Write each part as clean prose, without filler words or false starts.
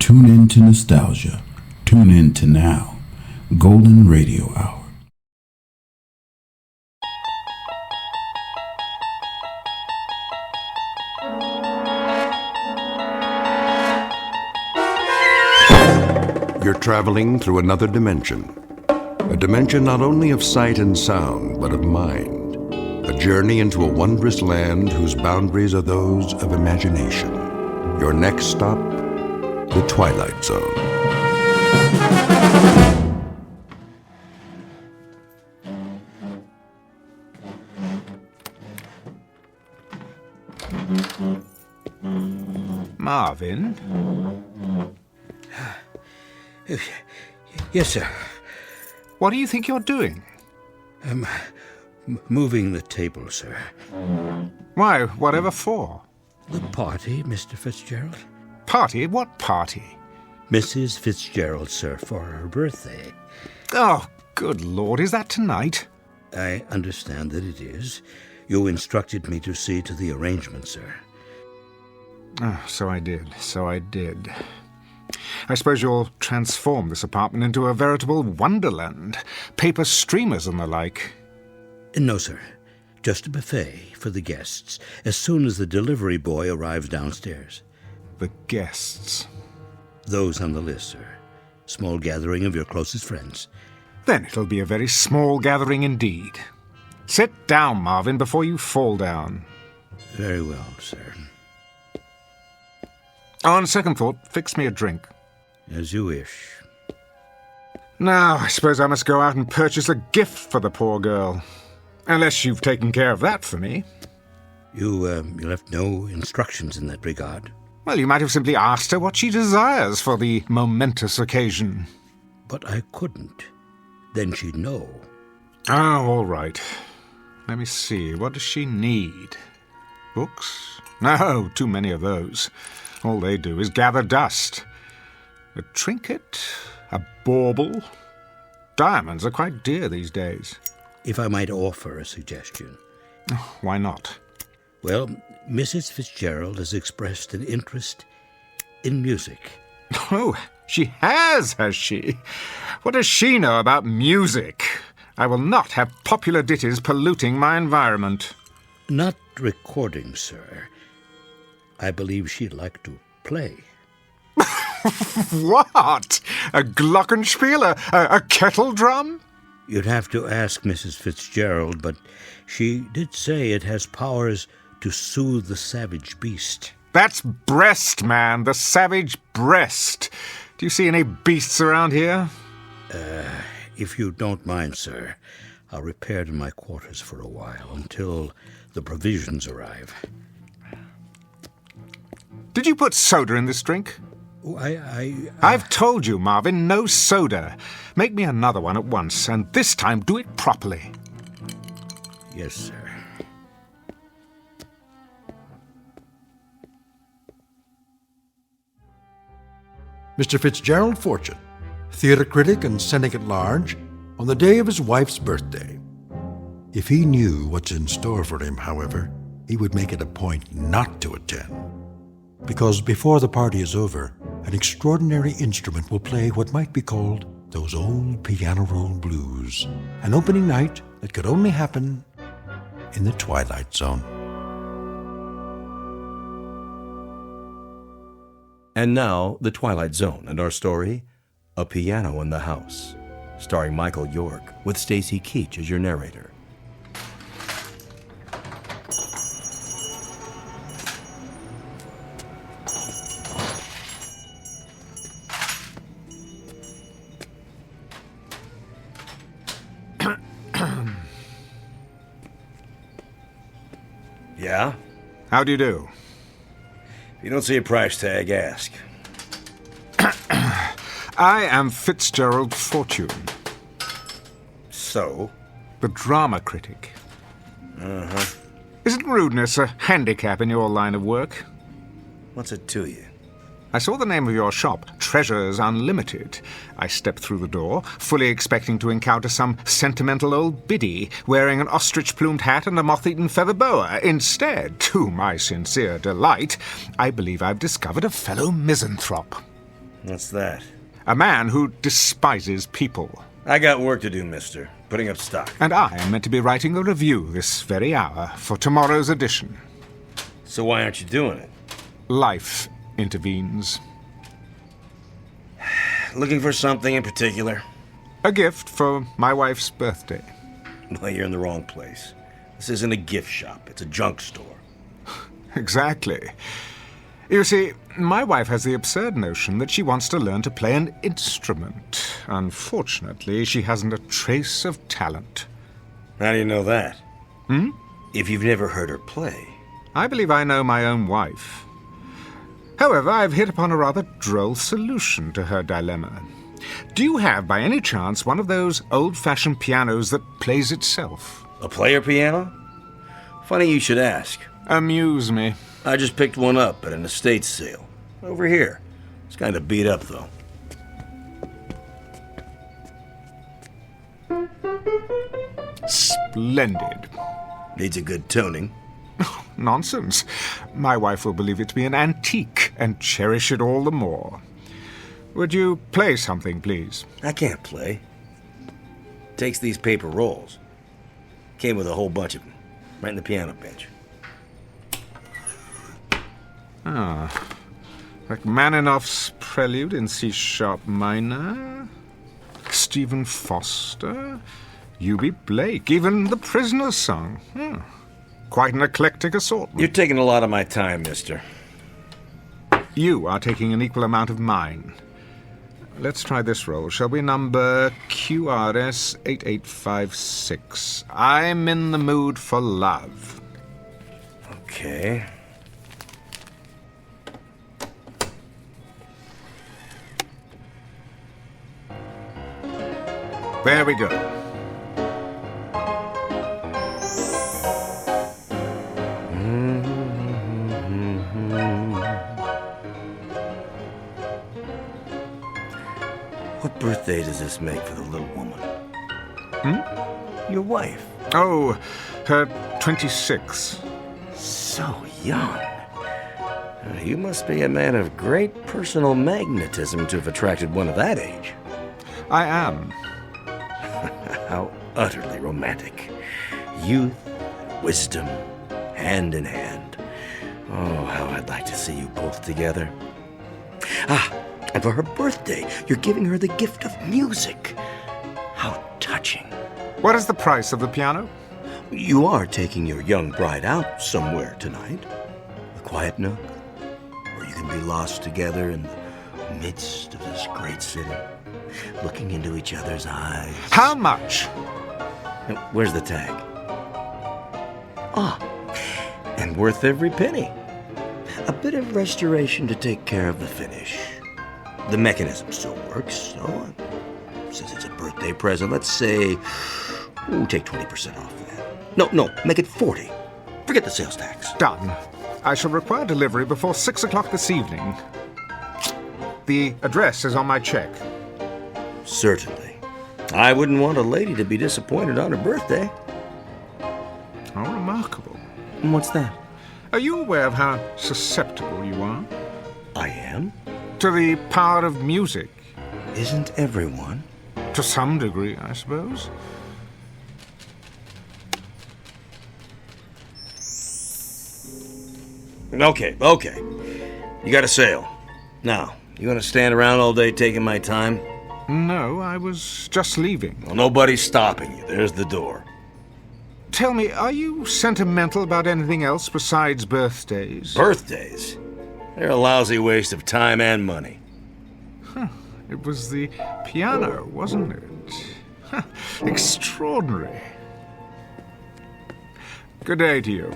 Tune in to nostalgia. Tune in to now. Golden Radio Hour. You're traveling through another dimension. A dimension not only of sight and sound, but of mind. A journey into a wondrous land whose boundaries are those of imagination. Your next stop, the Twilight Zone. Marvin? Yes, sir. What do you think you're doing? Moving the table, sir. Why, whatever for? The party, Mr. Fitzgerald. Party? What party? Mrs. Fitzgerald, sir, for her birthday. Oh, good Lord, is that tonight? I understand that it is. You instructed me to see to the arrangement, sir. Oh, so I did. I suppose you'll transform this apartment into a veritable wonderland. Paper streamers and the like. No, sir. Just a buffet for the guests, as soon as the delivery boy arrives downstairs. The guests? Those on the list, sir. Small gathering of your closest friends. Then it'll be a very small gathering indeed. Sit down, Marvin, before you fall down. Very well, sir. On second thought, fix me a drink. As you wish. Now, I suppose I must go out and purchase a gift for the poor girl. Unless you've taken care of that for me. You left no instructions in that regard. Well, you might have simply asked her what she desires for the momentous occasion. But I couldn't. Then she'd know. Oh, all right. Let me see. What does she need? Books? No, too many of those. All they do is gather dust. A trinket? A bauble? Diamonds are quite dear these days. If I might offer a suggestion. Oh, why not? Well, Mrs. Fitzgerald has expressed an interest in music. Oh, she has she? What does she know about music? I will not have popular ditties polluting my environment. Not recording, sir. I believe she'd like to play. What? A glockenspiel? A kettle drum? You'd have to ask Mrs. Fitzgerald, but she did say it has powers to soothe the savage beast. That's breast, man, the savage breast. Do you see any beasts around here? If you don't mind, sir, I'll repair to my quarters for a while until the provisions arrive. Did you put soda in this drink? Oh, I've told you, Marvin, no soda. Make me another one at once, and this time do it properly. Yes, sir. Mr. Fitzgerald Fortune, theatre critic and cynic at large, on the day of his wife's birthday. If he knew what's in store for him, however, he would make it a point not to attend. Because before the party is over, an extraordinary instrument will play what might be called those old piano roll blues, an opening night that could only happen in the Twilight Zone. And now, The Twilight Zone and our story, A Piano in the House, starring Michael York with Stacy Keach as your narrator. Yeah? How do you do? If you don't see a price tag, ask. I am Fitzgerald Fortune, So? the drama critic. Uh-huh. Isn't rudeness a handicap in your line of work? What's it to you? I saw the name of your shop, Treasures Unlimited. I stepped through the door, fully expecting to encounter some sentimental old biddy wearing an ostrich-plumed hat and a moth-eaten feather boa. Instead, to my sincere delight, I believe I've discovered a fellow misanthrope. What's that? A man who despises people. I got work to do, mister. Putting up stock. And I am meant to be writing a review this very hour for tomorrow's edition. So why aren't you doing it? Life intervenes. Looking for something in particular? A gift for my wife's birthday. Well, you're in the wrong place. This isn't a gift shop. It's a junk store. Exactly. You see, my wife has the absurd notion that she wants to learn to play an instrument. Unfortunately, she hasn't a trace of talent. How do you know that? If you've never heard her play. I believe I know my own wife. However, I've hit upon a rather droll solution to her dilemma. Do you have, by any chance, one of those old-fashioned pianos that plays itself? A player piano? Funny you should ask. Amuse me. I just picked one up at an estate sale. Over here. It's kind of beat up, though. Splendid. Needs a good tuning. Nonsense. My wife will believe it to be an antique and cherish it all the more. Would you play something, please? I can't play. Takes these paper rolls. Came with a whole bunch of them. Right in the piano bench. Rachmaninoff's Prelude in C-sharp minor. Stephen Foster. U.B. Blake. Even The Prisoner's Song. Quite an eclectic assortment. You're taking a lot of my time, mister. You are taking an equal amount of mine. Let's try this roll, shall we? Number QRS 8856. I'm in the mood for love. Okay. There we go. What birthday does this make for the little woman? Your wife. Oh, her 26. So young. You must be a man of great personal magnetism to have attracted one of that age. I am. How utterly romantic. Youth, wisdom, hand in hand. Oh, how I'd like to see you both together. And for her birthday, you're giving her the gift of music. How touching. What is the price of the piano? You are taking your young bride out somewhere tonight. A quiet nook, where you can be lost together in the midst of this great city, looking into each other's eyes. How much? Where's the tag? And worth every penny. A bit of restoration to take care of the finish. The mechanism still works, so since it's a birthday present, let's say, take 20% off that. No, make it 40. Forget the sales tax. Done. I shall require delivery before 6 o'clock this evening. The address is on my check. Certainly. I wouldn't want a lady to be disappointed on her birthday. How remarkable. And what's that? Are you aware of how susceptible you are? I am? To the power of music. Isn't everyone? To some degree, I suppose. Okay. You got a sale. Now, you gonna stand around all day taking my time? No, I was just leaving. Well, nobody's stopping you. There's the door. Tell me, are you sentimental about anything else besides birthdays? Birthdays? They're a lousy waste of time and money. It was the piano, wasn't it? Extraordinary. Good day to you.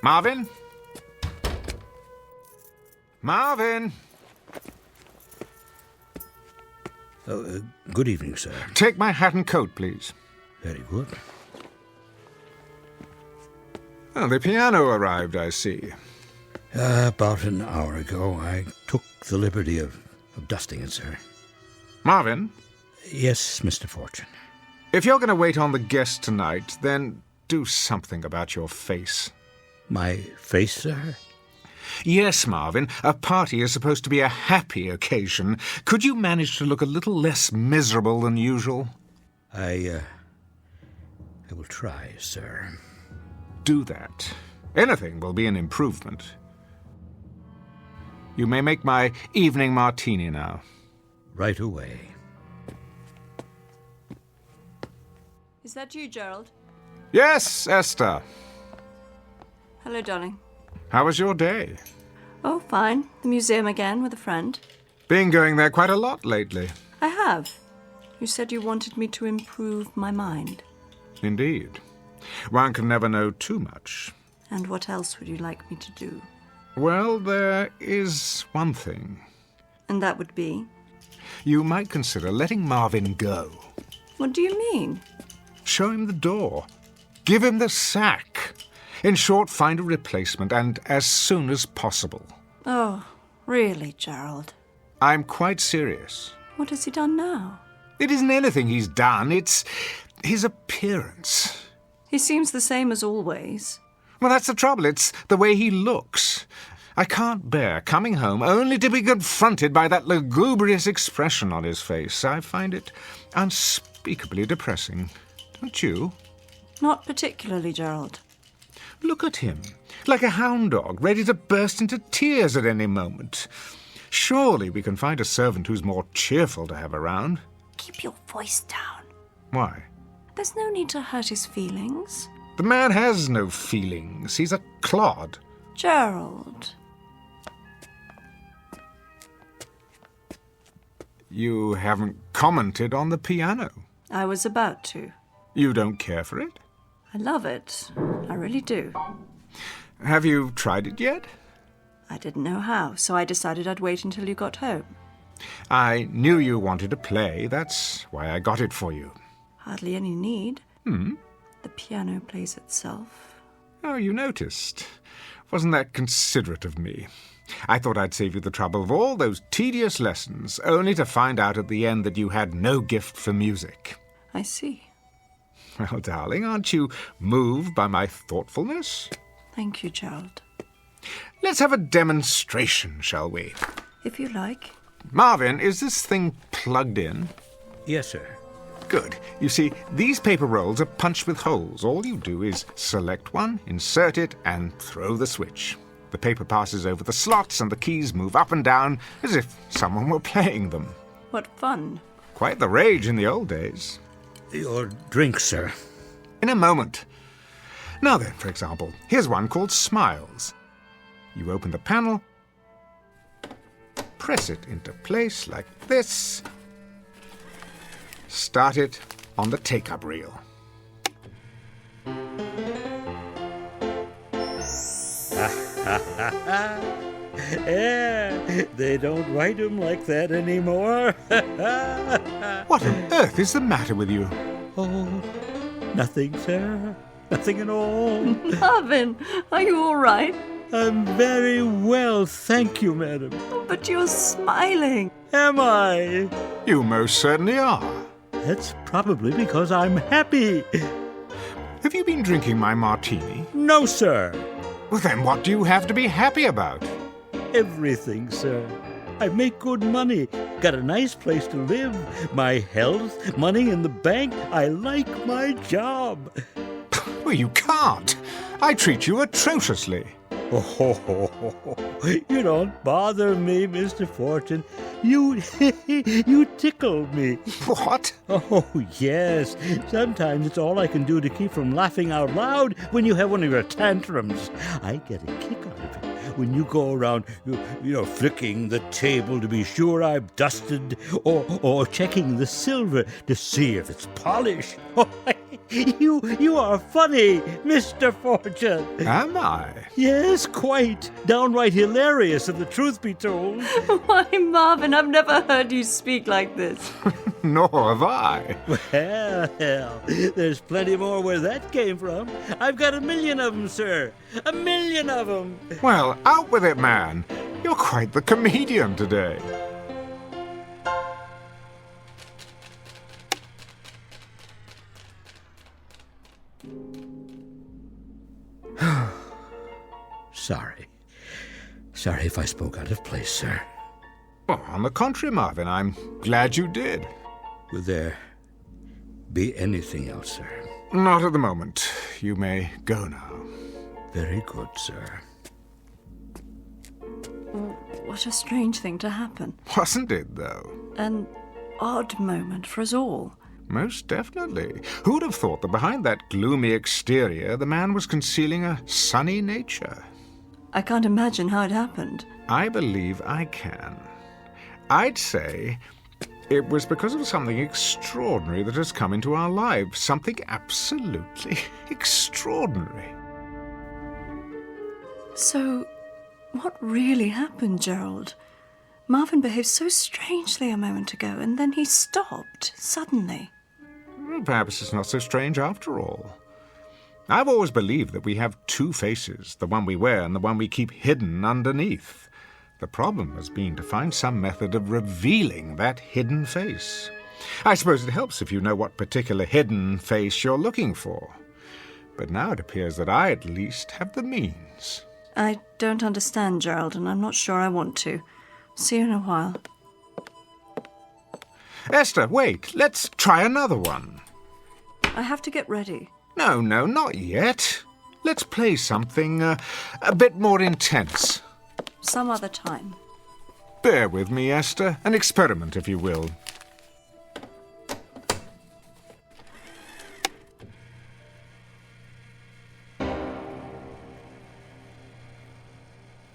Marvin? Marvin? Good evening, sir. Take my hat and coat, please. Very good. Oh, the piano arrived, I see. About an hour ago, I took the liberty of dusting it, sir. Marvin, Yes, Mr. Fortune. if you're going to wait on the guest tonight, then do something about your face. My face, sir? Yes, Marvin, a party is supposed to be a happy occasion. Could you manage to look a little less miserable than usual? I will try, sir. Do that. Anything will be an improvement. You may make my evening martini now. Right away. Is that you, Gerald? Yes, Esther. Hello, darling. How was your day? Oh, fine. The museum again with a friend. Been going there quite a lot lately. I have. You said you wanted me to improve my mind. Indeed. One can never know too much. And what else would you like me to do? Well, there is one thing. And that would be? You might consider letting Marvin go. What do you mean? Show him the door. Give him the sack. In short, find a replacement, and as soon as possible. Oh, really, Gerald? I'm quite serious. What has he done now? It isn't anything he's done, it's his appearance. He seems the same as always. Well, that's the trouble. It's the way he looks. I can't bear coming home only to be confronted by that lugubrious expression on his face. I find it unspeakably depressing. Don't you? Not particularly, Gerald. Look at him, like a hound dog, ready to burst into tears at any moment. Surely we can find a servant who's more cheerful to have around. Keep your voice down. Why? There's no need to hurt his feelings. The man has no feelings. He's a clod. Gerald. You haven't commented on the piano. I was about to. You don't care for it? I love it. I really do. Have you tried it yet? I didn't know how, so I decided I'd wait until you got home. I knew you wanted to play. That's why I got it for you. Hardly any need. The piano plays itself. Oh, you noticed. Wasn't that considerate of me? I thought I'd save you the trouble of all those tedious lessons, only to find out at the end that you had no gift for music. I see. Well, darling, aren't you moved by my thoughtfulness? Thank you, Gerald. Let's have a demonstration, shall we? If you like. Marvin, is this thing plugged in? Yes, sir. Good. You see, these paper rolls are punched with holes. All you do is select one, insert it, and throw the switch. The paper passes over the slots and the keys move up and down as if someone were playing them. What fun. Quite the rage in the old days. Your drink, sir. In a moment. Now then, for example, here's one called Smiles. You open the panel, press it into place like this, start it on the take-up reel. Yeah, they don't write 'em like that anymore. What on earth is the matter with you? Oh, nothing, sir. Nothing at all. Marvin, are you all right? I'm very well, thank you, madam. But you're smiling. Am I? You most certainly are. That's probably because I'm happy. Have you been drinking my martini? No, sir. Well, then what do you have to be happy about? Everything, sir. I make good money, got a nice place to live, my health, money in the bank. I like my job. Well, you can't. I treat you atrociously. Oh, you don't bother me, Mr. Fortune. You tickle me. What? Oh, yes. Sometimes it's all I can do to keep from laughing out loud when you have one of your tantrums. I get a kick out of it when you go around, flicking the table to be sure I've dusted, or checking the silver to see if it's polished. Oh, you are funny, Mr. Fortune. Am I? Yes, quite. Downright hilarious, if the truth be told. Why, Marvin, I've never heard you speak like this. Nor have I. Well, there's plenty more where that came from. I've got 1,000,000 of them, sir. 1,000,000 of them. Well, out with it, man. You're quite the comedian today. Sorry. Sorry if I spoke out of place, sir. Oh, on the contrary, Marvin, I'm glad you did. Will there be anything else, sir? Not at the moment. You may go now. Very good, sir. What a strange thing to happen. Wasn't it, though? An odd moment for us all. Most definitely. Who would have thought that behind that gloomy exterior the man was concealing a sunny nature? I can't imagine how it happened. I believe I can. I'd say it was because of something extraordinary that has come into our lives. Something absolutely extraordinary. So, what really happened, Gerald? Marvin behaved so strangely a moment ago, and then he stopped, suddenly. Well, perhaps it's not so strange after all. I've always believed that we have two faces, the one we wear and the one we keep hidden underneath. The problem has been to find some method of revealing that hidden face. I suppose it helps if you know what particular hidden face you're looking for. But now it appears that I, at least, have the means. I don't understand, Gerald, and I'm not sure I want to. See you in a while. Esther, wait. Let's try another one. I have to get ready. No, not yet. Let's play something a bit more intense. Some other time. Bear with me, Esther. An experiment, if you will.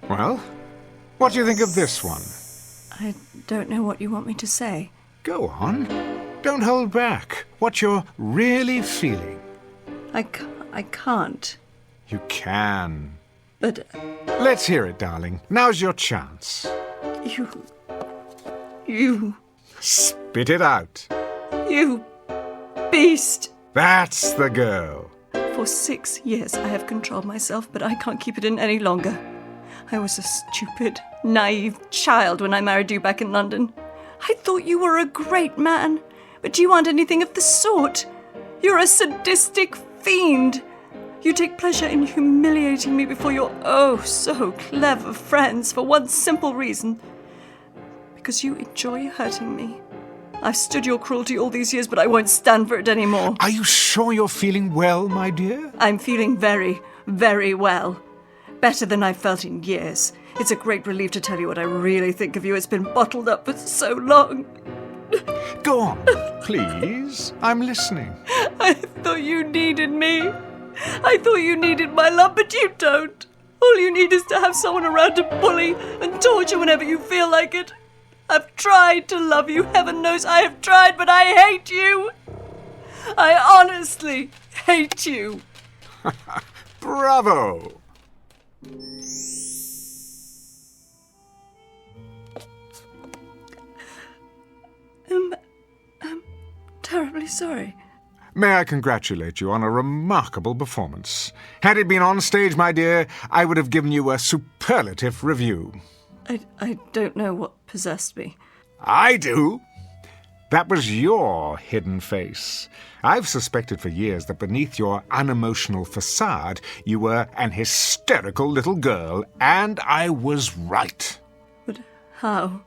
Well, what do you think of this one? I don't know what you want me to say. Go on. Don't hold back. What you're really feeling. I can't. You can. But Let's hear it, darling. Now's your chance. you, Spit it out. you beast! That's the girl. For 6 years I have controlled myself, but I can't keep it in any longer. I was a stupid, naive child when I married you back in London. I thought you were a great man, but you aren't anything of the sort. You're a sadistic fiend. You take pleasure in humiliating me before your oh-so-clever friends for one simple reason. Because you enjoy hurting me. I've stood your cruelty all these years, but I won't stand for it anymore. Are you sure you're feeling well, my dear? I'm feeling very, very well. Better than I've felt in years. It's a great relief to tell you what I really think of you. It's been bottled up for so long. Go on, please. I'm listening. I thought you needed me. I thought you needed my love, but you don't. All you need is to have someone around to bully and torture whenever you feel like it. I've tried to love you, heaven knows I have tried, but I hate you. I honestly hate you. Bravo! I'm terribly sorry. May I congratulate you on a remarkable performance. Had it been on stage, my dear, I would have given you a superlative review. I don't know what possessed me. I do. That was your hidden face. I've suspected for years that beneath your unemotional facade, you were an hysterical little girl, and I was right. But how?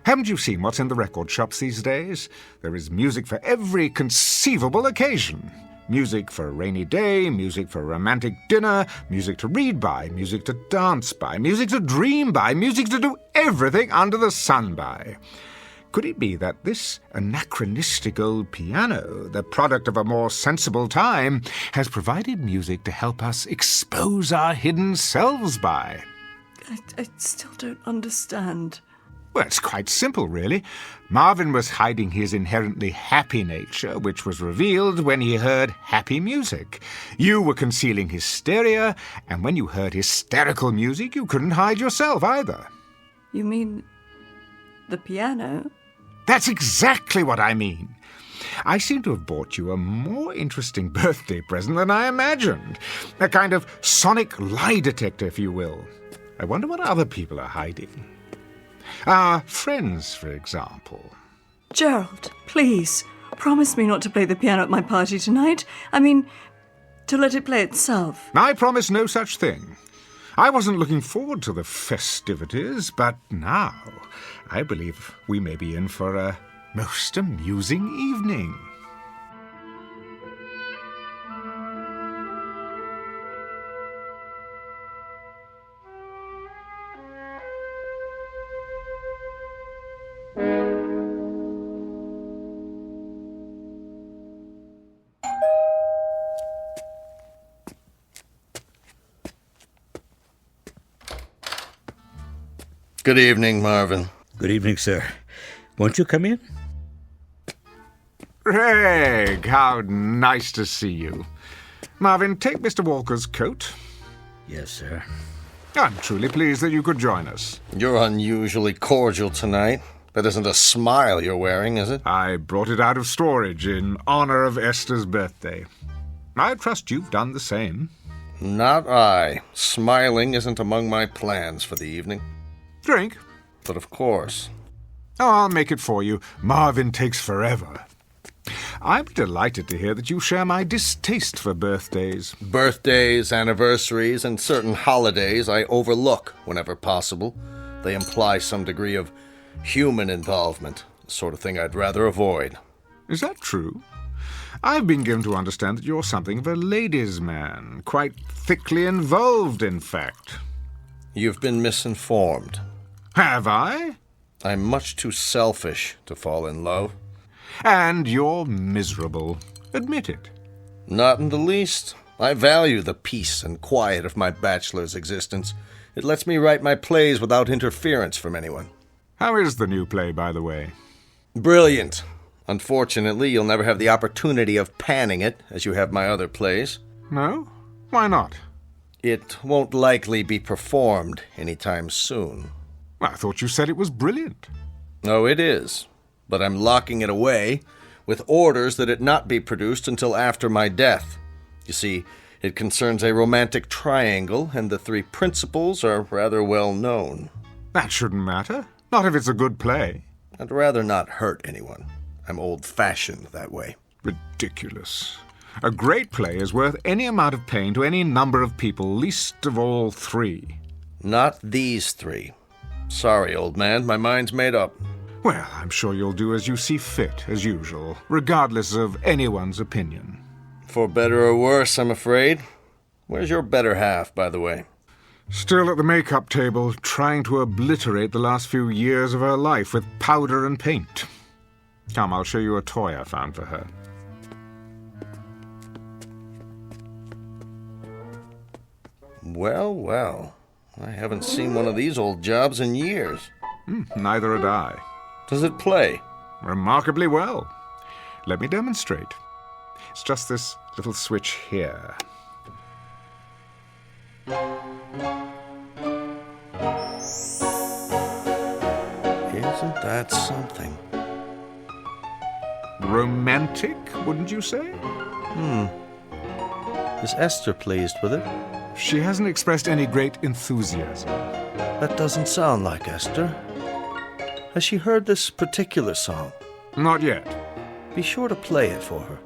Haven't you seen what's in the record shops these days? There is music for every conceivable occasion. Music for a rainy day, music for a romantic dinner, music to read by, music to dance by, music to dream by, music to do everything under the sun by. Could it be that this anachronistic old piano, the product of a more sensible time, has provided music to help us expose our hidden selves by? I still don't understand. Well, it's quite simple, really. Marvin was hiding his inherently happy nature, which was revealed when he heard happy music. You were concealing hysteria, and when you heard hysterical music, you couldn't hide yourself either. You mean the piano? That's exactly what I mean. I seem to have bought you a more interesting birthday present than I imagined. A kind of sonic lie detector, if you will. I wonder what other people are hiding. Our friends, for example. Gerald, please, promise me not to play the piano at my party tonight. I mean, to let it play itself. I promise no such thing. I wasn't looking forward to the festivities, but now I believe we may be in for a most amusing evening. Good evening, Marvin. Good evening, sir. Won't you come in? Craig, how nice to see you. Marvin, take Mr. Walker's coat. Yes, sir. I'm truly pleased that you could join us. You're unusually cordial tonight. That isn't a smile you're wearing, is it? I brought it out of storage in honor of Esther's birthday. I trust you've done the same. Not I. Smiling isn't among my plans for the evening. Drink? But of course. Oh, I'll make it for you. Marvin takes forever. I'm delighted to hear that you share my distaste for birthdays. Birthdays, anniversaries, and certain holidays I overlook whenever possible. They imply some degree of human involvement, the sort of thing I'd rather avoid. Is that true? I've been given to understand that you're something of a ladies' man, quite thickly involved, in fact. You've been misinformed. Have I? I'm much too selfish to fall in love. And you're miserable. Admit it. Not in the least. I value the peace and quiet of my bachelor's existence. It lets me write my plays without interference from anyone. How is the new play, by the way? Brilliant. Unfortunately, you'll never have the opportunity of panning it, as you have my other plays. No? Why not? It won't likely be performed anytime soon. I thought you said it was brilliant. Oh, it is. But I'm locking it away with orders that it not be produced until after my death. You see, it concerns a romantic triangle, and the three principals are rather well known. That shouldn't matter. Not if it's a good play. I'd rather not hurt anyone. I'm old-fashioned that way. Ridiculous. A great play is worth any amount of pain to any number of people, least of all three. Not these three. Sorry, old man, my mind's made up. Well, I'm sure you'll do as you see fit, as usual, regardless of anyone's opinion. For better or worse, I'm afraid. Where's your better half, by the way? Still at the makeup table, trying to obliterate the last few years of her life with powder and paint. Come, I'll show you a toy I found for her. Well, well. I haven't seen one of these old jobs in years. Neither had I. Does it play? Remarkably well. Let me demonstrate. It's just this little switch here. Isn't that something? Romantic, wouldn't you say? Is Esther pleased with it? She hasn't expressed any great enthusiasm. That doesn't sound like Esther. Has she heard this particular song? Not yet. Be sure to play it for her.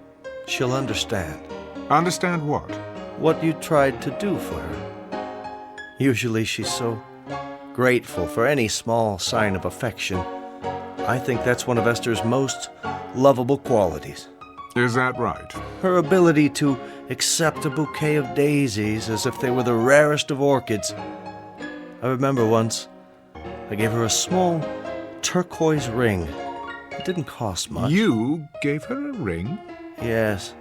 She'll understand. Understand what? What you tried to do for her. Usually she's so grateful for any small sign of affection. I think that's one of Esther's most lovable qualities. Is that right? Her ability to accept a bouquet of daisies as if they were the rarest of orchids. I remember once I gave her a small turquoise ring. It didn't cost much. You gave her a ring? Yes.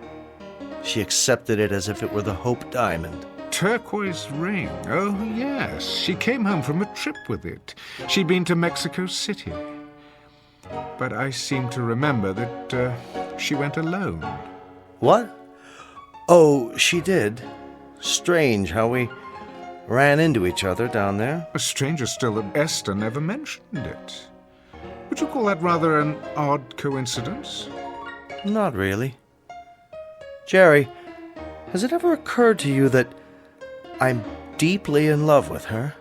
She accepted it as if it were the Hope Diamond. Turquoise ring? Oh, yes. She came home from a trip with it. She'd been to Mexico City. But I seem to remember that she went alone. What? Oh, she did. Strange how we ran into each other down there. A stranger still that Esther never mentioned it. Would you call that rather an odd coincidence? Not really. Jerry, has it ever occurred to you that I'm deeply in love with her?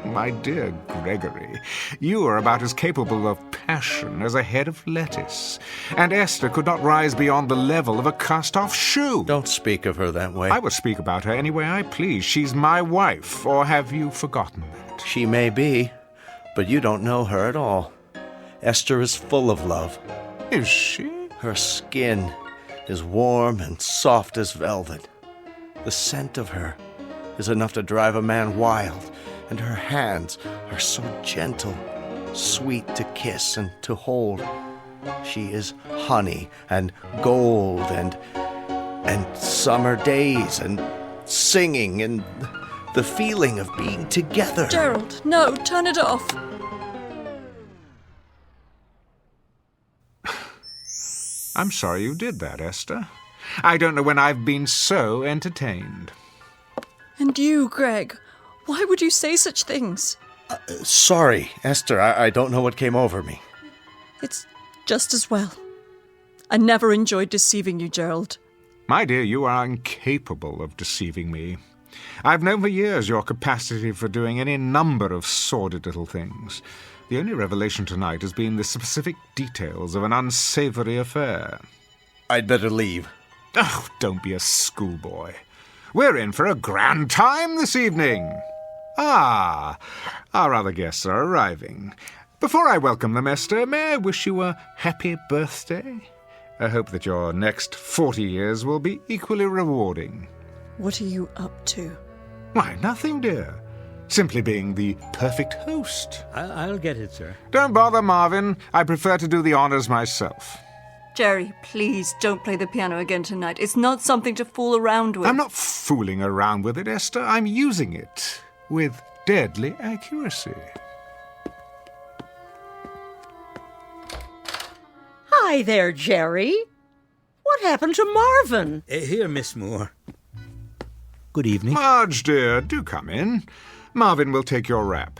My dear Gregory, you are about as capable of passion as a head of lettuce, and Esther could not rise beyond the level of a cast-off shoe. Don't speak of her that way. I will speak about her any way I please. She's my wife, or have you forgotten that? She may be, but you don't know her at all. Esther is full of love. Is she? Her skin is warm and soft as velvet. The scent of her is enough to drive a man wild, and her hands are so gentle, sweet to kiss and to hold. She is honey and gold and summer days and singing and the feeling of being together. Gerald, no, turn it off. I'm sorry you did that, Esther. I don't know when I've been so entertained. And you, Greg, why would you say such things? Sorry, Esther, I don't know what came over me. It's just as well. I never enjoyed deceiving you, Gerald. My dear, you are incapable of deceiving me. I've known for years your capacity for doing any number of sordid little things. The only revelation tonight has been the specific details of an unsavory affair. I'd better leave. Oh, don't be a schoolboy. We're in for a grand time this evening. Ah, our other guests are arriving. Before I welcome them, Esther, may I wish you a happy birthday? I hope that your next 40 years will be equally rewarding. What are you up to? Why, nothing, dear. Simply being the perfect host. I'll get it, sir. Don't bother, Marvin. I prefer to do the honors myself. Jerry, please don't play the piano again tonight. It's not something to fool around with. I'm not fooling around with it, Esther. I'm using it with deadly accuracy. Hi there, Jerry. What happened to Marvin? Here, Miss Moore. Good evening. Marge, dear, do come in. Marvin will take your wrap.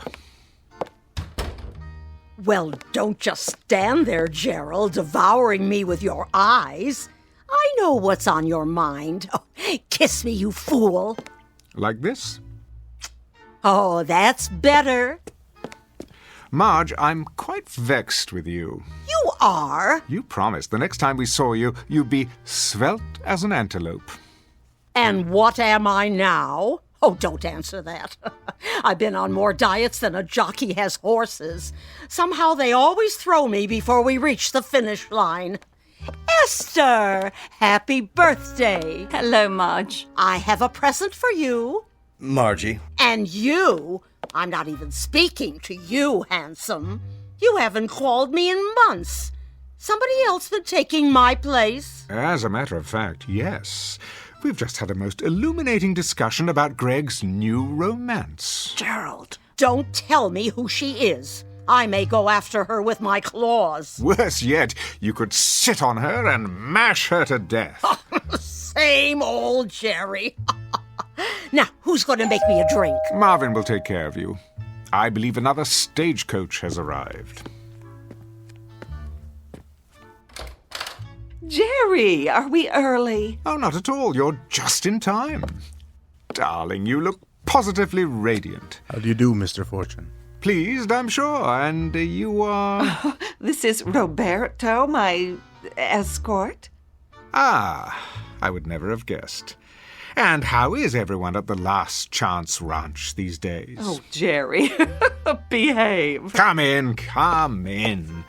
Well, don't just stand there, Gerald, devouring me with your eyes. I know what's on your mind. Oh, kiss me, you fool. Like this? Oh, that's better. Marge, I'm quite vexed with you. You are? You promised the next time we saw you, you'd be svelte as an antelope. And what am I now? Oh, don't answer that. I've been on more diets than a jockey has horses. Somehow they always throw me before we reach the finish line. Esther, happy birthday. Hello, Marge. I have a present for you. Margie. And you. I'm not even speaking to you, handsome. You haven't called me in months. Somebody else been taking my place? As a matter of fact, yes. We've just had a most illuminating discussion about Greg's new romance. Gerald, don't tell me who she is. I may go after her with my claws. Worse yet, you could sit on her and mash her to death. Same old Jerry. Now, who's going to make me a drink? Marvin will take care of you. I believe another stagecoach has arrived. Jerry, are we early? Oh, not at all. You're just in time. Darling, you look positively radiant. How do you do, Mr. Fortune? Pleased, I'm sure. And you are... This is Roberto, my escort. Ah, I would never have guessed. And how is everyone at the Last Chance Ranch these days? Oh, Jerry, behave. Come in, come in.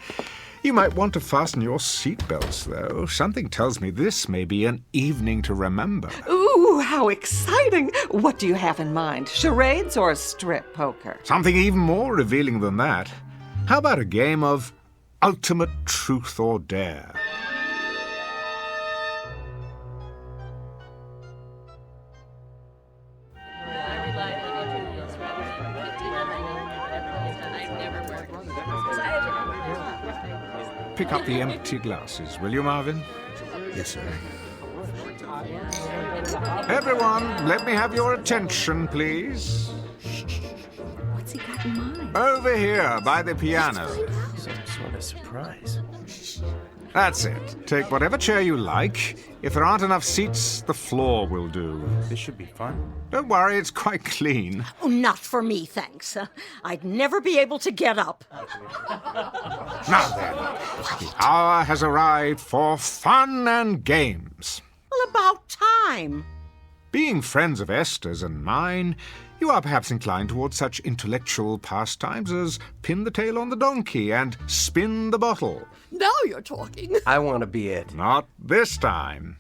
You might want to fasten your seatbelts, though. Something tells me this may be an evening to remember. Ooh, how exciting. What do you have in mind, charades or strip poker? Something even more revealing than that. How about a game of ultimate truth or dare? Pick up the empty glasses, will you, Marvin? Yes, sir. Everyone, let me have your attention, please. What's he got in mind? Over here, by the piano. Some sort of surprise. surprise. That's it. Take whatever chair you like. If there aren't enough seats, the floor will do. This should be fun. Don't worry, it's quite clean. Oh, not for me, thanks. I'd never be able to get up. Now then, the hour has arrived for fun and games. Well, about time. Being friends of Esther's and mine, you are perhaps inclined towards such intellectual pastimes as pin the tail on the donkey and spin the bottle. Now you're talking. I want to be it. Not this time.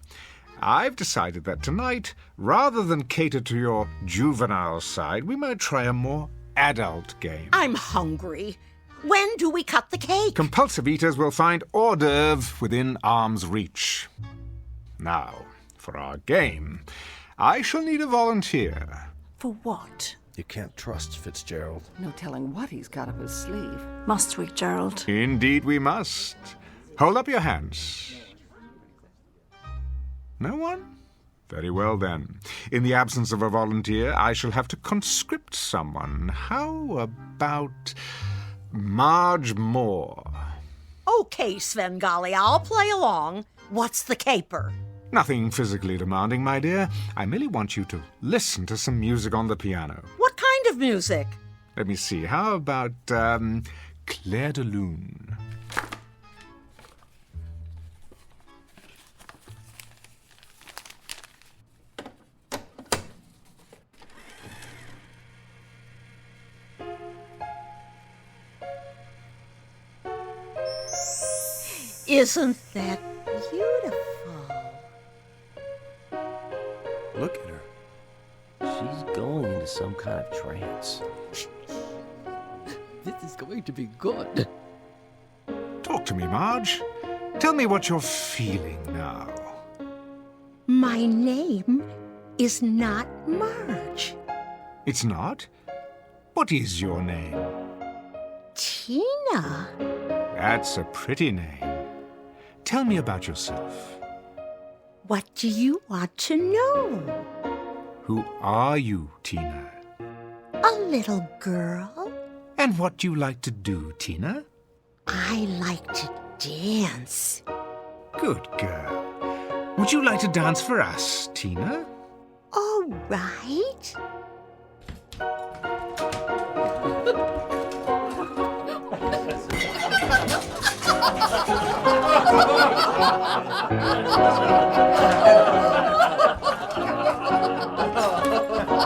I've decided that tonight, rather than cater to your juvenile side, we might try a more adult game. I'm hungry. When do we cut the cake? Compulsive eaters will find hors d'oeuvre within arm's reach. Now, for our game, I shall need a volunteer. For what? You can't trust Fitzgerald. No telling what he's got up his sleeve. Must we, Gerald? Indeed we must. Hold up your hands. No one? Very well then. In the absence of a volunteer, I shall have to conscript someone. How about Marge Moore? Okay, Svengali, I'll play along. What's the caper? Nothing physically demanding, my dear. I merely want you to listen to some music on the piano. What kind of music? Let me see. How about Claire de Lune? Isn't that beautiful? Look at her. She's going into some kind of trance. This is going to be good. Talk to me, Marge. Tell me what you're feeling now. My name is not Marge. It's not? What is your name? Tina. That's a pretty name. Tell me about yourself. What do you want to know? Who are you, Tina? A little girl. And what do you like to do, Tina? I like to dance. Good girl. Would you like to dance for us, Tina? All right.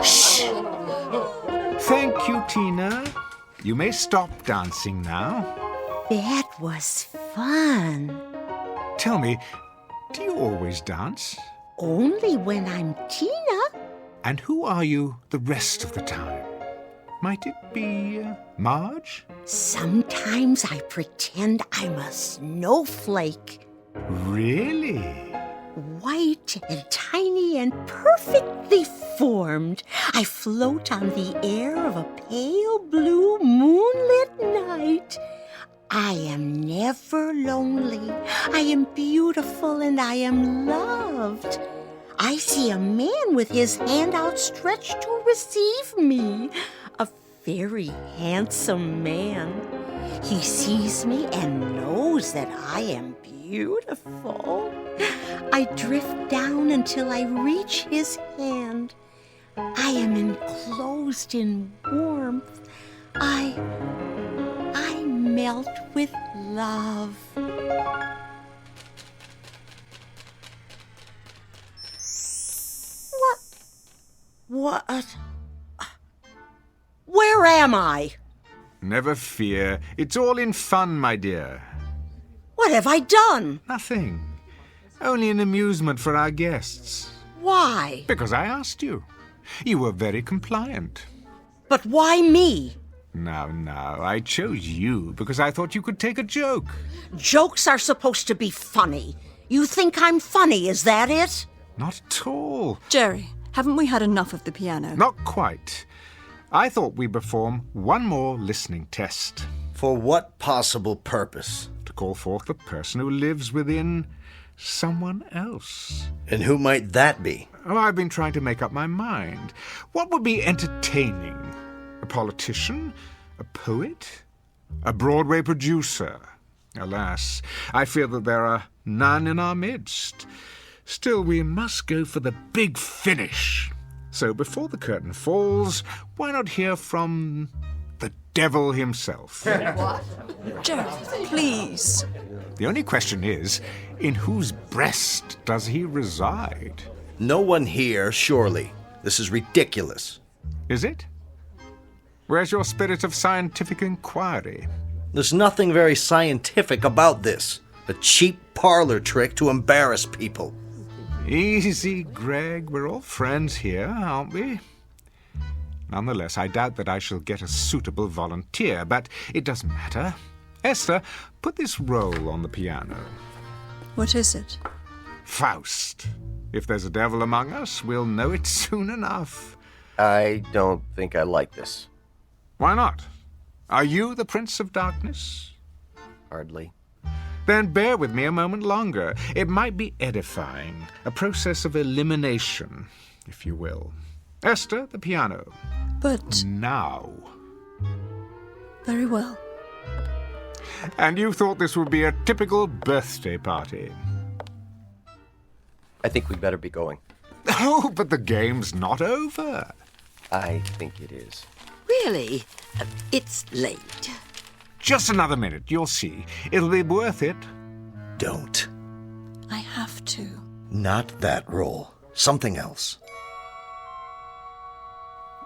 Shh! Thank you, Tina. You may stop dancing now. That was fun. Tell me, do you always dance? Only when I'm Tina. And who are you the rest of the time? Might it be Marge? Sometimes I pretend I'm a snowflake. Really? White and tiny and perfectly formed. I float on the air of a pale blue moonlit night. I am never lonely. I am beautiful and I am loved. I see a man with his hand outstretched to receive me. A very handsome man. He sees me and knows that I am beautiful. I drift down until I reach his hand. I am enclosed in warmth. I melt with love. What? Where am I? Never fear. It's all in fun, my dear. What have I done? Nothing. Only an amusement for our guests. Why? Because I asked you. You were very compliant. But why me? Now, I chose you because I thought you could take a joke. Jokes are supposed to be funny. You think I'm funny, is that it? Not at all. Jerry, haven't we had enough of the piano? Not quite. I thought we'd perform one more listening test. For what possible purpose? To call forth the person who lives within someone else. And who might that be? Oh, I've been trying to make up my mind. What would be entertaining? A politician? A poet? A Broadway producer? Alas, I fear that there are none in our midst. Still, we must go for the big finish. So before the curtain falls, why not hear from the devil himself? Gerald, please. The only question is, in whose breast does he reside? No one here, surely. This is ridiculous. Is it? Where's your spirit of scientific inquiry? There's nothing very scientific about this. A cheap parlor trick to embarrass people. Easy, Greg. We're all friends here, aren't we? Nonetheless, I doubt that I shall get a suitable volunteer, but it doesn't matter. Esther, put this roll on the piano. What is it? Faust. If there's a devil among us, we'll know it soon enough. I don't think I like this. Why not? Are you the Prince of Darkness? Hardly. Then bear with me a moment longer. It might be edifying, a process of elimination, if you will. Esther, the piano. But... Now. Very well. And you thought this would be a typical birthday party. I think we'd better be going. Oh, but the game's not over. I think it is. Really? It's late. Just another minute, you'll see. It'll be worth it. Don't. I have to. Not that roll. Something else.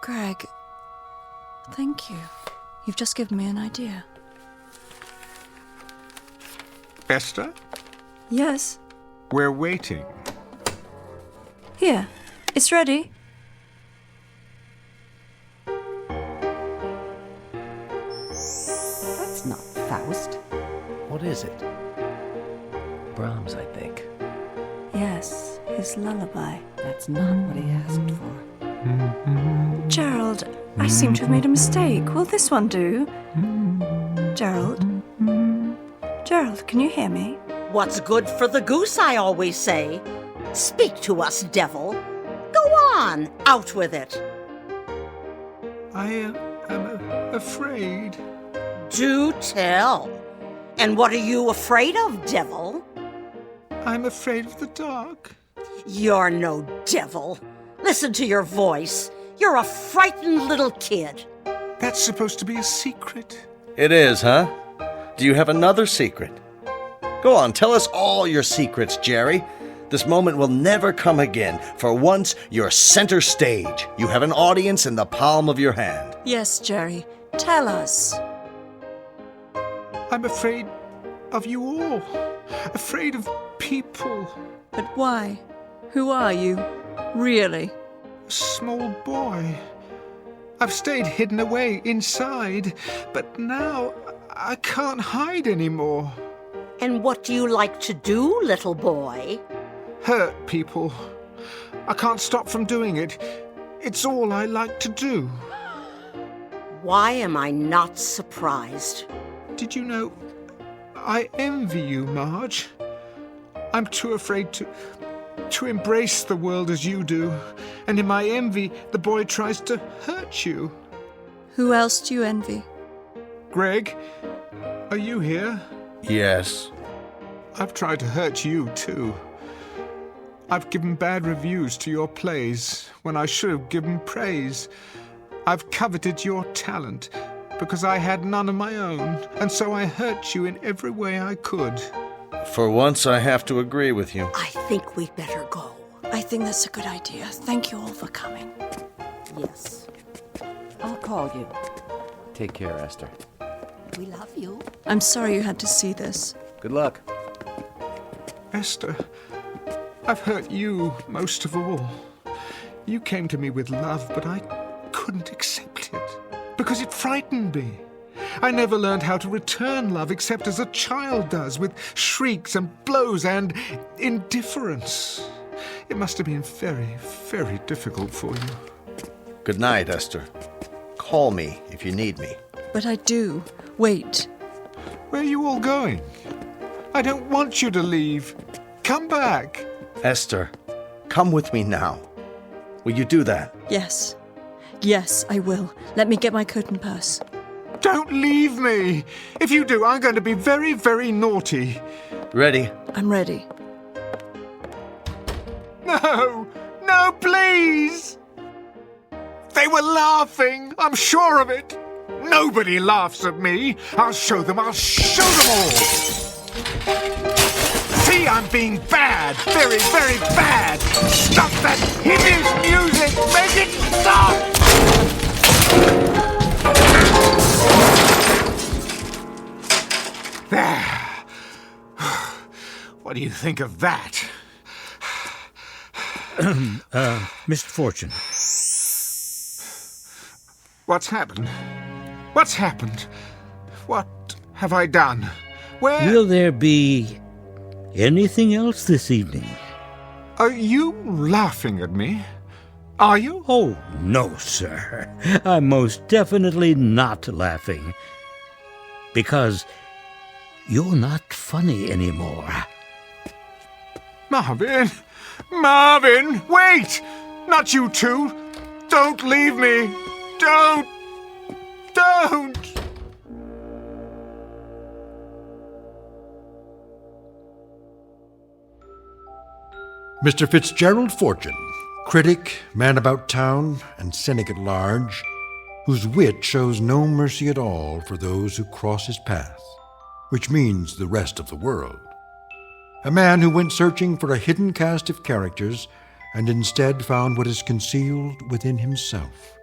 Greg, thank you. You've just given me an idea. Esther, Yes? we're waiting. Here. It's ready. That's not Faust. What is it? Brahms, I think. Yes, his lullaby. That's not what he asked for. Gerald, I seem to have made a mistake. Will this one do? Gerald? Gerald, can you hear me? What's good for the goose, I always say. Speak to us, devil. Go on, out with it. I am afraid. Do tell. And what are you afraid of, devil? I'm afraid of the dark. You're no devil. Listen to your voice. You're a frightened little kid. That's supposed to be a secret. It is, huh? Do you have another secret? Go on, tell us all your secrets, Jerry. This moment will never come again. For once, you're center stage. You have an audience in the palm of your hand. Yes, Jerry. Tell us. I'm afraid of you all. Afraid of people. But why? Who are you? Really? A small boy. I've stayed hidden away inside, but now I can't hide anymore. And what do you like to do, little boy? Hurt people. I can't stop from doing it. It's all I like to do. Why am I not surprised? Did you know I envy you, Marge? I'm too afraid to embrace the world as you do. And in my envy, the boy tries to hurt you. Who else do you envy? Greg, are you here? Yes. I've tried to hurt you, too. I've given bad reviews to your plays when I should have given praise. I've coveted your talent because I had none of my own, and so I hurt you in every way I could. For once, I have to agree with you. I think we'd better go. I think that's a good idea. Thank you all for coming. Yes. I'll call you. Take care, Esther. We love you. I'm sorry you had to see this. Good luck. Esther, I've hurt you most of all. You came to me with love, but I couldn't accept it because it frightened me. I never learned how to return love except as a child does, with shrieks and blows and indifference. It must have been very, very difficult for you. Good night, Esther. Call me if you need me. But I do. Wait. Where are you all going? I don't want you to leave. Come back. Esther, come with me now. Will you do that? Yes. Yes, I will. Let me get my coat and purse. Don't leave me. If you do, I'm going to be very, very naughty. Ready? I'm ready. No! No, please! They were laughing. I'm sure of it. Nobody laughs at me. I'll show them. I'll show them all. See, I'm being bad. Very, very bad. Stop that hideous music. Make it stop! There. What do you think of that? Mr. Fortune. What's happened? What's happened? What have I done? Where... Will there be anything else this evening? Are you laughing at me? Are you? Oh, no, sir. I'm most definitely not laughing. Because you're not funny anymore. Marvin! Marvin! Wait! Not you too! Don't leave me! Don't! Mr. Fitzgerald Fortune, critic, man about town, and cynic at large, whose wit shows no mercy at all for those who cross his path, which means the rest of the world. A man who went searching for a hidden cast of characters and instead found what is concealed within himself.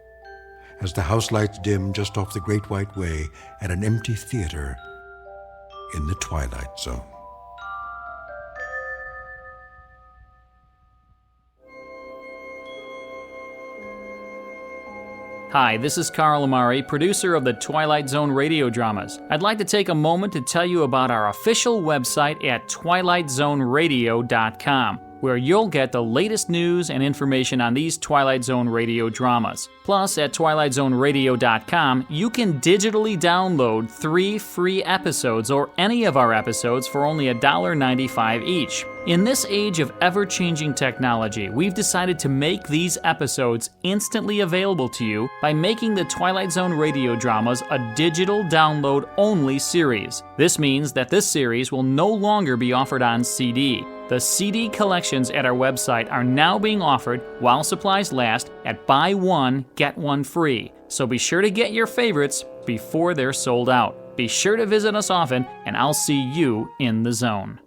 As the house lights dim just off the Great White Way at an empty theater in the Twilight Zone. Hi, this is Carl Amari, producer of the Twilight Zone radio dramas. I'd like to take a moment to tell you about our official website at twilightzoneradio.com, where you'll get the latest news and information on these Twilight Zone radio dramas. Plus, at twilightzoneradio.com, you can digitally download 3 free episodes or any of our episodes for only $1.95 each. In this age of ever-changing technology, we've decided to make these episodes instantly available to you by making the Twilight Zone radio dramas a digital download-only series. This means that this series will no longer be offered on CD. The CD collections at our website are now being offered while supplies last at buy one, get one free. So be sure to get your favorites before they're sold out. Be sure to visit us often, and I'll see you in the zone.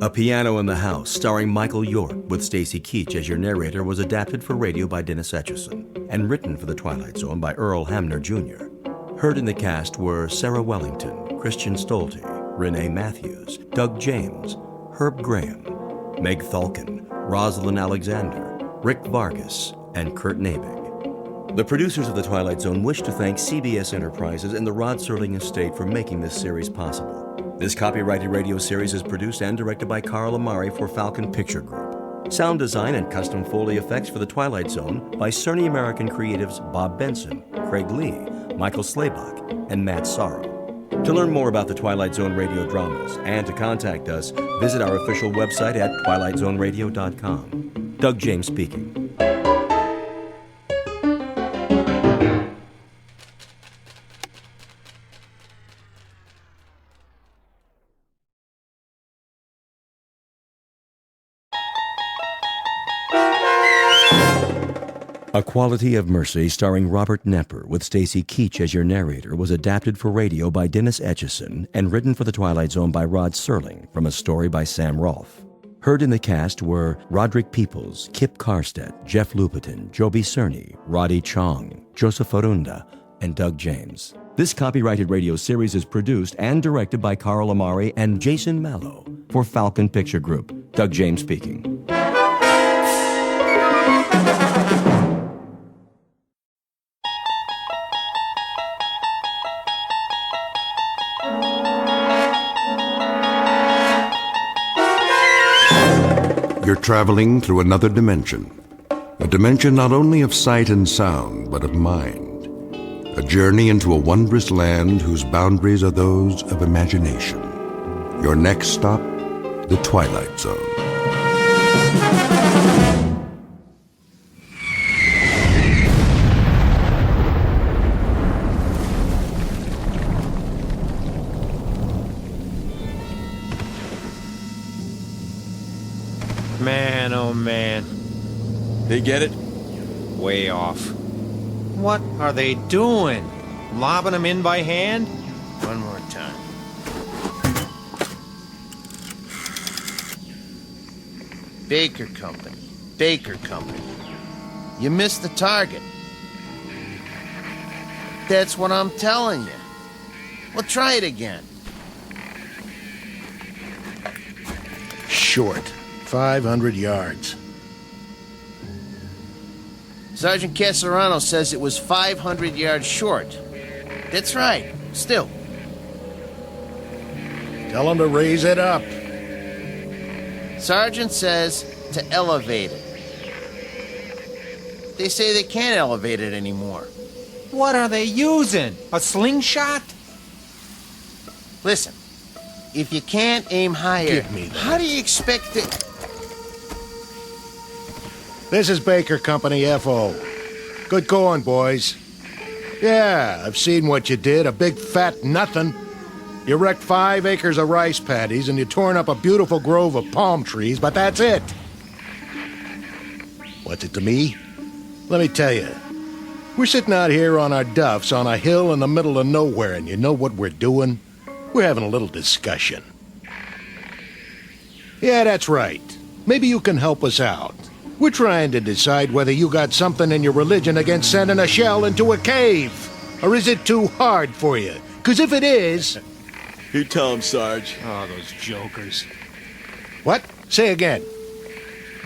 A Piano in the House, starring Michael York, with Stacy Keach as your narrator, was adapted for radio by Dennis Etchison and written for The Twilight Zone by Earl Hamner Jr. Heard in the cast were Sarah Wellington, Christian Stolte, Renee Matthews, Doug James, Herb Graham, Meg Thalken, Rosalind Alexander, Rick Vargas, and Kurt Nabig. The producers of The Twilight Zone wish to thank CBS Enterprises and the Rod Serling Estate for making this series possible. This copyrighted radio series is produced and directed by Carl Amari for Falcon Picture Group. Sound design and custom Foley effects for The Twilight Zone by Cerny American creatives Bob Benson, Craig Lee, Michael Slaybach, and Matt Sorrow. To learn more about the Twilight Zone radio dramas and to contact us, visit our official website at twilightzoneradio.com. Doug James speaking. A Quality of Mercy, starring Robert Knepper, with Stacy Keach as your narrator, was adapted for radio by Dennis Etchison and written for The Twilight Zone by Rod Serling from a story by Sam Rolfe. Heard in the cast were Roderick Peoples, Kip Karstedt, Jeff Lupetin, Joby Cerny, Roddy Chong, Joseph Arunda, and Doug James. This copyrighted radio series is produced and directed by Carl Amari and Jason Mallow for Falcon Picture Group. Doug James speaking. You're traveling through another dimension. A dimension not only of sight and sound, but of mind. A journey into a wondrous land whose boundaries are those of imagination. Your next stop, the Twilight Zone. Man, oh man. They get it? Way off. What are they doing? Lobbing them in by hand? One more time. Baker Company. Baker Company. You missed the target. That's what I'm telling you. Well, try it again. Short. 500 yards. Sergeant Casarano says it was 500 yards short. That's right. Still. Tell him to raise it up. Sergeant says to elevate it. They say they can't elevate it anymore. What are they using? A slingshot? Listen, if you can't aim higher, Give me that. how do you expect it? This is Baker Company, F.O. Good going, boys. Yeah, I've seen what you did. A big fat nothing. You wrecked 5 acres of rice paddies and you torn up a beautiful grove of palm trees, but that's it. What's it to me? Let me tell you. We're sitting out here on our duffs on a hill in the middle of nowhere, and you know what we're doing? We're having a little discussion. Yeah, that's right. Maybe you can help us out. We're trying to decide whether you got something in your religion against sending a shell into a cave. Or is it too hard for you? Because if it is... You tell him, Sarge. Oh, those jokers. What? Say again.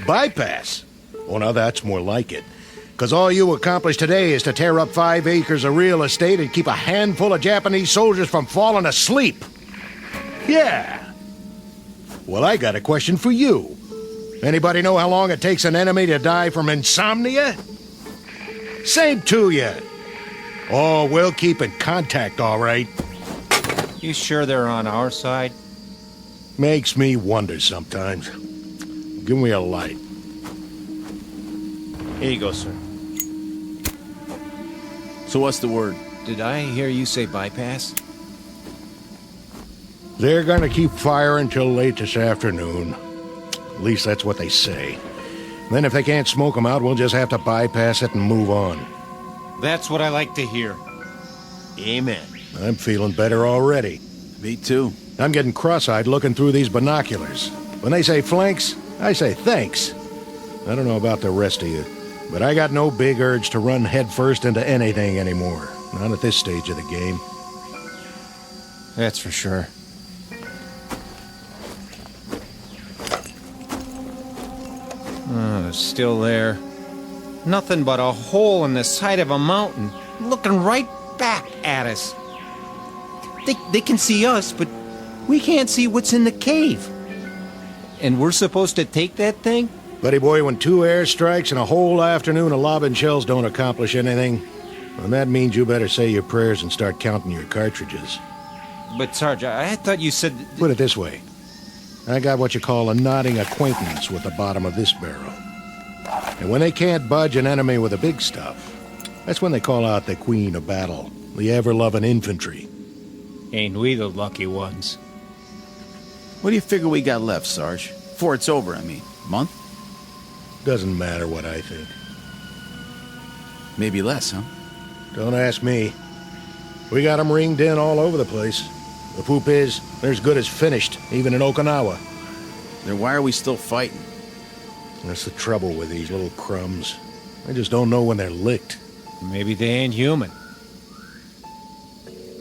Bypass? Oh, now that's more like it. Because all you accomplished today is to tear up 5 acres of real estate and keep a handful of Japanese soldiers from falling asleep. Yeah. Well, I got a question for you. Anybody know how long it takes an enemy to die from insomnia? Same to you. Oh, we'll keep in contact, all right. You sure they're on our side? Makes me wonder sometimes. Give me a light. Here you go, sir. So what's the word? Did I hear you say bypass? They're gonna keep firing till late this afternoon. At least that's what they say. Then if they can't smoke them out, we'll just have to bypass it and move on. That's what I like to hear. Amen. I'm feeling better already. Me too. I'm getting cross-eyed looking through these binoculars. When they say flanks, I say thanks. I don't know about the rest of you, but I got no big urge to run headfirst into anything anymore. Not at this stage of the game. That's for sure. Oh, still there. Nothing but a hole in the side of a mountain, looking right back at us. They can see us, but we can't see what's in the cave. And we're supposed to take that thing? Buddy boy, when 2 airstrikes and a whole afternoon of lobbing shells don't accomplish anything, then that means you better say your prayers and start counting your cartridges. But, Sarge, I thought you said... Put it this way. I got what you call a nodding acquaintance with the bottom of this barrel. And when they can't budge an enemy with the big stuff, that's when they call out the queen of battle, the ever-loving infantry. Ain't we the lucky ones? What do you figure we got left, Sarge? Before it's over, I mean. Month? Doesn't matter what I think. Maybe less, huh? Don't ask me. We got 'em ringed in all over the place. The poop is, they're as good as finished, even in Okinawa. Then why are we still fighting? That's the trouble with these little crumbs. They just don't know when they're licked. Maybe they ain't human.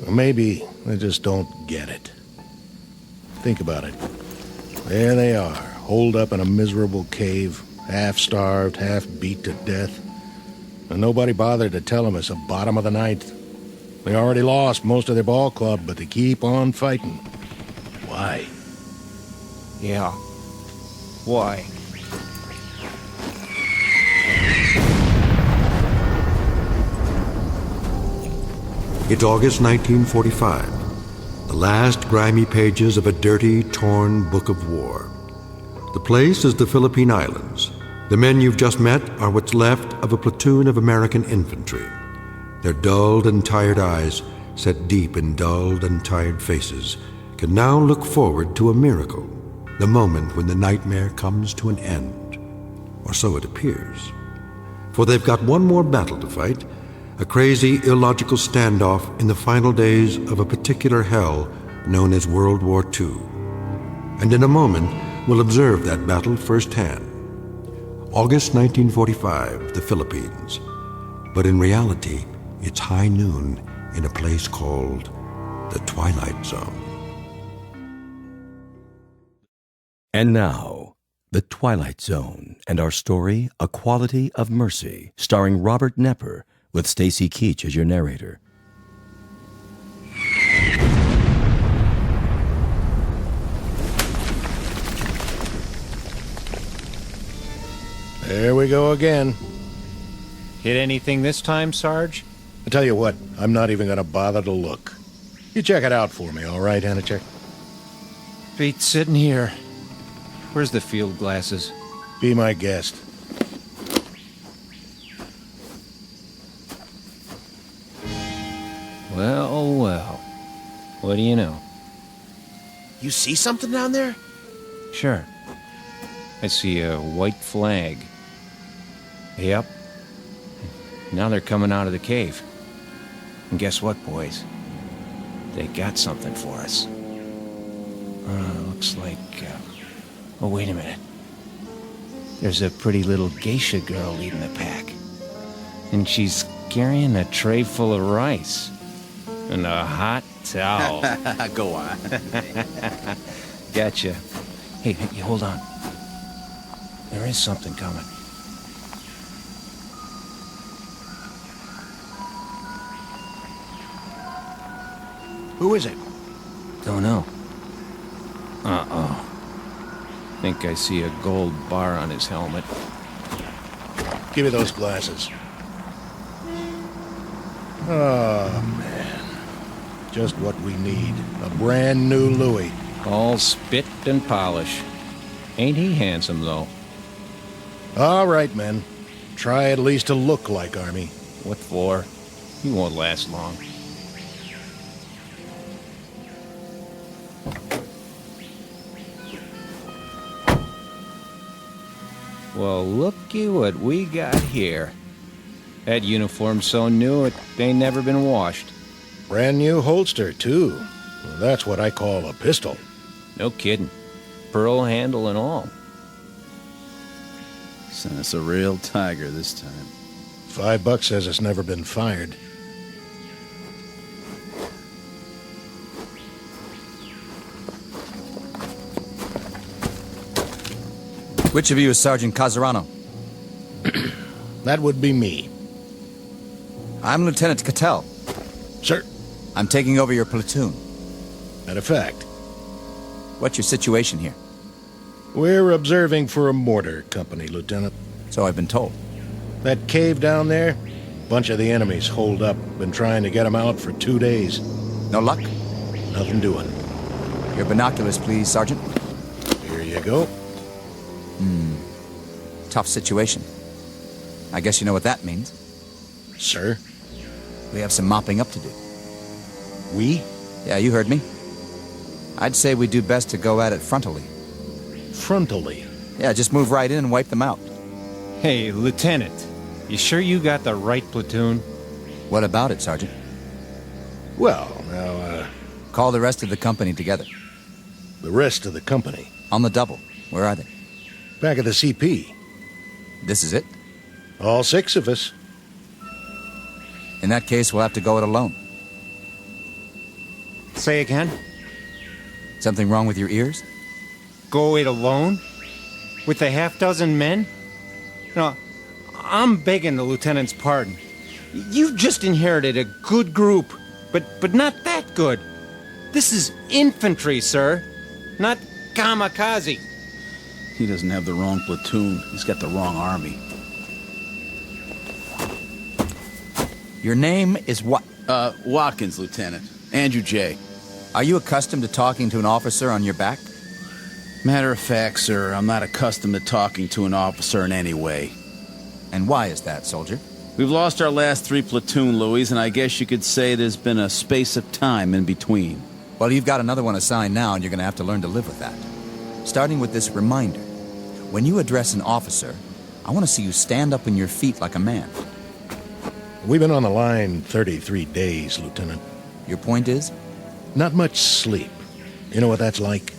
Or maybe they just don't get it. Think about it. There they are, holed up in a miserable cave, half-starved, half-beat to death. And nobody bothered to tell them it's the bottom of the ninth. They already lost most of their ball club, but they keep on fighting. Why? Yeah. Why? It's August 1945, the last grimy pages of a dirty, torn book of war. The place is the Philippine Islands. The men you've just met are what's left of a platoon of American infantry. Their dulled and tired eyes, set deep in dulled and tired faces, can now look forward to a miracle, the moment when the nightmare comes to an end. Or so it appears. For they've got one more battle to fight, a crazy, illogical standoff in the final days of a particular hell known as World War II. And in a moment, we'll observe that battle firsthand. August 1945, the Philippines. But in reality, it's high noon in a place called the Twilight Zone. And now, The Twilight Zone and our story, A Quality of Mercy, starring Robert Nepper, with Stacy Keach as your narrator. There we go again. Hit anything this time, Sarge? I tell you what, I'm not even going to bother to look. You check it out for me, all right, Hanichek? Beat sitting here. Where's the field glasses? Be my guest. Well, well. What do you know? You see something down there? Sure. I see a white flag. Yep. Now they're coming out of the cave. And guess what, boys? They got something for us. Looks like... Oh, wait a minute. There's a pretty little geisha girl leading the pack. And she's carrying a tray full of rice. And a hot towel. Go on. Gotcha. Hey, hold on. There is something coming. Who is it? Don't know. Uh-oh. Think I see a gold bar on his helmet. Give me those glasses. Oh, man. Just what we need. A brand new Louis. All spit and polish. Ain't he handsome, though? All right, men. Try at least to look like Army. What for? He won't last long. Well, looky what we got here. That uniform's so new it ain't never been washed. Brand new holster, too. Well, that's what I call a pistol. No kidding. Pearl handle and all. Sent us a real tiger this time. $5 says it's never been fired. Which of you is Sergeant Casarano? That would be me. I'm Lieutenant Cattell. Sir. I'm taking over your platoon. Matter of fact. What's your situation here? We're observing for a mortar company, Lieutenant. So I've been told. That cave down there, bunch of the enemies holed up. Been trying to get them out for 2 days. No luck? Nothing doing. Your binoculars, please, Sergeant. Here you go. Tough situation. I guess you know what that means. Sir? We have some mopping up to do. We? Yeah, you heard me. I'd say we do best to go at it frontally. Frontally? Yeah, just move right in and wipe them out. Hey, Lieutenant, you sure you got the right platoon? What about it, Sergeant? Well, now, Call the rest of the company together. The rest of the company? On the double. Where are they? Back at the CP. This is it? All 6 of us. In that case, we'll have to go it alone. Say again? Something wrong with your ears? Go it alone? With a half-dozen men? No, I'm begging the lieutenant's pardon. You've just inherited a good group, but not that good. This is infantry, sir, not kamikaze. He doesn't have the wrong platoon. He's got the wrong army. Your name is what? Watkins, Lieutenant. Andrew J. Are you accustomed to talking to an officer on your back? Matter of fact, sir, I'm not accustomed to talking to an officer in any way. And why is that, soldier? We've lost our last 3 platoon, Louis, and I guess you could say there's been a space of time in between. Well, you've got another one assigned now, and you're going to have to learn to live with that. Starting with this reminder. When you address an officer, I want to see you stand up on your feet like a man. We've been on the line 33 days, Lieutenant. Your point is? Not much sleep. You know what that's like?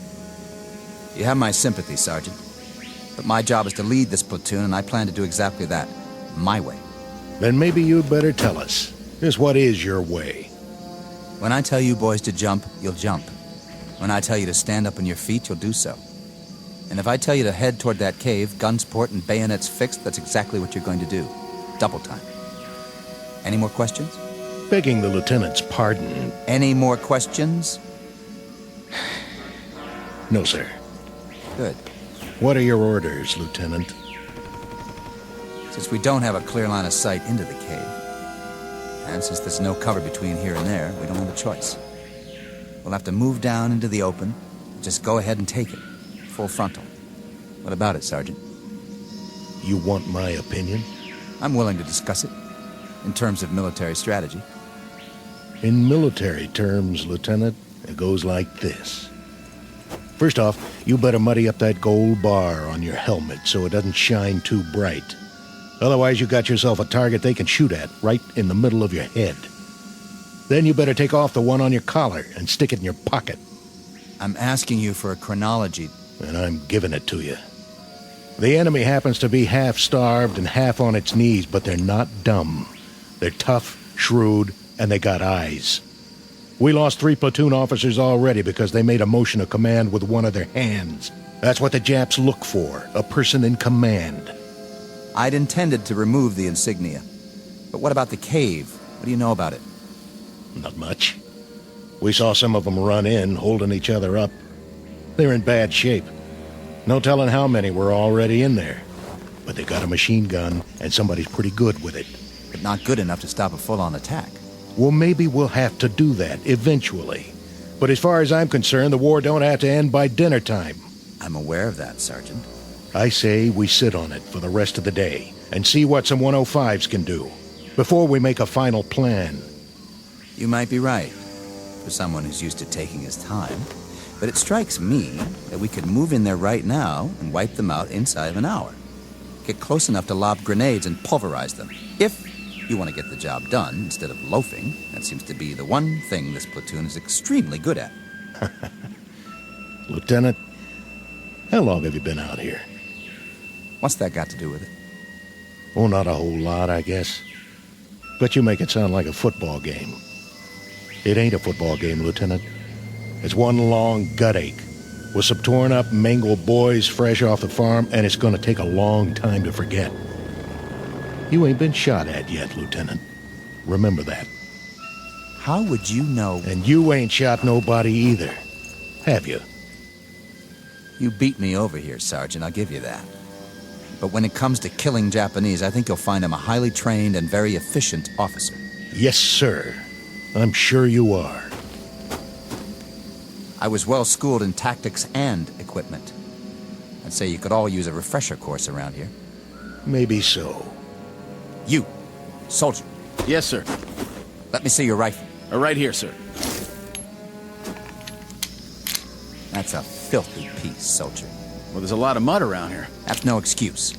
You have my sympathy, Sergeant. But my job is to lead this platoon, and I plan to do exactly that. My way. Then maybe you'd better tell us. Just what is your way? When I tell you boys to jump, you'll jump. When I tell you to stand up on your feet, you'll do so. And if I tell you to head toward that cave, guns port and bayonets fixed, that's exactly what you're going to do. Double time. Any more questions? Begging the lieutenant's pardon. Any more questions? No, sir. Good. What are your orders, Lieutenant? Since we don't have a clear line of sight into the cave, and since there's no cover between here and there, we don't have a choice. We'll have to move down into the open. Just go ahead and take it. Full frontal. What about it, Sergeant? You want my opinion? I'm willing to discuss it. In terms of military strategy. In military terms, Lieutenant, it goes like this. First off, you better muddy up that gold bar on your helmet so it doesn't shine too bright. Otherwise, you got yourself a target they can shoot at right in the middle of your head. Then you better take off the one on your collar and stick it in your pocket. I'm asking you for a chronology. And I'm giving it to you. The enemy happens to be half starved and half on its knees, but they're not dumb. They're tough, shrewd, and they got eyes. We lost 3 platoon officers already because they made a motion of command with one of their hands. That's what the Japs look for, a person in command. I'd intended to remove the insignia. But what about the cave? What do you know about it? Not much. We saw some of them run in, holding each other up. They're in bad shape. No telling how many were already in there. But they got a machine gun, and somebody's pretty good with it. But not good enough to stop a full-on attack. Well, maybe we'll have to do that, eventually. But as far as I'm concerned, the war don't have to end by dinner time. I'm aware of that, Sergeant. I say we sit on it for the rest of the day, and see what some 105s can do, before we make a final plan. You might be right, for someone who's used to taking his time. But it strikes me that we could move in there right now and wipe them out inside of an hour. Get close enough to lob grenades and pulverize them. If you want to get the job done instead of loafing, that seems to be the one thing this platoon is extremely good at. Lieutenant, how long have you been out here? What's that got to do with it? Oh, not a whole lot, I guess. But you make it sound like a football game. It ain't a football game, Lieutenant. It's one long gut ache with some torn up, mangled boys fresh off the farm, and it's going to take a long time to forget. You ain't been shot at yet, Lieutenant. Remember that. How would you know? And you ain't shot nobody either, have you? You beat me over here, Sergeant, I'll give you that. But when it comes to killing Japanese, I think you'll find him a highly trained and very efficient officer. Yes, sir. I'm sure you are. I was well schooled in tactics and equipment. I'd say you could all use a refresher course around here. Maybe so. You, soldier. Yes, sir. Let me see your rifle. Right here, sir. That's a filthy piece, soldier. Well, there's a lot of mud around here. That's no excuse.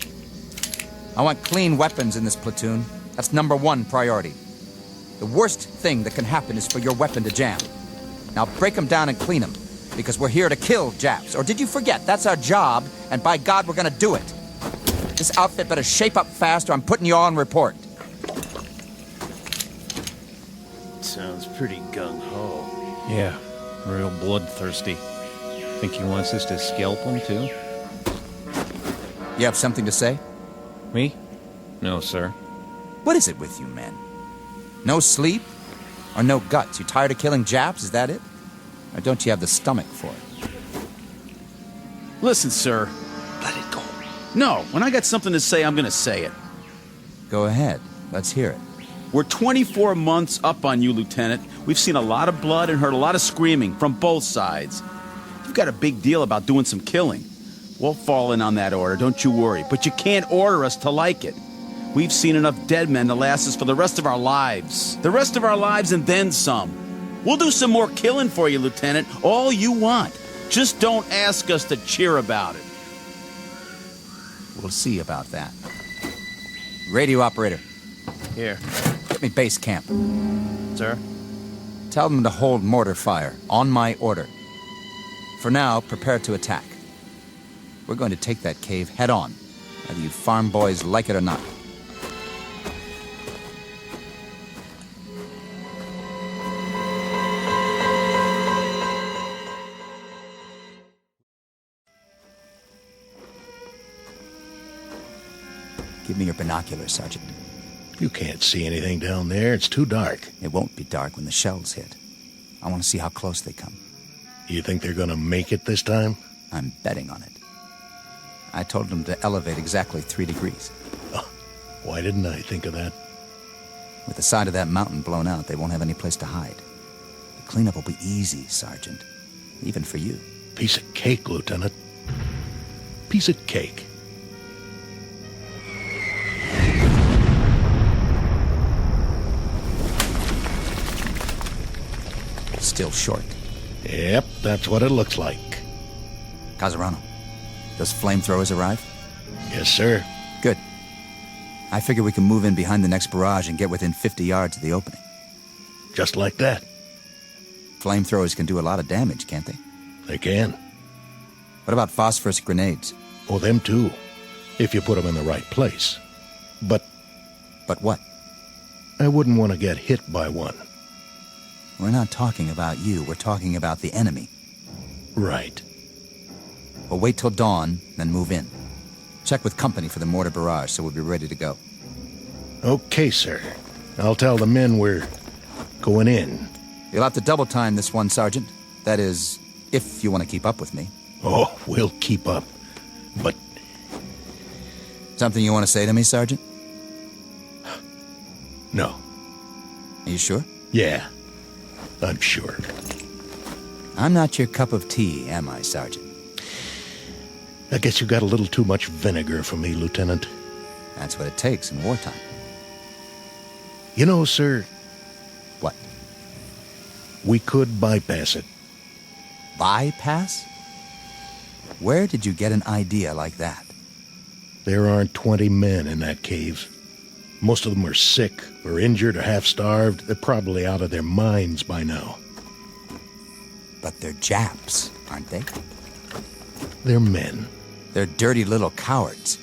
I want clean weapons in this platoon. That's #1 priority. The worst thing that can happen is for your weapon to jam. Now break them down and clean them, because we're here to kill Japs. Or did you forget? That's our job, and by God, we're gonna do it. This outfit better shape up fast, or I'm putting you all on report. Sounds pretty gung-ho. Yeah, real bloodthirsty. Think he wants us to scalp him, too? You have something to say? Me? No, sir. What is it with you men? No sleep? Or no guts? You tired of killing Japs, is that it? Or don't you have the stomach for it? Listen, sir. Let it go. No, when I got something to say, I'm gonna say it. Go ahead. Let's hear it. We're 24 months up on you, Lieutenant. We've seen a lot of blood and heard a lot of screaming from both sides. You've got a big deal about doing some killing. We'll fall in on that order, don't you worry. But you can't order us to like it. We've seen enough dead men to last us for the rest of our lives. The rest of our lives and then some. We'll do some more killing for you, Lieutenant. All you want. Just don't ask us to cheer about it. We'll see about that. Radio operator. Here. Get me base camp. Sir? Tell them to hold mortar fire, on my order. For now, prepare to attack. We're going to take that cave head on, whether you farm boys like it or not. Give me your binoculars, Sergeant. You can't see anything down there. It's too dark. It won't be dark when the shells hit. I want to see how close they come. You think they're gonna make it this time? I'm betting on it. I told them to elevate exactly 3 degrees. Oh, why didn't I think of that? With the side of that mountain blown out, they won't have any place to hide. The cleanup will be easy, Sergeant. Even for you. Piece of cake, Lieutenant. Piece of cake. Still short. Yep, that's what it looks like. Casarano, those flamethrowers arrive? Yes, sir. Good. I figure we can move in behind the next barrage and get within 50 yards of the opening. Just like that. Flamethrowers can do a lot of damage, can't they? They can. What about phosphorus grenades? Oh, them too. If you put them in the right place. But... But what? I wouldn't want to get hit by one. We're not talking about you. We're talking about the enemy. Right. We'll wait till dawn, then move in. Check with company for the mortar barrage so we'll be ready to go. Okay, sir. I'll tell the men we're going in. You'll have to double time this one, Sergeant. That is, if you want to keep up with me. Oh, we'll keep up. But... Something you want to say to me, Sergeant? No. Are you sure? Yeah, I'm sure. I'm not your cup of tea, am I, Sergeant? I guess you got a little too much vinegar for me, Lieutenant. That's what it takes in wartime. You know, sir... What? We could bypass it. Bypass? Where did you get an idea like that? There aren't 20 men in that cave. Most of them are sick, or injured, or half-starved. They're probably out of their minds by now. But they're Japs, aren't they? They're men. They're dirty little cowards.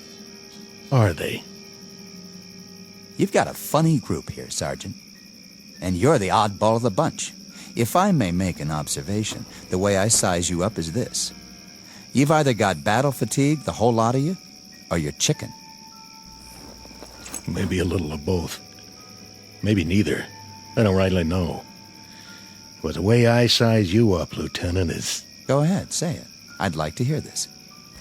Are they? You've got a funny group here, Sergeant. And you're the oddball of the bunch. If I may make an observation, the way I size you up is this. You've either got battle fatigue, the whole lot of you, or you're chicken. Maybe a little of both. Maybe neither. I don't rightly know. But the way I size you up, Lieutenant, is... Go ahead, say it. I'd like to hear this.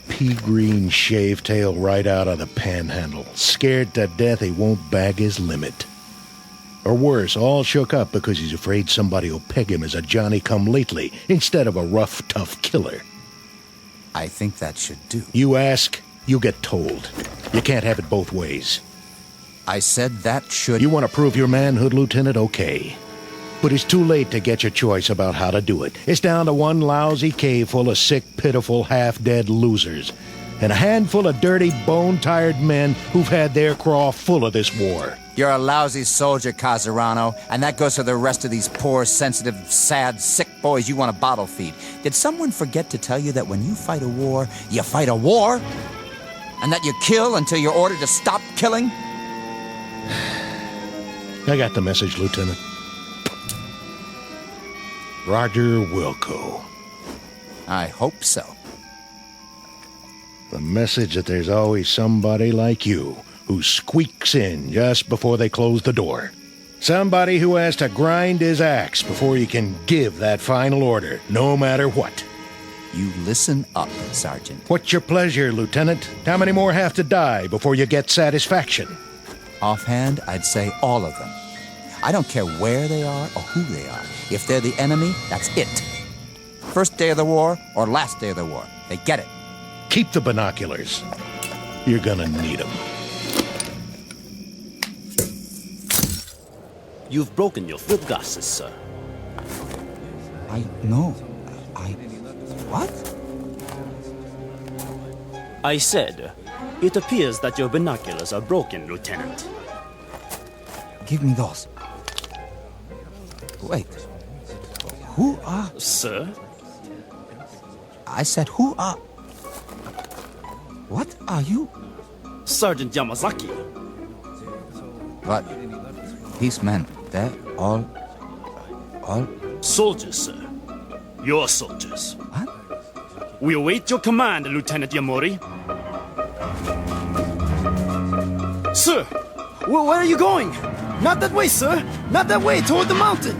Pea-green shave-tail right out of the panhandle. Scared to death he won't bag his limit. Or worse, all shook up because he's afraid somebody will peg him as a Johnny-come-lately instead of a rough, tough killer. I think that should do. You ask, you get told. You can't have it both ways. I said that should... You want to prove your manhood, Lieutenant? Okay. But it's too late to get your choice about how to do it. It's down to one lousy cave full of sick, pitiful, half-dead losers. And a handful of dirty, bone-tired men who've had their craw full of this war. You're a lousy soldier, Casarano, and that goes for the rest of these poor, sensitive, sad, sick boys you want to bottle feed. Did someone forget to tell you that when you fight a war, you fight a war? And that you kill until you're ordered to stop killing? I got the message, Lieutenant. Roger Wilco. I hope so. The message that there's always somebody like you who squeaks in just before they close the door. Somebody who has to grind his axe before he can give that final order, no matter what. You listen up, Sergeant. What's your pleasure, Lieutenant? How many more have to die before you get satisfaction? Offhand, I'd say all of them. I don't care where they are or who they are. If they're the enemy, that's it. First day of the war or last day of the war. They get it. Keep the binoculars. You're gonna need them. You've broken your field glasses, sir. What? I said, it appears that your binoculars are broken, Lieutenant. Give me those. Wait. Who are... Sir? I said, who are... What are you? Sergeant Yamazaki. But these men, they're all... Soldiers, sir. Your soldiers. What? We await your command, Lieutenant Yamori. Sir, where are you going? Not that way, sir. Not that way, toward the mountain.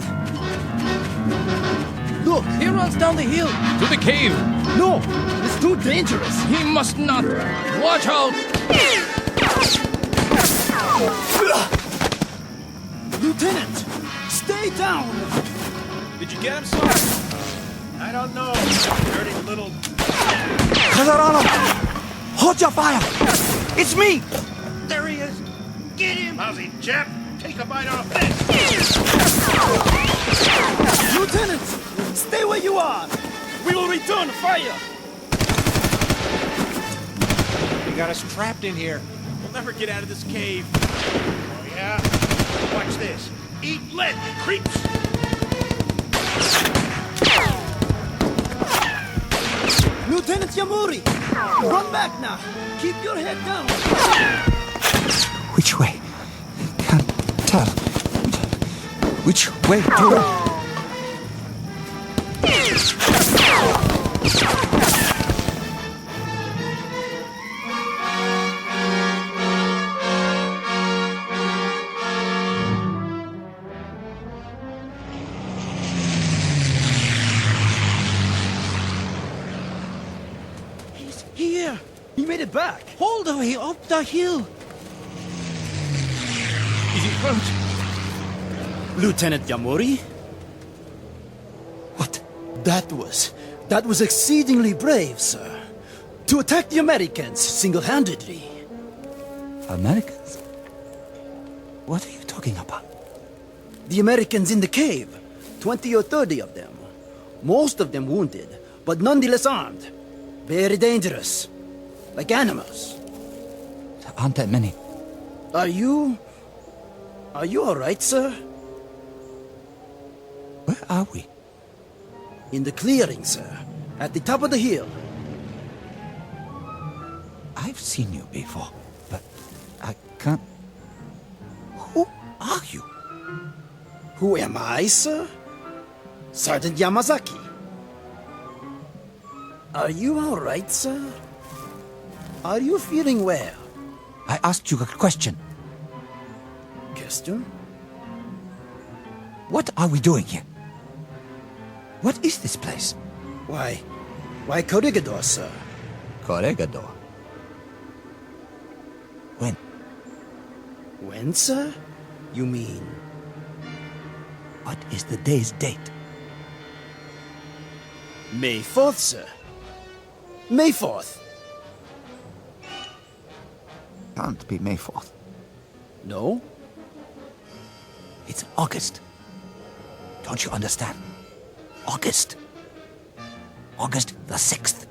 Look, he runs down the hill. To the cave. No, it's too dangerous. He must not. Watch out. Lieutenant, stay down. Did you get him, sir? I don't know. Dirty little... Casarano! Hold your fire! It's me! There he is. Get him! Lousy chap. Take a bite off this. Lieutenant, stay where you are. We will return fire. You got us trapped in here. We'll never get out of this cave. Oh, yeah? Watch this. Eat lead, creeps! Lieutenant Yamori, run back now. Keep your head down. Which way? Can't tell. Which way to... Here! He made it back! All the way up the hill! Is he hurt? Lieutenant Yamori? What? That was exceedingly brave, sir. To attack the Americans single-handedly. Americans? What are you talking about? The Americans in the cave. 20 or 30 of them. Most of them wounded, but nonetheless armed. Very dangerous. Like animals. There aren't that many. Are you all right, sir? Where are we? In the clearing, sir. At the top of the hill. I've seen you before, but I can't... Who are you? Who am I, sir? Sergeant Yamazaki. Are you all right, sir? Are you feeling well? I asked you a question. Question? What are we doing here? What is this place? Why Corregidor, sir? Corregidor? When? When, sir? You mean... What is the day's date? May 4th, sir. May 4th. Can't be May 4th. No? It's August. Don't you understand? August. August the 6th.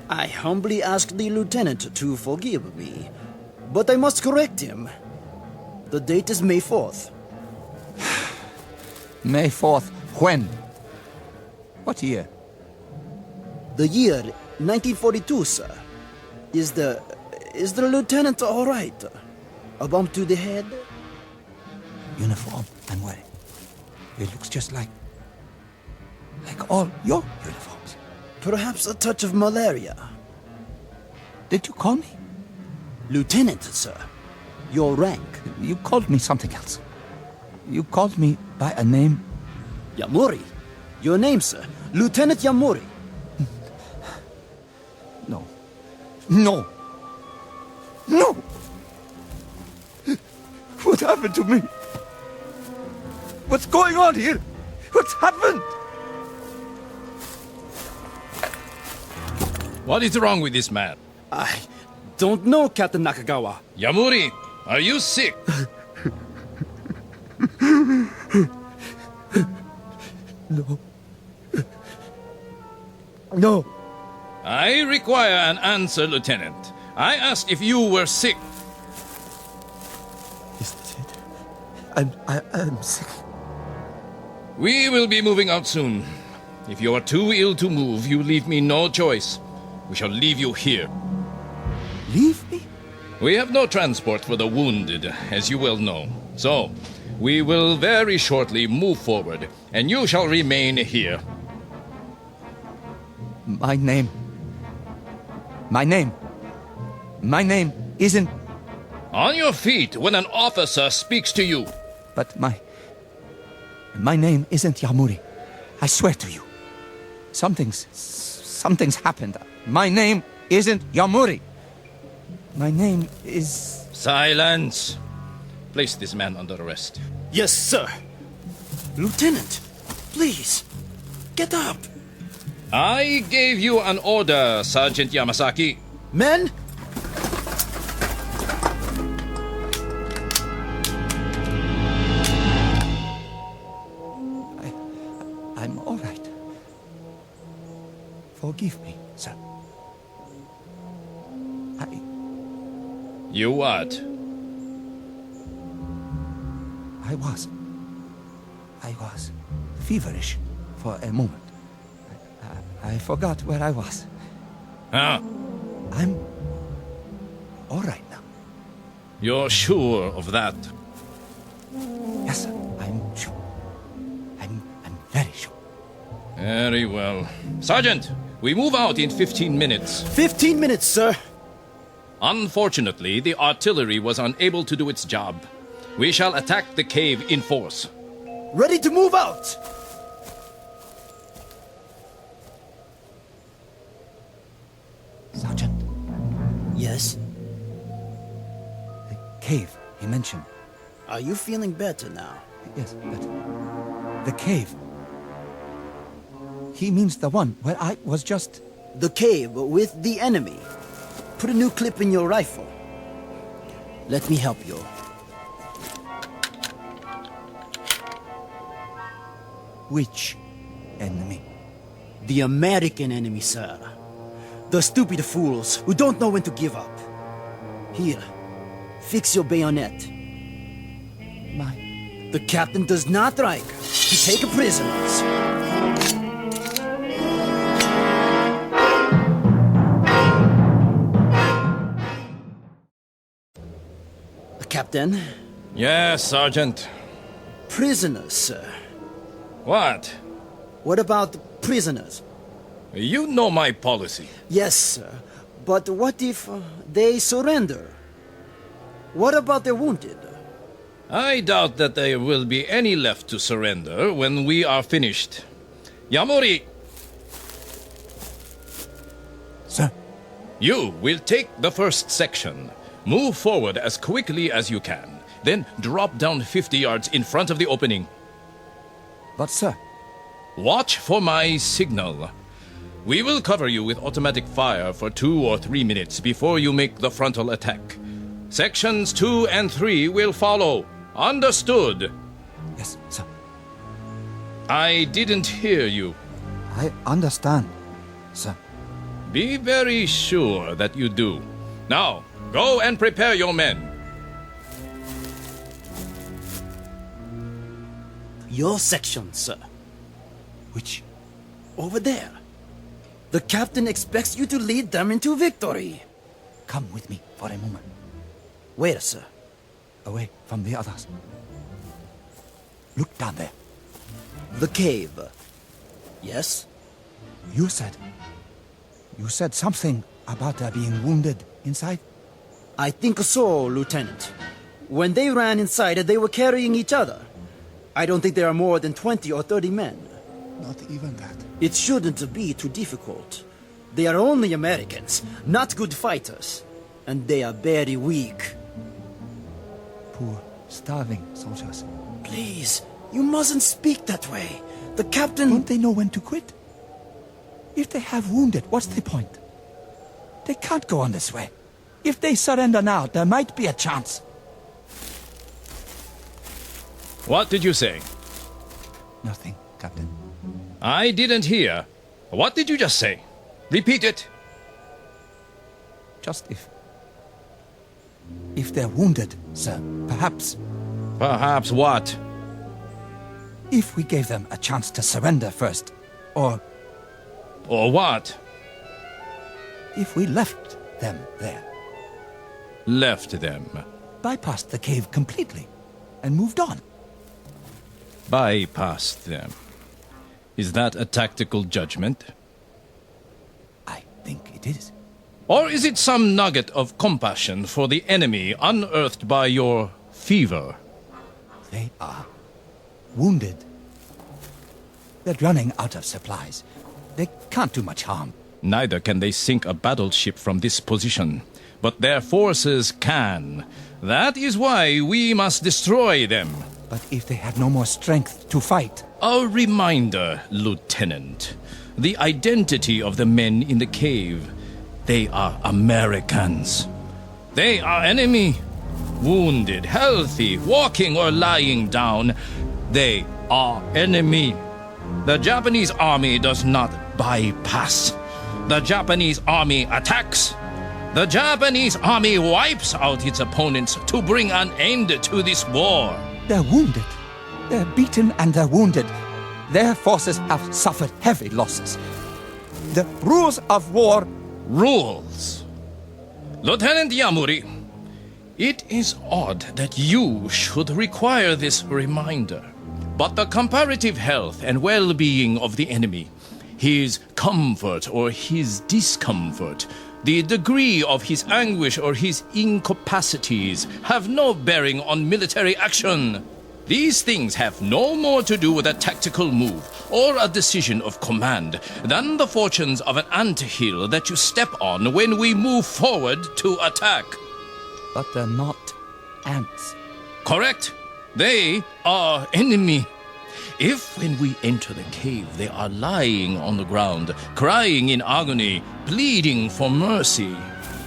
I humbly ask the lieutenant to forgive me, but I must correct him. The date is May 4th. May 4th, when? What year? The year 1942, sir. Is the lieutenant all right? A bump to the head? Uniform and wearing. It looks just like all your uniforms. Perhaps a touch of malaria. Did you call me? Lieutenant, sir. Your rank. You called me something else. You called me by a name. Yamori. Your name, sir. Lieutenant Yamori. No. No. No! What happened to me? What's going on here? What's happened? What is wrong with this man? I don't know, Captain Nakagawa. Yamuri, are you sick? No. No. I require an answer, Lieutenant. I asked if you were sick. Is this it? I'm sick. We will be moving out soon. If you are too ill to move, you leave me no choice. We shall leave you here. Leave me? We have no transport for the wounded, as you well know. So, we will very shortly move forward, and you shall remain here. My name isn't... On your feet when an officer speaks to you. But my name isn't Yamuri. I swear to you. Something's happened. My name isn't Yamuri. My name is... Silence. Place this man under arrest. Yes, sir. Lieutenant, please, get up. I gave you an order, Sergeant Yamasaki. Men! I'm all right. Forgive me, sir. You what? I was feverish for a moment. I forgot where I was. Huh? I'm all right now. You're sure of that? Yes, sir. I'm sure. I'm very sure. Very well. Sergeant, we move out in 15 minutes. 15 minutes, sir. Unfortunately, the artillery was unable to do its job. We shall attack the cave in force. Ready to move out! Sergeant. Yes? The cave he mentioned. Are you feeling better now? Yes, but the cave. He means the one where I was just... The cave with the enemy. Put a new clip in your rifle. Let me help you. Which enemy? The American enemy, sir. The stupid fools who don't know when to give up. Here, fix your bayonet. The captain does not like to take prisoners. Captain? Yes, Sergeant. Prisoners, sir. What? What about prisoners? You know my policy. Yes, sir. But what if they surrender? What about the wounded? I doubt that there will be any left to surrender when we are finished. Yamuri! Sir? You will take the first section. Move forward as quickly as you can. Then drop down 50 yards in front of the opening. But, sir... Watch for my signal. We will cover you with automatic fire for 2 or 3 minutes before you make the frontal attack. Sections 2 and 3 will follow. Understood? Yes, sir. I didn't hear you. I understand, sir. Be very sure that you do. Now, go and prepare your men. Your section, sir. Which? Over there. The captain expects you to lead them into victory. Come with me for a moment. Where, sir? Away from the others. Look down there. The cave. Yes? You said something about being wounded inside? I think so, Lieutenant. When they ran inside, they were carrying each other. I don't think there are more than 20 or 30 men. Not even that. It shouldn't be too difficult. They are only Americans, not good fighters. And they are very weak. Poor, starving soldiers. Please, You mustn't speak that way. The captain... Don't they know when to quit? If they have wounded, what's the point? They can't go on this way. If they surrender now, there might be a chance. What did you say? Nothing, Captain. I didn't hear. What did you just say? Repeat it. Just if... If they're wounded, sir, perhaps... Perhaps what? If we gave them a chance to surrender first, or... Or what? If we left them there. Left them? Bypassed the cave completely, and moved on. Bypassed them. Is that a tactical judgment? I think it is. Or is it some nugget of compassion for the enemy unearthed by your fever? They are wounded. They're running out of supplies. They can't do much harm. Neither can they sink a battleship from this position, but their forces can. That is why we must destroy them. But if they have no more strength to fight... A reminder, Lieutenant. The identity of the men in the cave. They are Americans. They are enemy. Wounded, healthy, walking or lying down. They are enemy. The Japanese army does not bypass. The Japanese army attacks. The Japanese army wipes out its opponents to bring an end to this war. They're wounded. They're beaten and they're wounded. Their forces have suffered heavy losses. The rules of war... Rules? Lieutenant Yamuri, it is odd that you should require this reminder. But the comparative health and well-being of the enemy, his comfort or his discomfort, the degree of his anguish or his incapacities have no bearing on military action. These things have no more to do with a tactical move or a decision of command than the fortunes of an anthill that you step on when we move forward to attack. But they're not ants. Correct. They are enemy. If when we enter the cave they are lying on the ground, crying in agony, pleading for mercy,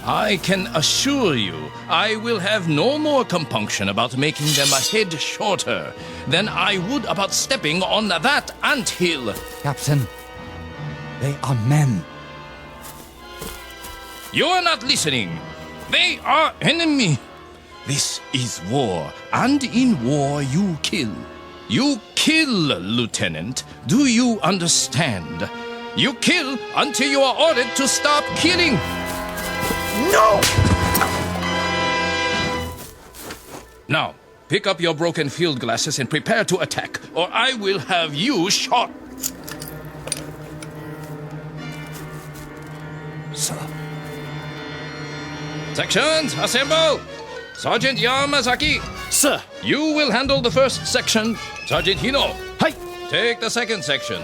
I can assure you I will have no more compunction about making them a head shorter than I would about stepping on that anthill. Captain, they are men. You are not listening. They are enemy. This is war, and in war you kill. You kill, Lieutenant. Do you understand? You kill until you are ordered to stop killing. No! Now, pick up your broken field glasses and prepare to attack, or I will have you shot. Sir. Sections, assemble! Sergeant Yamazaki. Sir. You will handle the first section. Sergeant Hino. Hi. Take the second section.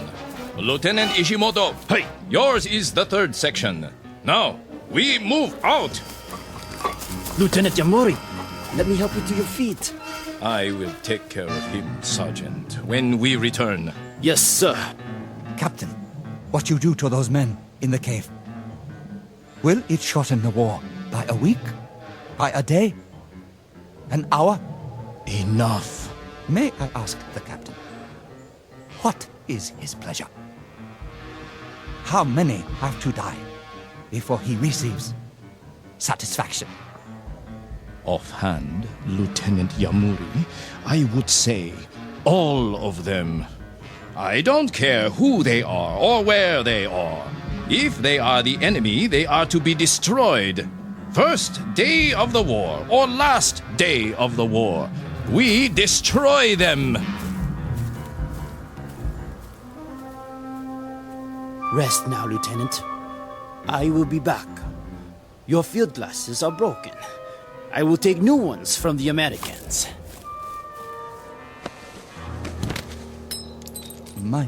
Lieutenant Ishimoto. Hi. Yours is the third section. Now, we move out. Lieutenant Yamori, let me help you to your feet. I will take care of him, Sergeant, when we return. Yes, sir. Captain, what you do to those men in the cave, will it shorten the war by a week? By a day? An hour? Enough. May I ask the captain, what is his pleasure? How many have to die before he receives satisfaction? Offhand, Lieutenant Yamuri, I would say all of them. I don't care who they are or where they are. If they are the enemy, they are to be destroyed. First day of the war or last day of the war, we destroy them. Rest now, Lieutenant. I will be back. Your field glasses are broken. I will take new ones from the Americans. My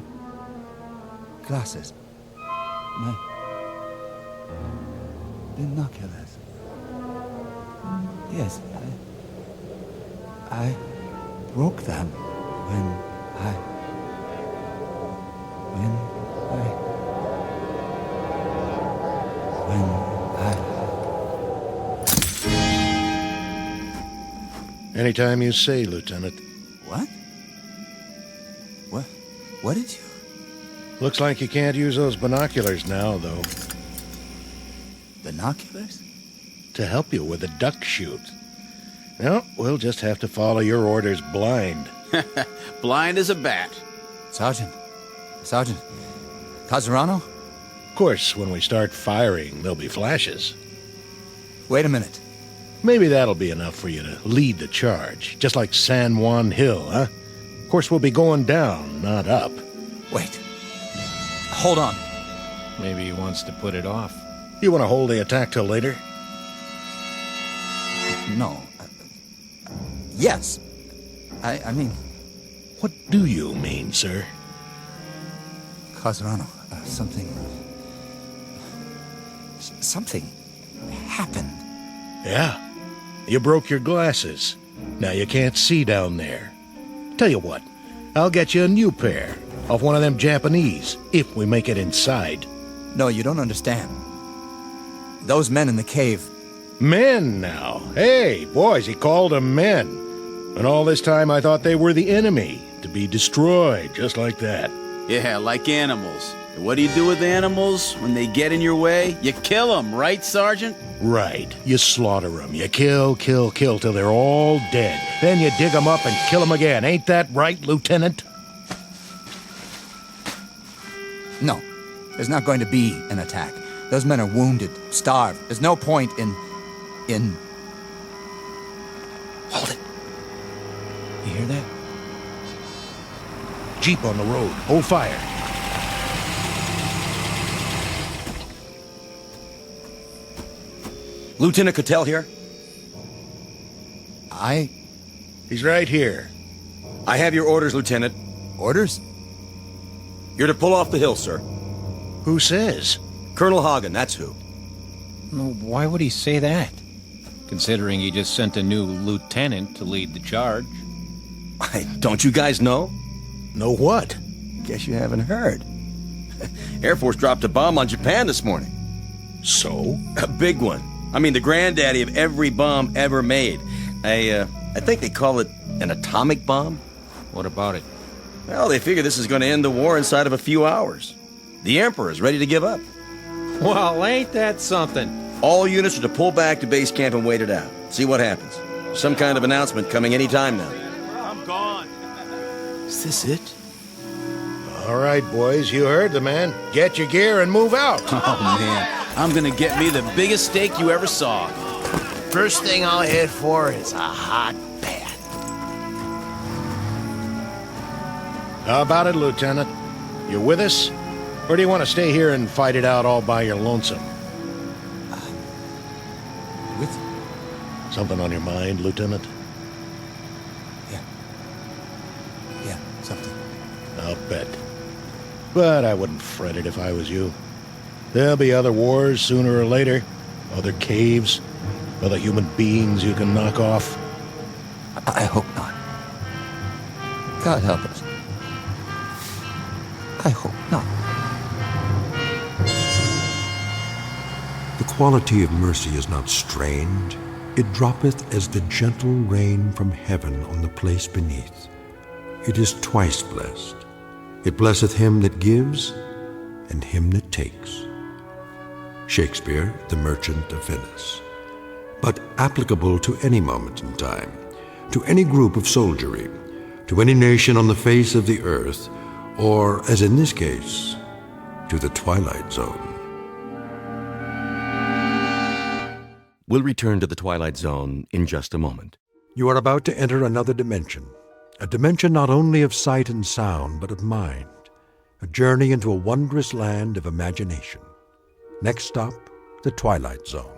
glasses. My binoculars. Yes, I broke them when Anytime you say, Lieutenant. What? What did you? Looks like you can't use those binoculars now, though. Binoculars? To help you with the duck shoot. No, we'll just have to follow your orders blind. Blind as a bat. Sergeant. Casarano? Of course, when we start firing, there'll be flashes. Wait a minute. Maybe that'll be enough for you to lead the charge, just like San Juan Hill, huh? Of course, we'll be going down, not up. Wait. Hold on. Maybe he wants to put it off. You want to hold the attack till later? No. Yes. I mean... What do you mean, sir? Casarano, something happened. Yeah. You broke your glasses. Now you can't see down there. Tell you what, I'll get you a new pair off one of them Japanese, if we make it inside. No, you don't understand. Those men in the cave... Men now? Hey, boys, he called them men. And all this time I thought they were the enemy, to be destroyed, just like that. Yeah, like animals. And what do you do with animals when they get in your way? You kill them, right, Sergeant? Right. You slaughter them. You kill till they're all dead. Then you dig them up and kill them again. Ain't that right, Lieutenant? No. There's not going to be an attack. Those men are wounded, starved. There's no point in... Hold it. You hear that? Jeep on the road. Hold fire. Lieutenant Cattell here? He's right here. I have your orders, Lieutenant. Orders? You're to pull off the hill, sir. Who says? Colonel Hagen, that's who. Why would he say that? Considering he just sent a new lieutenant to lead the charge. Don't you guys know? Know what? Guess you haven't heard. Air Force dropped a bomb on Japan this morning. So? A big one. I mean, the granddaddy of every bomb ever made. I think they call it an atomic bomb. What about it? Well, they figure this is going to end the war inside of a few hours. The Emperor is ready to give up. Well, ain't that something? All units are to pull back to base camp and wait it out. See what happens. Some kind of announcement coming any time now. I'm gone. Is this it? All right, boys, you heard the man. Get your gear and move out. Oh, man. I'm gonna get me the biggest steak you ever saw. First thing I'll head for is a hot bath. How about it, Lieutenant? You with us? Or do you want to stay here and fight it out all by your lonesome? With you. Something on your mind, Lieutenant? Yeah, something. I'll bet. But I wouldn't fret it if I was you. There'll be other wars sooner or later. Other caves. Other human beings you can knock off. I hope not. God help us. I hope not. The quality of mercy is not strained. It droppeth as the gentle rain from heaven on the place beneath. It is twice blessed. It blesseth him that gives and him that takes. Shakespeare, The Merchant of Venice. But applicable to any moment in time, to any group of soldiery, to any nation on the face of the earth, or, as in this case, to the Twilight Zone. We'll return to the Twilight Zone in just a moment. You are about to enter another dimension. A dimension not only of sight and sound, but of mind. A journey into a wondrous land of imagination. Next stop, the Twilight Zone.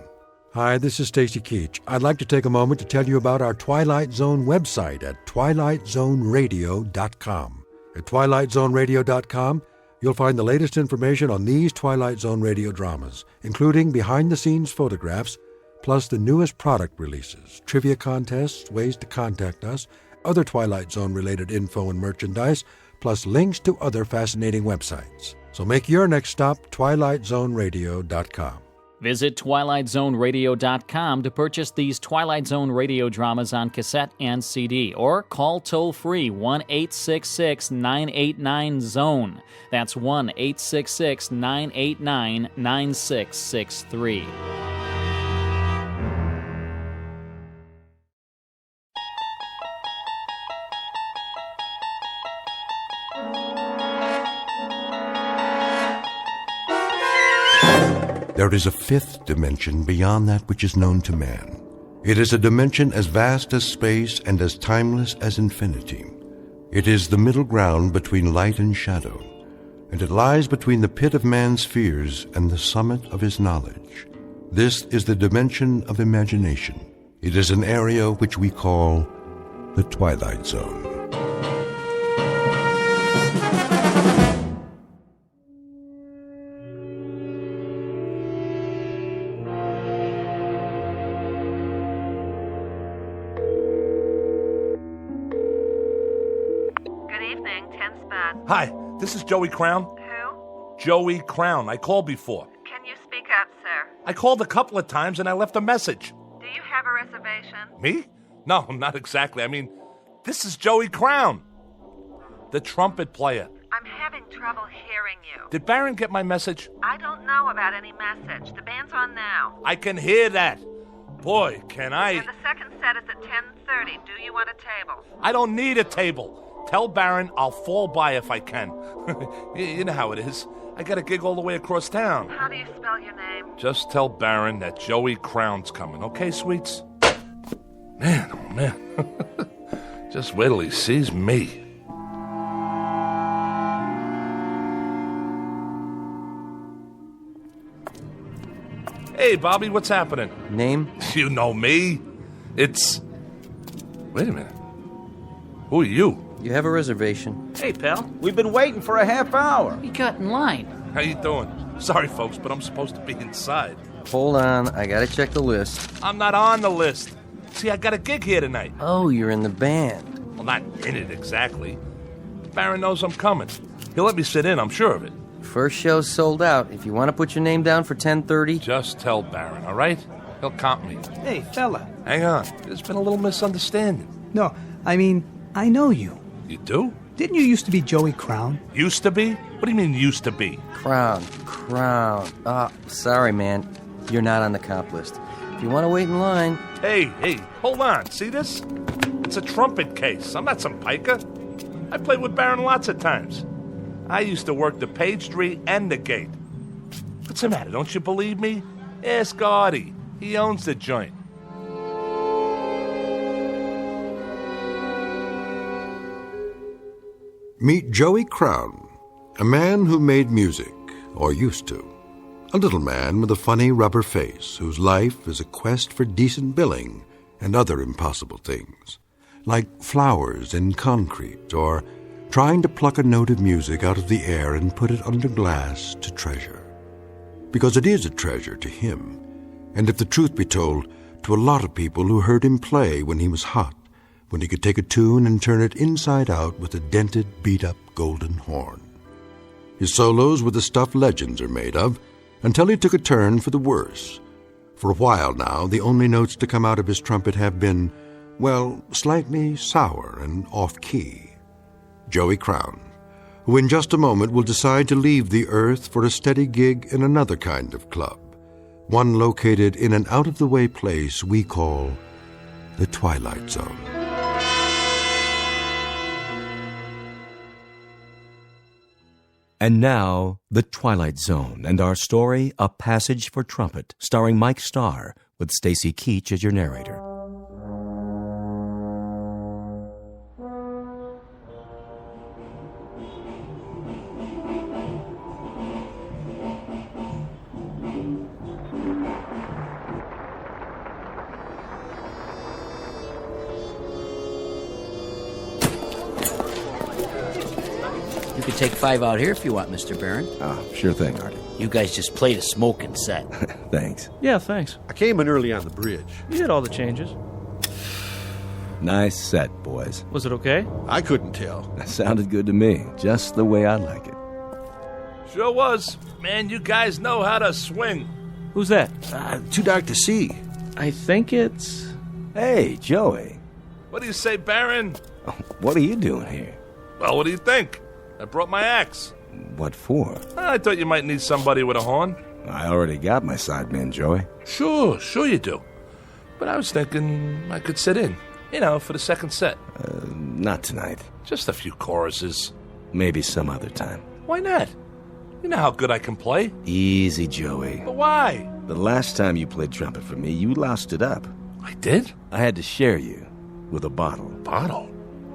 Hi, this is Stacy Keach. I'd like to take a moment to tell you about our Twilight Zone website at twilightzoneradio.com. At twilightzoneradio.com, you'll find the latest information on these Twilight Zone radio dramas, including behind-the-scenes photographs, plus the newest product releases, trivia contests, ways to contact us, other Twilight Zone-related info and merchandise, plus links to other fascinating websites. So make your next stop twilightzoneradio.com. Visit twilightzoneradio.com to purchase these Twilight Zone radio dramas on cassette and CD, or call toll-free 1-866-989-ZONE. That's 1-866-989-9663. There is a fifth dimension beyond that which is known to man. It is a dimension as vast as space and as timeless as infinity. It is the middle ground between light and shadow, and it lies between the pit of man's fears and the summit of his knowledge. This is the dimension of imagination. It is an area which we call the Twilight Zone. Hi, this is Joey Crown. Who? Joey Crown. I called before. Can you speak up, sir? I called a couple of times and I left a message. Do you have a reservation? Me? No, not exactly. I mean, this is Joey Crown, the trumpet player. I'm having trouble hearing you. Did Baron get my message? I don't know about any message. The band's on now. I can hear that. Boy, can I... And the second set is at 10:30. Do you want a table? I don't need a table. Tell Baron I'll fall by if I can. You know how it is. I got a gig all the way across town. How do you spell your name? Just tell Baron that Joey Crown's coming, okay, sweets? Man, oh man. Just wait till he sees me. Hey, Bobby, what's happening? Name? You know me. It's... Wait a minute. Who are you? You have a reservation. Hey, pal. We've been waiting for a half hour. We got in line. How you doing? Sorry, folks, but I'm supposed to be inside. Hold on. I gotta check the list. I'm not on the list. See, I got a gig here tonight. Oh, you're in the band. Well, not in it exactly. Baron knows I'm coming. He'll let me sit in, I'm sure of it. First show's sold out. If you want to put your name down for 10:30... Just tell Baron, all right? He'll comp me. Hey, fella. Hang on. There's been a little misunderstanding. No, I mean, I know you. You do? Didn't you used to be Joey Crown? Used to be? What do you mean used to be? Crown. Sorry, man. You're not on the comp list. If you want to wait in line... Hey, hold on. See this? It's a trumpet case. I'm not some piker. I played with Baron lots of times. I used to work the page tree and the gate. What's the matter? Don't you believe me? Ask Artie. He owns the joint. Meet Joey Crown, a man who made music, or used to. A little man with a funny rubber face whose life is a quest for decent billing and other impossible things, like flowers in concrete or trying to pluck a note of music out of the air and put it under glass to treasure. Because it is a treasure to him, and if the truth be told, to a lot of people who heard him play when he was hot, when he could take a tune and turn it inside out with a dented, beat-up golden horn. His solos were the stuff legends are made of, until he took a turn for the worse. For a while now, the only notes to come out of his trumpet have been, well, slightly sour and off-key. Joey Crown, who in just a moment will decide to leave the earth for a steady gig in another kind of club, one located in an out-of-the-way place we call the Twilight Zone. And now, The Twilight Zone, and our story, A Passage for Trumpet, starring Mike Starr, with Stacy Keach as your narrator. You could take 5 out here if you want, Mr. Barron. Oh, sure thing, Artie. You guys just played a smoking set. Thanks. Yeah, thanks. I came in early on the bridge. You did all the changes. Nice set, boys. Was it okay? I couldn't tell. That sounded good to me, just the way I like it. Sure was. Man, you guys know how to swing. Who's that? Too dark to see. I think it's... Hey, Joey. What do you say, Baron? What are you doing here? Well, what do you think? I brought my axe. What for? I thought you might need somebody with a horn. I already got my sidemen, Joey. Sure you do. But I was thinking I could sit in, for the second set. Not tonight. Just a few choruses. Maybe some other time. Why not? You know how good I can play. Easy, Joey. But why? The last time you played trumpet for me, you lost it up. I did? I had to share you with a bottle. Bottle?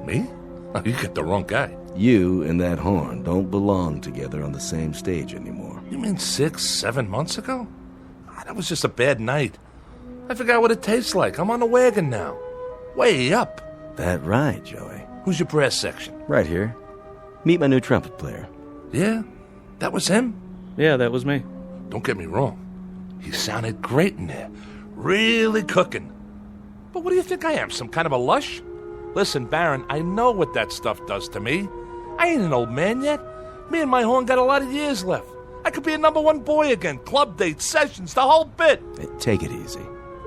Me? Oh, you get the wrong guy. You and that horn don't belong together on the same stage anymore. You mean 6-7 months ago? That was just a bad night. I forgot what it tastes like. I'm on the wagon now. Way up. That right, Joey. Who's your brass section? Right here. Meet my new trumpet player. Yeah? That was him? Yeah, that was me. Don't get me wrong. He sounded great in there. Really cooking. But what do you think I am, some kind of a lush? Listen, Baron, I know what that stuff does to me. I ain't an old man yet. Me and my horn got a lot of years left. I could be a #1 boy again. Club dates, sessions, the whole bit. Hey, take it easy.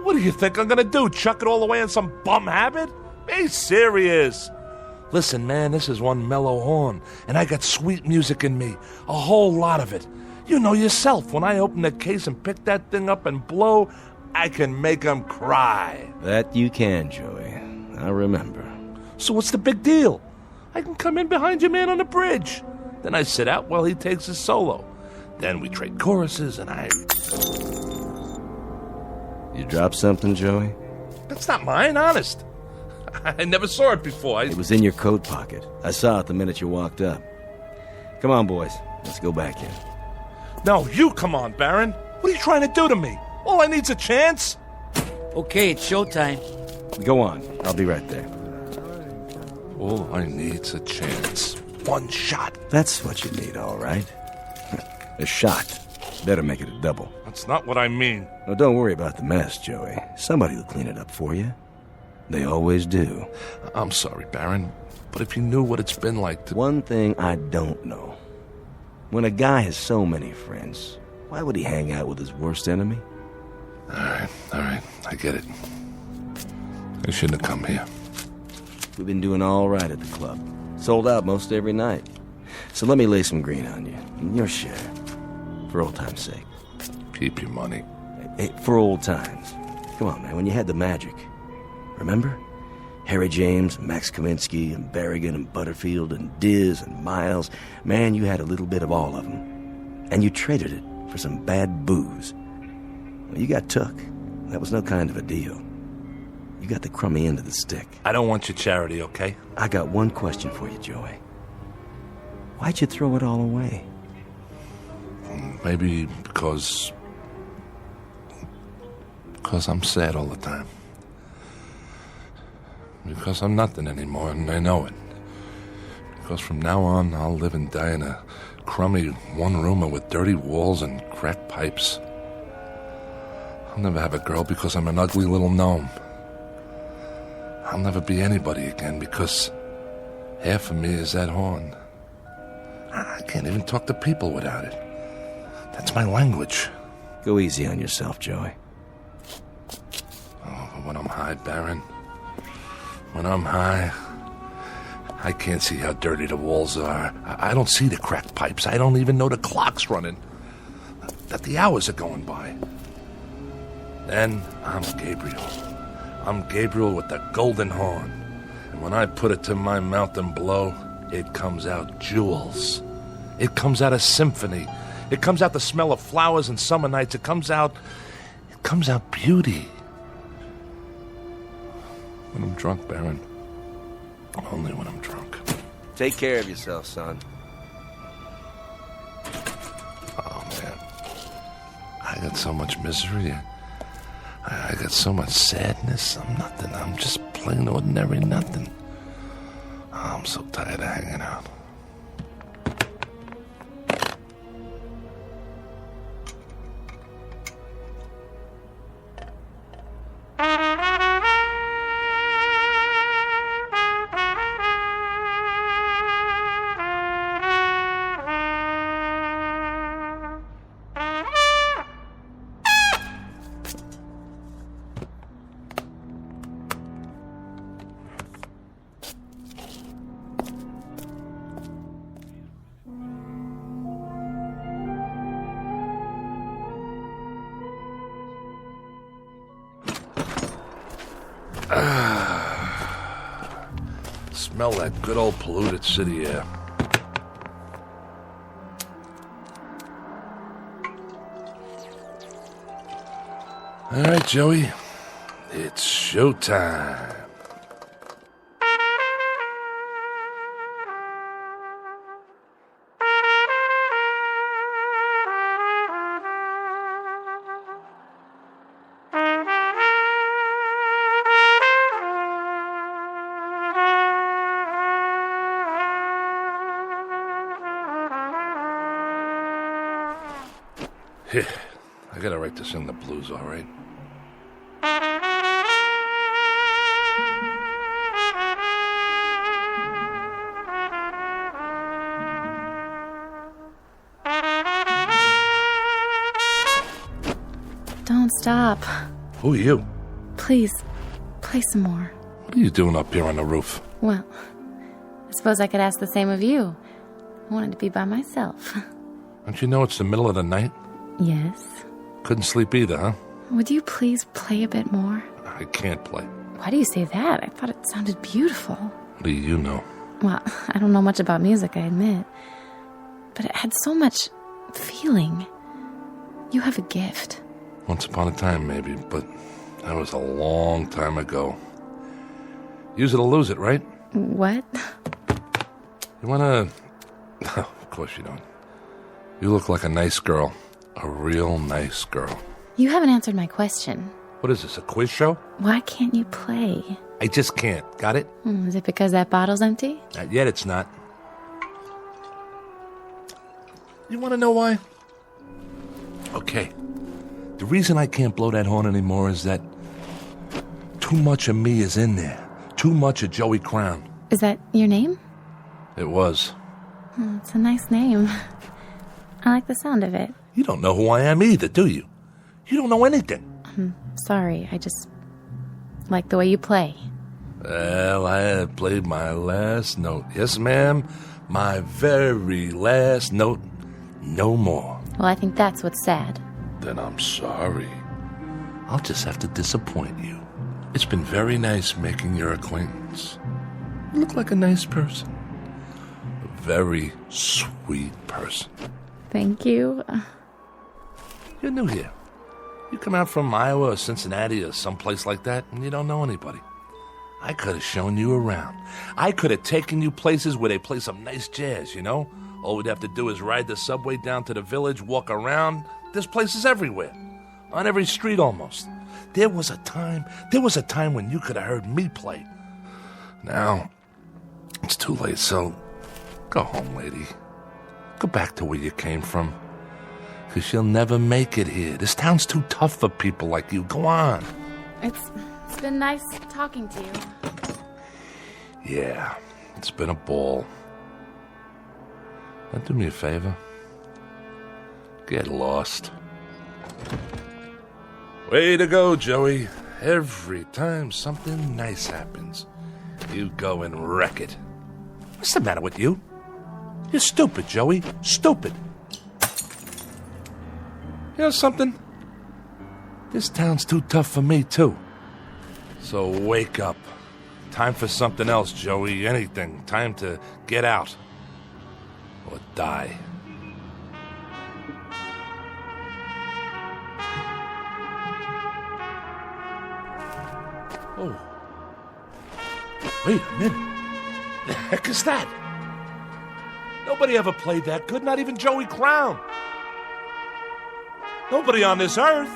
What do you think I'm gonna do? Chuck it all away in some bum habit? Be serious. Listen, man, this is one mellow horn, and I got sweet music in me. A whole lot of it. You know yourself, when I open the case and pick that thing up and blow, I can make 'em cry. That you can, Joey. I remember. So what's the big deal? I can come in behind your man on the bridge. Then I sit out while he takes his solo. Then we trade choruses and I... You dropped something, Joey? That's not mine, honest. I never saw it before. It was in your coat pocket. I saw it the minute you walked up. Come on, boys. Let's go back in. No, you come on, Baron. What are you trying to do to me? All I need's a chance. Okay, it's showtime. Go on. I'll be right there. All I need's a chance. One shot. That's what you need, all right. A shot. Better make it a double. That's not what I mean. Oh, don't worry about the mess, Joey. Somebody will clean it up for you. They always do. I'm sorry, Baron, but if you knew what it's been like to... One thing I don't know. When a guy has so many friends, why would he hang out with his worst enemy? All right. I get it. I shouldn't have come here. We've been doing all right at the club. Sold out most every night. So let me lay some green on you. Your share. For old time's sake. Keep your money. Hey, for old times. Come on, man, when you had the magic. Remember? Harry James, Max Kaminsky, and Berrigan, and Butterfield, and Diz, and Miles. Man, you had a little bit of all of them. And you traded it for some bad booze. Well, you got took. That was no kind of a deal. You got the crummy end of the stick. I don't want your charity, okay? I got one question for you, Joey. Why'd you throw it all away? Maybe because I'm sad all the time. Because I'm nothing anymore, and I know it. Because from now on, I'll live and die in a crummy one-roomer with dirty walls and cracked pipes. I'll never have a girl because I'm an ugly little gnome. I'll never be anybody again because half of me is that horn. I can't even talk to people without it. That's my language. Go easy on yourself, Joey. Oh, but when I'm high, Baron, when I'm high, I can't see how dirty the walls are. I don't see the cracked pipes. I don't even know the clock's running, that the hours are going by. Then I'm Gabriel. I'm Gabriel with the golden horn. And when I put it to my mouth and blow, it comes out jewels. It comes out a symphony. It comes out the smell of flowers and summer nights. It comes out beauty. When I'm drunk, Baron. Only when I'm drunk. Take care of yourself, son. Oh, man. I got so much misery. I got so much sadness. I'm nothing. I'm just plain ordinary nothing. Oh, I'm so tired of hanging out. Smell that good old polluted city air. All right, Joey. It's showtime. I gotta write this in the blues, all right? Don't stop. Who are you? Please, play some more. What are you doing up here on the roof? Well, I suppose I could ask the same of you. I wanted to be by myself. Don't you know it's the middle of the night? Yes. Couldn't sleep either, huh? Would you please play a bit more? I can't play. Why do you say that? I thought it sounded beautiful. What do you know? Well, I don't know much about music, I admit. But it had so much feeling. You have a gift. Once upon a time, maybe, but that was a long time ago. Use it or lose it, right? What? You wanna... Of course you don't. You look like a nice girl. A real nice girl. You haven't answered my question. What is this, a quiz show? Why can't you play? I just can't. Got it? Is it because that bottle's empty? Not yet, it's not. You want to know why? Okay. The reason I can't blow that horn anymore is that too much of me is in there. Too much of Joey Crown. Is that your name? It was. It's a nice name. I like the sound of it. You don't know who I am either, do you? You don't know anything. I'm sorry, I just like the way you play. Well, I had played my last note. Yes, ma'am. My very last note. No more. Well, I think that's what's sad. Then I'm sorry. I'll just have to disappoint you. It's been very nice making your acquaintance. You look like a nice person. A very sweet person. Thank you. You're new here. You come out from Iowa or Cincinnati or someplace like that, and you don't know anybody. I could have shown you around. I could have taken you places where they play some nice jazz, you know? All we'd have to do is ride the subway down to the village, walk around. There's places everywhere. On every street almost. There was a time when you could have heard me play. Now, it's too late, so go home, lady. Go back to where you came from. Because you'll never make it here. This town's too tough for people like you. Go on. It's been nice talking to you. Yeah, it's been a ball. Now do me a favor. Get lost. Way to go, Joey. Every time something nice happens, you go and wreck it. What's the matter with you? You're stupid, Joey. Stupid. You know something? This town's too tough for me, too. So wake up. Time for something else, Joey. Anything. Time to get out. Or die. Oh. Wait a minute. The heck is that? Nobody ever played that good, not even Joey Crown. Nobody on this earth.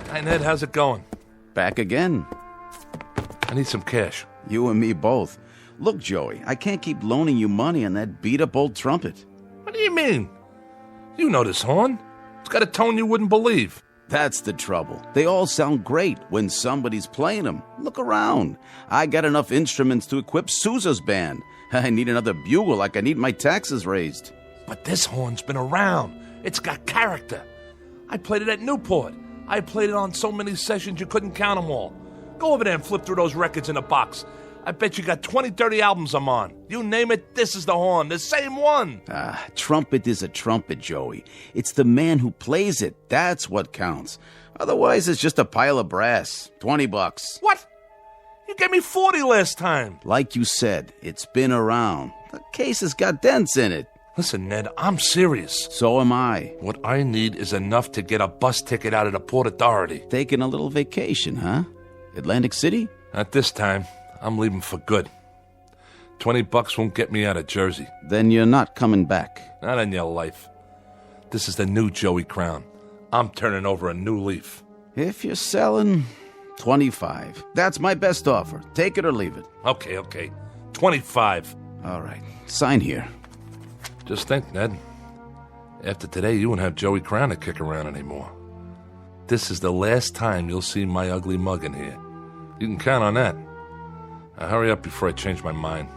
Hi, Ned. How's it going? Back again. I need some cash. You and me both. Look, Joey, I can't keep loaning you money on that beat-up old trumpet. What do you mean? You know this horn. It's got a tone you wouldn't believe. That's the trouble. They all sound great when somebody's playing them. Look around. I got enough instruments to equip Sousa's band. I need another bugle like I need my taxes raised. But this horn's been around. It's got character. I played it at Newport. I played it on so many sessions you couldn't count them all. Go over there and flip through those records in a box. I bet you got 20, 30 albums I'm on. You name it, this is the horn, the same one. Trumpet is a trumpet, Joey. It's the man who plays it. That's what counts. Otherwise, it's just a pile of brass. $20. What? You gave me 40 last time. Like you said, it's been around. The case has got dents in it. Listen, Ned, I'm serious. So am I. What I need is enough to get a bus ticket out of the Port Authority. Taking a little vacation, huh? Atlantic City? At this time, I'm leaving for good. $20 won't get me out of Jersey. Then you're not coming back. Not in your life. This is the new Joey Crown. I'm turning over a new leaf. If you're selling, 25. That's my best offer. Take it or leave it. Okay. 25. All right. Sign here. Just think, Ned. After today, you won't have Joey Crown to kick around anymore. This is the last time you'll see my ugly mug in here. You can count on that. Now hurry up before I change my mind.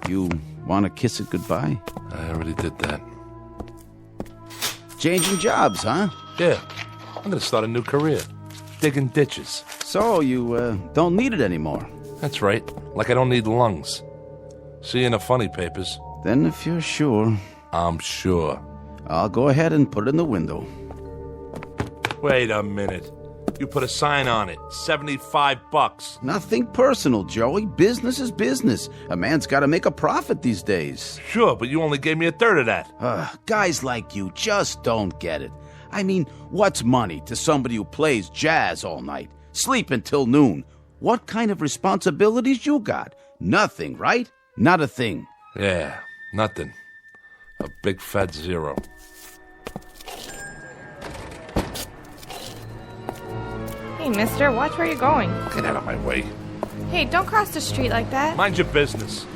You want to kiss it goodbye? I already did that. Changing jobs, huh? Yeah. I'm going to start a new career. Digging ditches. So you don't need it anymore? That's right. Like I don't need lungs. See you in the funny papers. Then if you're sure... I'm sure. I'll go ahead and put it in the window. Wait a minute. You put a sign on it. $75. Nothing personal, Joey. Business is business. A man's got to make a profit these days. Sure, but you only gave me a third of that. Guys like you just don't get it. I mean, what's money to somebody who plays jazz all night, sleep until noon? What kind of responsibilities you got? Nothing, right? Not a thing. Yeah, nothing. A big fat zero. Hey, mister, watch where you're going. Get out of my way. Hey, don't cross the street like that. Mind your business.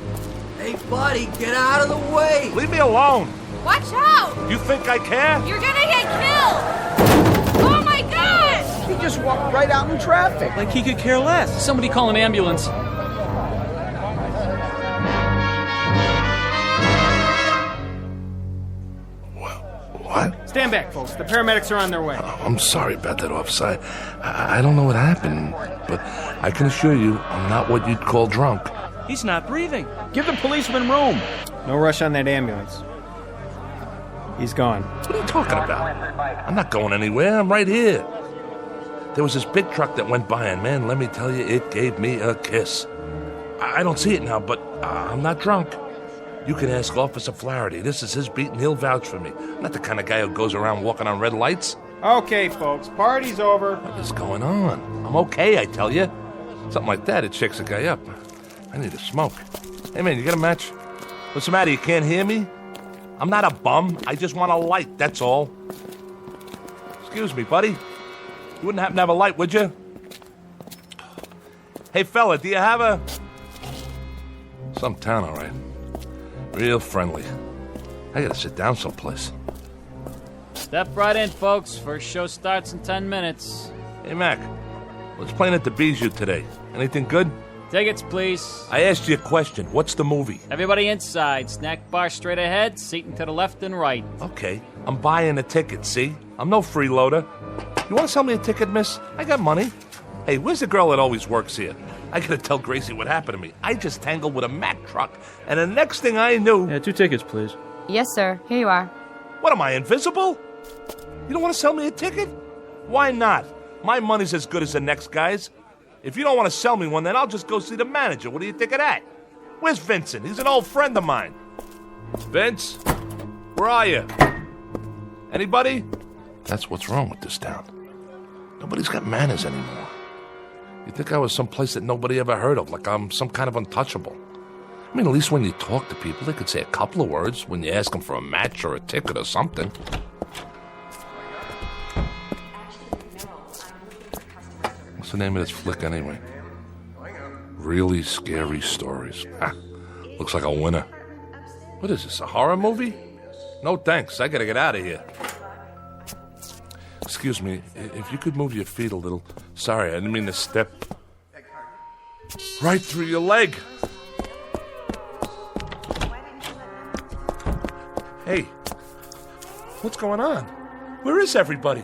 Hey, buddy, get out of the way! Leave me alone! Watch out! You think I care? You're gonna get killed! Oh my god! He just walked right out in traffic. Like he could care less. Somebody call an ambulance. What? Stand back, folks. The paramedics are on their way. Oh, I'm sorry about that, officer. I don't know what happened, but I can assure you I'm not what you'd call drunk. He's not breathing. Give the policeman room. No rush on that ambulance. He's gone. What are you talking about? I'm not going anywhere. I'm right here. There was this big truck that went by, and man, let me tell you, it gave me a kiss. I don't see it now, but I'm not drunk. You can ask Officer Flaherty. This is his beat, and he'll vouch for me. I'm not the kind of guy who goes around walking on red lights. Okay, folks. Party's over. What is going on? I'm okay, I tell you. Something like that, it shakes a guy up. I need a smoke. Hey, man, you got a match? What's the matter? You can't hear me? I'm not a bum. I just want a light, that's all. Excuse me, buddy. You wouldn't happen to have a light, would you? Hey, fella, do you have a... Some town, all right. Real friendly. I gotta sit down someplace. Step right in, folks. First show starts in 10 minutes. Hey, Mac. What's playing at the Bijou today? Anything good? Tickets, please. I asked you a question. What's the movie? Everybody inside. Snack bar straight ahead. Seating to the left and right. Okay. I'm buying a ticket, see? I'm no freeloader. You want to sell me a ticket, miss? I got money. Hey, where's the girl that always works here? I gotta tell Gracie what happened to me. I just tangled with a Mack truck, and the next thing I knew... Yeah, 2 tickets, please. Yes, sir. Here you are. What, am I invisible? You don't want to sell me a ticket? Why not? My money's as good as the next guy's. If you don't want to sell me one, then I'll just go see the manager. What do you think of that? Where's Vincent? He's an old friend of mine. Vince? Where are you? Anybody? That's what's wrong with this town. Nobody's got manners anymore. You'd think I was someplace that nobody ever heard of, like I'm some kind of untouchable. I mean, at least when you talk to people, they could say a couple of words when you ask them for a match or a ticket or something. What's the name of this flick, anyway? Really Scary Stories. Looks like a winner. What is this, a horror movie? No thanks, I gotta get out of here. Excuse me, if you could move your feet a little. Sorry, I didn't mean to step right through your leg. Hey, what's going on? Where is everybody?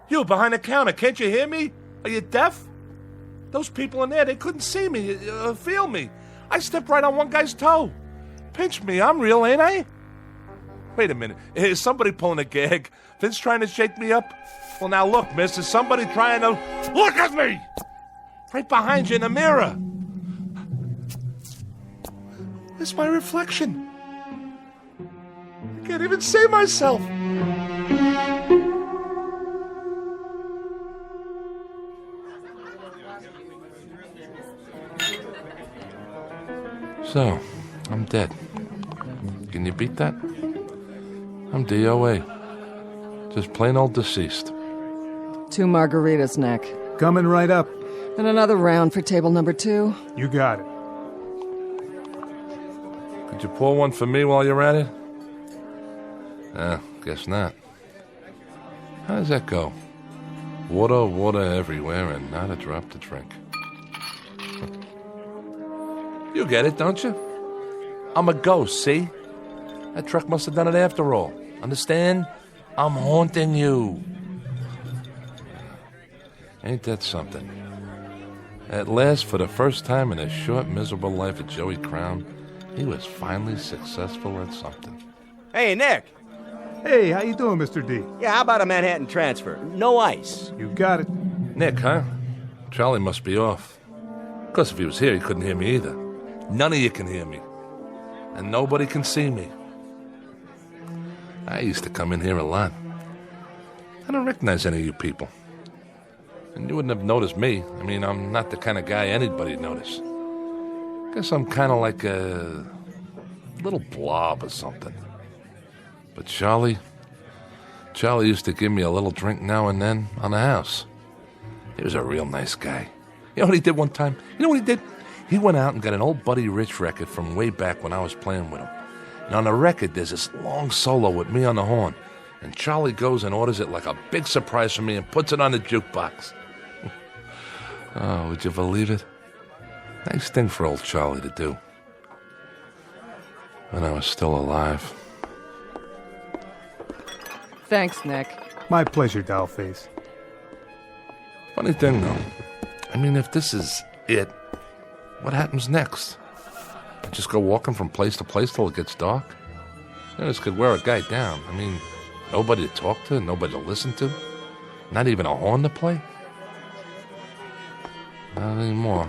You behind the counter, can't you hear me? Are you deaf? Those people in there, they couldn't see me, feel me. I stepped right on one guy's toe. Pinch me, I'm real, ain't I? Wait a minute, is somebody pulling a gag? Vince trying to shake me up? Well, now look, miss, is somebody trying to... Look at me! Right behind you in the mirror. It's my reflection. I can't even see myself. So, I'm dead. Can you beat that? I'm DOA. Just plain old deceased. 2 margaritas, Nick. Coming right up. And another round for table number 2. You got it. Could you pour one for me while you're at it? Guess not. How does that go? Water, water everywhere, and not a drop to drink. You get it, don't you? I'm a ghost, see? That truck must have done it after all. Understand? I'm haunting you. Ain't that something? At last, for the first time in the short, miserable life of Joey Crown, he was finally successful at something. Hey, Nick. Hey, how you doing, Mr. D? Yeah, how about a Manhattan transfer? No ice. You got it. Nick, huh? Charlie must be off. Of course, if he was here, he couldn't hear me either. None of you can hear me. And nobody can see me. I used to come in here a lot. I don't recognize any of you people. And you wouldn't have noticed me. I mean, I'm not the kind of guy anybody'd notice. Guess I'm kind of like a little blob or something. But Charlie used to give me a little drink now and then on the house. He was a real nice guy. You know what he did one time? You know what he did? He went out and got an old Buddy Rich record from way back when I was playing with him. And on the record, there's this long solo with me on the horn. And Charlie goes and orders it like a big surprise for me and puts it on the jukebox. Oh, would you believe it? Nice thing for old Charlie to do. When I was still alive. Thanks, Nick. My pleasure, Dollface. Funny thing, though. I mean, if this is it, what happens next? I just go walking from place to place till it gets dark? This could wear a guy down. I mean, nobody to talk to, nobody to listen to, not even a horn to play. Not anymore.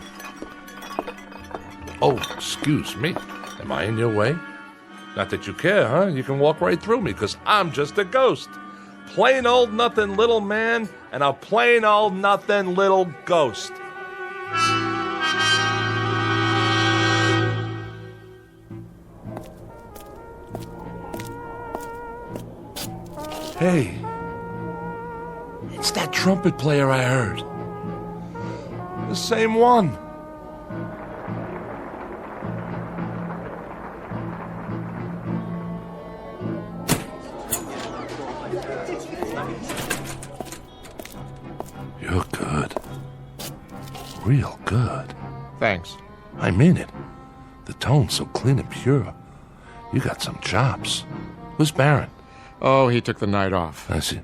Oh, excuse me. Am I in your way? Not that you care, huh? You can walk right through me, because I'm just a ghost. Plain old nothing little man and a plain old nothing little ghost. Hey, it's that trumpet player I heard. The same one. You're good. Real good. Thanks. I mean it. The tone's so clean and pure. You got some chops. Who's Baron? Oh, he took the night off. I see.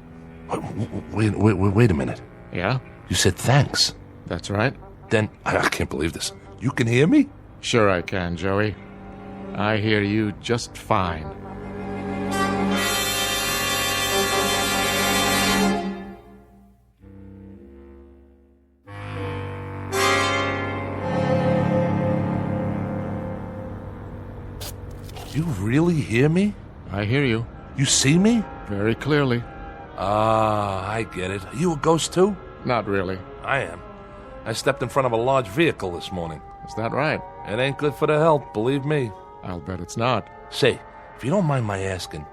Wait a minute. Yeah? You said thanks. That's right. Then, I can't believe this. You can hear me? Sure I can, Joey. I hear you just fine. You really hear me? I hear you. You see me? Very clearly. Ah, I get it. Are you a ghost too? Not really. I am. I stepped in front of a large vehicle this morning. Is that right? It ain't good for the health, believe me. I'll bet it's not. Say, if you don't mind my asking,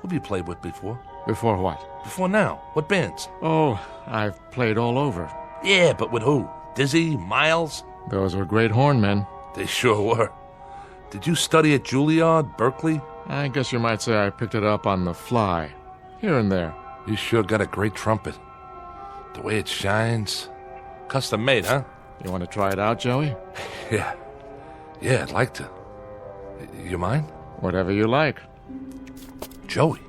who have you played with before? Before what? Before now. What bands? Oh, I've played all over. Yeah, but with who? Dizzy? Miles? Those were great hornmen. They sure were. Did you study at Juilliard, Berkeley? I guess you might say I picked it up on the fly. Here and there. You sure got a great trumpet. The way it shines. Custom made, huh? You want to try it out, Joey? Yeah, I'd like to. You mind? Whatever you like. Joey?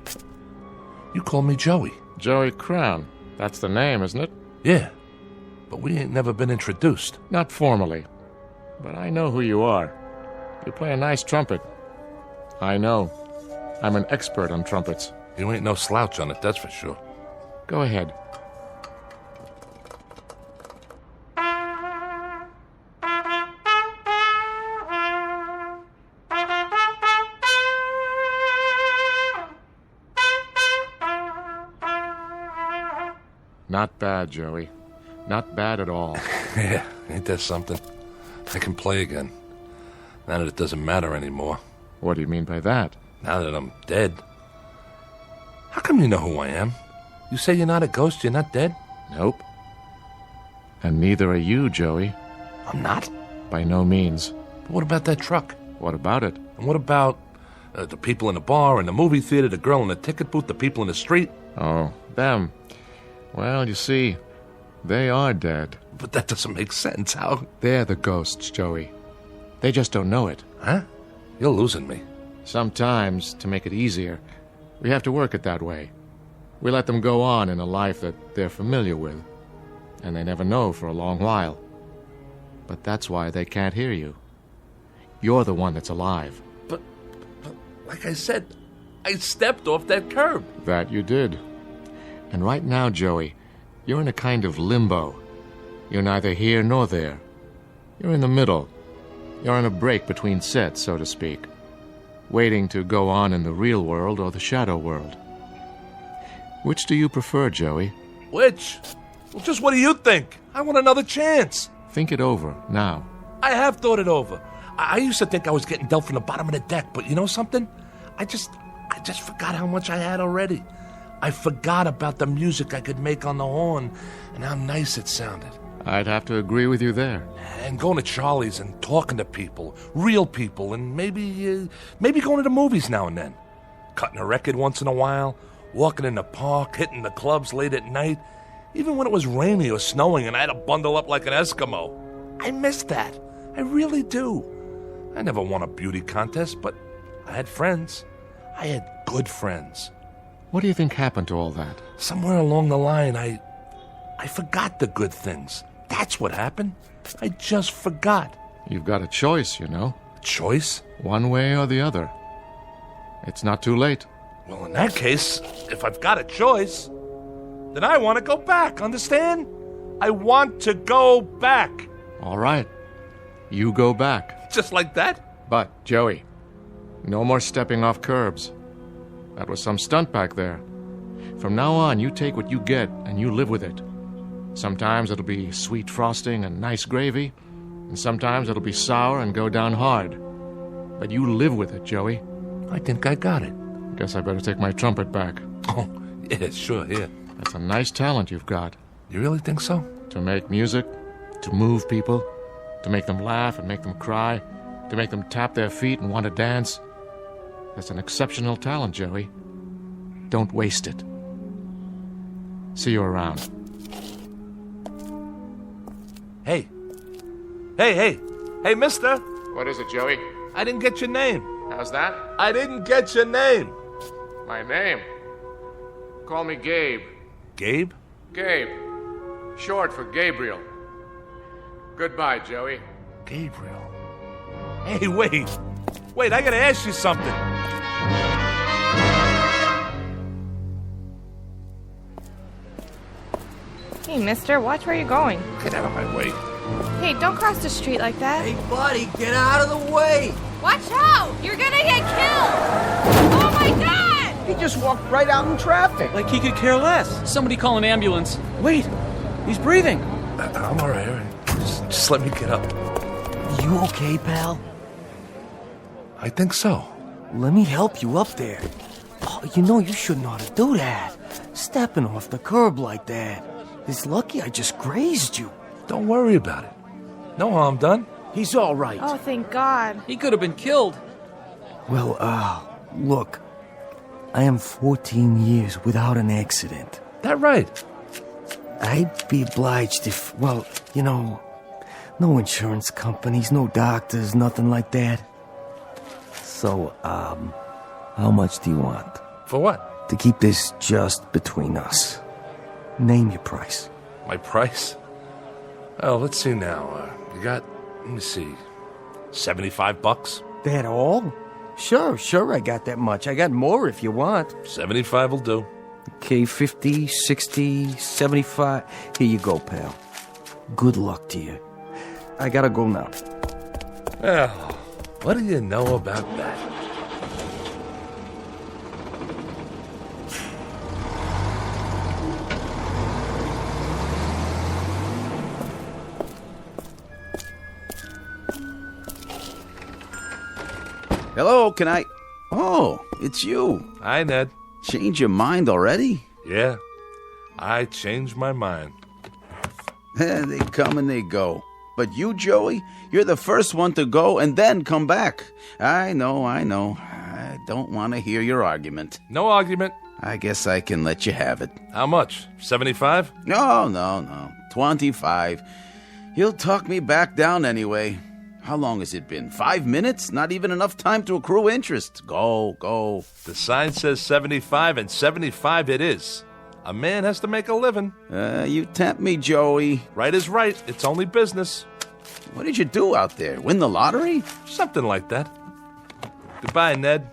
You call me Joey? Joey Crown. That's the name, isn't it? Yeah. But we ain't never been introduced. Not formally. But I know who you are. You play a nice trumpet. I know. I'm an expert on trumpets. You ain't no slouch on it, that's for sure. Go ahead. Not bad, Joey. Not bad at all. Yeah, ain't that something? I can play again. Now that it doesn't matter anymore. What do you mean by that? Now that I'm dead. How come you know who I am? You say you're not a ghost, you're not dead? Nope. And neither are you, Joey. I'm not? By no means. But what about that truck? What about it? And what about the people in the bar, in the movie theater, the girl in the ticket booth, the people in the street? Oh, them. Well, you see, they are dead. But that doesn't make sense. How? They're the ghosts, Joey. They just don't know it. Huh? You're losing me. Sometimes, to make it easier, we have to work it that way. We let them go on in a life that they're familiar with, and they never know for a long while. But that's why they can't hear you. You're the one that's alive. But like I said, I stepped off that curb. That you did. And right now, Joey, you're in a kind of limbo. You're neither here nor there. You're in the middle. You're on a break between sets, so to speak, waiting to go on in the real world or the shadow world. Which do you prefer, Joey? Which? Well, just what do you think? I want another chance. Think it over, now. I have thought it over. I used to think I was getting dealt from the bottom of the deck, but you know something? I just forgot how much I had already. I forgot about the music I could make on the horn and how nice it sounded. I'd have to agree with you there. And going to Charlie's and talking to people, real people, and maybe going to the movies now and then. Cutting a record once in a while, walking in the park, hitting the clubs late at night, even when it was rainy or snowing and I had to bundle up like an Eskimo. I miss that. I really do. I never won a beauty contest, but I had friends. I had good friends. What do you think happened to all that? Somewhere along the line, I forgot the good things. That's what happened. I just forgot. You've got a choice, you know. A choice? One way or the other. It's not too late. Well, in that case, if I've got a choice, then I want to go back, understand? I want to go back. All right. You go back. Just like that? But, Joey, no more stepping off curbs. That was some stunt back there. From now on, you take what you get and you live with it. Sometimes it'll be sweet frosting and nice gravy, and sometimes it'll be sour and go down hard. But you live with it, Joey. I think I got it. Guess I better take my trumpet back. Oh, yeah, sure, yeah. That's a nice talent you've got. You really think so? To make music, to move people, to make them laugh and make them cry, to make them tap their feet and want to dance. That's an exceptional talent, Joey. Don't waste it. See you around. Hey, mister. What is it, Joey? I didn't get your name. How's that? I didn't get your name. My name? Call me Gabe. Gabe? Gabe. Short for Gabriel. Goodbye, Joey. Gabriel. Hey, wait, I gotta ask you something. Hey, mister, watch where you're going. Get out of my way. Hey, don't cross the street like that. Hey, buddy, get out of the way! Watch out! You're gonna get killed! Oh my god! He just walked right out in traffic. Like he could care less. Somebody call an ambulance. Wait, he's breathing. I'm all right. Just let me get up. You okay, pal? I think so. Let me help you up there. Oh, you know you shouldn't ought to do that. Stepping off the curb like that. It's lucky I just grazed you. Don't worry about it. No harm done. He's all right. Oh, thank God. He could have been killed. Well, look. I am 14 years without an accident. That right? I'd be obliged if, well, you know, no insurance companies, no doctors, nothing like that. So, how much do you want? For what? To keep this just between us. Name your price. My price? Oh, let's see now. You got, let me see, $75? That all? Sure, I got that much. I got more if you want. 75 will do. Okay, 50, 60, 75. Here you go, pal. Good luck to you. I gotta go now. Well, what do you know about that? Hello, can I... Oh, it's you. Hi, Ned. Change your mind already? Yeah, I changed my mind. They come and they go. But you, Joey, you're the first one to go and then come back. I know. I don't want to hear your argument. No argument. I guess I can let you have it. How much? 75? No. 25. You'll talk me back down anyway. How long has it been? 5 minutes? Not even enough time to accrue interest. Go. The sign says 75, and 75 it is. A man has to make a living. You tempt me, Joey. Right is right. It's only business. What did you do out there? Win the lottery? Something like that. Goodbye, Ned.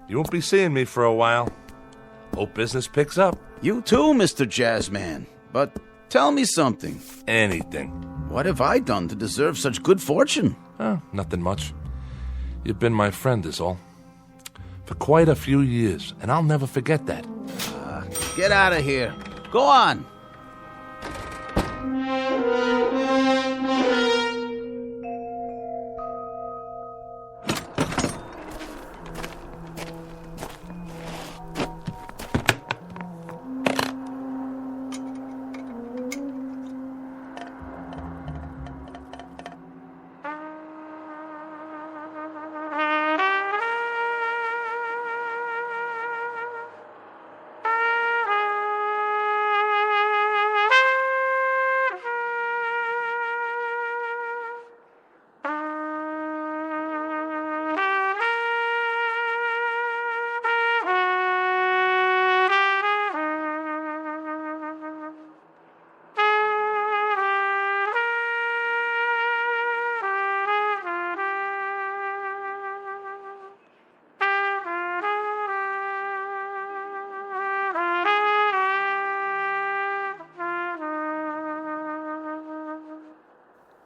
You won't be seeing me for a while. Hope business picks up. You too, Mr. Jazzman. But tell me something. Anything. What have I done to deserve such good fortune? Nothing much. You've been my friend is all. For quite a few years, and I'll never forget that. Get out of here. Go on.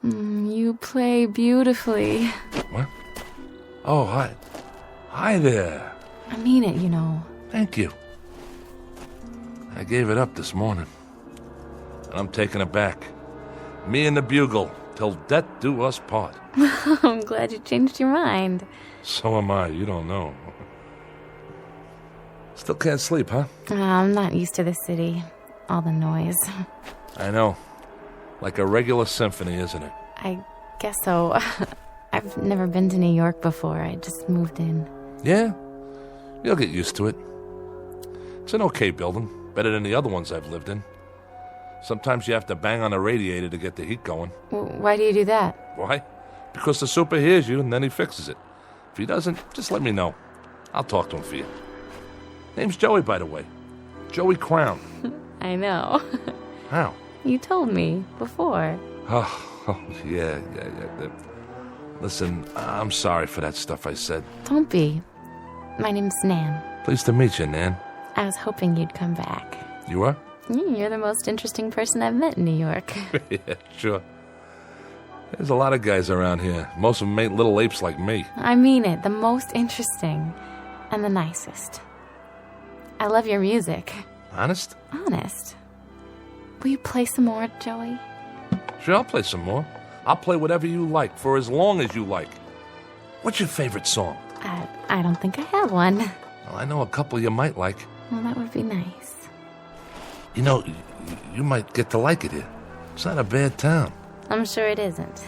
You play beautifully. What? Oh, hi. Hi there. I mean it, you know. Thank you. I gave it up this morning. And I'm taking it back. Me and the bugle, till death do us part. I'm glad you changed your mind. So am I, you don't know. Still can't sleep, huh? I'm not used to the city. All the noise. I know. Like a regular symphony, isn't it? I guess so. I've never been to New York before. I just moved in. Yeah? You'll get used to it. It's an okay building. Better than the other ones I've lived in. Sometimes you have to bang on a radiator to get the heat going. Why do you do that? Why? Because the super hears you and then he fixes it. If he doesn't, just let me know. I'll talk to him for you. Name's Joey, by the way. Joey Crown. I know. How? You told me before. Oh, yeah. Listen, I'm sorry for that stuff I said. Don't be. My name's Nan. Pleased to meet you, Nan. I was hoping you'd come back. You are? You're the most interesting person I've met in New York. Yeah, sure. There's a lot of guys around here. Most of them ain't little apes like me. I mean it. The most interesting. And the nicest. I love your music. Honest? Honest. Will you play some more, Joey? Sure, I'll play some more. I'll play whatever you like, for as long as you like. What's your favorite song? I don't think I have one. Well, I know a couple you might like. Well, that would be nice. You know, you might get to like it here. It's not a bad town. I'm sure it isn't.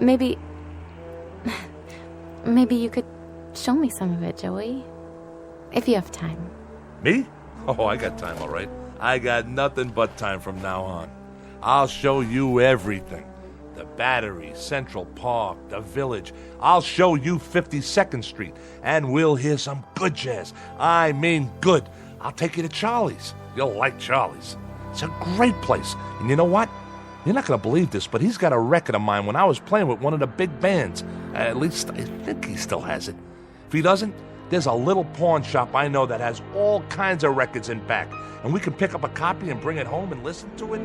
Maybe you could show me some of it, Joey. If you have time. Me? Oh, I got time, all right. I got nothing but time from now on. I'll show you everything. The Battery, Central Park, the Village. I'll show you 52nd Street, and we'll hear some good jazz. I mean good. I'll take you to Charlie's. You'll like Charlie's. It's a great place. And you know what? You're not going to believe this, but he's got a record of mine when I was playing with one of the big bands. At least I think he still has it. If he doesn't, there's a little pawn shop I know that has all kinds of records in back, and we can pick up a copy and bring it home and listen to it.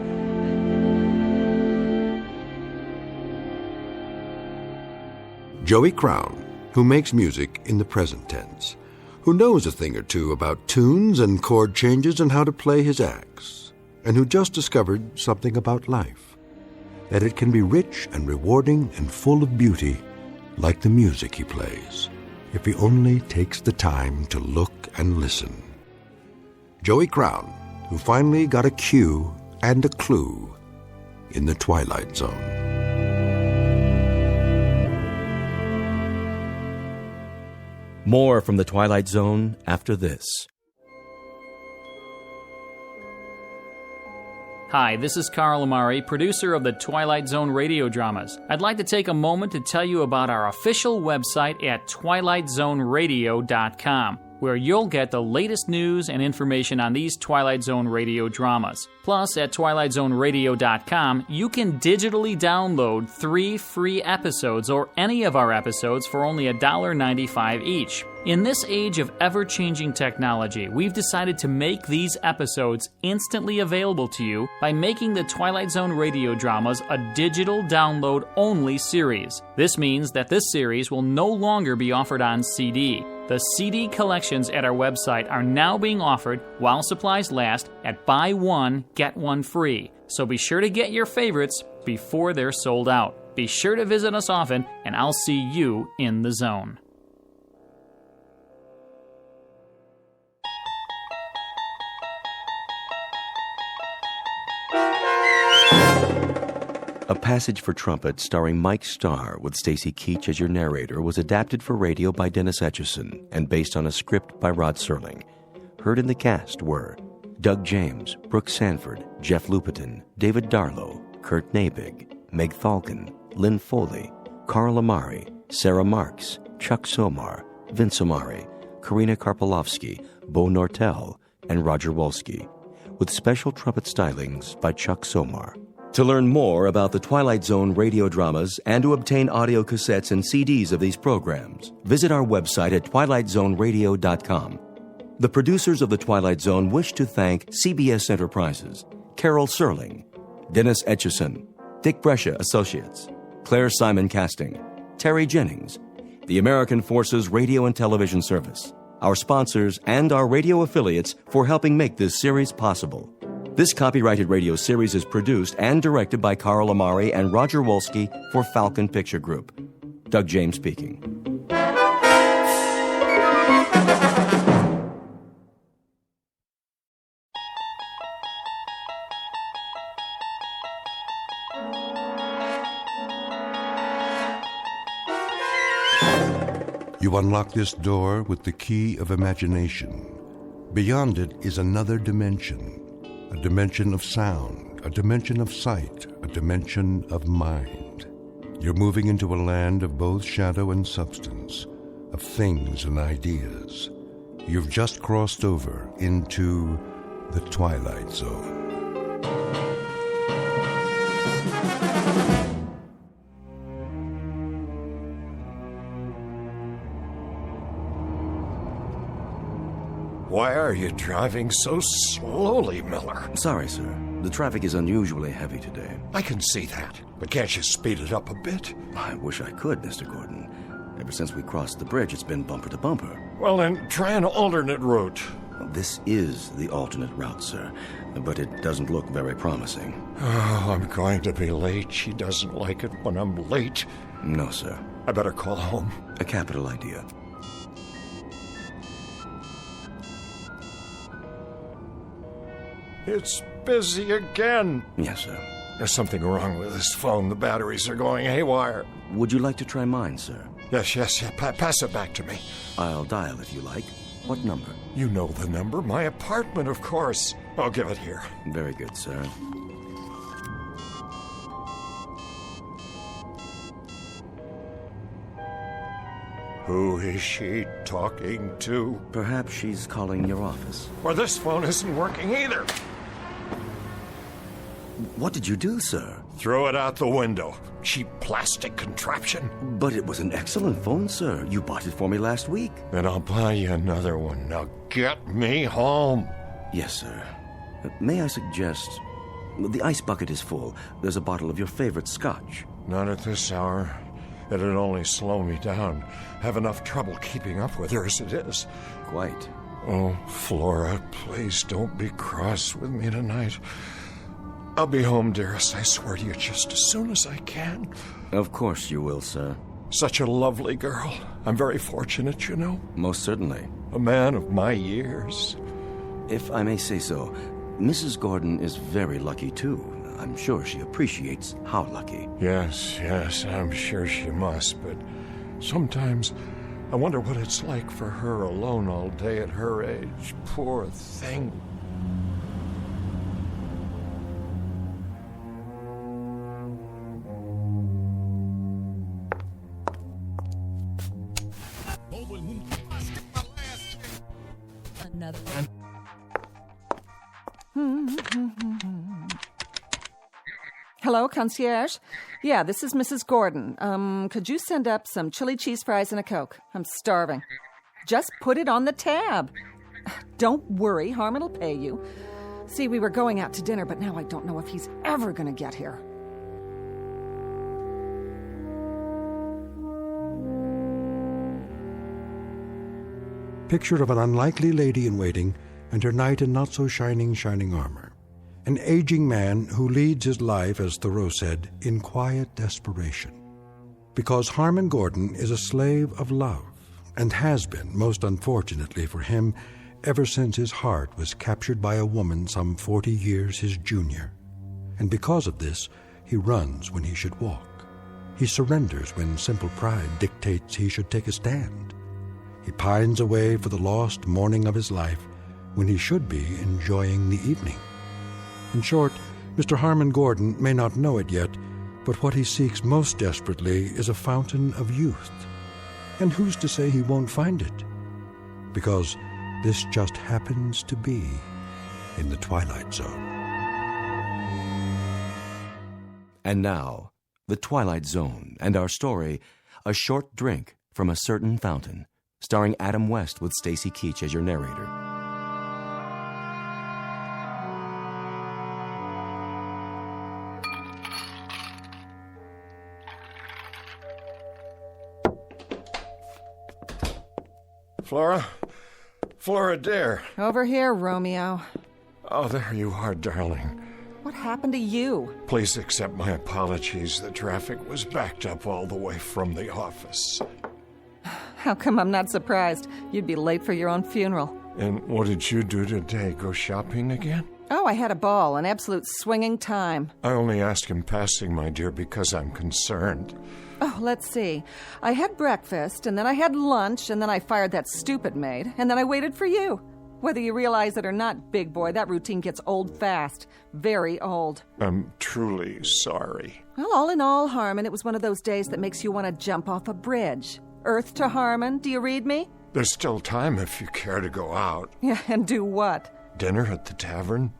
Joey Crown, who makes music in the present tense, who knows a thing or two about tunes and chord changes and how to play his axe, and who just discovered something about life, that it can be rich and rewarding and full of beauty like the music he plays, if he only takes the time to look and listen. Joey Crown, who finally got a cue and a clue in the Twilight Zone. More from the Twilight Zone after this. Hi, this is Carl Amari, producer of the Twilight Zone radio dramas. I'd like to take a moment to tell you about our official website at twilightzoneradio.com, where you'll get the latest news and information on these Twilight Zone radio dramas. Plus, at twilightzoneradio.com, you can digitally download 3 free episodes or any of our episodes for only $1.95 each. In this age of ever-changing technology, we've decided to make these episodes instantly available to you by making the Twilight Zone radio dramas a digital download-only series. This means that this series will no longer be offered on CD. The CD collections at our website are now being offered, while supplies last, at buy one, get one free. So be sure to get your favorites before they're sold out. Be sure to visit us often, and I'll see you in the zone. A Passage for Trumpet, starring Mike Starr with Stacy Keach as your narrator, was adapted for radio by Dennis Etchison and based on a script by Rod Serling. Heard in the cast were Doug James, Brooke Sanford, Jeff Lupetin, David Darlow, Kurt Nabig, Meg Falcon, Lynn Foley, Carl Amari, Sarah Marks, Chuck Somar, Vince Amari, Karina Karpolovsky, Bo Nortel, and Roger Wolski, with special trumpet stylings by Chuck Somar. To learn more about the Twilight Zone radio dramas and to obtain audio cassettes and CDs of these programs, visit our website at twilightzoneradio.com. The producers of The Twilight Zone wish to thank CBS Enterprises, Carol Serling, Dennis Etchison, Dick Brescia Associates, Claire Simon Casting, Terry Jennings, the American Forces Radio and Television Service, our sponsors, and our radio affiliates for helping make this series possible. This copyrighted radio series is produced and directed by Carl Amari and Roger Wolski for Falcon Picture Group. Doug James speaking. You unlock this door with the key of imagination. Beyond it is another dimension. A dimension of sound, a dimension of sight, a dimension of mind. You're moving into a land of both shadow and substance, of things and ideas. You've just crossed over into the Twilight Zone. Why are you driving so slowly, Miller? Sorry, sir. The traffic is unusually heavy today. I can see that, but can't you speed it up a bit? I wish I could, Mr. Gordon. Ever since we crossed the bridge, it's been bumper to bumper. Well, then, try an alternate route. Well, this is the alternate route, sir, but it doesn't look very promising. Oh, I'm going to be late. She doesn't like it when I'm late. No, sir. I better call home. A capital idea. It's busy again. Yes, sir. There's something wrong with this phone. The batteries are going haywire. Would you like to try mine, sir? Yes. Pass it back to me. I'll dial if you like. What number? You know the number. My apartment, of course. I'll give it here. Very good, sir. Who is she talking to? Perhaps she's calling your office. Or this phone isn't working either. What did you do, sir? Throw it out the window. Cheap plastic contraption. But it was an excellent phone, sir. You bought it for me last week. Then I'll buy you another one. Now get me home. Yes, sir. May I suggest... The ice bucket is full. There's a bottle of your favorite scotch. Not at this hour. It'd only slow me down. Have enough trouble keeping up with her as it is. Quite. Oh, Flora, please don't be cross with me tonight. I'll be home, dearest, I swear to you, just as soon as I can. Of course you will, sir. Such a lovely girl. I'm very fortunate, you know. Most certainly. A man of my years. If I may say so, Mrs. Gordon is very lucky, too. I'm sure she appreciates how lucky. Yes, I'm sure she must, but sometimes I wonder what it's like for her alone all day at her age. Poor thing. Another Hello, concierge? Yeah, this is Mrs. Gordon. Could you send up some chili cheese fries and a Coke? I'm starving. Just put it on the tab. Don't worry, Harmon will pay you. See, we were going out to dinner, but now I don't know if he's ever going to get here. Picture of an unlikely lady in waiting and her knight in not-so-shining armor. An aging man who leads his life, as Thoreau said, in quiet desperation. Because Harmon Gordon is a slave of love, and has been, most unfortunately for him, ever since his heart was captured by a woman some 40 years his junior. And because of this, he runs when he should walk. He surrenders when simple pride dictates he should take a stand. He pines away for the lost morning of his life when he should be enjoying the evening. In short, Mr. Harmon Gordon may not know it yet, but what he seeks most desperately is a fountain of youth. And who's to say he won't find it? Because this just happens to be in the Twilight Zone. And now, the Twilight Zone and our story, A Short Drink from a Certain Fountain, starring Adam West with Stacy Keach as your narrator. Flora, dear. Over here, Romeo. Oh, there you are, darling. What happened to you? Please accept my apologies. The traffic was backed up all the way from the office. How come I'm not surprised? You'd be late for your own funeral. And what did you do today? Go shopping again? Oh, I had a ball, an absolute swinging time. I only ask in passing, my dear, because I'm concerned. Oh, let's see. I had breakfast, and then I had lunch, and then I fired that stupid maid, and then I waited for you. Whether you realize it or not, big boy, that routine gets old fast. Very old. I'm truly sorry. Well, all in all, Harmon, it was one of those days that makes you want to jump off a bridge. Earth to Harmon, do you read me? There's still time if you care to go out. Yeah, and do what? Dinner at the tavern?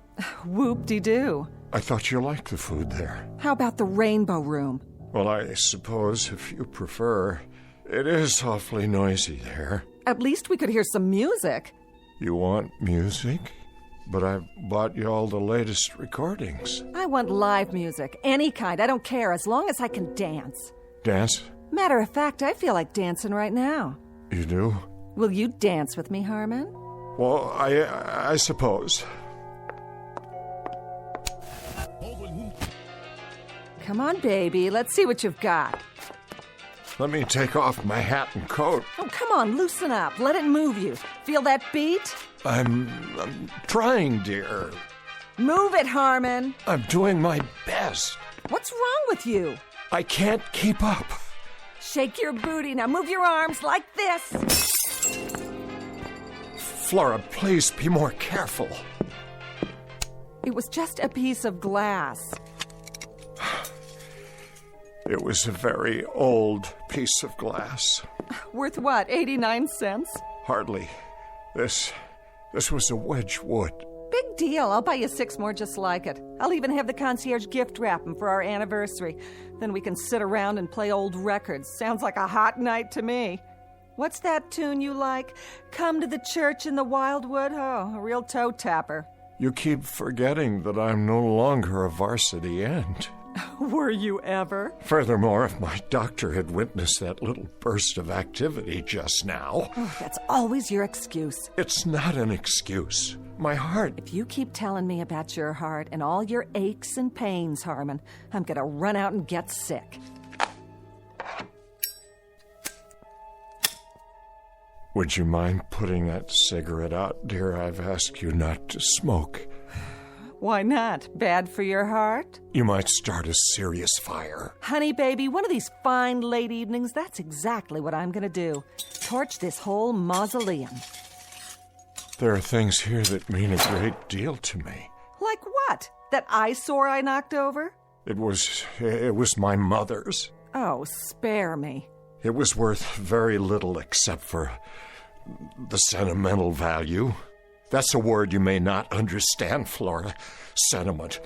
Whoop-de-doo. I thought you liked the food there. How about the Rainbow Room? Well, I suppose, if you prefer, it is awfully noisy there. At least we could hear some music. You want music? But I've bought you all the latest recordings. I want live music, any kind. I don't care, as long as I can dance. Dance? Matter of fact, I feel like dancing right now. You do? Will you dance with me, Harmon? Well, I suppose. Come on, baby. Let's see what you've got. Let me take off my hat and coat. Oh, come on, loosen up. Let it move you. Feel that beat? I'm trying, dear. Move it, Harmon. I'm doing my best. What's wrong with you? I can't keep up. Shake your booty. Now move your arms like this. Flora, please be more careful. It was just a piece of glass. It was a very old piece of glass. Worth what, 89 cents? Hardly. This was a Wedgwood. Big Big deal. I'll buy you 6 more just like it. I'll even have the concierge gift wrap them for our anniversary. Then we can sit around and play old records. Sounds like a hot night to me. What's that tune you like? Come to the church in the wildwood? Oh, a real toe tapper. You keep forgetting that I'm no longer a varsity end. Were you ever? Furthermore, if my doctor had witnessed that little burst of activity just now... Oh, that's always your excuse. It's not an excuse. My heart... If you keep telling me about your heart and all your aches and pains, Harmon, I'm gonna run out and get sick. Would you mind putting that cigarette out, dear? I've asked you not to smoke. Why not? Bad for your heart? You might start a serious fire. Honey, baby, one of these fine late evenings, that's exactly what I'm gonna do. Torch this whole mausoleum. There are things here that mean a great deal to me. Like what? That eyesore I knocked over? It was my mother's. Oh, spare me. It was worth very little except for the sentimental value. That's a word you may not understand, Flora. Sentiment.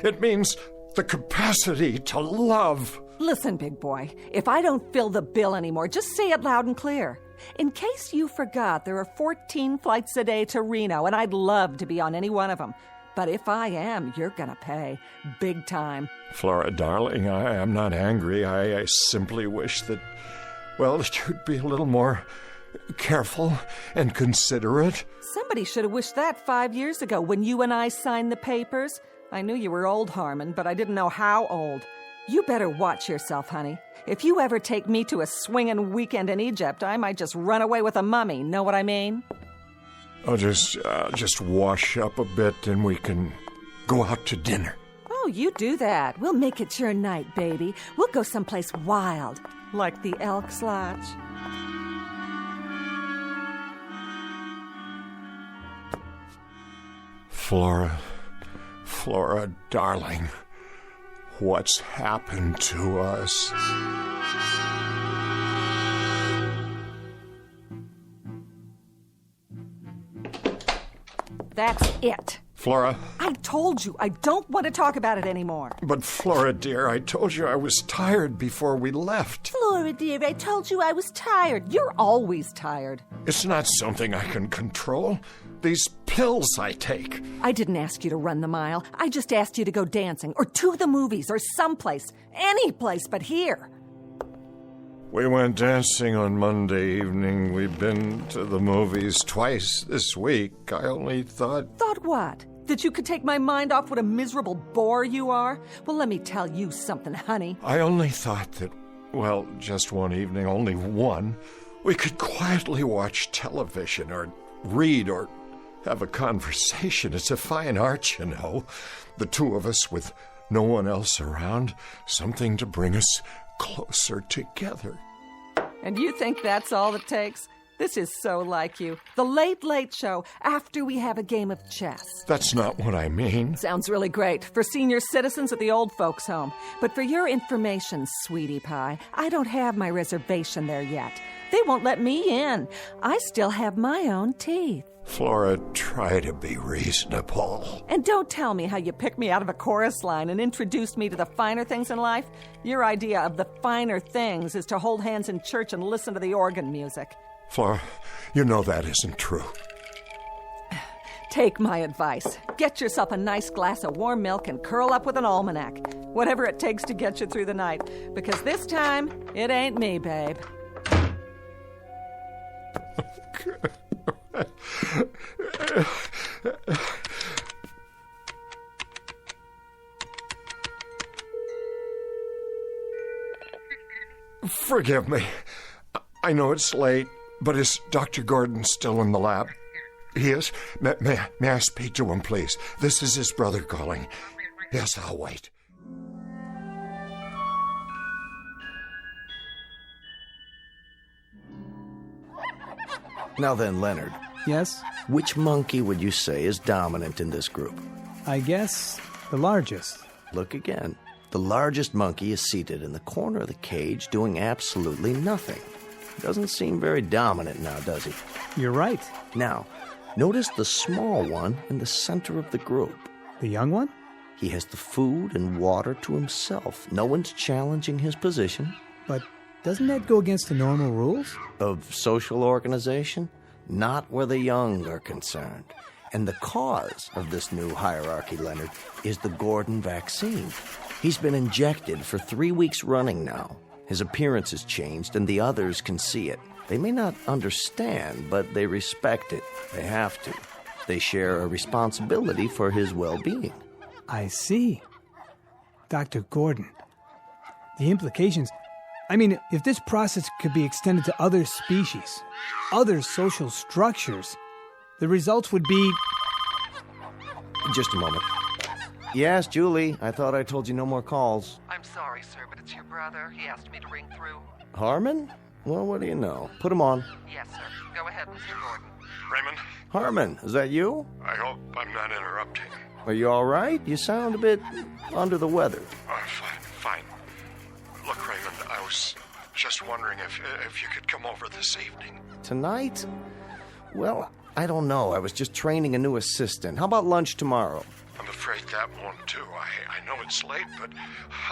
It means the capacity to love. Listen, big boy, if I don't fill the bill anymore, just say it loud and clear. In case you forgot, there are 14 flights a day to Reno, and I'd love to be on any one of them. But if I am, you're gonna pay. Big time. Flora, darling, I am not angry. I simply wish that, well, that you'd be a little more careful and considerate. Somebody should have wished that 5 years ago when you and I signed the papers. I knew you were old, Harmon, but I didn't know how old. You better watch yourself, honey. If you ever take me to a swinging weekend in Egypt, I might just run away with a mummy. Know what I mean? I'll just wash up a bit and we can go out to dinner. Oh, you do that. We'll make it your night, baby. We'll go someplace wild, like the Elks Lodge. Flora, darling, what's happened to us? That's it. Flora. I told you, I don't want to talk about it anymore. But Flora, dear, I told you I was tired before we left. Flora, dear, I told you I was tired. You're always tired. It's not something I can control. These pills I take. I didn't ask you to run the mile. I just asked you to go dancing or to the movies or someplace. Any place but here. We went dancing on Monday evening. We've been to the movies twice this week. I only thought... Thought what? That you could take my mind off what a miserable bore you are? Well, let me tell you something, honey. I only thought that, well, just one evening, only one, we could quietly watch television or read or have a conversation. It's a fine art, you know. The two of us with no one else around. Something to bring us closer together. And you think that's all it takes? This is so like you. The Late Late Show after we have a game of chess. That's not what I mean. Sounds really great for senior citizens at the old folks' home. But for your information, sweetie pie, I don't have my reservation there yet. They won't let me in. I still have my own teeth. Flora, try to be reasonable. And don't tell me how you picked me out of a chorus line and introduced me to the finer things in life. Your idea of the finer things is to hold hands in church and listen to the organ music. Flora, you know that isn't true. Take my advice. Get yourself a nice glass of warm milk and curl up with an almanac. Whatever it takes to get you through the night. Because this time, it ain't me, babe. Forgive me. I know it's late, but is Dr. Gordon still in the lab? He is? May I speak to him, please? This is his brother calling. Yes, I'll wait. Now then, Leonard. Yes? Which monkey would you say is dominant in this group? I guess the largest. Look again. The largest monkey is seated in the corner of the cage doing absolutely nothing. Doesn't seem very dominant now, does he? You're right. Now, Notice the small one in the center of the group. The young one? He has the food and water to himself. No one's challenging his position. But doesn't that go against the normal rules? Of social organization? Not where the young are concerned. And the cause of this new hierarchy, Leonard, is the Gordon vaccine. He's been injected for 3 weeks running now. His appearance has changed, and the others can see it. They may not understand, but they respect it. They have to. They share a responsibility for his well-being. I see. Dr. Gordon. The implications... I mean, if this process could be extended to other species, other social structures, the results would be... Just a moment. Yes, Julie, I thought I told you no more calls. I'm sorry, sir, but it's your brother. He asked me to ring through. Harmon? Well, what do you know? Put him on. Yes, sir. Go ahead, Mr. Gordon. Raymond? Harmon, is that you? I hope I'm not interrupting. Are you all right? You sound a bit under the weather. Fine. Look, Raymond, I was just wondering if you could come over this evening. Tonight? Well, I don't know. I was just training a new assistant. How about lunch tomorrow? I'm afraid that won't do. I know it's late, but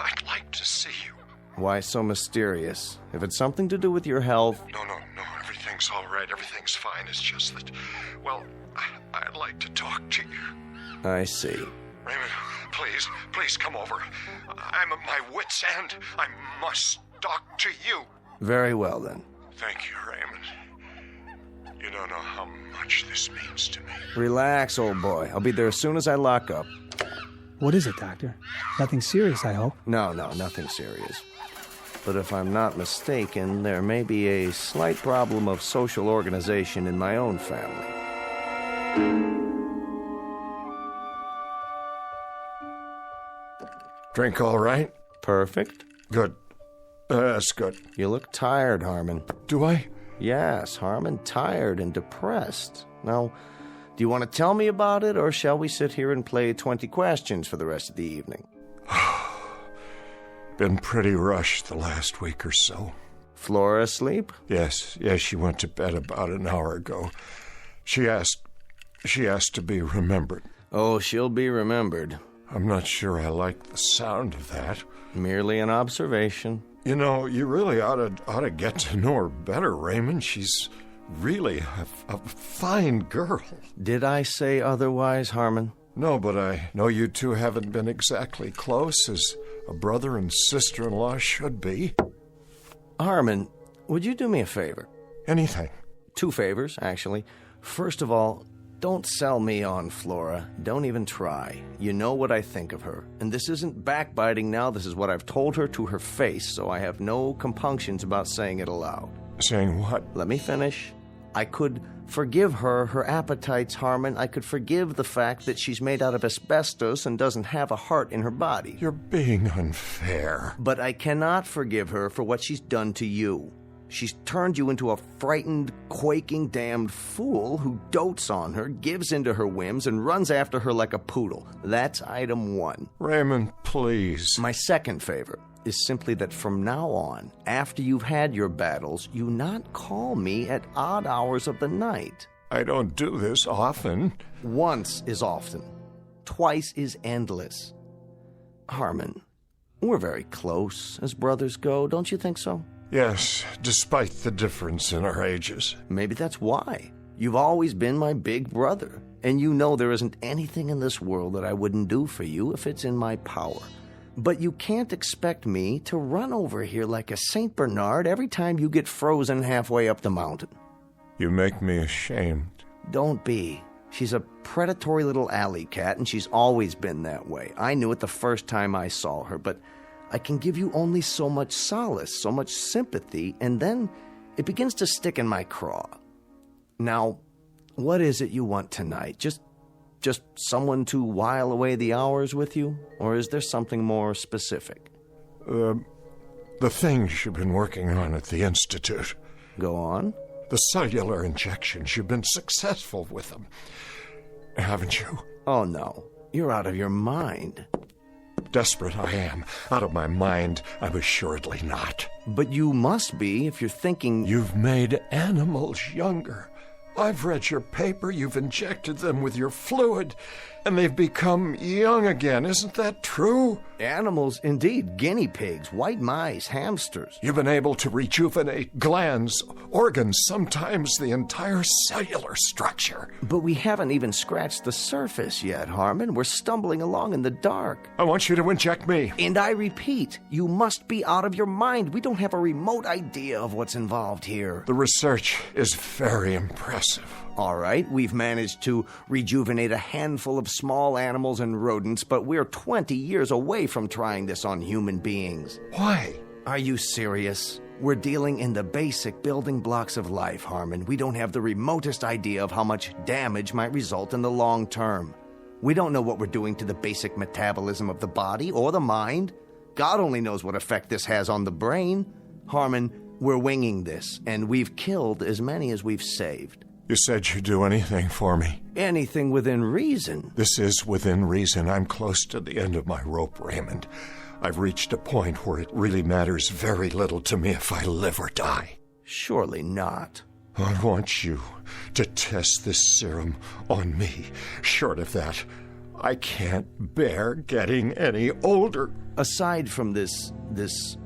I'd like to see you. Why so mysterious? If it's something to do with your health... No, everything's all right. Everything's fine. It's just that, well, I'd like to talk to you. I see. Raymond, please come over. I'm at my wit's end. I must talk to you. Very well, then. Thank you, Raymond. You don't know how much this means to me. Relax, old boy. I'll be there as soon as I lock up. What is it, Doctor? Nothing serious, I hope. No, nothing serious. But if I'm not mistaken, there may be a slight problem of social organization in my own family. Drink all right? Perfect. Good. That's good. You look tired, Harmon. Do I? Yes, Harmon, tired and depressed. Now, do you want to tell me about it, or shall we sit here and play 20 questions for the rest of the evening? Been pretty rushed the last week or so. Flora asleep? Yes, she went to bed about an hour ago. She asked to be remembered. Oh, she'll be remembered. I'm not sure I like the sound of that. Merely an observation. You know, you really ought to get to know her better, Raymond. She's really a fine girl. Did I say otherwise, Harmon? No, but I know you two haven't been exactly close, as a brother and sister-in-law should be. Harmon, would you do me a favor? Anything. 2 favors, actually. First of all, don't sell me on Flora. Don't even try. You know what I think of her. And this isn't backbiting now. This is what I've told her to her face, so I have no compunctions about saying it aloud. Saying what? Let me finish. I could forgive her appetites, Harmon. I could forgive the fact that she's made out of asbestos and doesn't have a heart in her body. You're being unfair. But I cannot forgive her for what she's done to you. She's turned you into a frightened, quaking, damned fool who dotes on her, gives into her whims, and runs after her like a poodle. That's item 1. Raymond, please. My second favor is simply that from now on, after you've had your battles, you not call me at odd hours of the night. I don't do this often. Once is often. Twice is endless. Harmon, we're very close as brothers go, don't you think so? Yes, despite the difference in our ages. Maybe that's why. You've always been my big brother, and you know there isn't anything in this world that I wouldn't do for you if it's in my power. But you can't expect me to run over here like a St. Bernard every time you get frozen halfway up the mountain. You make me ashamed. Don't be. She's a predatory little alley cat, and she's always been that way. I knew it the first time I saw her, but I can give you only so much solace, so much sympathy, and then it begins to stick in my craw. Now, what is it you want tonight? Just someone to while away the hours with you? Or is there something more specific? The things you've been working on at the Institute. Go on. The cellular injections. You've been successful with them, haven't you? Oh, no. You're out of your mind. Desperate I am. Out of my mind, I'm assuredly not. But you must be if you're thinking... You've made animals younger. I've read your paper. You've injected them with your fluid, and they've become young again. Isn't that true? Animals, indeed. Guinea pigs, white mice, hamsters. You've been able to rejuvenate glands, organs, sometimes the entire cellular structure. But we haven't even scratched the surface yet, Harmon. We're stumbling along in the dark. I want you to inject me. And I repeat, you must be out of your mind. We don't have a remote idea of what's involved here. The research is very impressive. All right, we've managed to rejuvenate a handful of small animals and rodents, but we're 20 years away from trying this on human beings. Why? Are you serious? We're dealing in the basic building blocks of life, Harmon. We don't have the remotest idea of how much damage might result in the long term. We don't know what we're doing to the basic metabolism of the body or the mind. God only knows what effect this has on the brain. Harmon, we're winging this, and we've killed as many as we've saved. You said you'd do anything for me. Anything within reason. This is within reason. I'm close to the end of my rope, Raymond. I've reached a point where it really matters very little to me if I live or die. Surely not. I want you to test this serum on me. Short of that, I can't bear getting any older. Aside from this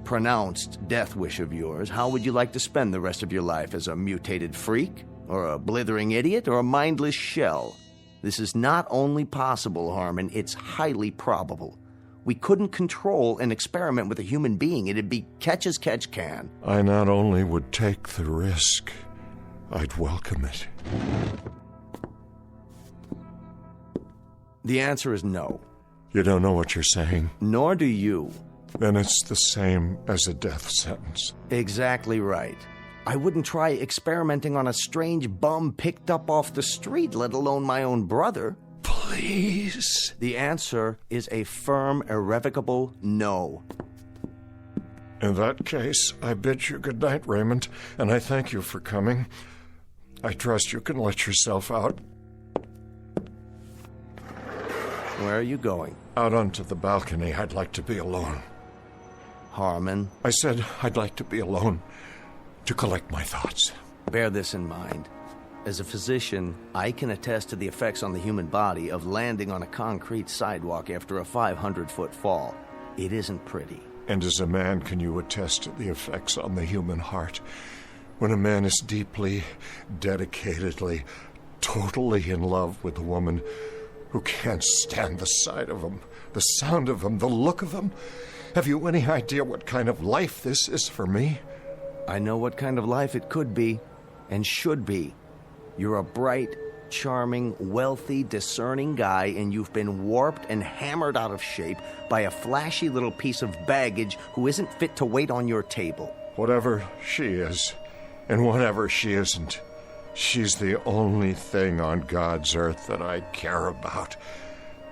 pronounced death wish of yours, how would you like to spend the rest of your life? As a mutated freak? Or a blithering idiot? Or a mindless shell? This is not only possible, Harmon, it's highly probable. We couldn't control an experiment with a human being. It'd be catch as catch can. I not only would take the risk, I'd welcome it. The answer is no. You don't know what you're saying? Nor do you. Then it's the same as a death sentence. Exactly right. I wouldn't try experimenting on a strange bum picked up off the street, let alone my own brother. Please? The answer is a firm, irrevocable no. In that case, I bid you good night, Raymond, and I thank you for coming. I trust you can let yourself out. Where are you going? Out onto the balcony. I'd like to be alone. Harmon? I said I'd like to be alone. To collect my thoughts. Bear this in mind. As a physician, I can attest to the effects on the human body of landing on a concrete sidewalk after a 500-foot fall. It isn't pretty. And as a man, can you attest to the effects on the human heart? When a man is deeply, dedicatedly, totally in love with a woman who can't stand the sight of him, the sound of him, the look of him. Have you any idea what kind of life this is for me? I know what kind of life it could be, and should be. You're a bright, charming, wealthy, discerning guy, and you've been warped and hammered out of shape by a flashy little piece of baggage who isn't fit to wait on your table. Whatever she is, and whatever she isn't, she's the only thing on God's earth that I care about.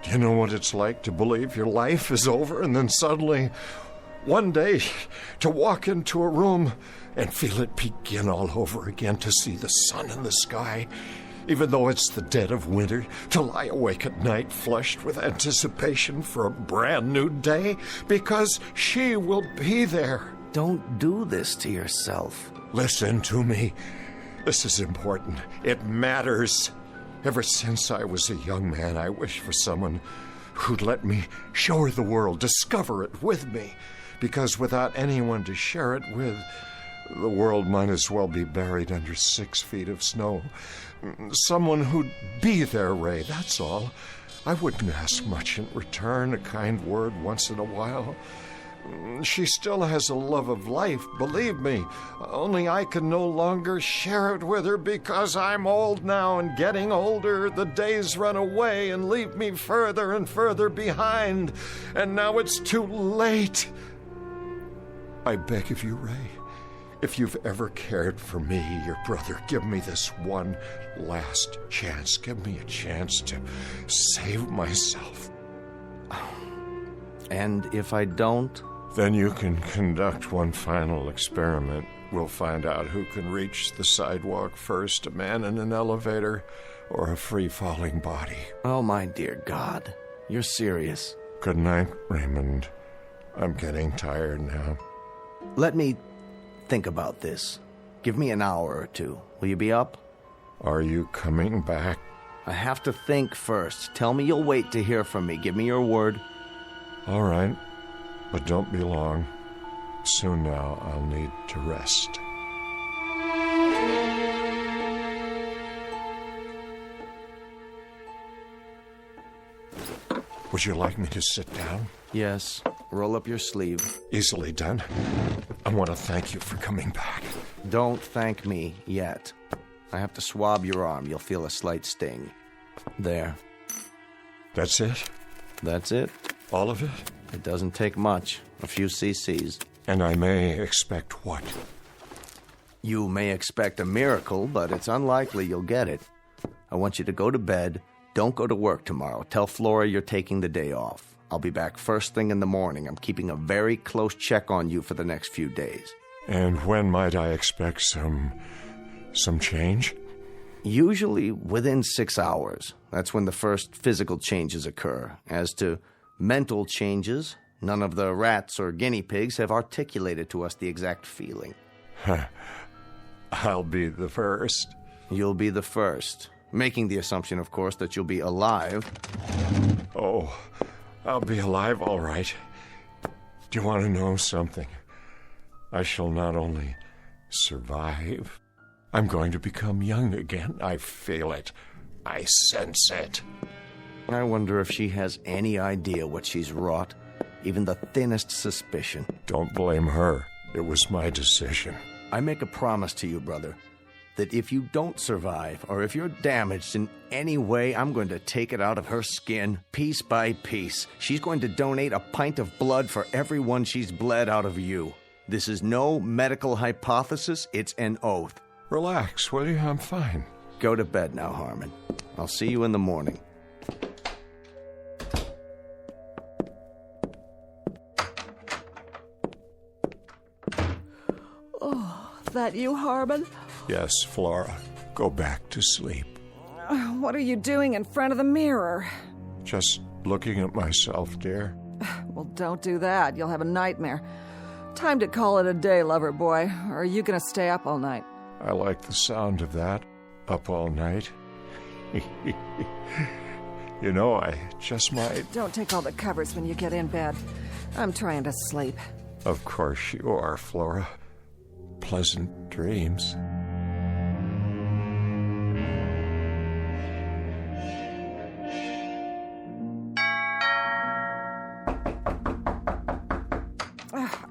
Do you know what it's like to believe your life is over, and then suddenly, one day, to walk into a room and feel it begin all over again, to see the sun in the sky, even though it's the dead of winter, to lie awake at night flushed with anticipation for a brand new day, because she will be there. Don't do this to yourself. Listen to me. This is important. It matters. Ever since I was a young man, I wished for someone who'd let me show her the world, discover it with me. Because without anyone to share it with, the world might as well be buried under 6 feet of snow. Someone who'd be there, Ray, that's all. I wouldn't ask much in return, a kind word once in a while. She still has a love of life, believe me. Only I can no longer share it with her because I'm old now, and getting older, the days run away and leave me further and further behind. And now it's too late. I beg of you, Ray, if you've ever cared for me, your brother, give me this one last chance. Give me a chance to save myself. And if I don't? Then you can conduct one final experiment. We'll find out who can reach the sidewalk first, a man in an elevator or a free-falling body. Oh, my dear God. You're serious. Good night, Raymond. I'm getting tired now. Let me think about this. Give me an hour or two. Will you be up? Are you coming back? I have to think first. Tell me you'll wait to hear from me. Give me your word. All right, but don't be long. Soon now, I'll need to rest. Would you like me to sit down? Yes. Roll up your sleeve. Easily done. I want to thank you for coming back. Don't thank me yet. I have to swab your arm. You'll feel a slight sting. There. That's it? That's it. All of it? It doesn't take much. A few cc's. And I may expect what? You may expect a miracle, but it's unlikely you'll get it. I want you to go to bed. Don't go to work tomorrow. Tell Flora you're taking the day off. I'll be back first thing in the morning. I'm keeping a very close check on you for the next few days. And when might I expect some change? Usually within 6 hours. That's when the first physical changes occur. As to mental changes, none of the rats or guinea pigs have articulated to us the exact feeling. I'll be the first. You'll be the first. Making the assumption, of course, that you'll be alive. Oh, I'll be alive, all right. Do you want to know something? I shall not only survive, I'm going to become young again. I feel it. I sense it. I wonder if she has any idea what she's wrought. Even the thinnest suspicion. Don't blame her. It was my decision. I make a promise to you, brother, that if you don't survive, or if you're damaged in any way, I'm going to take it out of her skin, piece by piece. She's going to donate a pint of blood for every one she's bled out of you. This is no medical hypothesis, it's an oath. Relax, will you? I'm fine. Go to bed now, Harmon. I'll see you in the morning. Oh, that you, Harmon? Yes, Flora. Go back to sleep. What are you doing in front of the mirror? Just looking at myself, dear. Well, don't do that. You'll have a nightmare. Time to call it a day, lover boy. Or are you going to stay up all night? I like the sound of that. Up all night. You know, I just might... Don't take all the covers when you get in bed. I'm trying to sleep. Of course you are, Flora. Pleasant dreams.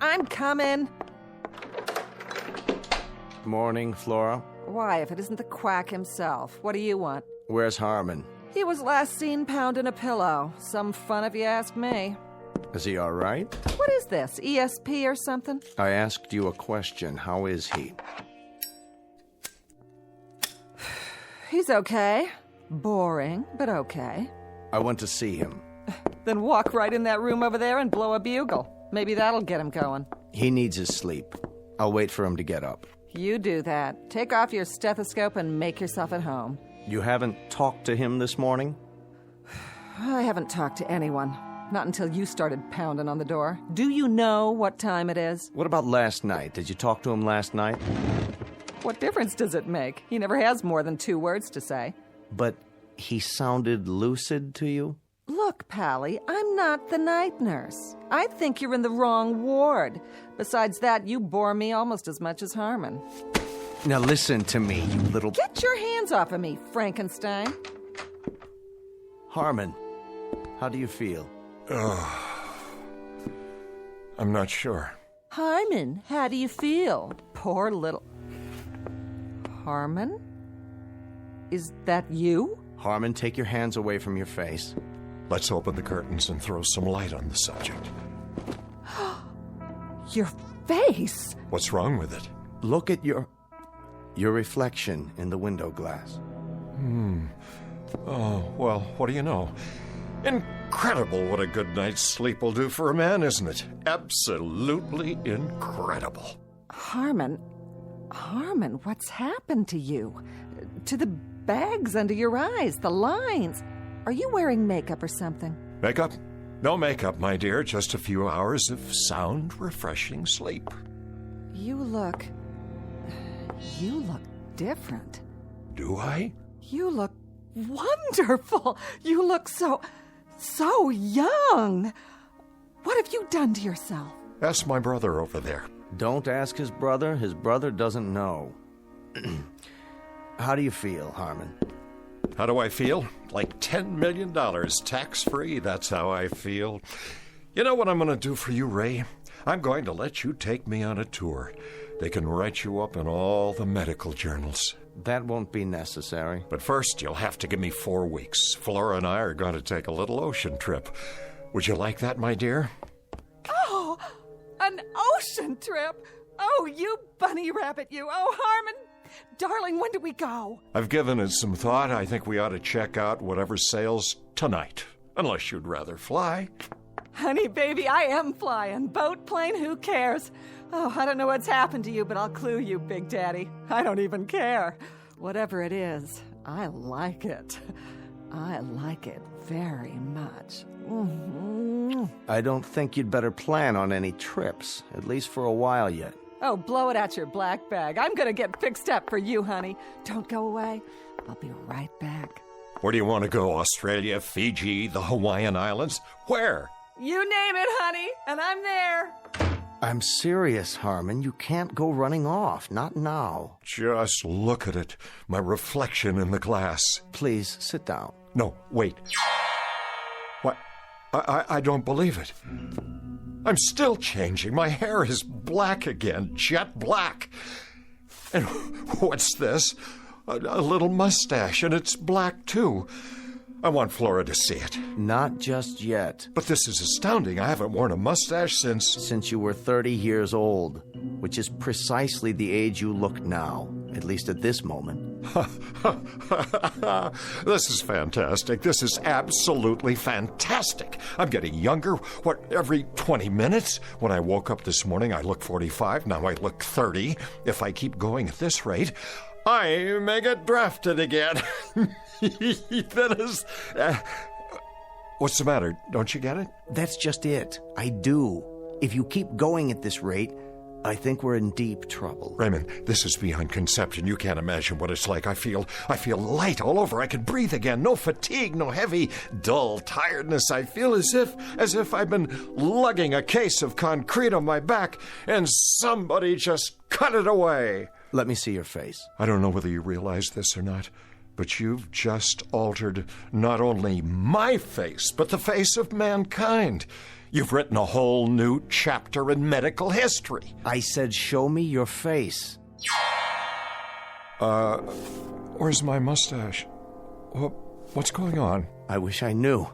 I'm coming. Morning, Flora. Why, if it isn't the quack himself? What do you want? Where's Harmon? He was last seen pounding a pillow. Some fun if you ask me. Is he all right? What is this, ESP or something? I asked you a question. How is he? He's okay. Boring, but okay. I want to see him. Then walk right in that room over there and blow a bugle. Maybe that'll get him going. He needs his sleep. I'll wait for him to get up. You do that. Take off your stethoscope and make yourself at home. You haven't talked to him this morning? I haven't talked to anyone. Not until you started pounding on the door. Do you know what time it is? What about last night? Did you talk to him last night? What difference does it make? He never has more than 2 words to say. But he sounded lucid to you? Look, Pally, I'm not the night nurse. I think you're in the wrong ward. Besides that, you bore me almost as much as Harmon. Now listen to me, you little... Get your hands off of me, Frankenstein. Harmon, how do you feel? I'm not sure. Harmon, how do you feel? Poor little... Harmon? Is that you? Harmon, take your hands away from your face. Let's open the curtains and throw some light on the subject. Your face? What's wrong with it? Look at your reflection in the window glass. Oh, well, what do you know? Incredible what a good night's sleep will do for a man, isn't it? Absolutely incredible. Harmon, what's happened to you? To the bags under your eyes, the lines. Are you wearing makeup or something? Makeup? No makeup, my dear. Just a few hours of sound, refreshing sleep. You look different. do I? You look wonderful. You look so young. What have you done to yourself? Ask my brother over there. Don't ask his brother. His brother doesn't know. How do you feel, Harmon? How do I feel? Like $10 million tax-free. That's how I feel. You know what I'm going to do for you, Ray? I'm going to let you take me on a tour. They can write you up in all the medical journals. That won't be necessary. But first, you'll have to give me 4 weeks. Flora and I are going to take a little ocean trip. Would you like that, my dear? Oh, an ocean trip. Oh, you bunny rabbit, you. Oh, Harmon. Darling, when do we go? I've given it some thought. I think we ought to check out whatever sails tonight. Unless you'd rather fly. Honey, baby, I am flying. Boat, plane, who cares? Oh, I don't know what's happened to you, but I'll clue you, Big Daddy. I don't even care. Whatever it is, I like it. I like it very much. Mm-hmm. I don't think you'd better plan on any trips, at least for a while yet. Oh, blow it out your black bag. I'm going to get fixed up for you, honey. Don't go away. I'll be right back. Where do you want to go? Australia, Fiji, the Hawaiian Islands? Where? You name it, honey, and I'm there. I'm serious, Harmon. You can't go running off. Not now. Just look at it. My reflection in the glass. Please, sit down. No, wait. What? I don't believe it. I'm still changing. My hair is black again, jet black. And what's this? A little mustache, and it's black, too. I want Flora to see it. Not just yet. But this is astounding. I haven't worn a mustache since you were 30 years old, which is precisely the age you look now, at least at this moment. This is fantastic. This is absolutely fantastic. I'm getting younger, every 20 minutes? When I woke up this morning, I looked 45. Now I look 30. If I keep going at this rate, I may get drafted again. That is... what's the matter? Don't you get it? That's just it. I do. If you keep going at this rate, I think we're in deep trouble. Raymond, this is beyond conception. You can't imagine what it's like. I feel light all over. I can breathe again. No fatigue, no heavy, dull tiredness. I feel as if I've been lugging a case of concrete on my back and somebody just cut it away. Let me see your face. I don't know whether you realize this or not, but you've just altered not only my face, but the face of mankind. You've written a whole new chapter in medical history. I said, show me your face. Where's my mustache? What's going on? I wish I knew.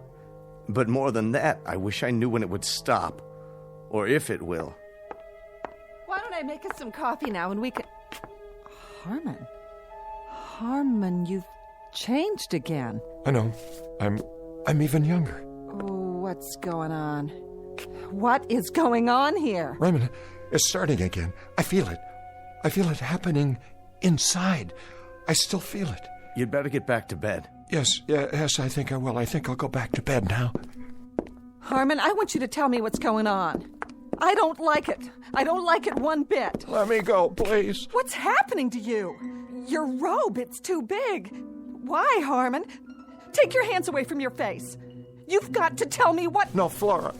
But more than that, I wish I knew when it would stop. Or if it will. Why don't I make us some coffee now and we can... Harmon, you've changed again. I know. I'm even younger. Oh, what's going on? What is going on here? Raymond, it's starting again. I feel it. I feel it happening inside. I still feel it. You'd better get back to bed. Yes, I think I will. I think I'll go back to bed now. Harmon, I want you to tell me what's going on. I don't like it. I don't like it one bit. Let me go, please. What's happening to you? Your robe, it's too big. Why, Harmon? Take your hands away from your face. You've got to tell me what... No, Flora.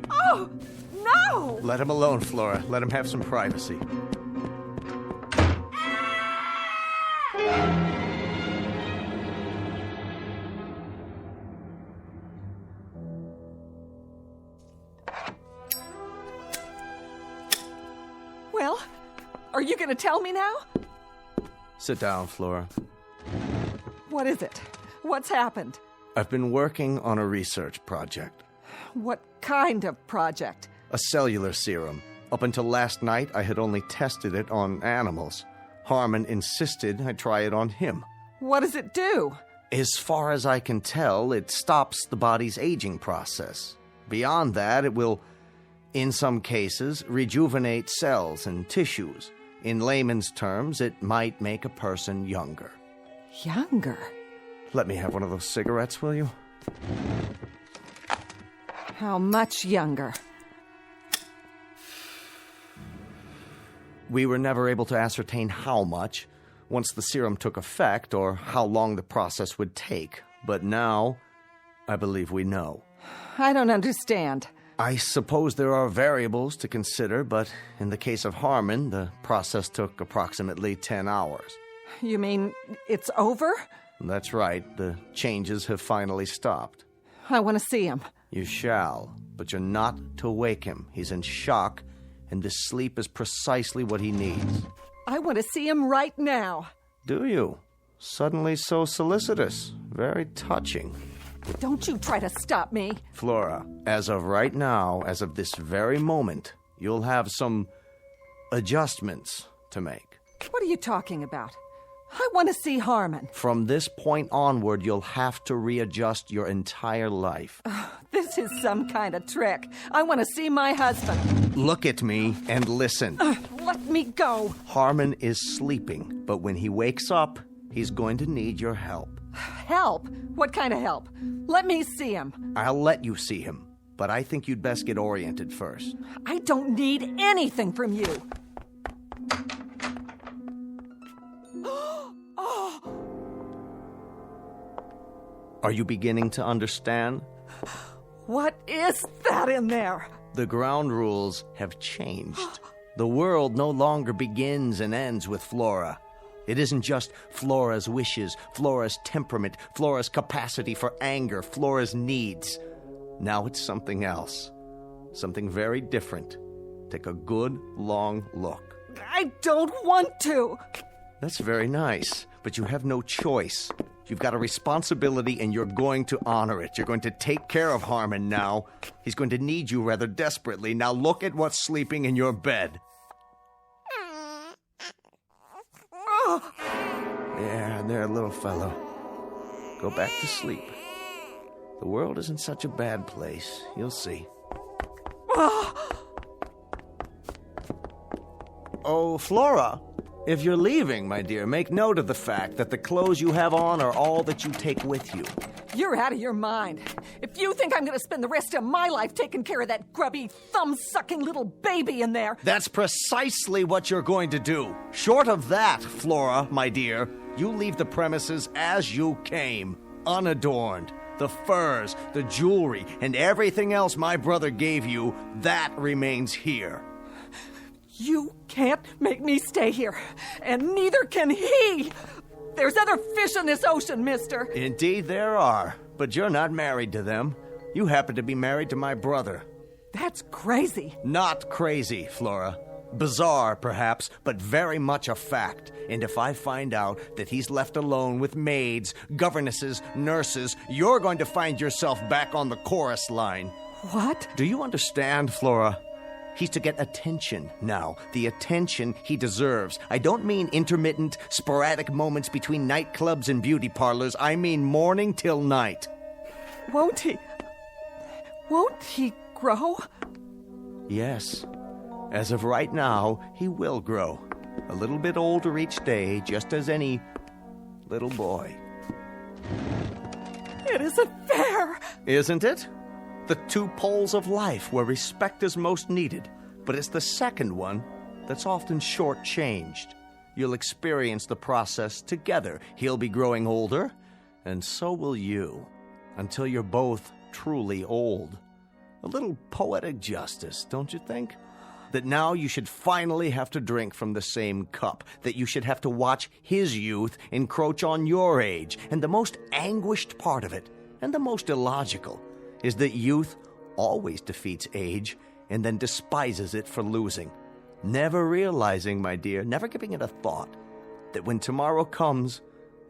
Oh, no! Let him alone, Flora. Let him have some privacy. Well, are you going to tell me now? Sit down, Flora. What is it? What's happened? I've been working on a research project. What kind of project? A cellular serum. Up until last night, I had only tested it on animals. Harmon insisted I try it on him. What does it do? As far as I can tell, it stops the body's aging process. Beyond that, it will, in some cases, rejuvenate cells and tissues. In layman's terms, it might make a person younger. Younger? Let me have one of those cigarettes, will you? How much younger? we were never able to ascertain how much once the serum took effect or how long the process would take. But now, I believe we know. I don't understand. I suppose there are variables to consider, but in the case of Harmon, the process took approximately 10 hours. You mean it's over? That's right. The changes have finally stopped. I want to see him. You shall, but you're not to wake him. He's in shock, and this sleep is precisely what he needs. I want to see him right now. Do you? Suddenly so solicitous. Very touching. Don't you try to stop me. Flora, as of right now, as of this very moment, you'll have some adjustments to make. What are you talking about? I want to see Harmon. From this point onward, you'll have to readjust your entire life. This is some kind of trick. I want to see my husband. Look at me and listen. Let me go. Harmon is sleeping, but when he wakes up, he's going to need your help. Help? What kind of help? Let me see him. I'll let you see him, but I think you'd best get oriented first. I don't need anything from you. Are you beginning to understand? What is that in there? The ground rules have changed. The world no longer begins and ends with Flora. It isn't just Flora's wishes, Flora's temperament, Flora's capacity for anger, Flora's needs. Now it's something else. Something very different. Take a good, long look. I don't want to. That's very nice, but you have no choice. You've got a responsibility and you're going to honor it. You're going to take care of Harmon now. He's going to need you rather desperately. Now look at what's sleeping in your bed. There, little fellow. Go back to sleep. The world isn't such a bad place. You'll see. Oh, Flora, if you're leaving, my dear, make note of the fact that the clothes you have on are all that you take with you. You're out of your mind. If you think I'm going to spend the rest of my life taking care of that grubby, thumb-sucking little baby in there... That's precisely what you're going to do. Short of that, Flora, my dear, you leave the premises as you came, unadorned. The furs, the jewelry, and everything else my brother gave you, that remains here. You can't make me stay here, and neither can he. There's other fish in this ocean, mister. Indeed there are, but you're not married to them. You happen to be married to my brother. That's crazy. Not crazy, Flora. Bizarre, perhaps, but very much a fact. And if I find out that he's left alone with maids, governesses, nurses, you're going to find yourself back on the chorus line. What? Do you understand, Flora? He's to get attention now, the attention he deserves. I don't mean intermittent, sporadic moments between nightclubs and beauty parlors. I mean morning till night. Won't he grow? Yes. As of right now, he will grow. A little bit older each day, just as any little boy. It isn't fair. Isn't it? The two poles of life where respect is most needed, but it's the second one that's often shortchanged. You'll experience the process together. He'll be growing older, and so will you, until you're both truly old. A little poetic justice, don't you think? That now you should finally have to drink from the same cup, that you should have to watch his youth encroach on your age, and the most anguished part of it, and the most illogical, is that youth always defeats age and then despises it for losing. Never realizing, my dear, never giving it a thought, that when tomorrow comes,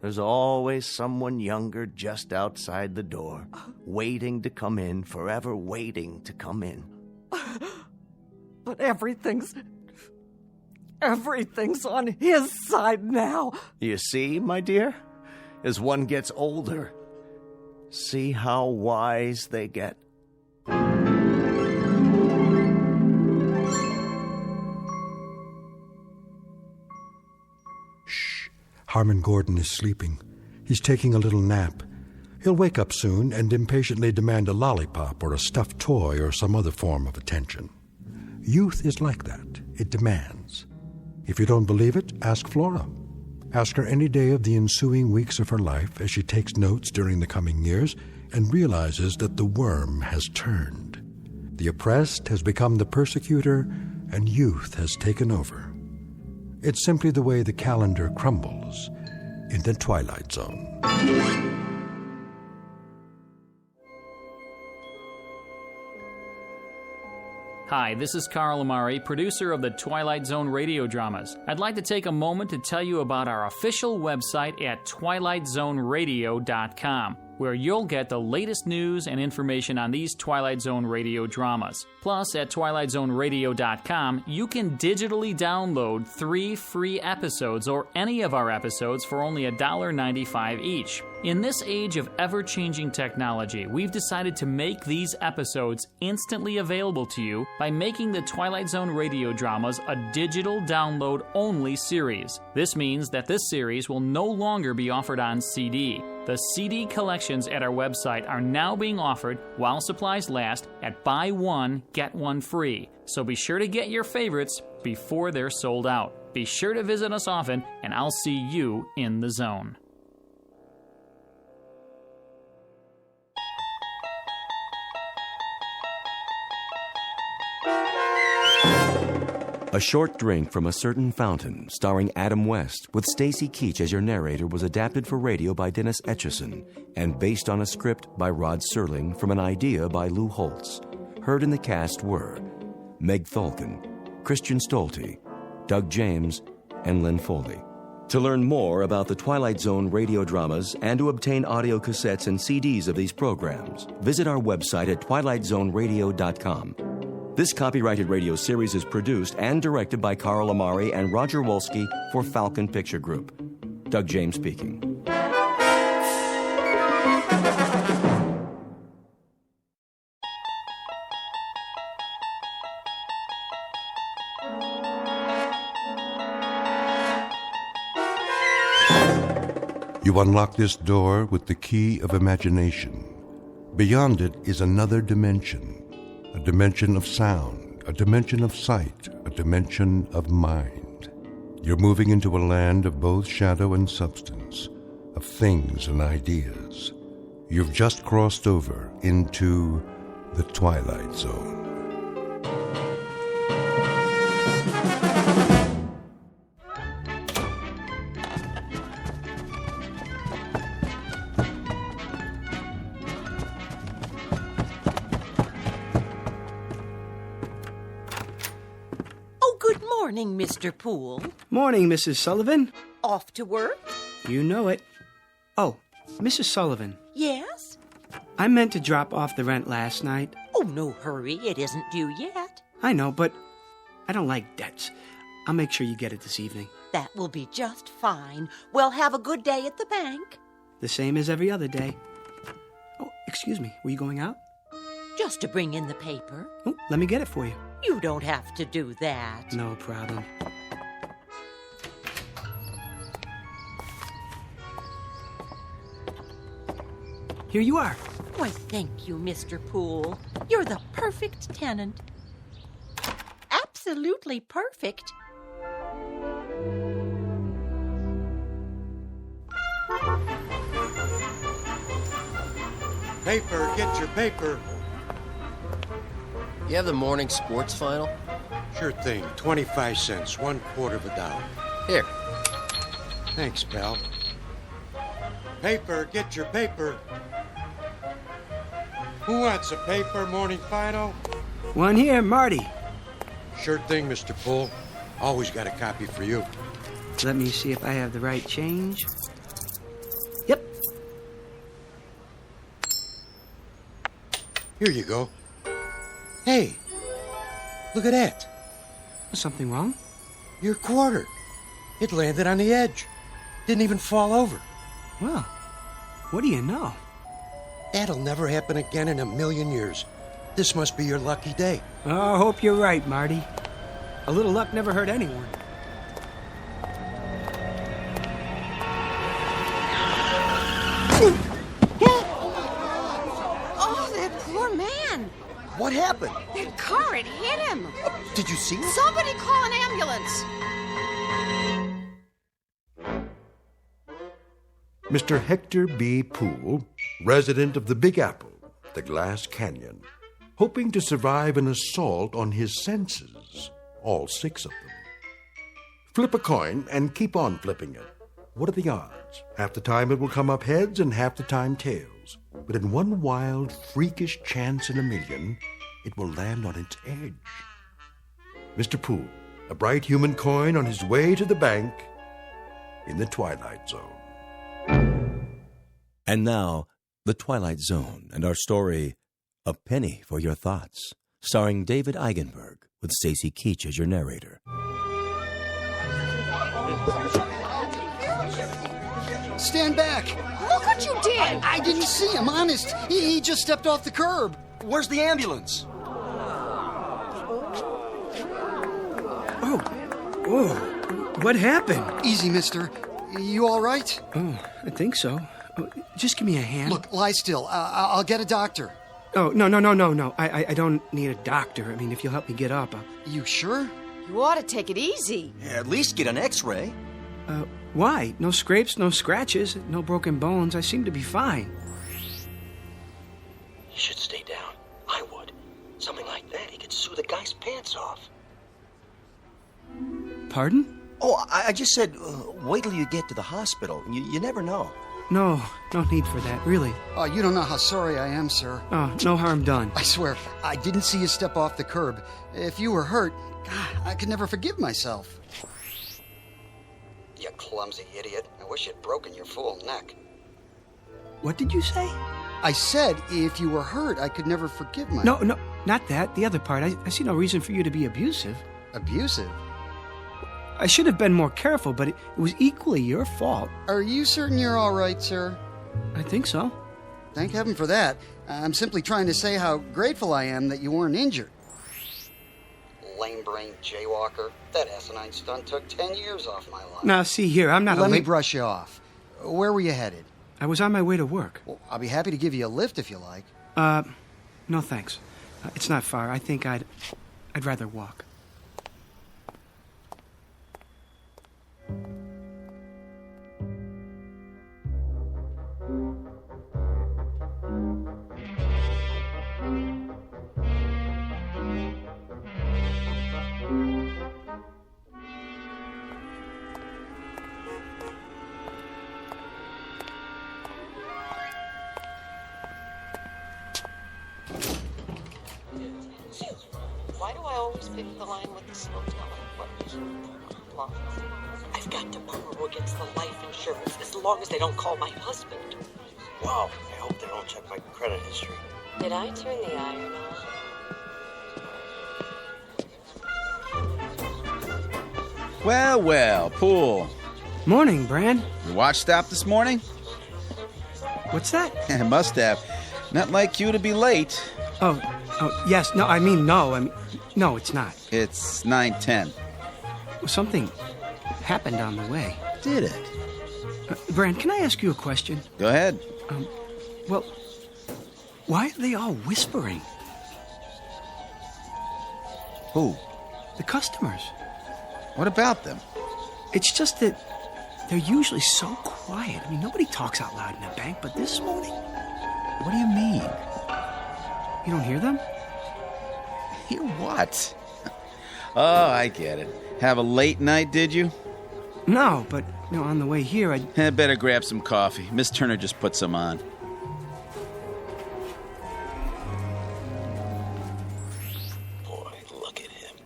there's always someone younger just outside the door, waiting to come in, forever waiting to come in. But everything's on his side now. You see, my dear, as one gets older, see how wise they get. Shh. Harmon Gordon is sleeping. He's taking a little nap. He'll wake up soon and impatiently demand a lollipop or a stuffed toy or some other form of attention. Youth is like that. It demands. If you don't believe it, ask Flora. Ask her any day of the ensuing weeks of her life as she takes notes during the coming years and realizes that the worm has turned. The oppressed has become the persecutor, and youth has taken over. It's simply the way the calendar crumbles in the Twilight Zone. Hi, this is Carl Amari, producer of the Twilight Zone radio dramas. I'd like to take a moment to tell you about our official website at twilightzoneradio.com, where you'll get the latest news and information on these Twilight Zone radio dramas. Plus, at twilightzoneradio.com, you can digitally download 3 free episodes or any of our episodes for only $1.95 each. In this age of ever-changing technology, we've decided to make these episodes instantly available to you by making the Twilight Zone radio dramas a digital download-only series. This means that this series will no longer be offered on CD. The CD collections at our website are now being offered while supplies last at buy one, get one free. So be sure to get your favorites before they're sold out. Be sure to visit us often, and I'll see you in the zone. A Short Drink from a Certain Fountain, starring Adam West, with Stacy Keach as your narrator, was adapted for radio by Dennis Etchison and based on a script by Rod Serling from an idea by Lou Holtz. Heard in the cast were Meg Thalken, Christian Stolte, Doug James, and Lynn Foley. To learn more about the Twilight Zone radio dramas and to obtain audio cassettes and CDs of these programs, visit our website at twilightzoneradio.com. This copyrighted radio series is produced and directed by Carl Amari and Roger Wolski for Falcon Picture Group. Doug James speaking. You unlock this door with the key of imagination. Beyond it is another dimension. A dimension of sound, a dimension of sight, a dimension of mind. You're moving into a land of both shadow and substance, of things and ideas. You've just crossed over into the Twilight Zone. Morning, Mr. Poole. Morning, Mrs. Sullivan. Off to work? You know it. Oh, Mrs. Sullivan. Yes? I meant to drop off the rent last night. Oh, no hurry. It isn't due yet. I know, but I don't like debts. I'll make sure you get it this evening. That will be just fine. Well, have a good day at the bank. The same as every other day. Oh, excuse me. Were you going out? Just to bring in the paper. Oh, let me get it for you. You don't have to do that. No problem. Here you are. Why, thank you, Mr. Poole. You're the perfect tenant. Absolutely perfect. Paper, get your paper. You have the morning sports final? Sure thing. 25 cents, $1/4 of a dollar. Here. Thanks, pal. Paper, get your paper. Who wants a paper, morning final? One here, Marty. Sure thing, Mr. Poole. Always got a copy for you. Let me see if I have the right change. Yep. Here you go. Hey, look at that. Something wrong? Your quarter. It landed on the edge. Didn't even fall over. Well, what do you know? That'll never happen again in a million years. This must be your lucky day. Oh, I hope you're right, Marty. A little luck never hurt anyone. Oh, that poor man. What happened? That car, it hit him. Did you see it? Somebody call an ambulance. Mr. Hector B. Poole, resident of the Big Apple, the Glass Canyon, hoping to survive an assault on his senses, all 6 of them. Flip a coin and keep on flipping it. What are the odds? Half the time it will come up heads and half the time tails. But in one wild, freakish chance in a million, it will land on its edge. Mr. Poole, a bright human coin on his way to the bank in the Twilight Zone. And now, The Twilight Zone and our story, A Penny for Your Thoughts, starring David Eigenberg with Stacy Keach as your narrator. Stand back! Look what you did! I didn't see him, honest. He just stepped off the curb. Where's the ambulance? Oh, what happened? Easy, mister. You all right? Oh, I think so. Oh, just give me a hand. Look, lie still. I'll get a doctor. Oh, no. I don't need a doctor. I mean, if you'll help me get up. You sure? You ought to take it easy. Yeah, at least get an x-ray. Why? No scrapes, no scratches, no broken bones. I seem to be fine. You should stay down. I would. Something like that, he could sue the guy's pants off. Pardon? Oh, I just said, wait till you get to the hospital. You never know. No need for that, really. Oh, you don't know how sorry I am, sir. Oh, no harm done. I swear, I didn't see you step off the curb. If you were hurt, God, I could never forgive myself. You clumsy idiot. I wish you'd broken your fool neck. What did you say? I said, if you were hurt, I could never forgive myself. No, not that. The other part. I see no reason for you to be abusive. Abusive? I should have been more careful, but it was equally your fault. Are you certain you're all right, sir? I think so. Thank heaven for that. I'm simply trying to say how grateful I am that you weren't injured. Lame-brained jaywalker. That asinine stunt took 10 years off my life. Now, see here, I'm not Let me brush you off. Where were you headed? I was on my way to work. Well, I'll be happy to give you a lift if you like. No thanks. It's not far. I think I'd rather walk. Why do I always pick the line with the slow teller? I've got to borrow against the life insurance as long as they don't call my husband. Wow, I hope they don't check my credit history. Did I turn the iron on? Well, Poole. Morning, Bran. You watch stop this morning? What's that? Must have. Not like you to be late. Oh, yes. No, no, it's not. It's 9:10. Something happened on the way. Did it? Bran, can I ask you a question? Go ahead. Well, why are they all whispering? Who? The customers. What about them? It's just that they're usually so quiet. I mean, nobody talks out loud in a bank, but this morning... What do you mean? You don't hear them? Hear what? Oh, I get it. Have a late night, did you? No, but, on the way here, I better grab some coffee. Miss Turner just put some on. Boy, look at him.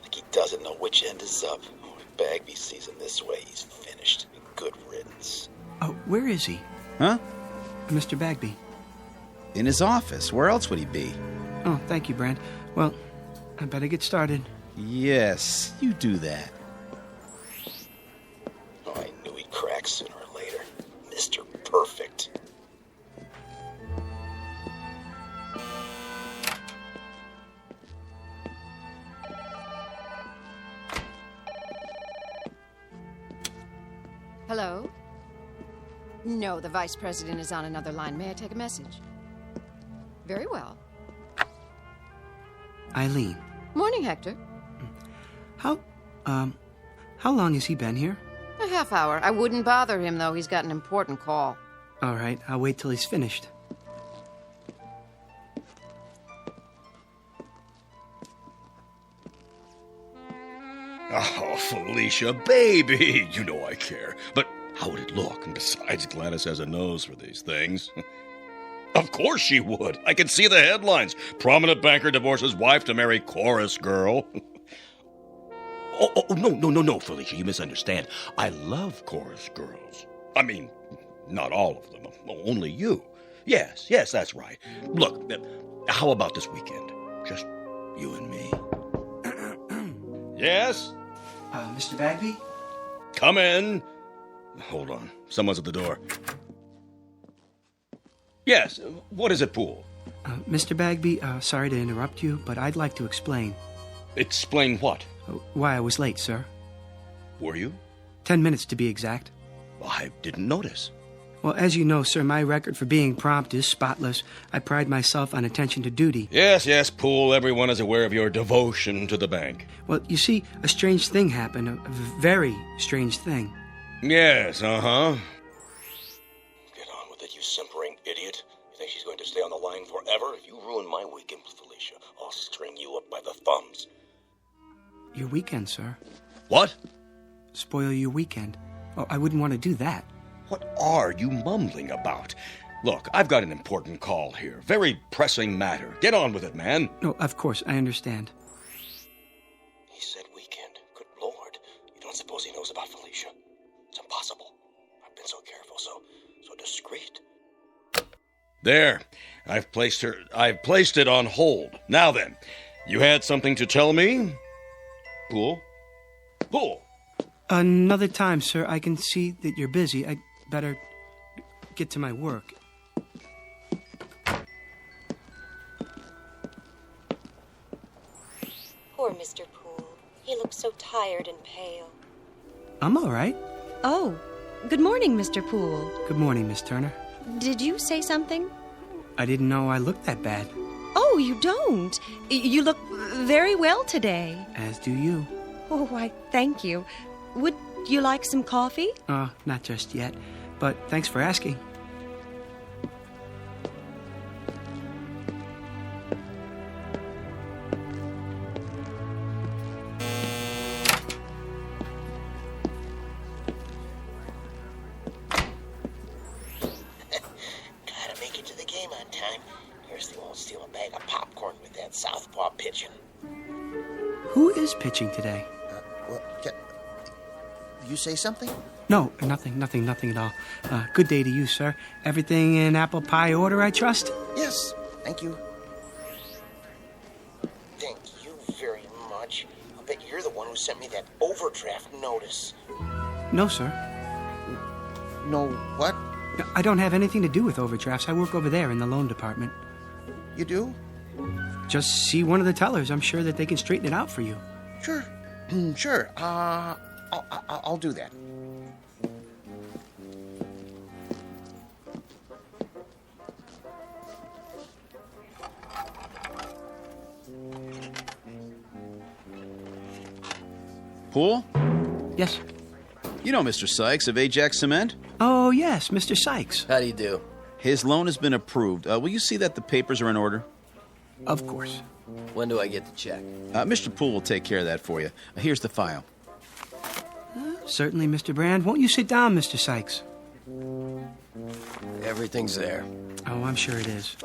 Like he doesn't know which end is up. Oh, if Bagby sees him this way, he's finished. Good riddance. Oh, where is he? Huh? Mr. Bagby. In his office. Where else would he be? Oh, thank you, Brand. Well, I better get started. Yes, you do that. Oh, I knew he'd crack sooner or later. Mr. Perfect. Hello? No, the vice president is on another line. May I take a message? Very well. Eileen. Morning, Hector. How long has he been here? A half hour. I wouldn't bother him, though. He's got an important call. All right, I'll wait till he's finished. Oh, Felicia, baby, you know I care. But how would it look? And besides, Gladys has a nose for these things. Of course she would. I can see the headlines. Prominent banker divorces wife to marry chorus girl. No, Felicia, you misunderstand. I love chorus girls. I mean, not all of them. Only you. Yes, that's right. Look, how about this weekend? Just you and me. Yes? Mr. Bagby? Come in. Hold on. Someone's at the door. Yes, what is it, Poole? Mr. Bagby, sorry to interrupt you, but I'd like to explain. Explain what? Why I was late, sir. Were you? 10 minutes to be exact. I didn't notice. Well, as you know, sir, my record for being prompt is spotless. I pride myself on attention to duty. Yes, Poole, everyone is aware of your devotion to the bank. Well, you see, a strange thing happened, a very strange thing. Yes, uh-huh. Get on with it, you simpering idiot. You think she's going to stay on the line forever? If you ruin my weekend with Felicia, I'll string you up by the thumbs. Your weekend, sir. What? Spoil your weekend. Oh, I wouldn't want to do that. What are you mumbling about? Look, I've got an important call here. Very pressing matter. Get on with it, man. No, of course, I understand. He said weekend. Good Lord. You don't suppose he knows about Felicia? It's impossible. I've been so careful, so discreet. There. I've placed it on hold. Now then, you had something to tell me? Poole? Another time, sir. I can see that you're busy. I'd better get to my work. Poor Mr. Poole. He looks so tired and pale. I'm all right. Oh, good morning, Mr. Poole. Good morning, Miss Turner. Did you say something? I didn't know I looked that bad. Oh, you don't. You look very well today. As do you. Oh, why, thank you. Would you like some coffee? Not just yet, but thanks for asking. Gotta make it to the game on time. Kirsty won't steal a bag of popcorn with that southpaw pitching. Who is pitching today? You say something? No, nothing at all. Good day to you, sir. Everything in apple pie order, I trust? Yes, thank you. Thank you very much. I'll bet you're the one who sent me that overdraft notice. No, sir. No, what? I don't have anything to do with overdrafts. I work over there in the loan department. You do? Just see one of the tellers. I'm sure that they can straighten it out for you. Sure. Sure. I'll do that. Poole? Yes? You know Mr. Sykes of Ajax Cement? Oh, yes, Mr. Sykes. How do you do? His loan has been approved. Will you see that the papers are in order? Of course. When do I get the check? Mr. Poole will take care of that for you. Here's the file. Certainly, Mr. Brand. Won't you sit down, Mr. Sykes? Everything's there. Oh, I'm sure it is.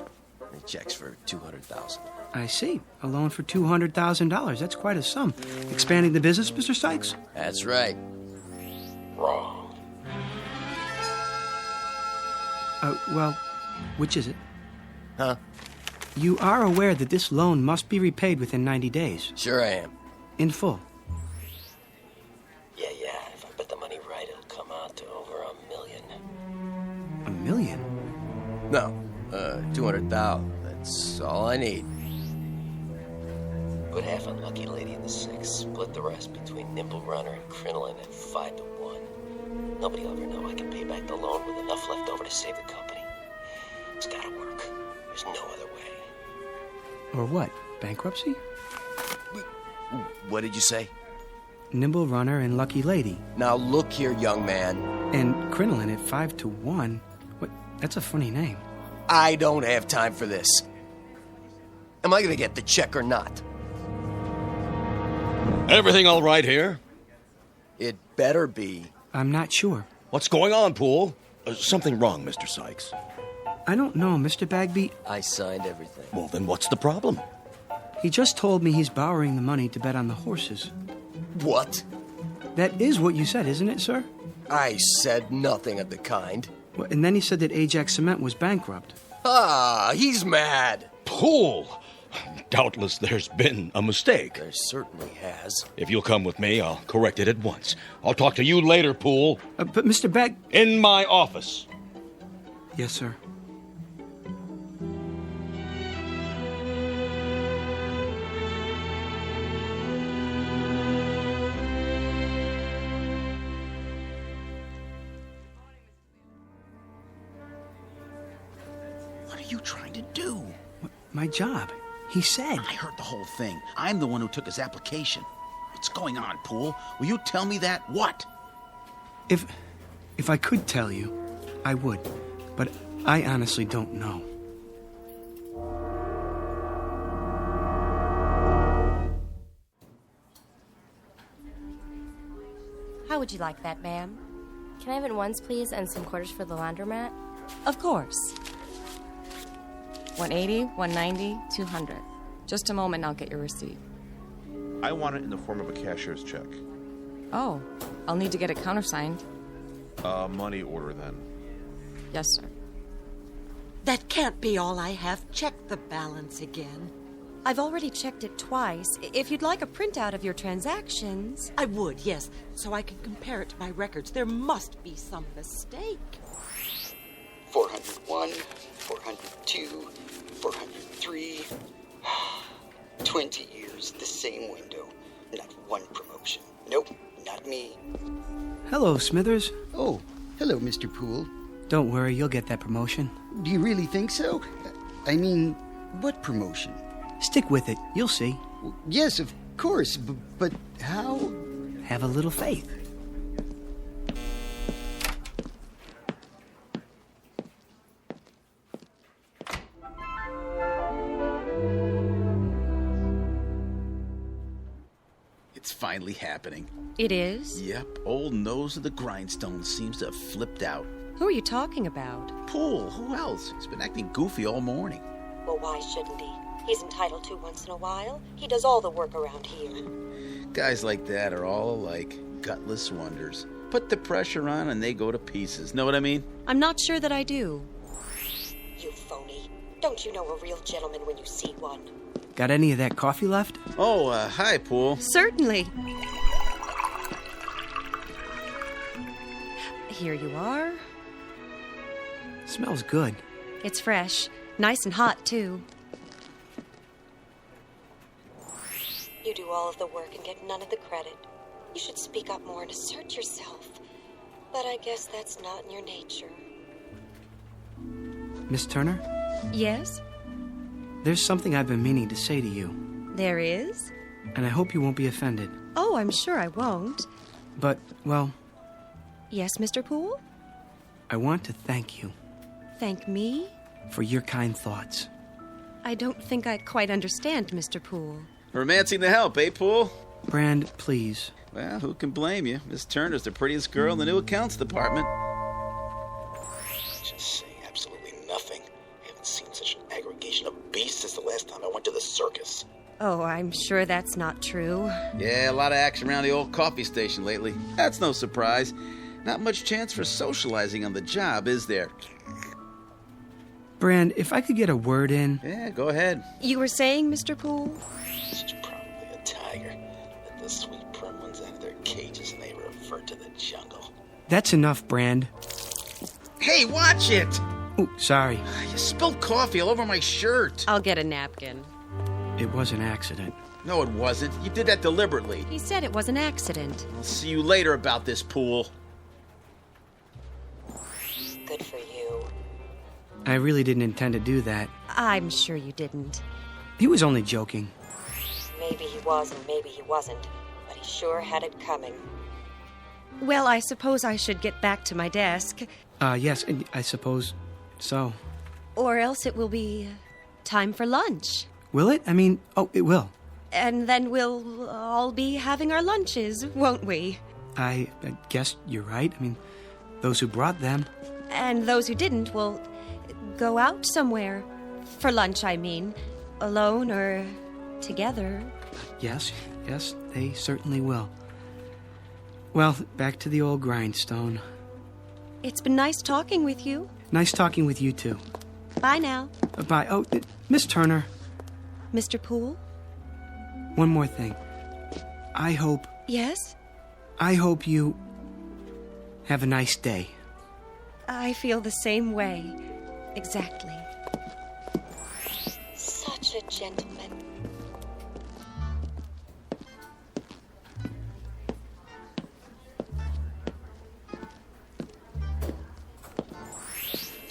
The check's for $200,000. I see. A loan for $200,000. That's quite a sum. Expanding the business, Mr. Sykes? That's right. Wrong. Well, which is it? Huh? You are aware that this loan must be repaid within 90 days. Sure I am. In full. Yeah. If I bet the money right, it'll come out to over $1 million. $1 million? No, 200,000. That's all I need. Put half on Lucky Lady in the 6. Split the rest between Nimble Runner and Crinoline at 5-1. Nobody will ever know I can pay back the loan with enough left over to save the company. It's gotta work. There's no other way. Or what? Bankruptcy? What did you say? Nimble Runner and Lucky Lady. Now look here, young man. And Crinoline at 5 to 1. What? That's a funny name. I don't have time for this. Am I gonna get the check or not? Everything all right here? It better be. I'm not sure. What's going on, Poole? Something wrong, Mr. Sykes. I don't know, Mr. Bagby. I signed everything. Well, then what's the problem? He just told me he's borrowing the money to bet on the horses. What? That is what you said, isn't it, sir? I said nothing of the kind. Well, and then he said that Ajax Cement was bankrupt. Ah, he's mad. Poole! Doubtless there's been a mistake. There certainly has. If you'll come with me, I'll correct it at once. I'll talk to you later, Poole. But Mr. Bag... In my office. Yes, sir. What are you trying to do? My job. He said. I heard the whole thing. I'm the one who took his application. What's going on, Poole? Will you tell me that? What? If I could tell you, I would. But I honestly don't know. How would you like that, ma'am? Can I have it once, please, and some quarters for the laundromat? Of course. 180, 190, 200. Just a moment and I'll get your receipt. I want it in the form of a cashier's check. Oh, I'll need to get it countersigned. Money order then. Yes, sir. That can't be all I have. Check the balance again. I've already checked it twice. If you'd like a printout of your transactions... I would, yes, so I can compare it to my records. There must be some mistake. 401, 402, 403. 20 years, the same window. Not one promotion. Nope, not me. Hello, Smithers. Oh, hello, Mr. Poole. Don't worry, you'll get that promotion. Do you really think so? I mean, what promotion? Stick with it. You'll see. Yes, of course, but how? Have a little faith. It's finally happening. It is? Yep, old nose of the grindstone seems to have flipped out. Who are you talking about? Poole, who else? He's been acting goofy all morning. Well, why shouldn't he? He's entitled to once in a while. He does all the work around here. Guys like that are all alike, gutless wonders. Put the pressure on and they go to pieces. Know what I mean? I'm not sure that I do. You phony. Don't you know a real gentleman when you see one? Got any of that coffee left? Oh, hi, Poole. Certainly. Here you are. Smells good. It's fresh. Nice and hot, too. You do all of the work and get none of the credit. You should speak up more and assert yourself. But I guess that's not in your nature. Miss Turner? Yes? There's something I've been meaning to say to you. There is? And I hope you won't be offended. Oh, I'm sure I won't. But, well... Yes, Mr. Poole? I want to thank you. Thank me? For your kind thoughts. I don't think I quite understand, Mr. Poole. Romancing the help, eh, Poole? Brand, please. Well, who can blame you? Miss Turner's the prettiest girl in the new accounts department. Just saying absolutely nothing. I haven't seen such an aggregation of beasts since the last time I went to the circus. Oh, I'm sure that's not true. Yeah, a lot of action around the old coffee station lately. That's no surprise. Not much chance for socializing on the job, is there? Brand, if I could get a word in... Yeah, go ahead. You were saying, Mr. Poole? She's probably a tiger. Let the sweet prim ones out of their cages and they revert to the jungle. That's enough, Brand. Hey, watch it! Oh, sorry. You spilled coffee all over my shirt. I'll get a napkin. It was an accident. No, it wasn't. You did that deliberately. He said it was an accident. I'll see you later about this, Poole. Good for you. I really didn't intend to do that. I'm sure you didn't. He was only joking. Maybe he was and maybe he wasn't. But sure had it coming. Well, I suppose I should get back to my desk. Yes, I suppose so. Or else it will be time for lunch. Will it? I mean, it will. And then we'll all be having our lunches, won't we? I guess you're right. I mean, those who brought them. And those who didn't will go out somewhere. For lunch, I mean. Alone or together. Yes, they certainly will. Well, back to the old grindstone. It's been nice talking with you. Nice talking with you, too. Bye now. Bye. Oh, Miss Turner. Mr. Poole? One more thing. I hope you have a nice day. I feel the same way. Exactly. Such a gentleman.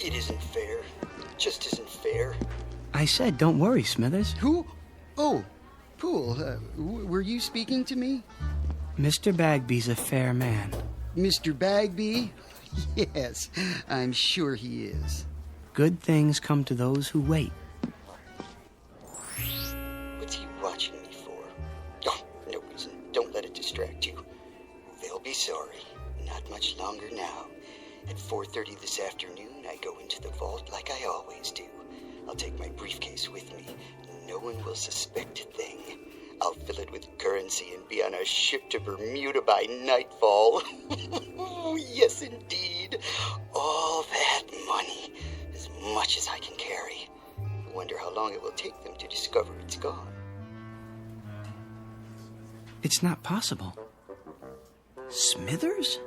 It isn't fair. Just isn't fair. I said, don't worry, Smithers. Who? Oh, Poole, were you speaking to me? Mr. Bagby's a fair man. Mr. Bagby? Yes, I'm sure he is. Good things come to those who wait. What's he watching me for? Oh, no reason. Don't let it distract you. They'll be sorry. Not much longer now. At 4:30 this afternoon, I go into the vault like I always do. I'll take my briefcase with me. No one will suspect a thing. I'll fill it with currency and be on a ship to Bermuda by nightfall. Yes, indeed. All that money. As much as I can carry. I wonder how long it will take them to discover it's gone. It's not possible. Smithers?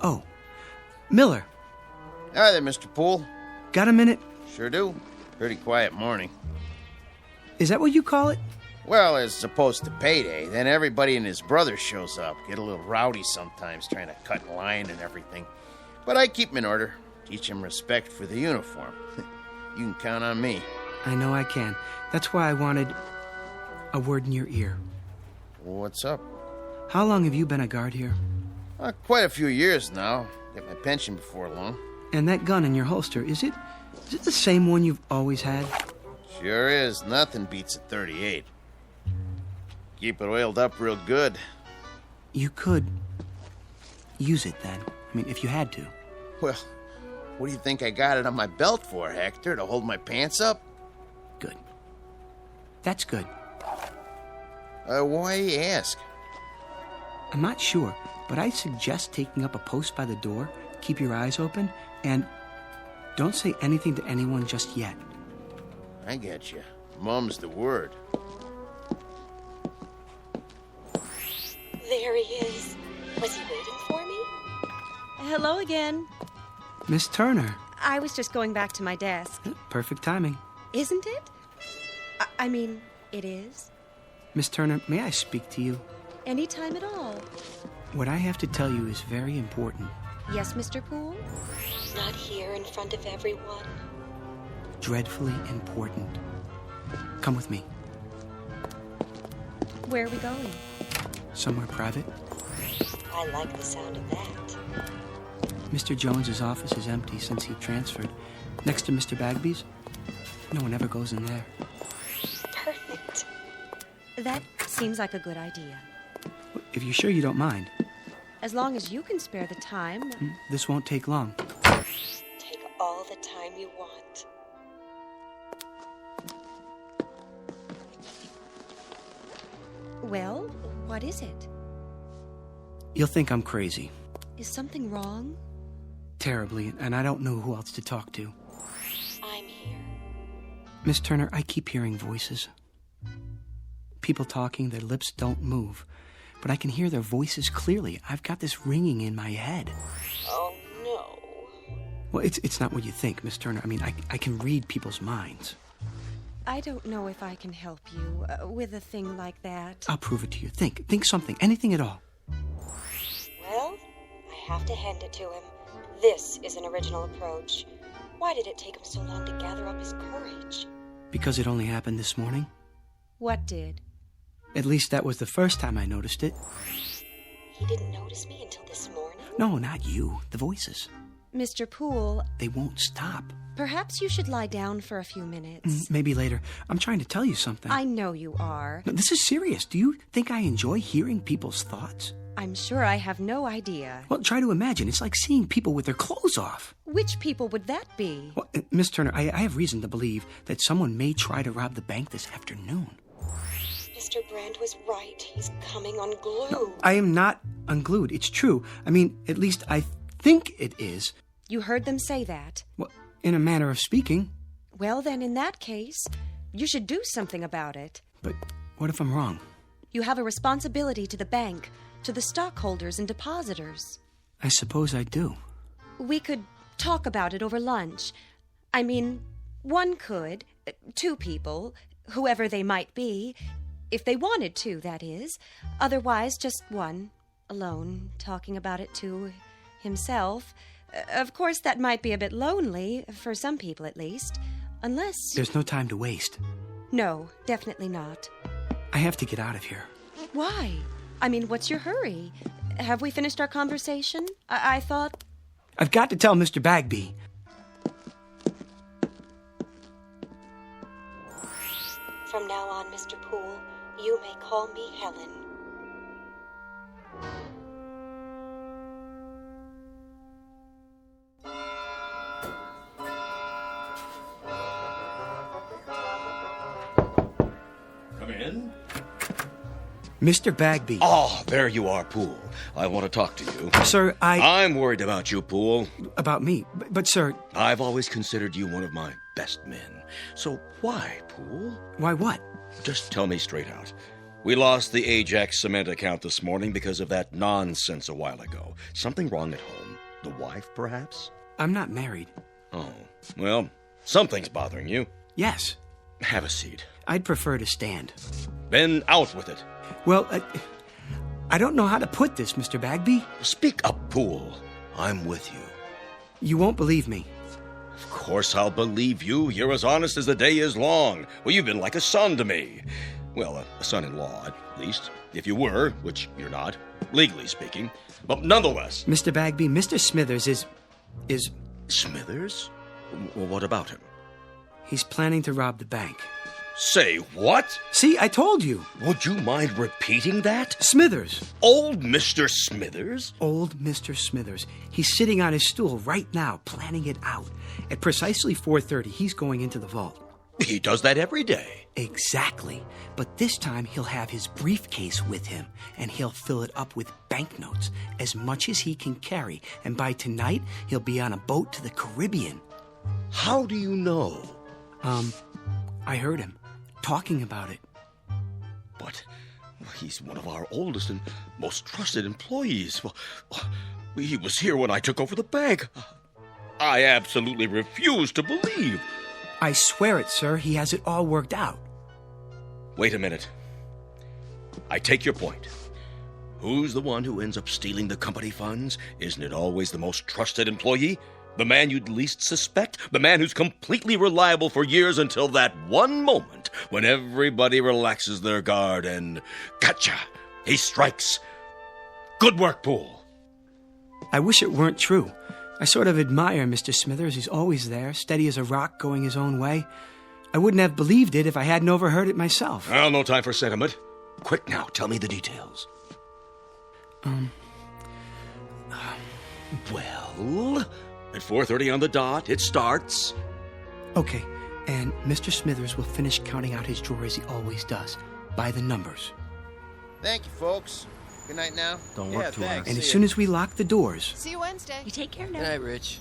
Oh, Miller. Hi there, Mr. Poole. Got a minute? Sure do. Pretty quiet morning. Is that what you call it? Well, as opposed to payday, then everybody and his brother shows up. Get a little rowdy sometimes, trying to cut in line and everything. But I keep 'em in order. Teach 'em respect for the uniform. You can count on me. I know I can. That's why I wanted a word in your ear. What's up? How long have you been a guard here? Quite a few years now. Get my pension before long. And that gun in your holster, is it the same one you've always had? Sure is. Nothing beats a 38. Keep it oiled up real good. You could use it then. I mean, if you had to. Well, what do you think I got it on my belt for, Hector? To hold my pants up? Good. That's good. Why you ask? I'm not sure, but I'd suggest taking up a post by the door, keep your eyes open, and don't say anything to anyone just yet. I get you. Mum's the word. There he is. Was he waiting for me? Hello again. Miss Turner. I was just going back to my desk. Perfect timing. Isn't it? I mean, it is. Miss Turner, may I speak to you? Anytime at all. What I have to tell you is very important. Yes, Mr. Poole? Not here in front of everyone. Dreadfully important. Come with me. Where are we going? Somewhere private. I like the sound of that. Mr. Jones's office is empty since he transferred. Next to Mr. Bagby's. No one ever goes in there. Perfect. That seems like a good idea. If you're sure you don't mind. As long as you can spare the time. This won't take long. Take all the time you want. Well, what is it? You'll think I'm crazy. Is something wrong? Terribly, and I don't know who else to talk to. I'm here. Miss Turner, I keep hearing voices. People talking, their lips don't move. But I can hear their voices clearly. I've got this ringing in my head. Oh, no. Well, it's not what you think, Miss Turner. I mean, I can read people's minds. I don't know if I can help you with a thing like that. I'll prove it to you. Think something, anything at all. Well, I have to hand it to him. This is an original approach. Why did it take him so long to gather up his courage? Because it only happened this morning? What did? At least that was the first time I noticed it. He didn't notice me until this morning? No, not you. The voices. Mr. Poole... They won't stop. Perhaps you should lie down for a few minutes. Maybe later. I'm trying to tell you something. I know you are. No, this is serious. Do you think I enjoy hearing people's thoughts? I'm sure I have no idea. Well, try to imagine. It's like seeing people with their clothes off. Which people would that be? Well, Miss Turner, I have reason to believe that someone may try to rob the bank this afternoon. Mr. Brand was right. He's coming unglued. No, I am not unglued. It's true. I mean, at least I think it is. You heard them say that? Well, in a manner of speaking. Well, then, in that case, you should do something about it. But what if I'm wrong? You have a responsibility to the bank, to the stockholders and depositors. I suppose I do. We could talk about it over lunch. I mean, one could, 2 people, whoever they might be, if they wanted to, that is. Otherwise, just one, alone, talking about it to himself. Of course, that might be a bit lonely, for some people at least, unless... There's no time to waste. No, definitely not. I have to get out of here. Why? I mean, what's your hurry? Have we finished our conversation? I thought... I've got to tell Mr. Bagby. From now on, Mr. Poole, you may call me Helen. Come in. Mr. Bagby. Oh, there you are, Poole. I want to talk to you. Sir, I'm worried about you, Poole. About me? But sir... I've always considered you one of my best men. So why, Poole? Why what? Just tell me straight out. We lost the Ajax cement account this morning because of that nonsense a while ago. Something wrong at home? The wife, perhaps? I'm not married. Oh, well, something's bothering you. Yes. Have a seat. I'd prefer to stand. Then out with it. Well, I don't know how to put this, Mr. Bagby. Speak up, Poole. I'm with you. You won't believe me. Of course I'll believe you. You're as honest as the day is long. Well, you've been like a son to me. Well, a son-in-law, at least. If you were, which you're not, legally speaking. But nonetheless... Mr. Bagby, Mr. Smithers is... Smithers? Well, what about him? He's planning to rob the bank. Say what? See, I told you. Would you mind repeating that? Smithers. Old Mr. Smithers? Old Mr. Smithers. He's sitting on his stool right now, planning it out. At precisely 4:30, he's going into the vault. He does that every day. Exactly. But this time, he'll have his briefcase with him, and he'll fill it up with banknotes, as much as he can carry. And by tonight, he'll be on a boat to the Caribbean. How do you know? I heard him talking about it. But he's one of our oldest and most trusted employees. Well, he was here when I took over the bank. I absolutely refuse to believe. I swear it, sir. He has it all worked out. Wait a minute. I take your point. Who's the one who ends up stealing the company funds? Isn't it always the most trusted employee? The man you'd least suspect? The man who's completely reliable for years until that one moment when everybody relaxes their guard and... Gotcha! He strikes. Good work, Poole. I wish it weren't true. I sort of admire Mr. Smithers. He's always there, steady as a rock, going his own way. I wouldn't have believed it if I hadn't overheard it myself. Well, no time for sentiment. Quick now, tell me the details. Well... At 4:30 on the dot, it starts. Okay, and Mr. Smithers will finish counting out his drawer as he always does, by the numbers. Thank you, folks. Good night now. Don't work too hard. And as soon as we lock the doors... See you Wednesday. You take care now. Good night, Rich.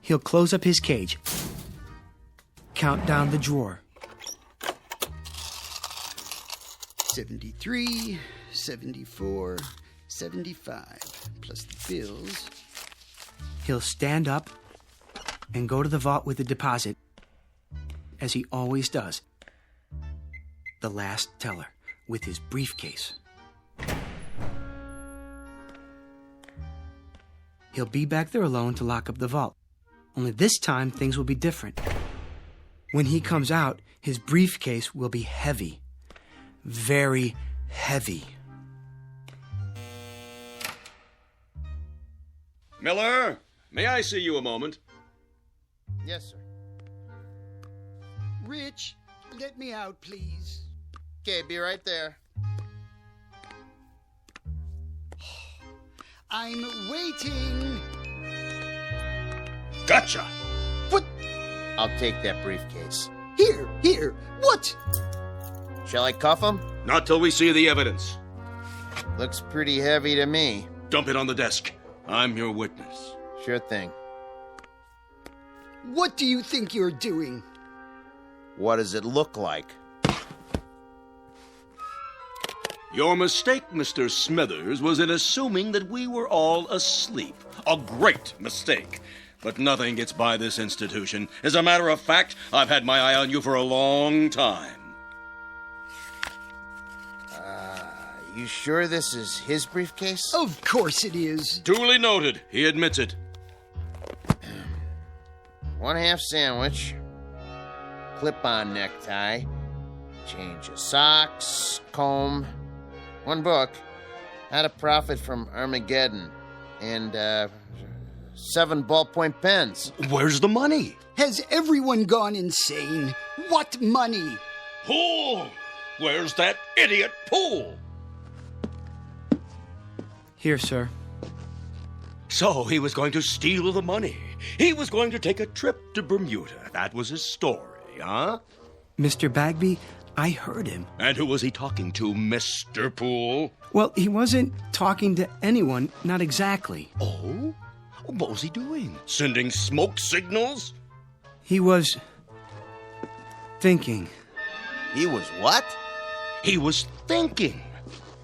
He'll close up his cage, count down the drawer. 73, 74, $75 plus the bills. He'll stand up and go to the vault with the deposit, as he always does. The last teller with his briefcase. He'll be back there alone to lock up the vault. Only this time, things will be different. When he comes out, his briefcase will be heavy. Very heavy. Miller, may I see you a moment? Yes, sir. Rich, let me out, please. Okay, be right there. I'm waiting. Gotcha! What? I'll take that briefcase. Here. What? Shall I cuff him? Not till we see the evidence. Looks pretty heavy to me. Dump it on the desk. I'm your witness. Sure thing. What do you think you're doing? What does it look like? Your mistake, Mr. Smithers, was in assuming that we were all asleep. A great mistake. But nothing gets by this institution. As a matter of fact, I've had my eye on you for a long time. You sure this is his briefcase? Of course it is. Duly noted. He admits it. 1/2 sandwich. Clip-on necktie. Change of socks. Comb. 1 book. How to Profit from Armageddon. And, 7 ballpoint pens. Where's the money? Has everyone gone insane? What money? Pool! Where's that idiot Pool? Here, sir. So he was going to steal the money. He was going to take a trip to Bermuda. That was his story, huh? Mr. Bagby, I heard him. And who was he talking to, Mr. Poole? Well, he wasn't talking to anyone, not exactly. Oh? What was he doing? Sending smoke signals? He was thinking. He was what? He was thinking.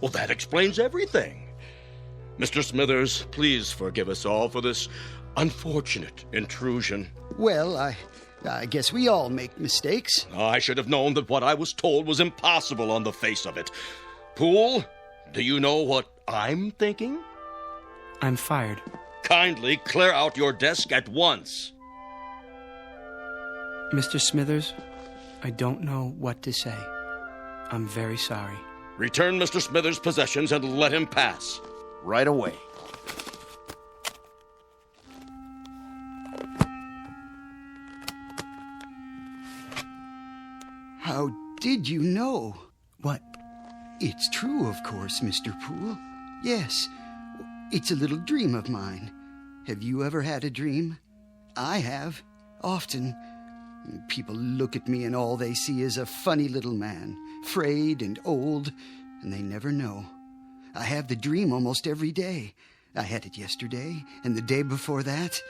Well, that explains everything. Mr. Smithers, please forgive us all for this unfortunate intrusion. Well, I guess we all make mistakes. I should have known that what I was told was impossible on the face of it. Poole, do you know what I'm thinking? I'm fired. Kindly clear out your desk at once. Mr. Smithers, I don't know what to say. I'm very sorry. Return Mr. Smithers' possessions and let him pass. Right away. How did you know? What? It's true, of course, Mr. Poole. Yes, it's a little dream of mine. Have you ever had a dream? I have, often. People look at me and all they see is a funny little man, frayed and old, and they never know. I have the dream almost every day. I had it yesterday and the day before that.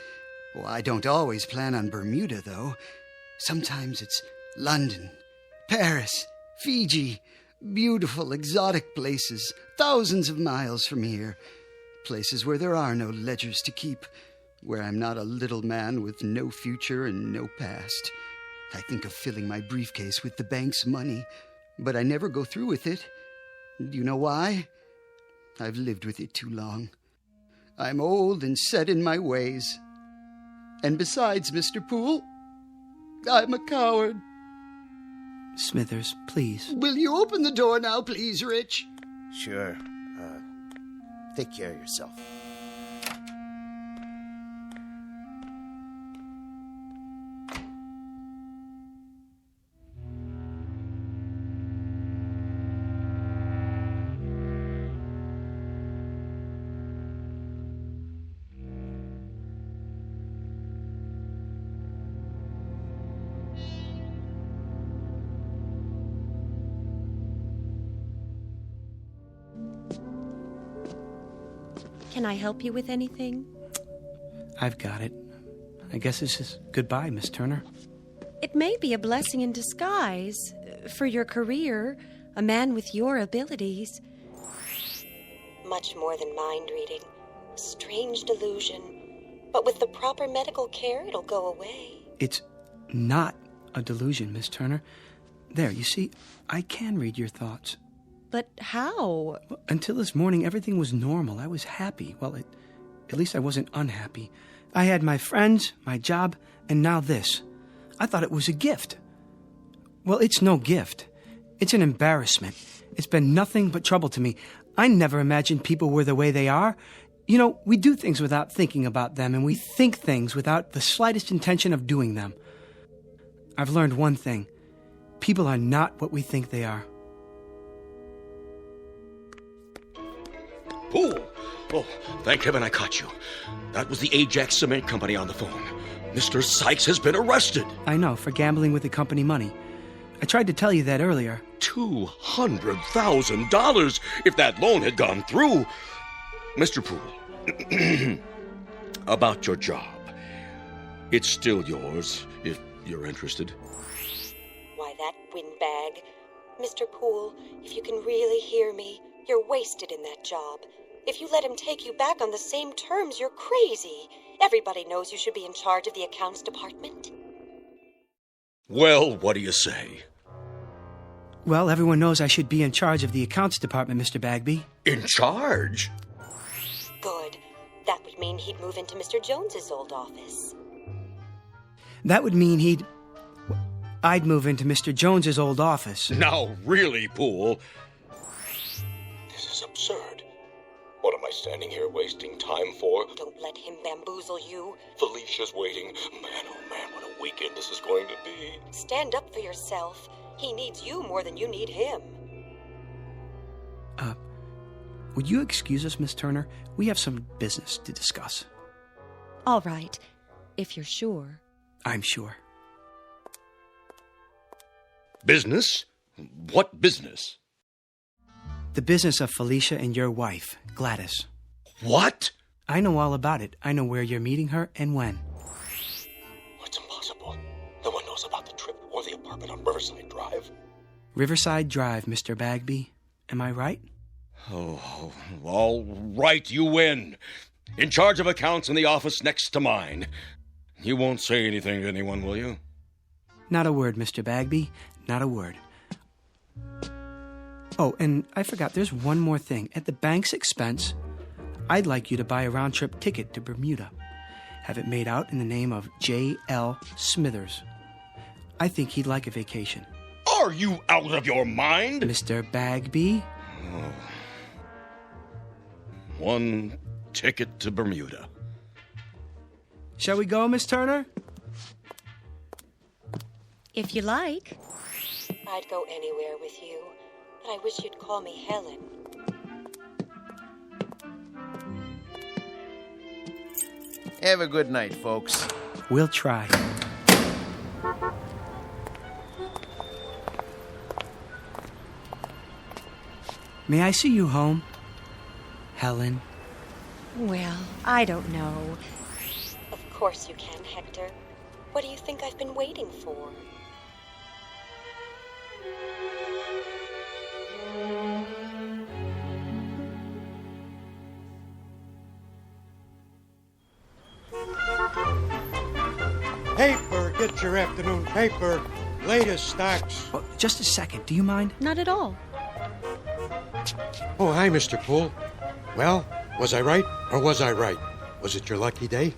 Well, I don't always plan on Bermuda, though. Sometimes it's London, Paris, Fiji, beautiful, exotic places, thousands of miles from here. Places where there are no ledgers to keep, where I'm not a little man with no future and no past. I think of filling my briefcase with the bank's money, but I never go through with it. Do you know why? I've lived with it too long. I'm old and set in my ways. And besides, Mr. Poole, I'm a coward. Smithers, please. Will you open the door now, please, Rich? Sure. Take care of yourself. Can I help you with anything? I've got it. I guess this is goodbye, Miss Turner. It may be a blessing in disguise for your career, a man with your abilities. much more than mind reading. A strange delusion. But with the proper medical care, it'll go away. It's not a delusion, Miss Turner. There, you see, I can read your thoughts. But how? Well, until this morning, everything was normal. I was happy. Well, at least I wasn't unhappy. I had my friends, my job, and now this. I thought it was a gift. Well, it's no gift. It's an embarrassment. It's been nothing but trouble to me. I never imagined people were the way they are. You know, we do things without thinking about them, and we think things without the slightest intention of doing them. I've learned one thing. People are not what we think they are. Poole! Oh, thank heaven I caught you. That was the Ajax Cement Company on the phone. Mr. Sykes has been arrested. I know, for gambling with the company money. I tried to tell you that earlier. $200,000 if that loan had gone through. Mr. Poole, about your job. It's still yours, if you're interested. Why, that windbag. Mr. Poole, if you can really hear me, you're wasted in that job. If you let him take you back on the same terms, you're crazy. Everybody knows you should be in charge of the accounts department. Well, what do you say? Well, everyone knows I should be in charge of the accounts department, Mr. Bagby. In charge? Good. That would mean he'd move into Mr. Jones's old office. That would mean I'd move into Mr. Jones's old office. Now, really, Poole. This is absurd. What am I standing here wasting time for? Don't let him bamboozle you. Felicia's waiting. Man, oh man, what a weekend this is going to be. Stand up for yourself. He needs you more than you need him. Would you excuse us, Miss Turner? We have some business to discuss. All right, if you're sure. I'm sure. Business? What business? The business of Felicia and your wife, Gladys. What? I know all about it. I know where you're meeting her and when. It's impossible. No one knows about the trip or the apartment on Riverside Drive. Riverside Drive, Mr. Bagby. Am I right? Oh, all right, you win. In charge of accounts in the office next to mine. You won't say anything to anyone, will you? Not a word, Mr. Bagby. Not a word. Oh, and I forgot, there's one more thing. At the bank's expense, I'd like you to buy a round-trip ticket to Bermuda. Have it made out in the name of J.L. Smithers. I think he'd like a vacation. Are you out of your mind? Mr. Bagby? Oh. One ticket to Bermuda. Shall we go, Miss Turner? If you like. I'd go anywhere with you, but I wish you'd call me Helen. Have a good night, folks. We'll try. May I see you home, Helen? Well, I don't know. Of course you can, Hector. What do you think I've been waiting for? Paper, get your afternoon paper. Latest stocks. Oh, just a second, do you mind? Not at all. Oh, hi, Mr. Poole. Well, was I right or was I right? Was it your lucky day?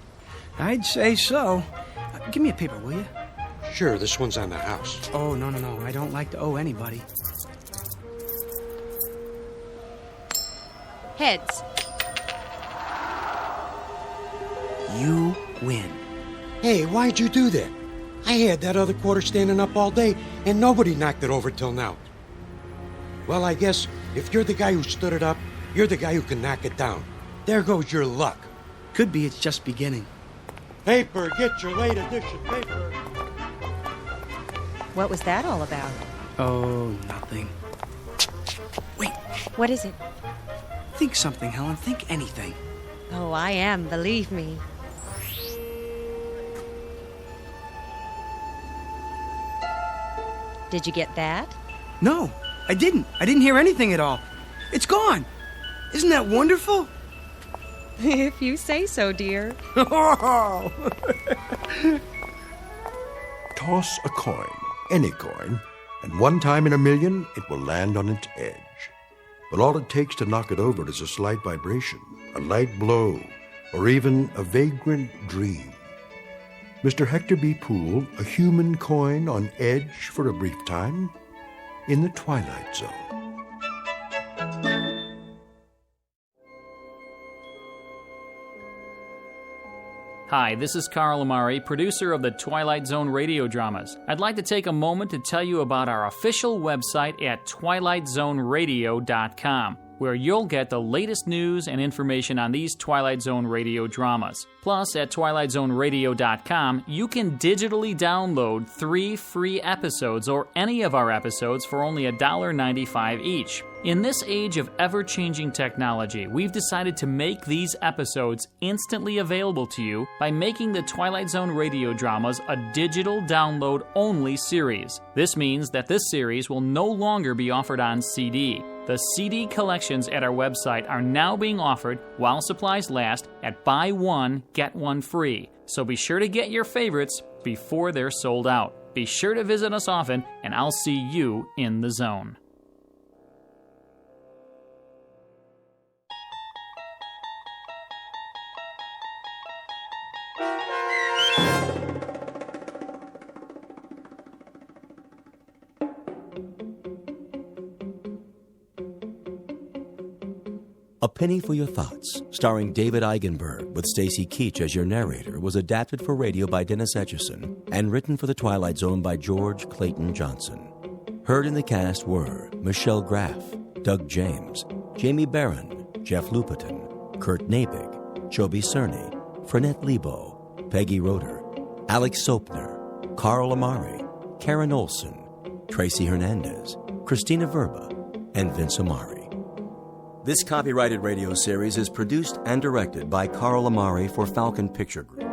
I'd say so. Give me a paper, will you? Sure, this one's on the house. Oh, no. I don't like to owe anybody. Heads. You win. Hey, why'd you do that? I had that other quarter standing up all day, and nobody knocked it over till now. Well, I guess if you're the guy who stood it up, you're the guy who can knock it down. There goes your luck. Could be it's just beginning. Paper, get your late edition paper. What was that all about? Oh, nothing. Wait. What is it? Think something, Helen. Think anything. Oh, I am, believe me. Did you get that? No, I didn't. I didn't hear anything at all. It's gone. Isn't that wonderful? If you say so, dear. Toss a coin, any coin, and one time in a million it will land on its edge. But all it takes to knock it over is a slight vibration, a light blow, or even a vagrant dream. Mr. Hector B. Poole, a human coin on edge for a brief time in the Twilight Zone. Hi, this is Carl Amari, producer of the Twilight Zone radio dramas. I'd like to take a moment to tell you about our official website at twilightzoneradio.com, where you'll get the latest news and information on these Twilight Zone radio dramas. Plus, at twilightzoneradio.com, you can digitally download 3 free episodes or any of our episodes for only $1.95 each. In this age of ever-changing technology, we've decided to make these episodes instantly available to you by making the Twilight Zone radio dramas a digital download-only series. This means that this series will no longer be offered on CD. The CD collections at our website are now being offered while supplies last at buy one, get one free. So be sure to get your favorites before they're sold out. Be sure to visit us often, and I'll see you in the zone. A Penny for Your Thoughts, starring David Eigenberg with Stacy Keach as your narrator, was adapted for radio by Dennis Etchison and written for The Twilight Zone by George Clayton Johnson. Heard in the cast were Michelle Graff, Doug James, Jamie Barron, Jeff Lupetin, Kurt Nabig, Chobi Cerny, Frenette Lebo, Peggy Roeder, Alex Sopner, Carl Amari, Karen Olson, Tracy Hernandez, Christina Verba, and Vince Amari. This copyrighted radio series is produced and directed by Carl Amari for Falcon Picture Group.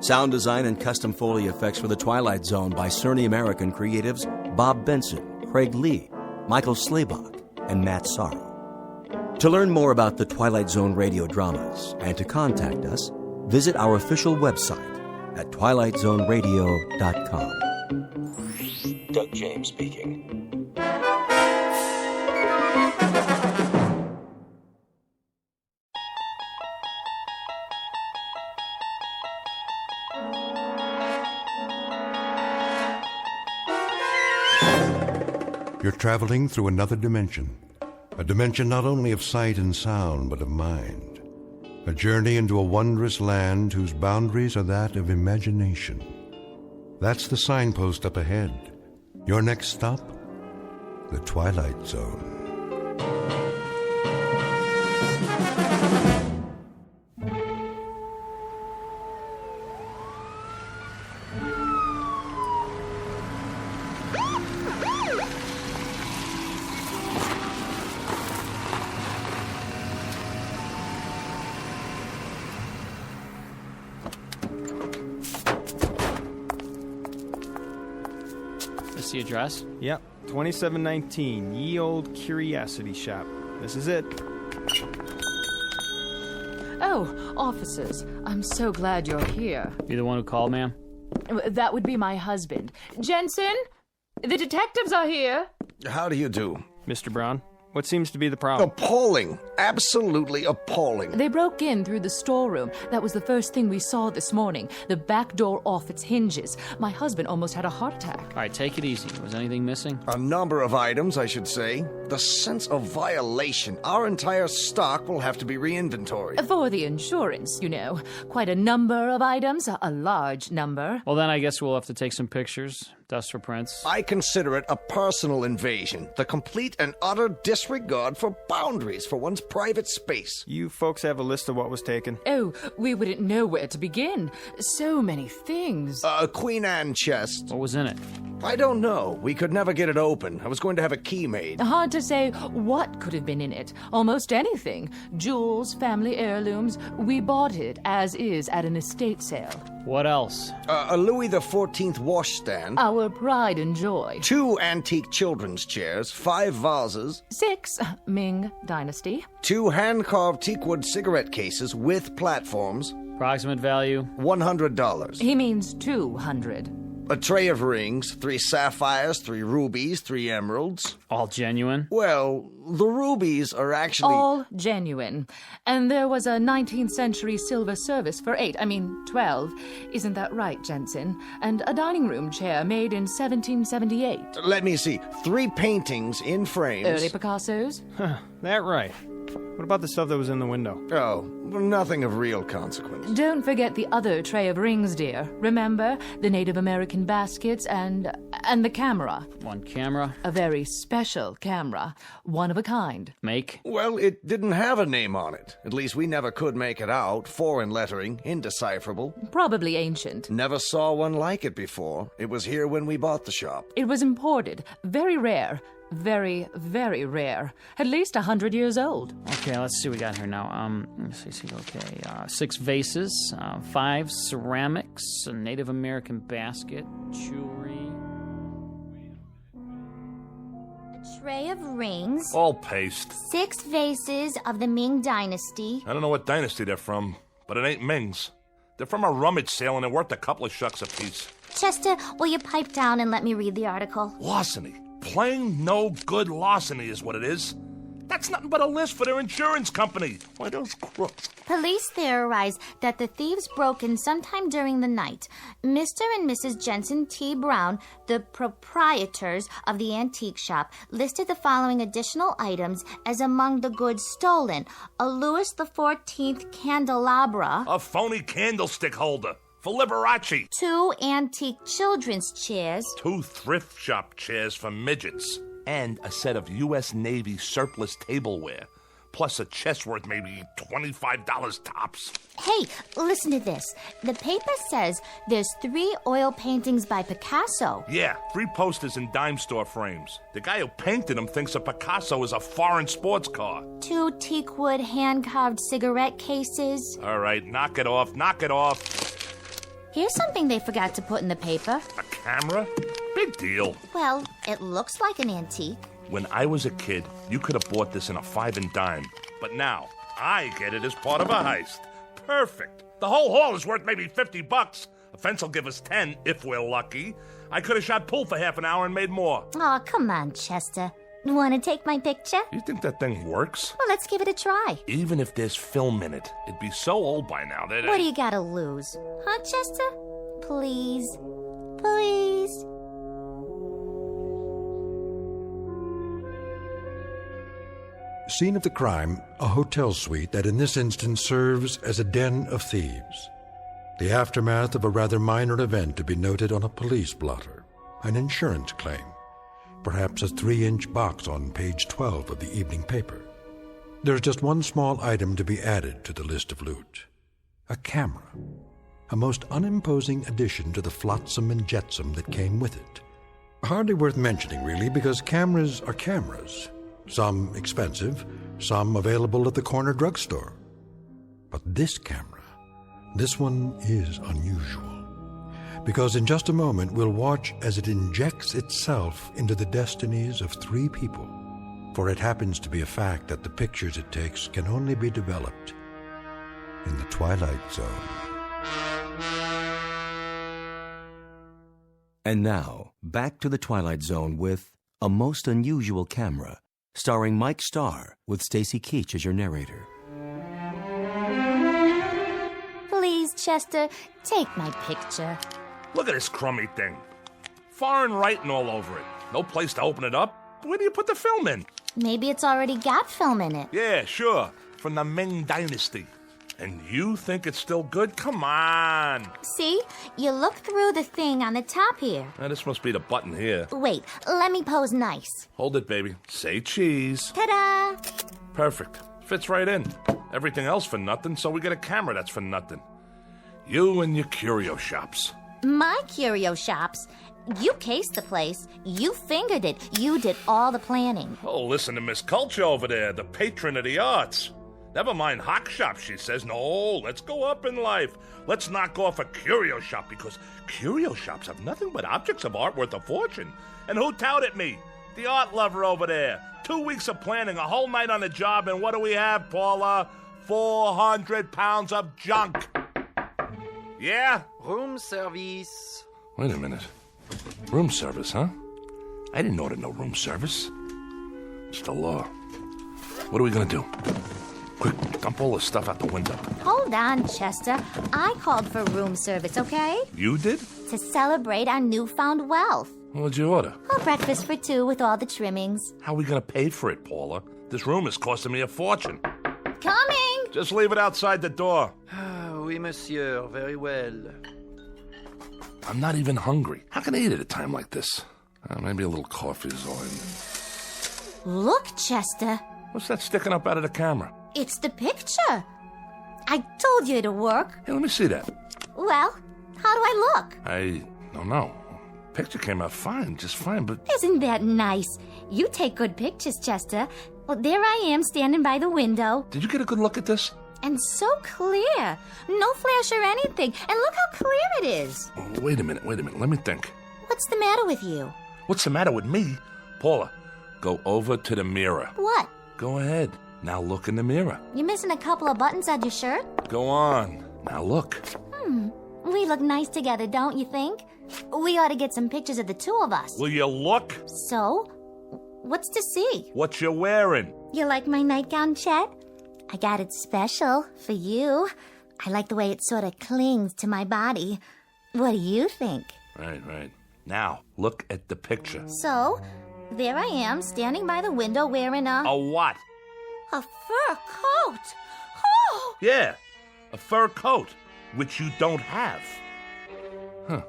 Sound design and custom Foley effects for The Twilight Zone by Cerny American creatives Bob Benson, Craig Lee, Michael Slaybach, and Matt Sorrow. To learn more about the Twilight Zone radio dramas and to contact us, visit our official website at twilightzoneradio.com. Doug James speaking. You're traveling through another dimension, a dimension not only of sight and sound, but of mind. A journey into a wondrous land whose boundaries are that of imagination. That's the signpost up ahead. Your next stop, the Twilight Zone. The address? Yep, 2719 Ye Old Curiosity Shop. This is it. Oh, officers, I'm so glad you're here. You the one who called, ma'am? That would be my husband. Jensen, the detectives are here. How do you do? Mr. Brown, what seems to be the problem? Appalling. Absolutely appalling. They broke in through the storeroom. That was the first thing we saw this morning. The back door off its hinges. My husband almost had a heart attack. All right, take it easy. Was anything missing? A number of items, I should say. The sense of violation. Our entire stock will have to be re-inventoried. For the insurance, you know. Quite a number of items. A large number. Well, then I guess we'll have to take some pictures. Dust for prints. I consider it a personal invasion. The complete and utter disregard for boundaries for one's private space. You folks have a list of what was taken? Oh, we wouldn't know where to begin. So many things. A Queen Anne chest. What was in it? I don't know. We could never get it open. I was going to have a key made. Hard to say what could have been in it. Almost anything. Jewels, family heirlooms. We bought it as is at an estate sale. What else? A Louis XIV washstand. Our pride and joy. 2 antique children's chairs, 5 vases. 6, Ming Dynasty. 2 hand-carved teakwood cigarette cases with platforms. Approximate value? $100. He means 200. A tray of rings, 3 sapphires, 3 rubies, 3 emeralds. All genuine? Well, the rubies are actually... All genuine. And there was a 19th century silver service for 12. Isn't that right, Jensen? And a dining room chair made in 1778. Let me see. 3 paintings in frames. Early Picassos? Huh, that right. What about the stuff that was in the window? Oh, nothing of real consequence. Don't forget the other tray of rings, dear. Remember? The Native American baskets and the camera. One camera? A very special camera. One of a kind. Make? Well, it didn't have a name on it. At least we never could make it out. Foreign lettering, indecipherable. Probably ancient. Never saw one like it before. It was here when we bought the shop. It was imported. Very rare. Very, very rare. At least 100 years old. Okay, let's see what we got here now. Let's see. Okay, 6 vases, 5 ceramics, a Native American basket, jewelry. A tray of rings. All paste. 6 vases of the Ming Dynasty. I don't know what dynasty they're from, but it ain't Ming's. They're from a rummage sale and they're worth a couple of shucks apiece. Chester, will you pipe down and let me read the article? Larceny. Plain no good larceny is what it is. That's nothing but a list for their insurance company. Why, those crooks. Police theorize that the thieves broke in sometime during the night. Mr. and Mrs. Jensen T. Brown, the proprietors of the antique shop, listed the following additional items as among the goods stolen. A Louis XIV candelabra. A phony candlestick holder. For Liberace. 2 antique children's chairs. 2 thrift shop chairs for midgets. And a set of U.S. Navy surplus tableware. Plus a chest worth maybe $25 tops. Hey, listen to this. The paper says there's 3 oil paintings by Picasso. Yeah, 3 posters in dime store frames. The guy who painted them thinks a Picasso is a foreign sports car. 2 teakwood hand-carved cigarette cases. All right, knock it off. Here's something they forgot to put in the paper. A camera? Big deal. Well, it looks like an antique. When I was a kid, you could have bought this in a 5 and dime. But now, I get it as part of a heist. Perfect. The whole haul is worth maybe $50. A fence will give us 10 if we're lucky. I could have shot pool for half an hour and made more. Oh, come on, Chester. Want to take my picture? You think that thing works? Well, let's give it a try. Even if there's film in it, it'd be so old by now that... What do you got to lose? Huh, Chester? Please. Please. Scene of the crime, a hotel suite that in this instance serves as a den of thieves. The aftermath of a rather minor event to be noted on a police blotter, an insurance claim. Perhaps a 3-inch box on page 12 of the evening paper. There's just one small item to be added to the list of loot. A camera. A most unimposing addition to the flotsam and jetsam that came with it. Hardly worth mentioning, really, because cameras are cameras. Some expensive, some available at the corner drugstore. But this camera, this one is unusual. Because in just a moment, we'll watch as it injects itself into the destinies of 3 people. For it happens to be a fact that the pictures it takes can only be developed in the Twilight Zone. And now, back to the Twilight Zone with A Most Unusual Camera, starring Mike Starr with Stacy Keach as your narrator. Please, Chester, take my picture. Look at this crummy thing. Foreign writing all over it. No place to open it up. Where do you put the film in? Maybe it's already got film in it. Yeah, sure. From the Ming Dynasty. And you think it's still good? Come on. See? You look through the thing on the top here. Now, this must be the button here. Wait, let me pose nice. Hold it, baby. Say cheese. Ta-da! Perfect. Fits right in. Everything else for nothing, so we get a camera that's for nothing. You and your curio shops. My curio shops? You cased the place. You fingered it. You did all the planning. Oh, listen to Miss Culture over there, the patron of the arts. Never mind hock shop, she says. No, let's go up in life. Let's knock off a curio shop, because curio shops have nothing but objects of art worth a fortune. And who touted me? The art lover over there. 2 weeks of planning, a whole night on the job, and what do we have, Paula? 400 pounds of junk. Yeah? Room service. Wait a minute. Room service, huh? I didn't order no room service. It's the law. What are we gonna do? Quick, dump all the stuff out the window. Hold on, Chester. I called for room service, okay? You did? To celebrate our newfound wealth. What'd you order? A breakfast for two with all the trimmings. How are we gonna pay for it, Paula? This room is costing me a fortune. Coming! Just leave it outside the door. Oui, monsieur. Very well. I'm not even hungry. How can I eat at a time like this? Maybe a little coffee is all in. Look, Chester. What's that sticking up out of the camera? It's the picture. I told you it'd work. Hey, let me see that. Well, how do I look? I don't know. Picture came out fine, just fine, but... Isn't that nice? You take good pictures, Chester. Well, there I am standing by the window. Did you get a good look at this? And so clear. No flash or anything. And look how clear it is. Oh, wait a minute. Let me think. What's the matter with you? What's the matter with me? Paula, go over to the mirror. What? Go ahead. Now look in the mirror. You're missing a couple of buttons on your shirt? Go on. Now look. We look nice together, don't you think? We ought to get some pictures of the two of us. Will you look? So? What's to see? What you wearing? You like my nightgown, Chet? I got it special for you. I like the way it sort of clings to my body. What do you think? Right. Now, look at the picture. So, there I am, standing by the window wearing a what? A fur coat. Oh! Yeah, a fur coat, which you don't have. Huh.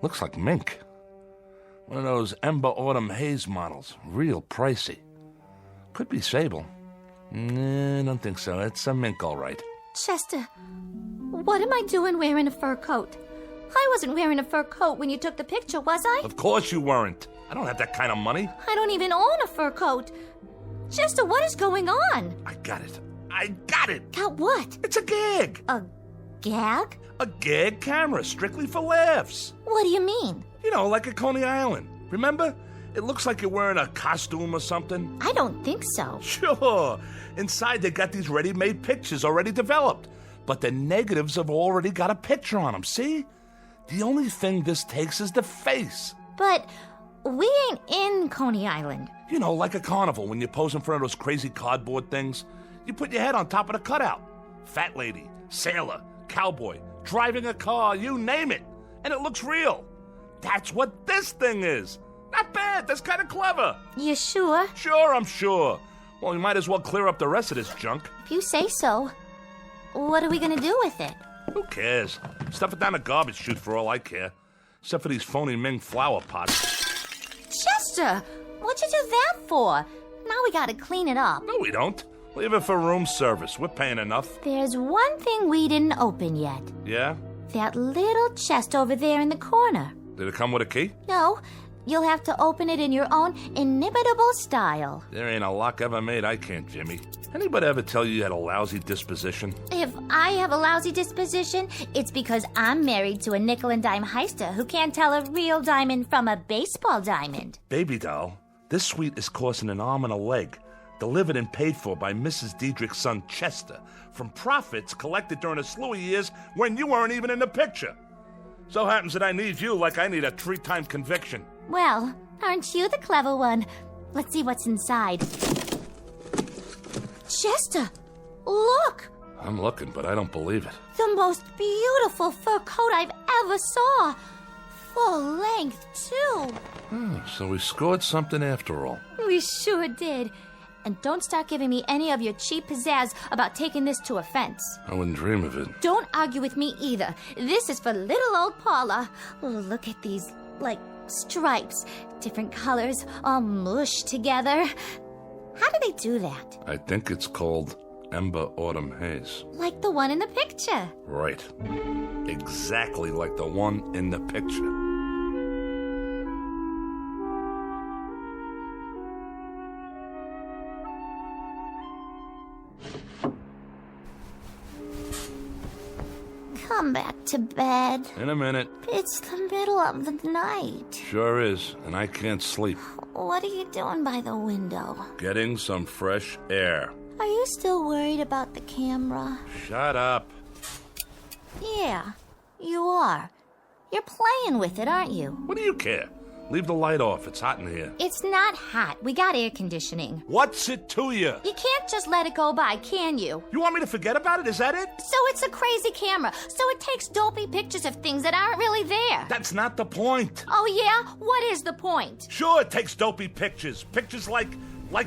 Looks like mink. One of those Ember Autumn Haze models. Real pricey. Could be sable. Nah, don't think so. It's a mink, all right. Chester, what am I doing wearing a fur coat? I wasn't wearing a fur coat when you took the picture, was I? Of course you weren't. I don't have that kind of money. I don't even own a fur coat. Chester, what is going on? I got it. Got what? It's a gag. A gag? A gag camera, strictly for laughs. What do you mean? You know, like at Coney Island. Remember? It looks like you're wearing a costume or something. I don't think so. Sure. Inside, they got these ready-made pictures already developed. But the negatives have already got a picture on them, see? The only thing this takes is the face. But we ain't in Coney Island. You know, like a carnival when you pose in front of those crazy cardboard things. You put your head on top of the cutout. Fat lady, sailor, cowboy, driving a car, you name it. And it looks real. That's what this thing is. Not bad. That's kind of clever. You sure? Sure, I'm sure. Well, we might as well clear up the rest of this junk. If you say so. What are we going to do with it? Who cares? Stuff it down the garbage chute for all I care. Except for these phony Ming flower pots. Chester, what'd you do that for? Now we got to clean it up. No, we don't. Leave it for room service. We're paying enough. There's one thing we didn't open yet. Yeah? That little chest over there in the corner. Did it come with a key? No. You'll have to open it in your own inimitable style. There ain't a lock ever made I can't, Jimmy. Anybody ever tell you had a lousy disposition? If I have a lousy disposition, it's because I'm married to a nickel and dime heister who can't tell a real diamond from a baseball diamond. Baby doll, this suite is costing an arm and a leg. Delivered and paid for by Mrs. Diedrich's son Chester from profits collected during a slew of years when you weren't even in the picture. So happens that I need you like I need a 3-time conviction. Well, aren't you the clever one? Let's see what's inside. Chester, look! I'm looking, but I don't believe it. The most beautiful fur coat I've ever saw. Full length, too. So we scored something after all. We sure did. And don't start giving me any of your cheap pizzazz about taking this to a fence. I wouldn't dream of it. Don't argue with me either. This is for little old Paula. Oh, look at these, stripes. Different colors, all mushed together. How do they do that? I think it's called Ember Autumn Haze. Like the one in the picture. Right. Exactly like the one in the picture. come back to bed? In a minute. It's the middle of the night. Sure is, and I can't sleep. What are you doing by the window? Getting some fresh air. Are you still worried about the camera? Shut up. Yeah, you are. You're playing with it, aren't you? What do you care? Leave the light off. It's hot in here. It's not hot. We got air conditioning. What's it to you? You can't just let it go by, can you? You want me to forget about it? Is that it? So it's a crazy camera. So it takes dopey pictures of things that aren't really there. That's not the point. Oh, yeah? What is the point? Sure, it takes dopey pictures. Pictures like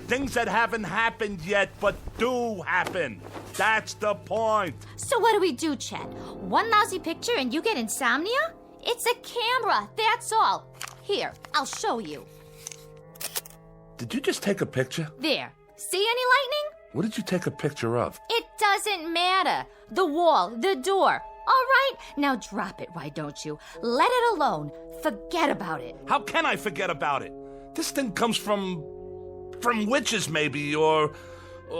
things that haven't happened yet, but do happen. That's the point. So what do we do, Chet? One lousy picture and you get insomnia? It's a camera, that's all. Here, I'll show you. Did you just take a picture? There. See any lightning? What did you take a picture of? It doesn't matter. The wall, the door. All right, now drop it, why don't you? Let it alone. Forget about it. How can I forget about it? This thing comes from witches, maybe, or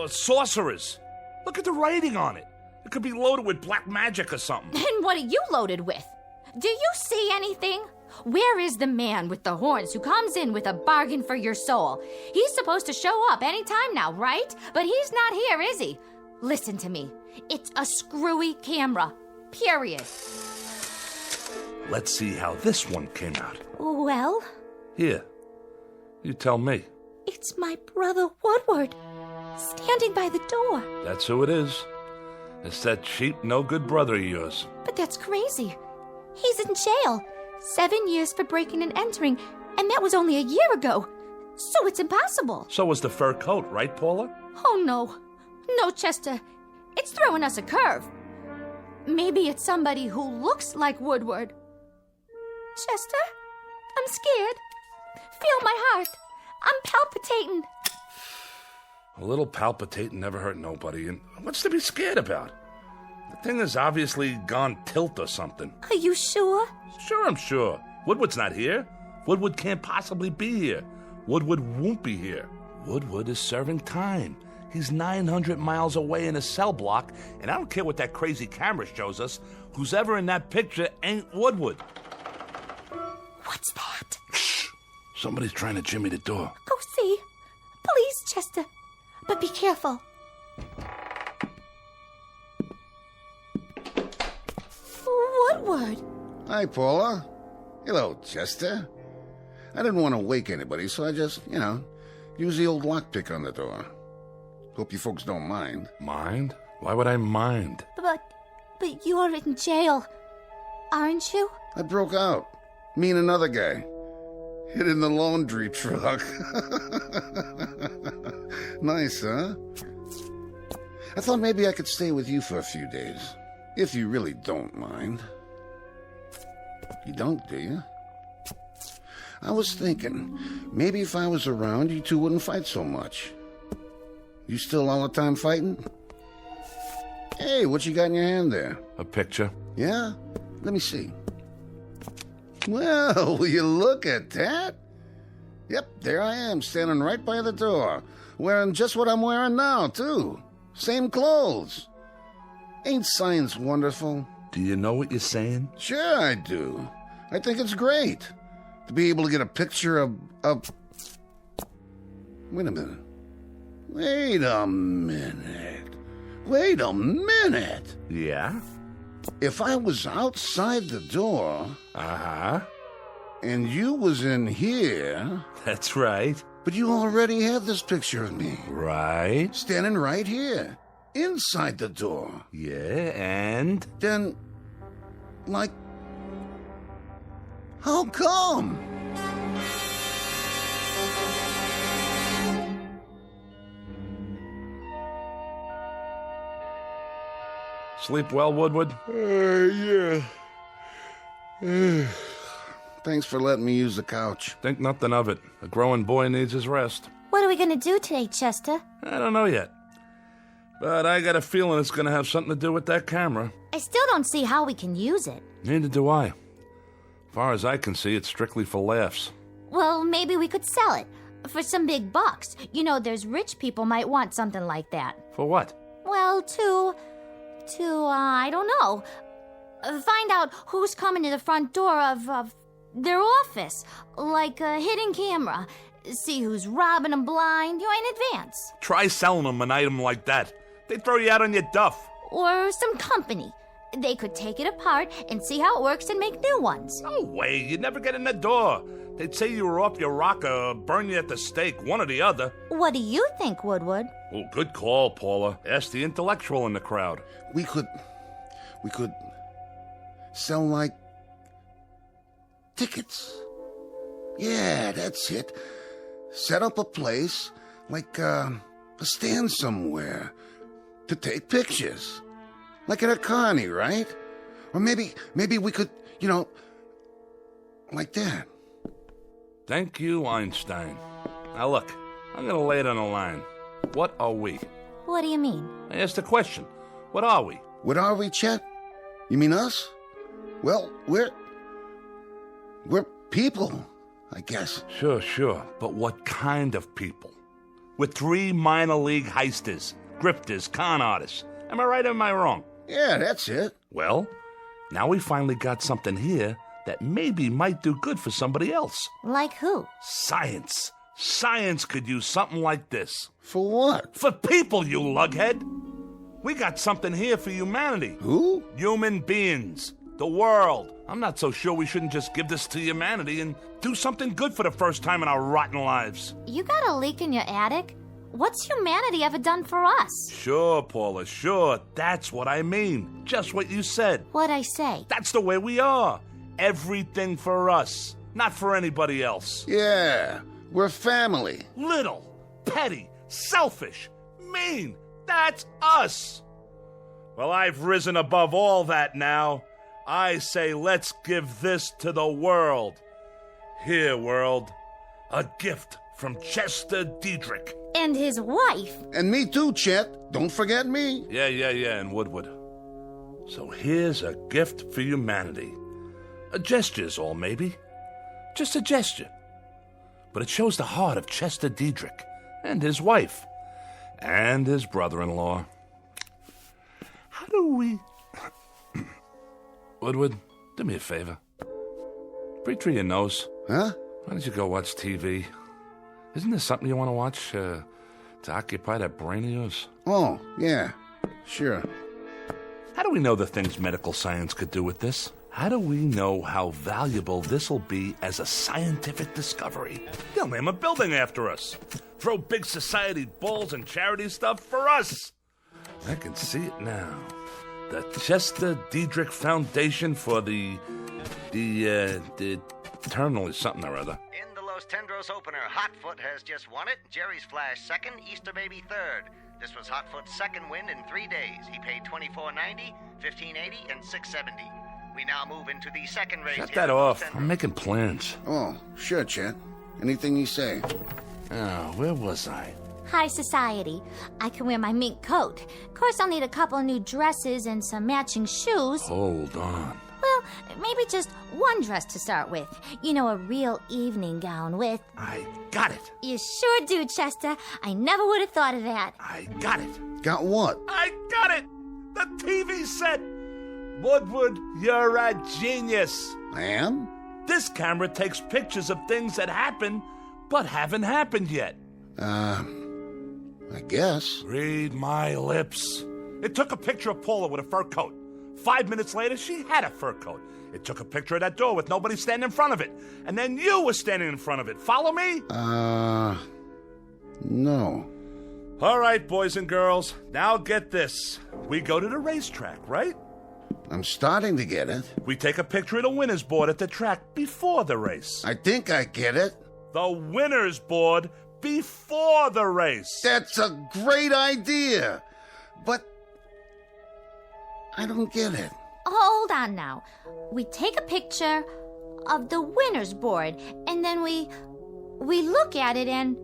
sorcerers. Look at the writing on it. It could be loaded with black magic or something. And what are you loaded with? Do you see anything? Where is the man with the horns who comes in with a bargain for your soul? He's supposed to show up any time now, right? But he's not here, is he? Listen to me. It's a screwy camera. Period. Let's see how this one came out. Well? Here. You tell me. It's my brother Woodward, standing by the door. That's who it is. It's that cheap, no-good brother of yours. But that's crazy. He's in jail. 7 years for breaking and entering, and that was only a year ago. So it's impossible. So was the fur coat, right, Paula? Oh, no. No, Chester. It's throwing us a curve. Maybe it's somebody who looks like Woodward. Chester, I'm scared. Feel my heart. I'm palpitating. A little palpitating never hurt nobody, and what's to be scared about? The thing has obviously gone tilt or something. Are you sure? Sure, I'm sure. Woodward's not here. Woodward can't possibly be here. Woodward won't be here. Woodward is serving time. He's 900 miles away in a cell block, and I don't care what that crazy camera shows us. Who's ever in that picture ain't Woodward. What's that? Shh! Somebody's trying to jimmy the door. Go see. Please, Chester. But be careful. Woodward. Hi, Paula. Hello, Chester. I didn't want to wake anybody, so I just, use the old lockpick on the door. Hope you folks don't mind. Mind? Why would I mind? But you're in jail, aren't you? I broke out. Me and another guy. Hid in the laundry truck. Nice, huh? I thought maybe I could stay with you for a few days. If you really don't mind. You don't, do you? I was thinking, maybe if I was around, you two wouldn't fight so much. You still all the time fighting? Hey, what you got in your hand there? A picture. Yeah? Let me see. Well, will you look at that? Yep, there I am, standing right by the door. Wearing just what I'm wearing now, too. Same clothes. Ain't science wonderful? Do you know what you're saying? Sure I do. I think it's great to be able to get a picture of... Wait a minute. Wait a minute. Yeah? If I was outside the door... Uh-huh. And you was in here... That's right. But you already had this picture of me. Right. Standing right here. Inside the door. Yeah, and? Then... Like... How come? Sleep well, Woodward? Yeah. Thanks for letting me use the couch. Think nothing of it. A growing boy needs his rest. What are we going to do today, Chester? I don't know yet. But I got a feeling it's going to have something to do with that camera. I still don't see how we can use it. Neither do I. As far as I can see, it's strictly for laughs. Well, maybe we could sell it. For some big bucks. You know, there's rich people might want something like that. For what? Well, I don't know. Find out who's coming to the front door of their office, like a hidden camera. See who's robbing them blind, in advance. Try selling them an item like that. They'd throw you out on your duff. Or some company. They could take it apart and see how it works and make new ones. No way, you'd never get in the door. They'd say you were off your rocker or burn you at the stake, one or the other. What do you think, Woodward? Oh, good call, Paula. Ask the intellectual in the crowd. We could sell, like, tickets. Yeah, that's it. Set up a place, like a stand somewhere, to take pictures. Like at a carny, right? Or maybe we could, like that. Thank you, Einstein. Now look, I'm gonna lay it on the line. What are we? What do you mean? I asked a question. What are we? What are we, Chet? You mean us? Well, we're people, I guess. Sure. But what kind of people? We're 3 minor league heisters, grifters, con artists. Am I right or am I wrong? Yeah, that's it. Well, now we finally got something here that maybe might do good for somebody else. Like who? Science. Science could use something like this. For what? For people, you lughead. We got something here for humanity. Who? Human beings. The world. I'm not so sure we shouldn't just give this to humanity and do something good for the first time in our rotten lives. You got a leak in your attic? What's humanity ever done for us? Sure, Paula, sure. That's what I mean. Just what you said. What'd I say? That's the way we are. Everything for us, not for anybody else. Yeah, we're family. Little, petty, selfish, mean. That's us. Well, I've risen above all that now. I say let's give this to the world. Here, world, a gift from Chester Diedrich. And his wife. And me too, Chet. Don't forget me. Yeah, and Woodward. So here's a gift for humanity. A gesture's all, maybe. Just a gesture. But it shows the heart of Chester Diedrich and his wife and his brother-in-law. How do we... Woodward, do me a favor. Breathe through your nose. Huh? Why don't you go watch TV? Isn't there something you want to watch to occupy that brain of yours? Oh, yeah. Sure. How do we know the things medical science could do with this? How do we know how valuable this'll be as a scientific discovery? They'll name a building after us. Throw big society balls and charity stuff for us. I can see it now. The Chester Diedrich Foundation for the eternally something or other. In the Los Tendros opener, Hotfoot has just won it. Jerry's Flash second, Easter Baby third. This was Hotfoot's second win in 3 days. He paid $24.90, $15.80, and $6.70. We now move into the second race. Shut that off. I'm making plans. Oh, sure, Chet. Anything you say. Oh, where was I? High society. I can wear my mink coat. Of course, I'll need a couple new dresses and some matching shoes. Hold on. Well, maybe just one dress to start with. A real evening gown with... I got it. You sure do, Chester. I never would have thought of that. I got it. Got what? I got it. The TV set. Woodward, you're a genius. I am? This camera takes pictures of things that happen, but haven't happened yet. I guess. Read my lips. It took a picture of Paula with a fur coat. 5 minutes later, she had a fur coat. It took a picture of that door with nobody standing in front of it. And then you were standing in front of it. Follow me? No. All right, boys and girls. Now get this. We go to the racetrack, right? I'm starting to get it. We take a picture of the winner's board at the track before the race. I think I get it. The winner's board before the race. That's a great idea. But I don't get it. Hold on now. We take a picture of the winner's board, and then we look at it and...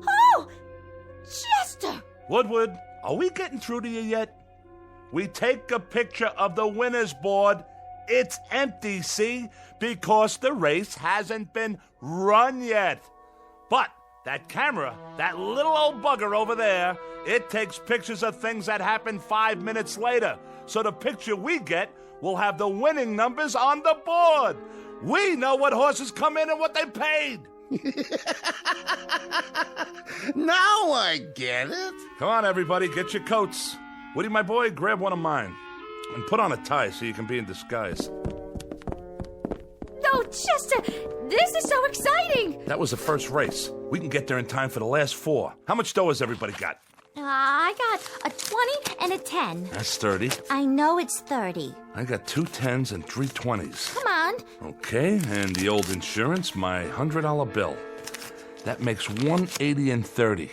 Oh! Chester! Woodward, are we getting through to you yet? We take a picture of the winner's board. It's empty, see? Because the race hasn't been run yet. But that camera, that little old bugger over there, it takes pictures of things that happen 5 minutes later. So the picture we get we'll have the winning numbers on the board. We know what horses come in and what they paid. Now I get it. Come on, everybody, get your coats. Woody, my boy, grab one of mine. And put on a tie so you can be in disguise. No, Chester, this is so exciting. That was the first race. We can get there in time for the last 4. How much dough has everybody got? I got a 20 and a 10. That's 30. I know it's 30. I got 2 10s and 3 20s. Come on. Okay, and the old insurance, my $100 bill. That makes 180 and 30.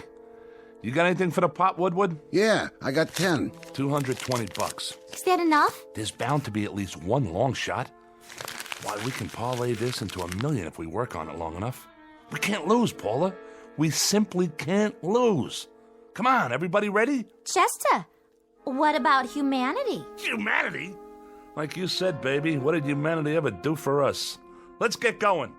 You got anything for the pot, Woodward? Yeah, I got 10. $220. Is that enough? There's bound to be at least one long shot. Why, we can parlay this into $1 million if we work on it long enough. We can't lose, Paula. We simply can't lose. Come on, everybody ready? Chester, what about humanity? Humanity? Like you said, baby, what did humanity ever do for us? Let's get going.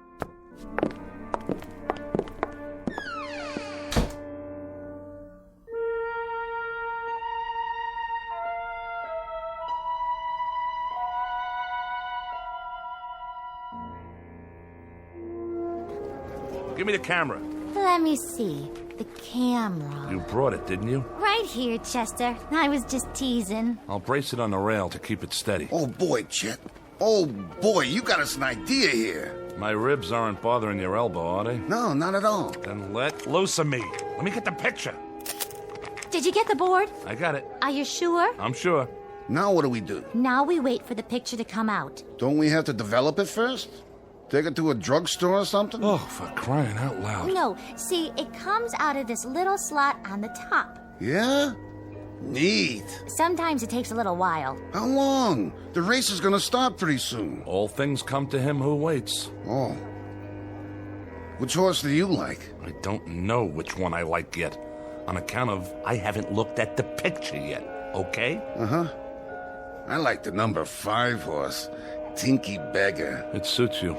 Give me the camera. Let me see. The camera. You brought it, didn't you? Right here, Chester. I was just teasing. I'll brace it on the rail to keep it steady. Oh, boy, Chet. Oh, boy, you got us an idea here. My ribs aren't bothering your elbow, are they? No, not at all. Then let loose of me. Let me get the picture. Did you get the board? I got it. Are you sure? I'm sure. Now what do we do? Now we wait for the picture to come out. Don't we have to develop it first? Take it to a drugstore or something? Oh, for crying out loud. No, see, it comes out of this little slot on the top. Yeah? Neat. Sometimes it takes a little while. How long? The race is gonna start pretty soon. All things come to him who waits. Oh. Which horse do you like? I don't know which one I like yet. On account of I haven't looked at the picture yet, okay? Uh-huh. I like the number 5 horse, Tinky Beggar. It suits you.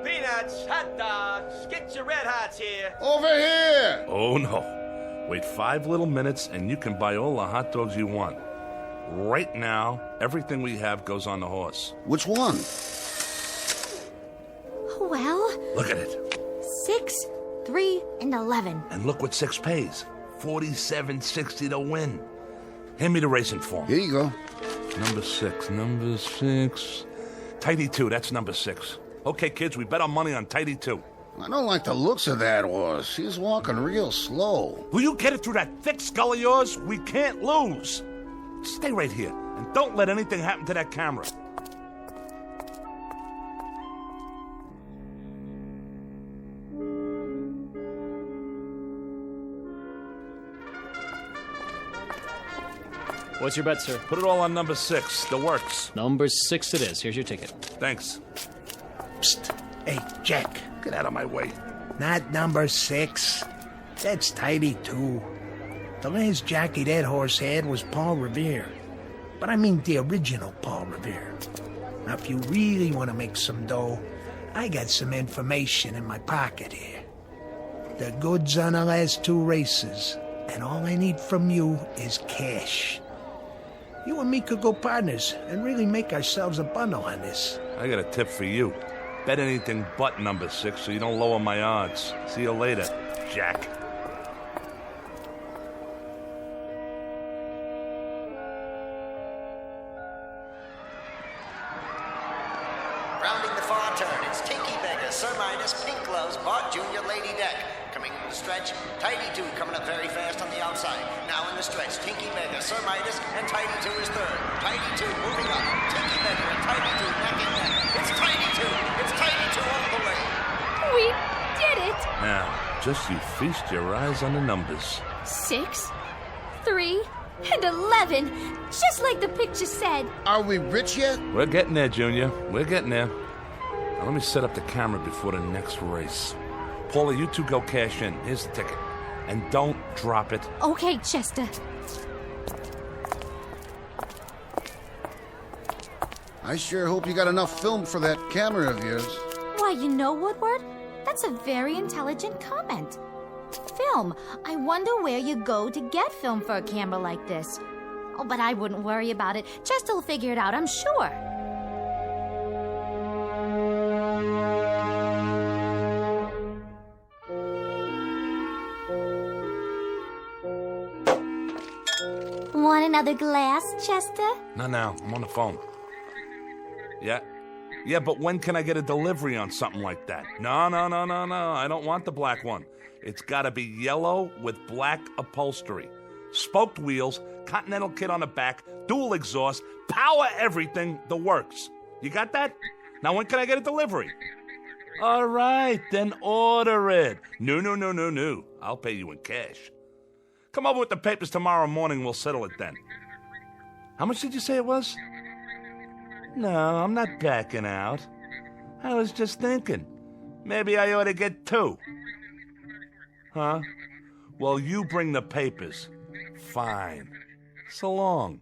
Peanuts, hot dogs, get your red hots here. Over here! Oh, no. Wait 5 little minutes and you can buy all the hot dogs you want. Right now, everything we have goes on the horse. Which one? Well... Look at it. 6, 3, and 11. And look what 6 pays. $47.60 to win. Hand me the racing form. Here you go. Number 6. Tidy 2, that's number 6. Okay, kids, we bet our money on Tidy 2. I don't like the looks of that horse. He's walking real slow. Will you get it through that thick skull of yours? We can't lose. Stay right here, and don't let anything happen to that camera. What's your bet, sir? Put it all on number 6, the works. Number 6 it is. Here's your ticket. Thanks. Psst. Hey, Jack. Get out of my way. Not number 6. That's Tidy 2. The last jockey that horse had was Paul Revere. But I mean the original Paul Revere. Now, if you really want to make some dough, I got some information in my pocket here. The goods on the last 2 races, and all I need from you is cash. You and me could go partners and really make ourselves a bundle on this. I got a tip for you. Bet anything but number 6 so you don't lower my odds. See you later, Jack. Rounding the far turn, it's Tinky Beggar, Sir Midas, Pink Gloves, Bart Jr., Lady Deck. Coming in the stretch, Tidy 2 coming up very fast on the outside. Now in the stretch, Tinky Beggar, Sir Midas, and Tidy 2 is third. Tidy 2 moving up. Tinky Beggar and Tidy 2 neck and neck. It's Tidy 2. It's Tidy 2 all the way. We did it! Now, just you feast your eyes on the numbers. 6, 3, and 11. Just like the picture said. Are we rich yet? We're getting there, Junior. We're getting there. Now let me set up the camera before the next race. Paula, you 2 go cash in. Here's the ticket. And don't drop it. Okay, Chester. I sure hope you got enough film for that camera of yours. Why, you know, Woodward, that's a very intelligent comment. Film. I wonder where you go to get film for a camera like this. Oh, but I wouldn't worry about it. Chester'll figure it out, I'm sure. Want another glass, Chester? Not now. I'm on the phone. Yeah? Yeah, but when can I get a delivery on something like that? No. I don't want the black one. It's gotta be yellow with black upholstery. Spoked wheels, Continental kit on the back, dual exhaust, power everything, the works. You got that? Now when can I get a delivery? All right, then order it. No. I'll pay you in cash. Come over with the papers tomorrow morning, we'll settle it then. How much did you say it was? No, I'm not backing out. I was just thinking. Maybe I ought to get 2. Huh? Well, you bring the papers. Fine. So long.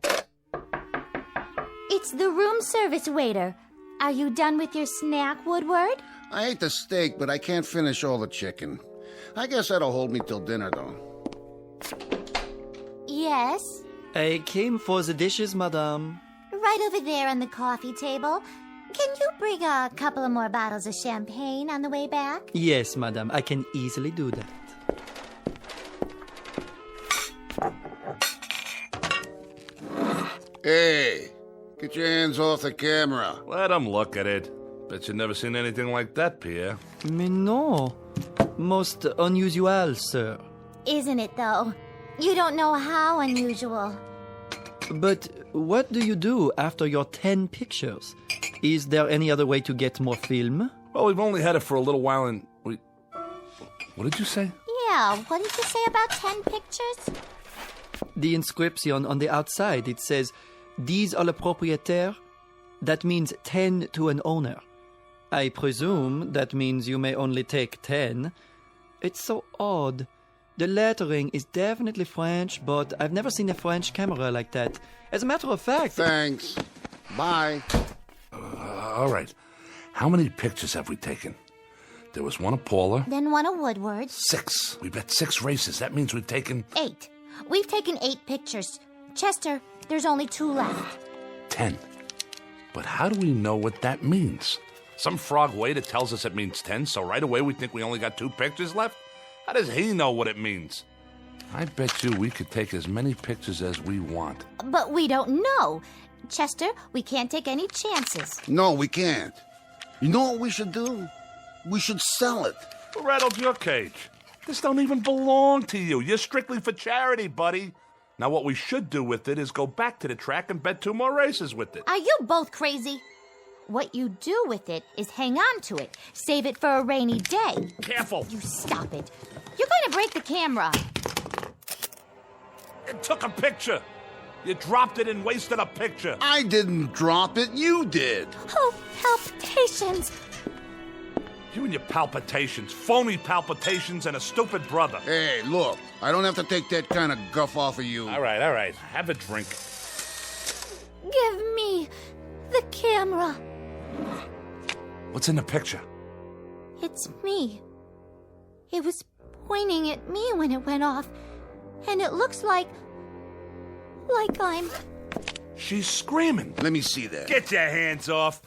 It's the room service waiter. Are you done with your snack, Woodward? I ate the steak, but I can't finish all the chicken. I guess that'll hold me till dinner, though. Yes? I came for the dishes, madame. Right over there on the coffee table. Can you bring a couple of more bottles of champagne on the way back? Yes, madame, I can easily do that. Hey, get your hands off the camera. Let him look at it. Bet you've never seen anything like that, Pierre. Mais no. Most unusual, sir. Isn't it, though? You don't know how unusual. But what do you do after your 10 pictures? Is there any other way to get more film? Well, we've only had it for a little while and we... What did you say? Yeah, what did you say about 10 pictures? The inscription on the outside, it says, 10 à le propriétaire. That means 10 to an owner. I presume that means you may only take 10. It's so odd. The lettering is definitely French, but I've never seen a French camera like that. As a matter of fact... Thanks. Bye. All right. How many pictures have we taken? There was one of Paula. Then one of Woodward. 6. We've had 6 races. That means we've taken... 8. We've taken 8 pictures. Chester, there's only 2 left. 10. But how do we know what that means? Some frog waiter tells us it means 10, so right away we think we only got 2 pictures left? How does he know what it means? I bet you we could take as many pictures as we want. But we don't know. Chester, we can't take any chances. No, we can't. You know what we should do? We should sell it. Who rattled your cage? This don't even belong to you. You're strictly for charity, buddy. Now what we should do with it is go back to the track and bet 2 more races with it. Are you both crazy? What you do with it is hang on to it. Save it for a rainy day. Careful. You stop it. You're going to break the camera. It took a picture. You dropped it and wasted a picture. I didn't drop it. You did. Oh, palpitations. You and your palpitations. Phony palpitations and a stupid brother. Hey, look. I don't have to take that kind of guff off of you. All right. Have a drink. Give me the camera. What's in the picture? It's me. It was pointing at me when it went off, and it looks like I'm... She's screaming. Let me see that. Get your hands off.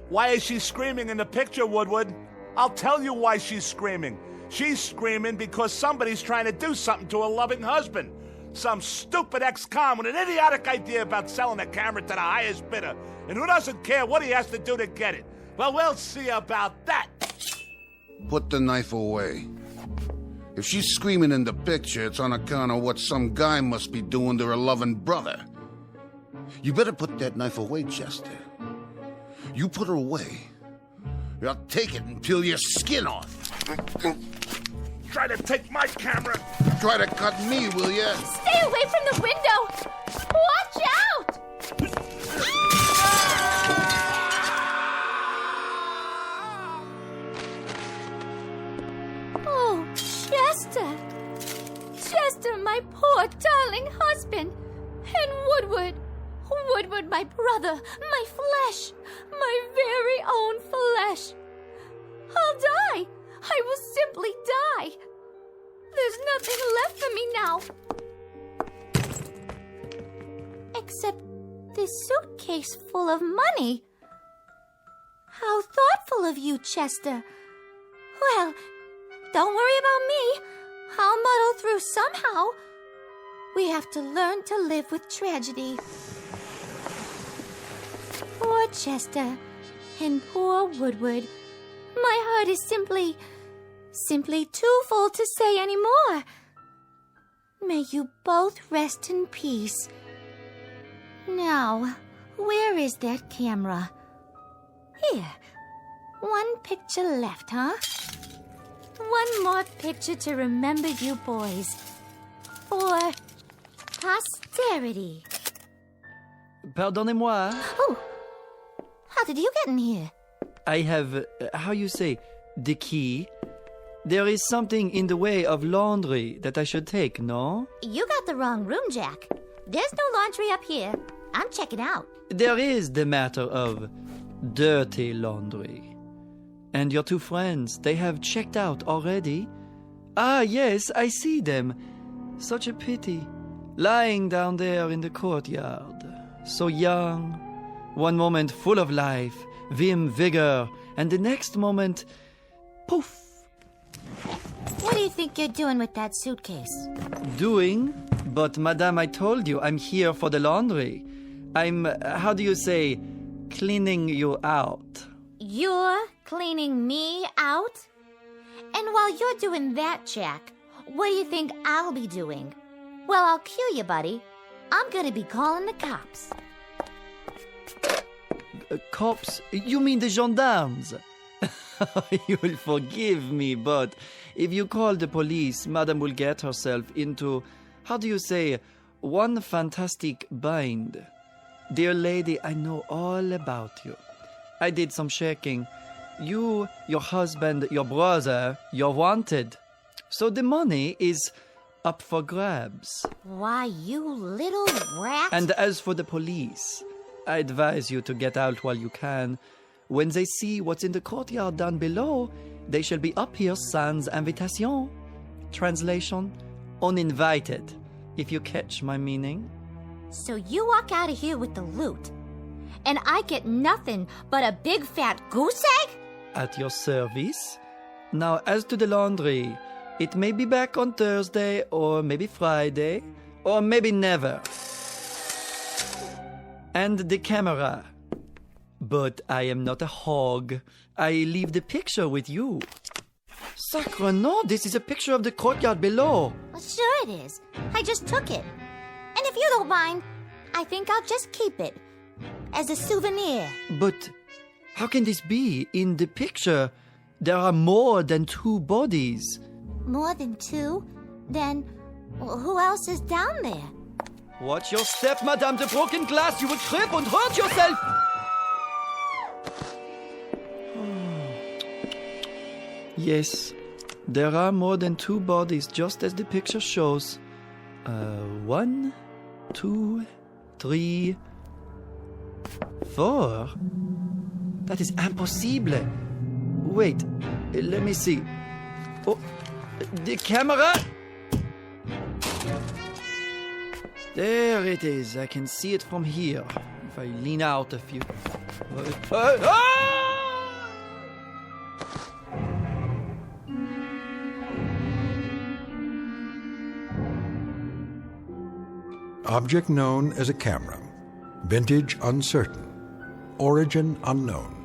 Why is she screaming in the picture, Woodward? I'll tell you why she's screaming. She's screaming because somebody's trying to do something to her loving husband. Some stupid ex-con with an idiotic idea about selling the camera to the highest bidder. And who doesn't care what he has to do to get it? Well, we'll see about that. Put the knife away. If she's screaming in the picture, it's on account of what some guy must be doing to her loving brother. You better put that knife away, Chester. You put her away, I'll take it and peel your skin off. Try to take my camera. Try to cut me, will ya? Stay away from the window! Watch out! Oh, Chester! Chester, my poor darling husband! And Woodward, my brother, my flesh, my very own flesh. I'll die! I will simply die! There's nothing left for me now. Except this suitcase full of money. How thoughtful of you, Chester. Well, don't worry about me. I'll muddle through somehow. We have to learn to live with tragedy. Poor Chester and poor Woodward. My heart is simply too full to say any more. May you both rest in peace. Now, where is that camera? Here. One picture left, huh? One more picture to remember you boys. For posterity. Pardonnez-moi. Oh, how did you get in here? I have, how you say, the key. There is something in the way of laundry that I should take, no? You got the wrong room, Jack. There's no laundry up here. I'm checking out. There is the matter of dirty laundry. And your two friends, they have checked out already? Ah, yes, I see them. Such a pity. Lying down there in the courtyard. So young. One moment full of life, vim, vigor, and the next moment, poof. What do you think you're doing with that suitcase? Doing? But, madame, I told you, I'm here for the laundry. I'm, how do you say, cleaning you out. You're cleaning me out? And while you're doing that, Jack, what do you think I'll be doing? Well, I'll cue you, buddy. I'm gonna be calling the cops. Cops? You mean the gendarmes? You'll forgive me, but if you call the police, Madame will get herself into, how do you say, one fantastic bind. Dear lady, I know all about you. I did some checking. You, your husband, your brother, you're wanted. So the money is up for grabs. Why, you little rat. And as for the police, I advise you to get out while you can. When they see what's in the courtyard down below, they shall be up here sans invitation. Translation, uninvited, if you catch my meaning. So you walk out of here with the loot, and I get nothing but a big fat goose egg? At your service. Now, as to the laundry, it may be back on Thursday, or maybe Friday, or maybe never. And the camera. But I am not a hog. I leave the picture with you. Sacre no, this is a picture of the courtyard below. Well, sure it is. I just took it. And if you don't mind, I think I'll just keep it. As a souvenir. But how can this be? In the picture, there are more than 2 bodies. More than 2? Then who else is down there? Watch your step, madame. The broken glass, you will trip and hurt yourself. Yes, there are more than 2 bodies, just as the picture shows. 1, 2, 3, 4. That is impossible. Wait, let me see. Oh, the camera! There it is. I can see it from here. If I lean out a few. Object known as a camera. Vintage uncertain. Origin unknown.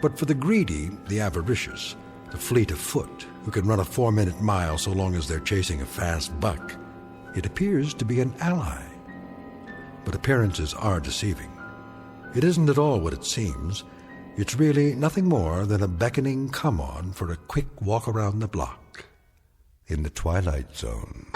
But for the greedy, the avaricious, the fleet of foot, who can run a 4-minute mile so long as they're chasing a fast buck, it appears to be an ally. But appearances are deceiving. It isn't at all what it seems. It's really nothing more than a beckoning come-on for a quick walk around the block in the Twilight Zone.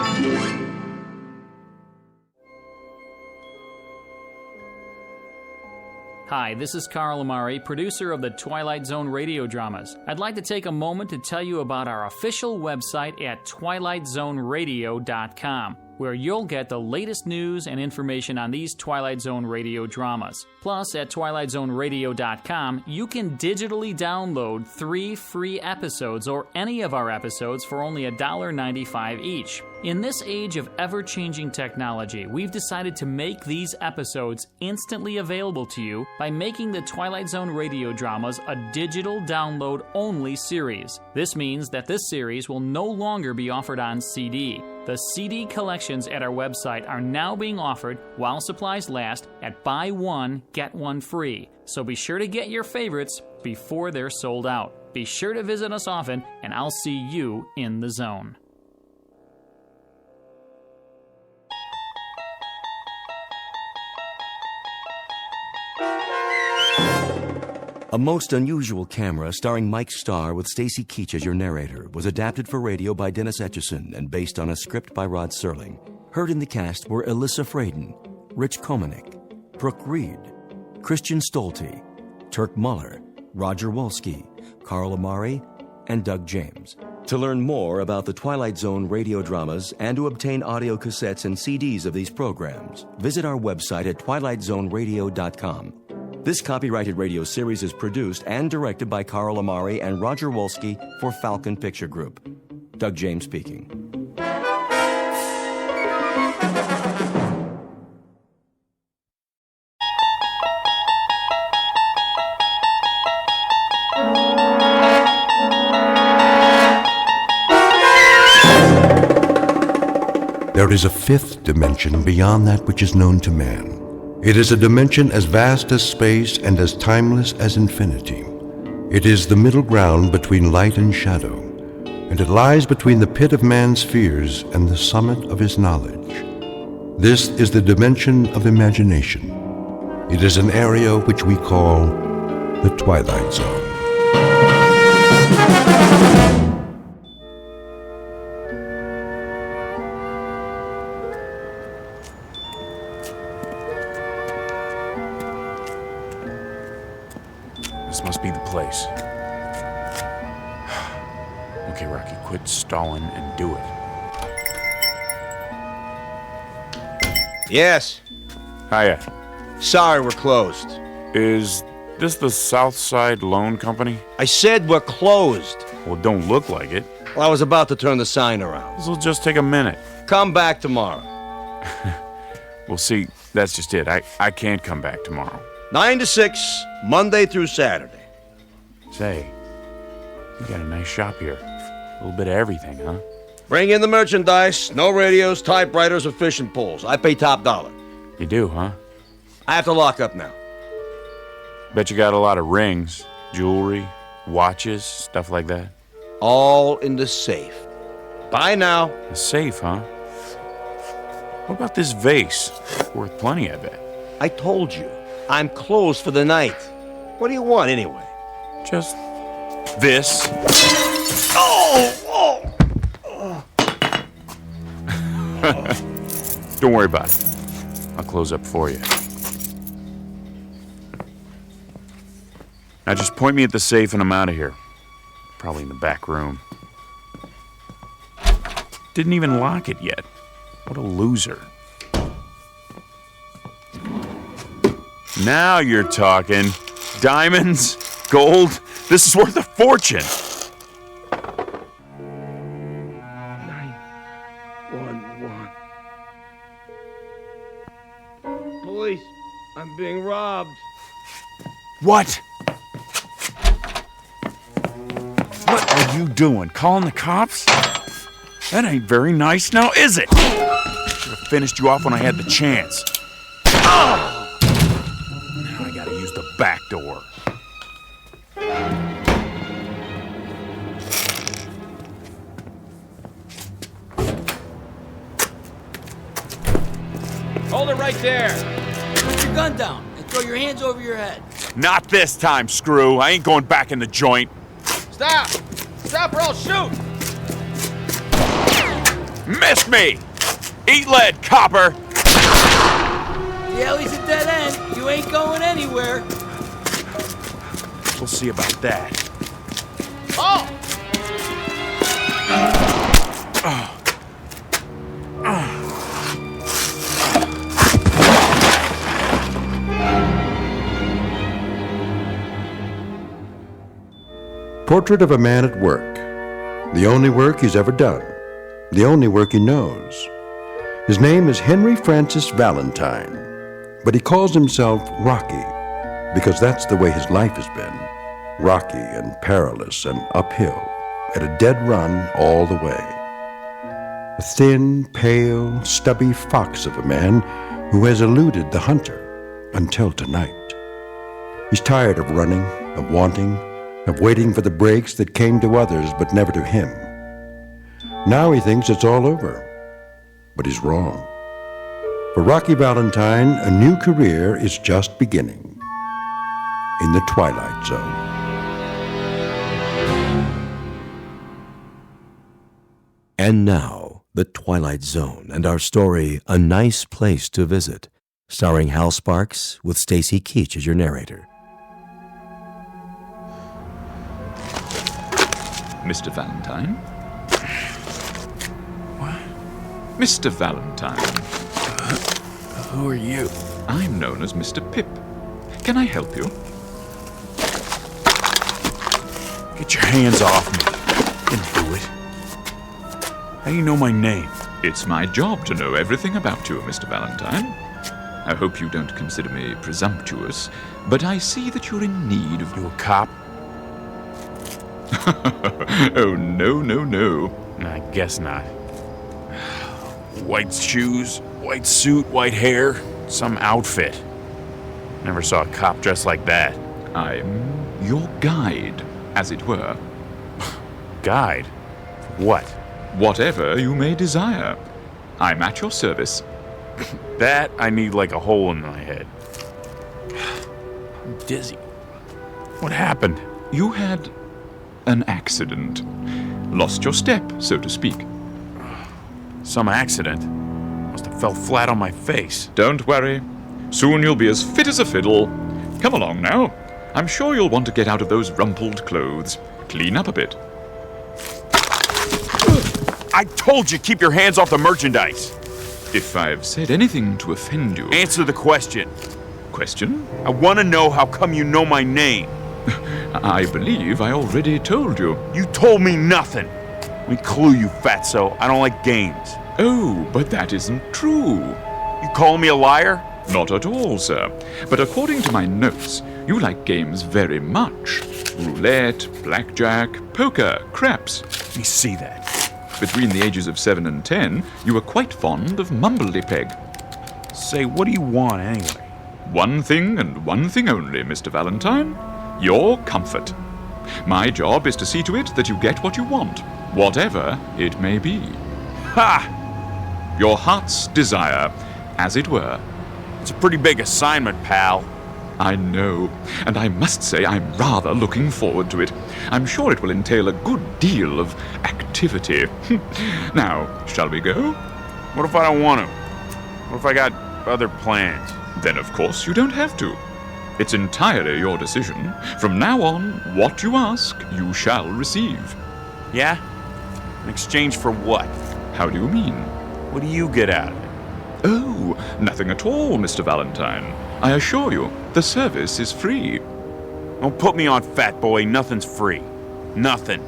Hi, this is Carl Amari, producer of the Twilight Zone radio dramas. I'd like to take a moment to tell you about our official website at twilightzoneradio.com, where you'll get the latest news and information on these Twilight Zone radio dramas. Plus, at twilightzoneradio.com, you can digitally download 3 free episodes or any of our episodes for only $1.95 each. In this age of ever-changing technology, we've decided to make these episodes instantly available to you by making the Twilight Zone radio dramas a digital download-only series. This means that this series will no longer be offered on CD. The CD collections at our website are now being offered while supplies last at buy one, get one free. So be sure to get your favorites before they're sold out. Be sure to visit us often, and I'll see you in the zone. A Most Unusual Camera, starring Mike Starr with Stacy Keach as your narrator, was adapted for radio by Dennis Etchison and based on a script by Rod Serling. Heard in the cast were Alyssa Fraden, Rich Komanek, Brooke Reed, Christian Stolte, Turk Muller, Roger Wolski, Carl Amari, and Doug James. To learn more about the Twilight Zone radio dramas and to obtain audio cassettes and CDs of these programs, visit our website at twilightzoneradio.com. This copyrighted radio series is produced and directed by Carl Amari and Roger Wolski for Falcon Picture Group. Doug James speaking. There is a fifth dimension beyond that which is known to man. It is a dimension as vast as space and as timeless as infinity. It is the middle ground between light and shadow, and it lies between the pit of man's fears and the summit of his knowledge. This is the dimension of imagination. It is an area which we call the Twilight Zone. This must be the place. Okay, Rocky, quit stalling and do it. Yes. Hiya. Sorry, we're closed. Is this the Southside Loan Company? I said we're closed. Well, it don't look like it. Well, I was about to turn the sign around. This'll just take a minute. Come back tomorrow. Well, see, that's just it. I can't come back tomorrow. 9 to 6, Monday through Saturday. Say, you got a nice shop here. A little bit of everything, huh? Bring in the merchandise. No radios, typewriters, or fishing poles. I pay top dollar. You do, huh? I have to lock up now. Bet you got a lot of rings, jewelry, watches, stuff like that. All in the safe. Bye now. The safe, huh? What about this vase? Worth plenty, I bet. I told you. I'm closed for the night. What do you want, anyway? Just this. Oh! Don't worry about it. I'll close up for you. Now just point me at the safe and I'm out of here. Probably in the back room. Didn't even lock it yet. What a loser. Now you're talking. Diamonds, gold, this is worth a fortune. 911. Police, I'm being robbed. What? What are you doing? Calling the cops? That ain't very nice now, is it? Should have finished you off when I had the chance. Oh! Now I gotta use the back door. Hold it right there. Put your gun down and throw your hands over your head. Not this time, screw. I ain't going back in the joint. Stop! Stop or I'll shoot! Missed me! Eat lead, copper! The alley's a dead end. You ain't going anywhere. We'll see about that. Oh! Portrait of a man at work. The only work he's ever done. The only work he knows. His name is Henry Francis Valentine, but he calls himself Rocky because that's the way his life has been. Rocky and perilous and uphill, at a dead run all the way. A thin, pale, stubby fox of a man who has eluded the hunter until tonight. He's tired of running, of wanting, of waiting for the breaks that came to others but never to him. Now he thinks it's all over, but he's wrong. For Rocky Valentine, a new career is just beginning in the Twilight Zone. And now, The Twilight Zone and our story, A Nice Place to Visit, starring Hal Sparks with Stacy Keach as your narrator. Mr. Valentine? What? Mr. Valentine. Who are you? I'm known as Mr. Pip. Can I help you? Get your hands off me. Didn't do it. How do you know my name? It's my job to know everything about you, Mr. Valentine. I hope you don't consider me presumptuous, but I see that you're in need of... You a cop? Oh, no. I guess not. White shoes, white suit, white hair, some outfit. Never saw a cop dressed like that. I'm your guide, as it were. Guide? What? Whatever you may desire. I'm at your service. That I need like a hole in my head. I'm dizzy. What happened? You had an accident. Lost your step, so to speak. Some accident? Must have fell flat on my face. Don't worry. Soon you'll be as fit as a fiddle. Come along now. I'm sure you'll want to get out of those rumpled clothes. Clean up a bit. I told you, keep your hands off the merchandise. If I've said anything to offend you... Answer the question. Question? I want to know how come you know my name. I believe I already told you. You told me nothing. Let me clue you, fatso. I don't like games. Oh, but that isn't true. You calling me a liar? Not at all, sir. But according to my notes, you like games very much. Roulette, blackjack, poker, craps. Let me see that. Between the ages of 7 and 10, you were quite fond of mumbledy-peg. Say, what do you want anyway? One thing and one thing only, Mr. Valentine. Your comfort. My job is to see to it that you get what you want, whatever it may be. Ha! Your heart's desire, as it were. It's a pretty big assignment, pal. I know, and I must say I'm rather looking forward to it. I'm sure it will entail a good deal of activity. Now, shall we go? What if I don't want to? What if I got other plans? Then of course you don't have to. It's entirely your decision. From now on, what you ask, you shall receive. Yeah? In exchange for what? How do you mean? What do you get out of it? Oh, nothing at all, Mr. Valentine. I assure you, the service is free. Don't put me on, fat boy. Nothing's free. Nothing.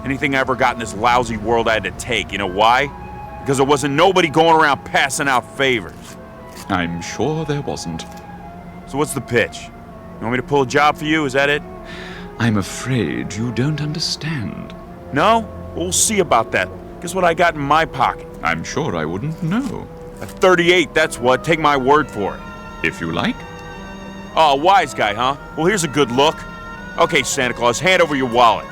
Anything I ever got in this lousy world I had to take. You know why? Because there wasn't nobody going around passing out favors. I'm sure there wasn't. So what's the pitch? You want me to pull a job for you? Is that it? I'm afraid you don't understand. No? We'll see about that. Guess what I got in my pocket? I'm sure I wouldn't know. A 38, that's what. Take my word for it. If you like. Oh, wise guy, huh? Well, here's a good look. Okay, Santa Claus, hand over your wallet.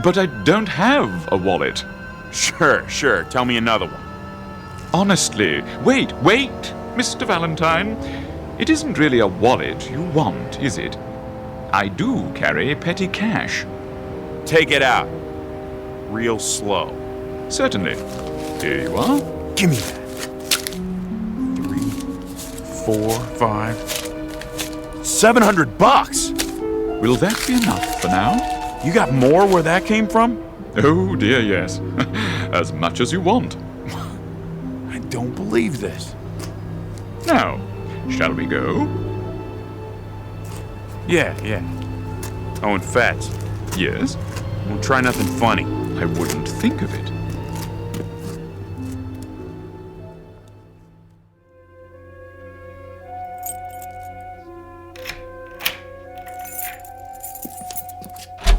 But I don't have a wallet. Sure. Tell me another one. Honestly, wait, Mr. Valentine. It isn't really a wallet you want, is it? I do carry petty cash. Take it out. Real slow. Certainly. Here you are. Give me that. 3, 4, 5, $700. Will that be enough for now? You got more where that came from? Oh dear, yes. As much as you want. I don't believe this. Now, shall we go? Yeah. Oh, and Fats. Yes? Don't try nothing funny. I wouldn't think of it.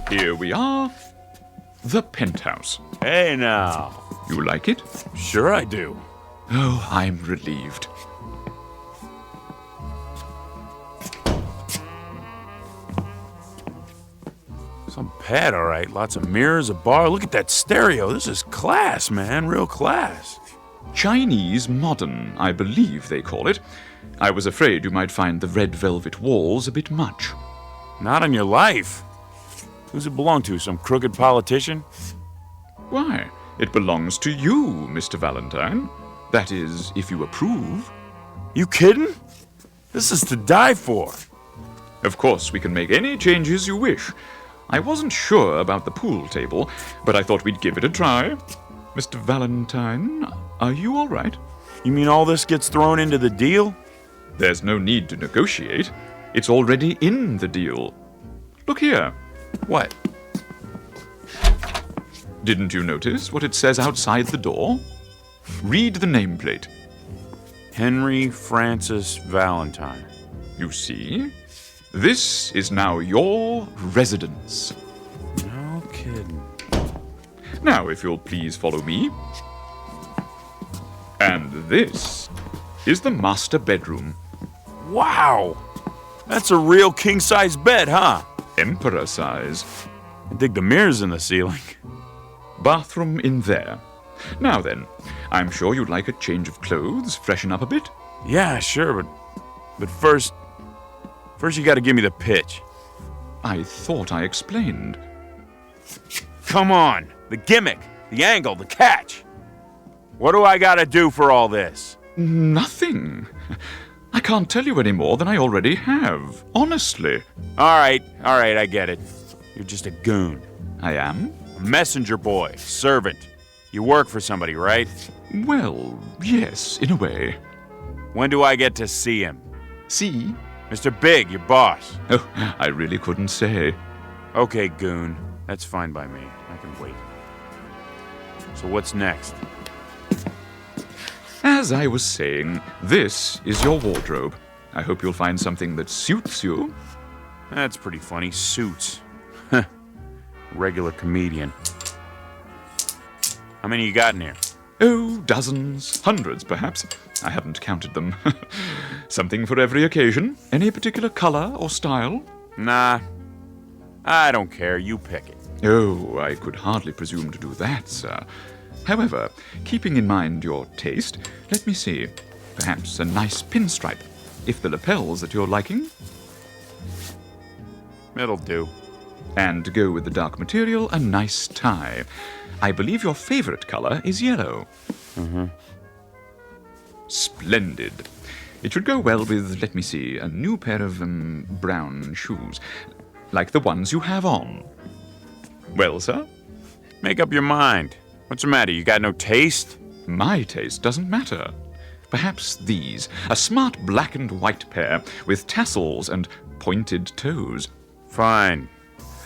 Here we are. The penthouse. Hey now. You like it? Sure I do. Oh, I'm relieved. Some pad, all right. Lots of mirrors, a bar. Look at that stereo. This is class, man. Real class. Chinese modern, I believe they call it. I was afraid you might find the red velvet walls a bit much. Not on your life. Who's it belong to? Some crooked politician? Why, it belongs to you, Mr. Valentine. That is, if you approve. You kidding? This is to die for. Of course, we can make any changes you wish. I wasn't sure about the pool table, but I thought we'd give it a try. Mr. Valentine, are you all right? You mean all this gets thrown into the deal? There's no need to negotiate. It's already in the deal. Look here. What? Didn't you notice what it says outside the door? Read the nameplate. Henry Francis Valentine. You see? This is now your residence. No kidding. Now, if you'll please follow me. And this is the master bedroom. Wow! That's a real king-size bed, huh? Emperor size. I dig the mirrors in the ceiling. Bathroom in there. Now then, I'm sure you'd like a change of clothes, freshen up a bit. Yeah, sure, but first you gotta give me the pitch. I thought I explained. Come on! The gimmick, the angle, the catch! What do I gotta do for all this? Nothing. I can't tell you any more than I already have, honestly. All right, I get it. You're just a goon. I am? A messenger boy, servant. You work for somebody, right? Well, yes, in a way. When do I get to see him? See? Mr. Big, your boss. Oh, I really couldn't say. Okay, goon. That's fine by me. I can wait. So what's next? As I was saying, this is your wardrobe. I hope you'll find something that suits you. That's pretty funny. Suits. Regular comedian. How many you got in here? Oh, dozens, hundreds perhaps. I haven't counted them. Something for every occasion. Any particular color or style? Nah. I don't care. You pick it. Oh, I could hardly presume to do that, sir. However, keeping in mind your taste, let me see. Perhaps a nice pinstripe, if the lapel's at your liking. It'll do. And to go with the dark material, a nice tie. I believe your favorite color is yellow. Mm-hmm. Splendid. It should go well with, let me see, a new pair of brown shoes, like the ones you have on. Well, sir? Make up your mind. What's the matter? You got no taste? My taste doesn't matter. Perhaps these, a smart black and white pair with tassels and pointed toes. Fine.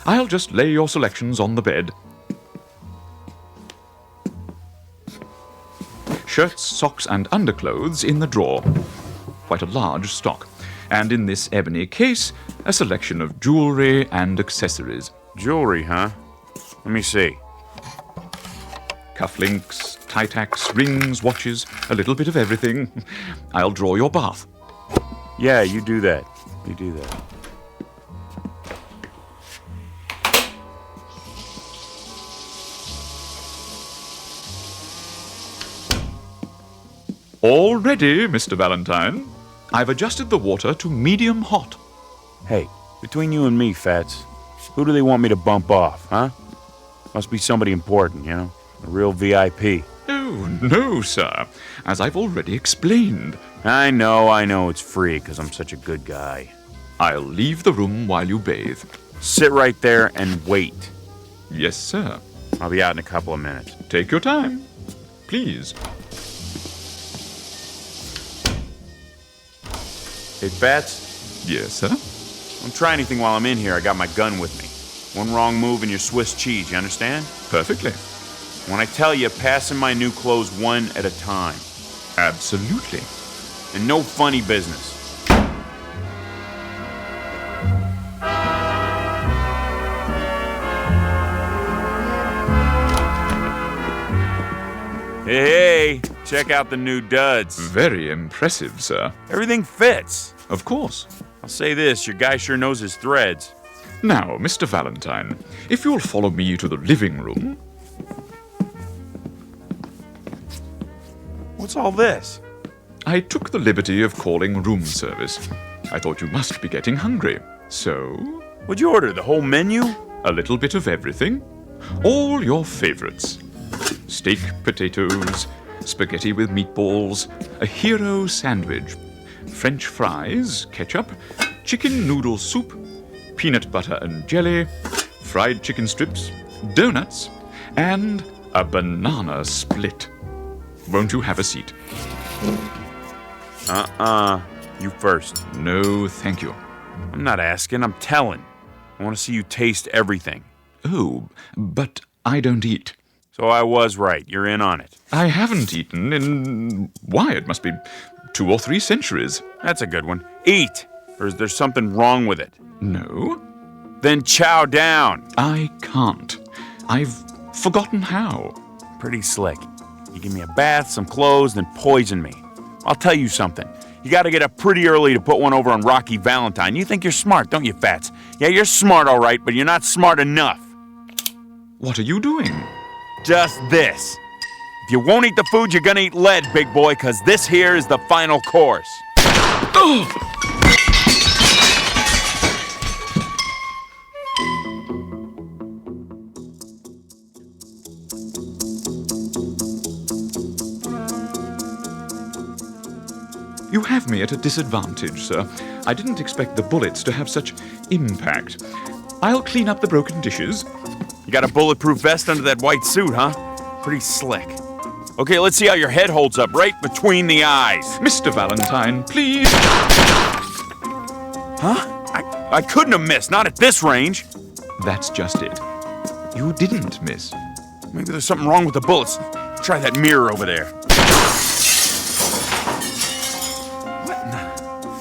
I'll just lay your selections on the bed. Shirts, socks, and underclothes in the drawer. Quite a large stock. And in this ebony case, a selection of jewelry and accessories. Jewelry, huh? Let me see. Cufflinks, tie tacks, rings, watches, a little bit of everything. I'll draw your bath. Yeah, you do that. You do that. All ready, Mr. Valentine. I've adjusted the water to medium hot. Hey, between you and me, Fats, who do they want me to bump off, huh? Must be somebody important, you know? A real VIP. Oh, no, sir. As I've already explained. I know it's free because I'm such a good guy. I'll leave the room while you bathe. Sit right there and wait. Yes, sir. I'll be out in a couple of minutes. Take your time. Please. Hey, Fats? Yes, sir? Don't try anything while I'm in here. I got my gun with me. One wrong move and you're Swiss cheese, you understand? Perfectly. When I tell you, pass in my new clothes one at a time. Absolutely. And no funny business. Hey, check out the new duds. Very impressive, sir. Everything fits. Of course. I'll say this, your guy sure knows his threads. Now, Mr. Valentine, if you'll follow me to the living room. What's all this? I took the liberty of calling room service. I thought you must be getting hungry. So? What'd you order, the whole menu? A little bit of everything. All your favorites. Steak, potatoes, spaghetti with meatballs, a hero sandwich, French fries, ketchup, chicken noodle soup, peanut butter and jelly, fried chicken strips, donuts, and a banana split. Won't you have a seat? You first. No, thank you. I'm not asking, I'm telling. I want to see you taste everything. Oh, but I don't eat. So I was right. You're in on it. I haven't eaten in... why, it must be 2 or 3 centuries. That's a good one. Eat! Or is there something wrong with it? No. Then chow down. I can't. I've forgotten how. Pretty slick. You give me a bath, some clothes, then poison me. I'll tell you something. You gotta get up pretty early to put one over on Rocky Valentine. You think you're smart, don't you, Fats? Yeah, you're smart, all right, but you're not smart enough. What are you doing? Just this. If you won't eat the food, you're gonna eat lead, big boy, because this here is the final course. You have me at a disadvantage, sir. I didn't expect the bullets to have such impact. I'll clean up the broken dishes. You got a bulletproof vest under that white suit, huh? Pretty slick. Okay, let's see how your head holds up right between the eyes. Mr. Valentine, please. Huh? I couldn't have missed, not at this range. That's just it. You didn't miss. Maybe there's something wrong with the bullets. Try that mirror over there.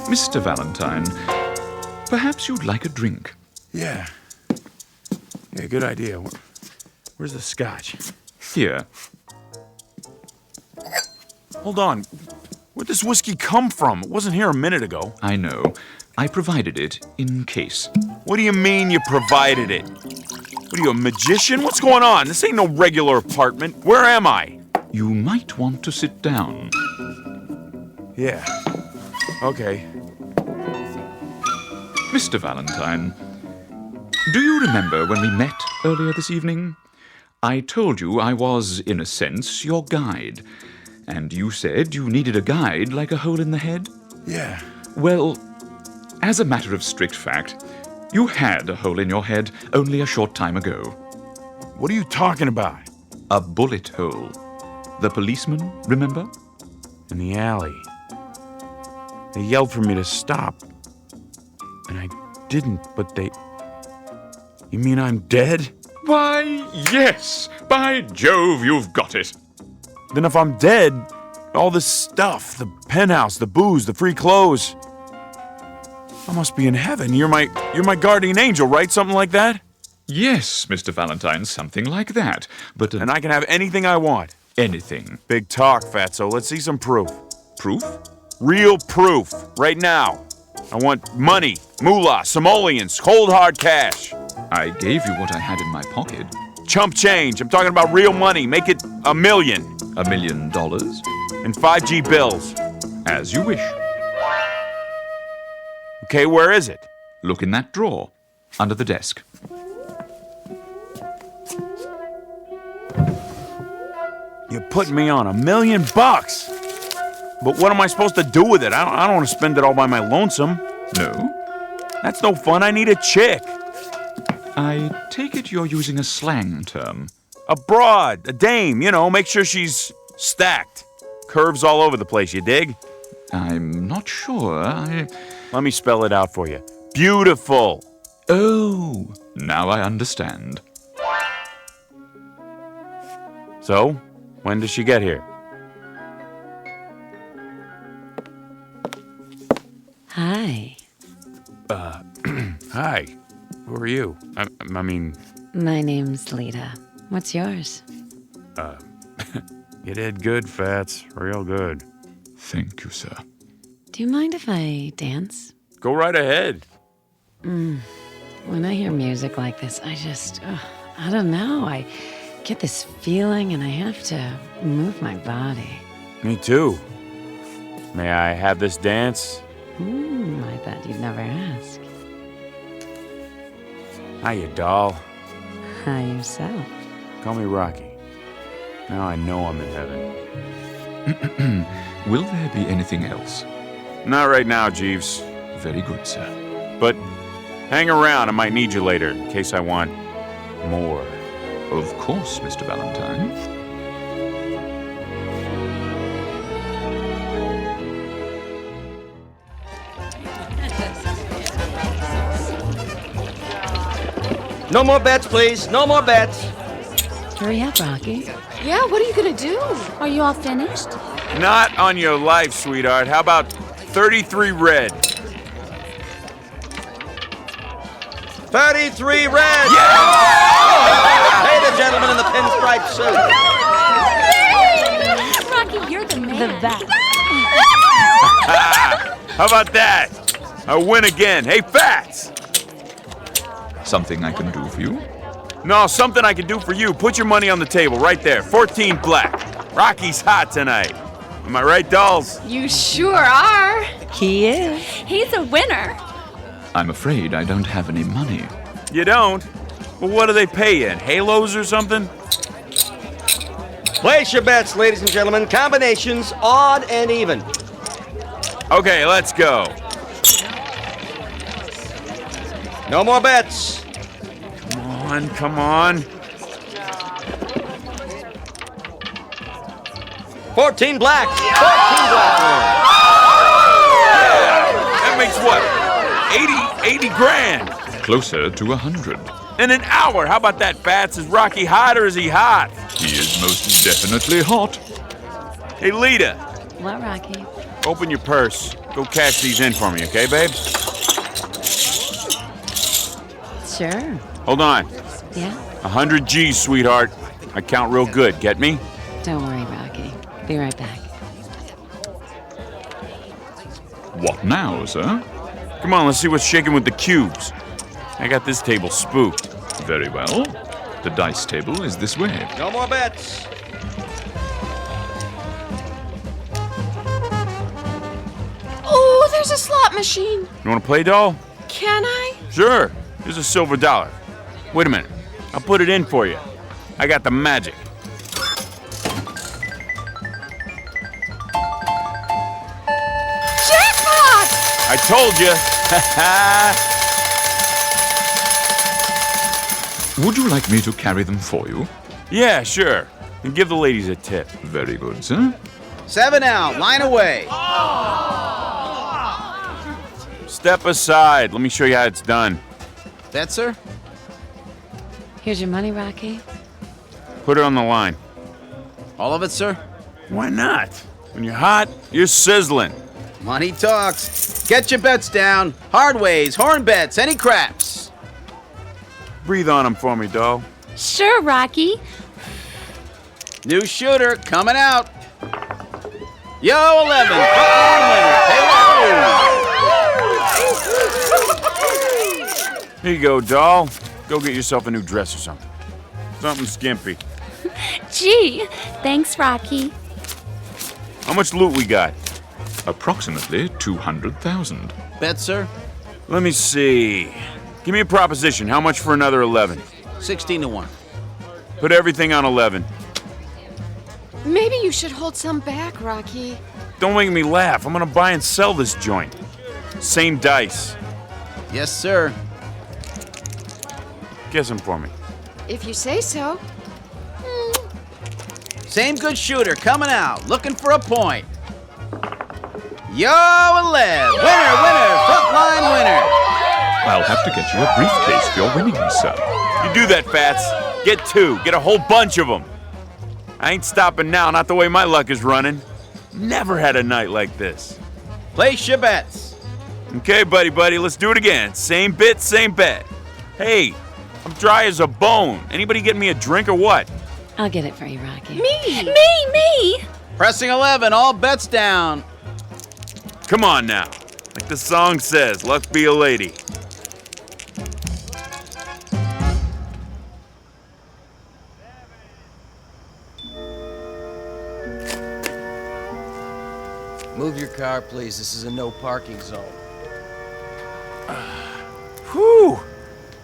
Mr. Valentine, perhaps you'd like a drink. Yeah, good idea. Where's the scotch? Here. Hold on. Where'd this whiskey come from? It wasn't here a minute ago. I know. I provided it in case. What do you mean you provided it? What are you, a magician? What's going on? This ain't no regular apartment. Where am I? You might want to sit down. Yeah. Okay. Mr. Valentine, do you remember when we met earlier this evening? I told you I was, in a sense, your guide. And you said you needed a guide like a hole in the head? Yeah. Well, as a matter of strict fact, you had a hole in your head only a short time ago. What are you talking about? A bullet hole. The policeman, remember? In the alley. They yelled for me to stop. And I didn't, but they... You mean I'm dead? Why, yes! By Jove, you've got it! Then if I'm dead, all this stuff, the penthouse, the booze, the free clothes... I must be in heaven. You're my guardian angel, right? Something like that? Yes, Mr. Valentine, something like that. But And I can have anything I want. Anything. Big talk, Fatso. Let's see some proof. Proof? Real proof. Right now. I want money, moolah, simoleons, cold hard cash. I gave you what I had in my pocket. Chump change. I'm talking about real money. Make it $1 million. $1 million? And 5G bills. As you wish. Okay, where is it? Look in that drawer. Under the desk. You're putting me on $1 million. But what am I supposed to do with it? I don't want to spend it all by my lonesome. No? That's no fun. I need a chick. I take it you're using a slang term. A broad, a dame, make sure she's stacked. Curves all over the place, you dig? I'm not sure. Let me spell it out for you. Beautiful. Oh, now I understand. So, when does she get here? Hi. Hi. Who are you? I mean... My name's Lita. What's yours? You did good, Fats. Real good. Thank you, sir. Do you mind if I dance? Go right ahead. When I hear music like this, I don't know. I get this feeling and I have to move my body. Me too. May I have this dance? I thought you'd never ask. Hiya, doll. Hi, yourself. Call me Rocky. Now I know I'm in heaven. Will there be anything else? Not right now, Jeeves. Very good, sir. But hang around. I might need you later in case I want more. Of course, Mr. Valentine. No more bets, please. No more bets. Hurry up, Rocky. Yeah, what are you gonna do? Are you all finished? Not on your life, sweetheart. How about 33 red? 33 red! Yeah! Hey, the gentleman in the pinstripe suit. Rocky, you're the man. The best. How about that? I win again. Hey, Fats! Something I can do for you? No, something I can do for you. Put your money on the table right there. 14 black. Rocky's hot tonight. Am I right, dolls? You sure are. He is. He's a winner. I'm afraid I don't have any money. You don't? Well, what do they pay you in? Halos or something? Place your bets, ladies and gentlemen. Combinations, odd and even. Okay, let's go. No more bets. Come on. 14 black. 14 black. That makes what? 80 grand. Closer to 100. In an hour. How about that, Fats? Is Rocky hot or is he hot? He is most definitely hot. Hey, Lita. What, Rocky? Open your purse. Go cash these in for me, okay, babe? Sure. Hold on. Yeah? 100 G's, sweetheart. I count real good. Get me? Don't worry, Rocky. Be right back. What now, sir? Come on, let's see what's shaking with the cubes. I got this table spooked. Very well. The dice table is this way. No more bets. Oh, there's a slot machine. You want to play, doll? Can I? Sure. Here's a silver dollar. Wait a minute. I'll put it in for you. I got the magic. Jackpot! I told you. Would you like me to carry them for you? Yeah, sure. And give the ladies a tip. Very good, sir. 7 out. Line away. Step aside. Let me show you how it's done. That, sir? Here's your money, Rocky. Put it on the line. All of it, sir? Why not? When you're hot, you're sizzling. Money talks. Get your bets down. Hard ways, horn bets, any craps. Breathe on them for me, doll. Sure, Rocky. New shooter coming out. Yo, 11. Frontline winner. Here you go, doll. Go get yourself a new dress or something. Something skimpy. Gee, thanks, Rocky. How much loot we got? Approximately 200,000. Bet, sir? Let me see. Give me a proposition. How much for another 11? 16 to 1. Put everything on 11. Maybe you should hold some back, Rocky. Don't make me laugh. I'm gonna buy and sell this joint. Same dice. Yes, sir. Guess them for me. If you say so. Same good shooter coming out. Looking for a point. Yo, 11. Winner, frontline winner. I'll have to get you a briefcase for your winnings, sir. You do that, Fats. Get 2. Get a whole bunch of them. I ain't stopping now, not the way my luck is running. Never had a night like this. Place your bets. Okay, buddy, let's do it again. Same bit, same bet. Hey, I'm dry as a bone. Anybody getting me a drink or what? I'll get it for you, Rocky. Me! Pressing 11, all bets down. Come on now. Like the song says, luck be a lady. Move your car, please. This is a no parking zone. Whew!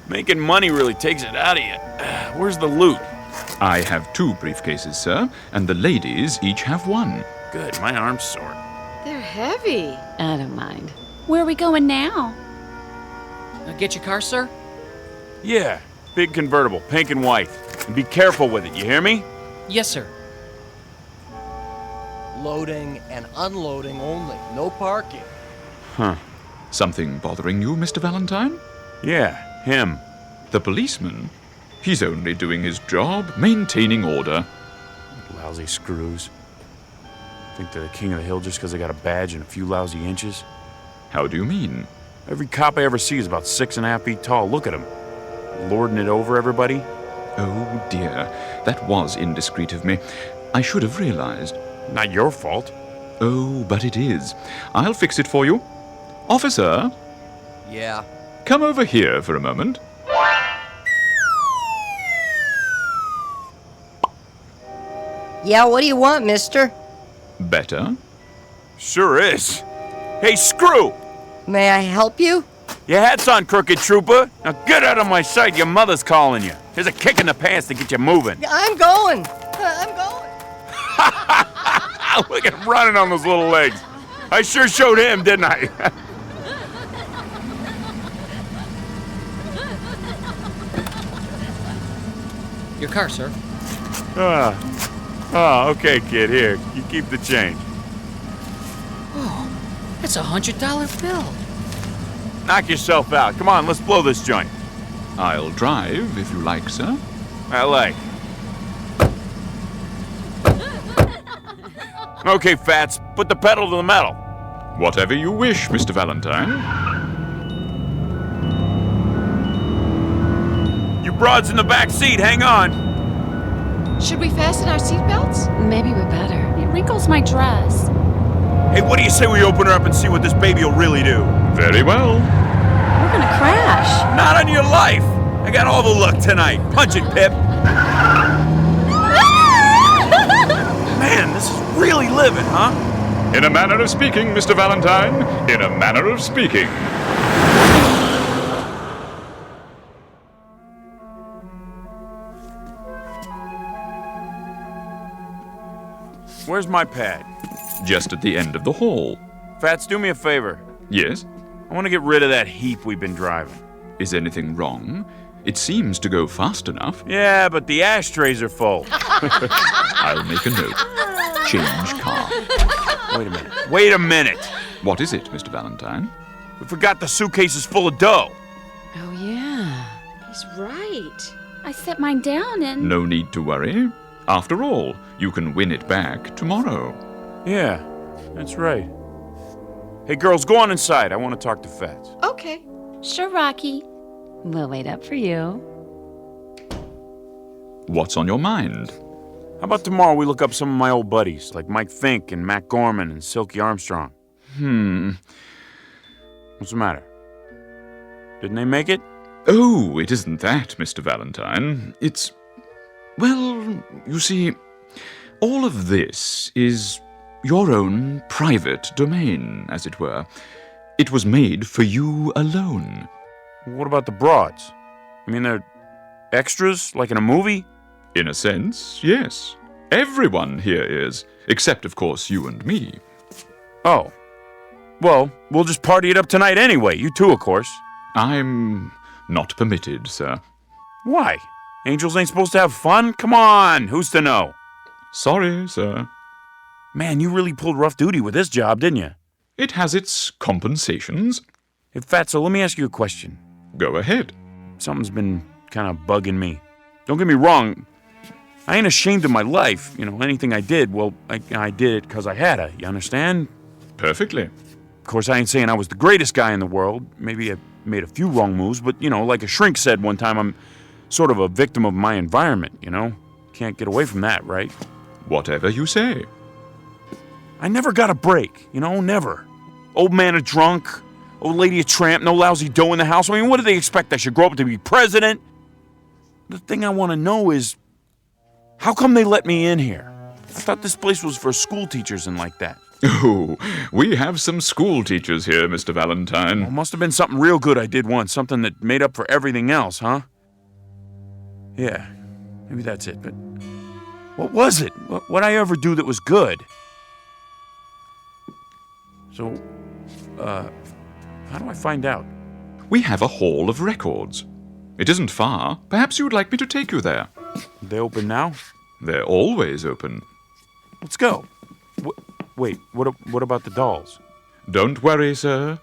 Making money really takes it out of you. Where's the loot? I have 2 briefcases, sir, and the ladies each have 1. Good, my arm's sore. They're heavy. I don't mind. Where are we going now? Get your car, sir? Yeah, big convertible, pink and white. And be careful with it, you hear me? Yes, sir. Loading and unloading only. No parking. Huh. Something bothering you, Mr. Valentine? Yeah, him. The policeman? He's only doing his job, maintaining order. Lousy screws. Think they're the king of the hill just because they got a badge and a few lousy inches? How do you mean? Every cop I ever see is about 6.5 feet tall. Look at him. Lording it over everybody. Oh, dear. That was indiscreet of me. I should have realized. Not your fault. Oh, but it is. I'll fix it for you. Officer? Yeah. Come over here for a moment. Yeah, what do you want, mister? Better? Sure is. Hey, screw! May I help you? Your hat's on, crooked trooper. Now get out of my sight. Your mother's calling you. Here's a kick in the pants to get you moving. I'm going. I'm going. Look at him running on those little legs. I sure showed him, didn't I? Your car, sir. Okay, kid. Here, you keep the change. Oh, that's $100 bill. Knock yourself out. Come on, let's blow this joint. I'll drive, if you like, sir. I like. Okay, Fats, put the pedal to the metal. Whatever you wish, Mr. Valentine. You broads in the back seat, hang on. Should we fasten our seatbelts? Maybe we better. It wrinkles my dress. Hey, what do you say we open her up and see what this baby will really do? Very well. We're gonna crash. Not on your life. I got all the luck tonight. Punch it, Pip. Man, this is really living, huh? In a manner of speaking, Mr. Valentine. In a manner of speaking. Where's my pad? Just at the end of the hall. Fats, do me a favor. Yes? I want to get rid of that heap we've been driving. Is anything wrong? It seems to go fast enough. Yeah, but the ashtrays are full. I'll make a note. Change car. Wait a minute. What is it, Mr. Valentine? We forgot the suitcases full of dough. Oh, yeah. He's right. I set mine down and... No need to worry. After all, you can win it back tomorrow. Yeah, that's right. Hey, girls, go on inside. I want to talk to Fats. Okay. Sure, Rocky. We'll wait up for you. What's on your mind? How about tomorrow we look up some of my old buddies, like Mike Fink and Matt Gorman and Silky Armstrong? What's the matter? Didn't they make it? Oh, it isn't that, Mr. Valentine. It's... Well, you see, all of this is your own private domain, as it were. It was made for you alone. What about the broads? I mean, they're extras, like in a movie? In a sense, yes. Everyone here is, except, of course, you and me. Oh. Well, we'll just party it up tonight anyway. You too, of course. I'm not permitted, sir. Why? Angels ain't supposed to have fun? Come on, who's to know? Sorry, sir. Man, you really pulled rough duty with this job, didn't you? It has its compensations. Hey, Fatso, let me ask you a question. Go ahead. Something's been kind of bugging me. Don't get me wrong. I ain't ashamed of my life. You know, anything I did, well, I did it because I had to. You understand? Perfectly. Of course, I ain't saying I was the greatest guy in the world. Maybe I made a few wrong moves, but, you know, like a shrink said one time, I'm sort of a victim of my environment, you know? Can't get away from that, right? Whatever you say. I never got a break, never. Old man a drunk, old lady a tramp, no lousy dough in the house. I mean, what do they expect? I should grow up to be president? The thing I want to know is, how come they let me in here? I thought this place was for school teachers and like that. Oh, we have some school teachers here, Mr. Valentine. Well, must have been something real good I did once, something that made up for everything else, huh? Yeah, maybe that's it, but what was it? What'd I ever do that was good? So, how do I find out? We have a hall of records. It isn't far. Perhaps you would like me to take you there. They open now? They're always open. Let's go. Wait, what about the dolls? Don't worry, sir.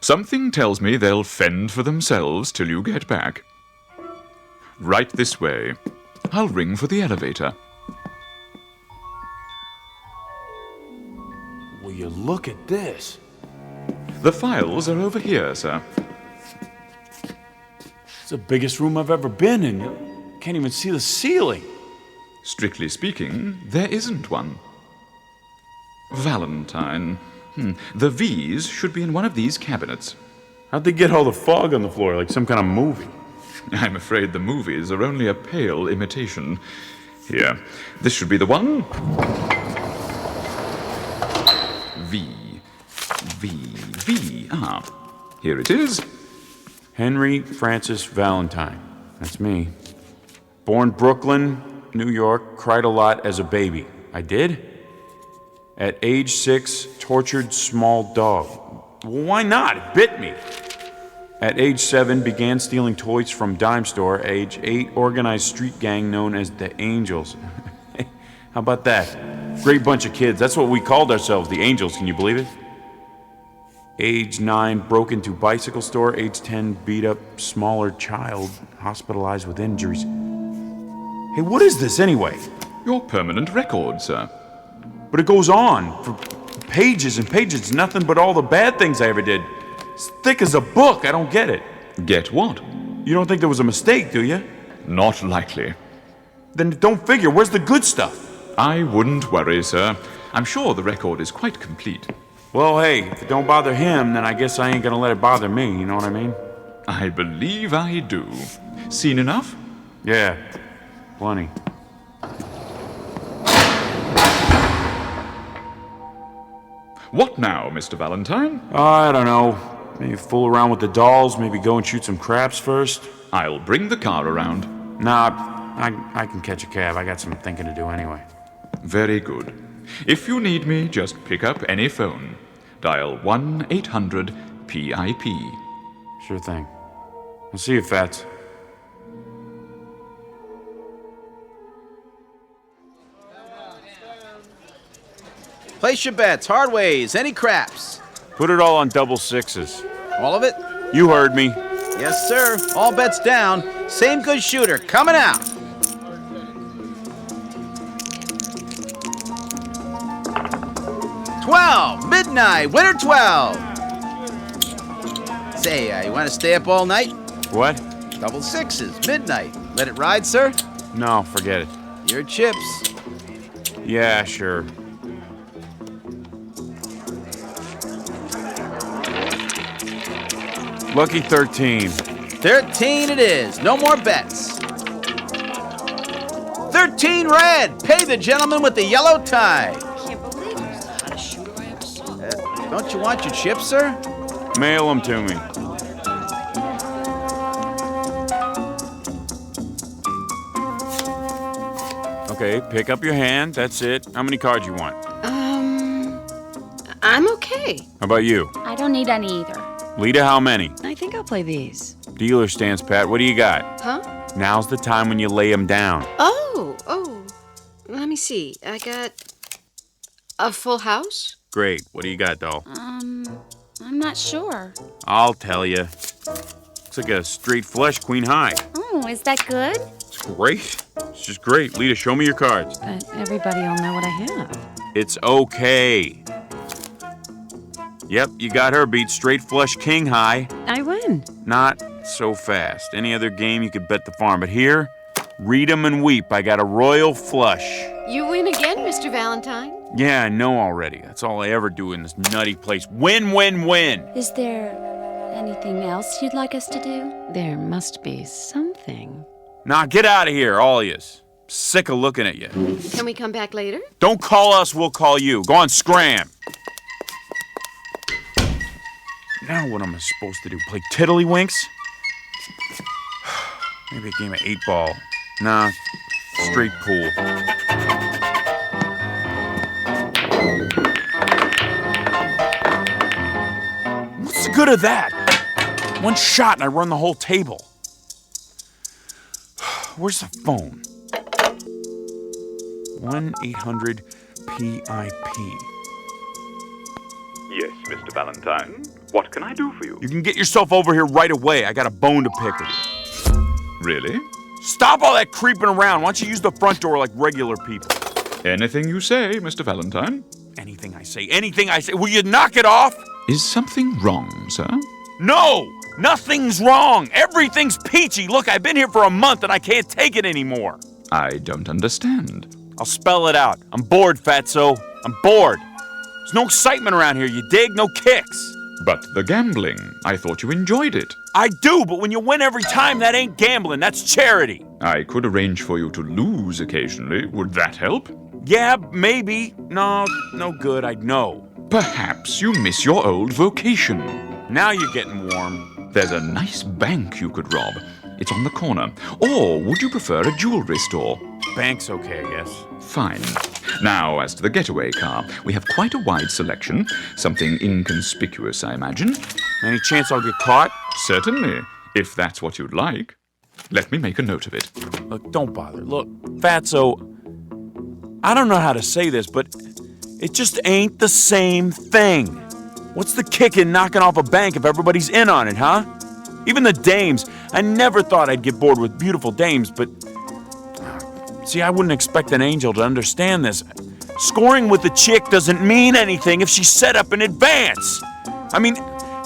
Something tells me they'll fend for themselves till you get back. Right this way. I'll ring for the elevator. Will you look at this? The files are over here, sir. It's the biggest room I've ever been in. You can't even see the ceiling. Strictly speaking, there isn't one. Valentine. The V's should be in one of these cabinets. How'd they get all the fog on the floor, like some kind of movie? I'm afraid the movies are only a pale imitation. Here, this should be the one. V. Here it is. Henry Francis Valentine. That's me. Born Brooklyn, New York, cried a lot as a baby. I did? At age 6, tortured small dog. Well, why not? It bit me. At age 7, began stealing toys from dime store. Age 8, organized street gang known as the Angels. How about that? Great bunch of kids. That's what we called ourselves, the Angels. Can you believe it? Age 9, broke into bicycle store. Age 10, beat up smaller child, hospitalized with injuries. Hey, what is this anyway? Your permanent record, sir. But it goes on for pages and pages. Nothing but all the bad things I ever did. It's thick as a book. I don't get it. Get what? You don't think there was a mistake, do you? Not likely. Then don't figure. Where's the good stuff? I wouldn't worry, sir. I'm sure the record is quite complete. Well, hey, if it don't bother him, then I guess I ain't gonna let it bother me. You know what I mean? I believe I do. Seen enough? Yeah, plenty. What now, Mr. Valentine? I don't know. Maybe fool around with the dolls, maybe go and shoot some craps first. I'll bring the car around. Nah, I can catch a cab. I got some thinking to do anyway. Very good. If you need me, just pick up any phone. Dial 1-800-PIP. Sure thing. I'll see you, Fats. Place your bets, hard ways, any craps. Put it all on double sixes. All of it? You heard me. Yes, sir. All bets down. Same good shooter coming out. $12, midnight, winner 12. Say, you want to stay up all night? What? Double sixes, midnight. Let it ride, sir? No, forget it. Your chips. Yeah, sure. Lucky 13. 13 it is. No more bets. 13 red. Pay the gentleman with the yellow tie. Can't believe he's the hottest shooter I ever saw. Don't you want your chips, sir? Mail them to me. Okay, pick up your hand. That's it. How many cards you want? I'm okay. How about you? I don't need any either. Lita, how many? I think I'll play these. Dealer stance, Pat. What do you got? Huh? Now's the time when you lay them down. Oh. Let me see. I got a full house? Great. What do you got, doll? I'm not sure. I'll tell you. Looks like a straight flush queen high. Oh, is that good? It's great. It's just great. Lita, show me your cards. But everybody will know what I have. It's okay. Yep, you got her beat. Straight flush king high. I win. Not so fast. Any other game you could bet the farm, but here, Read 'em and weep. I got a royal flush. You win again, Mr. Valentine. Yeah, I know already. That's all I ever do in this nutty place. Win, win, win. Is there anything else you'd like us to do? There must be something. Nah, get out of here, all of yous. Sick of looking at you. Can we come back later? Don't call us, we'll call you. Go on, scram. Now what am I supposed to do? Play tiddlywinks? Maybe a game of 8-ball. Nah, straight pool. What's the good of that? One shot and I run the whole table. Where's the phone? 1-800-PIP. Yes, Mr. Valentine. What can I do for you? You can get yourself over here right away. I got a bone to pick with you. Really? Stop all that creeping around. Why don't you use the front door like regular people? Anything you say, Mr. Valentine. Anything I say. Will you knock it off? Is something wrong, sir? No! Nothing's wrong. Everything's peachy. Look, I've been here for a month and I can't take it anymore. I don't understand. I'll spell it out. I'm bored, fatso. I'm bored. There's no excitement around here, you dig? No kicks. But the gambling, I thought you enjoyed it. I do, but when you win every time, that ain't gambling, that's charity. I could arrange for you to lose occasionally. Would that help? Yeah, maybe. No good, I'd know. Perhaps you miss your old vocation. Now you're getting warm. There's a nice bank you could rob. It's on the corner. Or would you prefer a jewelry store? Bank's okay, I guess. Fine. Now, as to the getaway car, we have quite a wide selection. Something inconspicuous, I imagine. Any chance I'll get caught? Certainly, if that's what you'd like. Let me make a note of it. Look, don't bother. Look, Fatso, I don't know how to say this, but it just ain't the same thing. What's the kick in knocking off a bank if everybody's in on it, huh? Even the dames. I never thought I'd get bored with beautiful dames, but... See, I wouldn't expect an angel to understand this. Scoring with a chick doesn't mean anything if she's set up in advance. I mean,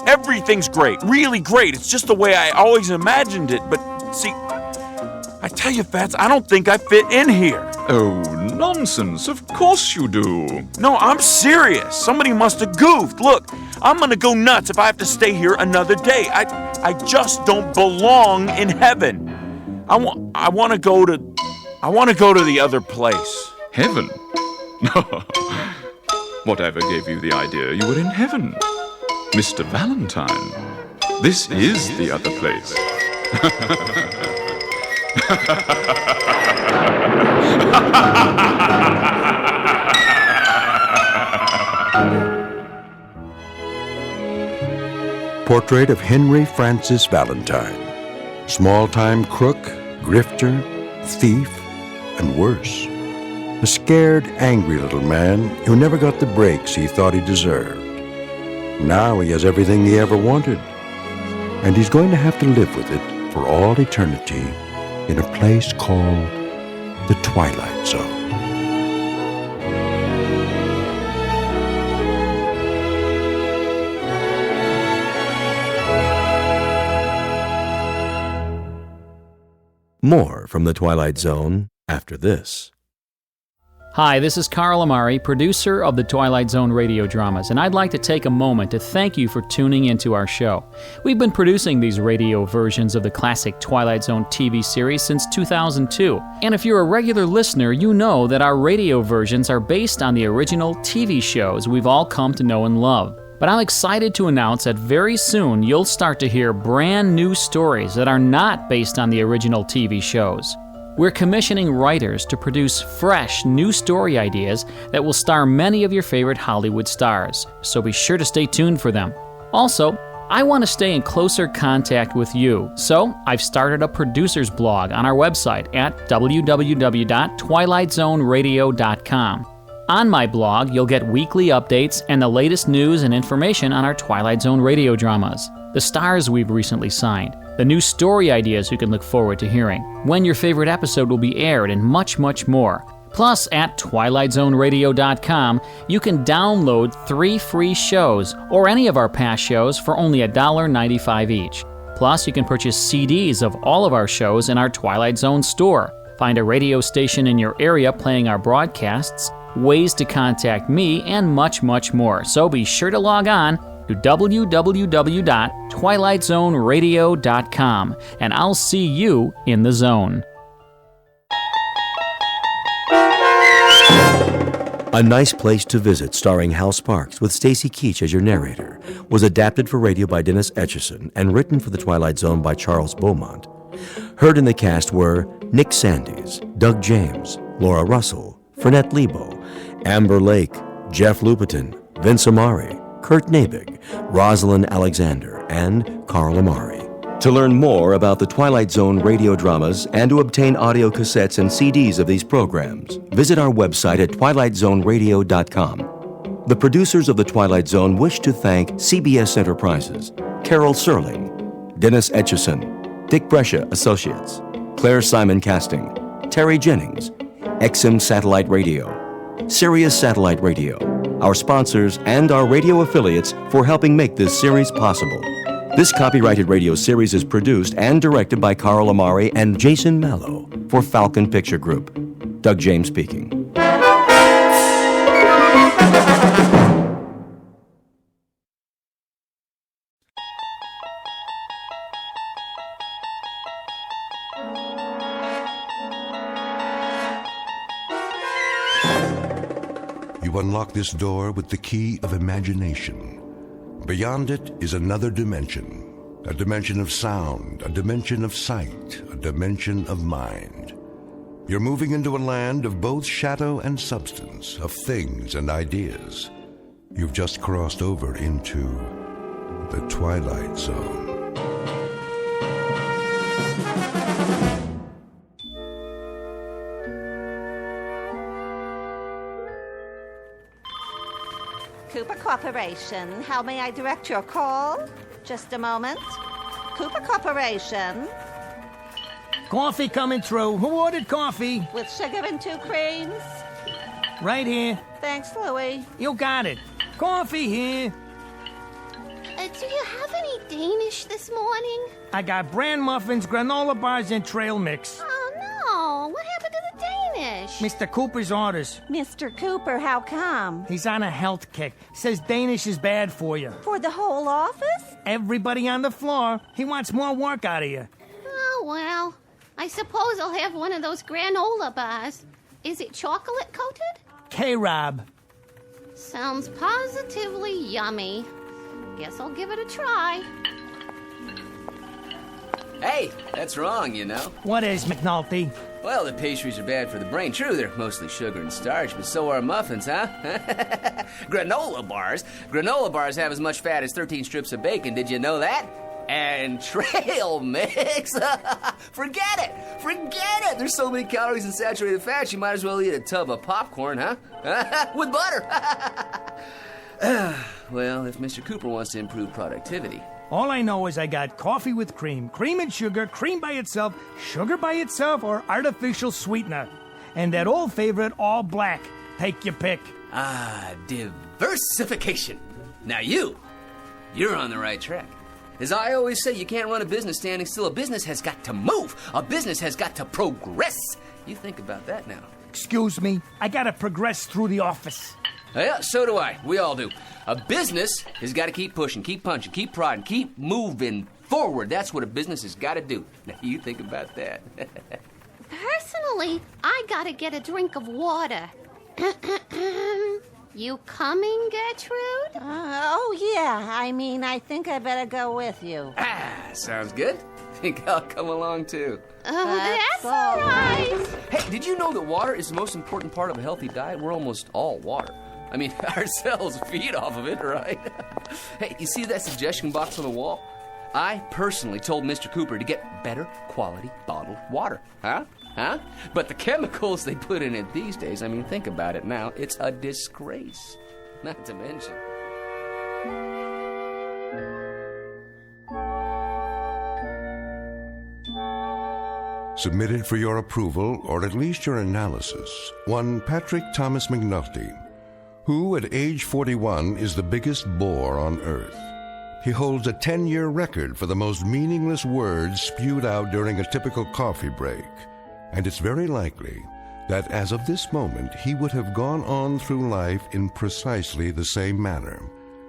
everything's great, really great. It's just the way I always imagined it. But, see, I tell you, Fats, I don't think I fit in here. Oh, nonsense. Of course you do. No, I'm serious. Somebody must have goofed. Look, I'm gonna go nuts if I have to stay here another day. I just don't belong in heaven. I want to go to the other place. Heaven? Whatever gave you the idea you were in heaven? Mr. Valentine, this is the other place. Portrait of Henry Francis Valentine. Small-time crook, grifter, thief, and worse. A scared, angry little man who never got the breaks he thought he deserved. Now he has everything he ever wanted, and he's going to have to live with it for all eternity in a place called the Twilight Zone. More from the Twilight Zone after this. Hi, this is Carl Amari, producer of the Twilight Zone radio dramas, and I'd like to take a moment to thank you for tuning into our show. We've been producing these radio versions of the classic Twilight Zone TV series since 2002, and if you're a regular listener, you know that our radio versions are based on the original TV shows we've all come to know and love. But I'm excited to announce that very soon you'll start to hear brand new stories that are not based on the original TV shows. We're commissioning writers to produce fresh, new story ideas that will star many of your favorite Hollywood stars, so be sure to stay tuned for them. Also, I want to stay in closer contact with you, so I've started a producer's blog on our website at www.twilightzoneradio.com. On my blog, you'll get weekly updates and the latest news and information on our Twilight Zone radio dramas, the stars we've recently signed, the new story ideas you can look forward to hearing, when your favorite episode will be aired, and much, much more. Plus, at twilightzoneradio.com, you can download 3 free shows or any of our past shows for only $1.95 each. Plus, you can purchase CDs of all of our shows in our Twilight Zone store. Find a radio station in your area playing our broadcasts, ways to contact me, and much, much more. So be sure to log on to www.twilightzoneradio.com, and I'll see you in the zone. A Nice Place to Visit, starring Hal Sparks with Stacy Keach as your narrator, was adapted for radio by Dennis Etchison and written for The Twilight Zone by Charles Beaumont. Heard in the cast were Nick Sandys, Doug James, Laura Russell, Fernette Lebo, Amber Lake, Jeff Lupetin, Vince Amari, Kurt Nabig, Rosalind Alexander, and Carl Amari. To learn more about the Twilight Zone radio dramas and to obtain audio cassettes and CDs of these programs, visit our website at twilightzoneradio.com. The producers of The Twilight Zone wish to thank CBS Enterprises, Carol Serling, Dennis Etchison, Dick Brescia Associates, Claire Simon Casting, Terry Jennings, XM Satellite Radio, Sirius Satellite Radio, our sponsors, and our radio affiliates for helping make this series possible. This copyrighted radio series is produced and directed by Carl Amari and Jason Mallow for Falcon Picture Group. Doug James speaking. You unlock this door with the key of imagination. Beyond it is another dimension. A dimension of sound, a dimension of sight, a dimension of mind. You're moving into a land of both shadow and substance, of things and ideas. You've just crossed over into the Twilight Zone. Cooper Corporation, how may I direct your call? Just a moment. Cooper Corporation. Coffee coming through. Who ordered coffee? With sugar and 2 creams. Right here. Thanks, Louie. You got it. Coffee here. Do you have any Danish this morning? I got bran muffins, granola bars, and trail mix. Oh, no. What happened to the Danish? Mr. Cooper's orders. Mr. Cooper, how come? He's on a health kick. Says Danish is bad for you. For the whole office? Everybody on the floor. He wants more work out of you. Oh, well. I suppose I'll have one of those granola bars. Is it chocolate coated? K-Rob. Sounds positively yummy. Guess I'll give it a try. Hey, that's wrong, you know. What is, McNulty? Well, the pastries are bad for the brain. True, they're mostly sugar and starch, but so are muffins, huh? Granola bars? Granola bars have as much fat as 13 strips of bacon. Did you know that? And trail mix? Forget it! Forget it! There's so many calories and saturated fats, you might as well eat a tub of popcorn, huh? With butter! Well, if Mr. Cooper wants to improve productivity. All I know is I got coffee with cream, cream and sugar, cream by itself, sugar by itself, or artificial sweetener. And that old favorite, all black. Take your pick. Ah, diversification. Now you're on the right track. As I always say, you can't run a business standing still. A business has got to move. A business has got to progress. You think about that now. Excuse me, I gotta progress through the office. Yeah, so do I. We all do. A business has got to keep pushing, keep punching, keep prodding, keep moving forward. That's what a business has got to do. Now, you think about that. Personally, I gotta get a drink of water. You coming, Gertrude? Oh, yeah. I think I better go with you. Ah, sounds good. Think I'll come along, too. Oh, that's all right. Hey, did you know that water is the most important part of a healthy diet? We're almost all water. I mean, our cells feed off of it, right? Hey, you see that suggestion box on the wall? I personally told Mr. Cooper to get better quality bottled water. Huh? But the chemicals they put in it these days, think about it now. It's a disgrace. Not to mention. Submitted for your approval, or at least your analysis, one Patrick Thomas McNulty, who at age 41 is the biggest bore on Earth. He holds a 10-year record for the most meaningless words spewed out during a typical coffee break. and it's very likely that as of this moment he would have gone on through life in precisely the same manner.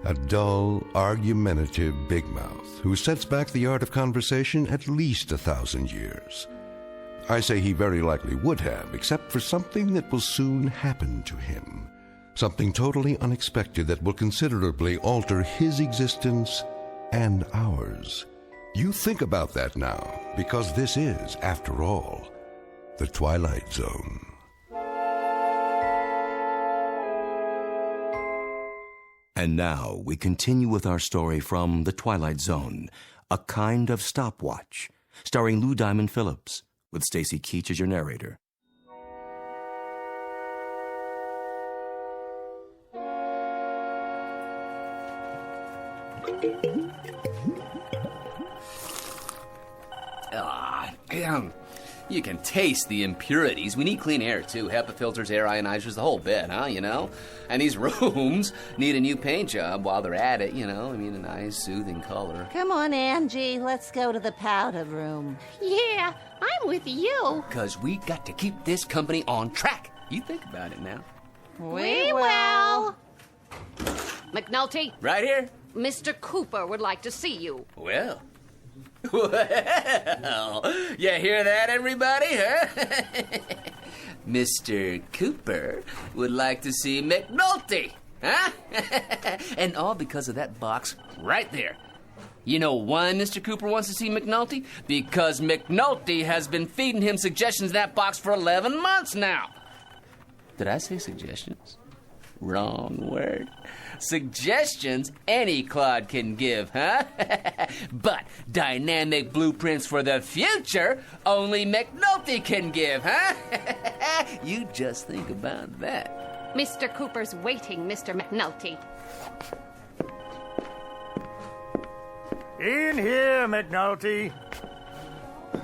A dull, argumentative big mouth who sets back the art of conversation at least 1,000 years. I say he very likely would have, except for something that will soon happen to him. Something totally unexpected that will considerably alter his existence and ours. You think about that now, because this is, after all, the Twilight Zone. And now we continue with our story from The Twilight Zone, A Kind of Stopwatch, starring Lou Diamond Phillips, with Stacy Keach as your narrator. You can taste the impurities. We need clean air, too. HEPA filters, air ionizers, the whole bit, you know? And these rooms need a new paint job while they're at it, you know? I mean, a nice, soothing color. Come on, Angie. Let's go to the powder room. Yeah, I'm with you. Because we got to keep this company on track. You think about it now. We will. McNulty. Right here. Mr. Cooper would like to see you. Well, you hear that, everybody, huh? Mr. Cooper would like to see McNulty, huh? And all because of that box right there. You know why Mr. Cooper wants to see McNulty? Because McNulty has been feeding him suggestions in that box for 11 months now. Did I say suggestions? Wrong word. Suggestions any clod can give, huh? But dynamic blueprints for the future only McNulty can give, huh? You just think about that. Mr. Cooper's waiting, Mr. McNulty. In here, McNulty.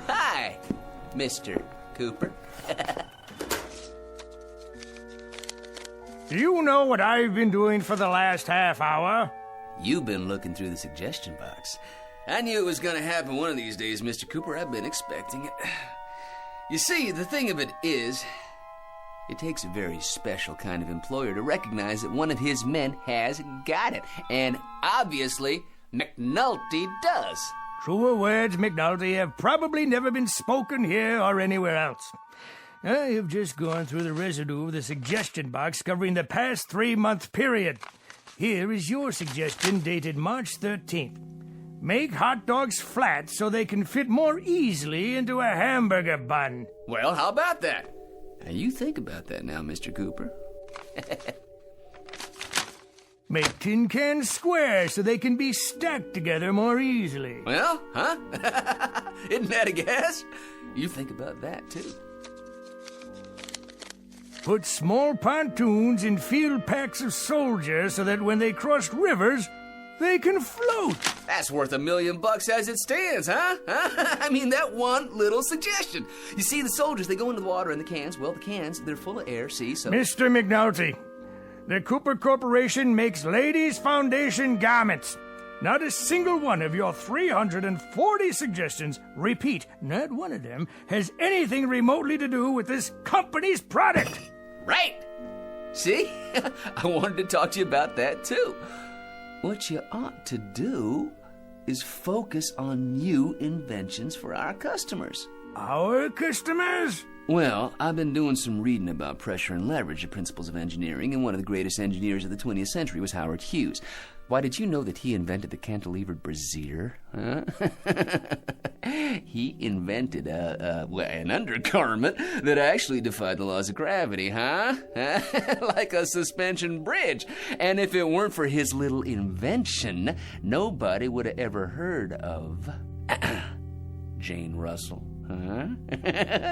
Hi, Mr. Cooper. Do you know what I've been doing for the last half hour? You've been looking through the suggestion box. I knew it was going to happen one of these days, Mr. Cooper. I've been expecting it. You see, the thing of it is, it takes a very special kind of employer to recognize that one of his men has got it. And obviously, McNulty does. Truer words, McNulty, have probably never been spoken here or anywhere else. I have just gone through the residue of the suggestion box covering the past 3-month period. Here is your suggestion dated March 13th. Make hot dogs flat so they can fit more easily into a hamburger bun. Well, how about that? Now, you think about that now, Mr. Cooper. Make tin cans square so they can be stacked together more easily. Well, huh? Isn't that a guess? You think about that, too. Put small pontoons in field packs of soldiers so that when they cross rivers, they can float. That's worth $1 million as it stands, huh? I mean, that one little suggestion. You see, the soldiers, they go into the water in the cans. Well, the cans, they're full of air, see, so... Mr. McNulty, the Cooper Corporation makes ladies' foundation garments. Not a single one of your 340 suggestions, repeat, not one of them, has anything remotely to do with this company's product. Right! See? I wanted to talk to you about that, too. What you ought to do is focus on new inventions for our customers. Our customers? Well, I've been doing some reading about pressure and leverage, the principles of engineering, and one of the greatest engineers of the 20th century was Howard Hughes. Why, did you know that he invented the cantilevered brassiere? Huh? He invented an undergarment that actually defied the laws of gravity, huh? Like a suspension bridge. And if it weren't for his little invention, nobody would have ever heard of Jane Russell. Huh?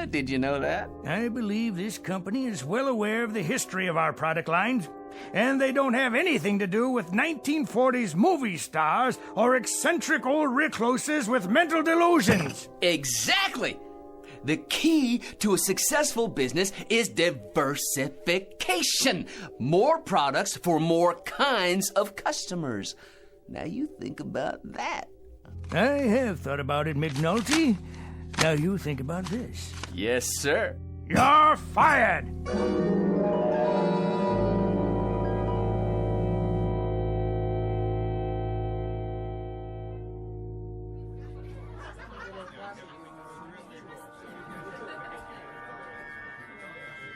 Did you know that? I believe this company is well aware of the history of our product lines, and they don't have anything to do with 1940s movie stars or eccentric old recluses with mental delusions. Exactly! The key to a successful business is diversification. More products for more kinds of customers. Now you think about that. I have thought about it, McNulty. Now you think about this. Yes, sir. You're fired!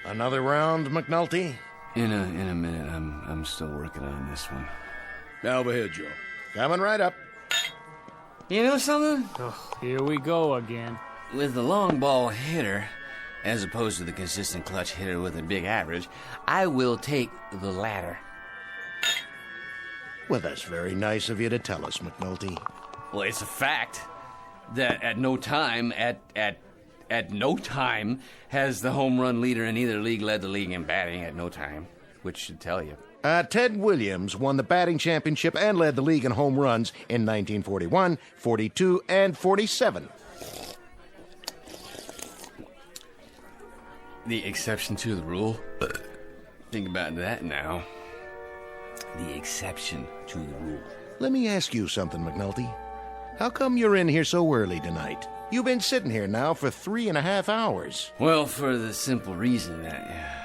Another round, McNulty? In a minute. I'm still working on this one. Over here, Joe. Coming right up. You know something? Oh, here we go again. With the long ball hitter, as opposed to the consistent clutch hitter with a big average, I will take the latter. Well, that's very nice of you to tell us, McNulty. Well, it's a fact that at no time has the home run leader in either league led the league in batting at no time, which should tell you. Ted Williams won the batting championship and led the league in home runs in 1941, 42, and 47. The exception to the rule? Think about that now. The exception to the rule. Let me ask you something, McNulty. How come you're in here so early tonight? You've been sitting here now for 3.5 hours. Well, for the simple reason that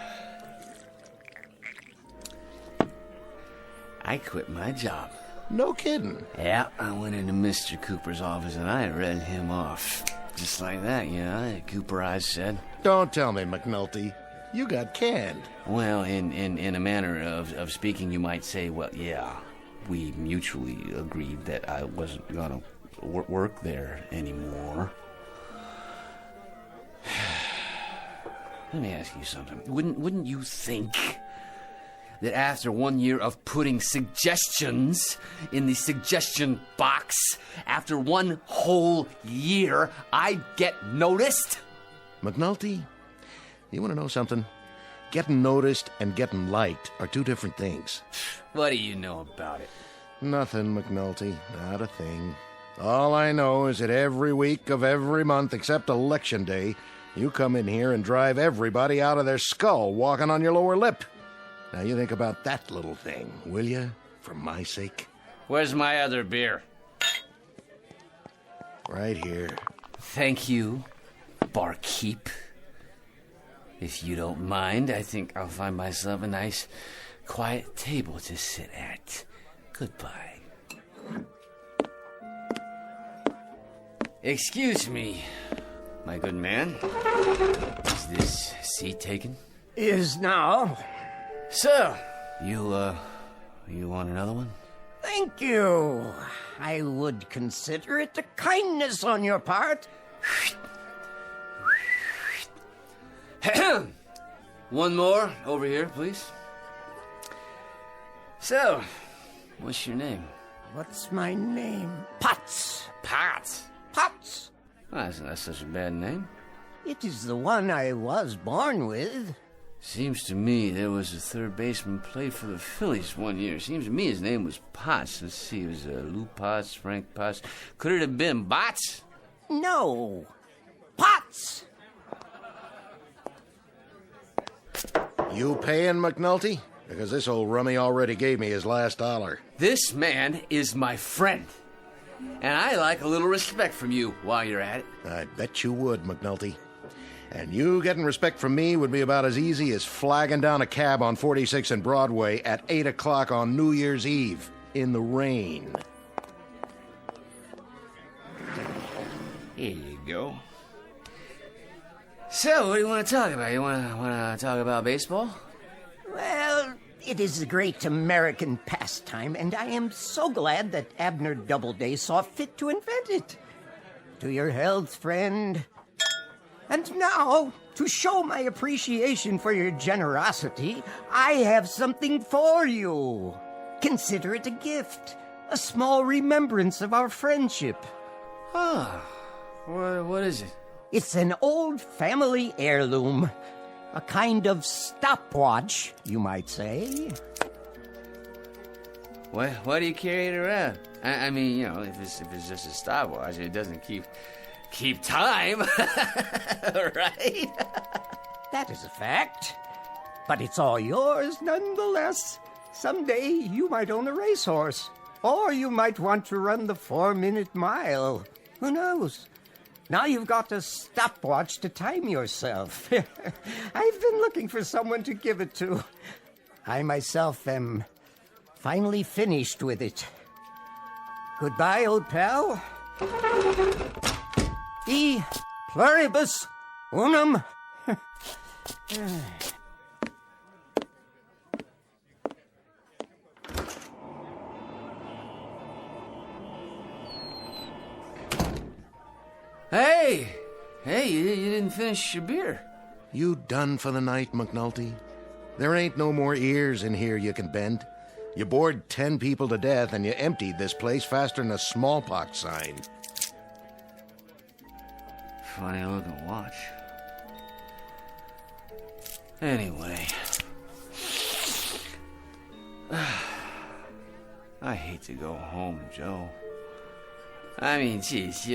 I quit my job. No kidding. Yeah, I went into Mr. Cooper's office and I read him off. Just like that, you know, Cooper, I said. Don't tell me, McNulty. You got canned. Well, in a manner of speaking, you might say, well, yeah, we mutually agreed that I wasn't going to work there anymore. Let me ask you something. Wouldn't you think that after 1 year of putting suggestions in the suggestion box, after 1 whole year, I'd get noticed? McNulty, you want to know something? Getting noticed and getting liked are 2 different things. What do you know about it? Nothing, McNulty. Not a thing. All I know is that every week of every month except Election Day, you come in here and drive everybody out of their skull walking on your lower lip. Now you think about that little thing, will you? For my sake. Where's my other beer? Right here. Thank you, barkeep. If you don't mind, I think I'll find myself a nice, quiet table to sit at. Goodbye. Excuse me, my good man. Is this seat taken? Is now. So, you want another one? Thank you. I would consider it a kindness on your part. One more over here, please. So, what's your name? What's my name? Potts. Potts? Potts. Oh, that's not such a bad name. It is the one I was born with. Seems to me there was a third baseman played for the Phillies 1 year. Seems to me his name was Potts. Let's see, it was Lou Potts, Frank Potts. Could it have been Bots? No. Potts. You paying, McNulty? Because this old rummy already gave me his last dollar. This man is my friend. And I like a little respect from you while you're at it. I bet you would, McNulty. And you getting respect from me would be about as easy as flagging down a cab on 46 and Broadway at 8 o'clock on New Year's Eve in the rain. Here you go. So, what do you want to talk about? You want to talk about baseball? Well, it is a great American pastime, and I am so glad that Abner Doubleday saw fit to invent it. To your health, friend. And now, to show my appreciation for your generosity, I have something for you. Consider it a gift, a small remembrance of our friendship. Ah, what is it? It's an old family heirloom. A kind of stopwatch, you might say. Why do you carry it around? I mean, you know, if it's just a stopwatch, it doesn't keep time, right? That is a fact. But it's all yours nonetheless. Someday you might own a racehorse. Or you might want to run the 4-minute mile. Who knows? Now you've got a stopwatch to time yourself. I've been looking for someone to give it to. I myself am finally finished with it. Goodbye, old pal. E pluribus unum. Hey, you didn't finish your beer. You done for the night, McNulty? There ain't no more ears in here you can bend. You bored 10 people to death and you emptied this place faster than a smallpox sign. Funny looking watch. Anyway. I hate to go home, Joe. I mean, geez,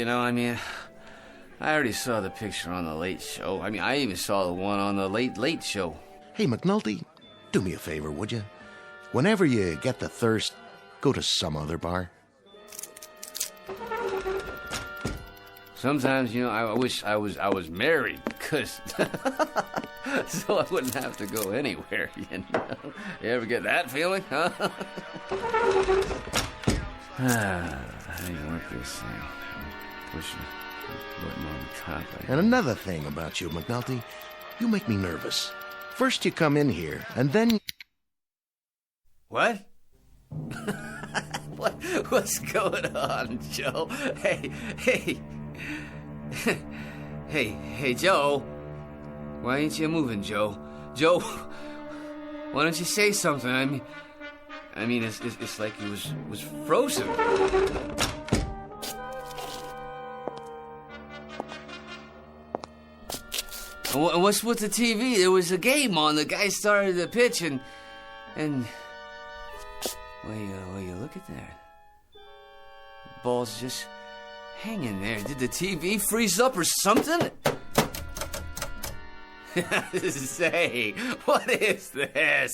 I already saw the picture on the Late Show. I even saw the one on the Late Show. Hey, McNulty, do me a favor, would you? Whenever you get the thirst, go to some other bar. Sometimes, I wish I was married, cause so I wouldn't have to go anywhere. You ever get that feeling, huh? How do you work this thing? Pushing the button on the top. And another thing about you, McNulty, you make me nervous. First you come in here, and then... What? What's going on, Joe? Hey, Joe. Why ain't you moving, Joe? Joe, why don't you say something? I mean, it's like he was frozen. What's with the TV? There was a game on. The guy started the pitch and well, you look at that. Ball's just hanging there. Did the TV freeze up or something? Say, what is this?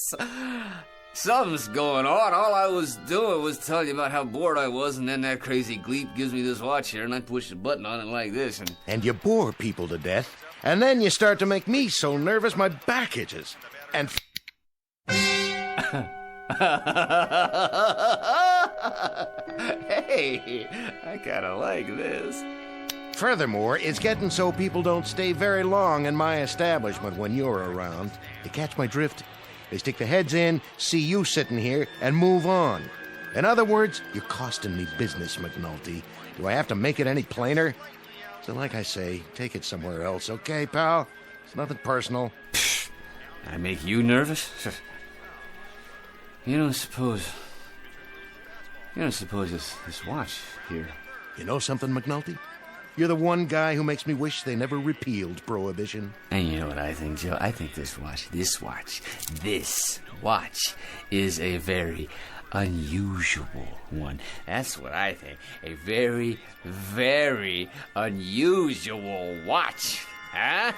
Something's going on. All I was doing was telling you about how bored I was, and then that crazy gleep gives me this watch here, and I push the button on it like this, and... And you bore people to death, and then you start to make me so nervous my back itches. And... Hey, I kinda like this. Furthermore, it's getting so people don't stay very long in my establishment when you're around. You catch my drift? They stick their heads in, see you sitting here, and move on. In other words, you're costing me business, McNulty. Do I have to make it any plainer? So like I say, take it somewhere else, okay, pal? It's nothing personal. I make you nervous? You don't suppose this watch here... You know something, McNulty? You're the one guy who makes me wish they never repealed Prohibition. And you know what I think, Joe? I think this watch is a very unusual one. That's what I think. A very, very unusual watch. Huh?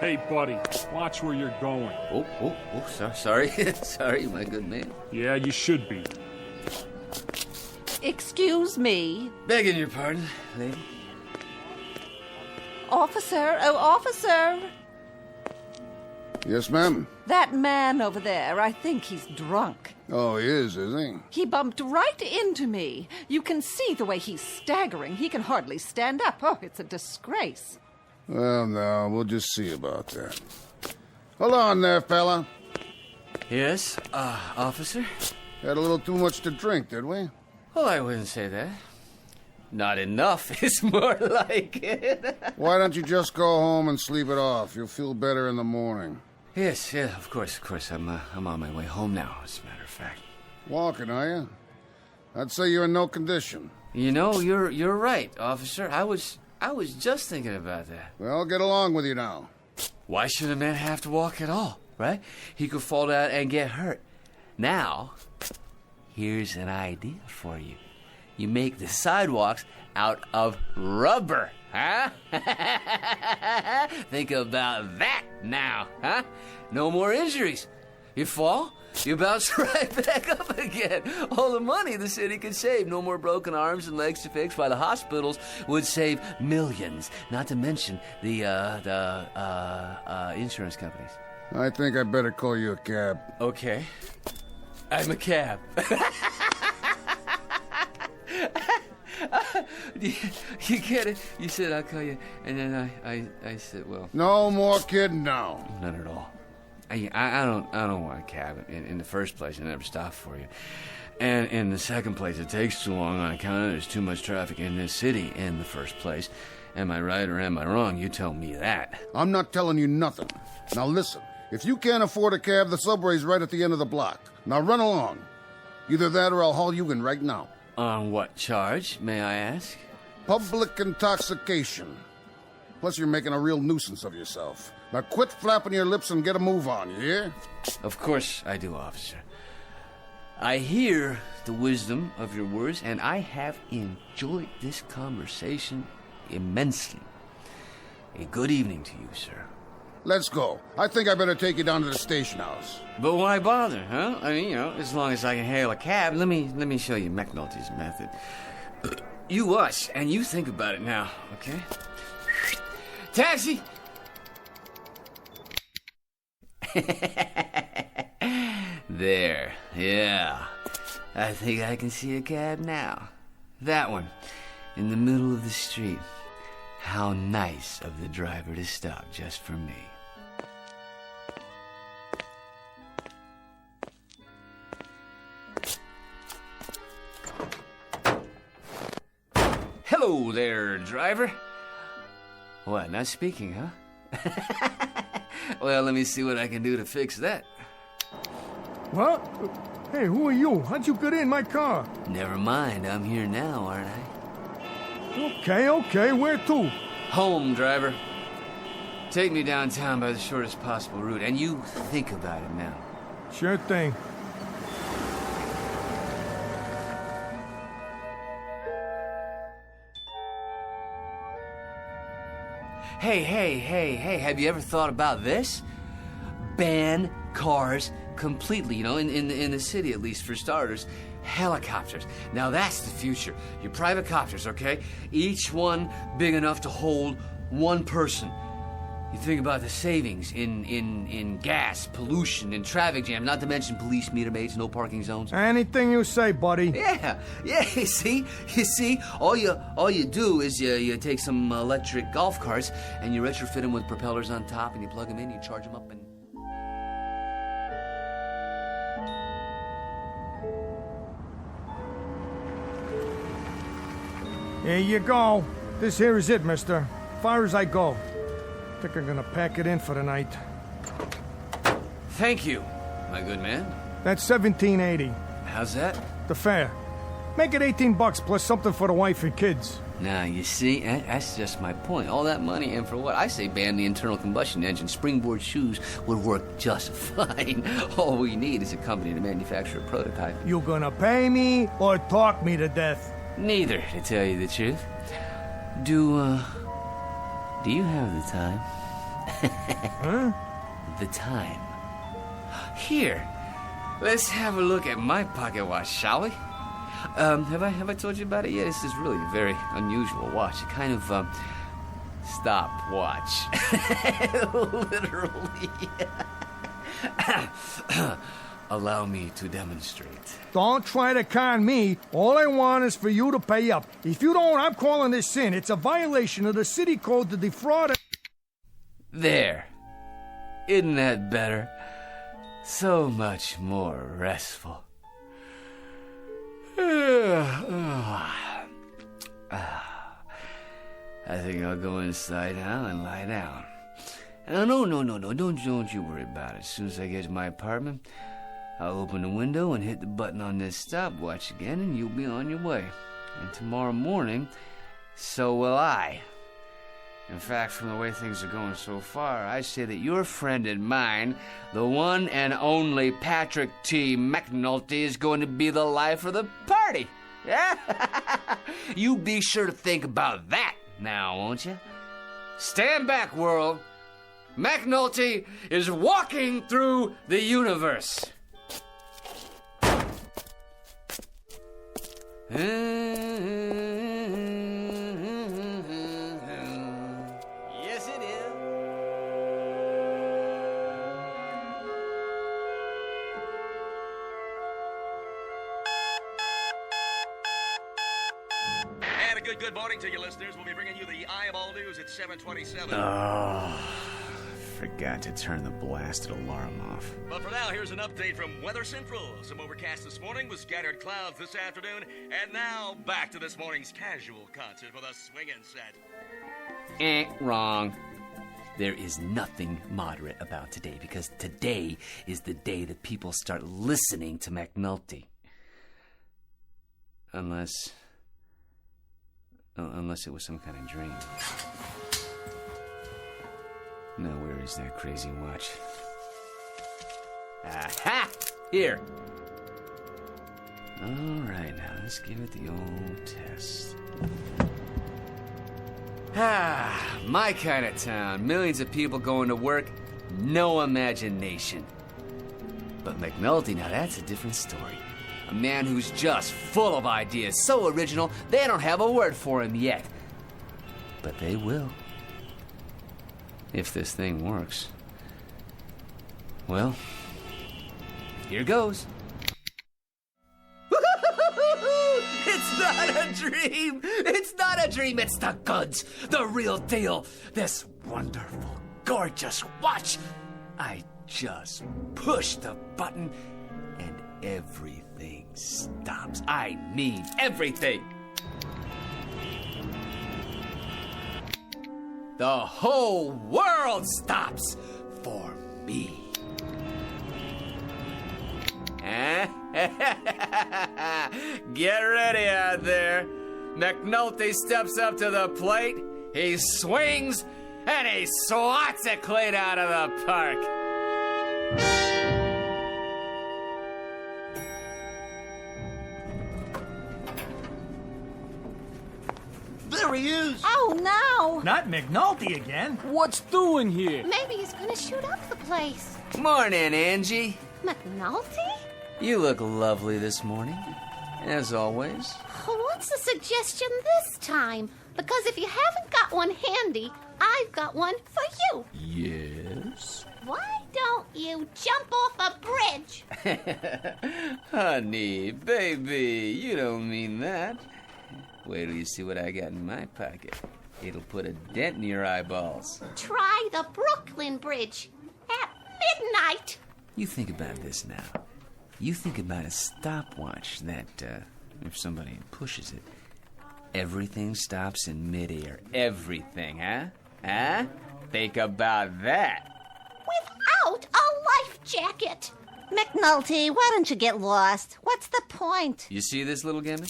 Hey, buddy, watch where you're going. Sorry. Sorry, my good man. Yeah, you should be. Excuse me. Begging your pardon, lady. Officer, officer. Yes, ma'am? That man over there, I think he's drunk. Oh, he is he? He bumped right into me. You can see the way he's staggering. He can hardly stand up. Oh, it's a disgrace. Well, no, we'll just see about that. Hold on there, fella. Yes, officer? Had a little too much to drink, did we? Well, I wouldn't say that. Not enough is more like it. Why don't you just go home and sleep it off? You'll feel better in the morning. Yes, yeah, of course. I'm on my way home now, as a matter of fact. Walking, are you? I'd say you're in no condition. You know, you're right, officer. I was just thinking about that. Well, get along with you now. Why should a man have to walk at all, right? He could fall down and get hurt. Now, here's an idea for you. You make the sidewalks out of rubber, huh? Think about that now, huh? No more injuries. You fall, you bounce right back up again. All the money the city could save. No more broken arms and legs to fix, while the hospitals would save millions. Not to mention the insurance companies. I think I better call you a cab. Okay. I'm a cab. You get it? You said I'll call you, and then I said, well. No more kidding now. None at all. I don't want a cab. In the first place, I never stop for you. And in the second place, it takes too long on account of there's too much traffic in this city in the first place. Am I right or am I wrong? You tell me that. I'm not telling you nothing. Now listen, if you can't afford a cab, the subway's right at the end of the block. Now run along. Either that or I'll haul you in right now. On what charge, may I ask? Public intoxication. Plus you're making a real nuisance of yourself. Now quit flapping your lips and get a move on, you hear? Of course I do, officer. I hear the wisdom of your words, and I have enjoyed this conversation immensely. A good evening to you, sir. Let's go. I think I better take you down to the station house. But why bother, huh? I mean, as long as I can hail a cab. Let me show you McNulty's method. You watch, and you think about it now, okay? Taxi! There, yeah. I think I can see a cab now. That one, in the middle of the street. How nice of the driver to stop just for me. Hello there, driver. What, not speaking, huh? Well, let me see what I can do to fix that. What? Hey, who are you? How'd you get in my car? Never mind, I'm here now, aren't I? Okay, where to? Home, driver. Take me downtown by the shortest possible route, and you think about it now. Sure thing. Hey, have you ever thought about this? Ban cars completely, in the city at least, for starters. Helicopters. Now that's the future. Your private copters, okay? Each one big enough to hold one person. You think about the savings in gas, pollution, and traffic jam, not to mention police meter maids, no parking zones. Anything you say, buddy. Yeah, you see, all you do is you take some electric golf carts and you retrofit them with propellers on top, and you plug them in, you charge them up, and here you go. This here is it, mister. Far as I go. Think I'm gonna pack it in for the night. Thank you, my good man. That's $17.80. How's that? The fare. Make it $18 plus something for the wife and kids. Now, you see, that's just my point. All that money, and for what? I say ban the internal combustion engine. Springboard shoes would work just fine. All we need is a company to manufacture a prototype. You gonna pay me or talk me to death? Neither, to tell you the truth. Do you have the time? Huh? The time. Here, let's have a look at my pocket watch, shall we? Have I told you about it yet? This is really a very unusual watch. A kind of, stopwatch. Literally. Allow me to demonstrate. Don't try to con me. All I want is for you to pay up. If you don't, I'm calling this in. It's a violation of the city code to defraud. There. Isn't that better? So much more restful. I think I'll go inside now and lie down. No, don't you worry about it. As soon as I get to my apartment, I'll open the window and hit the button on this stopwatch again, and you'll be on your way. And tomorrow morning, so will I. In fact, from the way things are going so far, I say that your friend and mine, the one and only Patrick T. McNulty, is going to be the life of the party. Yeah? You be sure to think about that, now, won't you? Stand back, world. McNulty is walking through the universe. Yes, it is. And a good morning to you, listeners. We'll be bringing you the Eye of All News at 7:27. Oh, forgot to turn the blasted alarm off. But for now, here's an update from Weather Central. Some overcast this morning with scattered clouds this afternoon. And now, back to this morning's casual concert with a swinging set. Wrong. There is nothing moderate about today, because today is the day that people start listening to McNulty. Unless it was some kind of dream. Now, where is that crazy watch? Aha! Here. All right, now let's give it the old test. My kind of town. Millions of people going to work, no imagination. But McNulty, now that's a different story. A man who's just full of ideas, so original, they don't have a word for him yet. But they will. If this thing works. Well, here goes. It's not a dream! It's not a dream! It's the goods! The real deal! This wonderful, gorgeous watch! I just push the button and everything stops. I mean everything! The whole world stops for me. Get ready out there. McNulty steps up to the plate, he swings, and he swats it clean out of the park. There he is. Oh, no. Not McNulty again. What's doing here? Maybe he's going to shoot up the place. Morning, Angie. McNulty? You look lovely this morning, as always. What's the suggestion this time? Because if you haven't got one handy, I've got one for you. Yes? Why don't you jump off a bridge? Honey, baby, you don't mean that. Wait till you see what I got in my pocket. It'll put a dent in your eyeballs. Try the Brooklyn Bridge at midnight. You think about this now. You think about a stopwatch that, if somebody pushes it, everything stops in midair. Everything, huh? Huh? Think about that. Without a life jacket. McNulty, why don't you get lost? What's the point? You see this little gimmick?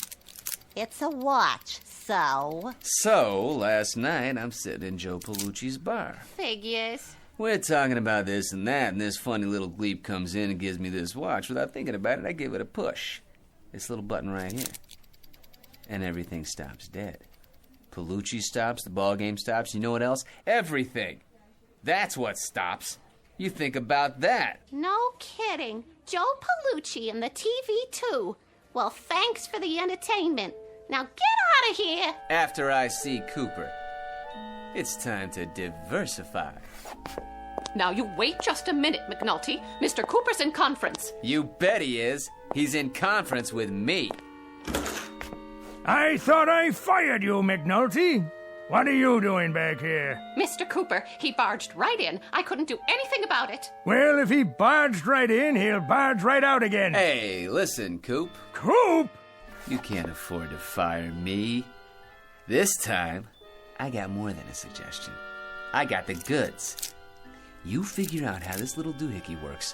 It's a watch, so... So, last night, I'm sitting in Joe Pellucci's bar. Figures. We're talking about this and that, and this funny little gleep comes in and gives me this watch. Without thinking about it, I give it a push. This little button right here. And everything stops dead. Pellucci stops, the ball game stops, you know what else? Everything. That's what stops. You think about that. No kidding. Joe Pellucci and the TV, too. Well, thanks for the entertainment. Now get out of here. After I see Cooper, it's time to diversify. Now you wait just a minute, McNulty. Mr. Cooper's in conference. You bet he is. He's in conference with me. I thought I fired you, McNulty. What are you doing back here? Mr. Cooper, he barged right in. I couldn't do anything about it. Well, if he barged right in, he'll barge right out again. Hey, listen, Coop. Coop? You can't afford to fire me. This time, I got more than a suggestion. I got the goods. You figure out how this little doohickey works,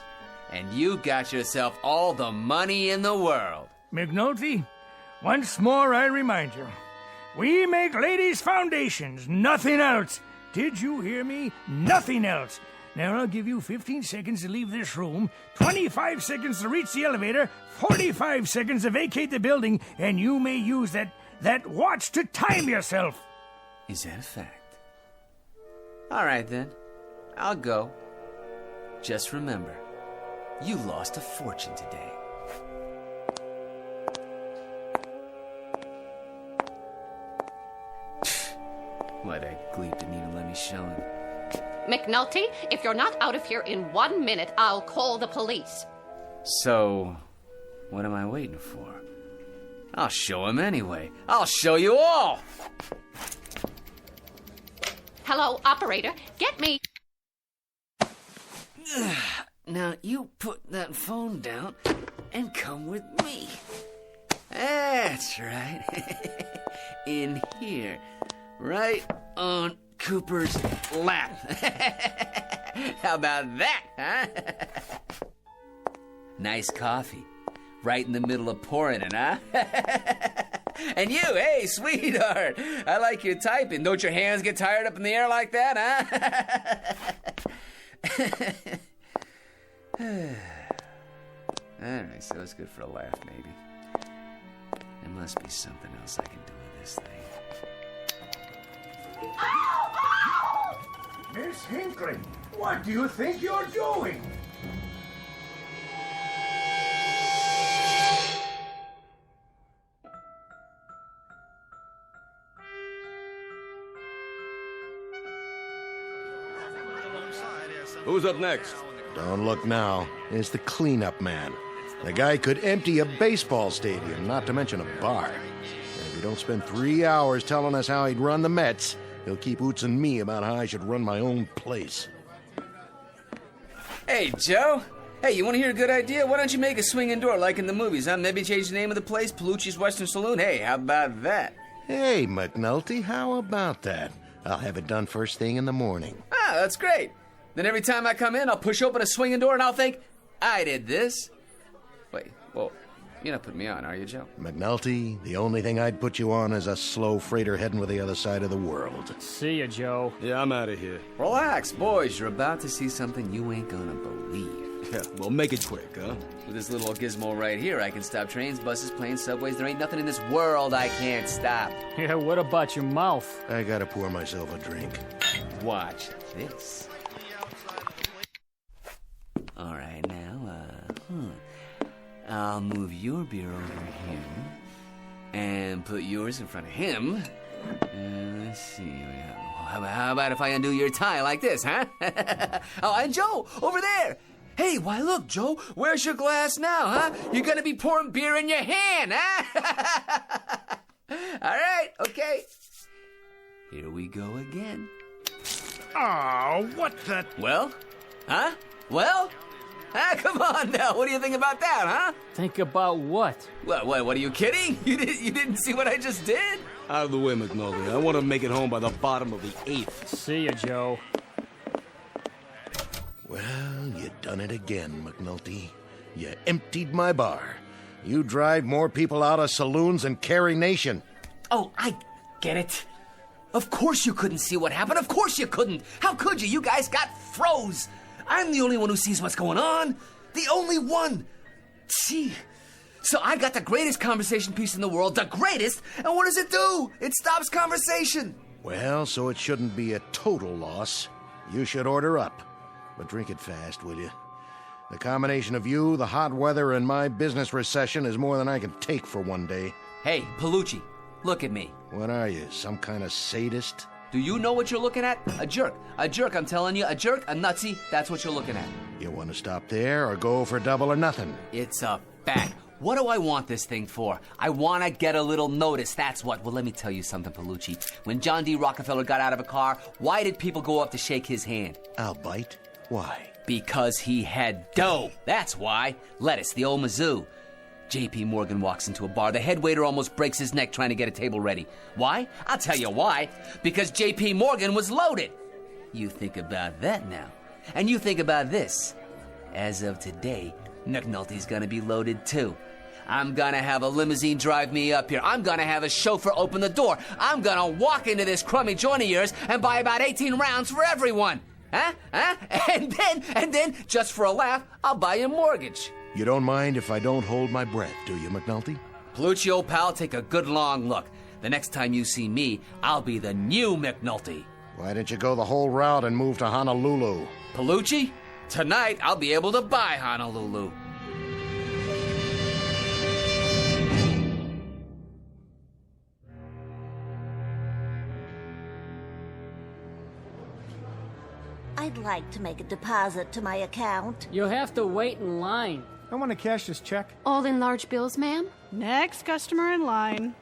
and you got yourself all the money in the world. McNulty, once more I remind you, we make ladies' foundations, nothing else. Did you hear me? Nothing else. Now I'll give you 15 seconds to leave this room, 25 seconds to reach the elevator, 45 seconds to vacate the building, and you may use that watch to time yourself. Is that a fact? All right, then. I'll go. Just remember, you lost a fortune today. What a gleep didn't even let me show him. McNulty, if you're not out of here in 1 minute, I'll call the police. So, what am I waiting for? I'll show him anyway. I'll show you all! Hello, operator. Get me. Now, you put that phone down and come with me. That's right. In here. Right on Cooper's lap. How about that, huh? Nice coffee. Right in the middle of pouring it, huh? And you, hey, sweetheart. I like your typing. Don't your hands get tired up in the air like that, huh? All right, so it's good for a laugh, maybe. There must be something else I can do with this thing. Miss Hinckley, what do you think you're doing? Who's up next? Don't look now. It's the cleanup man. The guy could empty a baseball stadium, not to mention a bar. And if you don't spend 3 hours telling us how he'd run the Mets, he'll keep ootsing me about how I should run my own place. Hey, Joe. Hey, you want to hear a good idea? Why don't you make a swinging door like in the movies, huh? Maybe change the name of the place, Palucci's Western Saloon. Hey, how about that? Hey, McNulty, how about that? I'll have it done first thing in the morning. Ah, that's great. Then every time I come in, I'll push open a swinging door and I'll think, I did this. Wait, whoa. You're not putting me on, are you, Joe? McNulty, the only thing I'd put you on is a slow freighter heading for the other side of the world. See ya, Joe. Yeah, I'm out of here. Relax, boys. You're about to see something you ain't gonna believe. Yeah, well, make it quick, huh? With this little gizmo right here, I can stop trains, buses, planes, subways. There ain't nothing in this world I can't stop. Yeah, what about your mouth? I gotta pour myself a drink. Watch this. All right, now, I'll move your beer over here and put yours in front of him. Let's see. How about if I undo your tie like this, huh? Oh, and Joe, over there. Hey, why, look, Joe, where's your glass now, huh? You're gonna be pouring beer in your hand, huh? All right, okay. Here we go again. Oh, what the... Well? Huh? Well? Ah, come on now. What do you think about that, huh? Think about what? What, are you kidding? You didn't see what I just did? Out of the way, McNulty. I want to make it home by the bottom of the 8th. See ya, Joe. Well, you done it again, McNulty. You emptied my bar. You drive more people out of saloons than Carrie Nation. Oh, I get it. Of course you couldn't see what happened. Of course you couldn't. How could you? You guys got froze. I'm the only one who sees what's going on. The only one. Gee. So I got the greatest conversation piece in the world. The greatest. And what does it do? It stops conversation. Well, so it shouldn't be a total loss. You should order up. But drink it fast, will you? The combination of you, the hot weather, and my business recession is more than I can take for one day. Hey, Palucci, look at me. What are you, some kind of sadist? Do you know what you're looking at? A jerk. A jerk, I'm telling you. A jerk, a nutsy. That's what you're looking at. You want to stop there or go for double or nothing? It's a fact. What do I want this thing for? I want to get a little notice, that's what. Well, let me tell you something, Palucci. When John D. Rockefeller got out of a car, why did people go up to shake his hand? I'll bite. Why? Because he had dough. That's why. Lettuce, the old Mizzou. J.P. Morgan walks into a bar. The head waiter almost breaks his neck trying to get a table ready. Why? I'll tell you why. Because J.P. Morgan was loaded. You think about that now. And you think about this. As of today, McNulty's gonna be loaded too. I'm gonna have a limousine drive me up here. I'm gonna have a chauffeur open the door. I'm gonna walk into this crummy joint of yours and buy about 18 rounds for everyone. Huh? And then, just for a laugh, I'll buy you a mortgage. You don't mind if I don't hold my breath, do you, McNulty? Palucci, old pal, take a good long look. The next time you see me, I'll be the new McNulty. Why didn't you go the whole route and move to Honolulu? Palucci? Tonight, I'll be able to buy Honolulu. I'd like to make a deposit to my account. You'll have to wait in line. I want to cash this check. All in large bills, ma'am? Next customer in line.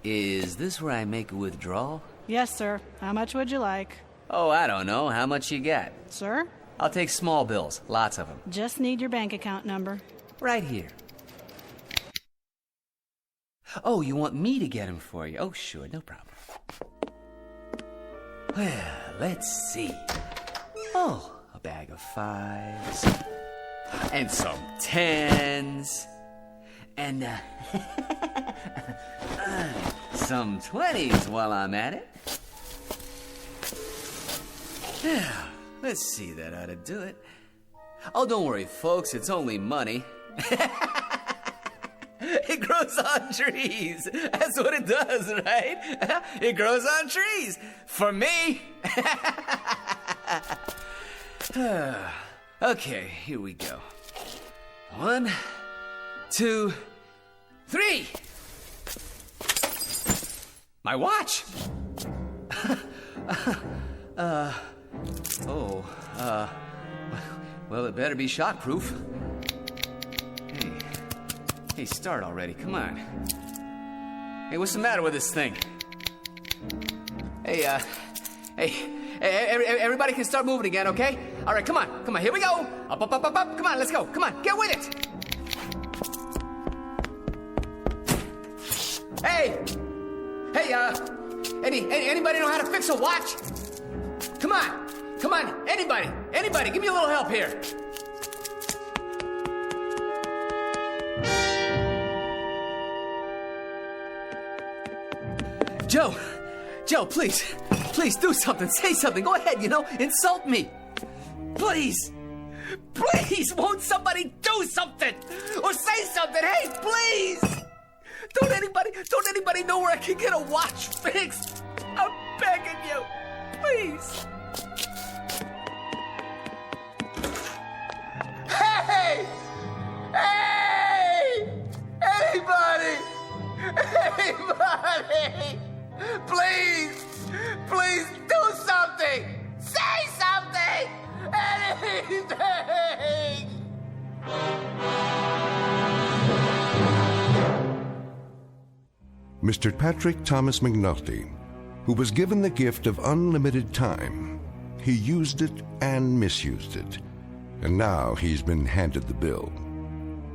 Is this where I make a withdrawal? Yes, sir. How much would you like? Oh, I don't know. How much you got? Sir? I'll take small bills. Lots of them. Just need your bank account number. Right here. Oh, you want me to get them for you? Oh, sure. No problem. Well, let's see. Oh, a bag of 5s. And some 10s. And, some 20s while I'm at it. Yeah, let's see, that ought to do it. Oh, don't worry, folks, it's only money. It grows on trees. That's what it does, right? It grows on trees. For me. Okay, here we go. 1, 2, 3. My watch. Well, it better be shockproof. Hey, start already, come on. Hey, what's the matter with this thing? Hey, everybody can start moving again, okay? All right, come on, here we go. Up, come on, let's go, come on, get with it. Hey, anybody know how to fix a watch? Come on, anybody, give me a little help here. Joe, please do something, say something, go ahead, insult me. Please, won't somebody do something? Or say something, hey, please! Don't anybody know where I can get a watch fixed? I'm begging you, please. Hey! Anybody! Please do something! Say something! Anything! Mr. Patrick Thomas McNulty, who was given the gift of unlimited time. He used it and misused it, and now he's been handed the bill.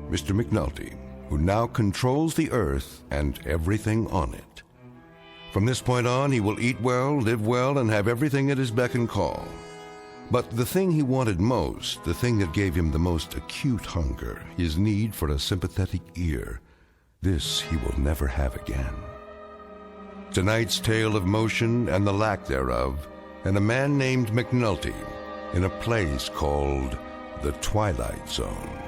Mr. McNulty, who now controls the earth and everything on it. From this point on, he will eat well, live well, and have everything at his beck and call. But the thing he wanted most, the thing that gave him the most acute hunger, his need for a sympathetic ear, this he will never have again. Tonight's tale of motion and the lack thereof, and a man named McNulty in a place called the Twilight Zone.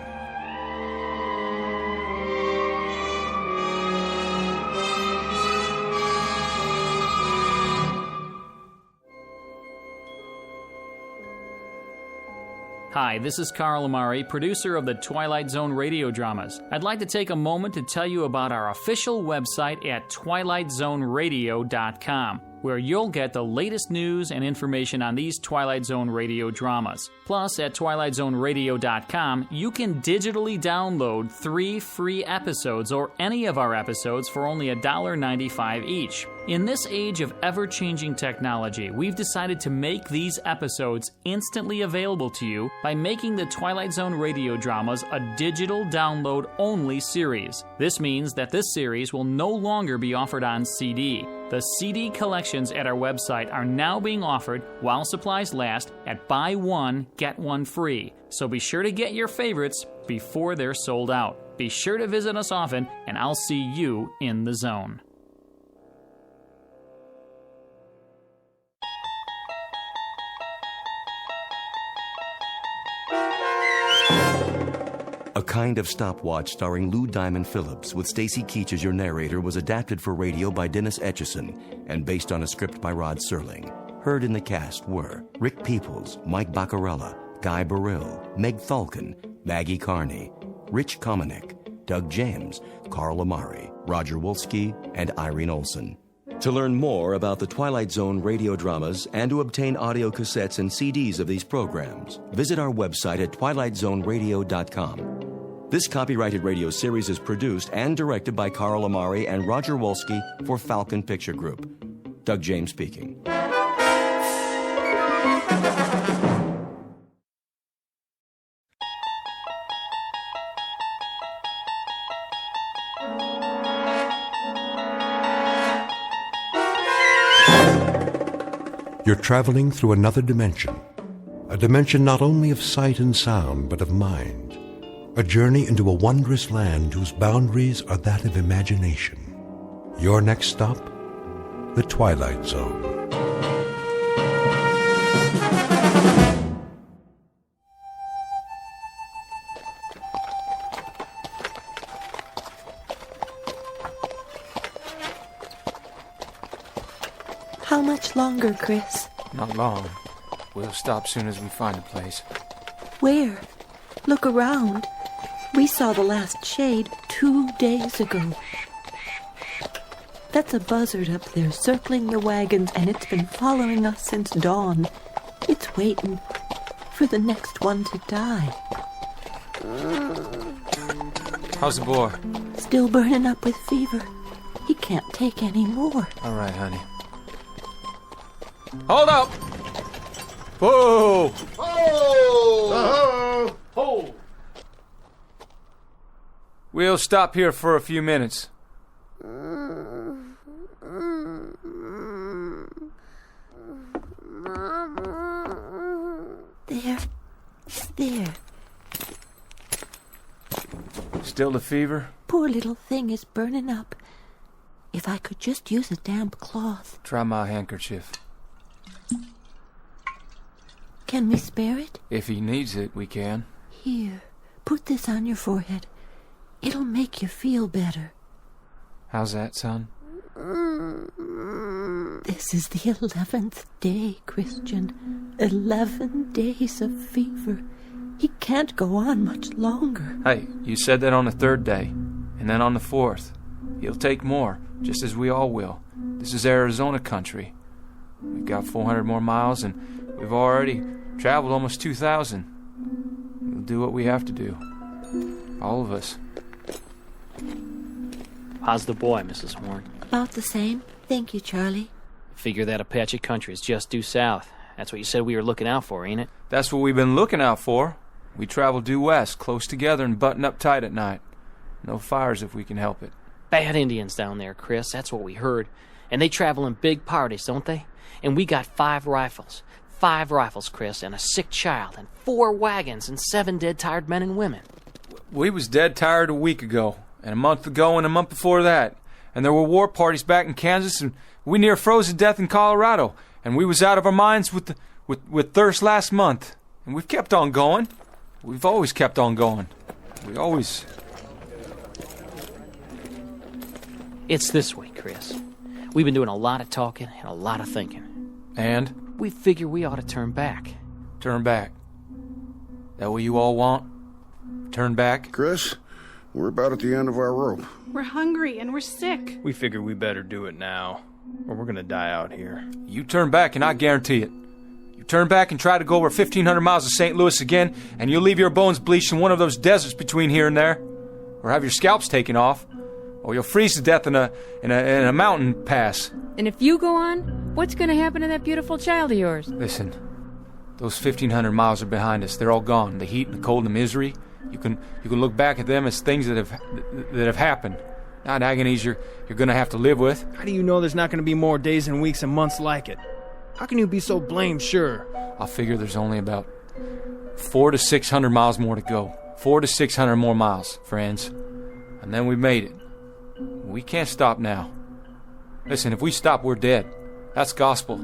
Hi, this is Carl Amari, producer of the Twilight Zone radio dramas. I'd like to take a moment to tell you about our official website at twilightzoneradio.com, where you'll get the latest news and information on these Twilight Zone radio dramas. Plus, at twilightzoneradio.com, you can digitally download 3 free episodes or any of our episodes for only $1.95 each. In this age of ever-changing technology, we've decided to make these episodes instantly available to you by making the Twilight Zone radio dramas a digital download-only series. This means that this series will no longer be offered on CD. The CD collections at our website are now being offered while supplies last at buy one, get one free. So be sure to get your favorites before they're sold out. Be sure to visit us often, and I'll see you in the zone. Kind of Stopwatch, starring Lou Diamond Phillips, with Stacy Keach as your narrator, was adapted for radio by Dennis Etchison and based on a script by Rod Serling. Heard in the cast were Rick Peoples, Mike Baccarella, Guy Burrill, Meg Thalken, Maggie Carney, Rich Komanek, Doug James, Carl Amari, Roger Wolski, and Irene Olson. To learn more about the Twilight Zone radio dramas and to obtain audio cassettes and CDs of these programs, visit our website at twilightzoneradio.com. This copyrighted radio series is produced and directed by Carl Amari and Roger Wolski for Falcon Picture Group. Doug James speaking. You're traveling through another dimension, a dimension not only of sight and sound, but of mind, a journey into a wondrous land whose boundaries are that of imagination. Your next stop, the Twilight Zone. How much longer, Chris? Not long. We'll stop soon as we find a place. Where? Look around. We saw the last shade 2 days ago. That's a buzzard up there circling the wagons, and it's been following us since dawn. It's waiting for the next one to die. How's the boy? Still burning up with fever. He can't take any more. All right, honey. Hold up! Whoa! Oh! Ho! We'll stop here for a few minutes. There. Still the fever? Poor little thing is burning up. If I could just use a damp cloth. Try my handkerchief. Can we spare it? If he needs it, we can. Here, put this on your forehead. It'll make you feel better. How's that, son? This is the 11th day, Christian. 11 days of fever. He can't go on much longer. Hey, you said that on the 3rd day, and then on the 4th. He'll take more, just as we all will. This is Arizona country. We've got 400 more miles, and we've already traveled almost 2,000. We'll do what we have to do. All of us. How's the boy, Mrs. Horn? About the same. Thank you, Charlie. Figure that Apache country is just due south. That's what you said we were looking out for, ain't it? That's what we've been looking out for. We travel due west, close together and button up tight at night. No fires if we can help it. Bad Indians down there, Chris. That's what we heard. And they travel in big parties, don't they? And we got 5 rifles. 5 rifles, Chris, and a sick child, and 4 wagons, and 7 dead, tired men and women. We was dead tired a week ago, and a month ago, and a month before that. And there were war parties back in Kansas, and we near froze to death in Colorado. And we was out of our minds with thirst last month. And we've kept on going. We've always kept on going. We always... It's this way, Chris. We've been doing a lot of talking and a lot of thinking. And? We figure we ought to turn back. Turn back? That what you all want? Turn back? Chris, we're about at the end of our rope. We're hungry and we're sick. We figure we better do it now, or we're gonna die out here. You turn back and I guarantee it. You turn back and try to go over 1,500 miles of St. Louis again, and you'll leave your bones bleached in one of those deserts between here and there. Or have your scalps taken off. Or you'll freeze to death in a mountain pass. And if you go on, what's going to happen to that beautiful child of yours? Listen, those 1,500 miles are behind us. They're all gone. The heat and the cold and the misery. You can look back at them as things that have happened, not agonies you're going to have to live with. How do you know there's not going to be more days and weeks and months like it? How can you be so blamed sure? I figure there's only about 400 to 600 miles more to go. 400 to 600 more miles, friends. And then we've made it. We can't stop now. Listen, if we stop, we're dead. That's gospel.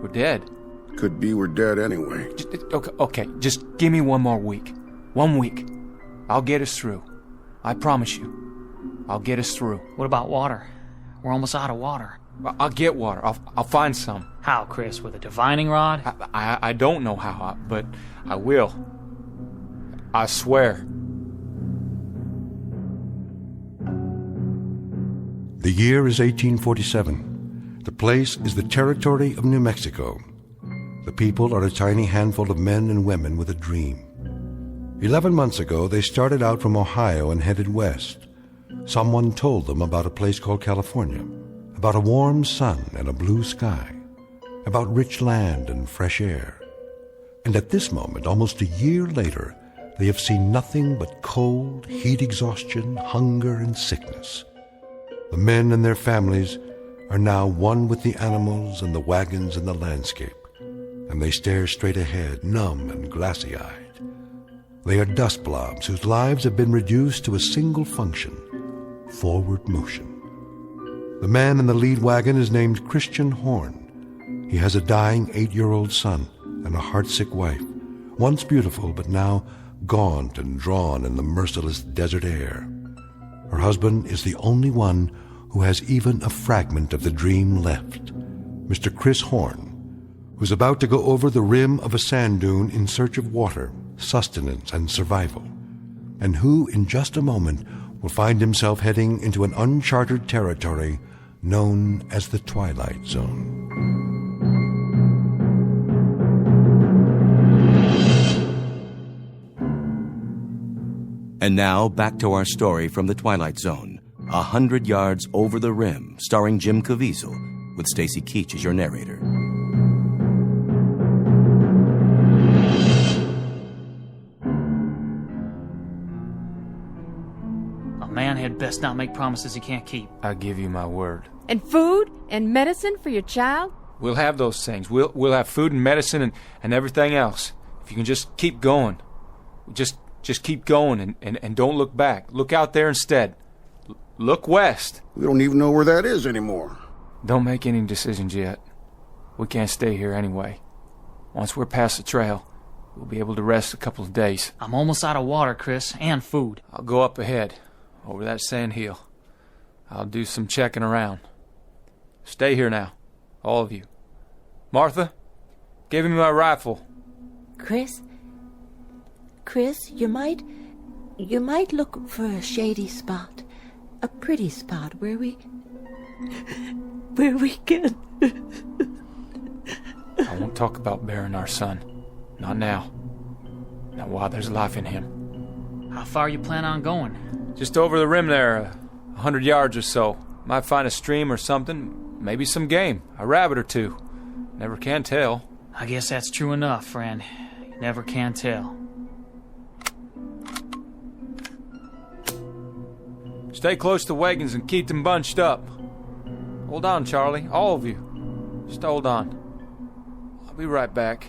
We're dead. Could be we're dead anyway. Okay, just give me one more week. 1 week. I'll get us through. I promise you. I'll get us through. What about water? We're almost out of water. I'll get water. I'll find some. How, Chris? With a divining rod? I don't know how, but I will. I swear. The year is 1847. The place is the territory of New Mexico. The people are a tiny handful of men and women with a dream. 11 months ago, they started out from Ohio and headed west. Someone told them about a place called California, about a warm sun and a blue sky, about rich land and fresh air. And at this moment, almost a year later, they have seen nothing but cold, heat exhaustion, hunger, and sickness. The men and their families are now one with the animals and the wagons and the landscape, and they stare straight ahead, numb and glassy-eyed. They are dust blobs whose lives have been reduced to a single function: forward motion. The man in the lead wagon is named Christian Horn. He has a dying 8-year-old son and a heartsick wife, once beautiful but now gaunt and drawn in the merciless desert air. Her husband is the only one who has even a fragment of the dream left, Mr. Chris Horn, who's about to go over the rim of a sand dune in search of water, sustenance, and survival, and who, in just a moment, will find himself heading into an uncharted territory known as the Twilight Zone. And now, back to our story from the Twilight Zone, 100 Yards Over the Rim, starring Jim Caviezel, with Stacy Keach as your narrator. A man had best not make promises he can't keep. I give you my word. And food and medicine for your child? We'll have those things. We'll have food and medicine and everything else. If you can just keep going. Just keep going and don't look back. Look out there instead. Look west. We don't even know where that is anymore. Don't make any decisions yet. We can't stay here anyway. Once we're past the trail, we'll be able to rest a couple of days. I'm almost out of water, Chris, and food. I'll go up ahead, over that sand hill. I'll do some checking around. Stay here now, all of you. Martha, give me my rifle. Chris, you might look for a shady spot, a pretty spot where we can. I won't talk about burying our son. Not now. Not while there's life in him. How far you plan on going? Just over the rim there, 100 yards or so. Might find a stream or something, maybe some game, a rabbit or two. Never can tell. I guess that's true enough, friend. You never can tell. Stay close to wagons and keep them bunched up. Hold on, Charlie, all of you. Just hold on. I'll be right back.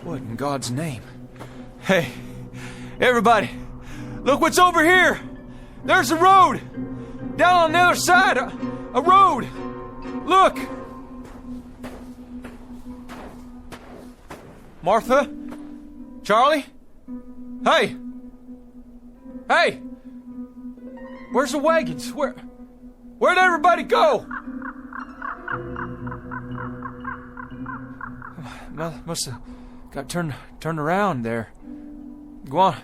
What in God's name? Hey, everybody, look what's over here! There's a road! Down on the other side, a road! Look! Martha? Charlie? Hey! Hey! Where's the wagons? Where'd everybody go? Must have got turned around there. Go on.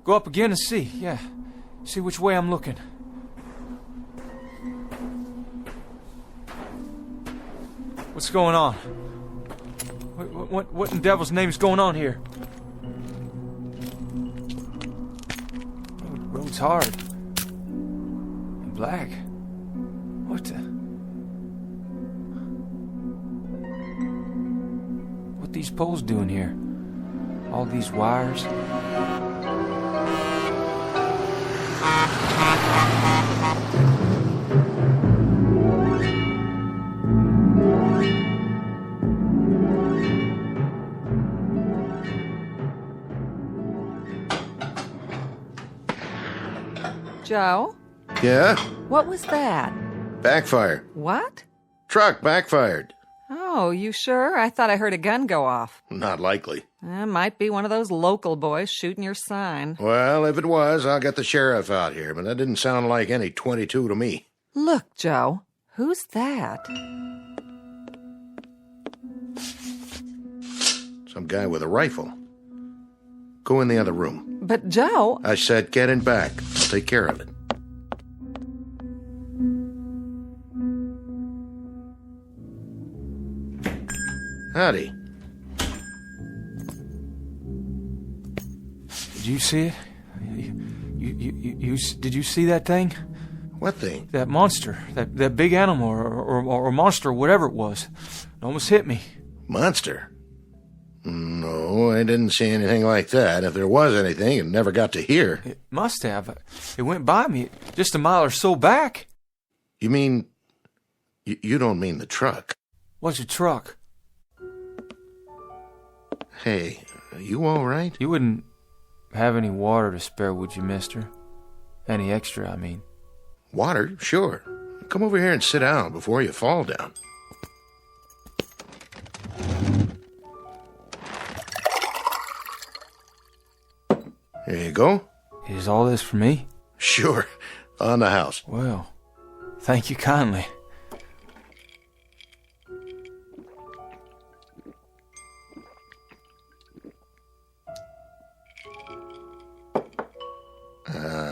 Go up again and see. Yeah. See which way I'm looking. What's going on? What in the devil's name is going on here? Road's hard. And black. What the? What these poles doing here? All these wires? Joe? Yeah? What was that? Backfired. What? Truck backfired. Oh, you sure? I thought I heard a gun go off. Not likely. Might be one of those local boys shooting your sign. Well, if it was, I'll get the sheriff out here, but that didn't sound like any 22 to me. Look, Joe. Who's that? Some guy with a rifle. Go in the other room. But, Joe... I said get in back. I'll take care of it. Howdy. Did you see it? Did you see that thing? What thing? That monster. That big animal or monster, whatever it was. It almost hit me. Monster? No, I didn't see anything like that. If there was anything, it never got to here. It must have. It went by me just a mile or so back. You mean... You don't mean the truck? What's a truck? Hey, are you all right? You wouldn't have any water to spare, would you, mister? Any extra, I mean. Water? Sure. Come over here and sit down before you fall down. There you go. Is all this for me? Sure. On the house. Well, thank you kindly.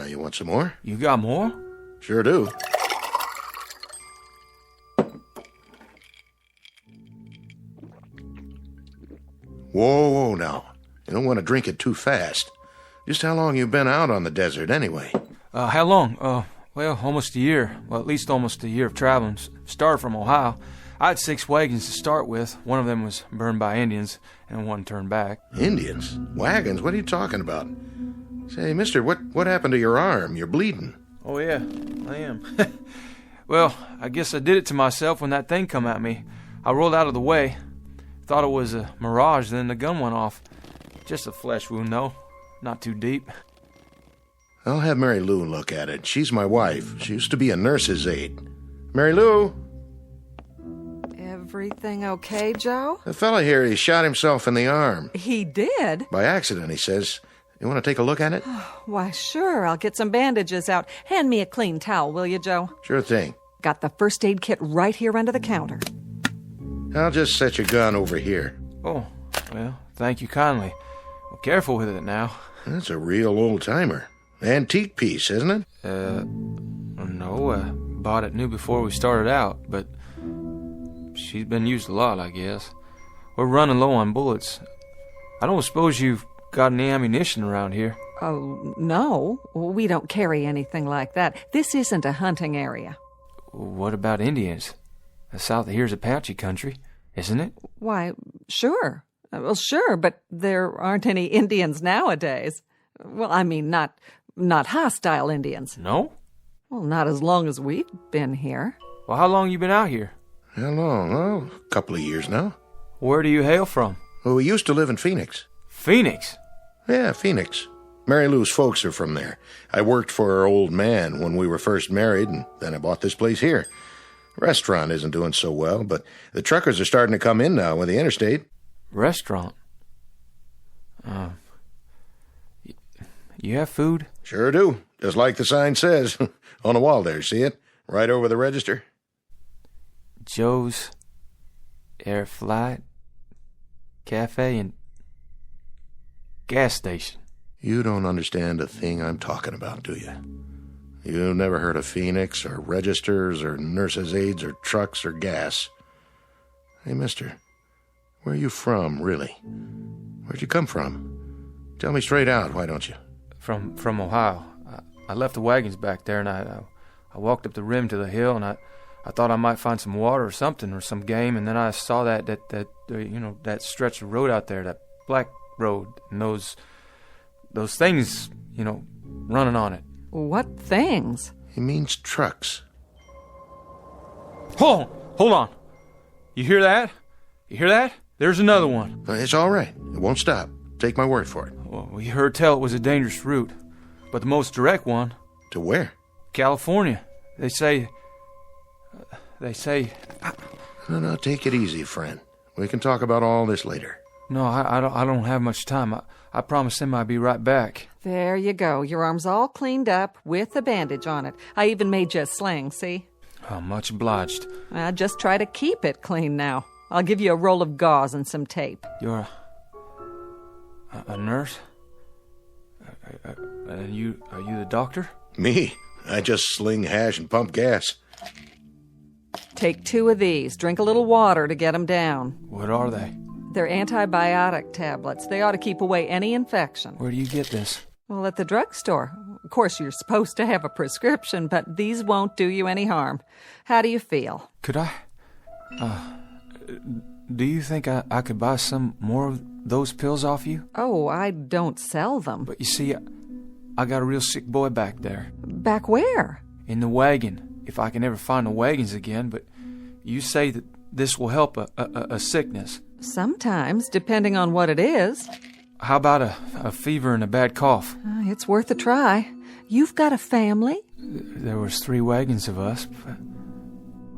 You want some more? You got more? Sure do. Whoa, now. You don't want to drink it too fast. Just how long you been out on the desert, anyway? How long? Well, almost a year. Well, at least almost a year of traveling. Started from Ohio. I had 6 wagons to start with. One of them was burned by Indians, and one turned back. Indians? Wagons? What are you talking about? Say, mister, what happened to your arm? You're bleeding. Oh, yeah, I am. Well, I guess I did it to myself when that thing come at me. I rolled out of the way. Thought it was a mirage, then the gun went off. Just a flesh wound, though. Not too deep. I'll have Mary Lou look at it. She's my wife. She used to be a nurse's aide. Mary Lou? Everything okay, Joe? The fella here, he shot himself in the arm. He did? By accident, he says. You want to take a look at it? Why, sure. I'll get some bandages out. Hand me a clean towel, will you, Joe? Sure thing. Got the first aid kit right here under the counter. I'll just set your gun over here. Oh, well, thank you kindly. Well, careful with it now. That's a real old-timer. Antique piece, isn't it? No, bought it new before we started out, but she's been used a lot, I guess. We're running low on bullets. I don't suppose you've got any ammunition around here? Oh, no. We don't carry anything like that. This isn't a hunting area. What about Indians? The south of here's Apache country, isn't it? Why, sure. Well, sure, but there aren't any Indians nowadays. Well, I mean, not hostile Indians. No? Well, not as long as we've been here. Well, how long you been out here? How long? Oh, a couple of years now. Where do you hail from? Well, we used to live in Phoenix. Phoenix? Yeah, Phoenix. Mary Lou's folks are from there. I worked for her old man when we were first married, and then I bought this place here. Restaurant isn't doing so well, but the truckers are starting to come in now with the interstate. Restaurant? You have food? Sure do. Just like the sign says. On the wall there, see it? Right over the register. Joe's Air Flight Cafe and gas station. You don't understand a thing I'm talking about, do you? You've never heard of Phoenix, or registers, or nurses' aides, or trucks, or gas. Hey, mister, where are you from, really? Where'd you come from? Tell me straight out, why don't you? From Ohio. I left the wagons back there, and I walked up the rim to the hill, and I thought I might find some water or something, or some game, and then I saw that stretch of road out there, that black road, and those things, running on it. What things? He means trucks. Hold on. You hear that? You hear that? There's another one. It's all right. It won't stop. Take my word for it. Well, we heard tell it was a dangerous route, but the most direct one. To where? California. They say... No, take it easy, friend. We can talk about all this later. No, I don't have much time. I promised him I'd be right back. There you go. Your arm's all cleaned up with a bandage on it. I even made you a sling, see? Oh, much obliged. Just try to keep it clean now. I'll give you a roll of gauze and some tape. You're a nurse? And are you the doctor? Me? I just sling hash and pump gas. Take 2 of these. Drink a little water to get them down. What are they? They're antibiotic tablets. They ought to keep away any infection. Where do you get this? Well, at the drugstore. Of course, you're supposed to have a prescription, but these won't do you any harm. How do you feel? Could I? Do you think I could buy some more of those pills off you? Oh, I don't sell them. But you see, I got a real sick boy back there. Back where? In the wagon, if I can ever find the wagons again, but you say that this will help a sickness. Sometimes, depending on what it is. How about a fever and a bad cough? It's worth a try. You've got a family? There was 3 wagons of us. But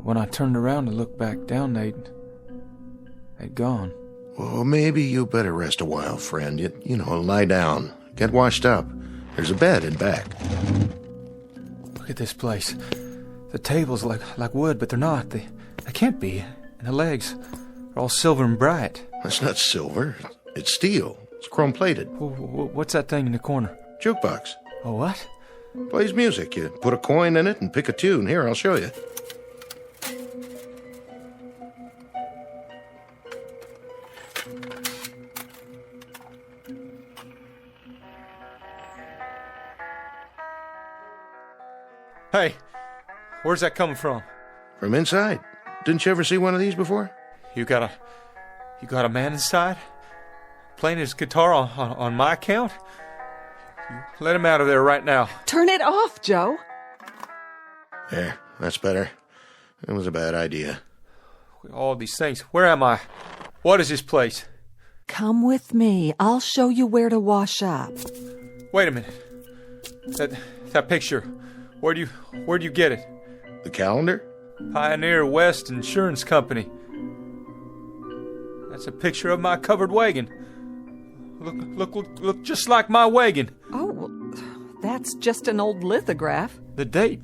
when I turned around to look back down, they'd gone. Well, maybe you better rest a while, friend. You know, lie down. Get washed up. There's a bed in back. Look at this place. The table's like wood, but they're not. They can't be. And the legs are all silver and bright. That's not silver. It's steel. It's chrome-plated. What's that thing in the corner? Jukebox. A what? Plays music. You put a coin in it and pick a tune. Here, I'll show you. Hey, where's that coming from? From inside. Didn't you ever see one of these before? You got a man inside? Playing his guitar on my account? Let him out of there right now. Turn it off, Joe. There, that's better. It was a bad idea. All these things. Where am I? What is this place? Come with me. I'll show you where to wash up. Wait a minute. That picture. Where'd you get it? The calendar? Pioneer West Insurance Company. That's a picture of my covered wagon. Look just like my wagon. Oh, well, that's just an old lithograph. The date.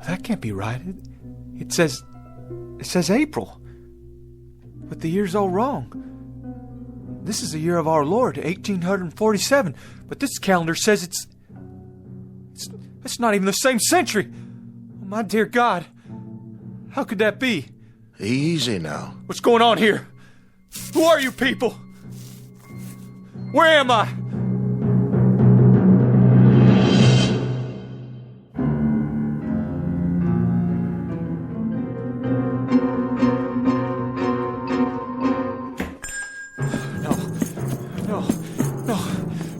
That can't be right. It says April. But the year's all wrong. This is the year of our Lord, 1847. But this calendar says it's not even the same century. Oh, my dear God. How could that be? Easy now. What's going on here? Who are you people? Where am I?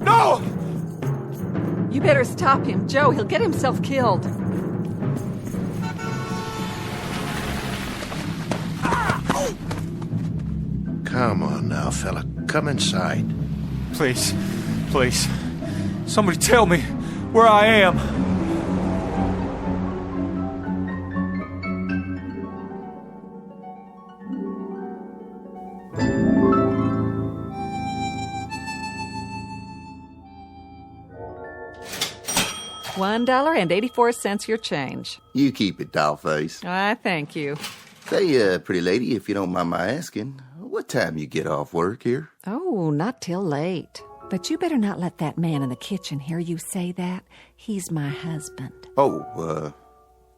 No! You better stop him, Joe. He'll get himself killed. Come on now, fella. Come inside. Please. Somebody tell me where I am. $1.84 your change. You keep it, dollface. I thank you. Say, pretty lady, if you don't mind my asking, what time you get off work here? Oh, not till late. But you better not let that man in the kitchen hear you say that. He's my husband. Oh,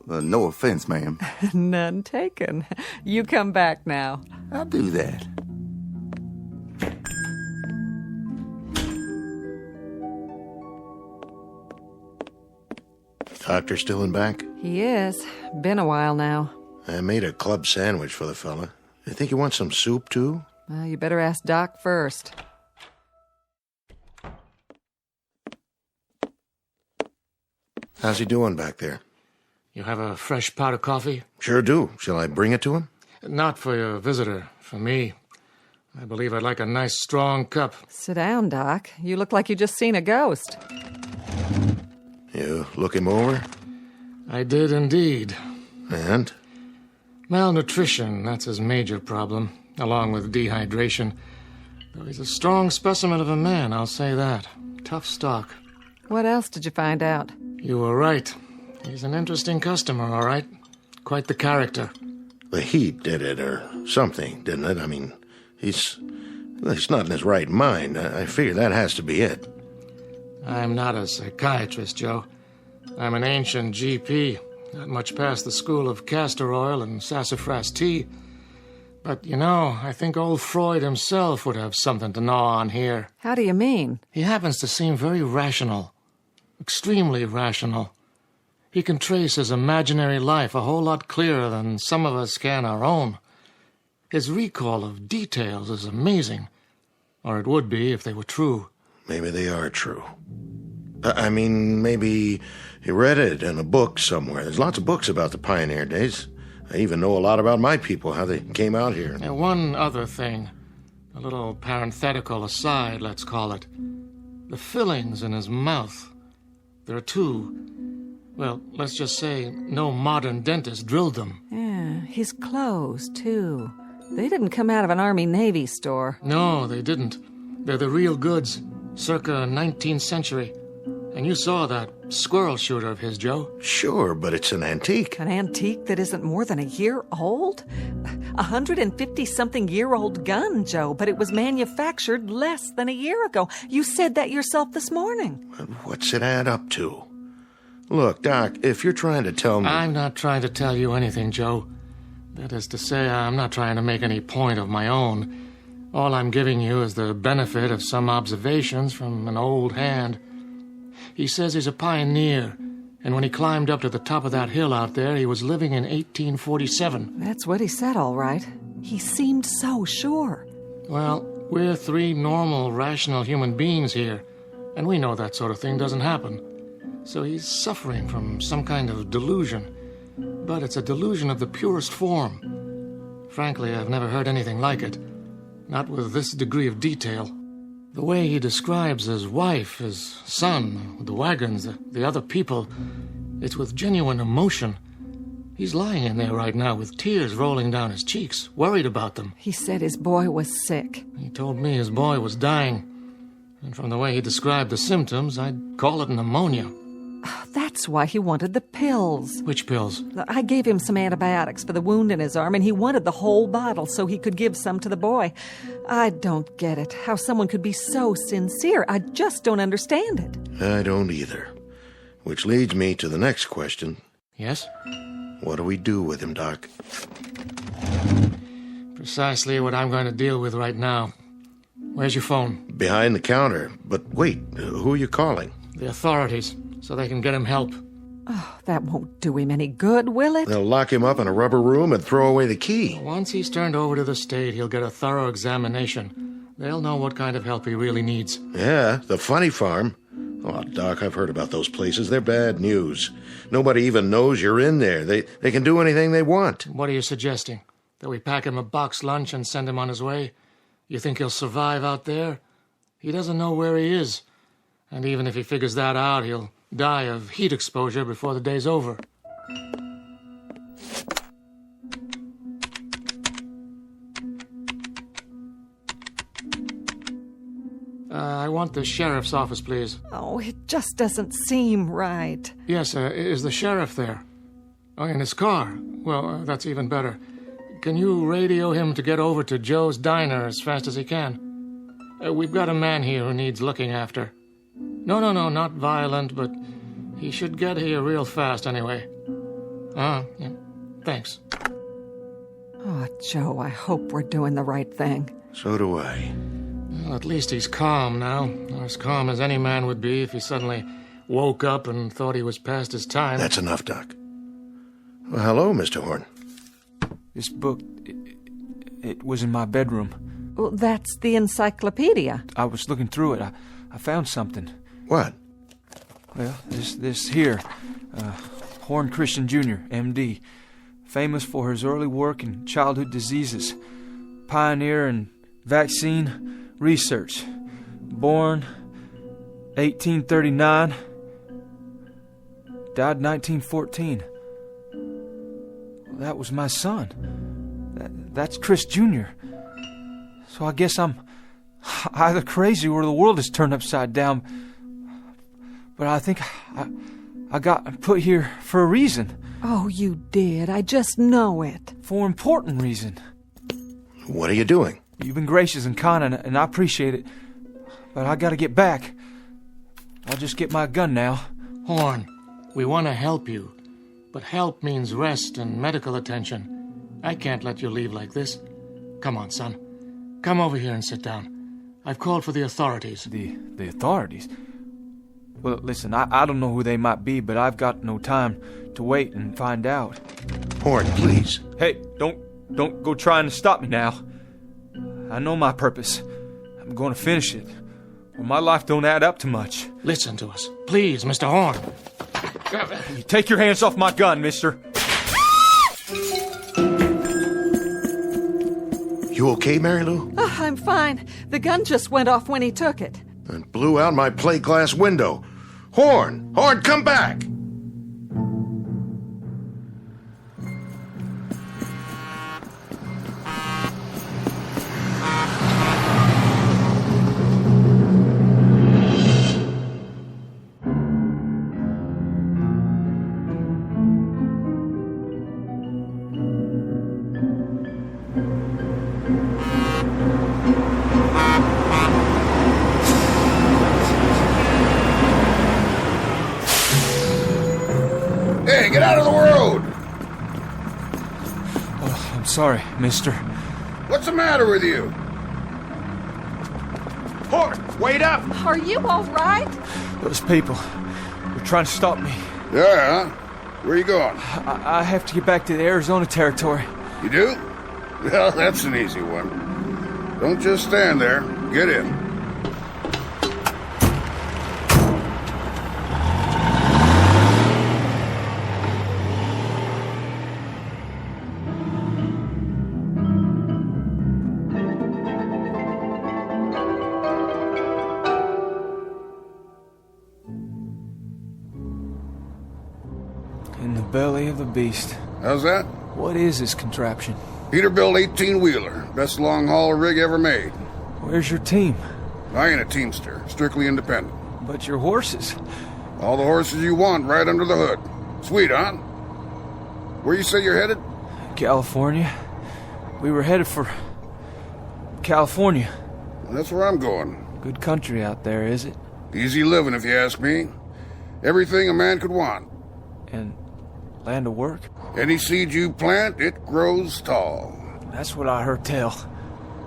no offense, ma'am. None taken. You come back now. I'll do that. Doctor still in back? He is. Been a while now. I made a club sandwich for the fella. You think you want some soup, too? Well, you better ask Doc first. How's he doing back there? You have a fresh pot of coffee? Sure do. Shall I bring it to him? Not for your visitor. For me. I believe I'd like a nice, strong cup. Sit down, Doc. You look like you just seen a ghost. You look him over? I did indeed. And? Malnutrition, that's his major problem, along with dehydration. Though he's a strong specimen of a man, I'll say that. Tough stock. What else did you find out? You were right. He's an interesting customer, all right. Quite the character. The heat did it, or something, didn't it? I mean, he's not in his right mind. I figure that has to be it. I'm not a psychiatrist, Joe. I'm an ancient GP, not much past the school of castor oil and sassafras tea. But, I think old Freud himself would have something to gnaw on here. How do you mean? He happens to seem very rational. Extremely rational. He can trace his imaginary life a whole lot clearer than some of us can our own. His recall of details is amazing. Or it would be if they were true. Maybe they are true. I mean, maybe he read it in a book somewhere. There's lots of books about the pioneer days. I even know a lot about my people, how they came out here. And one other thing. A little parenthetical aside, let's call it. The fillings in his mouth. There are two. Well, let's just say no modern dentist drilled them. Yeah, his clothes, too. They didn't come out of an Army-Navy store. No, they didn't. They're the real goods, circa 19th century. And you saw that squirrel shooter of his, Joe. Sure, but it's an antique. An antique that isn't more than a year old? 150-something-year-old gun, Joe, but it was manufactured less than a year ago. You said that yourself this morning. What's it add up to? Look, Doc, if you're trying to tell me... I'm not trying to tell you anything, Joe. That is to say, I'm not trying to make any point of my own. All I'm giving you is the benefit of some observations from an old hand. He says he's a pioneer, and when he climbed up to the top of that hill out there, he was living in 1847. That's what he said, all right. He seemed so sure. Well, we're three normal, rational human beings here, and we know that sort of thing doesn't happen. So he's suffering from some kind of delusion. But it's a delusion of the purest form. Frankly, I've never heard anything like it. Not with this degree of detail. The way he describes his wife, his son, the wagons, the other people, it's with genuine emotion. He's lying in there right now with tears rolling down his cheeks, worried about them. He said his boy was sick. He told me his boy was dying. And from the way he described the symptoms, I'd call it pneumonia. That's why he wanted the pills. Which pills? I gave him some antibiotics for the wound in his arm, and he wanted the whole bottle so he could give some to the boy. I don't get it, how someone could be so sincere. I just don't understand it. I don't either. Which leads me to the next question. Yes? What do we do with him, Doc? Precisely what I'm going to deal with right now. Where's your phone? Behind the counter. But wait, who are you calling? The authorities, so they can get him help. Oh, that won't do him any good, will it? They'll lock him up in a rubber room and throw away the key. Once he's turned over to the state, he'll get a thorough examination. They'll know what kind of help he really needs. Yeah, the funny farm. Oh, Doc, I've heard about those places. They're bad news. Nobody even knows you're in there. They can do anything they want. What are you suggesting? That we pack him a box lunch and send him on his way? You think he'll survive out there? He doesn't know where he is. And even if he figures that out, he'll die of heat exposure before the day's over. I want the sheriff's office, please. Oh, it just doesn't seem right. Yes, is the sheriff there? Oh, in his car? Well, that's even better. Can you radio him to get over to Joe's Diner as fast as he can? We've got a man here who needs looking after. No, not violent, but he should get here real fast anyway. Yeah. Thanks. Oh, Joe, I hope we're doing the right thing. So do I. Well, at least he's calm now. As calm as any man would be if he suddenly woke up and thought he was past his time. That's enough, Doc. Well, hello, Mr. Horn. This book, it was in my bedroom. Well, that's the encyclopedia. I was looking through it. I found something. What? Well, this here. Horn Christian Jr., M.D., famous for his early work in childhood diseases, pioneer in vaccine research, born 1839, died 1914. That was my son. That's Chris Jr. So I guess I'm either crazy or the world is turned upside down. But I think I got put here for a reason. Oh, you did. I just know it. For an important reason. What are you doing? You've been gracious and kind, and I appreciate it. But I gotta get back. I'll just get my gun now. Horn, we want to help you. But help means rest and medical attention. I can't let you leave like this. Come on, son. Come over here and sit down. I've called for the authorities. The authorities? Well, listen, I don't know who they might be, but I've got no time to wait and find out. Horn, please. Hey, don't go trying to stop me now. I know my purpose. I'm going to finish it. Or my life don't add up to much. Listen to us. Please, Mr. Horn. You take your hands off my gun, mister. You okay, Mary Lou? Oh, I'm fine. The gun just went off when he took it. And blew out my plate glass window. Horn! Horn, come back! Get out of the road! Oh, I'm sorry, mister. What's the matter with you? Horn, wait up! Are you all right? Those people were trying to stop me. Yeah? Where are you going? I have to get back to the Arizona territory. You do? Well, that's an easy one. Don't just stand there. Get in. In the belly of the beast. How's that? What is this contraption? Peterbilt 18-wheeler. Best long-haul rig ever made. Where's your team? I ain't a teamster. Strictly independent. But your horses. All the horses you want right under the hood. Sweet, huh? Where you say you're headed? California. We were headed for California. Well, that's where I'm going. Good country out there, is it? Easy living, if you ask me. Everything a man could want. And land of work? Any seed you plant, it grows tall. That's what I heard tell.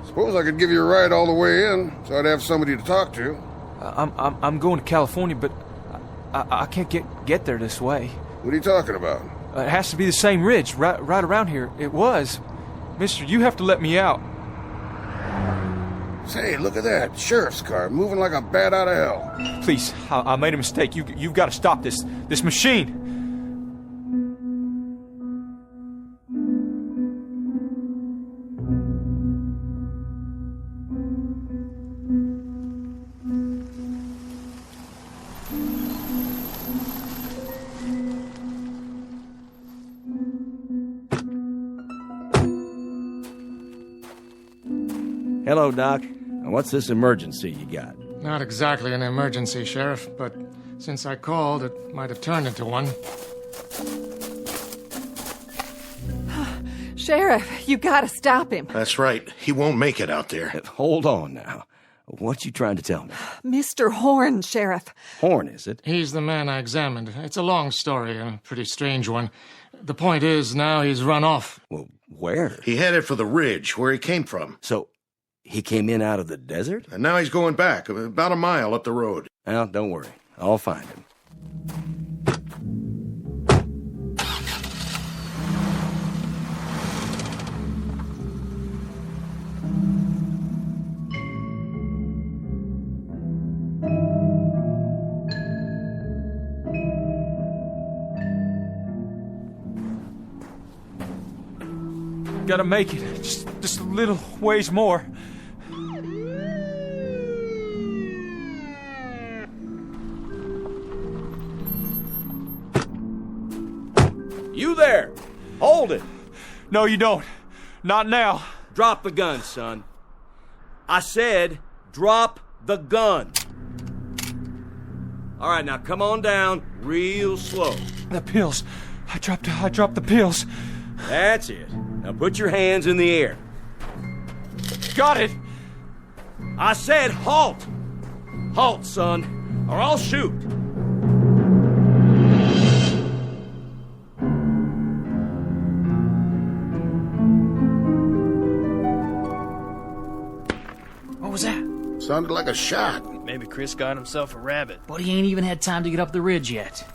Suppose I could give you a ride all the way in, so I'd have somebody to talk to. I'm going to California, but I can't get there this way. What are you talking about? It has to be the same ridge, right around here. It was. Mister, you have to let me out. Say, look at that. Sheriff's car, moving like a bat out of hell. Please, I made a mistake. You've got to stop this machine. Hello, Doc. What's this emergency you got? Not exactly an emergency, Sheriff, but since I called, it might have turned into one. Sheriff, you gotta stop him. That's right. He won't make it out there. Hold on now. What you trying to tell me? Mr. Horn, Sheriff. Horn, is it? He's the man I examined. It's a long story, a pretty strange one. The point is, now he's run off. Well, where? He headed for the ridge, where he came from. So, he came in out of the desert? And now he's going back, about a mile up the road. Well, don't worry. I'll find him. Gotta make it. Just a little ways more. You there! Hold it! No, you don't. Not now. Drop the gun, son. I said, drop the gun. All right, now come on down real slow. The pills. I dropped the pills. That's it. Now put your hands in the air. Got it. I said halt. Halt, son, or I'll shoot. What was that? Sounded like a shot. Maybe Chris got himself a rabbit. But he ain't even had time to get up the ridge yet.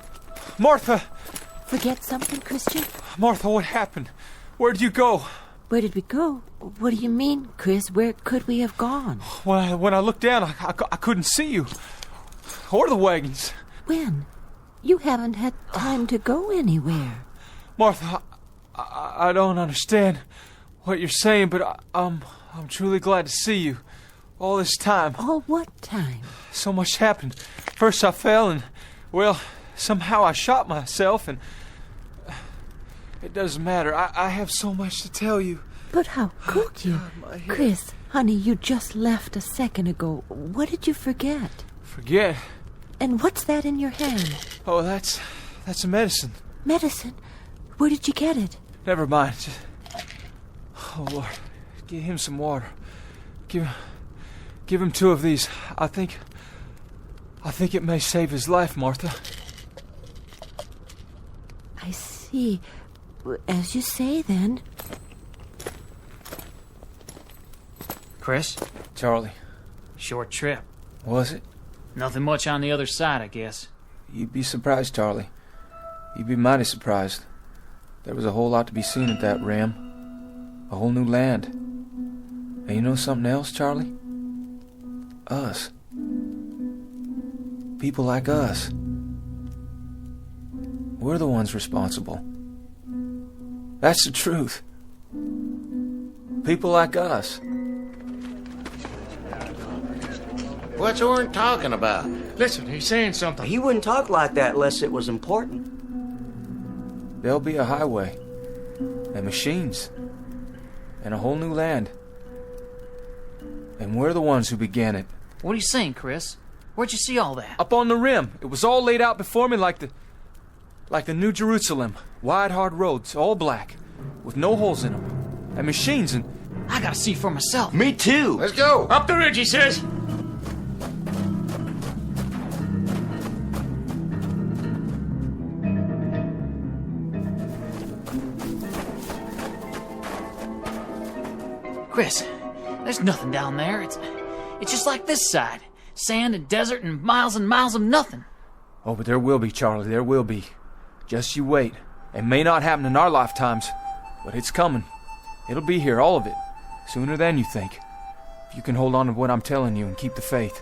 Martha! Forget something, Christian? Martha, what happened? Where'd you go? Where did we go? What do you mean, Chris? Where could we have gone? When I looked down, I couldn't see you. Or the wagons. When? You haven't had time to go anywhere. Martha, I don't understand what you're saying, but I'm truly glad to see you. All this time. All what time? So much happened. First I fell and, well, somehow I shot myself and... It doesn't matter. I have so much to tell you. But how could you? God, Chris, honey, you just left a second ago. What did you forget? Forget? And what's that in your hand? Oh, that's a medicine. Medicine? Where did you get it? Never mind. Oh, Lord. Give him some water. Give him 2 of these. I think it may save his life, Martha. I see. As you say, then. Chris? Charlie. Short trip. Was it? Nothing much on the other side, I guess. You'd be surprised, Charlie. You'd be mighty surprised. There was a whole lot to be seen at that ram. A whole new land. And you know something else, Charlie? Us. People like us. We're the ones responsible. That's the truth. People like us. What's Orrin talking about? Listen, he's saying something. He wouldn't talk like that unless it was important. There'll be a highway. And machines. And a whole new land. And we're the ones who began it. What are you saying, Chris? Where'd you see all that? Up on the rim. It was all laid out before me like the New Jerusalem. Wide, hard roads, all black, with no holes in them. And machines and... I gotta see for myself. Me too. Let's go. Up the ridge, he says. Chris, there's nothing down there. It's just like this side. Sand and desert and miles of nothing. Oh, but there will be, Charlie, there will be. Just you wait. It may not happen in our lifetimes, but it's coming. It'll be here, all of it. Sooner than you think. If you can hold on to what I'm telling you and keep the faith.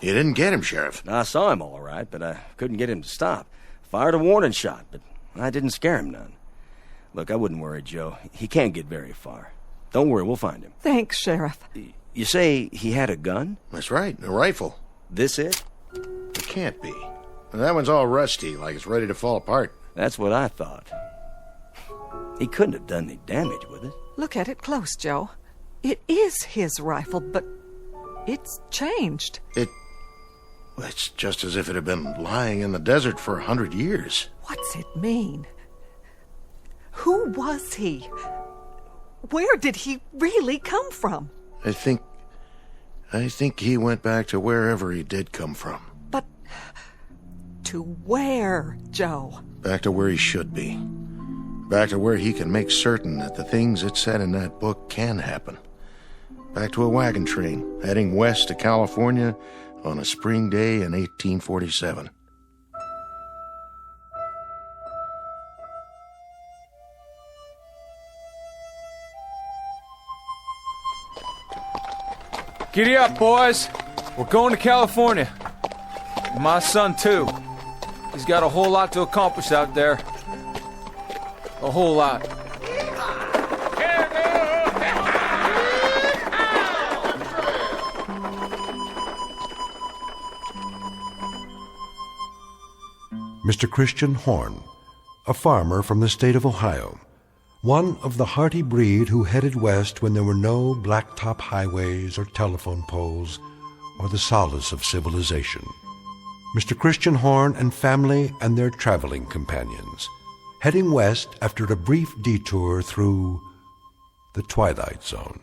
You didn't get him, Sheriff. I saw him all right, but I couldn't get him to stop. Fired a warning shot, but I didn't scare him none. Look, I wouldn't worry, Joe. He can't get very far. Don't worry, we'll find him. Thanks, Sheriff. You say he had a gun? That's right, a rifle. This it? It can't be. That one's all rusty, like it's ready to fall apart. That's what I thought. He couldn't have done any damage with it. Look at it close, Joe. It is his rifle, but it's changed. It's just as if it had been lying in the desert for 100 years. What's it mean? Who was he? Where did he really come from? I think he went back to wherever he did come from. But to where, Joe? Back to where he should be. Back to where he can make certain that the things it said in that book can happen. Back to a wagon train, heading west to California on a spring day in 1847. Giddy up, boys. We're going to California. My son, too. He's got a whole lot to accomplish out there. A whole lot. Mr. Christian Horn, a farmer from the state of Ohio, one of the hearty breed who headed west when there were no blacktop highways or telephone poles or the solace of civilization. Mr. Christian Horn and family and their traveling companions, heading west after a brief detour through the Twilight Zone.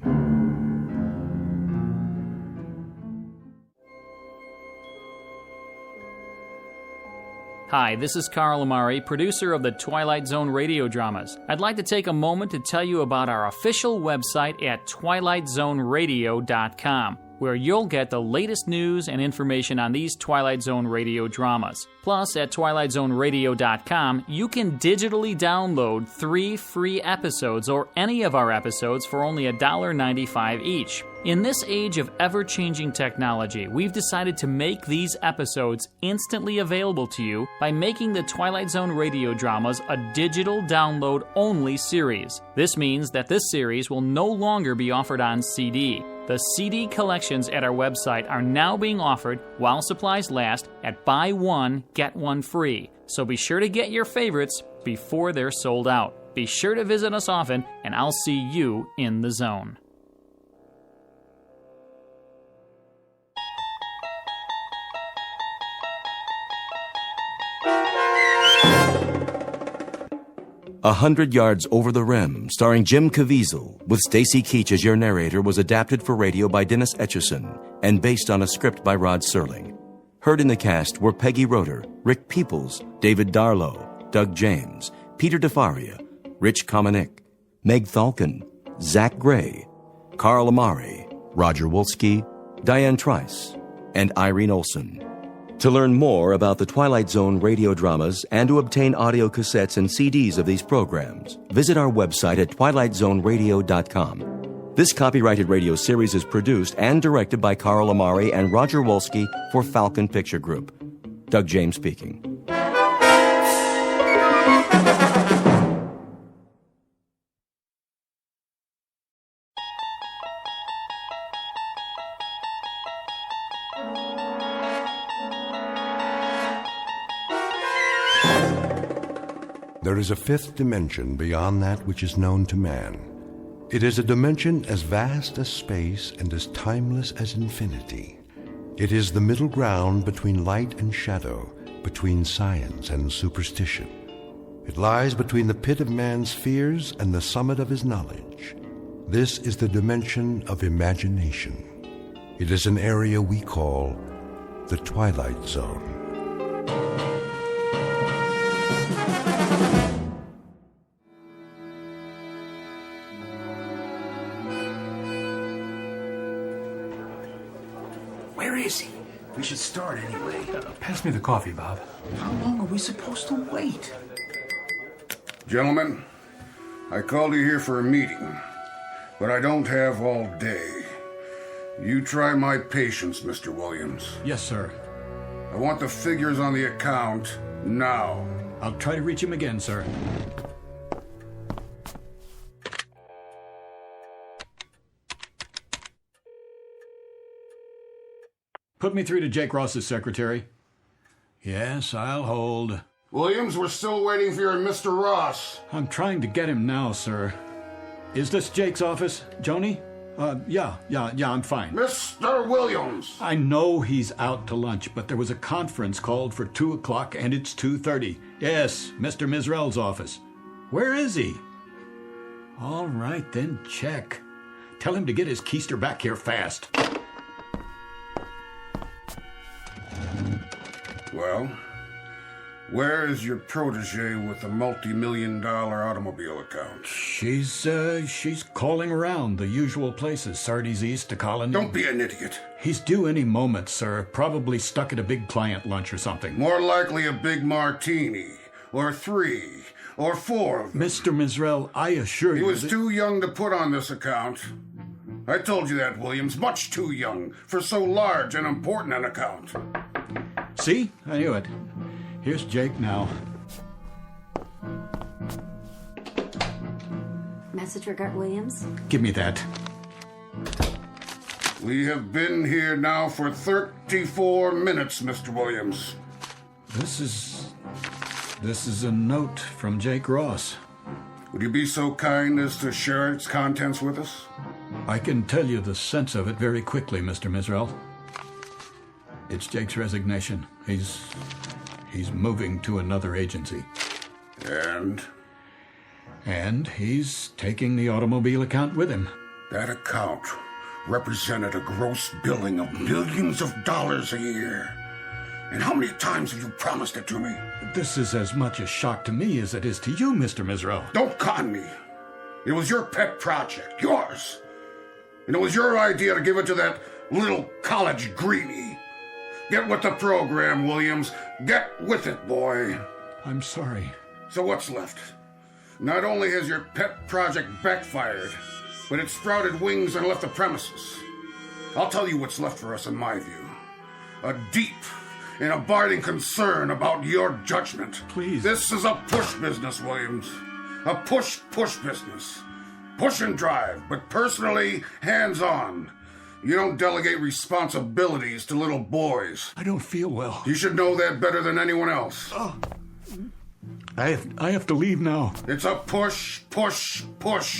Hi, this is Carl Amari, producer of the Twilight Zone radio dramas. I'd like to take a moment to tell you about our official website at twilightzoneradio.com, where you'll get the latest news and information on these Twilight Zone radio dramas. Plus, at twilightzoneradio.com, you can digitally download 3 free episodes or any of our episodes for only $1.95 each. In this age of ever-changing technology, we've decided to make these episodes instantly available to you by making the Twilight Zone radio dramas a digital download-only series. This means that this series will no longer be offered on CD. The CD collections at our website are now being offered, while supplies last, at buy one, get one free. So be sure to get your favorites before they're sold out. Be sure to visit us often, and I'll see you in the zone. A 100 Yards Over the Rim, starring Jim Caviezel, with Stacy Keach as your narrator, was adapted for radio by Dennis Etchison and based on a script by Rod Serling. Heard in the cast were Peggy Roeder, Rick Peoples, David Darlow, Doug James, Peter DeFaria, Rich Komenick, Meg Thalken, Zach Gray, Carl Amari, Roger Wolski, Diane Trice, and Irene Olson. To learn more about the Twilight Zone radio dramas and to obtain audio cassettes and CDs of these programs, visit our website at twilightzoneradio.com. This copyrighted radio series is produced and directed by Carl Amari and Roger Wolski for Falcon Picture Group. Doug James speaking. There is a fifth dimension beyond that which is known to man. It is a dimension as vast as space and as timeless as infinity. It is the middle ground between light and shadow, between science and superstition. It lies between the pit of man's fears and the summit of his knowledge. This is the dimension of imagination. It is an area we call the Twilight Zone. Where is he? We should start anyway. Pass me the coffee, Bob. How long are we supposed to wait? Gentlemen, I called you here for a meeting, but I don't have all day. You try my patience, Mr. Williams. Yes, sir. I want the figures on the account now. I'll try to reach him again, sir. Put me through to Jake Ross's secretary. Yes, I'll hold. Williams, we're still waiting for your Mr. Ross. I'm trying to get him now, sir. Is this Jake's office, Joni? Yeah, I'm fine. Mr. Williams! I know he's out to lunch, but there was a conference called for 2 o'clock and it's 2:30. Yes, Mr. Mizrell's office. Where is he? All right, then check. Tell him to get his keister back here fast. Well, where is your protege with the multi-million-dollar automobile account? She's calling around the usual places, Sardi's East to Colony. Don't be an idiot. He's due any moment, sir. Probably stuck at a big client lunch or something. More likely a big martini, or 3, or 4 of them. Mr. Mizrell, I assure you he was too young to put on this account. I told you that, Williams. Much too young for so large and important an account. See? I knew it. Here's Jake now. Message for Gert Williams? Give me that. We have been here now for 34 minutes, Mr. Williams. This is a note from Jake Ross. Would you be so kind as to share its contents with us? I can tell you the sense of it very quickly, Mr. Mizrael. It's Jake's resignation. He's moving to another agency. And he's taking the automobile account with him. That account represented a gross billing of millions of dollars a year. And how many times have you promised it to me? This is as much a shock to me as it is to you, Mr. Mizrael. Don't con me. It was your pet project, yours. And it was your idea to give it to that little college greenie. Get with the program, Williams. Get with it, boy. I'm sorry. So what's left? Not only has your pet project backfired, but it's sprouted wings and left the premises. I'll tell you what's left for us in my view. A deep and abiding concern about your judgment. Please. This is a push business, Williams. A push business. Push and drive, but personally hands-on. You don't delegate responsibilities to little boys. I don't feel well. You should know that better than anyone else. I have to leave now. It's a push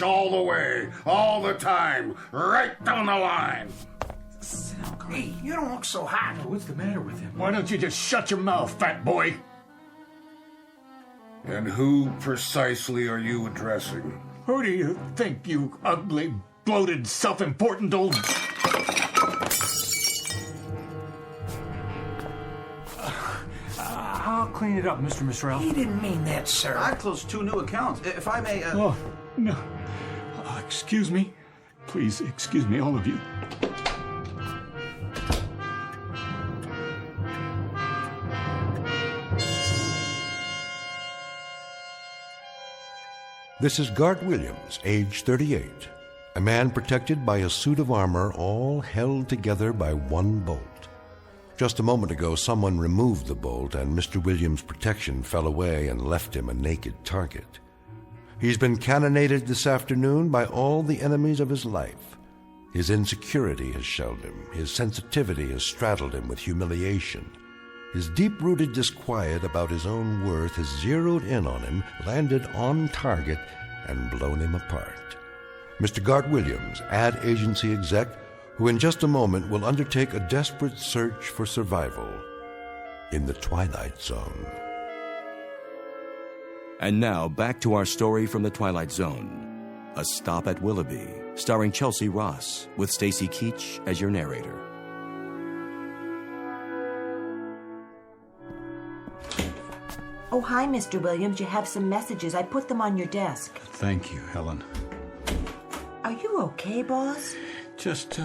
all the way, all the time, right down the line. Hey, you don't look so hot. What's the matter with him? Why don't you just shut your mouth, fat boy? And who precisely are you addressing? Who do you think, you ugly, bloated, self-important old... I'll clean it up, Mr. Mizrael. He didn't mean that, sir. I closed 2 new accounts. If I may... Oh, no. Excuse me. Please, excuse me, all of you. This is Gart Williams, age 38, a man protected by a suit of armor all held together by one bolt. Just a moment ago, someone removed the bolt, and Mr. Williams' protection fell away and left him a naked target. He's been cannonaded this afternoon by all the enemies of his life. His insecurity has shelled him. His sensitivity has straddled him with humiliation. His deep-rooted disquiet about his own worth has zeroed in on him, landed on target, and blown him apart. Mr. Gart Williams, ad agency exec, who in just a moment will undertake a desperate search for survival in the Twilight Zone. And now, back to our story from the Twilight Zone. A Stop at Willoughby, starring Chelsea Ross, with Stacy Keach as your narrator. Oh, hi, Mr. Williams. You have some messages. I put them on your desk. Thank you, Helen. Are you okay, boss? Just,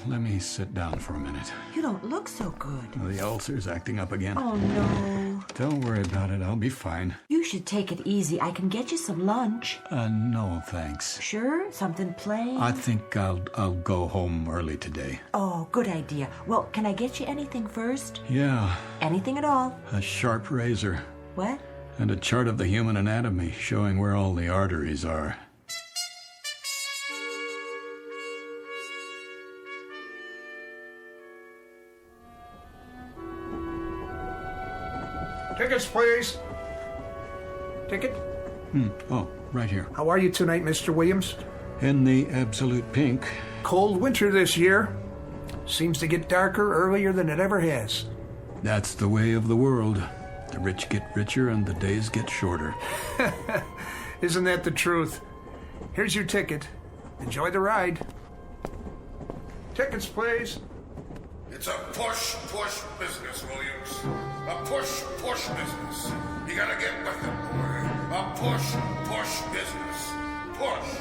let me sit down for a minute. You don't look so good. The ulcer's acting up again. Oh, no. Don't worry about it. I'll be fine. You should take it easy. I can get you some lunch. No, thanks. Sure? Something plain? I think I'll go home early today. Oh, good idea. Well, can I get you anything first? Yeah. Anything at all? A sharp razor. What? And a chart of the human anatomy showing where all the arteries are. Tickets, please. Ticket? Oh, right here. How are you tonight, Mr. Williams? In the absolute pink. Cold winter this year. Seems to get darker earlier than it ever has. That's the way of the world. The rich get richer and the days get shorter. Isn't that the truth? Here's your ticket. Enjoy the ride. Tickets, please. It's a push business, Williams. A push business. You gotta get with it, boy. A push business. Push.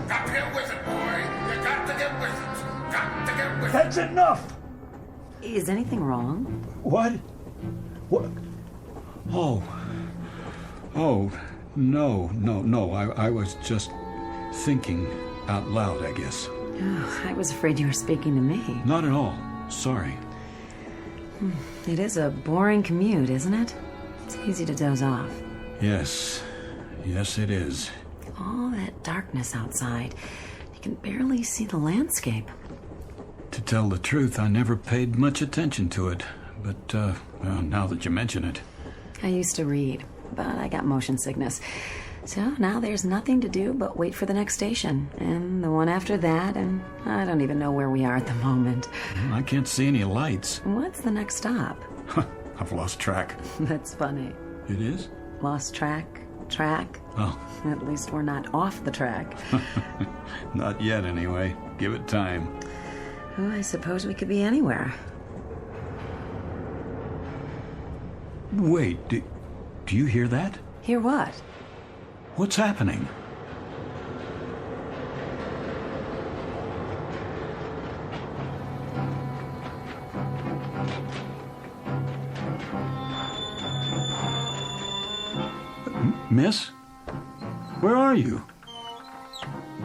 Got to get with it, boy. You got to get with it. Got to get with it. That's enough! Is anything wrong? What? Oh, no. I was just Thinking out loud, I guess. Oh, I was afraid you were speaking to me. Not at all. Sorry. It is a boring commute, isn't it? It's easy to doze off. Yes. Yes, it is. All that darkness outside. You can barely see the landscape. To tell the truth, I never paid much attention to it. But, well, now that you mention it. I used to read, but I got motion sickness. So now there's nothing to do but wait for the next station. And the one after that, and I don't even know where we are at the moment. I can't see any lights. What's the next stop? I've lost track. That's funny. It is? Lost track? Oh. At least we're not off the track. Not yet, anyway. Give it time. Oh, I suppose we could be anywhere. Wait, do you hear that? Hear what? What's happening? Miss? Where are you?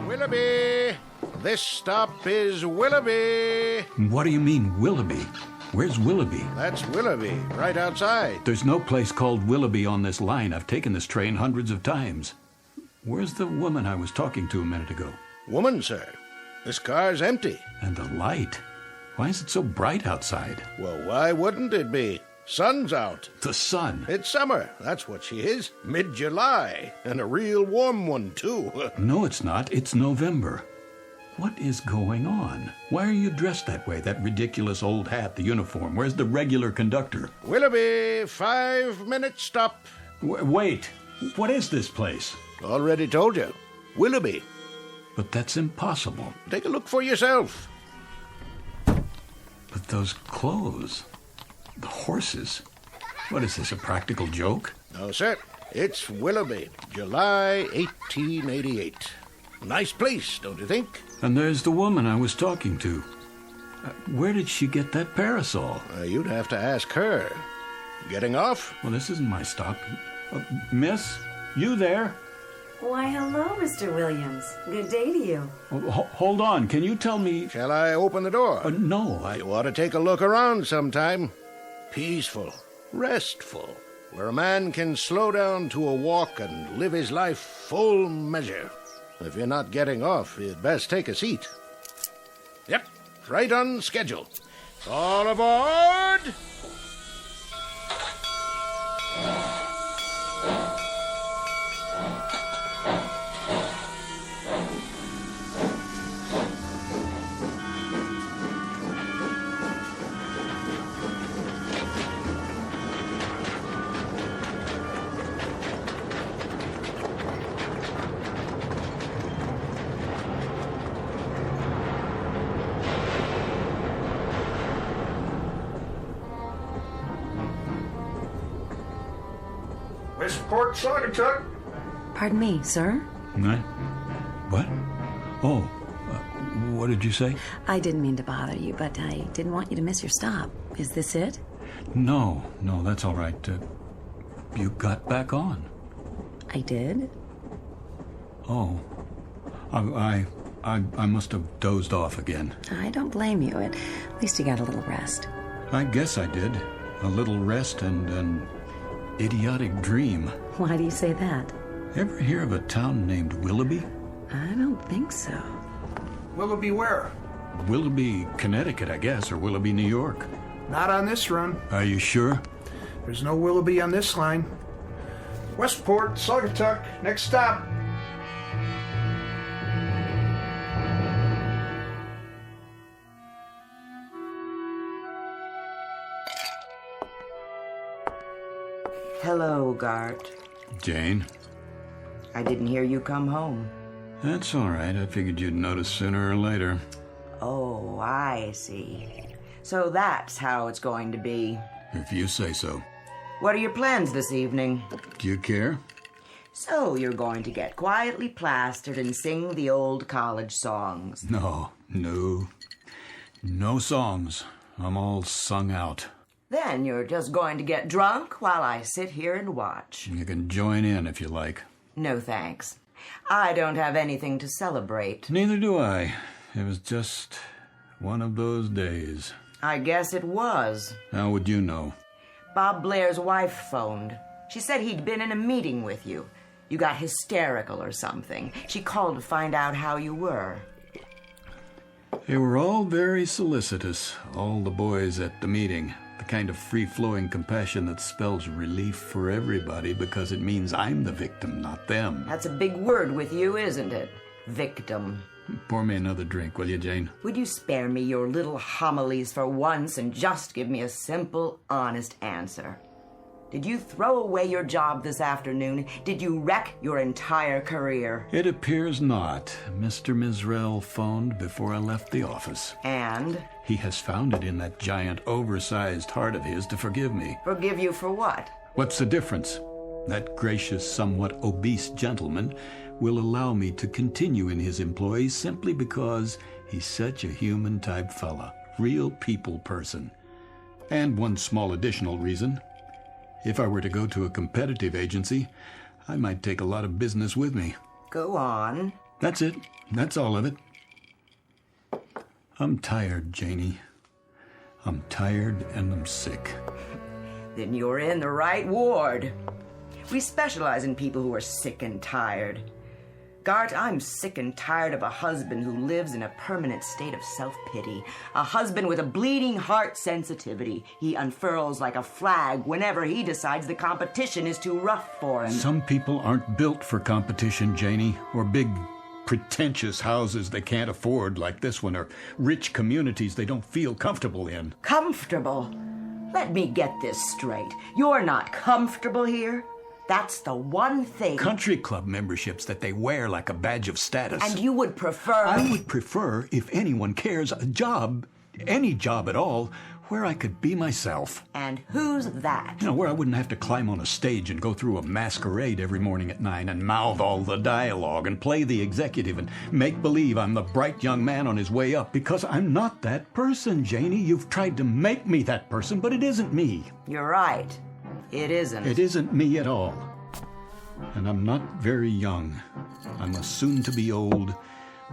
Willoughby! This stop is Willoughby! What do you mean, Willoughby? Where's Willoughby? That's Willoughby, right outside. There's no place called Willoughby on this line. I've taken this train hundreds of times. Where's the woman I was talking to a minute ago? Woman, sir. This car's empty. And the light? Why is it so bright outside? Well, why wouldn't it be? Sun's out. The sun? It's summer. That's what she is. Mid-July. And a real warm one, too. No, it's not. It's November. What is going on? Why are you dressed that way? That ridiculous old hat, the uniform. Where's the regular conductor? Willoughby, 5-minute stop. Wait. What is this place? Already told you. Willoughby. But that's impossible. Take a look for yourself. But those clothes, the horses. What is this, a practical joke? No, sir. It's Willoughby, July 1888. Nice place, don't you think? And there's the woman I was talking to. Where did she get that parasol? You'd have to ask her. Getting off? Well, this isn't my stop. Miss, you there? Why, hello, Mr. Williams. Good day to you. Hold on. Can you tell me... Shall I open the door? No, You ought to take a look around sometime. Peaceful, restful, where a man can slow down to a walk and live his life full measure. If you're not getting off, you'd best take a seat. Yep, right on schedule. All aboard! Westport, Saugatuck. Pardon me, sir? What? Oh, what did you say? I didn't mean to bother you, but I didn't want you to miss your stop. Is this it? No, that's all right. You got back on. I did? Oh, I must have dozed off again. I don't blame you. At least you got a little rest. I guess I did. A little rest and an idiotic dream. Why do you say that? Ever hear of a town named Willoughby? I don't think so. Willoughby where? Willoughby, Connecticut, I guess, or Willoughby, New York. Not on this run. Are you sure? There's no Willoughby on this line. Westport, Saugatuck, next stop. Hello, Gart. Jane? I didn't hear you come home. That's all right. I figured you'd notice sooner or later. Oh, I see. So that's how it's going to be. If you say so. What are your plans this evening? Do you care? So you're going to get quietly plastered and sing the old college songs. No songs. I'm all sung out. Then you're just going to get drunk while I sit here and watch. You can join in if you like. No thanks. I don't have anything to celebrate. Neither do I. It was just one of those days. I guess it was. How would you know? Bob Blair's wife phoned. She said he'd been in a meeting with you. You got hysterical or something. She called to find out how you were. They were all very solicitous, all the boys at the meeting. The kind of free-flowing compassion that spells relief for everybody because it means I'm the victim, not them. That's a big word with you, isn't it? Victim. Pour me another drink, will you, Jane? Would you spare me your little homilies for once and just give me a simple, honest answer? Did you throw away your job this afternoon? Did you wreck your entire career? It appears not. Mr. Mizrell phoned before I left the office. And? He has found it in that giant, oversized heart of his to forgive me. Forgive you for what? What's the difference? That gracious, somewhat obese gentleman will allow me to continue in his employ simply because he's such a human-type fella. Real people person. And one small additional reason. If I were to go to a competitive agency, I might take a lot of business with me. Go on. That's it. That's all of it. I'm tired, Janie. I'm tired and I'm sick. Then you're in the right ward. We specialize in people who are sick and tired. Gart, I'm sick and tired of a husband who lives in a permanent state of self-pity. A husband with a bleeding heart sensitivity. He unfurls like a flag whenever he decides the competition is too rough for him. Some people aren't built for competition, Janie, or big, pretentious houses they can't afford like this one, or rich communities they don't feel comfortable in. Comfortable? Let me get this straight. You're not comfortable here? That's the one thing. Country club memberships that they wear like a badge of status. And you would prefer... I would prefer, if anyone cares, a job, any job at all, where I could be myself. And who's that? You know, where I wouldn't have to climb on a stage and go through a masquerade every morning at 9 and mouth all the dialogue and play the executive and make believe I'm the bright young man on his way up, because I'm not that person, Janie. You've tried to make me that person, but it isn't me. You're right. It isn't. It isn't me at all. And I'm not very young. I'm a soon-to-be old,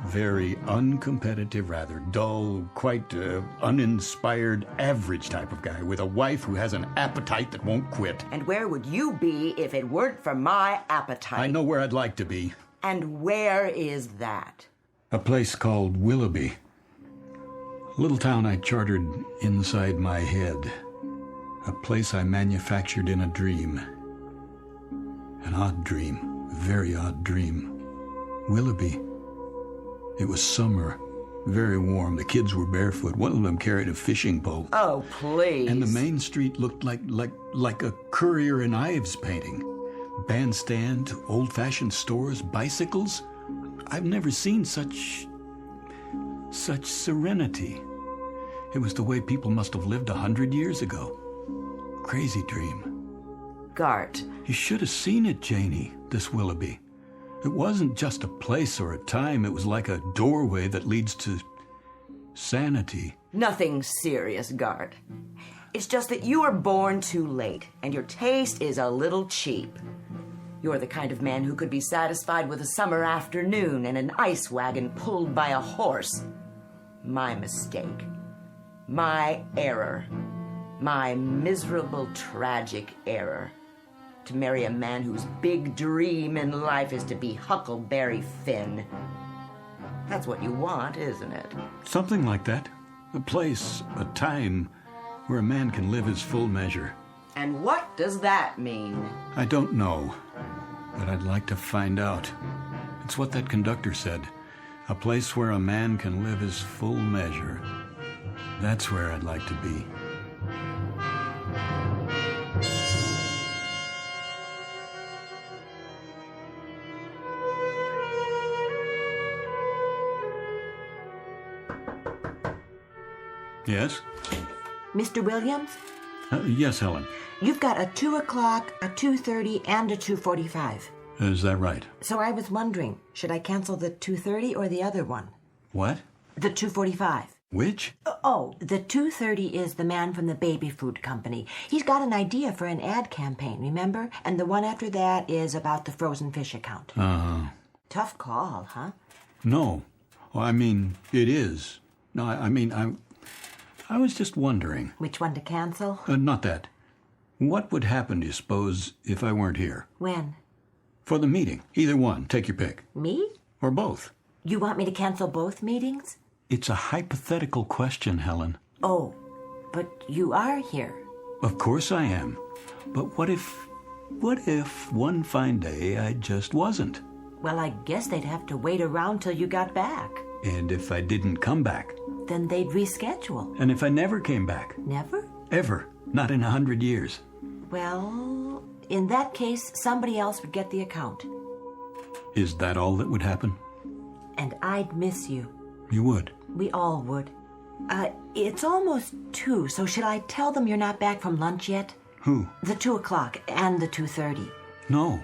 very uncompetitive, rather dull, quite uninspired, average type of guy with a wife who has an appetite that won't quit. And where would you be if it weren't for my appetite? I know where I'd like to be. And where is that? A place called Willoughby. A little town I chartered inside my head. A place I manufactured in a dream. An odd dream, a very odd dream. Willoughby. It was summer, very warm. The kids were barefoot. One of them carried a fishing pole. Oh, please. And the main street looked like a Currier and Ives painting. Bandstand, old-fashioned stores, bicycles. I've never seen such serenity. It was the way people must have lived 100 years ago. Crazy dream. Gart. You should have seen it, Janie, this Willoughby. It wasn't just a place or a time. It was like a doorway that leads to sanity. Nothing serious, Gart. It's just that you were born too late, and your taste is a little cheap. You're the kind of man who could be satisfied with a summer afternoon and an ice wagon pulled by a horse. My mistake. My error. My miserable, tragic error. To marry a man whose big dream in life is to be Huckleberry Finn. That's what you want, isn't it? Something like that. A place, a time, where a man can live his full measure. And what does that mean? I don't know, but I'd like to find out. It's what that conductor said. A place where a man can live his full measure. That's where I'd like to be. Yes? Mr. Williams? Yes, Helen. You've got a 2 o'clock, a 2:30, and a 2:45. Is that right? So I was wondering, should I cancel the 2:30 or the other one? What? The 2:45. Which? Oh, the 2:30 is the man from the baby food company. He's got an idea for an ad campaign, remember? And the one after that is about the frozen fish account. Uh-huh. Tough call, huh? No. Well, I mean, it is. No, I was just wondering. Which one to cancel? Not that. What would happen, do you suppose, if I weren't here? When? For the meeting. Either one. Take your pick. Me? Or both. You want me to cancel both meetings? It's a hypothetical question, Helen. Oh, but you are here. Of course I am. But what if one fine day I just wasn't? Well, I guess they'd have to wait around till you got back. And if I didn't come back? Then they'd reschedule. And if I never came back? Never? Ever. Not in 100 years. Well, in that case, somebody else would get the account. Is that all that would happen? And I'd miss you. You would? We all would. It's almost 2, so should I tell them you're not back from lunch yet? Who? The 2 o'clock and the 2:30. No,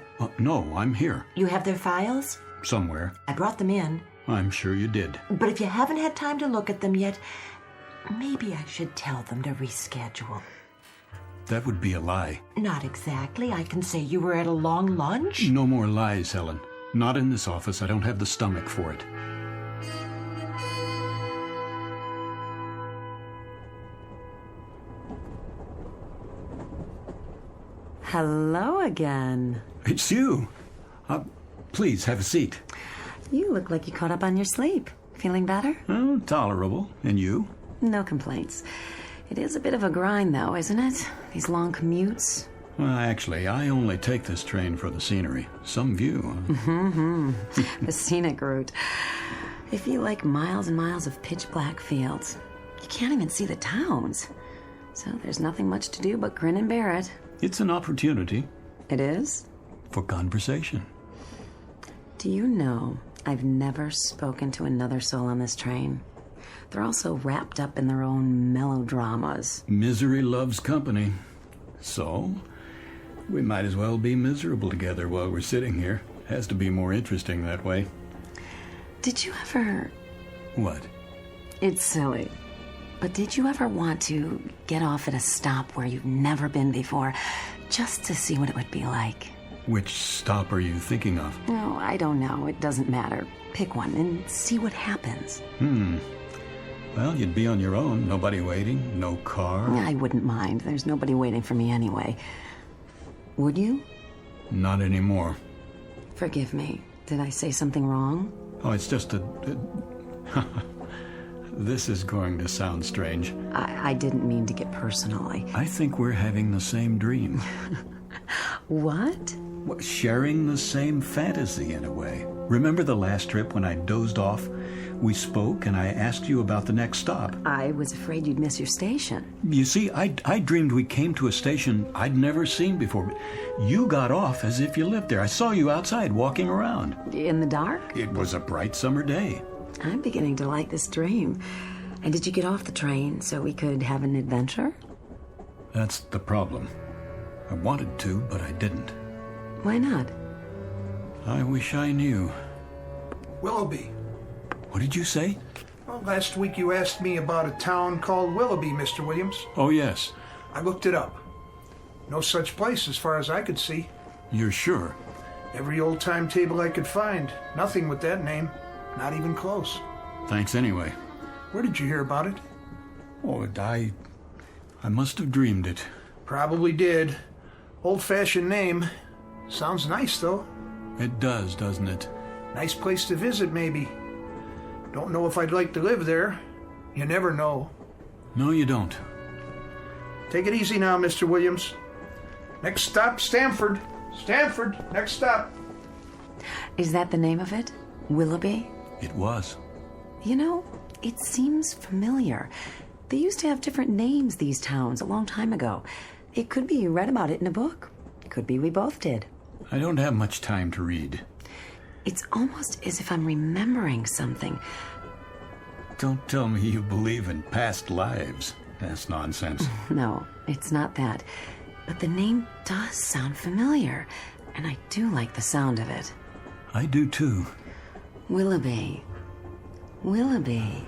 I'm here. You have their files? Somewhere. I brought them in. I'm sure you did. But if you haven't had time to look at them yet, maybe I should tell them to reschedule. That would be a lie. Not exactly. I can say you were at a long lunch. No more lies, Helen. Not in this office. I don't have the stomach for it. Hello again. It's you. Please, have a seat. You look like you caught up on your sleep. Feeling better? Oh, tolerable. And you? No complaints. It is a bit of a grind, though, isn't it? These long commutes. Well, actually, I only take this train for the scenery. Some view. Mm-hmm. The scenic route. If you like miles and miles of pitch-black fields, you can't even see the towns. So there's nothing much to do but grin and bear it. It's an opportunity. It is? For conversation. Do you know, I've never spoken to another soul on this train. They're all so wrapped up in their own melodramas. Misery loves company. So, we might as well be miserable together while we're sitting here. Has to be more interesting that way. Did you ever... What? It's silly. But did you ever want to get off at a stop where you've never been before, just to see what it would be like? Which stop are you thinking of? Oh, I don't know. It doesn't matter. Pick one and see what happens. Well, you'd be on your own. Nobody waiting. No car. I wouldn't mind. There's nobody waiting for me anyway. Would you? Not anymore. Forgive me. Did I say something wrong? Oh, it's just a... This is going to sound strange. I didn't mean to get personal. I think we're having the same dream. What? Sharing the same fantasy in a way. Remember the last trip when I dozed off? We spoke and I asked you about the next stop. I was afraid you'd miss your station. You see, I dreamed we came to a station I'd never seen before. But you got off as if you lived there. I saw you outside walking around. In the dark? It was a bright summer day. I'm beginning to like this dream. And did you get off the train so we could have an adventure? That's the problem. I wanted to, but I didn't. Why not? I wish I knew. Willoughby. What did you say? Well, last week you asked me about a town called Willoughby, Mr. Williams. Oh, yes. I looked it up. No such place as far as I could see. You're sure? Every old timetable I could find. Nothing with that name. Not even close. Thanks anyway. Where did you hear about it? Oh, I must have dreamed it. Probably did. Old-fashioned name. Sounds nice, though. It does, doesn't it? Nice place to visit, maybe. Don't know if I'd like to live there. You never know. No, you don't. Take it easy now, Mr. Williams. Next stop, Stamford. Stamford, next stop. Is that the name of it? Willoughby? It was. You know, it seems familiar. They used to have different names, these towns, a long time ago. It could be you read about it in a book. Could be we both did. I don't have much time to read. It's almost as if I'm remembering something. Don't tell me you believe in past lives. That's nonsense. No, it's not that. But the name does sound familiar, and I do like the sound of it. I do too. Willoughby. Willoughby.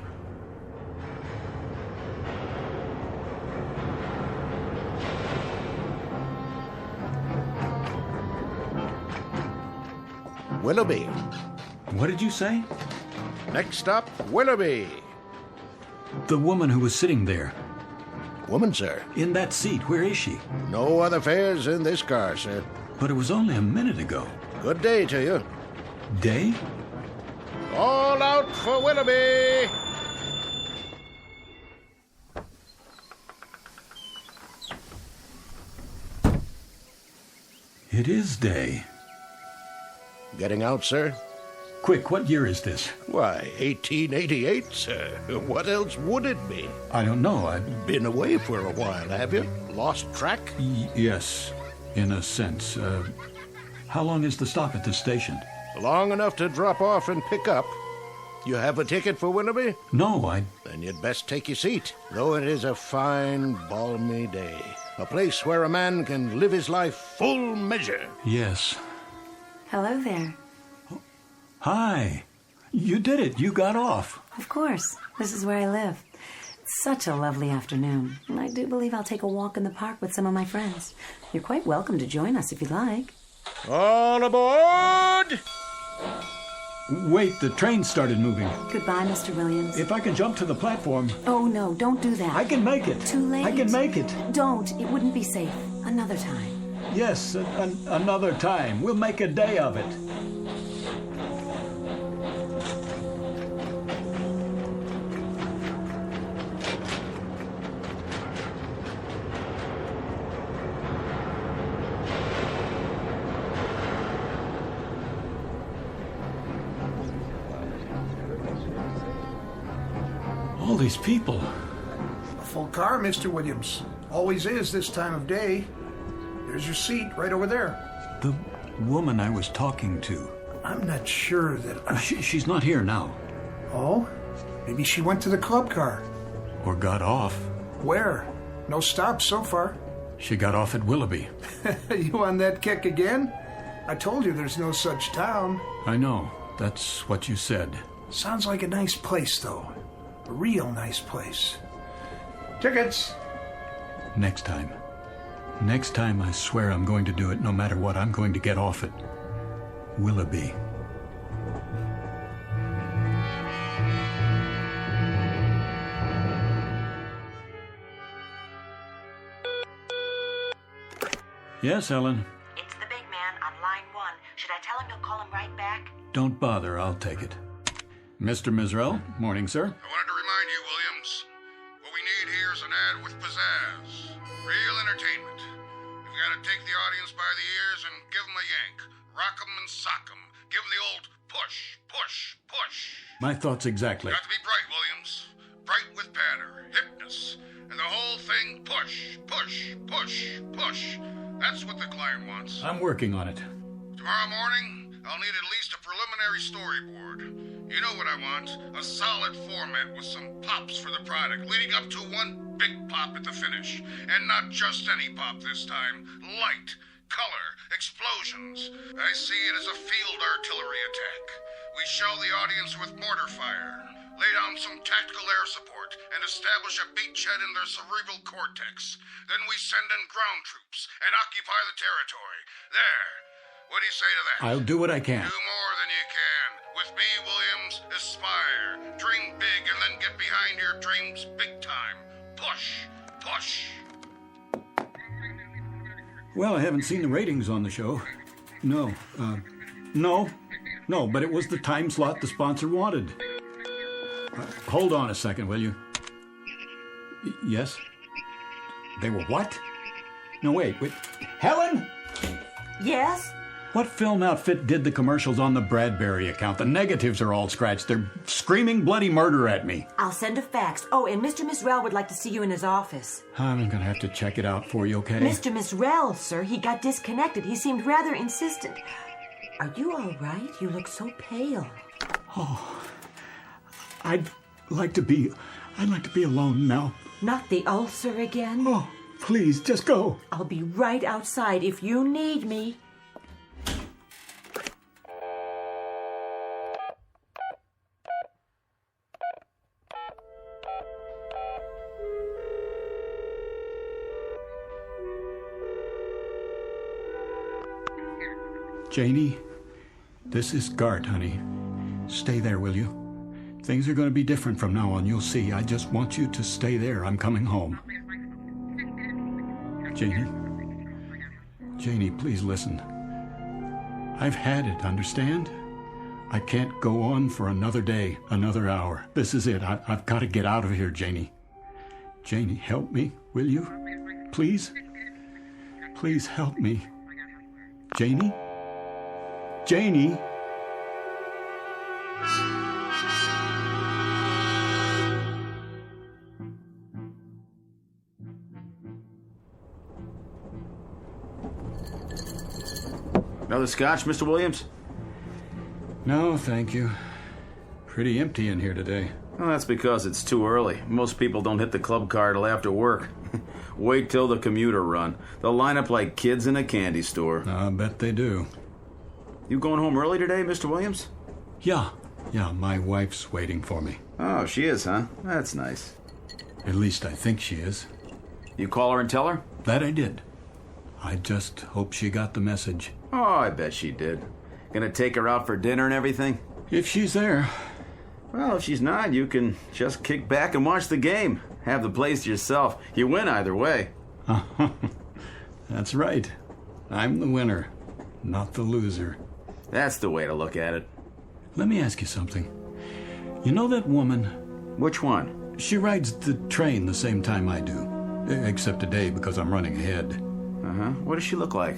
Willoughby. What did you say? Next up, Willoughby. The woman who was sitting there. Woman, sir? In that seat. Where is she? No other fares in this car, sir. But it was only a minute ago. Good day to you. Day? All out for Willoughby! It is day. Getting out, sir? Quick, what year is this? Why, 1888, sir. What else would it be? I don't know. I've been away for a while, have you? Lost track? Yes, in a sense. How long is the stop at the station? Long enough to drop off and pick up. You have a ticket for Willoughby? No, Then you'd best take your seat, though it is a fine, balmy day. A place where a man can live his life full measure. Yes. Hello there. Hi. You did it. You got off. Of course. This is where I live. It's such a lovely afternoon. And I do believe I'll take a walk in the park with some of my friends. You're quite welcome to join us if you'd like. All aboard! Wait, the train started moving. Goodbye, Mr. Williams. If I can jump to the platform. Oh, no, don't do that. I can make it. Too late. I can make it. Don't. It wouldn't be safe. Another time. Yes, another time. We'll make a day of it. All these people. A full car, Mr. Williams. Always is this time of day. There's your seat right over there. The woman I was talking to. I'm not sure that She's not here now. Oh? Maybe she went to the club car. Or got off. Where? No stops so far. She got off at Willoughby. You on that kick again? I told you there's no such town. I know. That's what you said. Sounds like a nice place, though. A real nice place. Tickets! Next time. Next time, I swear I'm going to do it no matter what. I'm going to get off at Willoughby. Yes, Ellen. It's the big man on line 1. Should I tell him you'll call him right back? Don't bother. I'll take it. Mr. Mizrell, morning, sir. I wanted to remind you, Williams, what we need here is an ad with pizzazz. Real entertainment. You've got to take the audience by the ears and give them a yank. Rock 'em and sock 'em. Give them the old push, push, push. My thoughts exactly. Got to be bright, Williams. Bright with patter, hipness, and the whole thing push, push, push, push. That's what the client wants. I'm working on it. Tomorrow morning, I'll need at least a preliminary storyboard. You know what I want. A solid format with some pops for the product, leading up to one big pop at the finish. And not just any pop this time. Light, color, explosions. I see it as a field artillery attack. We shell the audience with mortar fire, lay down some tactical air support, and establish a beachhead in their cerebral cortex. Then we send in ground troops and occupy the territory. There. What do you say to that? I'll do what I can. Do more than you can. With me, Williams, aspire. Dream big and then get behind your dreams big time. Push. Push. Well, I haven't seen the ratings on the show. No, but it was the time slot the sponsor wanted. Hold on a second, will you? Yes? They were what? No, wait. Helen? Yes? What film outfit did the commercials on the Bradbury account? The negatives are all scratched. They're screaming bloody murder at me. I'll send a fax. Oh, and Mr. Mizrell would like to see you in his office. I'm gonna have to check it out for you, okay? Mr. Mizrell, sir, he got disconnected. He seemed rather insistent. Are you all right? You look so pale. Oh, I'd like to be alone now. Not the ulcer again? Oh, please, just go. I'll be right outside if you need me. Janie, this is Gart, honey. Stay there, will you? Things are going to be different from now on, you'll see. I just want you to stay there. I'm coming home. Janie? Janie, please listen. I've had it, understand? I can't go on for another day, another hour. This is it. I've got to get out of here, Janie. Janie, help me, will you? Please? Please help me. Janie? Janie? Another scotch, Mr. Williams? No, thank you. Pretty empty in here today. Well, that's because it's too early. Most people don't hit the club car till after work. Wait till the commuter run. They'll line up like kids in a candy store. I bet they do. You going home early today, Mr. Williams? Yeah, my wife's waiting for me. Oh, she is, huh? That's nice. At least I think she is. You call her and tell her? That I did. I just hope she got the message. Oh, I bet she did. Gonna take her out for dinner and everything? If she's there. Well, if she's not, you can just kick back and watch the game. Have the place to yourself. You win either way. That's right. I'm the winner, not the loser. That's the way to look at it. Let me ask you something. You know that woman? Which one? She rides the train the same time I do. Except today because I'm running ahead. Uh-huh. What does she look like?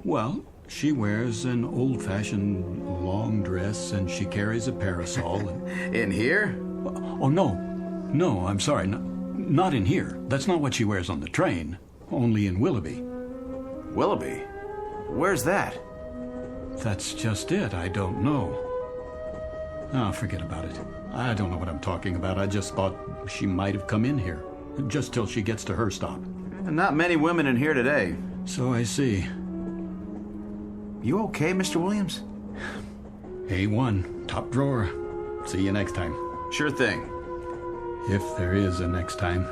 Well, she wears an old-fashioned long dress and she carries a parasol. In here? Oh, no, I'm sorry. Not in here. That's not what she wears on the train. Only in Willoughby. Willoughby? Where's that? That's just it. I don't know. Oh, forget about it. I don't know what I'm talking about. I just thought she might have come in here. Just till she gets to her stop. Not many women in here today. So I see. You okay, Mr. Williams? A1. Top drawer. See you next time. Sure thing. If there is a next time.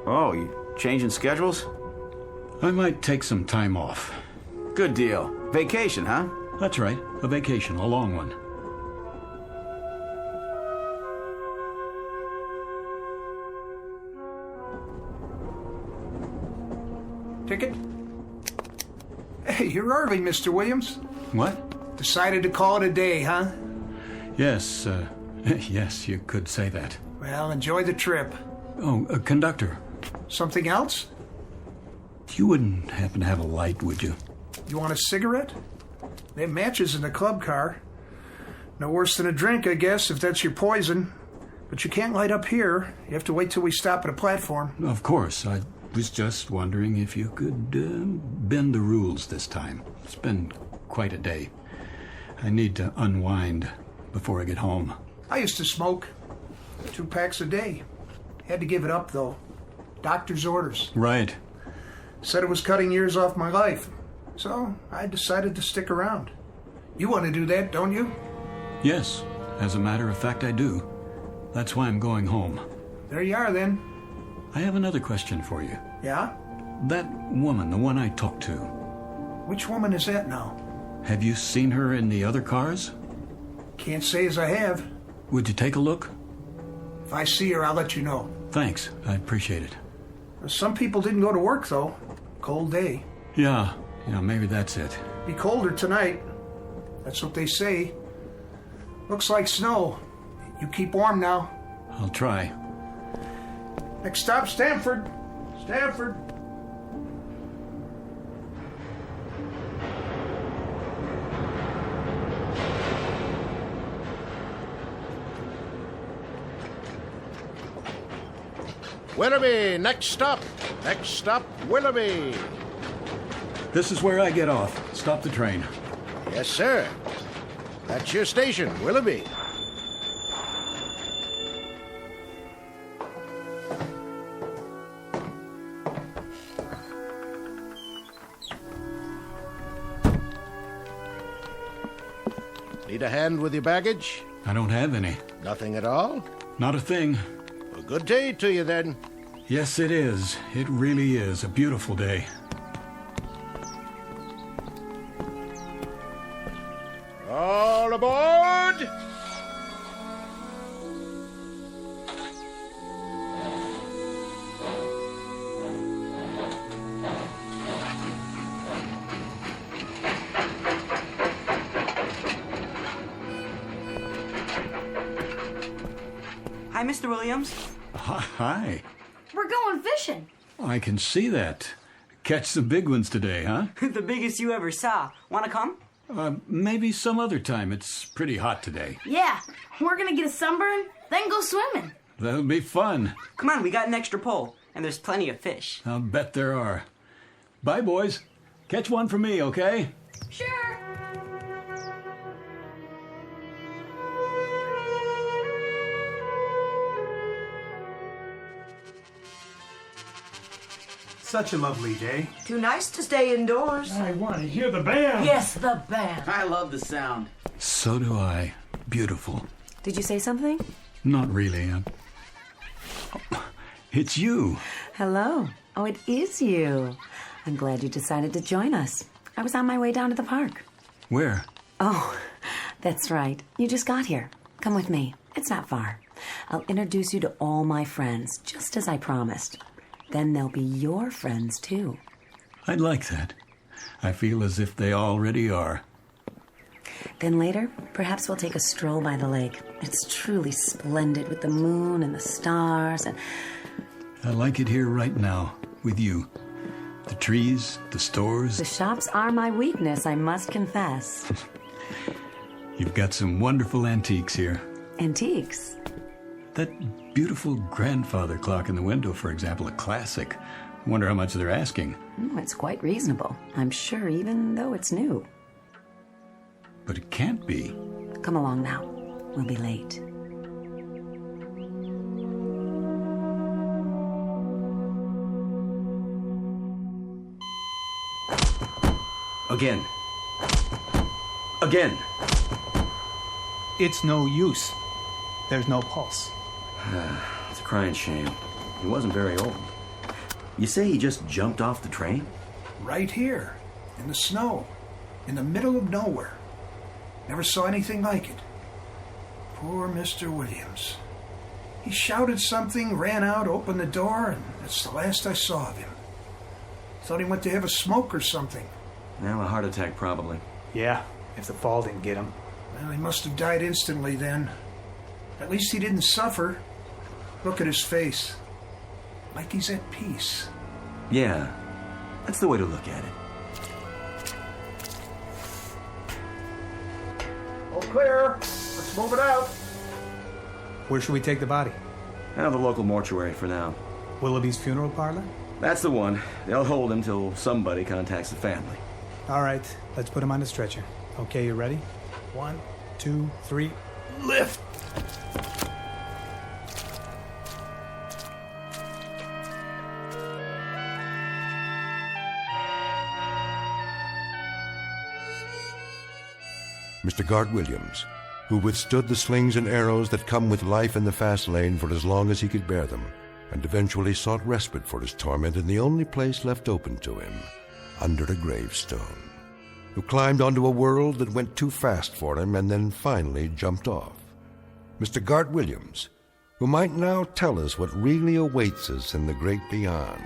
Oh, you changing schedules? I might take some time off. Good deal. Vacation, huh? That's right. A vacation. A long one. Ticket? Hey, you're early, Mr. Williams. What? Decided to call it a day, huh? Yes, yes, you could say that. Well, enjoy the trip. Oh, conductor. Something else? You wouldn't happen to have a light, would you? You want a cigarette? They have matches in the club car. No worse than a drink, I guess, if that's your poison. But you can't light up here. You have to wait till we stop at a platform. Of course. I was just wondering if you could bend the rules this time. It's been quite a day. I need to unwind before I get home. I used to smoke 2 packs a day. Had to give it up, though. Doctor's orders. Right. Said it was cutting years off my life. So I decided to stick around. You want to do that, don't you? Yes. As a matter of fact, I do. That's why I'm going home. There you are, then. I have another question for you. Yeah? That woman, the one I talked to. Which woman is that now? Have you seen her in the other cars? Can't say as I have. Would you take a look? If I see her, I'll let you know. Thanks. I appreciate it. Some people didn't go to work, though. Cold day. Yeah, maybe that's it. Be colder tonight. That's what they say. Looks like snow. You keep warm now. I'll try. Next stop, Stanford. Stanford. Willoughby, next stop. Next stop, Willoughby. This is where I get off. Stop the train. Yes, sir. That's your station, Willoughby. Need a hand with your baggage? I don't have any. Nothing at all? Not a thing. A good day to you, then. Yes, it is. It really is. A beautiful day. All aboard! Hi, Mr. Williams. Hi. We're going fishing. I can see that. Catch some big ones today, huh? The biggest you ever saw. Want to come? Maybe some other time. It's pretty hot today. Yeah, we're gonna get a sunburn, then go swimming. That'll be fun. Come on, we got an extra pole, and there's plenty of fish. I'll bet there are. Bye, boys. Catch one for me, okay? Sure. Such a lovely day. Too nice to stay indoors. I want to hear the band. Yes, the band. I love the sound. So do I. Beautiful. Did you say something? Not really. It's you. Hello. Oh, it is you. I'm glad you decided to join us. I was on my way down to the park. Where? Oh, that's right. You just got here. Come with me. It's not far. I'll introduce you to all my friends, just as I promised. Then they'll be your friends, too. I'd like that. I feel as if they already are. Then later, perhaps we'll take a stroll by the lake. It's truly splendid with the moon and the stars and... I like it here right now, with you. The trees, the stores. The shops are my weakness, I must confess. You've got some wonderful antiques here. Antiques? That beautiful grandfather clock in the window, for example, a classic. Wonder how much they're asking. It's quite reasonable, I'm sure, even though it's new. But it can't be. Come along now. We'll be late. Again. Again. It's no use. There's no pulse. It's a crying shame. He wasn't very old. You say he just jumped off the train? Right here, in the snow, in the middle of nowhere. Never saw anything like it. Poor Mr. Williams. He shouted something, ran out, opened the door, and that's the last I saw of him. Thought he went to have a smoke or something. Now, a heart attack, probably. Yeah, if the fall didn't get him. Well, he must have died instantly then. At least he didn't suffer. Look at his face. Like he's at peace. Yeah, that's the way to look at it. All clear. Let's move it out. Where should we take the body? Out of the local mortuary for now. Willoughby's funeral parlor? That's the one. They'll hold him till somebody contacts the family. All right, let's put him on the stretcher. Okay, you ready? 1, 2, 3, lift! Mr. Gart Williams, who withstood the slings and arrows that come with life in the fast lane for as long as he could bear them, and eventually sought respite for his torment in the only place left open to him, under a gravestone, who climbed onto a world that went too fast for him and then finally jumped off. Mr. Gart Williams, who might now tell us what really awaits us in the great beyond,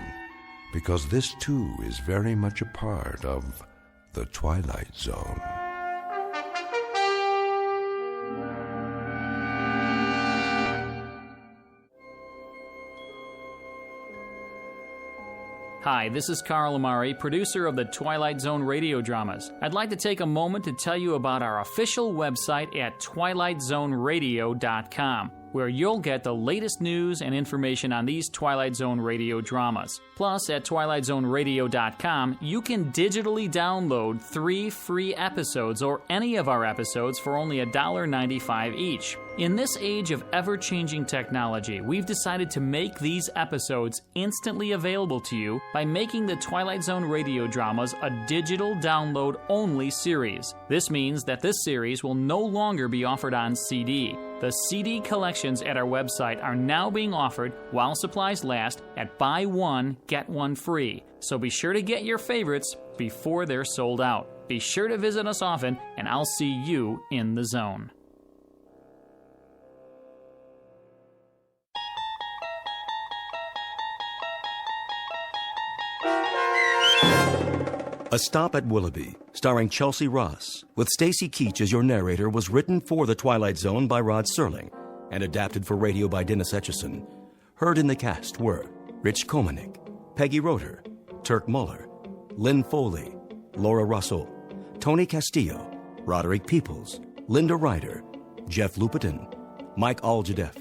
because this too is very much a part of the Twilight Zone. Hi, this is Carl Amari, producer of the Twilight Zone radio dramas. I'd like to take a moment to tell you about our official website at twilightzoneradio.com, where you'll get the latest news and information on these Twilight Zone radio dramas. Plus, at twilightzoneradio.com, you can digitally download 3 free episodes or any of our episodes for only $1.95 each. In this age of ever-changing technology, we've decided to make these episodes instantly available to you by making the Twilight Zone radio dramas a digital download-only series. This means that this series will no longer be offered on CD. The CD collections at our website are now being offered while supplies last at buy one, get one free. So be sure to get your favorites before they're sold out. Be sure to visit us often, and I'll see you in the zone. A Stop at Willoughby, starring Chelsea Ross, with Stacy Keach as your narrator, was written for The Twilight Zone by Rod Serling and adapted for radio by Dennis Etchison. Heard in the cast were Rich Komanik, Peggy Roeder, Turk Muller, Lynn Foley, Laura Russell, Tony Castillo, Roderick Peoples, Linda Ryder, Jeff Lupetin, Mike Aljadeff,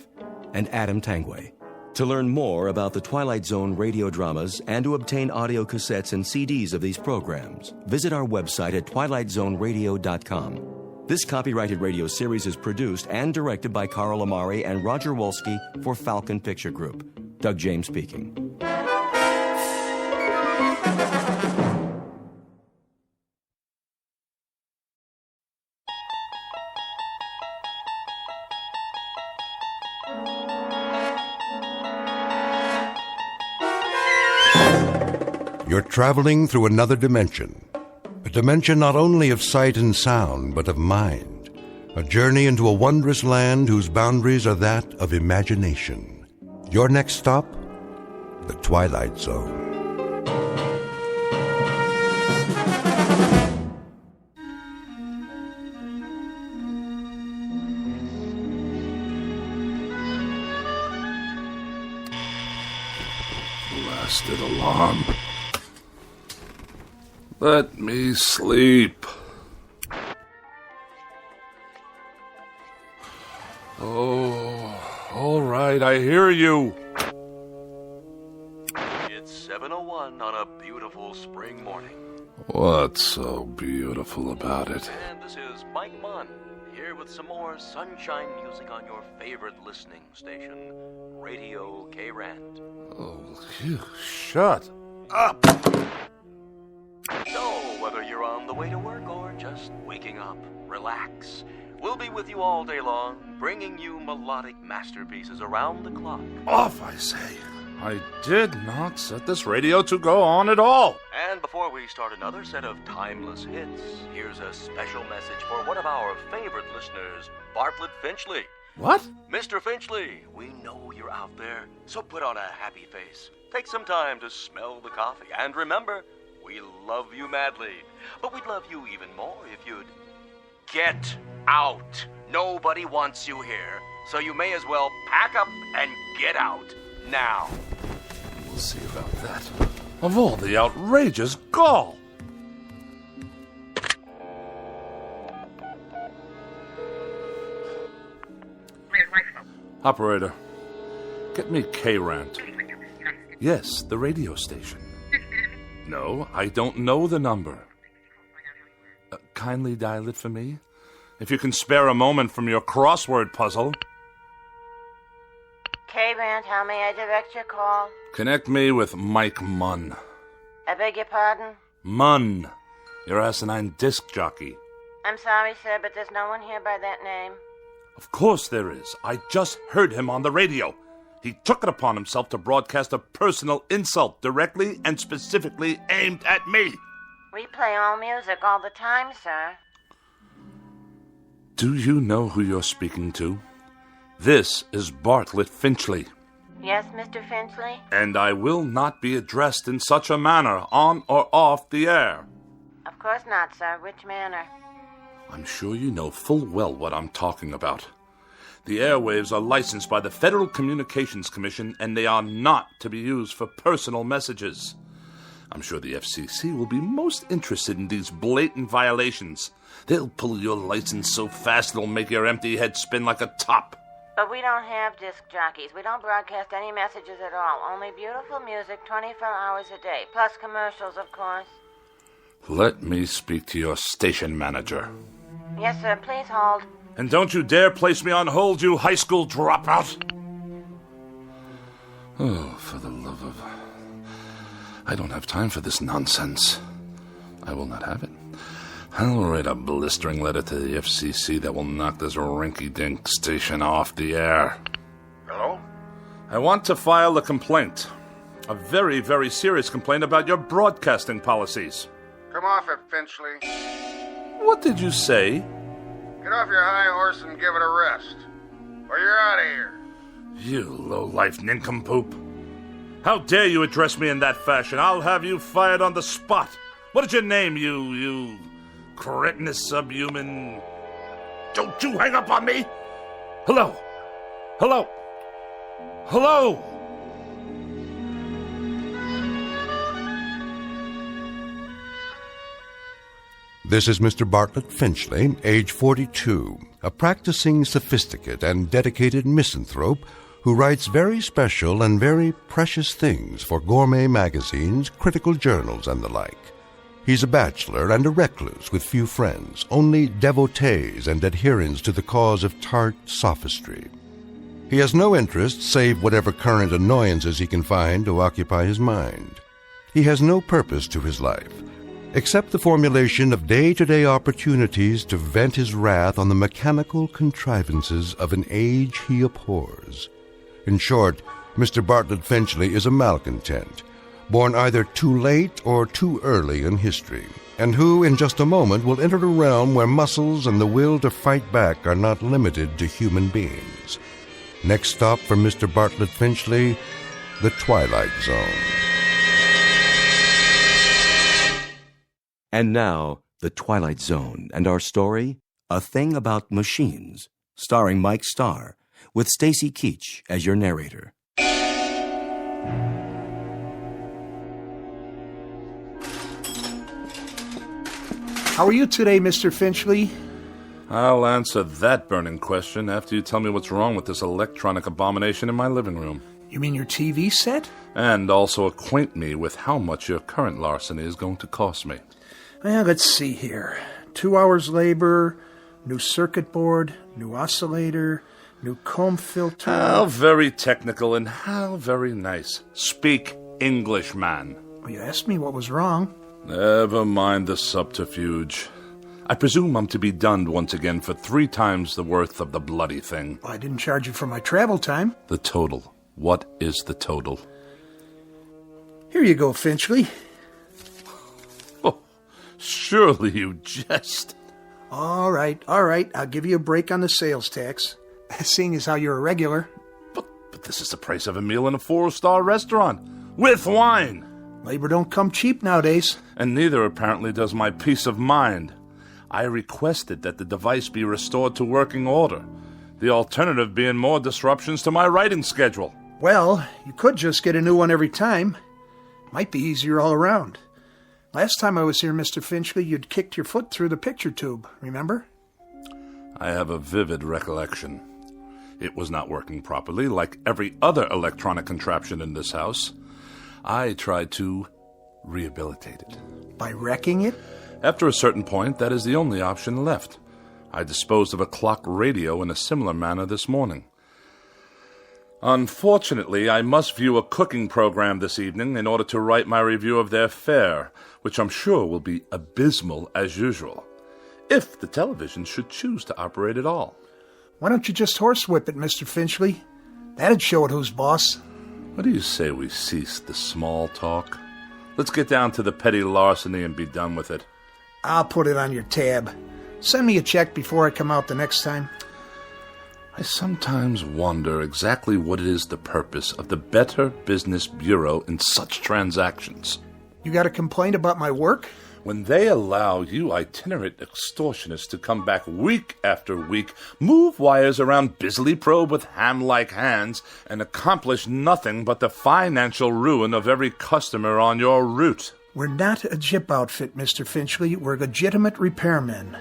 and Adam Tangway. To learn more about the Twilight Zone radio dramas and to obtain audio cassettes and CDs of these programs, visit our website at twilightzoneradio.com. This copyrighted radio series is produced and directed by Carl Amari and Roger Wolski for Falcon Picture Group. Doug James speaking. You're traveling through another dimension. A dimension not only of sight and sound, but of mind. A journey into a wondrous land whose boundaries are that of imagination. Your next stop? The Twilight Zone. Blasted alarm. Let me sleep. Oh, all right, I hear you. It's 7:01 on a beautiful spring morning. What's so beautiful about it? And this is Mike Munn, here with some more sunshine music on your favorite listening station, Radio K-Rand. Oh, you shut up. So, whether you're on the way to work or just waking up, relax. We'll be with you all day long, bringing you melodic masterpieces around the clock. Off, I say. I did not set this radio to go on at all. And before we start another set of timeless hits, here's a special message for one of our favorite listeners, Bartlett Finchley. What? Mr. Finchley, we know you're out there, so put on a happy face. Take some time to smell the coffee, and remember, we love you madly, but we'd love you even more if you'd get out. Nobody wants you here, so you may as well pack up and get out now. We'll see about that. Of all the outrageous gall. Operator, get me K-Rant. Yes, the radio station. No, I don't know the number. Kindly dial it for me, if you can spare a moment from your crossword puzzle. K-Rand, how may I direct your call? Connect me with Mike Munn. I beg your pardon? Munn, your asinine disc jockey. I'm sorry, sir, but there's no one here by that name. Of course there is. I just heard him on the radio. He took it upon himself to broadcast a personal insult directly and specifically aimed at me. We play all music all the time, sir. Do you know who you're speaking to? This is Bartlett Finchley. Yes, Mr. Finchley? And I will not be addressed in such a manner, on or off the air. Of course not, sir. Which manner? I'm sure you know full well what I'm talking about. The airwaves are licensed by the Federal Communications Commission, and they are not to be used for personal messages. I'm sure the FCC will be most interested in these blatant violations. They'll pull your license so fast it'll make your empty head spin like a top. But we don't have disc jockeys. We don't broadcast any messages at all. Only beautiful music 24 hours a day. Plus commercials, of course. Let me speak to your station manager. Yes, sir. Please hold. And don't you dare place me on hold, you high school dropout. Oh, for the love of... I don't have time for this nonsense. I will not have it. I'll write a blistering letter to the FCC that will knock this rinky-dink station off the air. Hello? I want to file a complaint. A very, very serious complaint about your broadcasting policies. Come off it, Finchley. What did you say? Get off your high horse and give it a rest. Or you're out of here. You low-life nincompoop. How dare you address me in that fashion? I'll have you fired on the spot. What is your name, you cretinous subhuman? Don't you hang up on me! Hello? Hello? Hello? This is Mr. Bartlett Finchley, age 42, a practicing sophisticate and dedicated misanthrope who writes very special and very precious things for gourmet magazines, critical journals, and the like. He's a bachelor and a recluse with few friends, only devotees and adherents to the cause of tart sophistry. He has no interest save whatever current annoyances he can find to occupy his mind. He has no purpose to his life, except the formulation of day-to-day opportunities to vent his wrath on the mechanical contrivances of an age he abhors. In short, Mr. Bartlett Finchley is a malcontent, born either too late or too early in history, and who in just a moment will enter a realm where muscles and the will to fight back are not limited to human beings. Next stop for Mr. Bartlett Finchley, the Twilight Zone. And now, The Twilight Zone and our story, A Thing About Machines, starring Mike Starr, with Stacy Keach as your narrator. How are you today, Mr. Finchley? I'll answer that burning question after you tell me what's wrong with this electronic abomination in my living room. You mean your TV set? And also acquaint me with how much your current larceny is going to cost me. Well, let's see here. 2 hours labor, new circuit board, new oscillator, new comb filter. How very technical and how very nice. Speak English, man. Well, you asked me what was wrong. Never mind the subterfuge. I presume I'm to be dunned once again for 3 times the worth of the bloody thing. Well, I didn't charge you for my travel time. The total. What is the total? Here you go, Finchley. Oh, surely you jest. All right. I'll give you a break on the sales tax, seeing as how you're a regular. But this is the price of a meal in a 4-star restaurant, with wine. Labor don't come cheap nowadays. And neither, apparently, does my peace of mind. I requested that the device be restored to working order, the alternative being more disruptions to my writing schedule. Well, you could just get a new one every time. Might be easier all around. Last time I was here, Mr. Finchley, you'd kicked your foot through the picture tube, remember? I have a vivid recollection. It was not working properly, like every other electronic contraption in this house. I tried to rehabilitate it. By wrecking it? After a certain point, that is the only option left. I disposed of a clock radio in a similar manner this morning. Unfortunately, I must view a cooking program this evening in order to write my review of their fare, which I'm sure will be abysmal as usual, if the television should choose to operate at all. Why don't you just horsewhip it, Mr. Finchley? That'd show it who's boss. What do you say we cease the small talk? Let's get down to the petty larceny and be done with it. I'll put it on your tab. Send me a check before I come out the next time. I sometimes wonder exactly what it is the purpose of the Better Business Bureau in such transactions. You got a complaint about my work? When they allow you itinerant extortionists to come back week after week, move wires around, busily probe with ham-like hands, and accomplish nothing but the financial ruin of every customer on your route. We're not a jip outfit, Mr. Finchley. We're legitimate repairmen.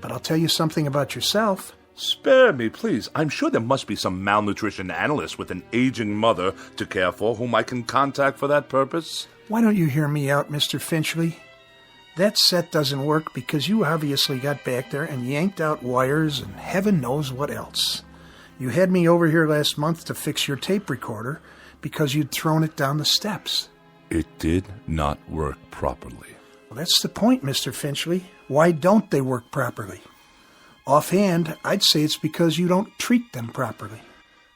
But I'll tell you something about yourself. Spare me, please. I'm sure there must be some malnutrition analyst with an aging mother to care for whom I can contact for that purpose. Why don't you hear me out, Mr. Finchley? That set doesn't work because you obviously got back there and yanked out wires and heaven knows what else. You had me over here last month to fix your tape recorder because you'd thrown it down the steps. It did not work properly. Well, that's the point, Mr. Finchley. Why don't they work properly? Offhand, I'd say it's because you don't treat them properly.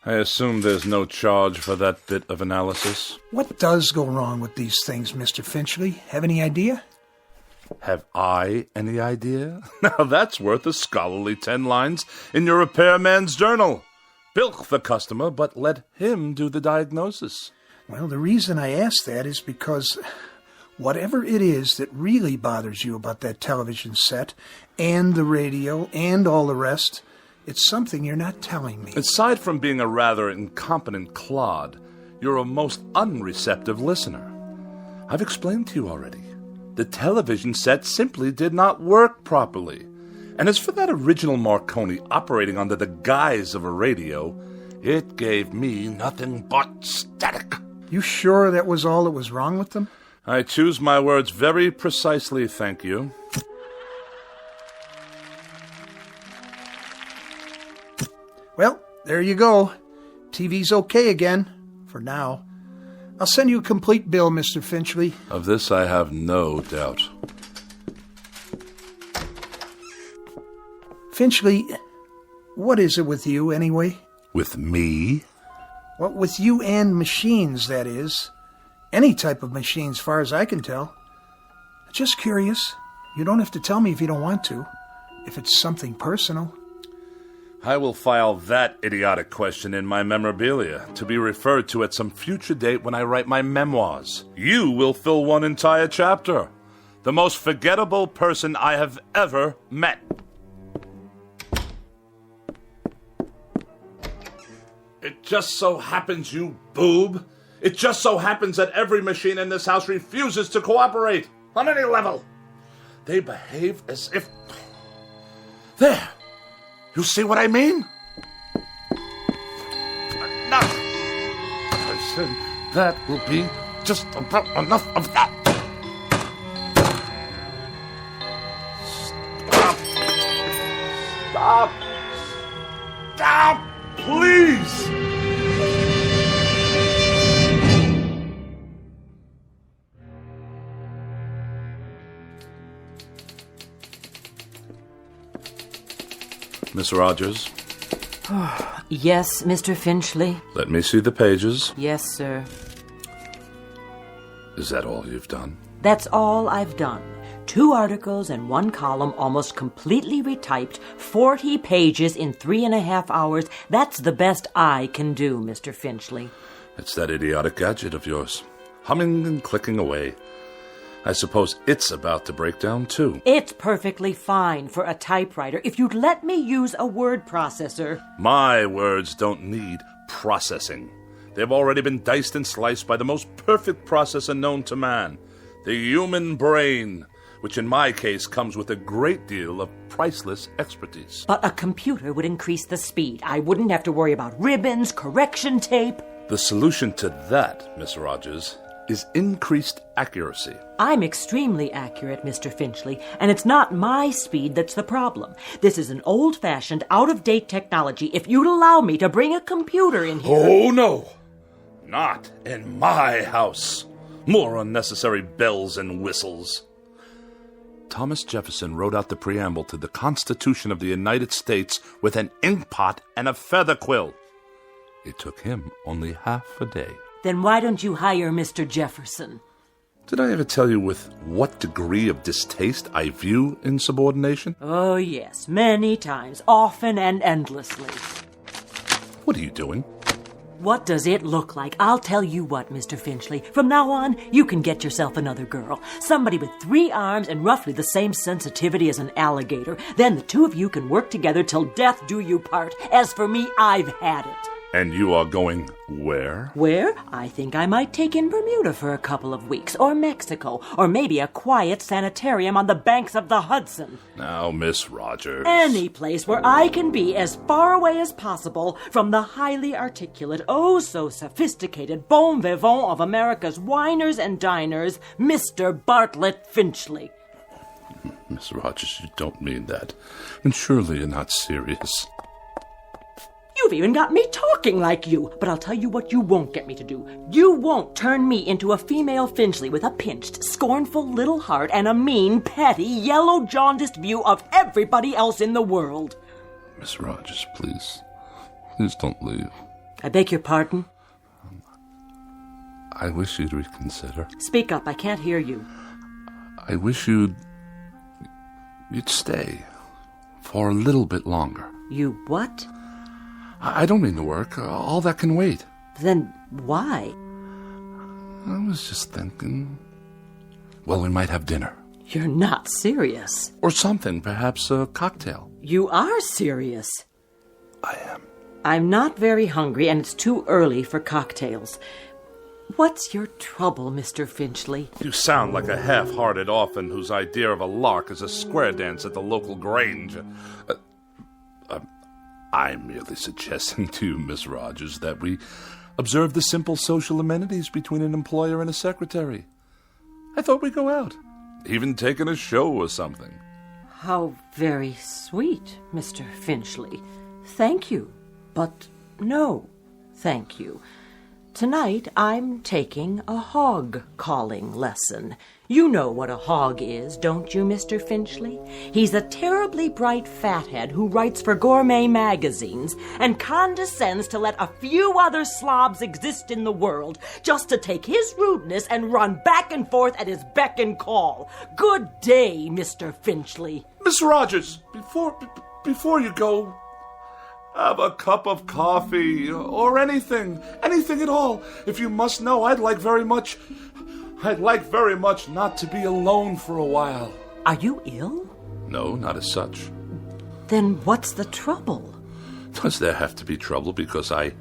I assume there's no charge for that bit of analysis. What does go wrong with these things, Mr. Finchley? Have any idea? Have I any idea? Now that's worth a scholarly 10 lines in your repairman's journal. Bilk the customer, but let him do the diagnosis. Well, the reason I ask that is because whatever it is that really bothers you about that television set and the radio and all the rest, It's something you're not telling me. Aside from being a rather incompetent clod, you're a most unreceptive listener. I've explained to you already. The television set simply did not work properly. And as for that original Marconi operating under the guise of a radio, it gave me nothing but static. You sure that was all that was wrong with them? I choose my words very precisely, thank you. Well, there you go. TV's okay again, for now. I'll send you a complete bill, Mr. Finchley. Of this I have no doubt. Finchley, what is it with you, anyway? With me? Well, with you and machines, that is. Any type of machine, as far as I can tell. Just curious. You don't have to tell me if you don't want to. If it's something personal. I will file that idiotic question in my memorabilia, to be referred to at some future date when I write my memoirs. You will fill one entire chapter. The most forgettable person I have ever met. It just so happens, you boob. It just so happens that every machine in this house refuses to cooperate, on any level. They behave as if... There! You see what I mean? Enough! I said that will be just about enough of that. Stop! Stop! Stop! Please! Miss Rogers? Yes, Mr. Finchley? Let me see the pages. Yes, sir. Is that all you've done? That's all I've done. 2 articles and 1 column, almost completely retyped, 40 pages in 3.5 hours. That's the best I can do, Mr. Finchley. It's that idiotic gadget of yours, humming and clicking away. I suppose it's about to break down, too. It's perfectly fine for a typewriter if you'd let me use a word processor. My words don't need processing. They've already been diced and sliced by the most perfect processor known to man, the human brain, which in my case comes with a great deal of priceless expertise. But a computer would increase the speed. I wouldn't have to worry about ribbons, correction tape. The solution to that, Miss Rogers, is increased accuracy. I'm extremely accurate, Mr. Finchley, and it's not my speed that's the problem. This is an old-fashioned, out-of-date technology. If you'd allow me to bring a computer in here... Oh, no! Not in my house. More unnecessary bells and whistles. Thomas Jefferson wrote out the preamble to the Constitution of the United States with an inkpot and a feather quill. It took him only half a day. Then why don't you hire Mr. Jefferson? Did I ever tell you with what degree of distaste I view insubordination? Oh, yes, many times, often and endlessly. What are you doing? What does it look like? I'll tell you what, Mr. Finchley. From now on, you can get yourself another girl. Somebody with 3 arms and roughly the same sensitivity as an alligator. Then the 2 of you can work together till death do you part. As for me, I've had it. And you are going where? Where? I think I might take in Bermuda for a couple of weeks, or Mexico, or maybe a quiet sanitarium on the banks of the Hudson. Now, Miss Rogers. Any place where I can be as far away as possible from the highly articulate, oh so sophisticated bon vivant of America's winers and diners, Mr. Bartlett Finchley. Miss Rogers, you don't mean that. And surely you're not serious. You've even got me talking like you. But I'll tell you what you won't get me to do. You won't turn me into a female Finchley with a pinched, scornful little heart and a mean, petty, yellow-jaundiced view of everybody else in the world. Miss Rogers, please. Please don't leave. I beg your pardon? I wish you'd reconsider. Speak up. I can't hear you. I wish you'd stay for a little bit longer. You what? I don't mean to work. All that can wait. Then why? I was just thinking... Well, we might have dinner. You're not serious. Or something, perhaps a cocktail. You are serious. I am. I'm not very hungry, and it's too early for cocktails. What's your trouble, Mr. Finchley? You sound like a half-hearted orphan whose idea of a lark is a square dance at the local grange. I'm merely suggesting to you, Miss Rogers, that we observe the simple social amenities between an employer and a secretary. I thought we'd go out, even take in a show or something. How very sweet, Mr. Finchley. Thank you, but no, thank you. Tonight I'm taking a hog-calling lesson. You know what a hog is, don't you, Mr. Finchley? He's a terribly bright fathead who writes for gourmet magazines and condescends to let a few other slobs exist in the world just to take his rudeness and run back and forth at his beck and call. Good day, Mr. Finchley. Miss Rogers, before you go, have a cup of coffee or anything at all. If you must know, I'd like very much not to be alone for a while. Are you ill? No, not as such. Then what's the trouble? Does there have to be trouble because I'm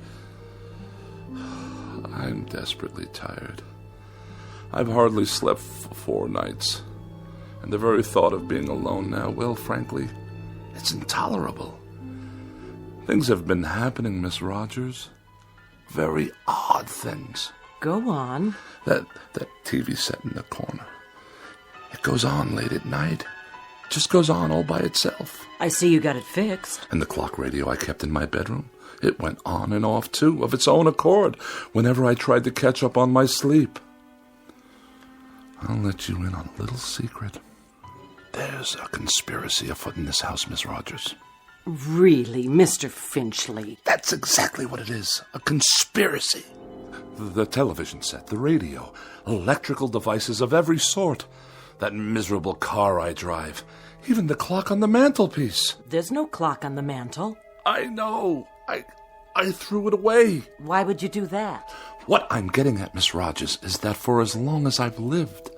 desperately tired. I've hardly slept for 4 nights. And the very thought of being alone now, well, frankly, it's intolerable. Things have been happening, Miss Rogers. Very odd things. Go on. That TV set in the corner. It goes on late at night. It just goes on all by itself. I see you got it fixed. And the clock radio I kept in my bedroom, it went on and off, too, of its own accord, whenever I tried to catch up on my sleep. I'll let you in on a little secret. There's a conspiracy afoot in this house, Miss Rogers. Really, Mr. Finchley? That's exactly what it is. A conspiracy. The television set, the radio, electrical devices of every sort. That miserable car I drive. Even the clock on the mantelpiece. There's no clock on the mantel. I know. I threw it away. Why would you do that? What I'm getting at, Miss Rogers, is that for as long as I've lived,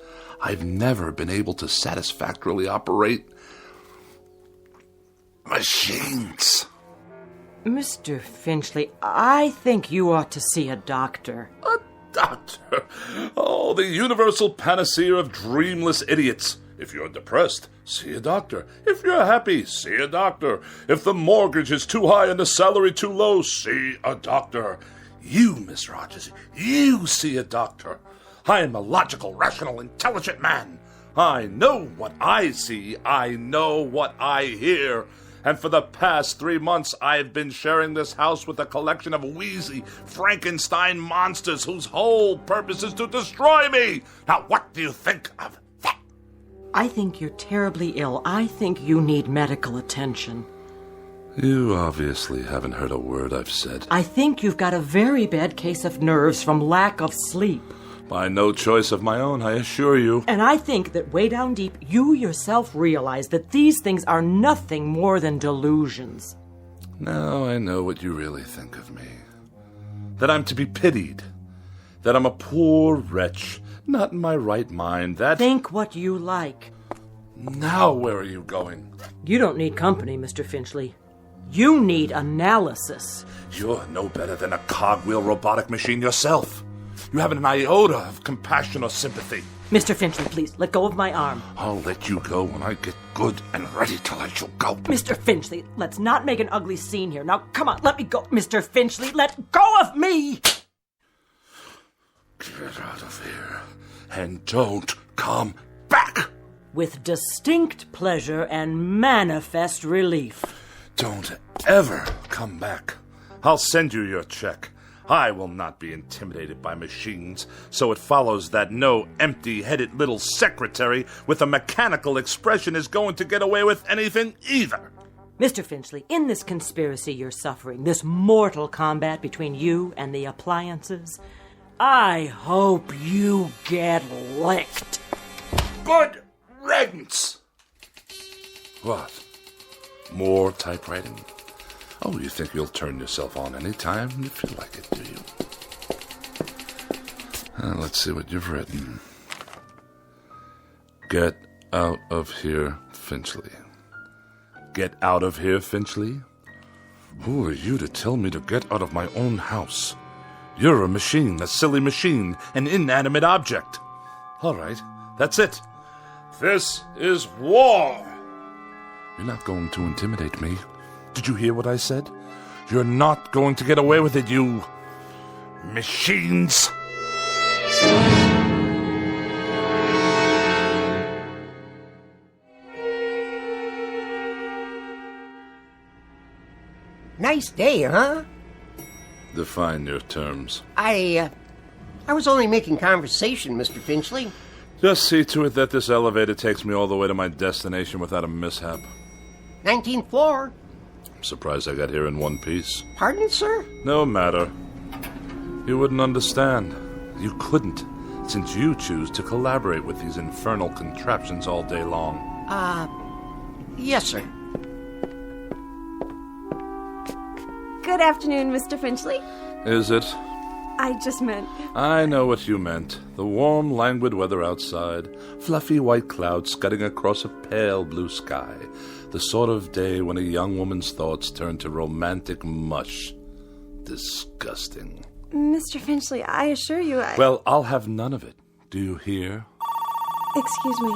I've never been able to satisfactorily operate machines. Mr. Finchley, I think you ought to see a doctor. A doctor? Oh, the universal panacea of dreamless idiots. If you're depressed, see a doctor. If you're happy, see a doctor. If the mortgage is too high and the salary too low, see a doctor. You, Miss Rogers, you see a doctor. I am a logical, rational, intelligent man. I know what I see. I know what I hear. And for the past 3 months, I've been sharing this house with a collection of wheezy Frankenstein monsters whose whole purpose is to destroy me. Now, what do you think of that? I think you're terribly ill. I think you need medical attention. You obviously haven't heard a word I've said. I think you've got a very bad case of nerves from lack of sleep. By no choice of my own, I assure you. And I think that way down deep, you yourself realize that these things are nothing more than delusions. Now I know what you really think of me. That I'm to be pitied. That I'm a poor wretch, not in my right mind. That... Think what you like. Now where are you going? You don't need company, Mr. Finchley. You need analysis. You're no better than a cogwheel robotic machine yourself. You haven't an iota of compassion or sympathy. Mr. Finchley, please, let go of my arm. I'll let you go when I get good and ready to let you go. Mr. Finchley, let's not make an ugly scene here. Now, come on, let me go. Mr. Finchley, let go of me! Get out of here and don't come back! With distinct pleasure and manifest relief. Don't ever come back. I'll send you your check. I will not be intimidated by machines, so it follows that no empty-headed little secretary with a mechanical expression is going to get away with anything either. Mr. Finchley, in this conspiracy you're suffering, this mortal combat between you and the appliances, I hope you get licked. Good riddance! What? More typewriting? Oh, you think you'll turn yourself on any time you feel like it, do you? Let's see what you've written. Get out of here, Finchley. Get out of here, Finchley. Who are you to tell me to get out of my own house? You're a machine, a silly machine, an inanimate object. All right, that's it. This is war. You're not going to intimidate me. Did you hear what I said? You're not going to get away with it, you machines. Nice day, huh? Define your terms. I was only making conversation, Mr. Finchley. Just see to it that this elevator takes me all the way to my destination without a mishap. 19th floor. I'm surprised I got here in one piece. Pardon, sir? No matter. You wouldn't understand. You couldn't, since you choose to collaborate with these infernal contraptions all day long. Yes, sir. Good afternoon, Mr. Finchley. Is it? I just meant... I know what you meant. The warm, languid weather outside, fluffy white clouds scudding across a pale blue sky. The sort of day when a young woman's thoughts turn to romantic mush. Disgusting. Mr. Finchley, I assure you I... Well, I'll have none of it. Do you hear? Excuse me.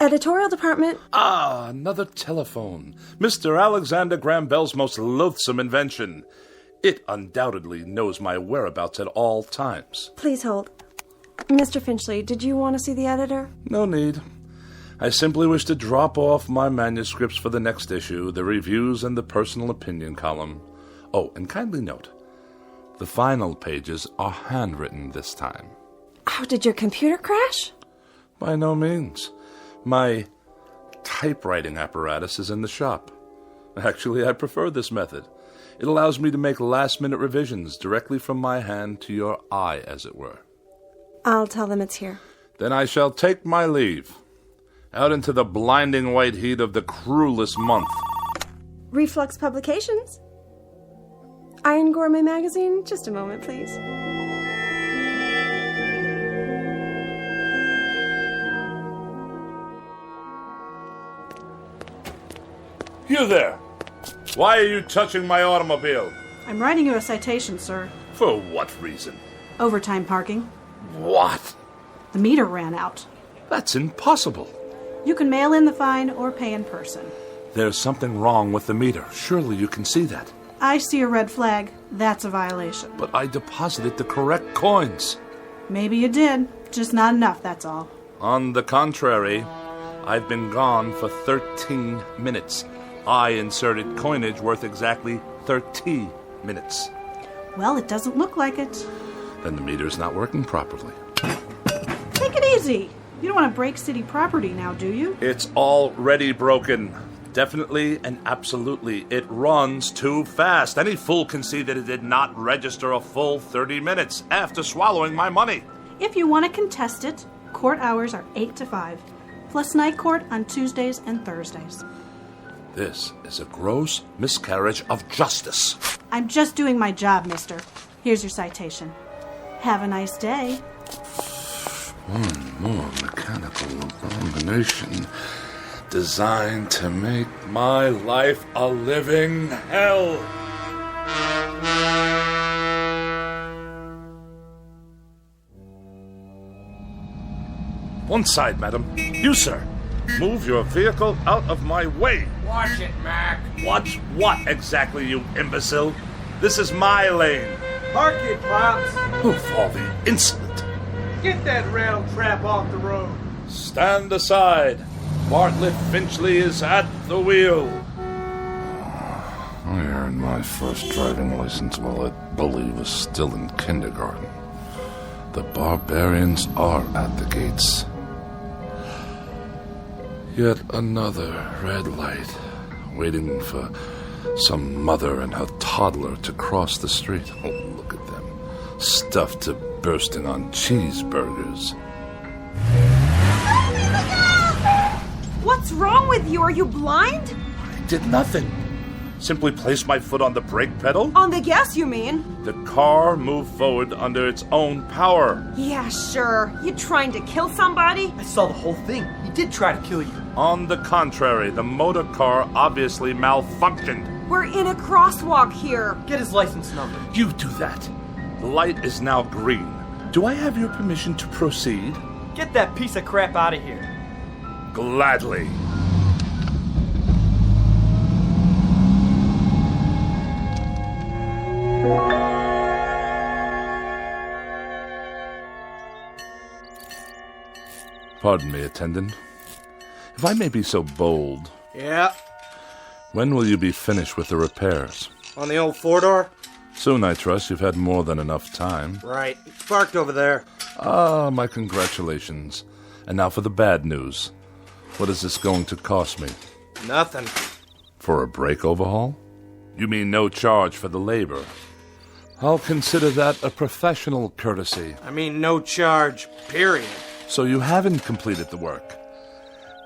Editorial department. Ah, another telephone. Mr. Alexander Graham Bell's most loathsome invention. It undoubtedly knows my whereabouts at all times. Please hold. Mr. Finchley, did you want to see the editor? No need. I simply wish to drop off my manuscripts for the next issue, the reviews and the personal opinion column. Oh, and kindly note, the final pages are handwritten this time. Oh, did your computer crash? By no means. My typewriting apparatus is in the shop. Actually, I prefer this method. It allows me to make last-minute revisions directly from my hand to your eye, as it were. I'll tell them it's here. Then I shall take my leave. Out into the blinding white heat of the cruelest month. Reflux Publications? Iron Gourmet Magazine? Just a moment, please. You there! Why are you touching my automobile? I'm writing you a citation, sir. For what reason? Overtime parking. What? The meter ran out. That's impossible. You can mail in the fine or pay in person. There's something wrong with the meter. Surely you can see that. I see a red flag. That's a violation. But I deposited the correct coins. Maybe you did. Just not enough, that's all. On the contrary, I've been gone for 13 minutes. I inserted coinage worth exactly 30 minutes. Well, it doesn't look like it. Then the meter's not working properly. Take it easy. You don't want to break city property now, do you? It's already broken. Definitely and absolutely. It runs too fast. Any fool can see that it did not register a full 30 minutes after swallowing my money. If you want to contest it, court hours are 8 to 5, plus night court on Tuesdays and Thursdays. This is a gross miscarriage of justice. I'm just doing my job, mister. Here's your citation. Have a nice day. One more mechanical abomination designed to make my life a living hell. One side, madam. You, sir. Move your vehicle out of my way. Watch it, Mac. Watch what exactly, you imbecile? This is my lane. Park it, Pops. Oh, for the insolent. Get that rattle trap off the road. Stand aside. Bartlett Finchley is at the wheel. I earned my first driving license while that bully was still in kindergarten. The barbarians are at the gates. Yet another red light, waiting for some mother and her toddler to cross the street. Oh, look at them, stuffed to bursting on cheeseburgers. What's wrong with you? Are you blind? I did nothing. Simply placed my foot on the brake pedal. On the gas, you mean? The car moved forward under its own power. Yeah, sure. You trying to kill somebody? I saw the whole thing. He did try to kill you. On the contrary, the motor car obviously malfunctioned. We're in a crosswalk here. Get his license number. You do that. The light is now green. Do I have your permission to proceed? Get that piece of crap out of here. Gladly. Pardon me, attendant. If I may be so bold. Yeah. When will you be finished with the repairs? On the old four-door? Soon, I trust. You've had more than enough time. Right. It's parked over there. Ah, my congratulations. And now for the bad news. What is this going to cost me? Nothing. For a brake overhaul? You mean no charge for the labor? I'll consider that a professional courtesy. I mean no charge, period. So you haven't completed the work.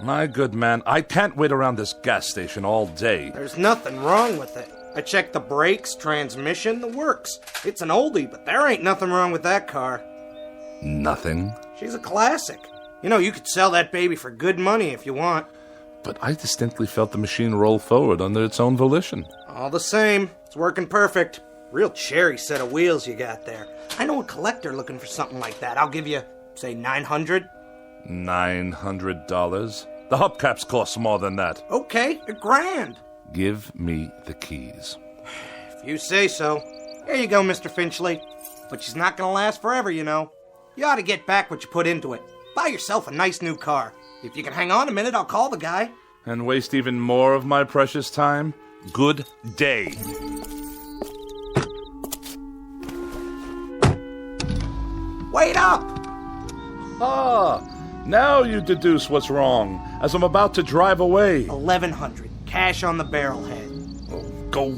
My good man, I can't wait around this gas station all day. There's nothing wrong with it. I checked the brakes, transmission, the works. It's an oldie, but there ain't nothing wrong with that car. Nothing? She's a classic. You know, you could sell that baby for good money if you want. But I distinctly felt the machine roll forward under its own volition. All the same, it's working perfect. Real cherry set of wheels you got there. I know a collector looking for something like that. I'll give you, say, $900. $900? The hubcaps cost more than that. Okay, $1,000. Give me the keys. If you say so. Here you go, Mr. Finchley. But she's not gonna last forever, you know. You ought to get back what you put into it. Buy yourself a nice new car. If you can hang on a minute, I'll call the guy. And waste even more of my precious time? Good day. Wait up! Ah, now you deduce what's wrong, as I'm about to drive away. $1,100, cash on the barrelhead. Oh, go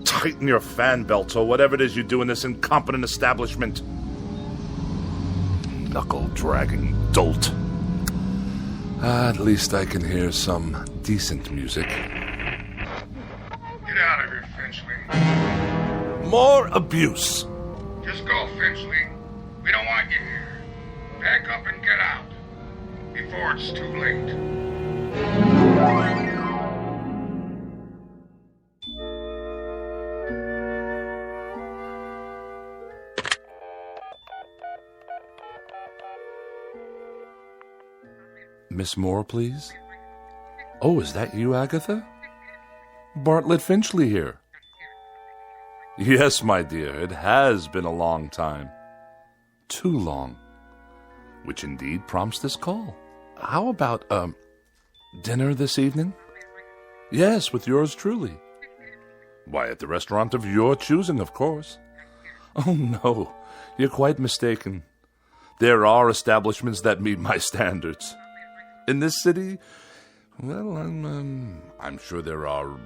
tighten your fan belts or whatever it is you do in this incompetent establishment. Knuckle-dragging dolt. At least I can hear some decent music. Get out of here, Finchley. More abuse. Just go, Finchley. We don't want you here. Pack up and get out. Before it's too late. Miss Moore, please? Oh, is that you, Agatha? Bartlett Finchley here. Yes, my dear, it has been a long time. Too long. Which indeed prompts this call. How about, dinner this evening? Yes, with yours truly. Why, at the restaurant of your choosing, of course. Oh, no, you're quite mistaken. There are establishments that meet my standards. In this city, well, I'm sure there are.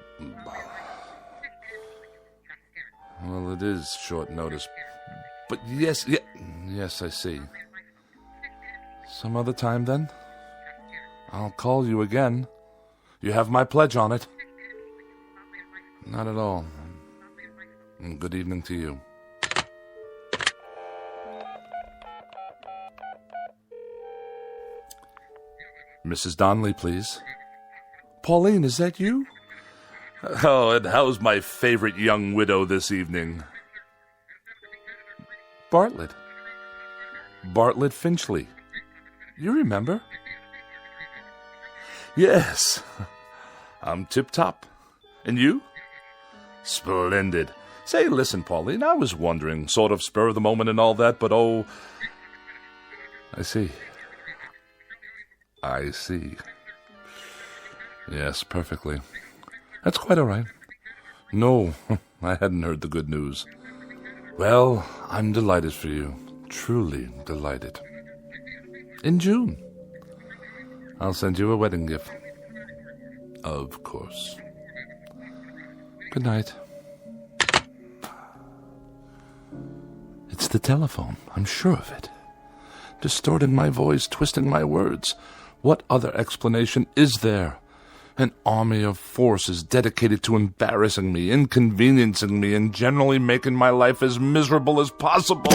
Well, it is short notice. But yes, I see. Some other time, then? I'll call you again. You have my pledge on it. Not at all. And good evening to you. Mrs. Donnelly, please. Pauline, is that you? Oh, and how's my favorite young widow this evening? Bartlett. Bartlett Finchley. You remember? Yes. I'm tip-top. And you? Splendid. Say, listen, Pauline, I was wondering, sort of spur of the moment and all that, but oh... I see. I see. Yes, perfectly. That's quite all right. No, I hadn't heard the good news. Well, I'm delighted for you. Truly delighted. In June. I'll send you a wedding gift. Of course. Good night. It's the telephone. I'm sure of it. Distorting my voice, twisting my words. What other explanation is there? An army of forces dedicated to embarrassing me, inconveniencing me, and generally making my life as miserable as possible.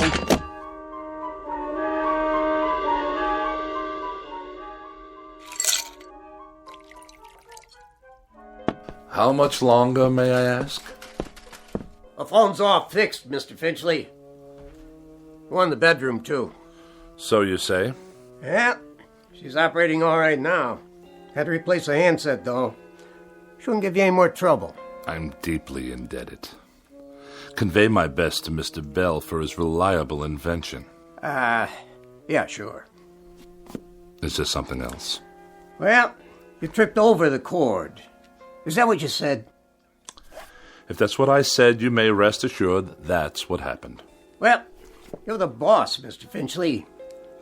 How much longer, may I ask? The phone's all fixed, Mr. Finchley. One in the bedroom, too. So you say? Yeah, she's operating all right now. Had to replace a handset, though. Shouldn't give you any more trouble. I'm deeply indebted. Convey my best to Mr. Bell for his reliable invention. Yeah, sure. Is there something else? Well, you tripped over the cord. Is that what you said? If that's what I said, you may rest assured that's what happened. Well, you're the boss, Mr. Finchley.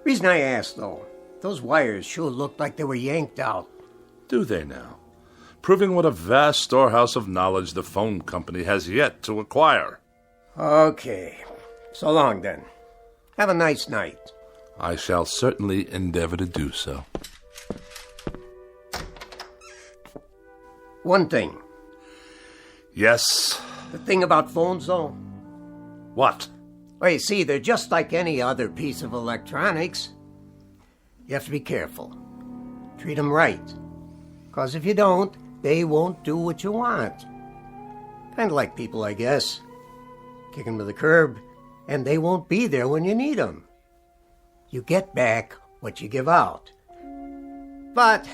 Reason I asked, though, those wires sure looked like they were yanked out. Do they now? Proving what a vast storehouse of knowledge the phone company has yet to acquire. Okay. So long, then. Have a nice night. I shall certainly endeavor to do so. One thing. Yes? The thing about phones, though? What? Well, you see, they're just like any other piece of electronics. You have to be careful. Treat them right. Because if you don't, they won't do what you want. Kind of like people, I guess. Kick them to the curb, and they won't be there when you need them. You get back what you give out. But,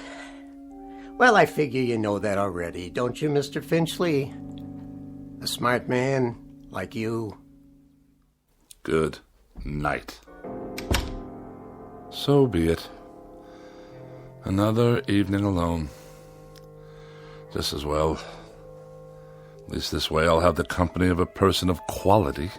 well, I figure you know that already, don't you, Mr. Finchley? A smart man like you. Good night. So be it. Another evening alone. Just as well. At least this way I'll have the company of a person of quality.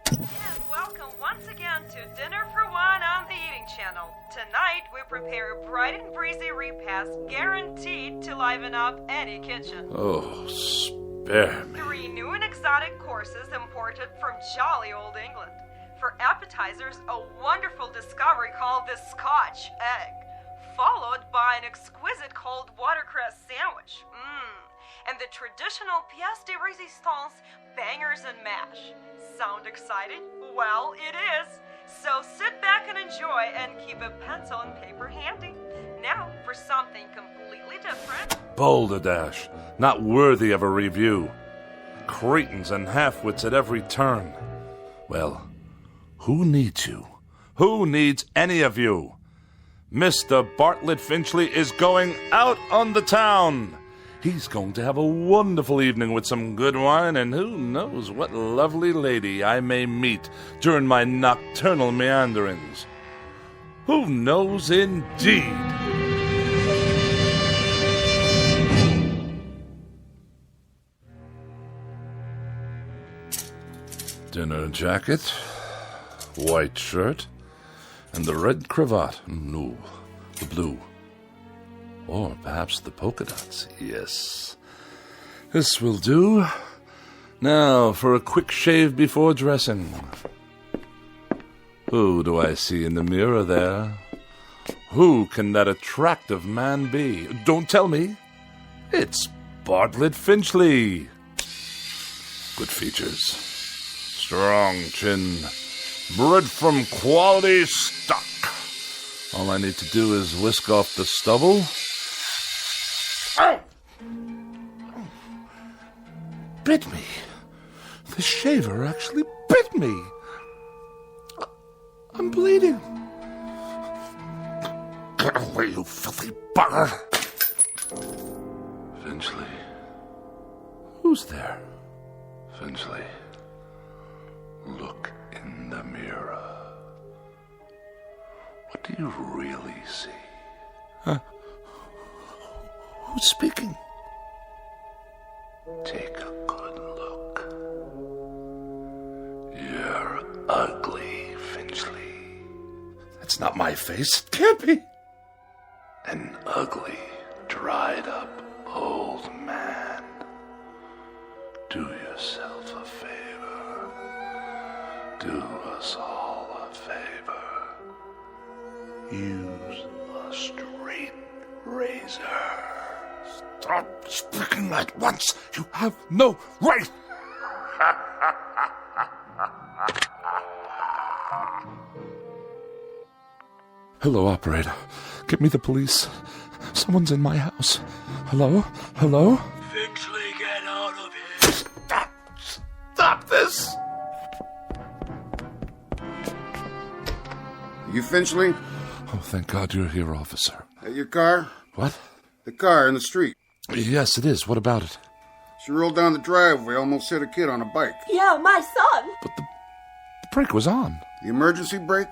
And welcome once again to Dinner for One on the Eating Channel. Tonight we prepare a bright and breezy repast guaranteed to liven up any kitchen. Oh, spare me. 3 new and exotic courses imported from jolly old England. For appetizers, a wonderful discovery called the Scotch egg, followed by an exquisite cold watercress sandwich. And the traditional pièce de résistance, bangers and mash. Sound exciting? Well, it is. So sit back and enjoy and keep a pencil and paper handy. Now for something completely different. Balderdash, not worthy of a review. Cretins and half-wits at every turn. Well, who needs you? Who needs any of you? Mr. Bartlett Finchley is going out on the town. He's going to have a wonderful evening with some good wine, and who knows what lovely lady I may meet during my nocturnal meanderings. Who knows indeed? Dinner jacket, white shirt, and the red cravat. No, the blue. Or perhaps the polka dots. Yes. This will do. Now for a quick shave before dressing. Who do I see in the mirror there? Who can that attractive man be? Don't tell me. It's Bartlett Finchley. Good features. Strong chin. Bred from quality stock. All I need to do is whisk off the stubble. Ow! Bit me. The shaver actually bit me. I'm bleeding. Get away, you filthy bugger. Finchley. Who's there? Finchley. Look in the mirror. What do you really see? Huh? Who's speaking? Take a good look. You're ugly, Finchley. That's not my face. It can't be. An ugly, dried-up old man. Do yourself a favor. Do us all a favor. Use a straight razor. Stop speaking at once. You have no right. Hello, operator. Get me the police. Someone's in my house. Hello? Hello? Finchley, Yes? You Finchley? Oh, thank God you're here, officer. Your car? What? The car in the street. Yes, it is. What about it? She rolled down the driveway, almost hit a kid on a bike. Yeah, my son. But the brake was on. The emergency brake?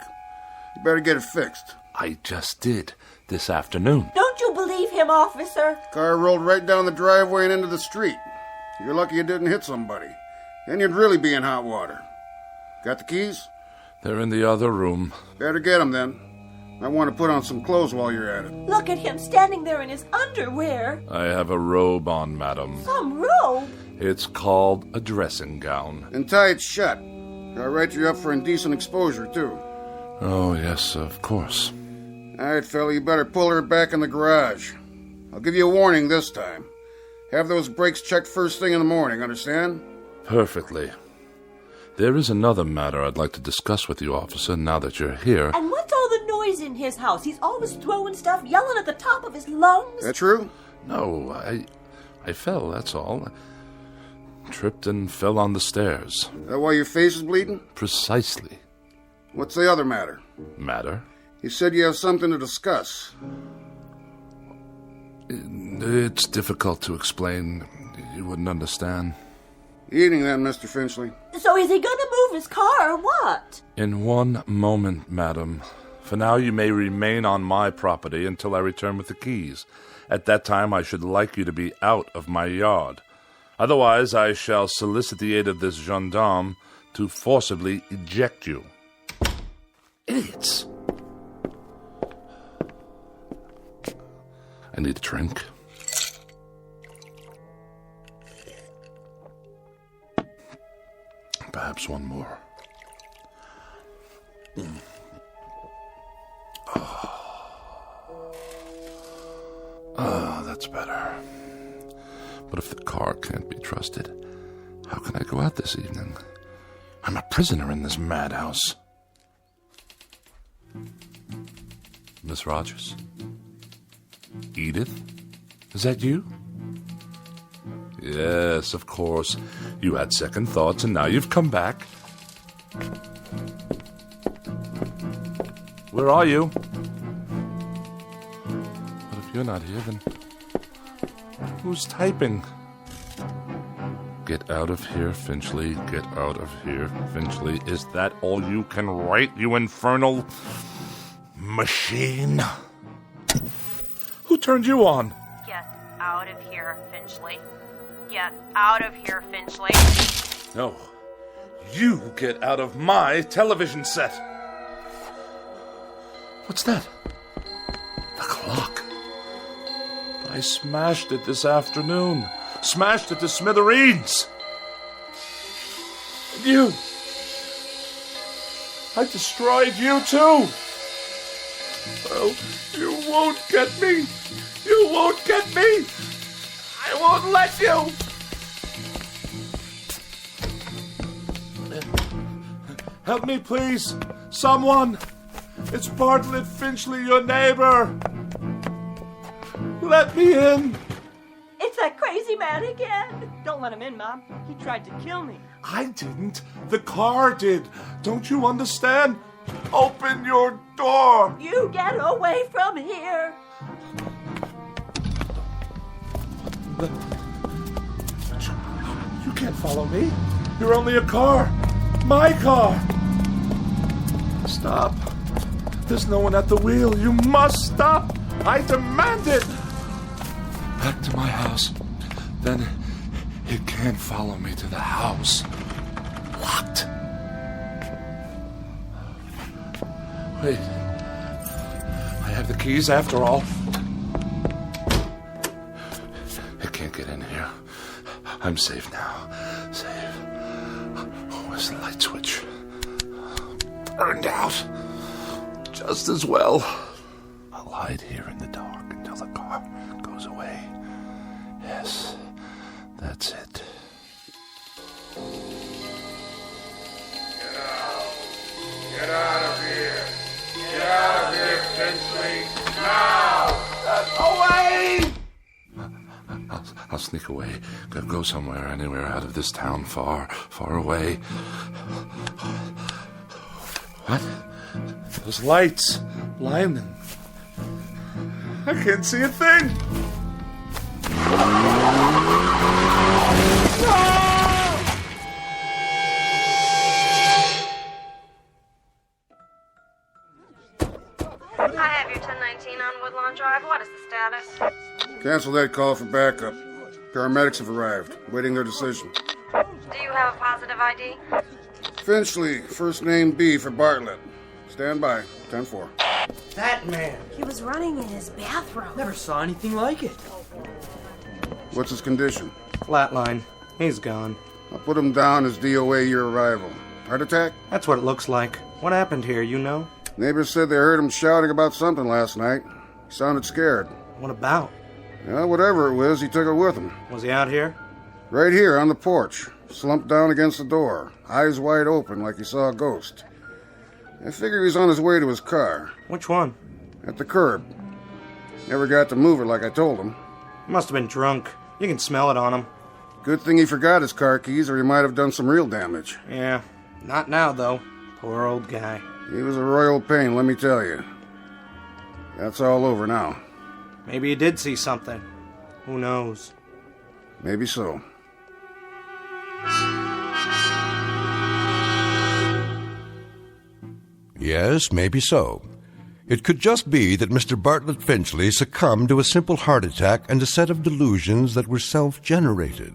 You better get it fixed. I just did this afternoon. Don't you believe him, officer? Car rolled right down the driveway and into the street. You're lucky it didn't hit somebody. Then you'd really be in hot water. Got the keys? They're in the other room. Better get them then. I want to put on some clothes while you're at it. Look at him standing there in his underwear. I have a robe on, madam. Some robe? It's called a dressing gown. And tie it shut. I'll write you up for indecent exposure, too. Oh, yes, of course. All right, fella, you better pull her back in the garage. I'll give you a warning this time. Have those brakes checked first thing in the morning, understand? Perfectly. There is another matter I'd like to discuss with you, officer, now that you're here. And what's all the noise in his house? He's always throwing stuff, yelling at the top of his lungs. That true? No, I fell, that's all. Tripped and fell on the stairs. That why your face is bleeding? Precisely. What's the other matter? Matter? You said you have something to discuss. It's difficult to explain. You wouldn't understand. Eating then, Mr. Finchley. So is he gonna move his car or what? In one moment, madam. For now, you may remain on my property until I return with the keys. At that time, I should like you to be out of my yard. Otherwise, I shall solicit the aid of this gendarme to forcibly eject you. Idiots! I need a drink. Perhaps one more. Oh, that's better. But if the car can't be trusted, how can I go out this evening? I'm a prisoner in this madhouse. Miss Rogers? Edith? Is that you? Yes, of course. You had second thoughts, and now you've come back. Where are you? But if you're not here, then who's typing? Get out of here, Finchley. Get out of here, Finchley. Is that all you can write, you infernal machine? Who turned you on? Get out of here, Finchley. Get out of here, Finchley. No. You get out of my television set. What's that? The clock. I smashed it this afternoon. Smashed it to smithereens. And you. I destroyed you too. Well, you won't get me. You won't get me. I won't let you. Help me, please. Someone. It's Bartlett Finchley, your neighbor. Let me in. It's that crazy man again. Don't let him in, Mom. He tried to kill me. I didn't. The car did. Don't you understand? Open your door. You get away from here. You can't follow me. You're only a car. My car. Stop. There's no one at the wheel. You must stop. I demand it. Back to my house. Then it can't follow me to the house. Locked. Wait. I have the keys after all. It can't get in here. I'm safe now. Safe. Oh, where's the light switch? Burned out. Just as well. I'll hide here in the dark until the car goes away. Yes, that's it. Get out of here. Get out of here, Finchley. Now! Away! I'll sneak away. Go somewhere, anywhere out of this town, far, far away. What? Those lights. Lyman. I can't see a thing. I have your 1019 on Woodlawn Drive. What is the status? Cancel that call for backup. Paramedics have arrived, waiting their decision. Do you have a positive ID? Finchley, first name B for Bartlett. Stand by, 10-4. That man. He was running in his bathroom. Never saw anything like it. What's his condition? Flatline. He's gone. I'll put him down as DOA your arrival. Heart attack? That's what it looks like. What happened here, you know? Neighbors said they heard him shouting about something last night. He sounded scared. What about? Yeah, whatever it was, he took it with him. Was he out here? Right here on the porch, slumped down against the door, eyes wide open like he saw a ghost. I figured he was on his way to his car. Which one? At the curb. Never got to move it like I told him. Must have been drunk. You can smell it on him. Good thing he forgot his car keys or he might have done some real damage. Yeah, not now, though. Poor old guy. He was a royal pain, let me tell you. That's all over now. Maybe he did see something. Who knows? Maybe so. Yes, maybe so. It could just be that Mr. Bartlett Finchley succumbed to a simple heart attack and a set of delusions that were self-generated.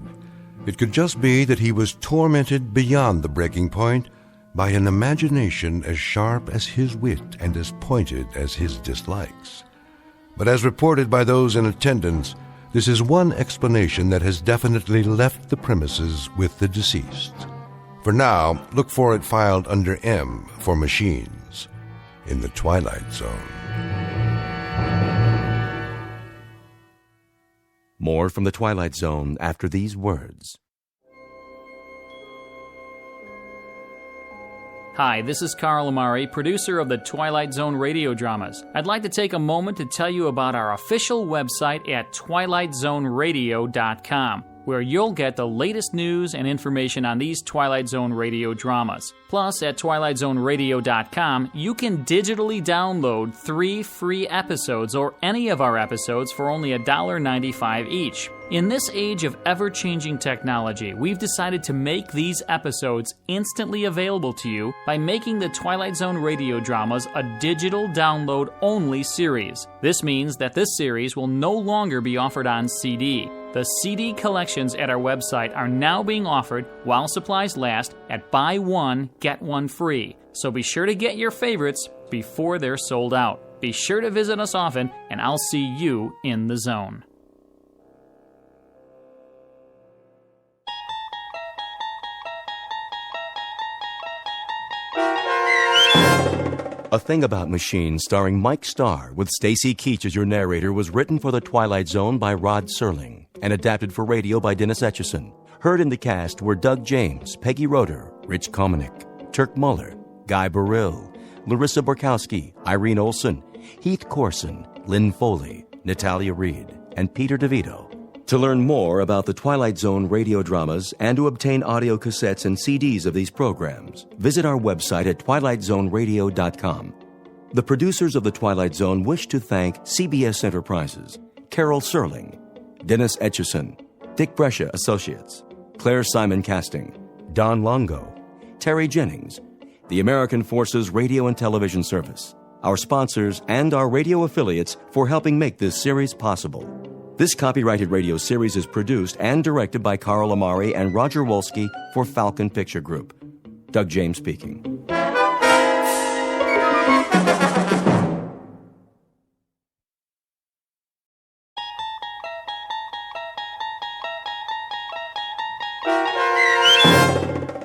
It could just be that he was tormented beyond the breaking point by an imagination as sharp as his wit and as pointed as his dislikes. But as reported by those in attendance, this is one explanation that has definitely left the premises with the deceased. For now, look for it filed under M for machines in the Twilight Zone. More from the Twilight Zone after these words. Hi, this is Carl Amari, producer of the Twilight Zone radio dramas. I'd like to take a moment to tell you about our official website at twilightzoneradio.com, where you'll get the latest news and information on these Twilight Zone radio dramas. Plus, at twilightzoneradio.com, you can digitally download 3 free episodes or any of our episodes for only $1.95 each. In this age of ever-changing technology, we've decided to make these episodes instantly available to you by making the Twilight Zone radio dramas a digital download-only series. This means that this series will no longer be offered on CD. The CD collections at our website are now being offered while supplies last at buy one, get one free. So be sure to get your favorites before they're sold out. Be sure to visit us often, and I'll see you in the zone. A Thing About Machines, starring Mike Starr, with Stacy Keach as your narrator, was written for The Twilight Zone by Rod Serling and adapted for radio by Dennis Etchison. Heard in the cast were Doug James, Peggy Roeder, Rich Kominick, Turk Muller, Guy Burrill, Larissa Borkowski, Irene Olson, Heath Corson, Lynn Foley, Natalia Reed, and Peter DeVito. To learn more about the Twilight Zone radio dramas and to obtain audio cassettes and CDs of these programs, visit our website at twilightzoneradio.com. The producers of The Twilight Zone wish to thank CBS Enterprises, Carol Serling, Dennis Etchison, Dick Brescia Associates, Claire Simon Casting, Don Longo, Terry Jennings, the American Forces Radio and Television Service, our sponsors, and our radio affiliates for helping make this series possible. This copyrighted radio series is produced and directed by Carl Amari and Roger Wolski for Falcon Picture Group. Doug James speaking.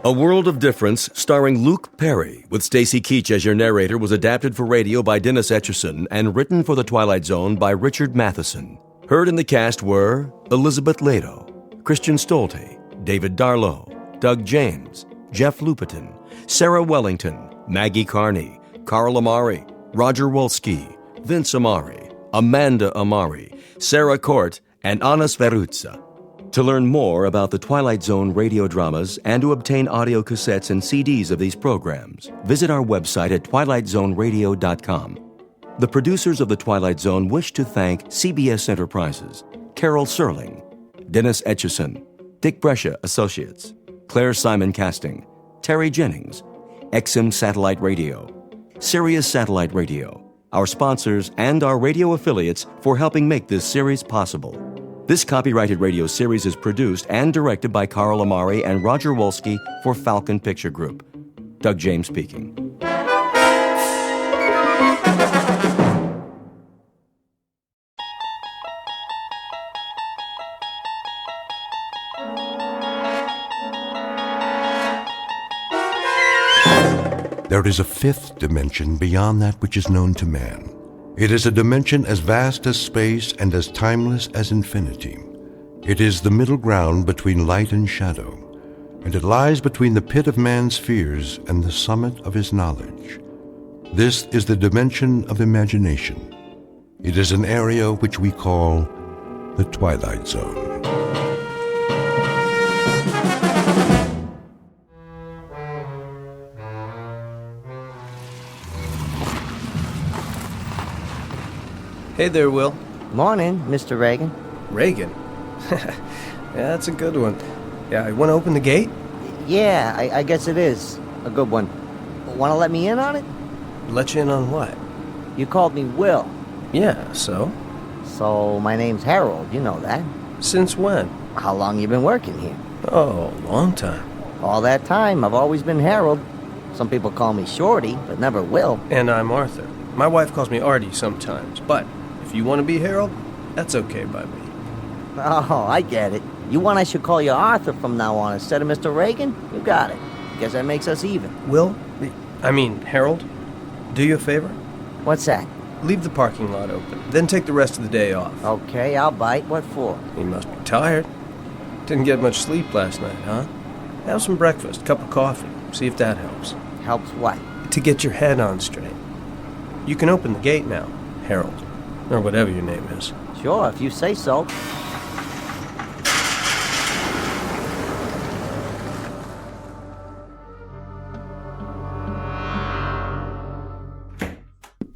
A World of Difference, starring Luke Perry, with Stacy Keach as your narrator, was adapted for radio by Dennis Etchison and written for The Twilight Zone by Richard Matheson. Heard in the cast were Elizabeth Lado, Christian Stolte, David Darlow, Doug James, Jeff Lupetin, Sarah Wellington, Maggie Carney, Carl Amari, Roger Wolski, Vince Amari, Amanda Amari, Sarah Court, and Anna Sveruzza. To learn more about the Twilight Zone radio dramas and to obtain audio cassettes and CDs of these programs, visit our website at twilightzoneradio.com. The producers of The Twilight Zone wish to thank CBS Enterprises, Carol Serling, Dennis Etchison, Dick Brescia Associates, Claire Simon Casting, Terry Jennings, XM Satellite Radio, Sirius Satellite Radio, our sponsors, and our radio affiliates for helping make this series possible. This copyrighted radio series is produced and directed by Carl Amari and Roger Wolski for Falcon Picture Group. Doug James speaking. There is a fifth dimension beyond that which is known to man. It is a dimension as vast as space and as timeless as infinity. It is the middle ground between light and shadow, and it lies between the pit of man's fears and the summit of his knowledge. This is the dimension of imagination. It is an area which we call the Twilight Zone. Hey there, Will. Morning, Mr. Reagan. Reagan? Yeah, that's a good one. Yeah, you want to open the gate? Yeah, I guess it is. A good one. Want to let me in on it? Let you in on what? You called me Will. Yeah, so? So, my name's Harold, you know that. Since when? How long you been working here? Oh, long time. All that time, I've always been Harold. Some people call me Shorty, but never Will. And I'm Arthur. My wife calls me Artie sometimes, but if you want to be Harold, that's okay by me. Oh, I get it. You want I should call you Arthur from now on instead of Mr. Reagan? You got it. Guess that makes us even. Harold, do you a favor? What's that? Leave the parking lot open, then take the rest of the day off. Okay, I'll bite. What for? You must be tired. Didn't get much sleep last night, huh? Have some breakfast, cup of coffee, see if that helps. Helps what? To get your head on straight. You can open the gate now, Harold. Or whatever your name is. Sure, if you say so.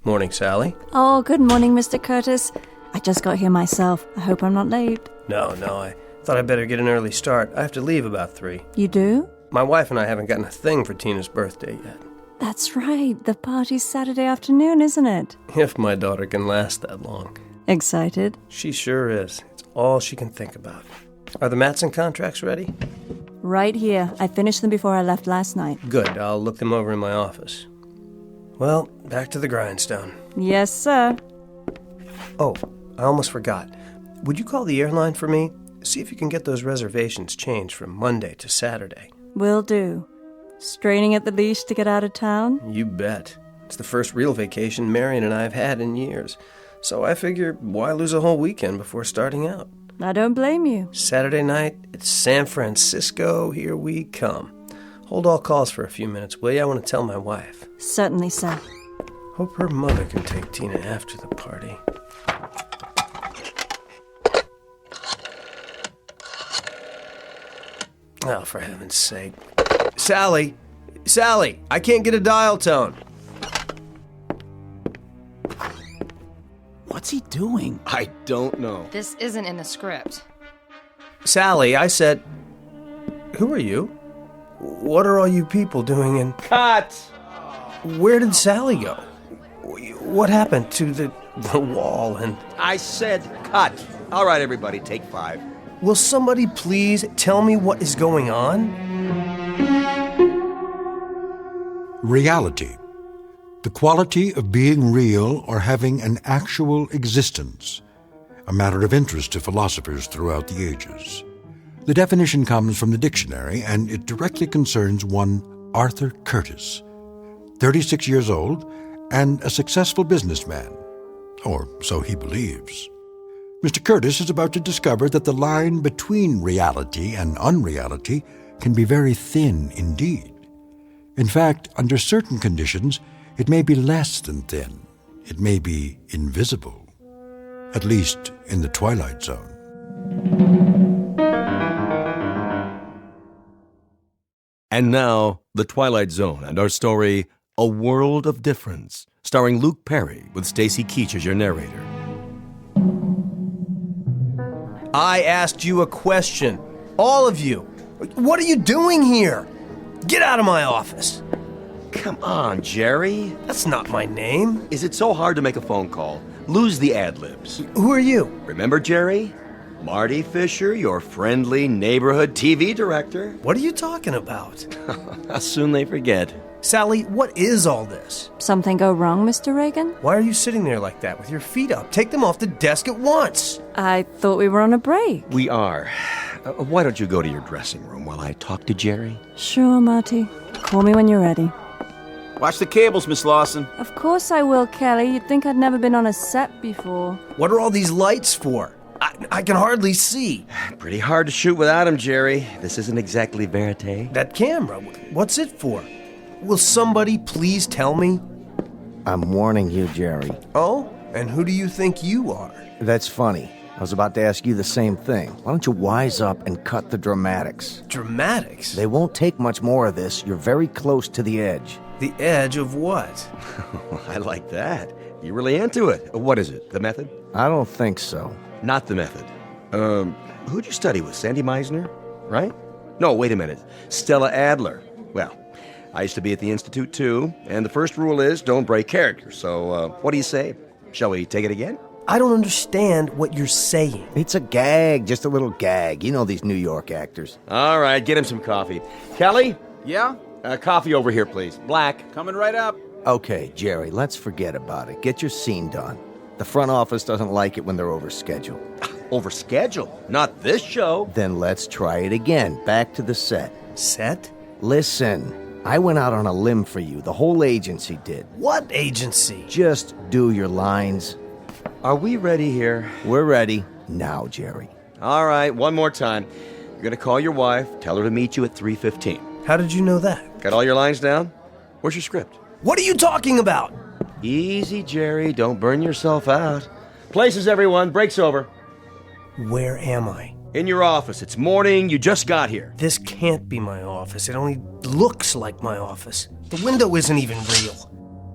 Morning, Sally. Oh, good morning, Mr. Curtis. I just got here myself. I hope I'm not late. No, I thought I'd better get an early start. I have to leave about 3. You do? My wife and I haven't gotten a thing for Tina's birthday yet. That's right. The party's Saturday afternoon, isn't it? If my daughter can last that long. Excited? She sure is. It's all she can think about. Are the Matson contracts ready? Right here. I finished them before I left last night. Good. I'll look them over in my office. Well, back to the grindstone. Yes, sir. Oh, I almost forgot. Would you call the airline for me? See if you can get those reservations changed from Monday to Saturday. Will do. Straining at the leash to get out of town? You bet. It's the first real vacation Marion and I have had in years. So I figure, why lose a whole weekend before starting out? I don't blame you. Saturday night, it's San Francisco. Here we come. Hold all calls for a few minutes, will you? I want to tell my wife. Certainly, sir. Hope her mother can take Tina after the party. Oh, for heaven's sake. Sally! I can't get a dial tone. What's he doing? I don't know. This isn't in the script. Sally, I said... Who are you? What are all you people doing in... Cut! Where did Sally go? What happened to the wall and... I said cut. All right, everybody, take 5. Will somebody please tell me what is going on? Reality. The quality of being real or having an actual existence. A matter of interest to philosophers throughout the ages. The definition comes from the dictionary, and it directly concerns one Arthur Curtis, 36 years old and a successful businessman, or so he believes. Mr. Curtis is about to discover that the line between reality and unreality can be very thin indeed. In fact, under certain conditions, it may be less than thin. It may be invisible, at least in the Twilight Zone. And now, The Twilight Zone and our story, A World of Difference, starring Luke Perry with Stacy Keach as your narrator. I asked you a question. All of you. What are you doing here? Get out of my office. Come on, Jerry. That's not my name. Is it so hard to make a phone call? Lose the ad-libs. Who are you? Remember, Jerry? Marty Fisher, your friendly neighborhood TV director. What are you talking about? How soon they forget. Sally, what is all this? Something go wrong, Mr. Reagan? Why are you sitting there like that with your feet up? Take them off the desk at once. I thought we were on a break. We are. Why don't you go to your dressing room while I talk to Jerry? Sure, Marty. Call me when you're ready. Watch the cables, Miss Lawson. Of course I will, Kelly. You'd think I'd never been on a set before. What are all these lights for? I can hardly see. Pretty hard to shoot without him, Jerry. This isn't exactly verite. That camera, what's it for? Will somebody please tell me? I'm warning you, Jerry. Oh? And who do you think you are? That's funny. I was about to ask you the same thing. Why don't you wise up and cut the dramatics? Dramatics? They won't take much more of this. You're very close to the edge. The edge of what? I like that. You're really into it. What is it? The method? I don't think so. Not the method. Who'd you study with? Sandy Meisner? Right? No, wait a minute. Stella Adler. Well, I used to be at the Institute, too, and the first rule is don't break character. So, what do you say? Shall we take it again? I don't understand what you're saying. It's a gag, just a little gag. You know these New York actors. All right, get him some coffee. Kelly? Yeah? Coffee over here, please. Black. Coming right up. Okay, Jerry, let's forget about it. Get your scene done. The front office doesn't like it when they're over schedule. Over schedule? Not this show. Then let's try it again. Back to the set. Set? Listen, I went out on a limb for you. The whole agency did. What agency? Just do your lines. Are we ready here? We're ready. Now, Jerry. All right, one more time. You're going to call your wife, tell her to meet you at 3:15. How did you know that? Got all your lines down? Where's your script? What are you talking about? Easy, Jerry. Don't burn yourself out. Places, everyone. Break's over. Where am I? In your office. It's morning. You just got here. This can't be my office. It only looks like my office. The window isn't even real.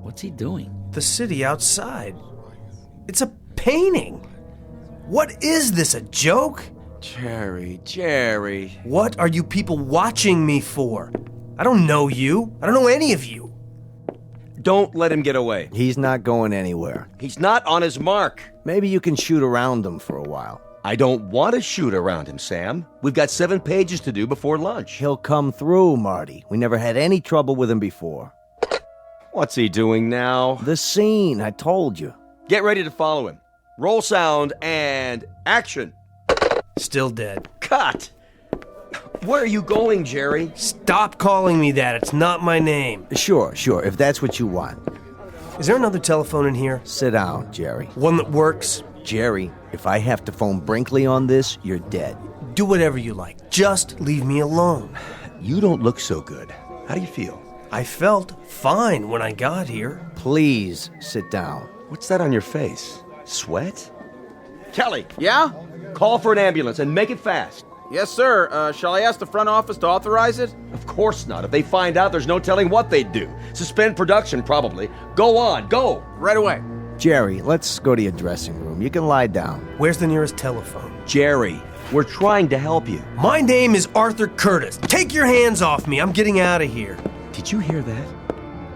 What's he doing? The city outside. It's a painting. What is this, a joke? Jerry. What are you people watching me for? I don't know you. I don't know any of you. Don't let him get away. He's not going anywhere. He's not on his mark. Maybe you can shoot around him for a while. I don't want to shoot around him, Sam. We've got 7 pages to do before lunch. He'll come through, Marty. We never had any trouble with him before. What's he doing now? The scene, I told you. Get ready to follow him. Roll sound and action. Still dead. Cut! Where are you going, Jerry? Stop calling me that. It's not my name. Sure, if that's what you want. Is there another telephone in here? Sit down, Jerry. One that works? Jerry, if I have to phone Brinkley on this, you're dead. Do whatever you like. Just leave me alone. You don't look so good. How do you feel? I felt fine when I got here. Please sit down. What's that on your face? Sweat? Kelly! Yeah? Call for an ambulance and make it fast. Yes, sir. Shall I ask the front office to authorize it? Of course not. If they find out, there's no telling what they'd do. Suspend production, probably. Go on, go! Right away. Jerry, let's go to your dressing room. You can lie down. Where's the nearest telephone? Jerry, we're trying to help you. My name is Arthur Curtis. Take your hands off me. I'm getting out of here. Did you hear that?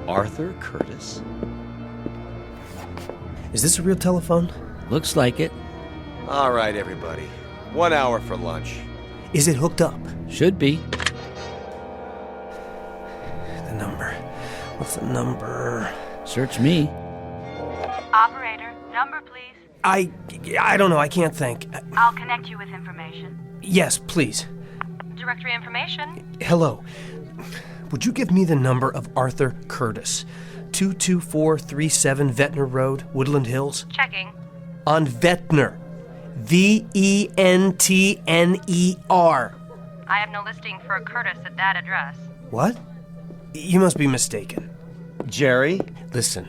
Arthur Curtis? Is this a real telephone? Looks like it. All right, everybody. 1 hour for lunch. Is it hooked up? Should be. The number. What's the number? Search me. Operator, number please. I don't know. I can't think. I'll connect you with information. Yes, please. Directory information. Hello. Would you give me the number of Arthur Curtis? 22437 Ventnor Road, Woodland Hills? Checking. On Ventnor. Ventner. I have no listing for a Curtis at that address. What? You must be mistaken. Jerry? Listen,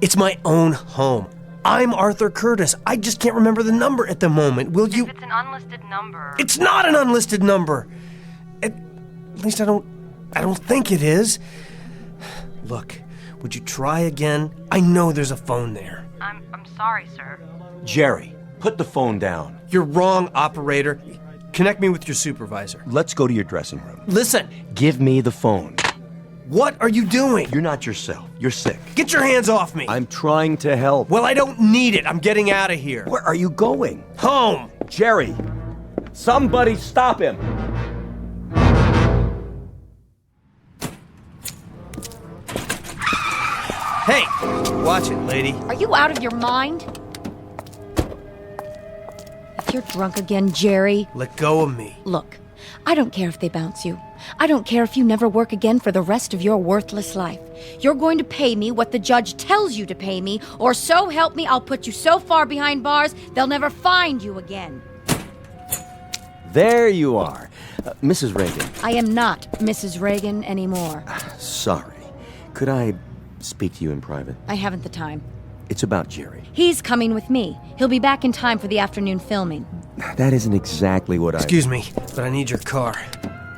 it's my own home. I'm Arthur Curtis. I just can't remember the number at the moment. Will you... If it's an unlisted number... It's not an unlisted number! At least I don't I don't think it is. Look, would you try again? I know there's a phone there. I'm sorry, sir. Jerry, put the phone down. You're wrong, operator. Connect me with your supervisor. Let's go to your dressing room. Listen! Give me the phone. What are you doing? You're not yourself. You're sick. Get your hands off me! I'm trying to help. Well, I don't need it. I'm getting out of here. Where are you going? Home! Jerry, somebody stop him! Hey! Watch it, lady. Are you out of your mind? If you're drunk again, Jerry... Let go of me. Look, I don't care if they bounce you. I don't care if you never work again for the rest of your worthless life. You're going to pay me what the judge tells you to pay me, or so help me, I'll put you so far behind bars, they'll never find you again. There you are. Mrs. Reagan. I am not Mrs. Reagan anymore. Sorry. Could I speak to you in private? I haven't the time. It's about Jerry. He's coming with me. He'll be back in time for the afternoon filming. That isn't exactly what Excuse me, but I need your car.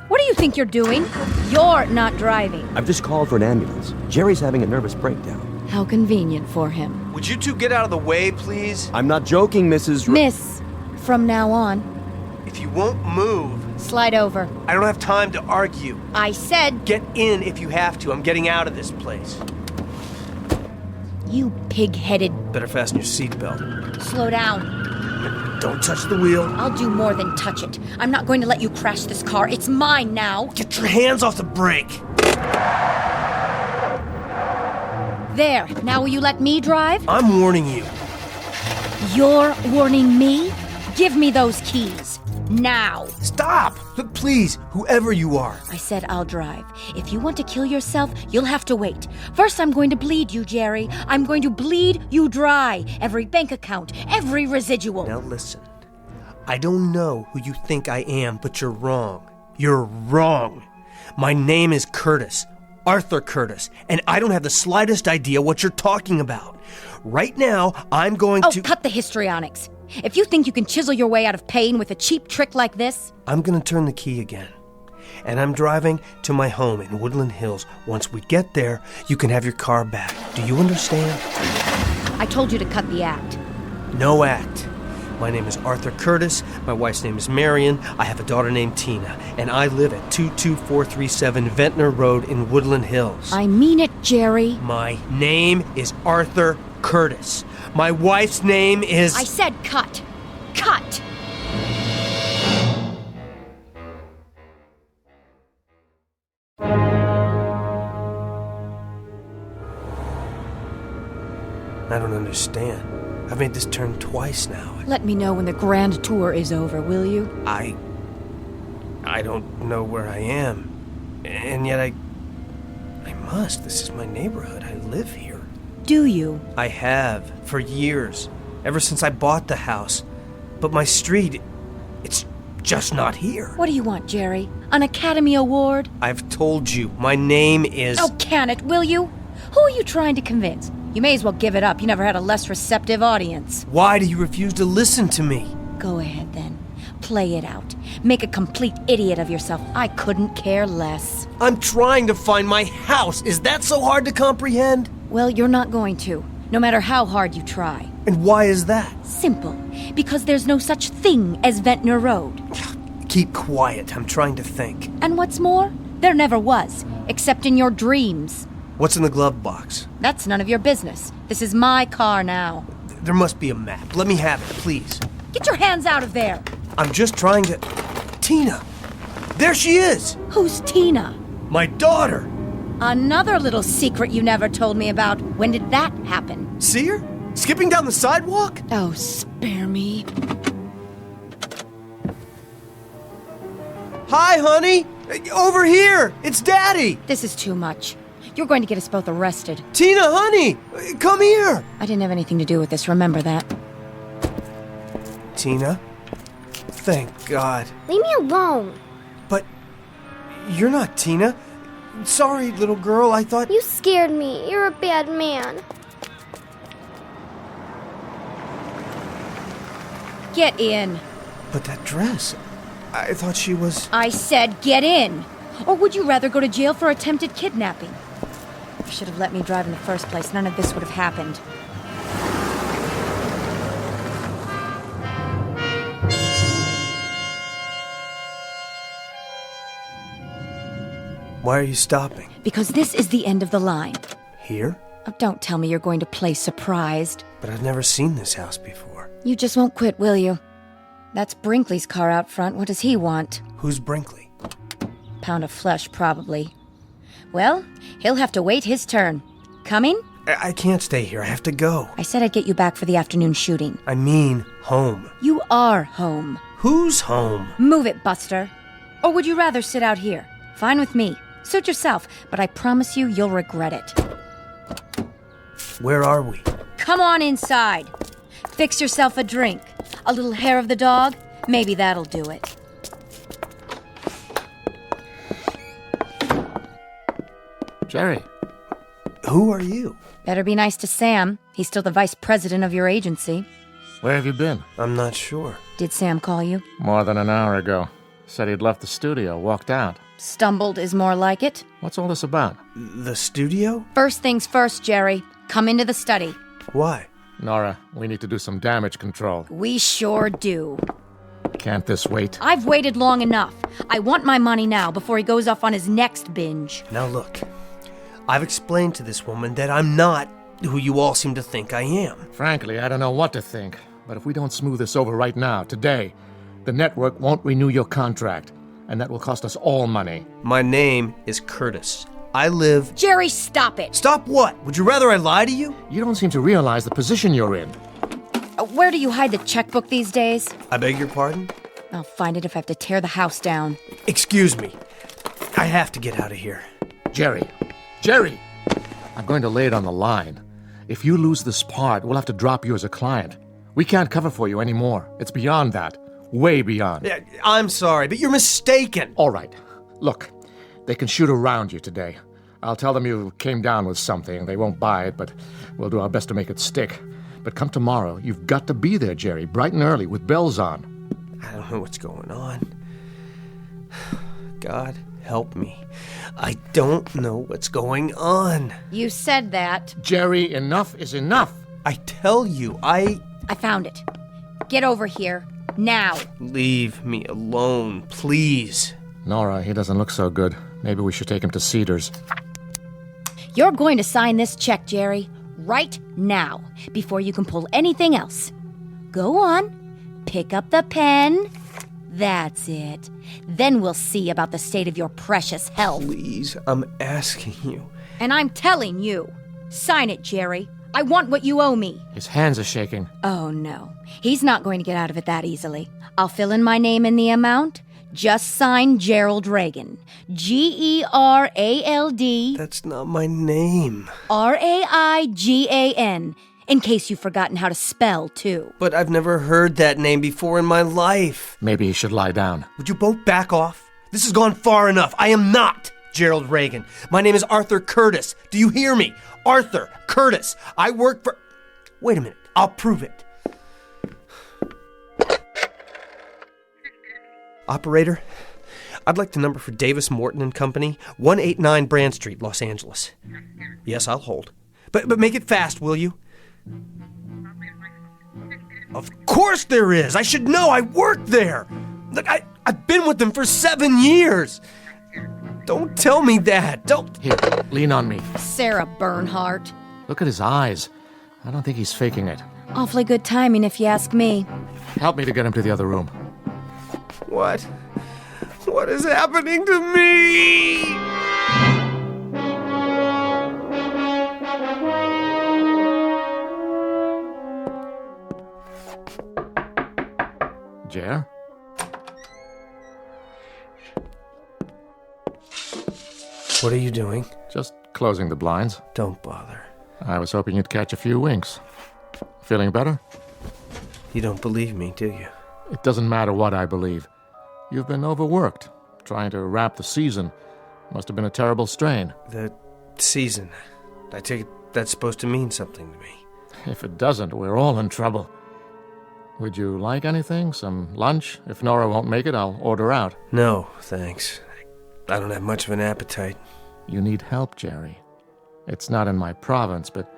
What do you think you're doing? You're not driving. I've just called for an ambulance. Jerry's having a nervous breakdown. How convenient for him. Would you two get out of the way, please? I'm not joking, Mrs. Miss, from now on. If you won't move... Slide over. I don't have time to argue. I said... Get in if you have to. I'm getting out of this place. You pig-headed... Better fasten your seatbelt. Slow down. Don't touch the wheel. I'll do more than touch it. I'm not going to let you crash this car. It's mine now. Get your hands off the brake. There. Now will you let me drive? I'm warning you. You're warning me? Give me those keys. Now. Stop! Look, please, whoever you are. I said I'll drive. If you want to kill yourself, you'll have to wait. First, I'm going to bleed you, Jerry. I'm going to bleed you dry. Every bank account, every residual. Now listen. I don't know who you think I am, but you're wrong. You're wrong. My name is Curtis. Arthur Curtis. And I don't have the slightest idea what you're talking about. Right now, I'm going to... Oh, cut the histrionics. If you think you can chisel your way out of pain with a cheap trick like this... I'm gonna turn the key again. And I'm driving to my home in Woodland Hills. Once we get there, you can have your car back. Do you understand? I told you to cut the act. No act. My name is Arthur Curtis. My wife's name is Marion. I have a daughter named Tina. And I live at 22437 Ventnor Road in Woodland Hills. I mean it, Jerry. My name is Arthur Curtis. My wife's name is... I said cut. Cut! I don't understand. I've made this turn twice now. Let me know when the grand tour is over, will you? I don't know where I am. And yet I must. This is my neighborhood. I live here. Do you? I have, for years. Ever since I bought the house. But my street, it's just not here. What do you want, Jerry? An Academy Award? I've told you, my name is... Oh, can it, will you? Who are you trying to convince? You may as well give it up. You never had a less receptive audience. Why do you refuse to listen to me? Go ahead, then. Play it out. Make a complete idiot of yourself. I couldn't care less. I'm trying to find my house. Is that so hard to comprehend? Well, you're not going to, no matter how hard you try. And why is that? Simple. Because there's no such thing as Ventnor Road. Keep quiet. I'm trying to think. And what's more, there never was, except in your dreams. What's in the glove box? That's none of your business. This is my car now. There must be a map. Let me have it, please. Get your hands out of there. I'm just trying to... Tina! There she is! Who's Tina? My daughter! Another little secret you never told me about. When did that happen? See her? Skipping down the sidewalk? Oh, spare me. Hi, honey! Over here! It's Daddy! This is too much. You're going to get us both arrested. Tina, honey! Come here! I didn't have anything to do with this, remember that. Tina? Thank God. Leave me alone. But you're not Tina. Sorry, little girl, I thought... You scared me. You're a bad man. Get in. But that dress... I thought she was... I said get in. Or would you rather go to jail for attempted kidnapping? You should have let me drive in the first place. None of this would have happened. Why are you stopping? Because this is the end of the line. Here? Oh, don't tell me you're going to play surprised. But I've never seen this house before. You just won't quit, will you? That's Brinkley's car out front. What does he want? Who's Brinkley? Pound of flesh, probably. Well, he'll have to wait his turn. Coming? I can't stay here. I have to go. I said I'd get you back for the afternoon shooting. I mean home. You are home. Who's home? Move it, Buster. Or would you rather sit out here? Fine with me. Suit yourself, but I promise you you'll regret it. Where are we? Come on inside. Fix yourself a drink. A little hair of the dog? Maybe that'll do it. Jerry. Who are you? Better be nice to Sam. He's still the vice president of your agency. Where have you been? I'm not sure. Did Sam call you? More than an hour ago. Said he'd left the studio, walked out. Stumbled is more like it. What's all this about? The studio? First things first, Jerry. Come into the study. Why? Nora, we need to do some damage control. We sure do. Can't this wait? I've waited long enough. I want my money now before he goes off on his next binge. Now look, I've explained to this woman that I'm not who you all seem to think I am. Frankly, I don't know what to think. But if we don't smooth this over right now, today, the network won't renew your contract. And that will cost us all money. My name is Curtis. I live... Jerry, stop it! Stop what? Would you rather I lie to you? You don't seem to realize the position you're in. Where do you hide the checkbook these days? I beg your pardon? I'll find it if I have to tear the house down. Excuse me. I have to get out of here. Jerry! I'm going to lay it on the line. If you lose this part, we'll have to drop you as a client. We can't cover for you anymore. It's beyond that. Way beyond. I'm sorry, but you're mistaken. All right. Look, they can shoot around you today. I'll tell them you came down with something. They won't buy it, but we'll do our best to make it stick. But come tomorrow, you've got to be there, Jerry, bright and early, with bells on. I don't know what's going on. God, help me. I don't know what's going on. You said that. Jerry, enough is enough. I tell you, I found it. Get over here. Now. Leave me alone, please. Nora, he doesn't look so good. Maybe we should take him to Cedars. You're going to sign this check, Jerry, right now, before you can pull anything else. Go on. Pick up the pen. That's it. Then we'll see about the state of your precious health. Please, I'm asking you. And I'm telling you. Sign it, Jerry. I want what you owe me. His hands are shaking. Oh, no. He's not going to get out of it that easily. I'll fill in my name and the amount. Just sign Gerald Reagan. G-E-R-A-L-D. That's not my name. R-A-I-G-A-N. In case you've forgotten how to spell, too. But I've never heard that name before in my life. Maybe he should lie down. Would you both back off? This has gone far enough. I am not Gerald Reagan. My name is Arthur Curtis. Do you hear me? Arthur Curtis. I work for... Wait a minute. I'll prove it. Operator, I'd like the number for Davis Morton and Company, 189 Brand Street, Los Angeles. Yes, I'll hold. But make it fast, will you? Of course there is. I should know. I work there. Look, I've been with them for 7 years. Don't tell me that. Don't. Here, lean on me. Sarah Bernhardt. Look at his eyes. I don't think he's faking it. Awfully good timing, if you ask me. Help me to get him to the other room. What? What is happening to me? Jer? What are you doing? Just closing the blinds. Don't bother. I was hoping you'd catch a few winks. Feeling better? You don't believe me, do you? It doesn't matter what I believe. You've been overworked, trying to wrap the season. Must have been a terrible strain. The season. I take it that's supposed to mean something to me. If it doesn't, we're all in trouble. Would you like anything? Some lunch? If Nora won't make it, I'll order out. No, thanks. I don't have much of an appetite. You need help, Jerry. It's not in my province, but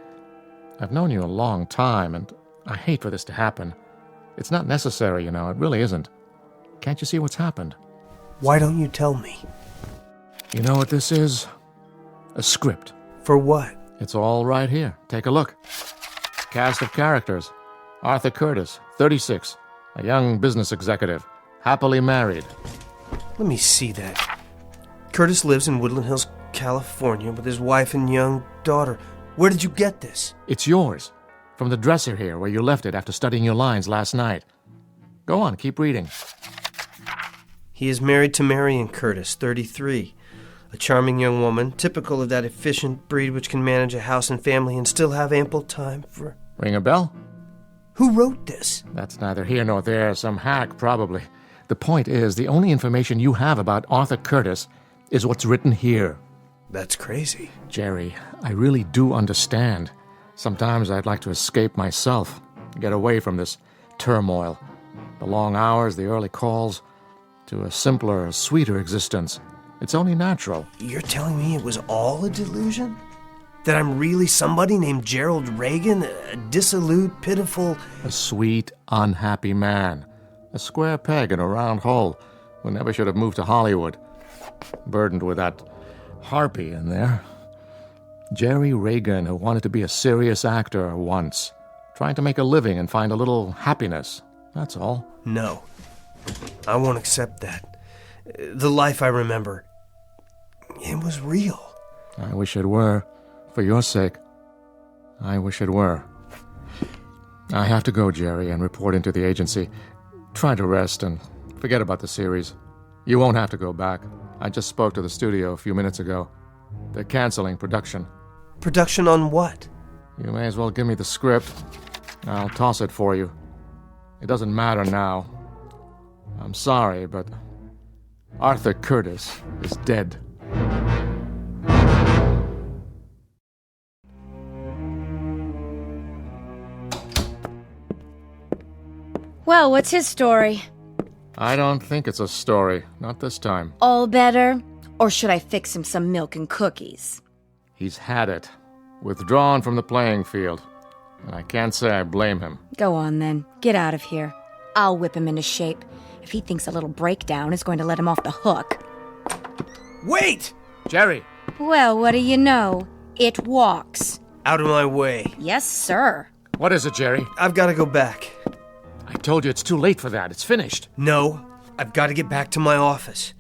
I've known you a long time, and I hate for this to happen. It's not necessary, it really isn't. Can't you see what's happened? Why don't you tell me? You know what this is? A script. For what? It's all right here. Take a look. Cast of characters. Arthur Curtis, 36, a young business executive, happily married. Let me see that. Curtis lives in Woodland Hills, California, with his wife and young daughter. Where did you get this? It's yours. From the dresser here, where you left it after studying your lines last night. Go on, keep reading. He is married to Marion Curtis, 33. A charming young woman, typical of that efficient breed which can manage a house and family and still have ample time for... Ring a bell? Who wrote this? That's neither here nor there. Some hack, probably. The point is, the only information you have about Arthur Curtis is what's written here. That's crazy. Jerry, I really do understand. Sometimes I'd like to escape myself, get away from this turmoil. The long hours, the early calls, to a simpler, sweeter existence. It's only natural. You're telling me it was all a delusion? That I'm really somebody named Gerald Reagan, a dissolute, pitiful... A sweet, unhappy man. A square peg in a round hole who never should have moved to Hollywood. Burdened with that harpy in there. Jerry Reagan, who wanted to be a serious actor once. Trying to make a living and find a little happiness. That's all. No. I won't accept that. The life I remember, it was real. I wish it were. For your sake. I wish it were. I have to go, Jerry, and report into the agency. Try to rest and forget about the series. You won't have to go back. I just spoke to the studio a few minutes ago. They're canceling production. Production on what? You may as well give me the script. I'll toss it for you. It doesn't matter now. I'm sorry, but Arthur Curtis is dead. Well, what's his story? I don't think it's a story. Not this time. All better? Or should I fix him some milk and cookies? He's had it. Withdrawn from the playing field. And I can't say I blame him. Go on, then. Get out of here. I'll whip him into shape. If he thinks a little breakdown is going to let him off the hook. Wait! Jerry! Well, what do you know? It walks. Out of my way. Yes, sir. What is it, Jerry? I've got to go back. I told you it's too late for that. It's finished. No, I've got to get back to my office.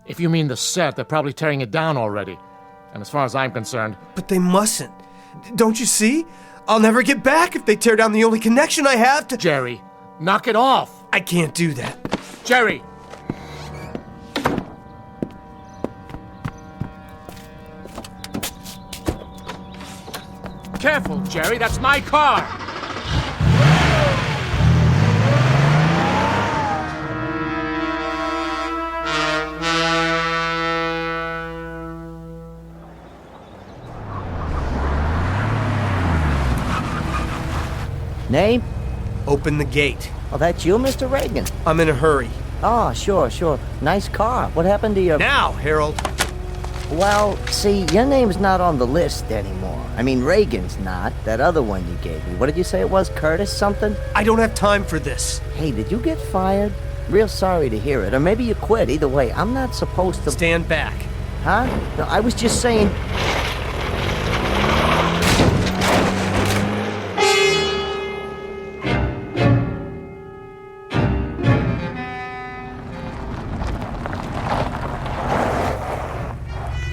If you mean the set, they're probably tearing it down already. And as far as I'm concerned... But they mustn't. Don't you see? I'll never get back if they tear down the only connection I have to... Jerry, knock it off. I can't do that. Jerry! Careful, Jerry, that's my car! Name? Open the gate. Oh, that's you, Mr. Reagan? I'm in a hurry. Oh, sure. Nice car. What happened to your... Now, Harold. Well, see, your name's not on the list anymore. I mean, Reagan's not. That other one you gave me. What did you say it was? Curtis something? I don't have time for this. Hey, did you get fired? Real sorry to hear it. Or maybe you quit. Either way, I'm not supposed to... Stand back. Huh? No, I was just saying...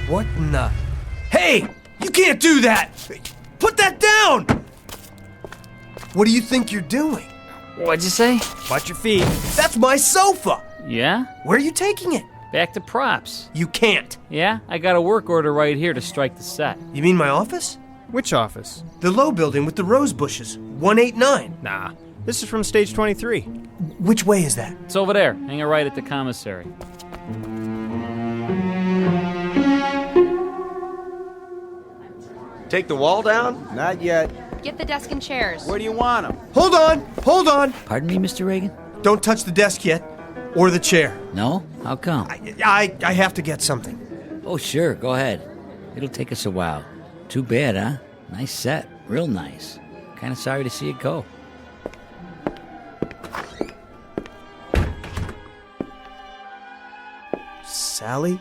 What in the... Hey! You can't do that! Put that down! What do you think you're doing? What'd you say? Watch your feet. That's my sofa! Yeah? Where are you taking it? Back to props. You can't. Yeah? I got a work order right here to strike the set. You mean my office? Which office? The low building with the rose bushes. 189. Nah, this is from stage 23. Which way is that? It's over there. Hang it right at the commissary. Take the wall down? Not yet. Get the desk and chairs. Where do you want them? Hold on! Pardon me, Mr. Reagan? Don't touch the desk yet. Or the chair. No? How come? I have to get something. Oh, sure, go ahead. It'll take us a while. Too bad, huh? Nice set. Real nice. Kind of sorry to see it go. Sally?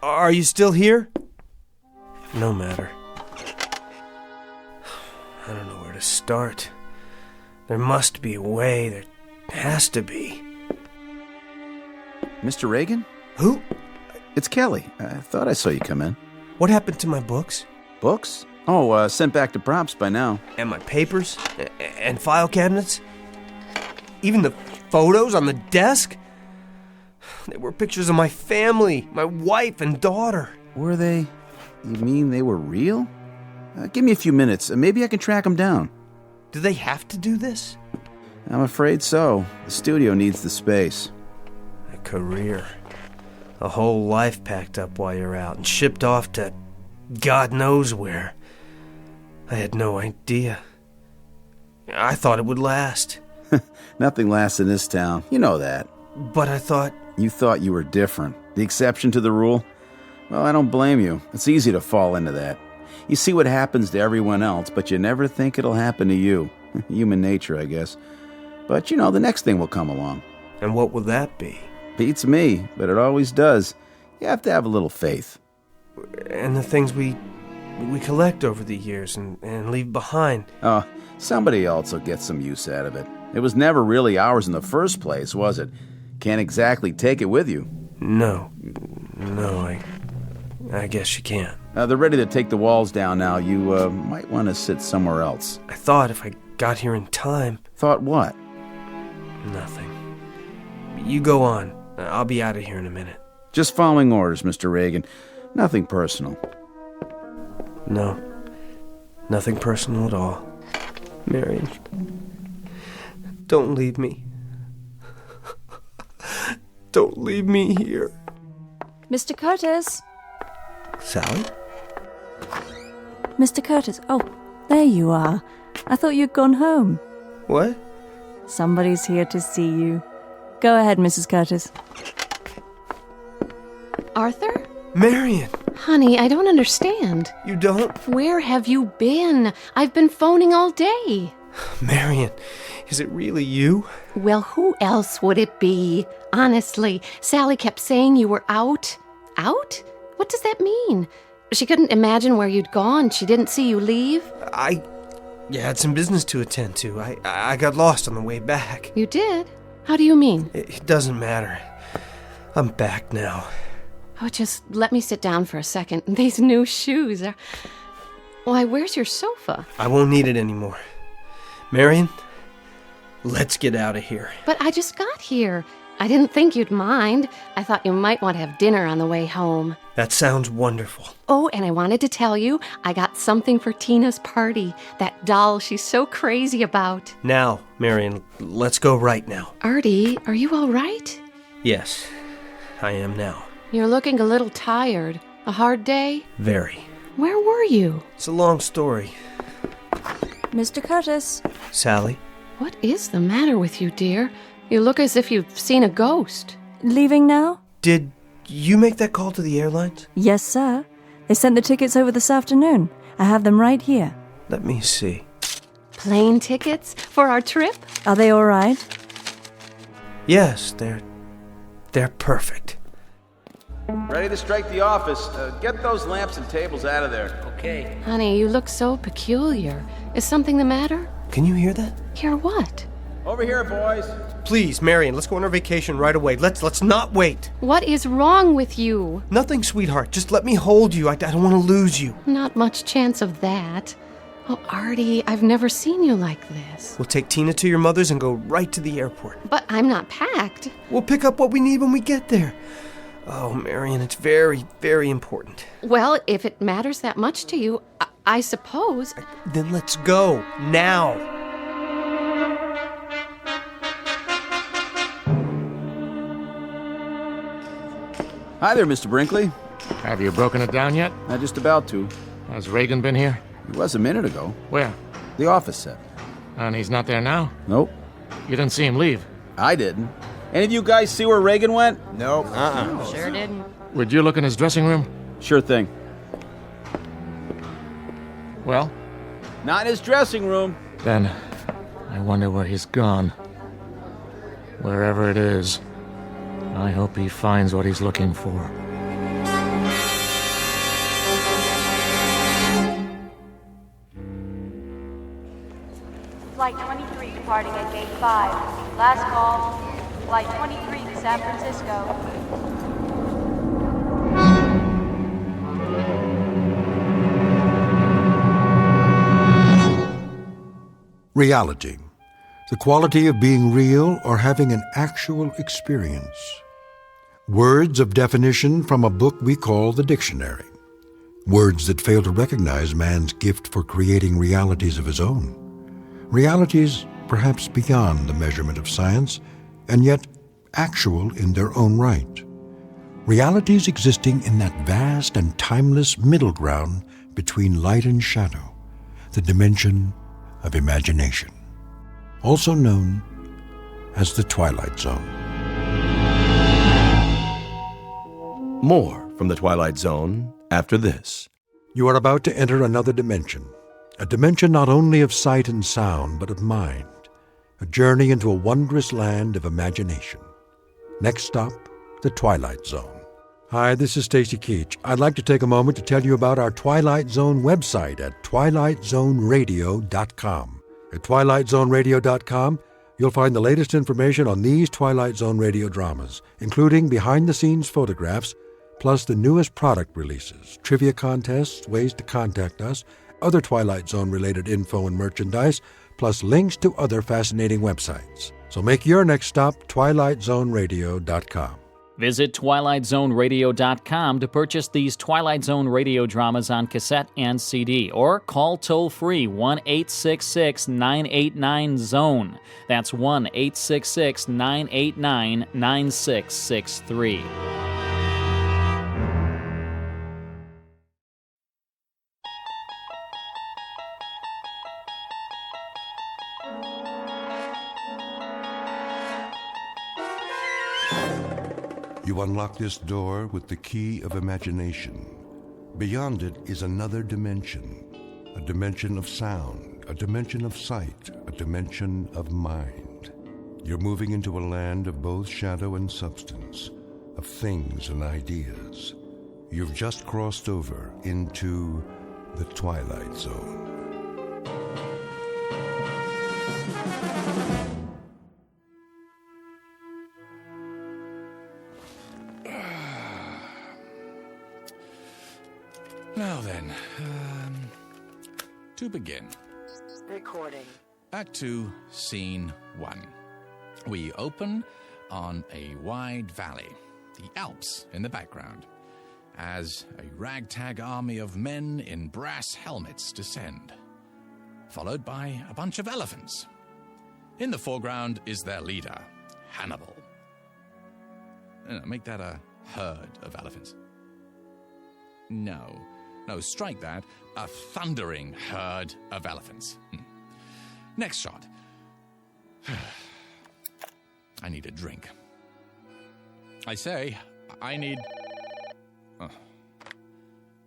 Are you still here? No matter. I don't know where to start. There must be a way. There has to be. Mr. Reagan? Who? It's Kelly. I thought I saw you come in. What happened to my books? Books? Oh, sent back to props by now. And my papers? And file cabinets? Even the photos on the desk? They were pictures of my family, my wife and daughter. Were they? You mean they were real? Give me a few minutes. Maybe I can track them down. Do they have to do this? I'm afraid so. The studio needs the space. A career. A whole life packed up while you're out and shipped off to God knows where. I had no idea. I thought it would last. Nothing lasts in this town. You know that. But I thought... You thought you were different. The exception to the rule? Well, I don't blame you. It's easy to fall into that. You see what happens to everyone else, but you never think it'll happen to you. Human nature, I guess. But, the next thing will come along. And what will that be? Beats me, but it always does. You have to have a little faith. And the things we collect over the years and leave behind. Oh, somebody else will get some use out of it. It was never really ours in the first place, was it? Can't exactly take it with you. No, I guess you can't. They're ready to take the walls down now. You might want to sit somewhere else. I thought if I got here in time... Thought what? Nothing. You go on. I'll be out of here in a minute. Just following orders, Mr. Reagan. Nothing personal. No. Nothing personal at all. Marion, don't leave me. Don't leave me here. Mr. Curtis? Sally? Mr. Curtis, oh, there you are. I thought you'd gone home. What? Somebody's here to see you. Go ahead, Mrs. Curtis. Arthur? Marion! Honey, I don't understand. You don't? Where have you been? I've been phoning all day. Marion, is it really you? Well, who else would it be? Honestly, Sally kept saying you were out. Out? What does that mean? She couldn't imagine where you'd gone. She didn't see you leave. I had some business to attend to. I got lost on the way back. You did? How do you mean? It doesn't matter. I'm back now. Oh, just let me sit down for a second. These new shoes are... Why, where's your sofa? I won't need it anymore. Marion, let's get out of here. But I just got here. I didn't think you'd mind. I thought you might want to have dinner on the way home. That sounds wonderful. Oh, and I wanted to tell you, I got something for Tina's party. That doll she's so crazy about. Now, Marion, let's go right now. Artie, are you all right? Yes, I am now. You're looking a little tired. A hard day? Very. Where were you? It's a long story. Mr. Curtis. Sally? What is the matter with you, dear? You look as if you've seen a ghost. Leaving now? Did you make that call to the airlines? Yes, sir. They sent the tickets over this afternoon. I have them right here. Let me see. Plane tickets for our trip? Are they all right? Yes, they're perfect. Ready to strike the office. Get those lamps and tables out of there. Okay. Honey, you look so peculiar. Is something the matter? Can you hear that? Hear what? Over here, boys. Please, Marion, let's go on our vacation right away. Let's not wait. What is wrong with you? Nothing, sweetheart. Just let me hold you. I don't want to lose you. Not much chance of that. Oh, Artie, I've never seen you like this. We'll take Tina to your mother's and go right to the airport. But I'm not packed. We'll pick up what we need when we get there. Oh, Marion, it's very, very important. Well, if it matters that much to you, I suppose. Then let's go, now. Hi there, Mr. Brinkley. Have you broken it down yet? Just about to. Has Reagan been here? He was a minute ago. Where? The office set. And he's not there now? Nope. You didn't see him leave? I didn't. Any of you guys see where Reagan went? Nope. Sure didn't. Would you look in his dressing room? Sure thing. Well? Not in his dressing room. Then I wonder where he's gone. Wherever it is, I hope he finds what he's looking for. Flight 23 departing at Gate 5. Last call. Flight 23 to San Francisco. Reality. The quality of being real or having an actual experience. Words of definition from a book we call the dictionary. Words that fail to recognize man's gift for creating realities of his own. Realities perhaps beyond the measurement of science, and yet actual in their own right. Realities existing in that vast and timeless middle ground between light and shadow, the dimension of imagination, also known as the Twilight Zone. More from the Twilight Zone after this. You are about to enter another dimension, a dimension not only of sight and sound, but of mind, a journey into a wondrous land of imagination. Next stop, the Twilight Zone. Hi, this is Stacy Keach. I'd like to take a moment to tell you about our Twilight Zone website at twilightzoneradio.com. At twilightzoneradio.com, you'll find the latest information on these Twilight Zone radio dramas, including behind-the-scenes photographs, plus the newest product releases, trivia contests, ways to contact us, other Twilight Zone-related info and merchandise, plus links to other fascinating websites. So make your next stop twilightzoneradio.com. Visit twilightzoneradio.com to purchase these Twilight Zone radio dramas on cassette and CD, or call toll-free 1-866-989-ZONE. That's 1-866-989-9663. You unlock this door with the key of imagination. Beyond it is another dimension, a dimension of sound, a dimension of sight, a dimension of mind. You're moving into a land of both shadow and substance, of things and ideas. You've just crossed over into the Twilight Zone. Now then, to begin. Recording. Act 2, Scene 1. We open on a wide valley, the Alps in the background, as a ragtag army of men in brass helmets descend, followed by a bunch of elephants. In the foreground is their leader, Hannibal. Make that a herd of elephants. No, strike that. A thundering herd of elephants. Next shot. I need a drink. I say, I need...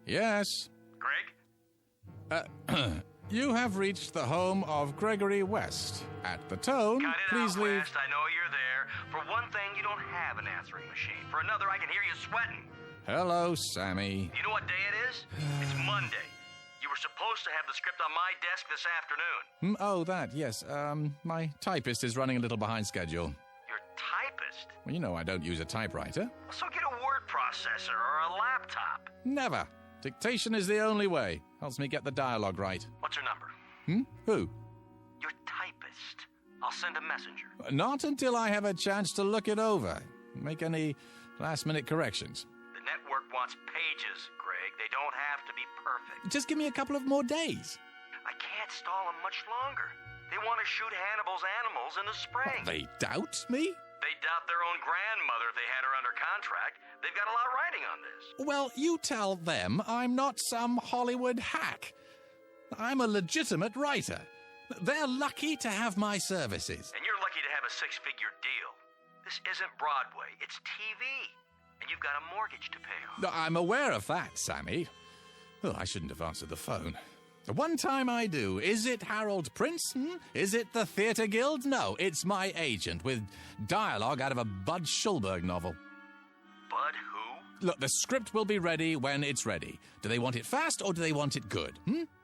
Yes? Greg? You have reached the home of Gregory West. At the tone, Cut it please out, leave... West. I know you're there. For one thing, you don't have an answering machine. For another, I can hear you sweating. Hello, Sammy. You know what day it is? It's Monday. You were supposed to have the script on my desk this afternoon. Oh, that, yes. My typist is running a little behind schedule. Your typist? Well, you know I don't use a typewriter. So get a word processor or a laptop. Never. Dictation is the only way. Helps me get the dialogue right. What's her number? Who? Your typist. I'll send a messenger. Not until I have a chance to look it over. Make any last-minute corrections. The network wants pages, Greg. They don't have to be perfect. Just give me a couple of more days. I can't stall them much longer. They want to shoot Hannibal's animals in the spring. They doubt me? They doubt their own grandmother if they had her under contract. They've got a lot riding on this. Well, you tell them I'm not some Hollywood hack. I'm a legitimate writer. They're lucky to have my services. And you're lucky to have a six-figure deal. This isn't Broadway, it's TV. And you've got a mortgage to pay off. No, I'm aware of that, Sammy. Oh, I shouldn't have answered the phone. One time I do. Is it Harold Prince? Is it the Theatre Guild? No, it's my agent with dialogue out of a Bud Schulberg novel. Bud who? Look, the script will be ready when it's ready. Do they want it fast or do they want it good?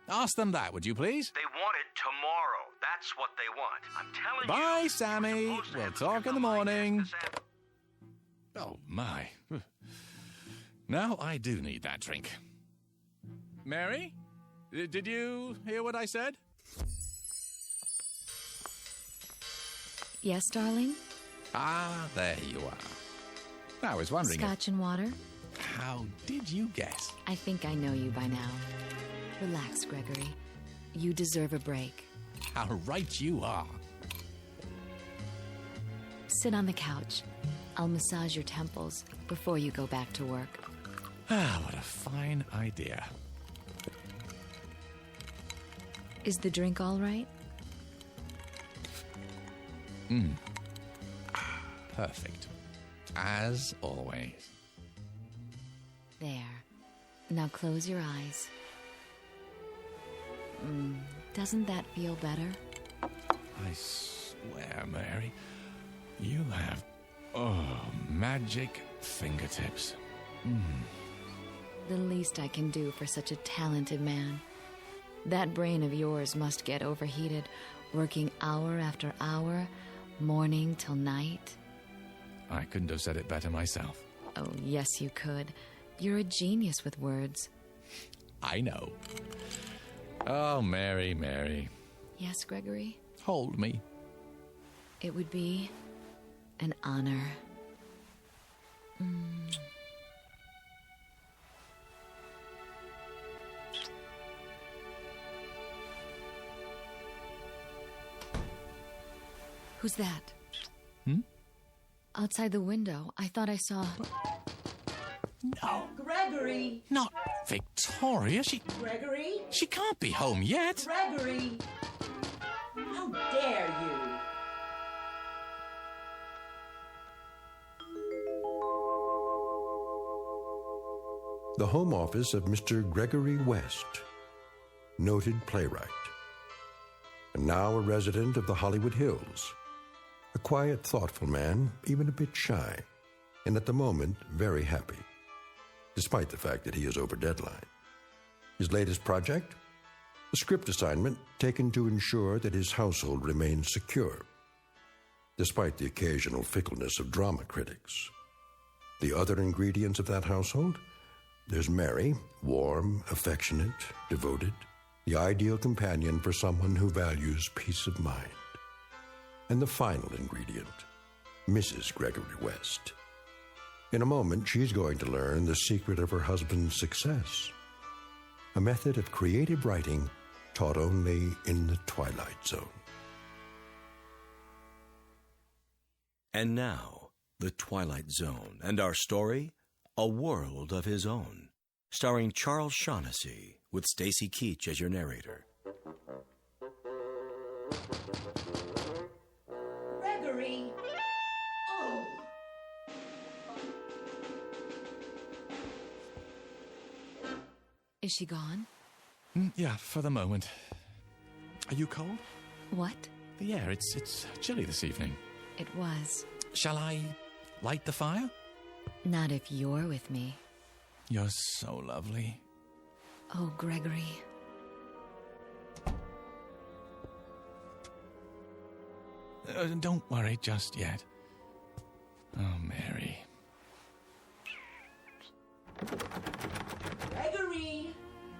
Ask them that, would you please? They want it tomorrow. That's what they want. I'm telling you. Bye, Sammy. We'll talk in the morning. Oh, my. Now I do need that drink. Mary? Did you hear what I said? Yes, darling? Ah, there you are. I was wondering. Scotch and water? How did you guess? I think I know you by now. Relax, Gregory. You deserve a break. How right you are. Sit on the couch. I'll massage your temples before you go back to work. Ah, what a fine idea. Is the drink all right? Perfect. As always. There. Now close your eyes. Doesn't that feel better? I swear, Mary, you have, magic fingertips. The least I can do for such a talented man. That brain of yours must get overheated, working hour after hour, morning till night. I couldn't have said it better myself. Oh, yes, you could. You're a genius with words. I know. Oh, Mary, Mary. Yes, Gregory? Hold me. It would be an honor. Who's that? Outside the window. I thought I saw... No. Gregory! Not Victoria. Gregory? She can't be home yet. Gregory! How dare you! The home office of Mr. Gregory West, noted playwright, and now a resident of the Hollywood Hills. A quiet, thoughtful man, even a bit shy, and at the moment, very happy, despite the fact that he is over deadline. His latest project? A script assignment taken to ensure that his household remains secure, despite the occasional fickleness of drama critics. The other ingredients of that household? There's Mary, warm, affectionate, devoted, the ideal companion for someone who values peace of mind. And the final ingredient, Mrs. Gregory West. In a moment, she's going to learn the secret of her husband's success. A method of creative writing taught only in the Twilight Zone. And now, The Twilight Zone, and our story, A World of His Own, starring Charles Shaughnessy, with Stacy Keach as your narrator. Gregory! Oh! Is she gone? Yeah, for the moment. Are you cold? What? The air, it's chilly this evening. It was. Shall I light the fire? Not if you're with me. You're so lovely. Oh, Gregory. Don't worry just yet. Oh, Mary. Gregory!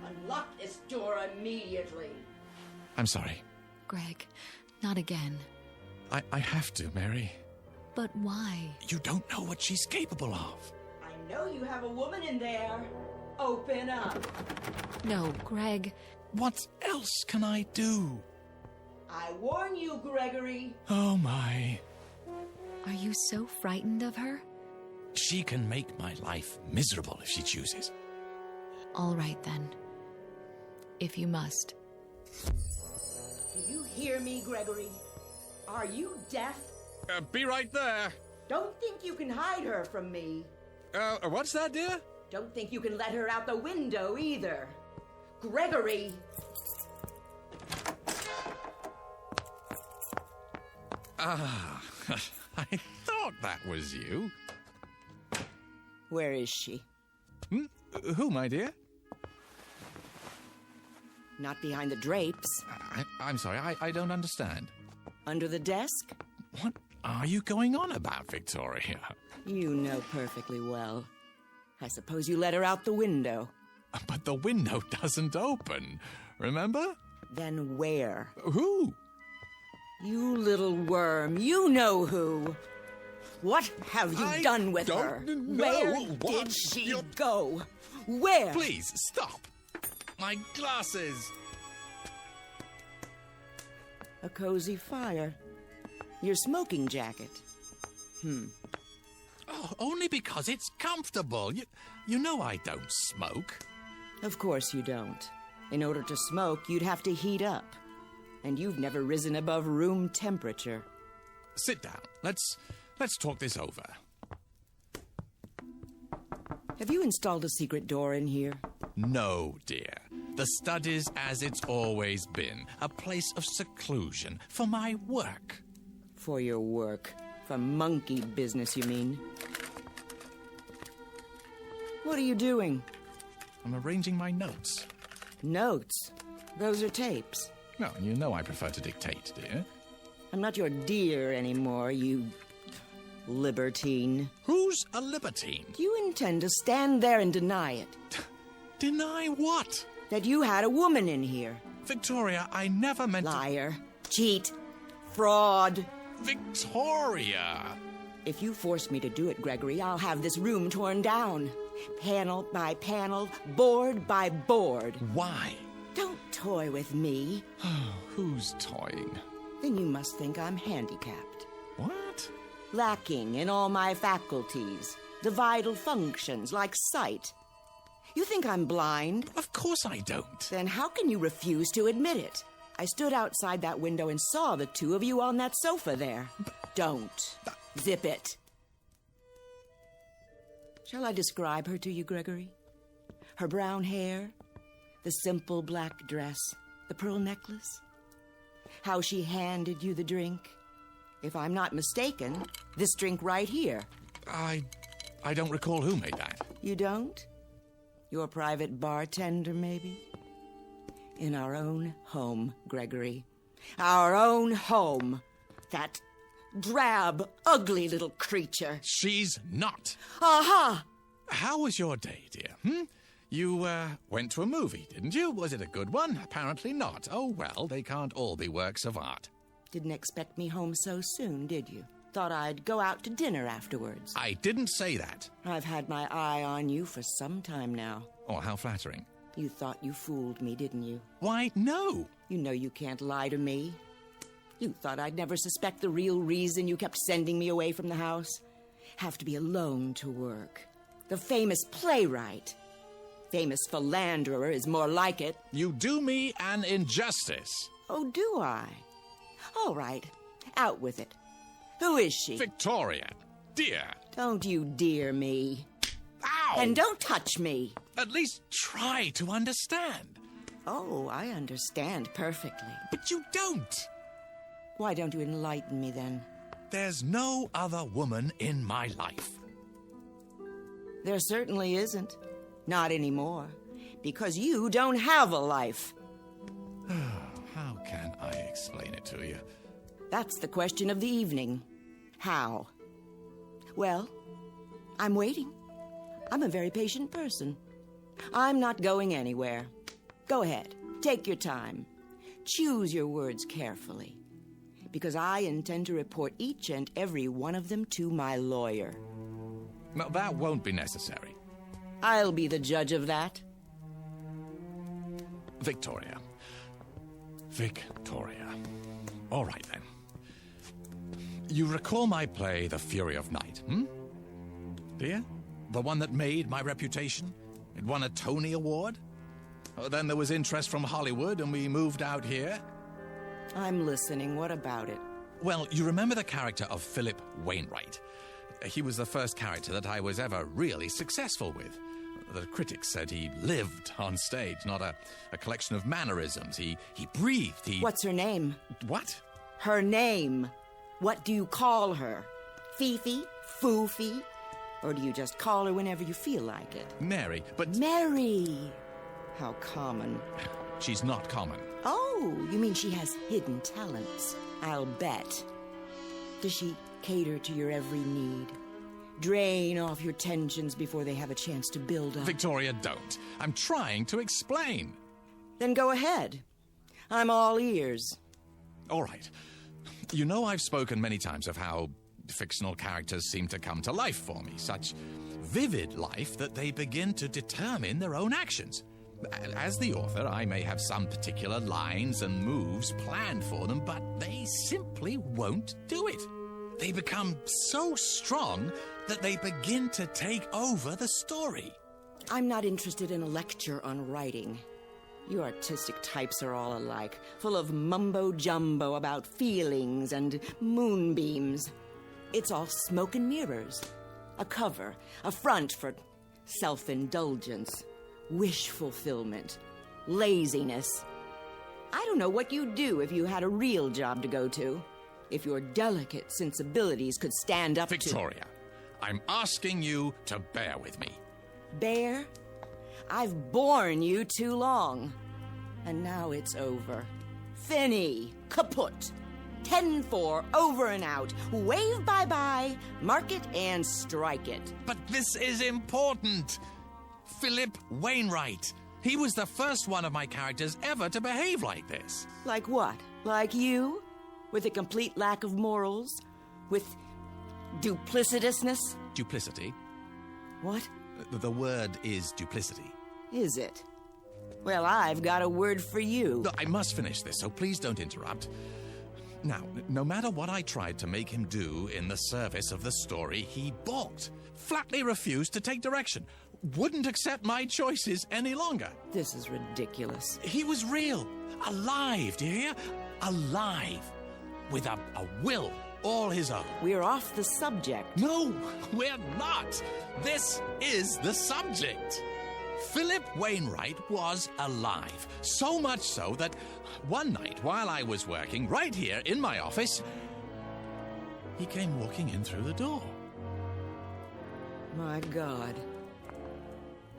Unlock this door immediately. I'm sorry. Greg, not again. I have to, Mary. But why? You don't know what she's capable of. I know you have a woman in there. Open up. No, Greg. What else can I do? I warn you, Gregory. Oh, my. Are you so frightened of her? She can make my life miserable if she chooses. All right, then. If you must. Do you hear me, Gregory? Are you deaf? Be right there. Don't think you can hide her from me. What's that, dear? Don't think you can let her out the window either. Gregory! Ah, I thought that was you. Where is she? Who, my dear? Not behind the drapes. I'm sorry, I don't understand. Under the desk? What are you going on about, Victoria? You know perfectly well. I suppose you let her out the window. But the window doesn't open, remember? Then where? Who? You little worm, you know who. What have you done with her? Where did she go? Where? Please, stop. My glasses. A cozy fire. Your smoking jacket. Oh, only because it's comfortable. You know I don't smoke. Of course you don't. In order to smoke, you'd have to heat up. And you've never risen above room temperature. Sit down. Let's talk this over. Have you installed a secret door in here? No, dear. The study's as it's always been. A place of seclusion for my work. For your work. For monkey business, you mean? What are you doing? I'm arranging my notes. Notes? Those are tapes. Well, you know I prefer to dictate, dear. I'm not your dear anymore, you libertine. Who's a libertine? Do you intend to stand there and deny it? Deny what? That you had a woman in here. Victoria, I never meant Liar. Cheat. Fraud. Victoria! If you force me to do it, Gregory, I'll have this room torn down. Panel by panel, board by board. Why? Don't toy with me. Who's toying? Then you must think I'm handicapped. What? Lacking in all my faculties. The vital functions, like sight. You think I'm blind? Of course I don't. Then how can you refuse to admit it? I stood outside that window and saw the two of you on that sofa there. Don't. Zip it. Shall I describe her to you, Gregory? Her brown hair, the simple black dress, the pearl necklace, how she handed you the drink. If I'm not mistaken, this drink right here. I don't recall who made that. You don't? Your private bartender, maybe? In our own home, Gregory. Our own home. That drab, ugly little creature. She's not. Aha! How was your day, dear? You, went to a movie, didn't you? Was it a good one? Apparently not. Oh, well, they can't all be works of art. Didn't expect me home so soon, did you? Thought I'd go out to dinner afterwards. I didn't say that. I've had my eye on you for some time now. Oh, how flattering. You thought you fooled me, didn't you? Why, no. You know you can't lie to me. You thought I'd never suspect the real reason you kept sending me away from the house. Have to be alone to work. The famous playwright. Famous philanderer is more like it. You do me an injustice. Oh, do I? All right. Out with it. Who is she? Victoria. Dear. Don't you dear me. Ow! And don't touch me. At least try to understand. Oh, I understand perfectly. But you don't. Why don't you enlighten me then? There's no other woman in my life. There certainly isn't. Not anymore. Because you don't have a life. How can I explain it to you? That's the question of the evening. How? Well, I'm waiting. I'm a very patient person. I'm not going anywhere. Go ahead. Take your time. Choose your words carefully. Because I intend to report each and every one of them to my lawyer. No, that won't be necessary. I'll be the judge of that. Victoria. Victoria. All right, then. You recall my play, The Fury of Night, Dear? The one that made my reputation? It won a Tony Award? Then there was interest from Hollywood, and we moved out here. I'm listening. What about it? Well, you remember the character of Philip Wainwright. He was the first character that I was ever really successful with. The critics said he lived on stage, not a collection of mannerisms. He breathed, What's her name? What? Her name. What do you call her? Fifi? Foofy? Or do you just call her whenever you feel like it? Mary, but... Mary! How common. She's not common. Oh, you mean she has hidden talents? I'll bet. Does she cater to your every need? Drain off your tensions before they have a chance to build up? Victoria, don't. I'm trying to explain. Then go ahead. I'm all ears. All right. You know I've spoken many times of how fictional characters seem to come to life for me. Such vivid life that they begin to determine their own actions. As the author, I may have some particular lines and moves planned for them, but they simply won't do it. They become so strong that they begin to take over the story. I'm not interested in a lecture on writing. You artistic types are all alike, full of mumbo-jumbo about feelings and moonbeams. It's all smoke and mirrors. A cover, a front for self-indulgence, wish fulfillment, laziness. I don't know what you'd do if you had a real job to go to. If your delicate sensibilities could stand up Victoria, I'm asking you to bear with me. Bear? I've borne you too long. And now it's over. Finny, kaput. 10-4, over and out. Wave bye-bye, mark it and strike it. But this is important. Philip Wainwright. He was the first one of my characters ever to behave like this. Like what? Like you? With a complete lack of morals? With duplicitousness? Duplicity? What? The word is duplicity. Is it? Well, I've got a word for you. Look, I must finish this, so please don't interrupt. Now, no matter what I tried to make him do in the service of the story, he balked. Flatly refused to take direction. Wouldn't accept my choices any longer. This is ridiculous. He was real. Alive, do you hear? Alive. With a will all his own. We're off the subject. No, we're not. This is the subject. Philip Wainwright was alive. So much so that one night while I was working right here in my office, he came walking in through the door. My God.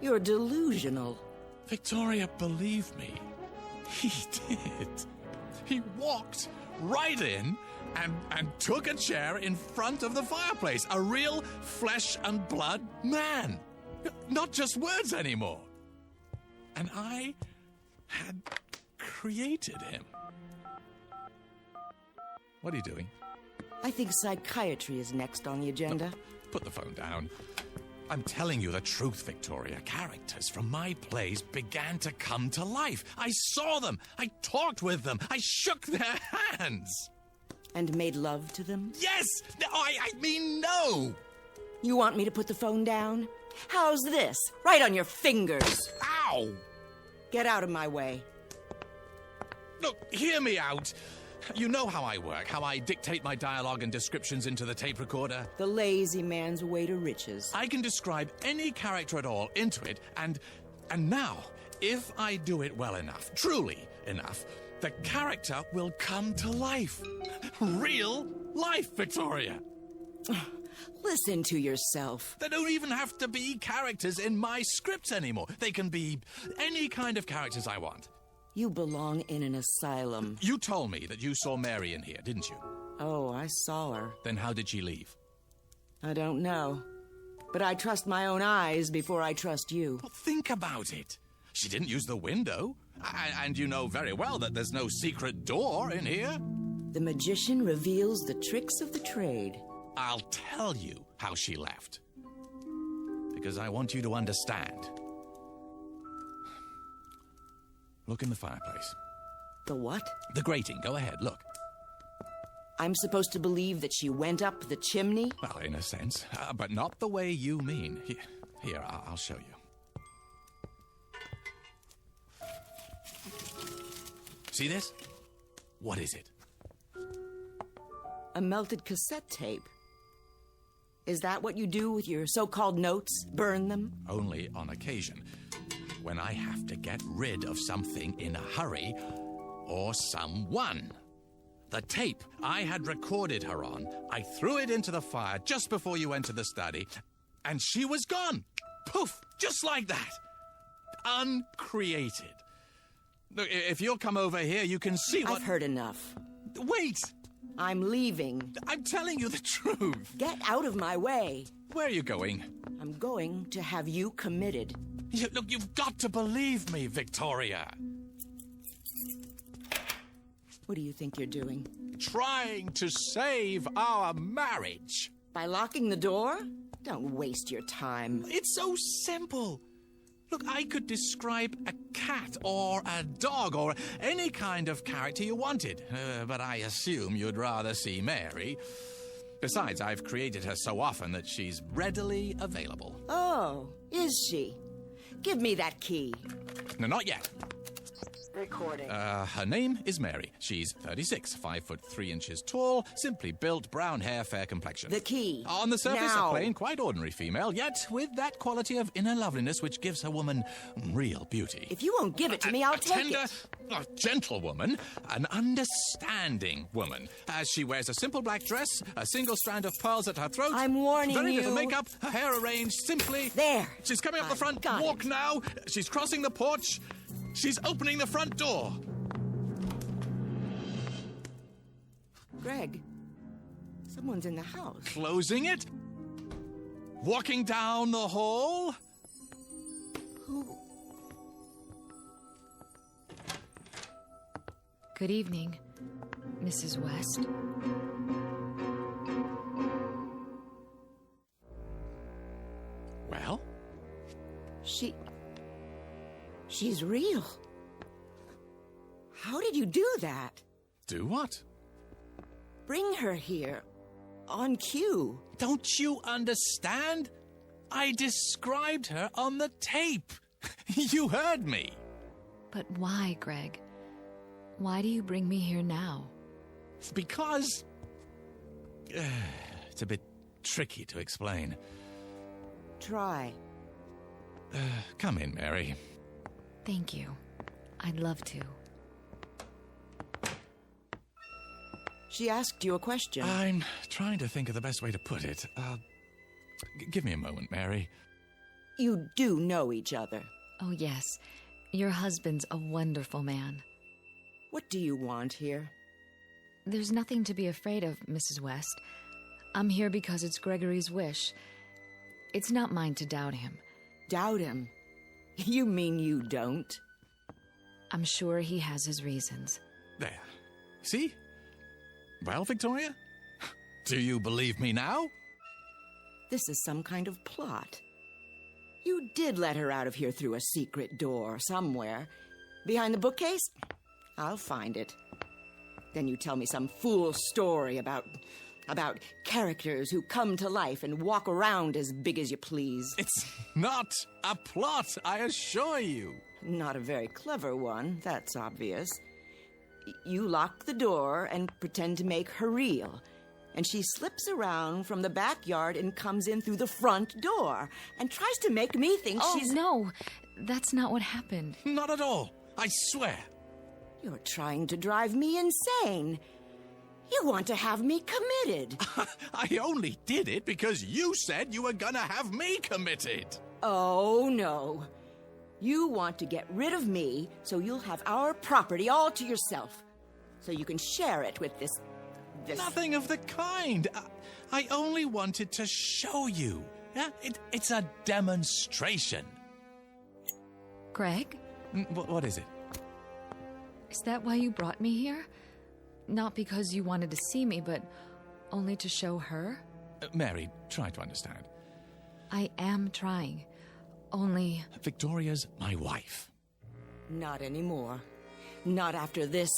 You're delusional. Victoria, believe me, he did. He walked right in and took a chair in front of the fireplace. A real flesh and blood man. Not just words anymore. And I had created him. What are you doing? I think psychiatry is next on the agenda. No, put the phone down. I'm telling you the truth, Victoria. Characters from my plays began to come to life. I saw them. I talked with them. I shook their hands. And made love to them? Yes! No, I mean no! You want me to put the phone down? How's this? Right on your fingers. Ow! Get out of my way. Look, hear me out. You know how I work, how I dictate my dialogue and descriptions into the tape recorder. The lazy man's way to riches. I can describe any character at all into it, and now, if I do it well enough, truly enough, the character will come to life. Real life, Victoria. Listen to yourself. They don't even have to be characters in my scripts anymore. They can be any kind of characters I want. You belong in an asylum. You told me that you saw Mary in here, didn't you? Oh, I saw her. Then how did she leave? I don't know. But I trust my own eyes before I trust you. Well, think about it. She didn't use the window. And you know very well that there's no secret door in here. The magician reveals the tricks of the trade. I'll tell you how she left. Because I want you to understand. Look in the fireplace. The what? The grating. Go ahead, look. I'm supposed to believe that she went up the chimney? Well, in a sense, but not the way you mean. Here, I'll show you. See this? What is it? A melted cassette tape. Is that what you do with your so-called notes? Burn them? Only on occasion. When I have to get rid of something in a hurry, or someone. The tape I had recorded her on, I threw it into the fire just before you entered the study, and she was gone. Poof! Just like that. Uncreated. Look, if you'll come over here, you can see what... I've heard enough. Wait! I'm leaving. I'm telling you the truth. Get out of my way. Where are you going? I'm going to have you committed. Look, you've got to believe me, Victoria. What do you think you're doing? Trying to save our marriage. By locking the door? Don't waste your time. It's so simple. Look, I could describe a cat or a dog or any kind of character you wanted, but I assume you'd rather see Mary. Besides, I've created her so often that she's readily available. Oh, is she? Give me that key. No, not yet. Recording. Her name is Mary. She's 36, 5 foot 3 inches tall, simply built, brown hair, fair complexion. The key. On the surface, now. A plain, quite ordinary female, yet with that quality of inner loveliness which gives her woman real beauty. If you won't give it to me, I'll take tender, it. A gentle woman, an understanding woman. As she wears a simple black dress, a single strand of pearls at her throat. I'm warning very you. Very little makeup, her hair arranged simply. There. She's coming up the front walk now. She's crossing the porch. She's opening the front door. Greg, someone's in the house. Closing it? Walking down the hall? Who? Good evening, Mrs. West. Well? She's real. How did you do that? Do what? Bring her here. On cue. Don't you understand? I described her on the tape. You heard me. But why, Greg? Why do you bring me here now? Because... it's a bit tricky to explain. Try. Come in, Mary. Thank you. I'd love to. She asked you a question. I'm trying to think of the best way to put it. Give me a moment, Mary. You do know each other. Oh, yes. Your husband's a wonderful man. What do you want here? There's nothing to be afraid of, Mrs. West. I'm here because it's Gregory's wish. It's not mine to doubt him. Doubt him? You mean you don't? I'm sure he has his reasons. There. See? Well, Victoria? Do you believe me now? This is some kind of plot. You did let her out of here through a secret door somewhere. Behind the bookcase? I'll find it. Then you tell me some fool story about characters who come to life and walk around as big as you please. It's not a plot, I assure you. Not a very clever one, that's obvious. You lock the door and pretend to make her real. And she slips around from the backyard and comes in through the front door and tries to make me think she's... Oh, no. That's not what happened. Not at all. I swear. You're trying to drive me insane. You want to have me committed. I only did it because you said you were gonna have me committed. Oh, no. You want to get rid of me so you'll have our property all to yourself. So you can share it with this... Nothing of the kind. I only wanted to show you. Yeah, it's a demonstration. Greg? What is it? Is that why you brought me here? Not because you wanted to see me, but only to show her? Mary, try to understand. I am trying. Only... Victoria's my wife. Not anymore. Not after this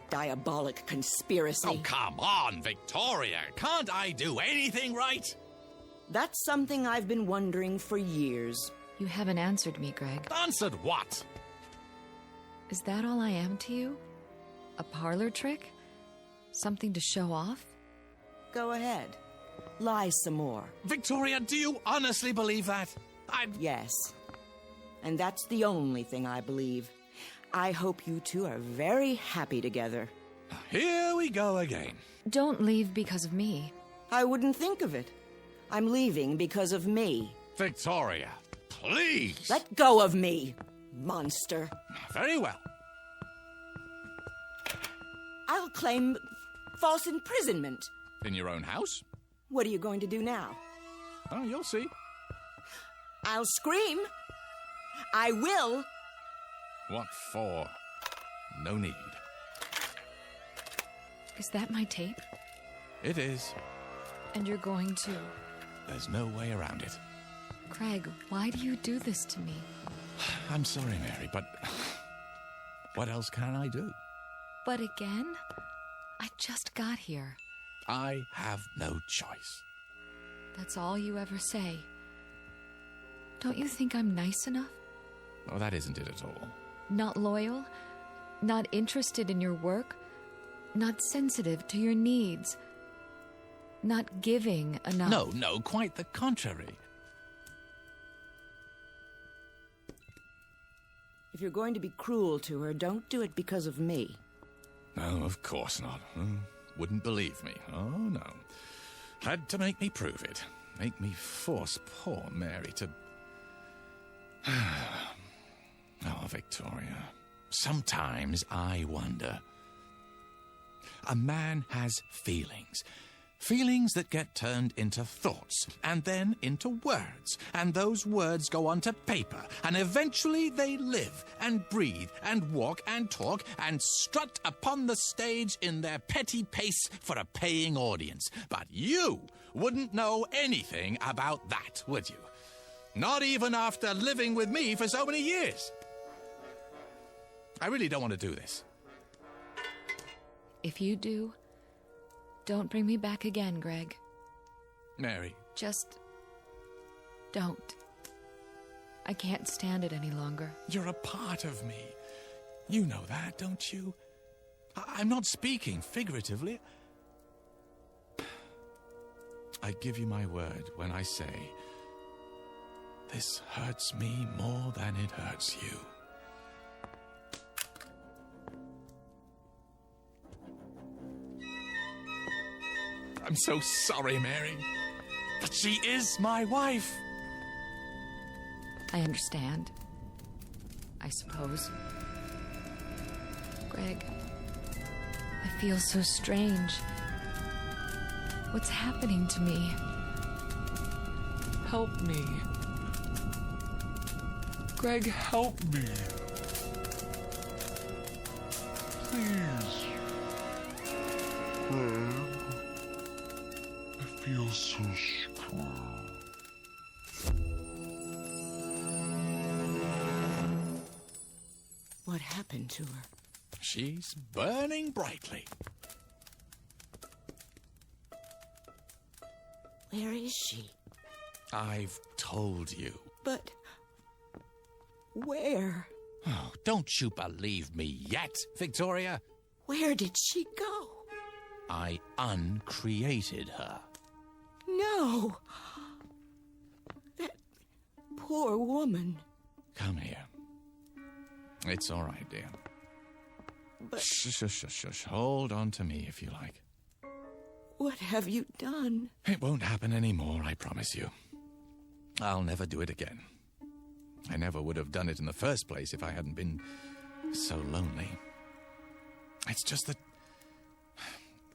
diabolic conspiracy. Oh, come on, Victoria. Can't I do anything right? That's something I've been wondering for years. You haven't answered me, Greg. Answered what? Is that all I am to you? A parlor trick? Something to show off? Go ahead. Lie some more. Victoria, do you honestly believe that? Yes. And that's the only thing I believe. I hope you two are very happy together. Here we go again. Don't leave because of me. I wouldn't think of it. I'm leaving because of me. Victoria, please. Let go of me, monster. Very well. I'll claim false imprisonment. In your own house? What are you going to do now? Oh, you'll see. I'll scream. I will. What for? No need. Is that my tape? It is. And you're going to? There's no way around it. Craig, why do you do this to me? I'm sorry, Mary, but what else can I do? But again? I just got here. I have no choice. That's all you ever say. Don't you think I'm nice enough? Oh, that isn't it at all. Not loyal? Not interested in your work? Not sensitive to your needs? Not giving enough? No, quite the contrary. If you're going to be cruel to her, don't do it because of me. No, of course not. Wouldn't believe me. Oh, no. Had to make me prove it. Make me force poor Mary to... Oh, Victoria. Sometimes I wonder. A man has feelings. Feelings that get turned into thoughts, and then into words. And those words go onto paper, and eventually they live, and breathe, and walk, and talk, and strut upon the stage in their petty pace for a paying audience. But you wouldn't know anything about that, would you? Not even after living with me for so many years. I really don't want to do this. If you do, don't bring me back again, Greg. Mary. Just don't. I can't stand it any longer. You're a part of me. You know that, don't you? I'm not speaking figuratively. I give you my word when I say, this hurts me more than it hurts you. I'm so sorry, Mary. But she is my wife. I understand. I suppose. Greg, I feel so strange. What's happening to me? Help me. Greg, help me. Please. Greg. I feel so strong. What happened to her? She's burning brightly. Where is she? I've told you. But where? Oh, don't you believe me yet, Victoria? Where did she go? I uncreated her. No. That poor woman. Come here. It's all right, dear. But... Shush. Hold on to me if you like. What have you done? It won't happen anymore, I promise you. I'll never do it again. I never would have done it in the first place if I hadn't been so lonely. It's just that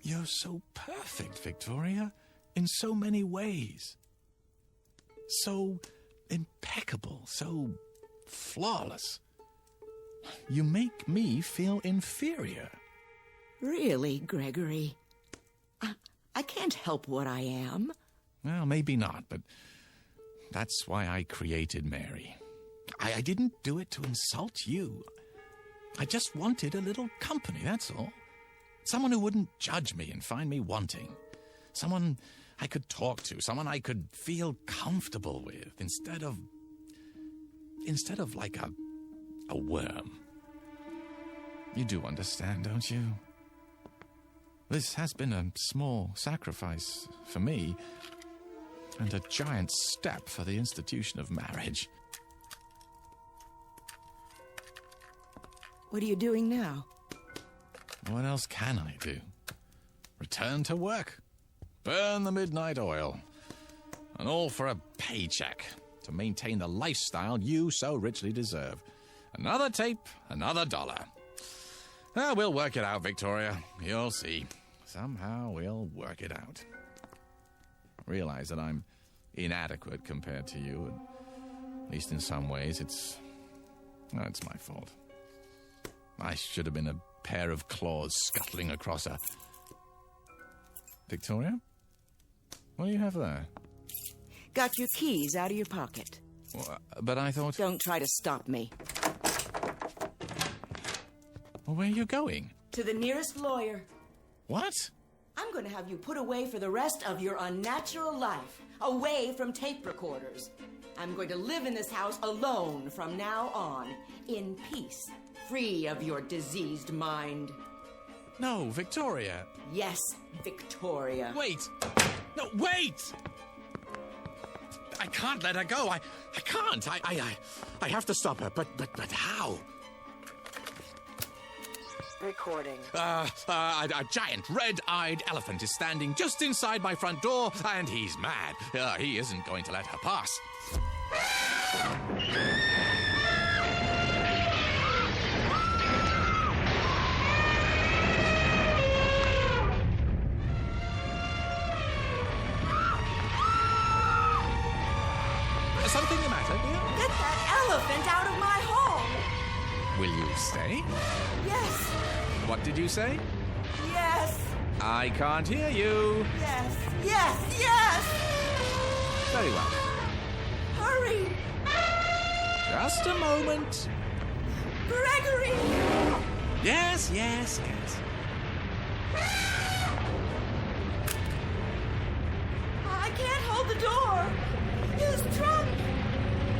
you're so perfect, Victoria, in so many ways. So impeccable, so flawless. You make me feel inferior. Really, Gregory? I can't help what I am. Well, maybe not, but that's why I created Mary. I didn't do it to insult you. I just wanted a little company, that's all. Someone who wouldn't judge me and find me wanting. Someone I could talk to, someone I could feel comfortable with, instead of like a worm. You do understand, don't you? This has been a small sacrifice for me, and a giant step for the institution of marriage. What are you doing now? What else can I do? Return to work? Burn the midnight oil? And all for a paycheck to maintain the lifestyle you so richly deserve. Another tape, another dollar. We'll work it out, Victoria. You'll see. Somehow we'll work it out. Realize that I'm inadequate compared to you, and at least in some ways it's my fault. I should have been a pair of claws scuttling across a... Victoria? What do you have there? Got your keys out of your pocket. Well, but I thought... Don't try to stop me. Well, where are you going? To the nearest lawyer. What? I'm going to have you put away for the rest of your unnatural life. Away from tape recorders. I'm going to live in this house alone from now on. In peace. Free of your diseased mind. No, Victoria. Yes, Victoria. Wait! No, wait! I can't let her go. I can't. I have to stop her. But how? Recording. A giant red-eyed elephant is standing just inside my front door, and he's mad. He isn't going to let her pass. Something the matter, dear? Get that elephant out of my home! Will you stay? Yes. What did you say? Yes. I can't hear you. Yes. Yes. Yes. Very well. Hurry. Just a moment. Gregory! Yes. I can't hold the door. His trunk!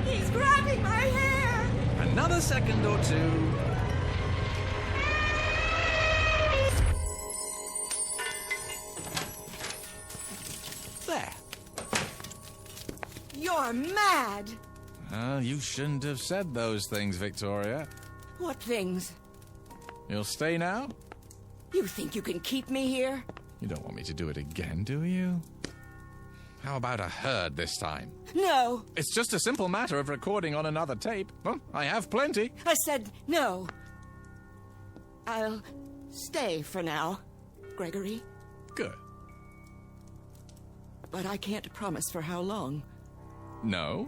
He's grabbing my hair! Another second or two. There. You're mad! You shouldn't have said those things, Victoria. What things? You'll stay now? You think you can keep me here? You don't want me to do it again, do you? How about a herd this time? No. It's just a simple matter of recording on another tape. Well, I have plenty. I said no. I'll stay for now, Gregory. Good. But I can't promise for how long. No?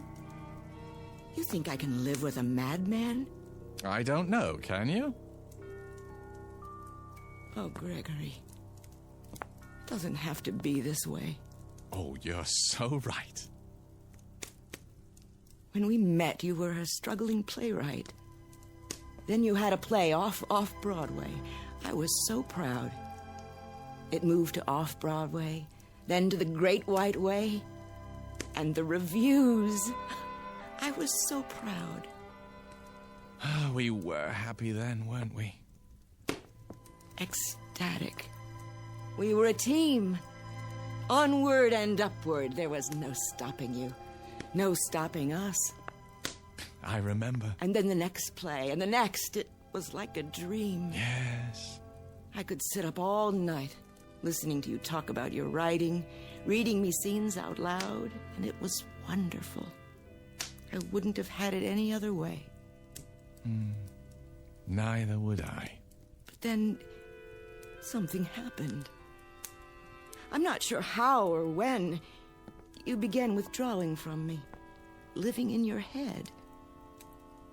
You think I can live with a madman? I don't know, can you? Oh, Gregory. It doesn't have to be this way. Oh, you're so right. When we met, you were a struggling playwright. Then you had a play off Broadway. I was so proud. It moved to off-Broadway, then to the Great White Way, and the reviews. I was so proud. We were happy then, weren't we? Ecstatic. We were a team. Onward and upward. There was no stopping you. No stopping us. I remember. And then the next play, and the next. It was like a dream. Yes. I could sit up all night, listening to you talk about your writing, reading me scenes out loud, and it was wonderful. I wouldn't have had it any other way. Neither would I. But then, something happened. I'm not sure how or when. You began withdrawing from me, living in your head.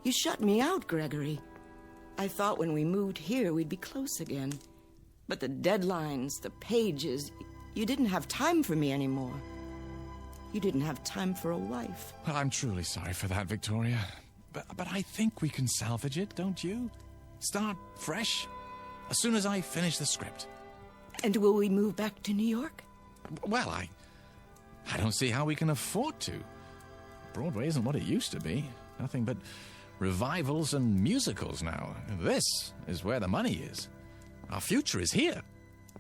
You shut me out, Gregory. I thought when we moved here we'd be close again. But the deadlines, the pages, you didn't have time for me anymore. You didn't have time for a wife. Well, I'm truly sorry for that, Victoria. But I think we can salvage it, don't you? Start fresh, as soon as I finish the script. And will we move back to New York? Well, I don't see how we can afford to. Broadway isn't what it used to be. Nothing but revivals and musicals now. This is where the money is. Our future is here.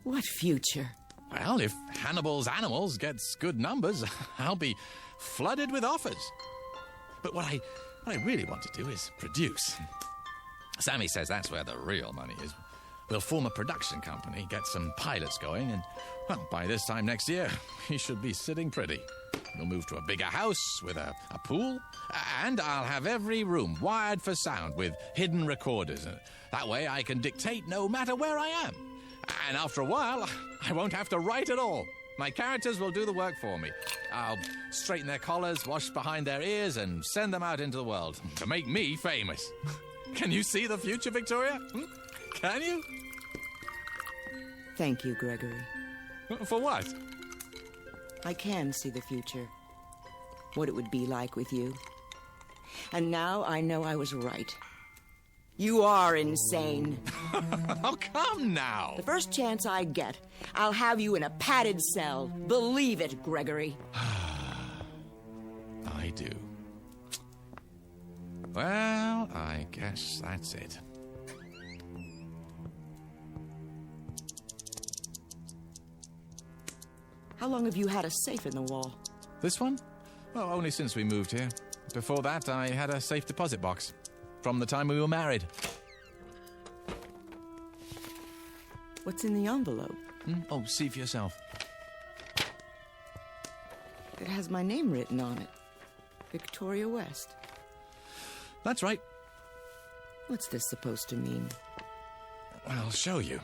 What future? Well, if Hannibal's Animals gets good numbers, I'll be flooded with offers. But what I really want to do is produce. Sammy says that's where the real money is. We'll form a production company, get some pilots going, and, well, by this time next year, we should be sitting pretty. We'll move to a bigger house with a pool, and I'll have every room wired for sound with hidden recorders. That way I can dictate no matter where I am. And after a while, I won't have to write at all. My characters will do the work for me. I'll straighten their collars, wash behind their ears, and send them out into the world to make me famous. Can you see the future, Victoria? Can you? Thank you, Gregory. For what? I can see the future. What it would be like with you. And now I know I was right. You are insane. Oh, come now. The first chance I get, I'll have you in a padded cell. Believe it, Gregory. I do. Well, I guess that's it. How long have you had a safe in the wall? This one? Well, only since we moved here. Before that, I had a safe deposit box. From the time we were married. What's in the envelope? Oh, see for yourself. It has my name written on it. Victoria West. That's right. What's this supposed to mean? I'll show you.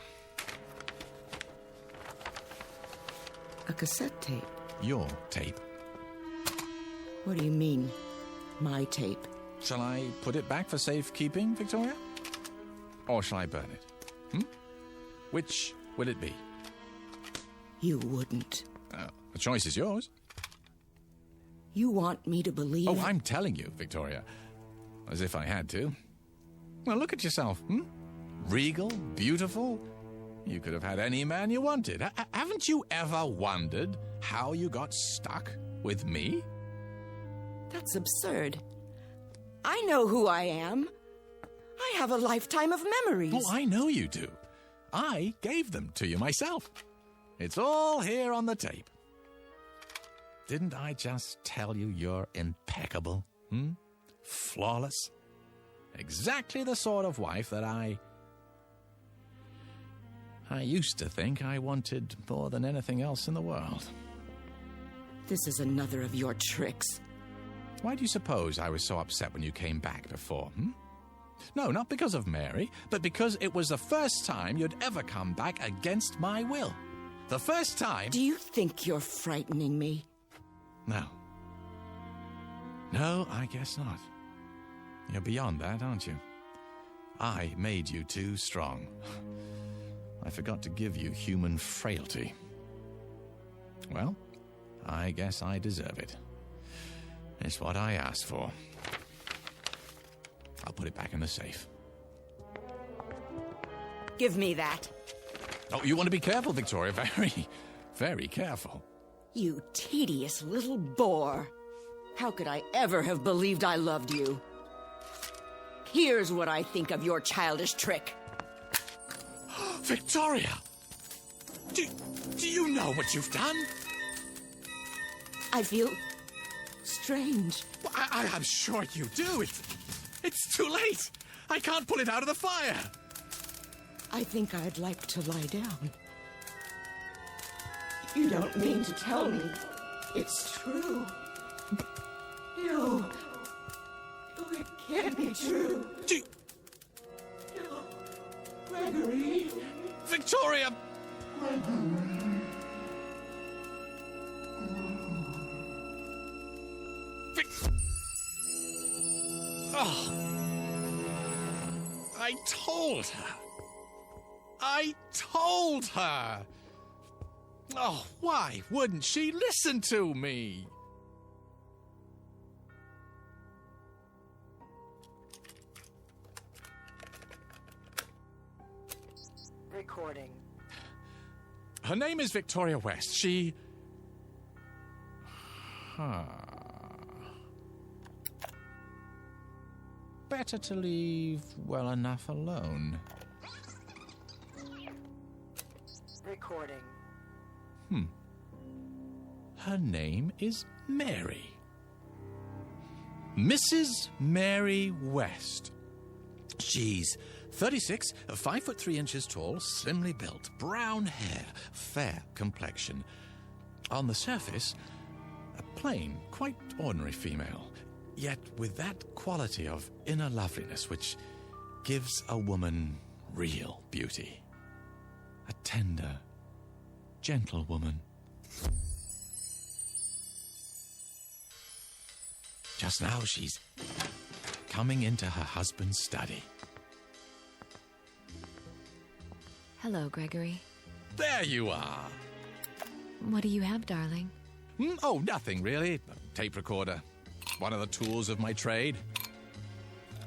A cassette tape. Your tape. What do you mean, my tape? Shall I put it back for safekeeping, Victoria? Or shall I burn it? Which will it be? You wouldn't. The choice is yours. You want me to believe... Oh, I'm telling you, Victoria. As if I had to. Well, look at yourself, Regal, beautiful. You could have had any man you wanted. Haven't you ever wondered how you got stuck with me? That's absurd. I know who I am. I have a lifetime of memories. Oh, I know you do. I gave them to you myself. It's all here on the tape. Didn't I just tell you you're impeccable? Flawless? Exactly the sort of wife that I used to think I wanted more than anything else in the world. This is another of your tricks. Why do you suppose I was so upset when you came back before, No, not because of Mary, but because it was the first time you'd ever come back against my will. The first time... Do you think you're frightening me? No. No, I guess not. You're beyond that, aren't you? I made you too strong. I forgot to give you human frailty. Well, I guess I deserve it. It's what I asked for. I'll put it back in the safe. Give me that. Oh, you want to be careful, Victoria. Very, very careful. You tedious little bore. How could I ever have believed I loved you? Here's what I think of your childish trick. Victoria! Do you know what you've done? I feel strange. Well, I'm sure you do. It's too late. I can't pull it out of the fire. I think I'd like to lie down. You don't mean to tell me it's true. No. Oh, it can't be true. No. Gregory. Victoria! Oh. I told her. I told her. Oh, why wouldn't she listen to me? Recording. Her name is Victoria West. She... Better to leave well enough alone. Recording. Her name is Mary. Mrs. Mary West. She's 36, 5 foot 3 inches tall, slimly built, brown hair, fair complexion. On the surface, a plain, quite ordinary female, yet with that quality of inner loveliness which gives a woman real beauty. A tender, gentle woman. Just now she's coming into her husband's study. Hello, Gregory. There you are. What do you have, darling? Oh, nothing really. A tape recorder. One of the tools of my trade.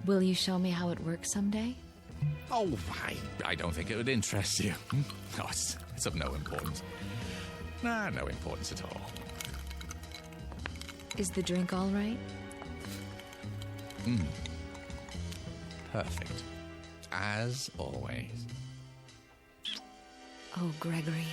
Will you show me how it works someday? Oh, I don't think it would interest you. Oh, it's of no importance. Nah, no importance at all. Is the drink all right? Perfect. As always. Oh, Gregory.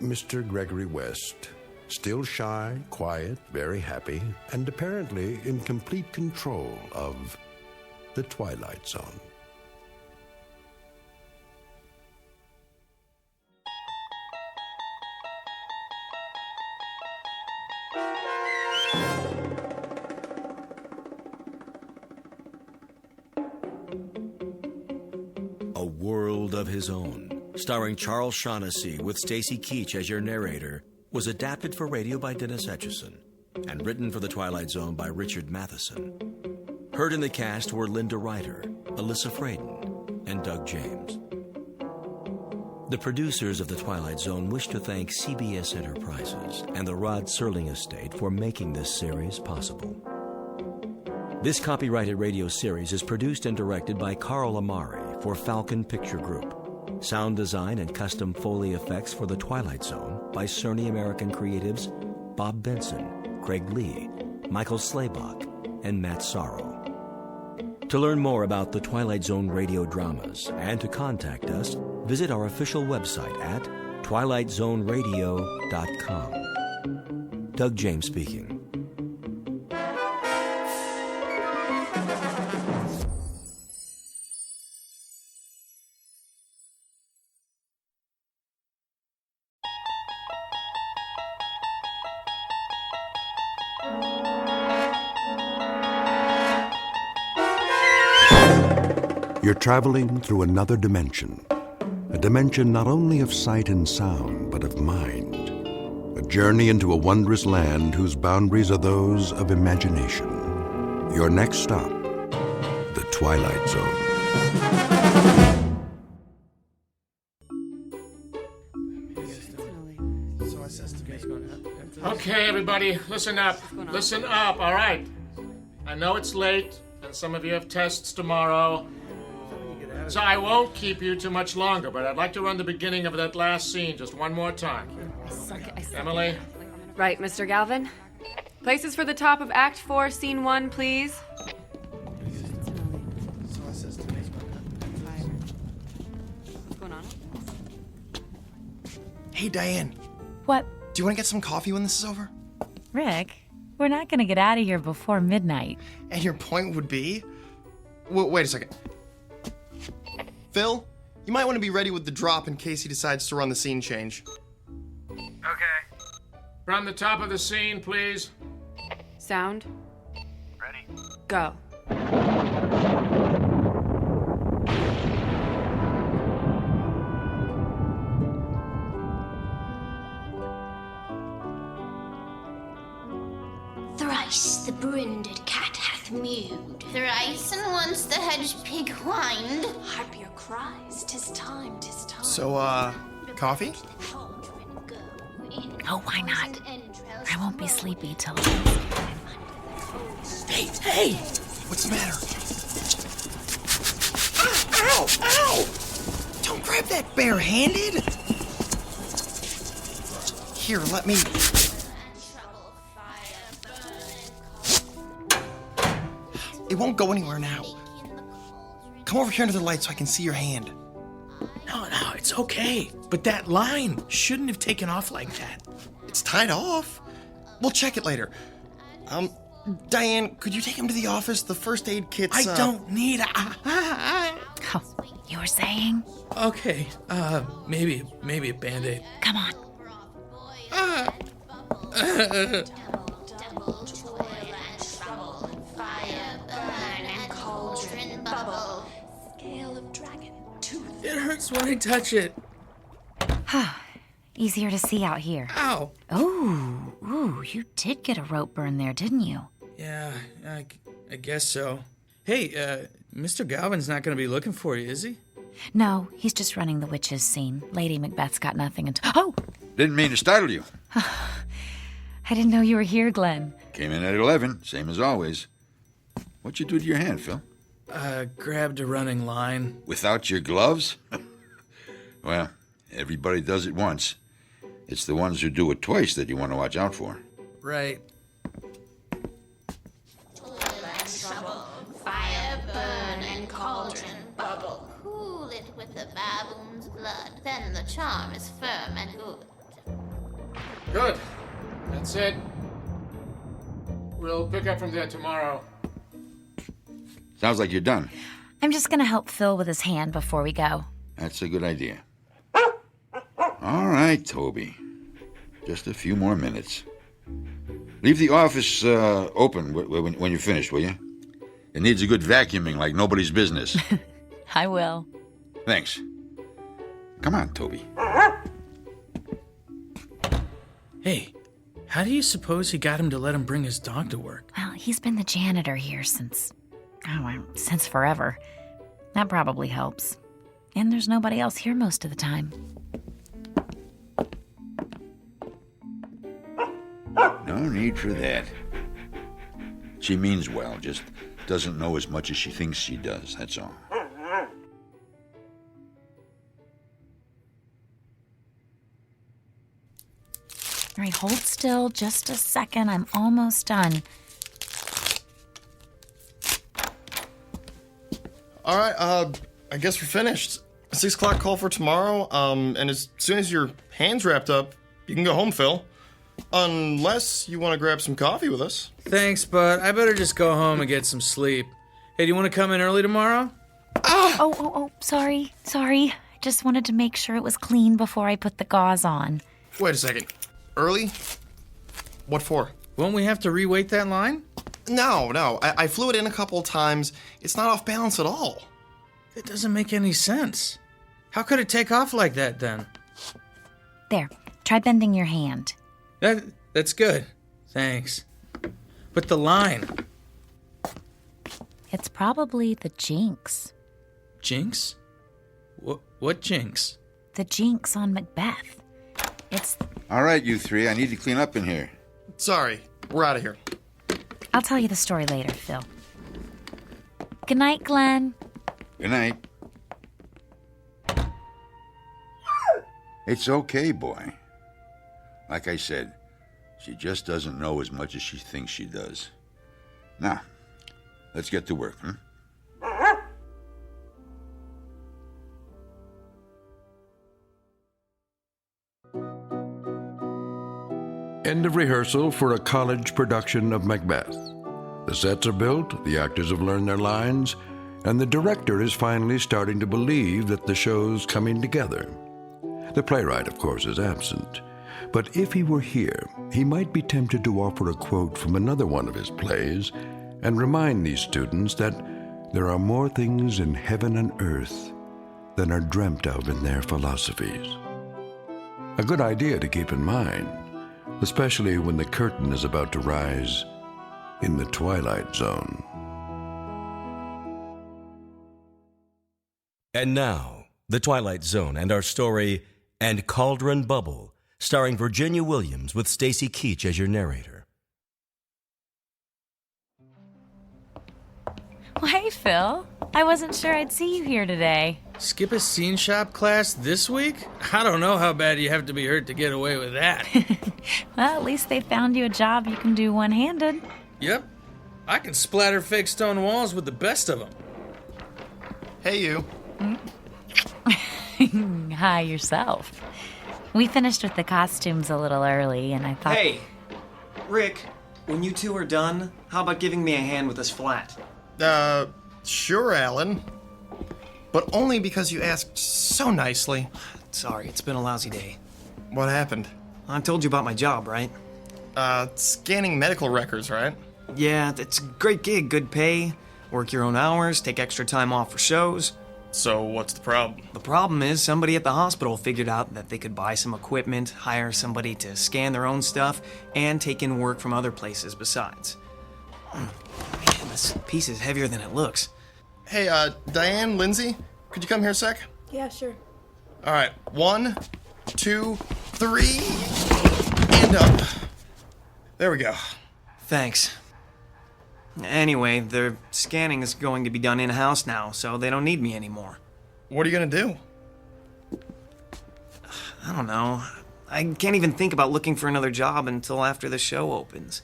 Mr. Gregory West, still shy, quiet, very happy, and apparently in complete control of the Twilight Zone. A World of His Own, starring Charles Shaughnessy with Stacy Keach as your narrator, was adapted for radio by Dennis Etchison and written for The Twilight Zone by Richard Matheson. Heard in the cast were Linda Ryder, Alyssa Fraden, and Doug James. The producers of The Twilight Zone wish to thank CBS Enterprises and the Rod Serling Estate for making this series possible. This copyrighted radio series is produced and directed by Carl Amari for Falcon Picture Group. Sound design and custom Foley effects for The Twilight Zone by Cerny American creatives Bob Benson, Craig Lee, Michael Slaybach, and Matt Sorrow. To learn more about the Twilight Zone radio dramas and to contact us, visit our official website at twilightzoneradio.com. Doug James speaking. You're traveling through another dimension. A dimension not only of sight and sound, but of mind. A journey into a wondrous land whose boundaries are those of imagination. Your next stop, the Twilight Zone. Okay, everybody, listen up. Listen up, all right? I know it's late, and some of you have tests tomorrow. So I won't keep you too much longer, but I'd like to run the beginning of that last scene just one more time. Emily? Right, Mr. Galvin. Places for the top of Act 4, Scene 1, please. What's going on? Hey, Diane. What? Do you want to get some coffee when this is over? Rick, we're not going to get out of here before midnight. And your point would be? Wait a second. Phil, you might want to be ready with the drop in case he decides to run the scene change. Okay. From the top of the scene, please. Sound. Ready. Go. Thrice the brinded cat hath mewed. Thrice and once the hedge pig whined. Harp your cries, 'tis time, 'tis time. So, coffee? Oh, why not? I won't be sleepy till... Hey! What's the matter? Ow! Ow! Don't grab that bare-handed! Here, let me... It won't go anywhere now. come over here under the light so I can see your hand. No, it's okay. But that line shouldn't have taken off like that. It's tied off. We'll check it later. Diane, could you take him to the office? The first aid kit's... I don't need... Oh, you were saying? Okay, maybe a Band-Aid. Come on. Cauldron Bubble. Scale of dragon. It hurts when I touch it. Easier to see out here. Ow. Ooh, you did get a rope burn there, didn't you? Yeah, I guess so. Hey, Mr. Galvin's not going to be looking for you, is he? No, he's just running the witches scene. Lady Macbeth's got nothing until... Oh! Didn't mean to startle you. I didn't know you were here, Glenn. Came in at 11, same as always. What'd you do to your hand, Phil? Grabbed a running line. Without your gloves? Well, everybody does it once. It's the ones who do it twice that you want to watch out for. Right. Fire burn and cauldron bubble. Cool it with the baboon's blood. Then the charm is firm and good. Good. That's it. We'll pick up from there tomorrow. Sounds like you're done. I'm just gonna help Phil with his hand before we go. That's a good idea. All right, Toby. Just a few more minutes. Leave the office open when you're finished, will you? It needs a good vacuuming like nobody's business. I will. Thanks. Come on, Toby. Hey, how do you suppose he got him to let him bring his dog to work? Well, he's been the janitor here since forever. That probably helps. And there's nobody else here most of the time. No need for that. She means well, just doesn't know as much as she thinks she does, that's all. All right, hold still just a second. I'm almost done. All right, I guess we're finished. 6 o'clock call for tomorrow, and as soon as your hand's wrapped up, you can go home, Phil. Unless you want to grab some coffee with us. Thanks, but I better just go home and get some sleep. Hey, do you want to come in early tomorrow? Oh, sorry. I just wanted to make sure it was clean before I put the gauze on. Wait a second. Early? What for? Won't we have to reweight that line? No. I flew it in a couple of times. It's not off balance at all. It doesn't make any sense. How could it take off like that, then? There, try bending your hand. That's good. Thanks. But the line... It's probably the jinx. Jinx? What jinx? The jinx on Macbeth. It's... All right, you three, I need to clean up in here. Sorry, we're out of here. I'll tell you the story later, Phil. Good night, Glenn. Good night. It's okay, boy. Like I said, she just doesn't know as much as she thinks she does. Now, let's get to work, huh? End of rehearsal for a college production of Macbeth. The sets are built, the actors have learned their lines, and the director is finally starting to believe that the show's coming together. The playwright, of course, is absent. But if he were here, he might be tempted to offer a quote from another one of his plays and remind these students that there are more things in heaven and earth than are dreamt of in their philosophies. A good idea to keep in mind, especially when the curtain is about to rise in the Twilight Zone. And now, The Twilight Zone and our story, And Cauldron Bubble, starring Virginia Williams with Stacy Keach as your narrator. Well, hey, Phil. I wasn't sure I'd see you here today. Skip a scene shop class this week? I don't know how bad you have to be hurt to get away with that. Well, at least they found you a job you can do one-handed. Yep. I can splatter fake stone walls with the best of them. Hey, you. Hi, yourself. We finished with the costumes a little early, and I thought... Hey, Rick, when you two are done, how about giving me a hand with this flat? Sure, Alan. But only because you asked so nicely. Sorry, it's been a lousy day. What happened? I told you about my job, right? Scanning medical records, right? Yeah, it's a great gig, good pay. Work your own hours, take extra time off for shows. So what's the problem? The problem is somebody at the hospital figured out that they could buy some equipment, hire somebody to scan their own stuff, and take in work from other places besides. Man, this piece is heavier than it looks. Hey, Diane, Lindsay, could you come here a sec? Yeah, sure. All right, 1, 2, 3, and up. There we go. Thanks. Anyway, their scanning is going to be done in-house now, so they don't need me anymore. What are you gonna do? I don't know. I can't even think about looking for another job until after the show opens.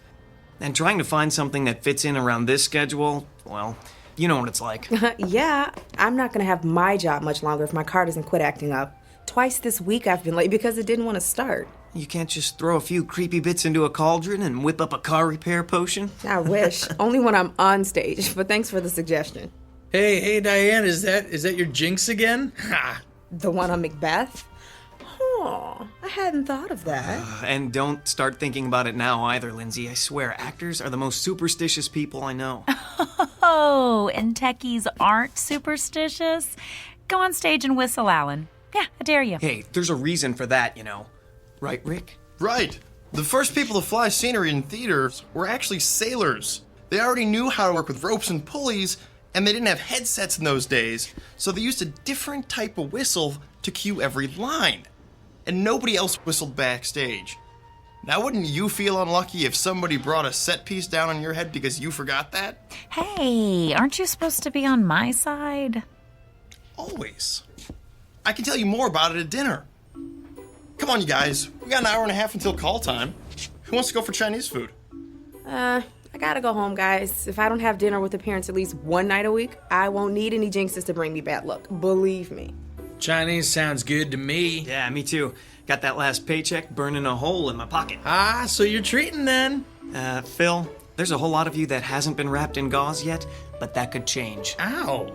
And trying to find something that fits in around this schedule, well, you know what it's like. Yeah, I'm not gonna have my job much longer if my car doesn't quit acting up. Twice this week I've been late because it didn't want to start. You can't just throw a few creepy bits into a cauldron and whip up a car repair potion? I wish. Only when I'm on stage, but thanks for the suggestion. Hey, Diane, is that your jinx again? Ha! The one on Macbeth? Oh, I hadn't thought of that. And don't start thinking about it now either, Lindsay. I swear, actors are the most superstitious people I know. Oh, and techies aren't superstitious? Go on stage and whistle, Alan. Yeah, I dare you. Hey, there's a reason for that, you know. Right, Rick? Right. The first people to fly scenery in theaters were actually sailors. They already knew how to work with ropes and pulleys, and they didn't have headsets in those days, so they used a different type of whistle to cue every line. And nobody else whistled backstage. Now, wouldn't you feel unlucky if somebody brought a set piece down on your head because you forgot that? Hey, aren't you supposed to be on my side? Always. I can tell you more about it at dinner. Come on, you guys. We got an hour and a half until call time. Who wants to go for Chinese food? I gotta go home, guys. If I don't have dinner with the parents at least one night a week, I won't need any jinxes to bring me bad luck. Believe me. Chinese sounds good to me. Yeah, me too. Got that last paycheck burning a hole in my pocket. Ah, so you're treating then? Phil, there's a whole lot of you that hasn't been wrapped in gauze yet, but that could change. Ow.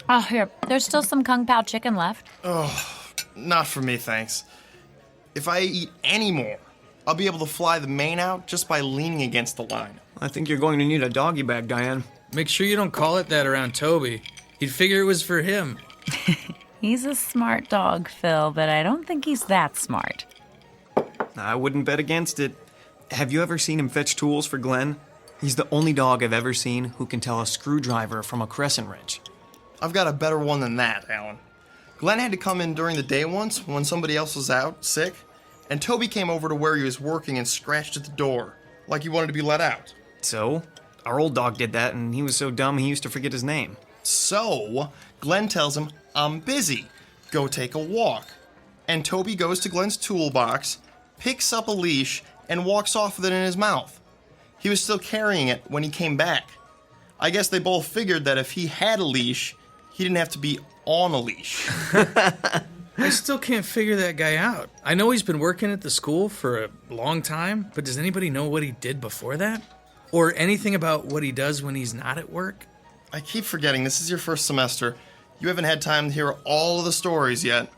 Oh, here. There's still some Kung Pao chicken left. Oh, not for me, thanks. If I eat any more, I'll be able to fly the main out just by leaning against the line. I think you're going to need a doggy bag, Diane. Make sure you don't call it that around Toby. He'd figure it was for him. He's a smart dog, Phil, but I don't think he's that smart. I wouldn't bet against it. Have you ever seen him fetch tools for Glenn? He's the only dog I've ever seen who can tell a screwdriver from a crescent wrench. I've got a better one than that, Alan. Glenn had to come in during the day once when somebody else was out, sick, and Toby came over to where he was working and scratched at the door, like he wanted to be let out. So? Our old dog did that, and he was so dumb he used to forget his name. So, Glenn tells him, "I'm busy. Go take a walk." And Toby goes to Glenn's toolbox, picks up a leash, and walks off with it in his mouth. He was still carrying it when he came back. I guess they both figured that if he had a leash, he didn't have to be on a leash. I still can't figure that guy out. I know he's been working at the school for a long time, but does anybody know what he did before that? Or anything about what he does when he's not at work? I keep forgetting this is your first semester. You haven't had time to hear all of the stories yet.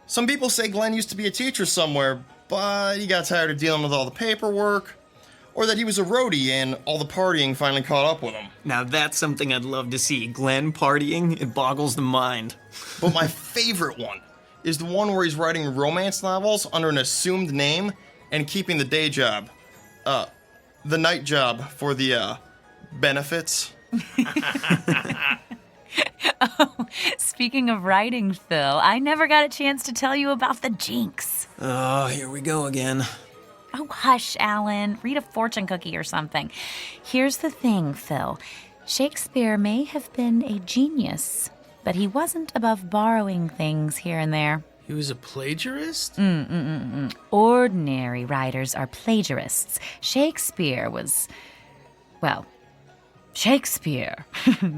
Some people say Glenn used to be a teacher somewhere, but he got tired of dealing with all the paperwork. Or that he was a roadie and all the partying finally caught up with him. Now that's something I'd love to see. Glenn partying, it boggles the mind. But my favorite one is the one where he's writing romance novels under an assumed name and keeping the day job. The night job for the, benefits. Oh, speaking of writing, Phil, I never got a chance to tell you about the jinx. Oh, here we go again. Oh, hush, Alan. Read a fortune cookie or something. Here's the thing, Phil. Shakespeare may have been a genius, but he wasn't above borrowing things here and there. He was a plagiarist? Ordinary writers are plagiarists. Shakespeare was, well, Shakespeare.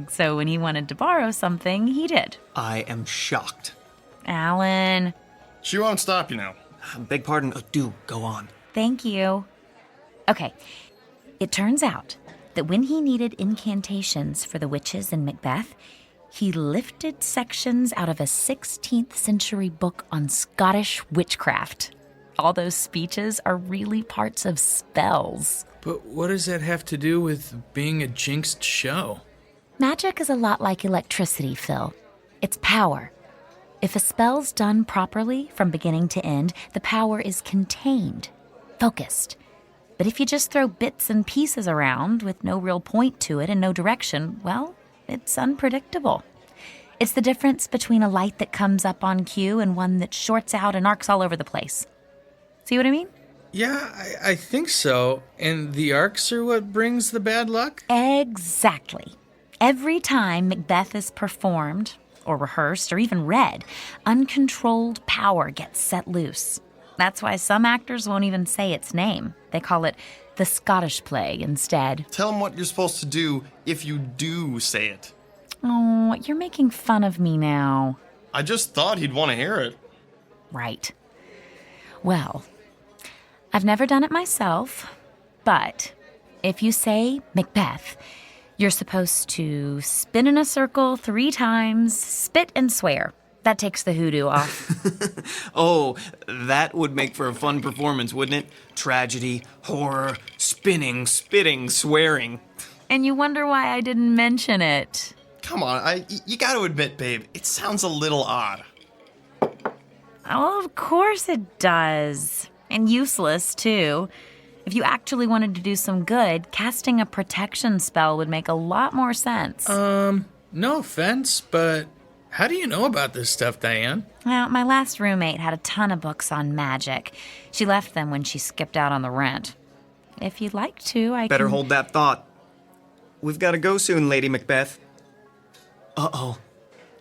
So when he wanted to borrow something, he did. I am shocked. Alan. She won't stop you now. Beg pardon. Do go on. Thank you. Okay. It turns out that when he needed incantations for the witches in Macbeth, he lifted sections out of a 16th century book on Scottish witchcraft. All those speeches are really parts of spells. But what does that have to do with being a jinxed show? Magic is a lot like electricity, Phil. It's power. If a spell's done properly from beginning to end, the power is contained, focused. But if you just throw bits and pieces around with no real point to it and no direction, well, it's unpredictable. It's the difference between a light that comes up on cue and one that shorts out and arcs all over the place. See what I mean? Yeah, I think so. And the arcs are what brings the bad luck? Exactly. Every time Macbeth is performed, or rehearsed, or even read, uncontrolled power gets set loose. That's why some actors won't even say its name. They call it the Scottish play instead. Tell him what you're supposed to do if you do say it. Oh, you're making fun of me now. I just thought he'd want to hear it. Right. Well, I've never done it myself, but if you say Macbeth, you're supposed to spin in a circle 3 times, spit and swear. That takes the hoodoo off. Oh, that would make for a fun performance, wouldn't it? Tragedy, horror, spinning, spitting, swearing. And you wonder why I didn't mention it. Come on, you gotta admit, babe, it sounds a little odd. Oh, of course it does. And useless, too. If you actually wanted to do some good, casting a protection spell would make a lot more sense. No offense, but how do you know about this stuff, Diane? Well, my last roommate had a ton of books on magic. She left them when she skipped out on the rent. If you'd like to, I Better can... hold that thought. We've got to go soon, Lady Macbeth. Uh-oh.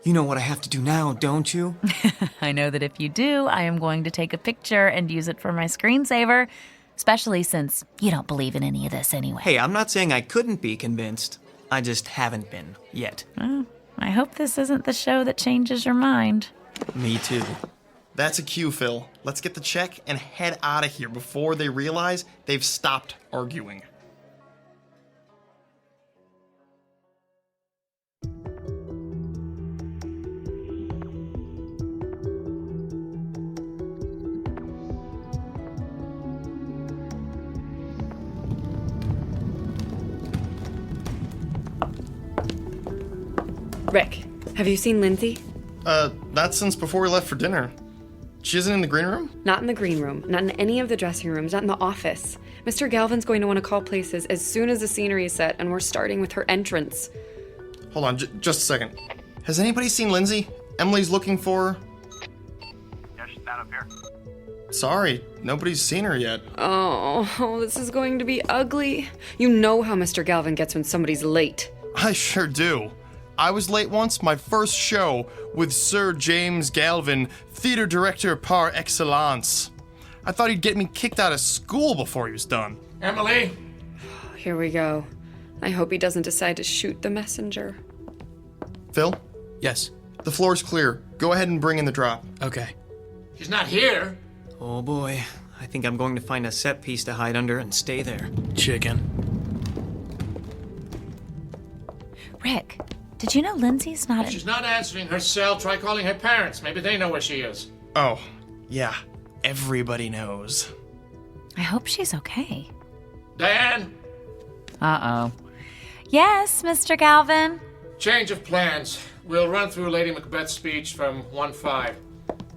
You know what I have to do now, don't you? I know that if you do, I am going to take a picture and use it for my screensaver, especially since you don't believe in any of this anyway. Hey, I'm not saying I couldn't be convinced. I just haven't been, yet. Well, I hope this isn't the show that changes your mind. Me too. That's a cue, Phil. Let's get the check and head out of here before they realize they've stopped arguing. Rick, have you seen Lindsay? Not since before we left for dinner. She isn't in the green room? Not in the green room, not in any of the dressing rooms, not in the office. Mr. Galvin's going to want to call places as soon as the scenery is set, and we're starting with her entrance. Hold on, just a second. Has anybody seen Lindsay? Emily's looking for her. Yeah, she's not up here. Sorry, nobody's seen her yet. Oh, this is going to be ugly. You know how Mr. Galvin gets when somebody's late. I sure do. I was late once, my first show with Sir James Galvin, theater director par excellence. I thought he'd get me kicked out of school before he was done. Emily? Here we go. I hope he doesn't decide to shoot the messenger. Phil? Yes? The floor's clear. Go ahead and bring in the drop. Okay. She's not here. Oh boy, I think I'm going to find a set piece to hide under and stay there. Chicken. Rick, did you know Lindsay's not... She's not answering her cell. Try calling her parents. Maybe they know where she is. Oh, yeah. Everybody knows. I hope she's okay. Diane? Uh-oh. Yes, Mr. Galvin? Change of plans. We'll run through Lady Macbeth's speech from 1-5.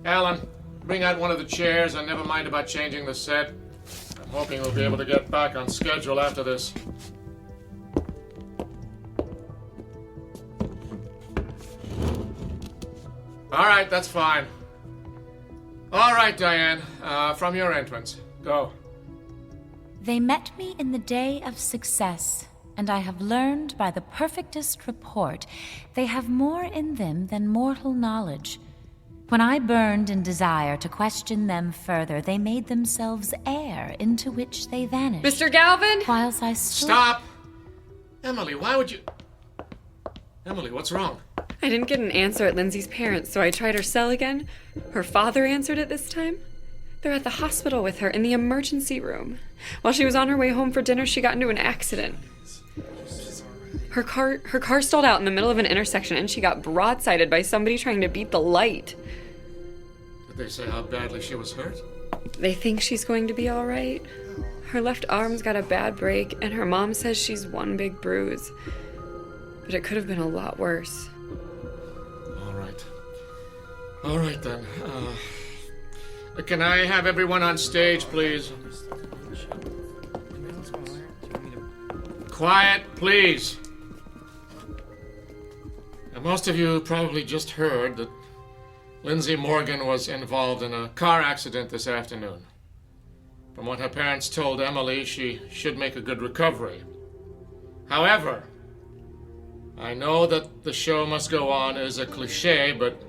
Alan, bring out one of the chairs and never mind about changing the set. I'm hoping we'll be able to get back on schedule after this. All right, that's fine. All right, Diane, from your entrance. Go. They met me in the day of success, and I have learned by the perfectest report they have more in them than mortal knowledge. When I burned in desire to question them further, they made themselves air into which they vanished. Mr. Galvin? Whilst I stood... Stop! Emily, why would you... Emily, what's wrong? I didn't get an answer at Lindsay's parents, so I tried her cell again. Her father answered it this time. They're at the hospital with her in the emergency room. While she was on her way home for dinner, she got into an accident. Her car stalled out in the middle of an intersection, and she got broadsided by somebody trying to beat the light. Did they say how badly she was hurt? They think she's going to be all right. Her left arm's got a bad break, and her mom says she's one big bruise. But it could have been a lot worse. All right. All right, then. Can I have everyone on stage, please? Quiet, please. Now, most of you probably just heard that Lindsay Morgan was involved in a car accident this afternoon. From what her parents told Emily, she should make a good recovery. However, I know that the show must go on is a cliche, but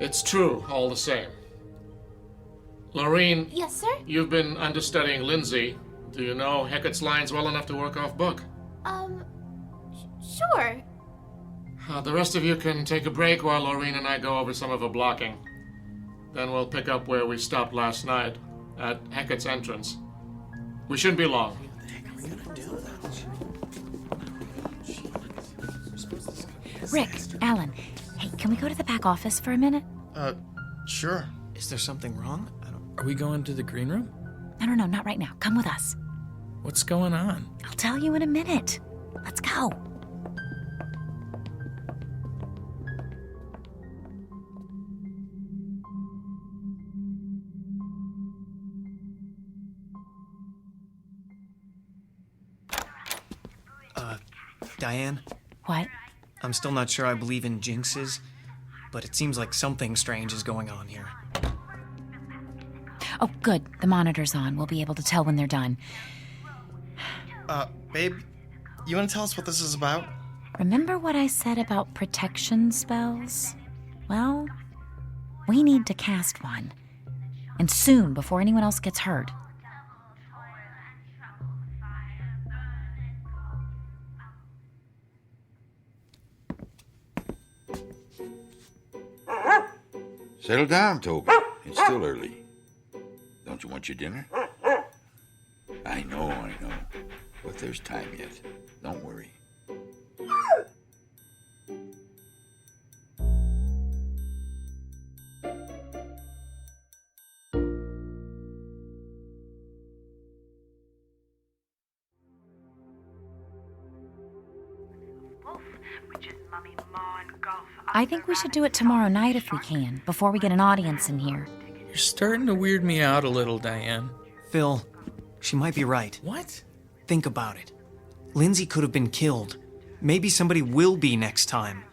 it's true all the same. Laureen. Yes, sir? You've been understudying Lindsay. Do you know Hecat's lines well enough to work off book? Sure. The rest of you can take a break while Laureen and I go over some of the blocking. Then we'll pick up where we stopped last night, at Hecat's entrance. We shouldn't be long. Rick, Alan, hey, can we go to the back office for a minute? Sure. Is there something wrong? Are we going to the green room? No, not right now. Come with us. What's going on? I'll tell you in a minute. Let's go. Diane? What? I'm still not sure I believe in jinxes, but it seems like something strange is going on here. Oh, good. The monitor's on. We'll be able to tell when they're done. Babe, you want to tell us what this is about? Remember what I said about protection spells? Well, we need to cast one. And soon, before anyone else gets hurt. Settle down, Toby. It's still early. Don't you want your dinner? I know. But there's time yet. Don't worry. I think we should do it tomorrow night if we can, before we get an audience in here. You're starting to weird me out a little, Diane. Phil, she might be right. What? Think about it. Lindsay could have been killed. Maybe somebody will be next time.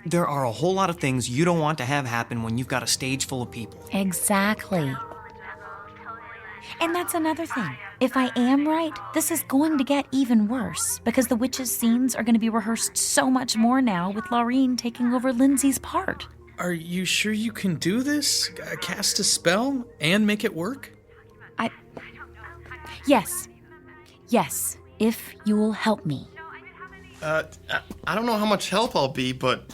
There are a whole lot of things you don't want to have happen when you've got a stage full of people. Exactly. And that's another thing. If I am right, this is going to get even worse, because the witches' scenes are going to be rehearsed so much more now with Laureen taking over Lindsay's part. Are you sure you can do this? Cast a spell and make it work? Yes, if you'll help me. I don't know how much help I'll be, but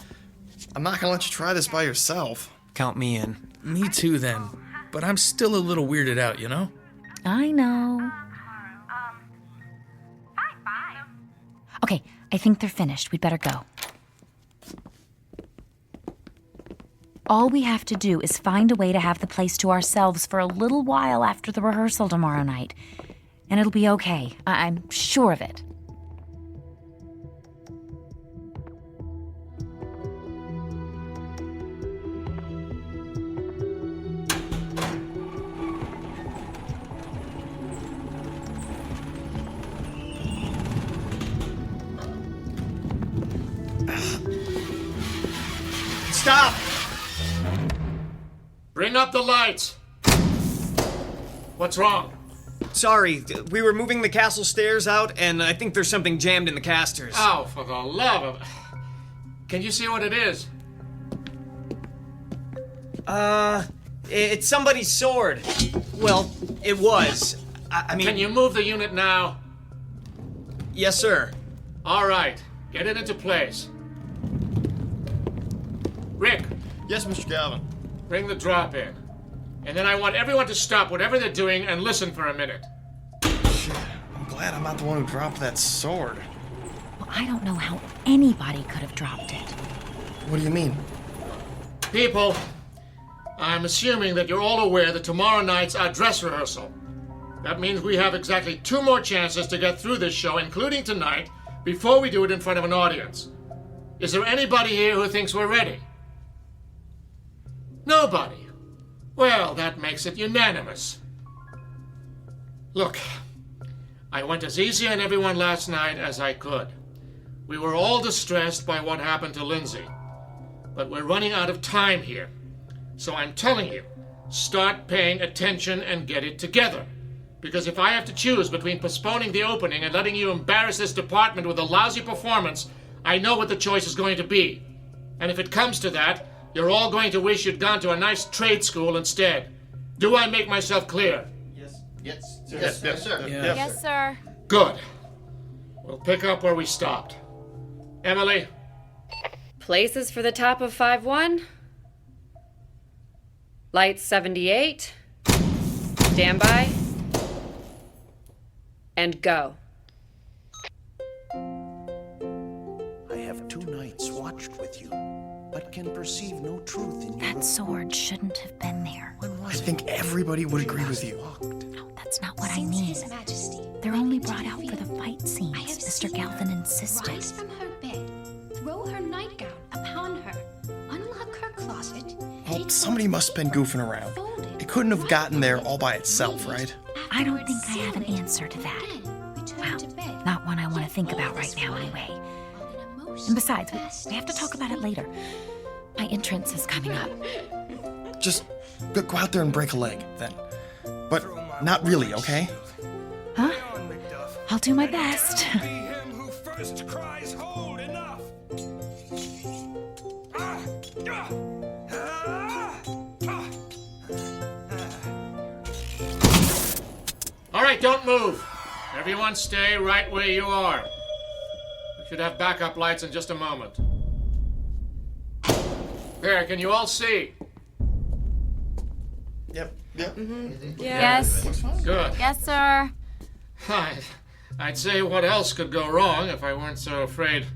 I'm not gonna let you try this by yourself. Count me in. Me too, then. But I'm still a little weirded out, you know? I know. Okay, I think they're finished. We'd better go. All we have to do is find a way to have the place to ourselves for a little while after the rehearsal tomorrow night. And it'll be okay. I'm sure of it. Stop! Bring up the lights. What's wrong? Sorry, we were moving the castle stairs out, and I think there's something jammed in the casters. Oh, for the love of... Can you see what it is? It's somebody's sword. Well, it was. I mean... Can you move the unit now? Yes, sir. All right, get it into place. Rick. Yes, Mr. Galvin. Bring the drop in. And then I want everyone to stop whatever they're doing and listen for a minute. Shit, I'm glad I'm not the one who dropped that sword. Well, I don't know how anybody could have dropped it. What do you mean? People, I'm assuming that you're all aware that tomorrow night's our dress rehearsal. That means we have exactly 2 more chances to get through this show, including tonight, before we do it in front of an audience. Is there anybody here who thinks we're ready? Nobody. Well, that makes it unanimous. Look, I went as easy on everyone last night as I could. We were all distressed by what happened to Lindsay. But we're running out of time here. So I'm telling you, start paying attention and get it together. Because if I have to choose between postponing the opening and letting you embarrass this department with a lousy performance, I know what the choice is going to be. And if it comes to that, you're all going to wish you'd gone to a nice trade school instead. Do I make myself clear? Yes. Yes, sir. Yes, sir. Good. We'll pick up where we stopped. Emily? Places for the top of 5-1. Lights 78. Stand by. And go. I have 2 nights watched with you, but can perceive no truth in That sword shouldn't have been there. I think everybody would agree with you. No, that's not what I mean. They're only brought out for the fight scenes, Mr. Galvin insisted. Rise from her bed, throw her nightgown upon her, unlock her closet. Well, somebody must have been goofing around. It couldn't have gotten there all by itself, right? I don't think I have an answer to that. Well, not one I want to think about right now anyway. And besides, we have to talk about it later. My entrance is coming up. Just go out there and break a leg, then. But not really, okay? Huh? I'll do my best. All right, don't move. Everyone stay right where you are. We should have backup lights in just a moment. There, can you all see? Yep. Yes. Good. Yes, sir. I'd say what else could go wrong if I weren't so afraid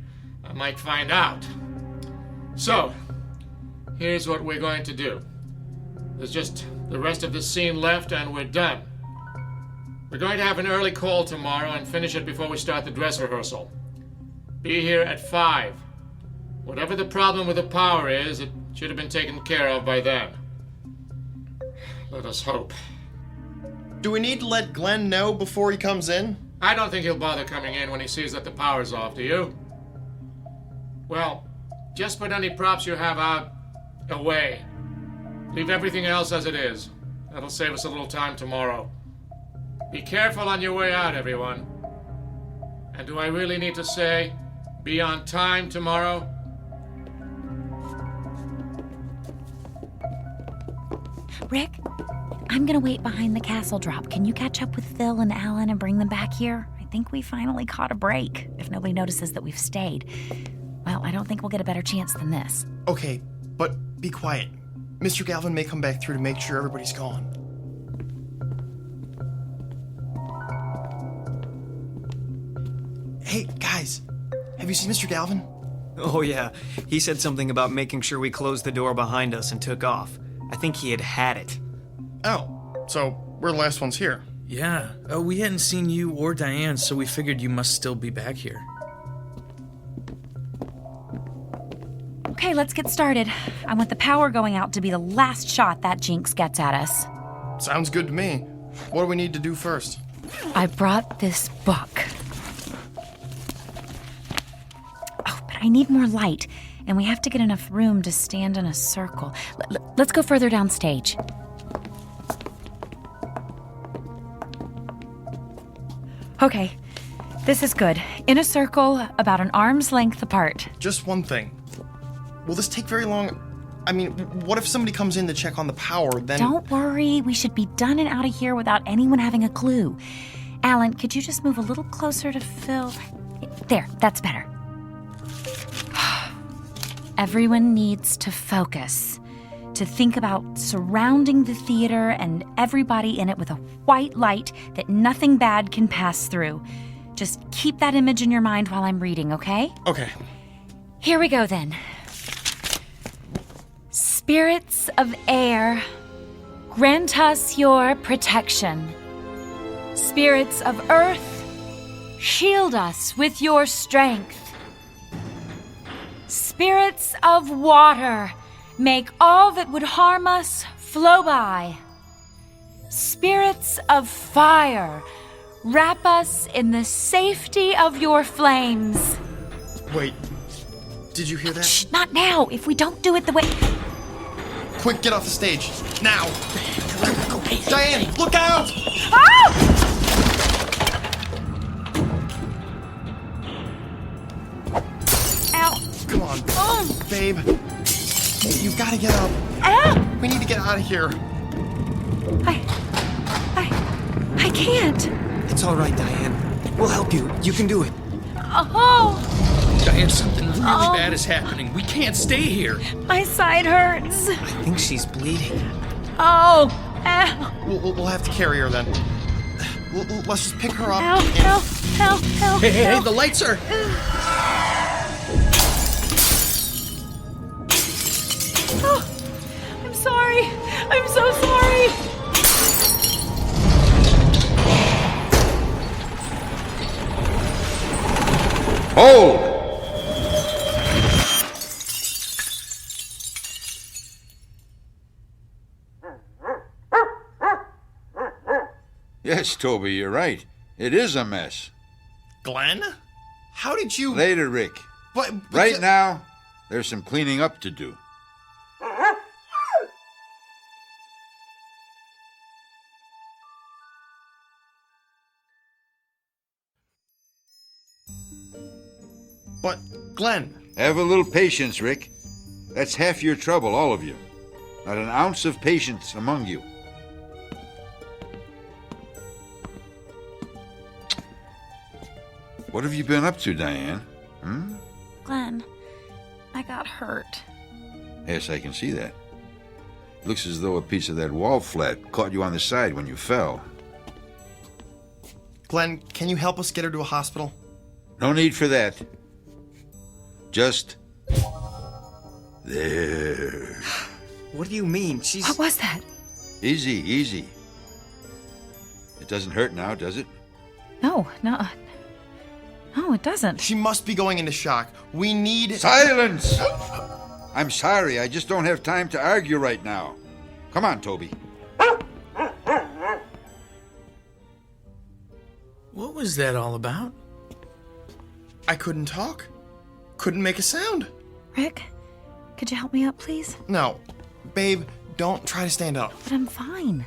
I might find out. So, here's what we're going to do. There's just the rest of the scene left and we're done. We're going to have an early call tomorrow and finish it before we start the dress rehearsal. Be here at 5. Whatever the problem with the power is, it should have been taken care of by then. Let us hope. Do we need to let Glenn know before he comes in? I don't think he'll bother coming in when he sees that the power's off, do you? Well, just put any props you have out away. Leave everything else as it is. That'll save us a little time tomorrow. Be careful on your way out, everyone. And do I really need to say, be on time tomorrow? Rick, I'm gonna wait behind the castle drop. Can you catch up with Phil and Alan and bring them back here? I think we finally caught a break, if nobody notices that we've stayed. Well, I don't think we'll get a better chance than this. Okay, but be quiet. Mr. Galvin may come back through to make sure everybody's gone. Hey, guys, have you seen Mr. Galvin? Oh, yeah. He said something about making sure we closed the door behind us and took off. I think he had it. Oh, so we're the last ones here. Yeah. Oh, we hadn't seen you or Diane, so we figured you must still be back here. Okay, let's get started. I want the power going out to be the last shot that jinx gets at us. Sounds good to me. What do we need to do first? I brought this book. Oh, but I need more light, and we have to get enough room to stand in a circle. Let's go further downstage. Okay, this is good. In a circle, about an arm's length apart. Just one thing. Will this take very long? I mean, what if somebody comes in to check on the power, then... Don't worry, we should be done and out of here without anyone having a clue. Alan, could you just move a little closer to Phil? There, that's better. Everyone needs to focus, to think about surrounding the theater and everybody in it with a white light that nothing bad can pass through. Just keep that image in your mind while I'm reading, okay? Okay. Here we go then. Spirits of air, grant us your protection. Spirits of earth, shield us with your strength. Spirits of water, make all that would harm us flow by. Spirits of fire, wrap us in the safety of your flames. Wait, did you hear that? Shh, not now. If we don't do it the way... Quick, get off the stage. Now! Diane, look out! Ah! Ow. Come on. Oh. Babe. You've got to get up. Ow. We need to get out of here. I can't. It's all right, Diane. We'll help you. You can do it. Oh. Diane, something really bad is happening. We can't stay here. My side hurts. I think she's bleeding. Oh. We'll have to carry her then. Let's just pick her up. Help. Hey, the lights are... Oh, I'm sorry. I'm so sorry. Hold! Yes, Toby, you're right. It is a mess. Glenn? How did you... Later, Rick. But right now, there's some cleaning up to do. But, Glenn... Have a little patience, Rick. That's half your trouble, all of you. Not an ounce of patience among you. What have you been up to, Diane? Glenn, I got hurt. Yes, I can see that. Looks as though a piece of that wall flat caught you on the side when you fell. Glenn, can you help us get her to a hospital? No need for that. Just... there. What do you mean? What was that? Easy. It doesn't hurt now, does it? No, it doesn't. She must be going into shock. We need... Silence! I'm sorry, I just don't have time to argue right now. Come on, Toby. What was that all about? I couldn't talk. Couldn't make a sound. Rick, could you help me up, please? No. Babe, don't try to stand up. But I'm fine.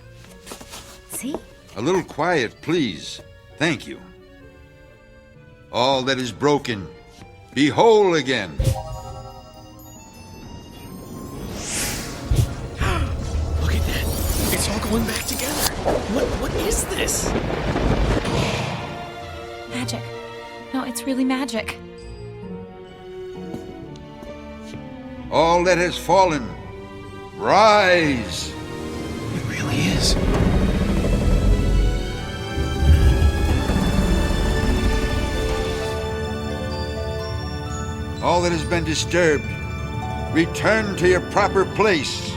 See? A little quiet, please. Thank you. All that is broken, be whole again. Look at that. It's all going back together. What is this? Magic. No, it's really magic. All that has fallen, rise. It really is. All that has been disturbed, return to your proper place.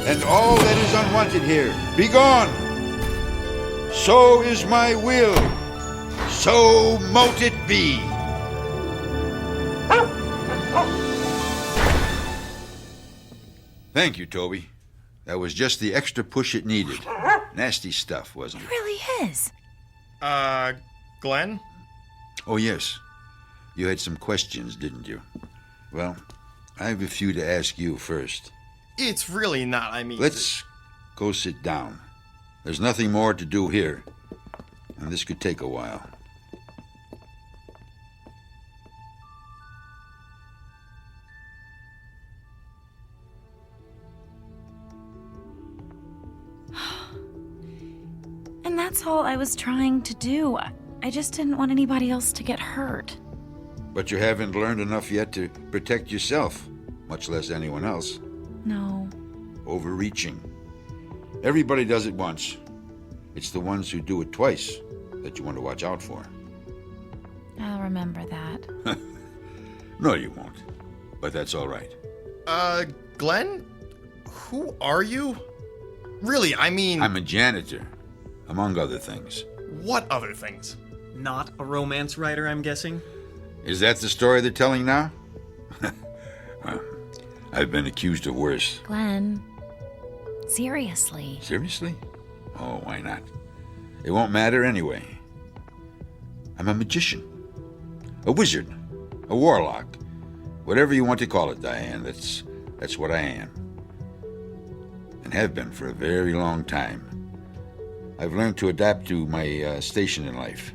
And all that is unwanted here, be gone. So is my will. So mote it be. Thank you, Toby. That was just the extra push it needed. Nasty stuff, wasn't it? It really is. Glenn? Oh, yes. You had some questions, didn't you? Well, I have a few to ask you first. It's really not, I mean... Let's go sit down. There's nothing more to do here, and this could take a while. And that's all I was trying to do. I just didn't want anybody else to get hurt. But you haven't learned enough yet to protect yourself, much less anyone else. No. Overreaching. Everybody does it once. It's the ones who do it twice that you want to watch out for. I'll remember that. No, you won't. But that's all right. Glenn? Who are you? Really, I mean... I'm a janitor, among other things. What other things? Not a romance writer, I'm guessing? Is that the story they're telling now? Well, I've been accused of worse. Glenn, seriously. Seriously? Oh, why not? It won't matter anyway. I'm a magician. A wizard. A warlock. Whatever you want to call it, Diane, that's what I am. And have been for a very long time. I've learned to adapt to my station in life.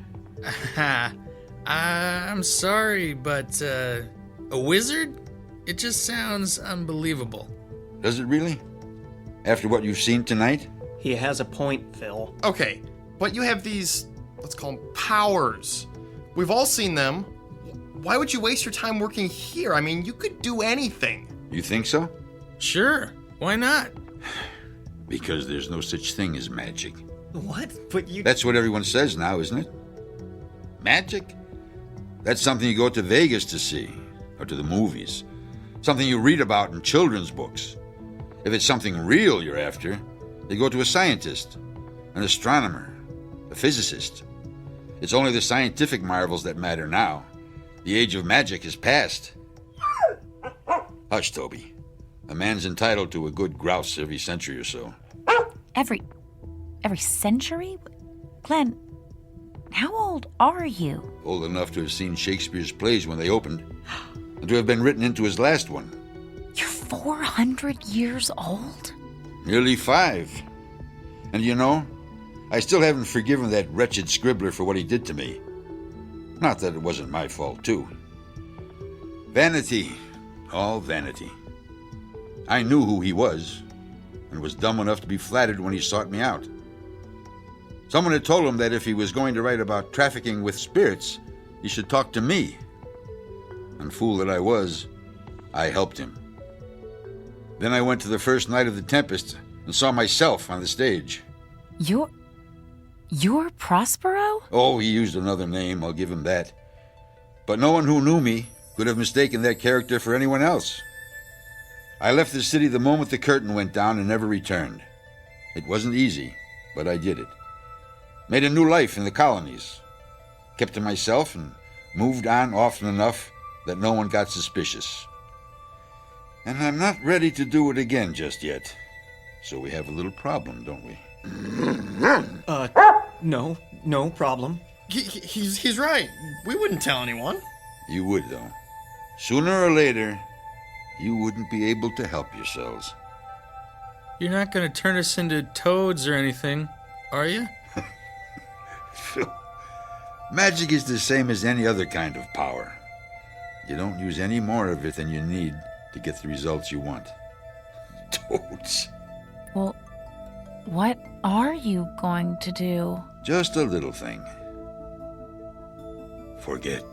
I'm sorry, but a wizard? It just sounds unbelievable. Does it really? After what you've seen tonight? He has a point, Phil. Okay, but you have these, let's call them powers. We've all seen them. Why would you waste your time working here? I mean, you could do anything. You think so? Sure. Why not? Because there's no such thing as magic. What? But you... That's what everyone says now, isn't it? Magic? That's something you go to Vegas to see, or to the movies. Something you read about in children's books. If it's something real you're after, you go to a scientist, an astronomer, a physicist. It's only the scientific marvels that matter now. The age of magic is past. Hush, Toby. A man's entitled to a good grouse every century or so. Every century? Glenn, how old are you? Old enough to have seen Shakespeare's plays when they opened, and to have been written into his last one. You're 400 years old? Nearly 5. And you know, I still haven't forgiven that wretched scribbler for what he did to me. Not that it wasn't my fault, too. Vanity. All vanity. I knew who he was, and was dumb enough to be flattered when he sought me out. Someone had told him that if he was going to write about trafficking with spirits, he should talk to me. And fool that I was, I helped him. Then I went to the first night of the Tempest and saw myself on the stage. You're Prospero? Oh, he used another name, I'll give him that. But no one who knew me could have mistaken that character for anyone else. I left the city the moment the curtain went down and never returned. It wasn't easy, but I did it. Made a new life in the colonies. Kept to myself and moved on often enough that no one got suspicious. And I'm not ready to do it again just yet. So we have a little problem, don't we? No problem. He's right. We wouldn't tell anyone. You would, though. Sooner or later, you wouldn't be able to help yourselves. You're not going to turn us into toads or anything, are you? Phil, magic is the same as any other kind of power. You don't use any more of it than you need to get the results you want. Toads. Well, what are you going to do? Just a little thing. Forget.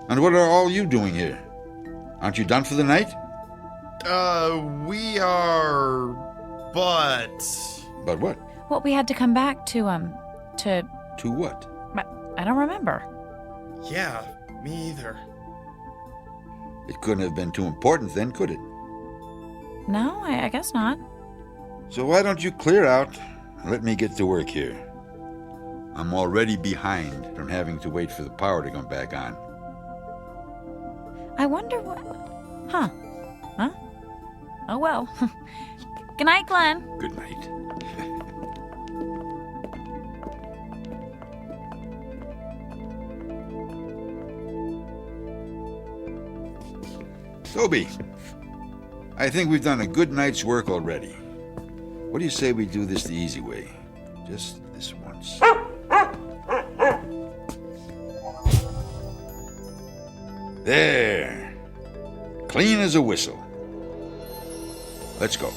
And what are all you doing here? Aren't you done for the night? We are... But what? Well, we had to come back to To what? I don't remember. Yeah, me either. It couldn't have been too important then, could it? No, I guess not. So why don't you clear out and let me get to work here? I'm already behind from having to wait for the power to come back on. I wonder what... Huh? Oh, well. Good night, Glenn. Good night. Toby, I think we've done a good night's work already. What do you say we do this the easy way? Just this once. There. Clean as a whistle. Let's go.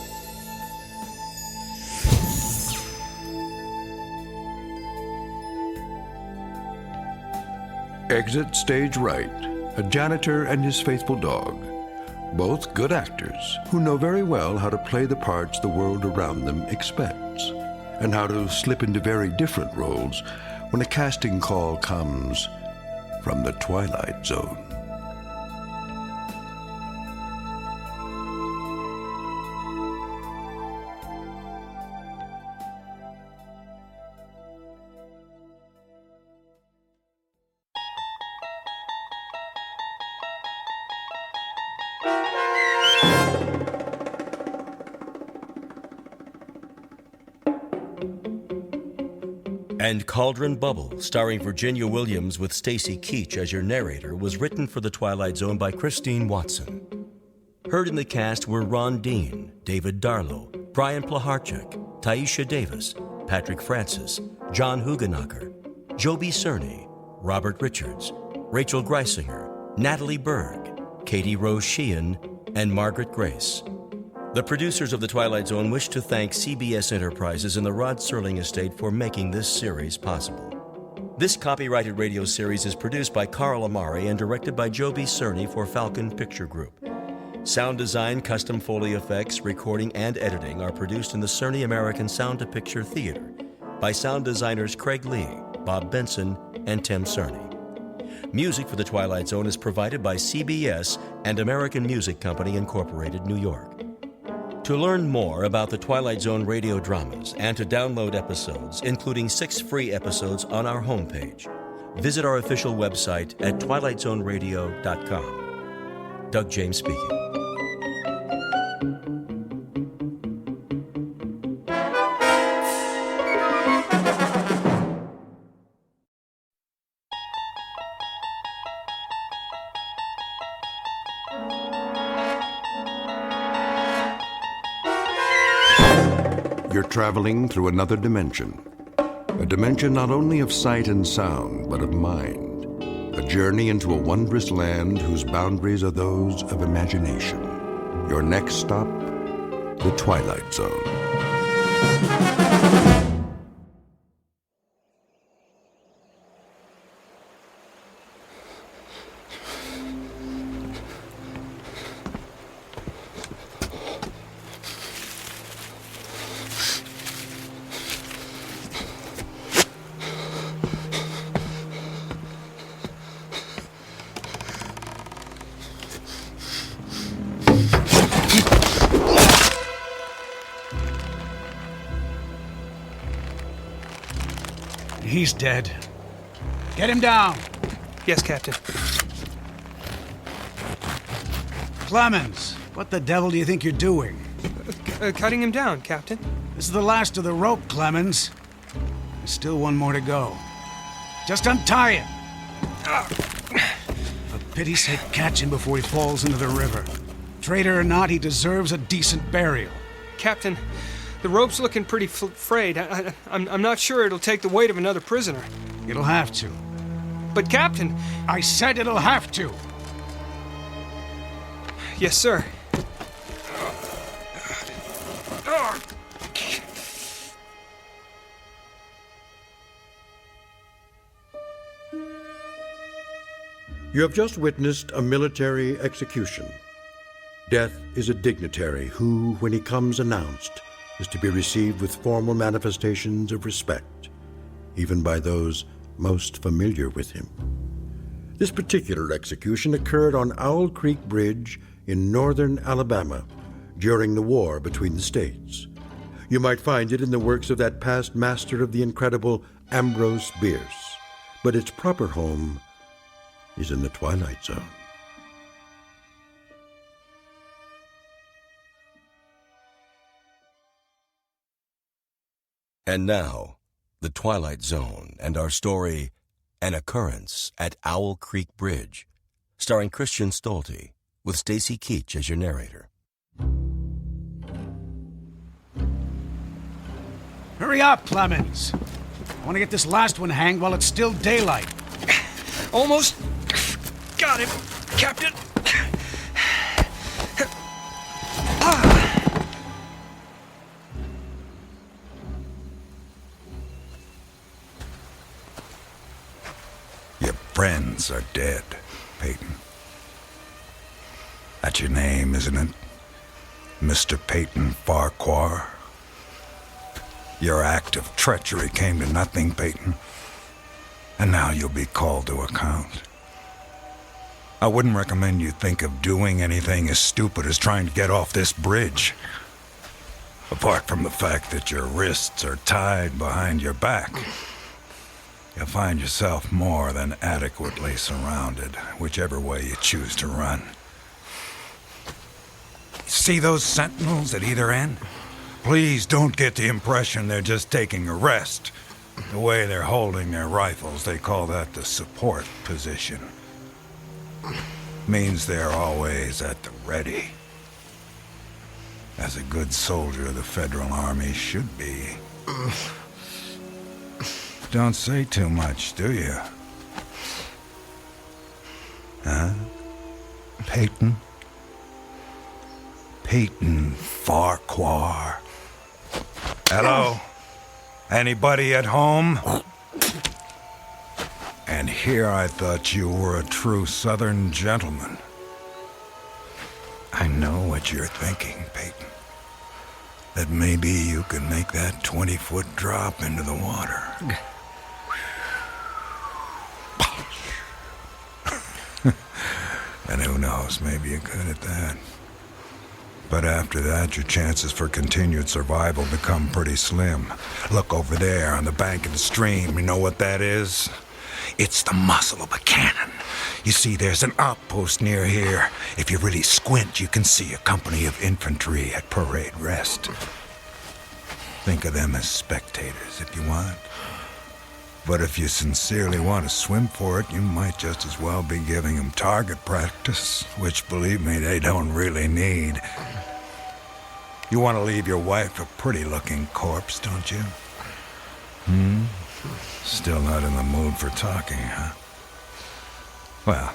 Exit stage right. A janitor and his faithful dog. Both good actors who know very well how to play the parts the world around them expects, and how to slip into very different roles when a casting call comes from the Twilight Zone. And Cauldron Bubble, starring Virginia Williams with Stacy Keach as your narrator, was written for The Twilight Zone by Christine Watson. Heard in the cast were Ron Dean, David Darlow, Brian Plaharchuk, Taisha Davis, Patrick Francis, John Hugenacher, Joby Cerny, Robert Richards, Rachel Greisinger, Natalie Berg, Katie Rose Sheehan, and Margaret Grace. The producers of The Twilight Zone wish to thank CBS Enterprises and the Rod Serling Estate for making this series possible. This copyrighted radio series is produced by Carl Amari and directed by Joby Cerny for Falcon Picture Group. Sound design, custom Foley effects, recording, and editing are produced in the Cerny American Sound to Picture Theater by sound designers Craig Lee, Bob Benson, and Tim Cerny. Music for The Twilight Zone is provided by CBS and American Music Company, Incorporated, New York. To learn more about the Twilight Zone radio dramas and to download episodes, including 6 free episodes on our homepage, visit our official website at twilightzoneradio.com. Doug James speaking. You're traveling through another dimension. A dimension not only of sight and sound, but of mind. A journey into a wondrous land whose boundaries are those of imagination. Your next stop, the Twilight Zone. He's dead. Get him down. Yes, Captain. Clemens, what the devil do you think you're doing? Cutting him down, Captain. This is the last of the rope, Clemens. There's still one more to go. Just untie him. For pity's sake, catch him before he falls into the river. Traitor or not, he deserves a decent burial. Captain, the rope's looking pretty frayed. I'm not sure it'll take the weight of another prisoner. It'll have to. But, Captain... I said it'll have to. Yes, sir. You have just witnessed a military execution. Death is a dignitary who, when he comes announced, is to be received with formal manifestations of respect, even by those most familiar with him. This particular execution occurred on Owl Creek Bridge in northern Alabama during the war between the states. You might find it in the works of that past master of the incredible Ambrose Bierce, but its proper home is in the Twilight Zone. And now, The Twilight Zone and our story, An Occurrence at Owl Creek Bridge, starring Christian Stolte, with Stacy Keach as your narrator. Hurry up, Clemens. I want to get this last one hanged while it's still daylight. Almost got him, Captain. Your friends are dead, Peyton. That's your name, isn't it? Mr. Peyton Farquhar? Your act of treachery came to nothing, Peyton. And now you'll be called to account. I wouldn't recommend you think of doing anything as stupid as trying to get off this bridge. Apart from the fact that your wrists are tied behind your back, you'll find yourself more than adequately surrounded, whichever way you choose to run. See those sentinels at either end? Please don't get the impression they're just taking a rest. The way they're holding their rifles, they call that the support position. Means they're always at the ready. As a good soldier of the Federal Army should be. Don't say too much, do you? Huh? Peyton? Peyton Farquhar. Hello? Anybody at home? And here I thought you were a true Southern gentleman. I know what you're thinking, Peyton. That maybe you could make that 20-foot drop into the water. And who knows, maybe you could at that. But after that, your chances for continued survival become pretty slim. Look over there on the bank of the stream. You know what that is? It's the muzzle of a cannon. You see, there's an outpost near here. If you really squint, you can see a company of infantry at parade rest. Think of them as spectators if you want. But if you sincerely want to swim for it, you might just as well be giving them target practice, which, believe me, they don't really need. You want to leave your wife a pretty-looking corpse, don't you? Still not in the mood for talking, huh? Well,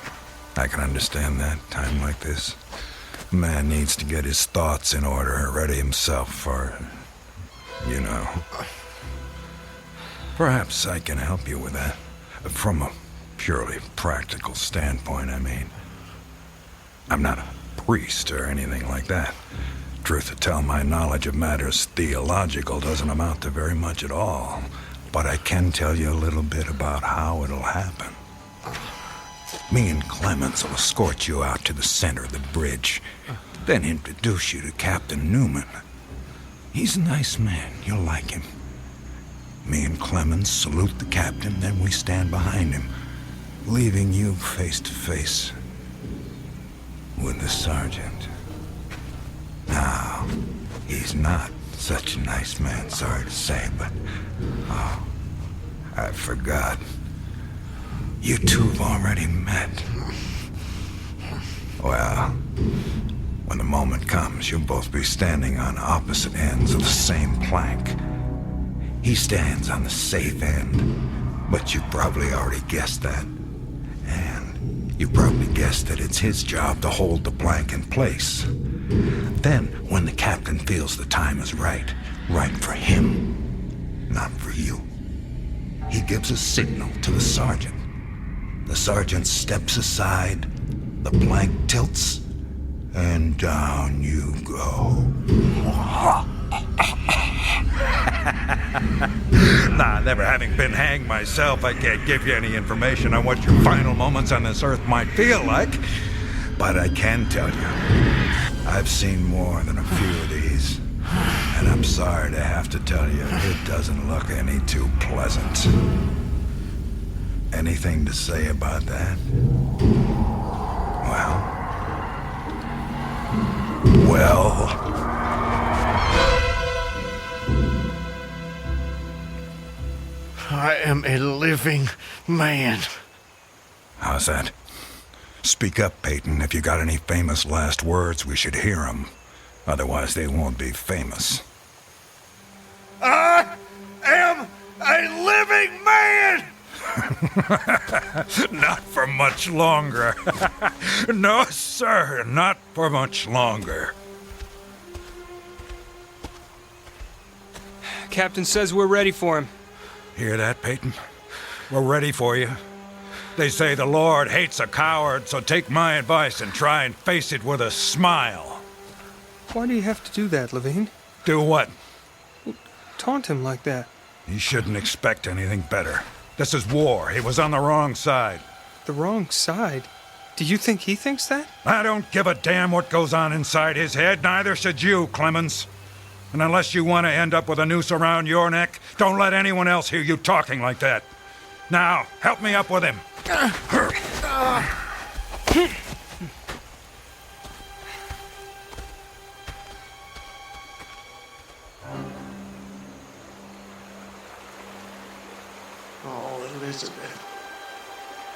I can understand that, time like this. A man needs to get his thoughts in order, ready himself for, you know. Perhaps I can help you with that. From a purely practical standpoint, I mean. I'm not a priest or anything like that. Truth to tell, my knowledge of matters theological doesn't amount to very much at all. But I can tell you a little bit about how it'll happen. Me and Clemens will escort you out to the center of the bridge, then introduce you to Captain Newman. He's a nice man. You'll like him. Me and Clemens salute the captain, then we stand behind him, leaving you face to face with the sergeant. Now, he's not such a nice man, sorry to say, but... Oh, I forgot. You two have already met. Well, when the moment comes, you'll both be standing on opposite ends of the same plank. He stands on the safe end, but you probably already guessed that. And you probably guessed that it's his job to hold the plank in place. Then, when the captain feels the time is right for him, not for you, he gives a signal to the sergeant. The sergeant steps aside, the plank tilts, and down you go. Nah, never having been hanged myself, I can't give you any information on what your final moments on this earth might feel like. But I can tell you, I've seen more than a few of these. And I'm sorry to have to tell you, it doesn't look any too pleasant. Anything to say about that? Well... I am a living man. How's that? Speak up, Peyton. If you got any famous last words, we should hear them. Otherwise, they won't be famous. Not for much longer. No, sir, not for much longer. Captain says we're ready for him. Hear that, Peyton? We're ready for you. They say the Lord hates a coward, so take my advice and try and face it with a smile. Why do you have to do that, Levine? Do what? Taunt him like that. He shouldn't expect anything better. This is war. He was on the wrong side. The wrong side? Do you think he thinks that? I don't give a damn what goes on inside his head. Neither should you, Clemens. And unless you want to end up with a noose around your neck, don't let anyone else hear you talking like that. Now, help me up with him. Oh, Elizabeth.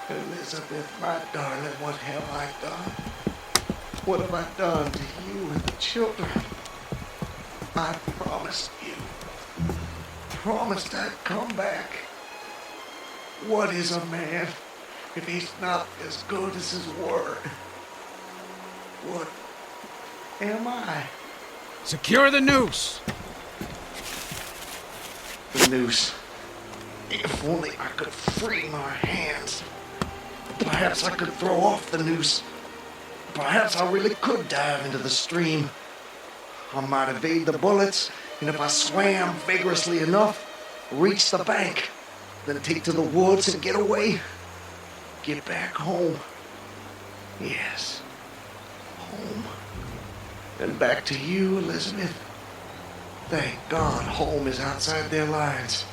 Elizabeth, my darling, what have I done? What have I done to you and the children? I promised you. Promised I'd come back. What is a man if he's not as good as his word? What am I? Secure the noose. The noose. If only I could free my hands. Perhaps I could throw off the noose. Perhaps I really could dive into the stream. I might evade the bullets, and if I swam vigorously enough, reach the bank, then take to the woods and get away. Get back home. Yes, home. And back to you, Elizabeth. Thank God home is outside their lines.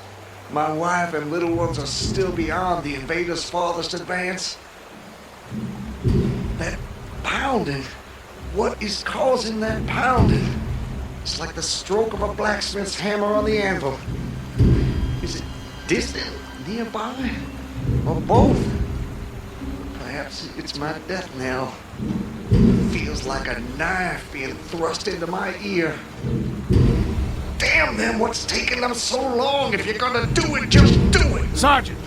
My wife and little ones are still beyond the invaders' farthest advance. That pounding. What is causing that pounding? It's like the stroke of a blacksmith's hammer on the anvil. Is it distant, nearby, or both? Perhaps it's my death knell. Feels like a knife being thrust into my ear. Damn them, what's taking them so long? If you're gonna do it, just do it! Sergeant,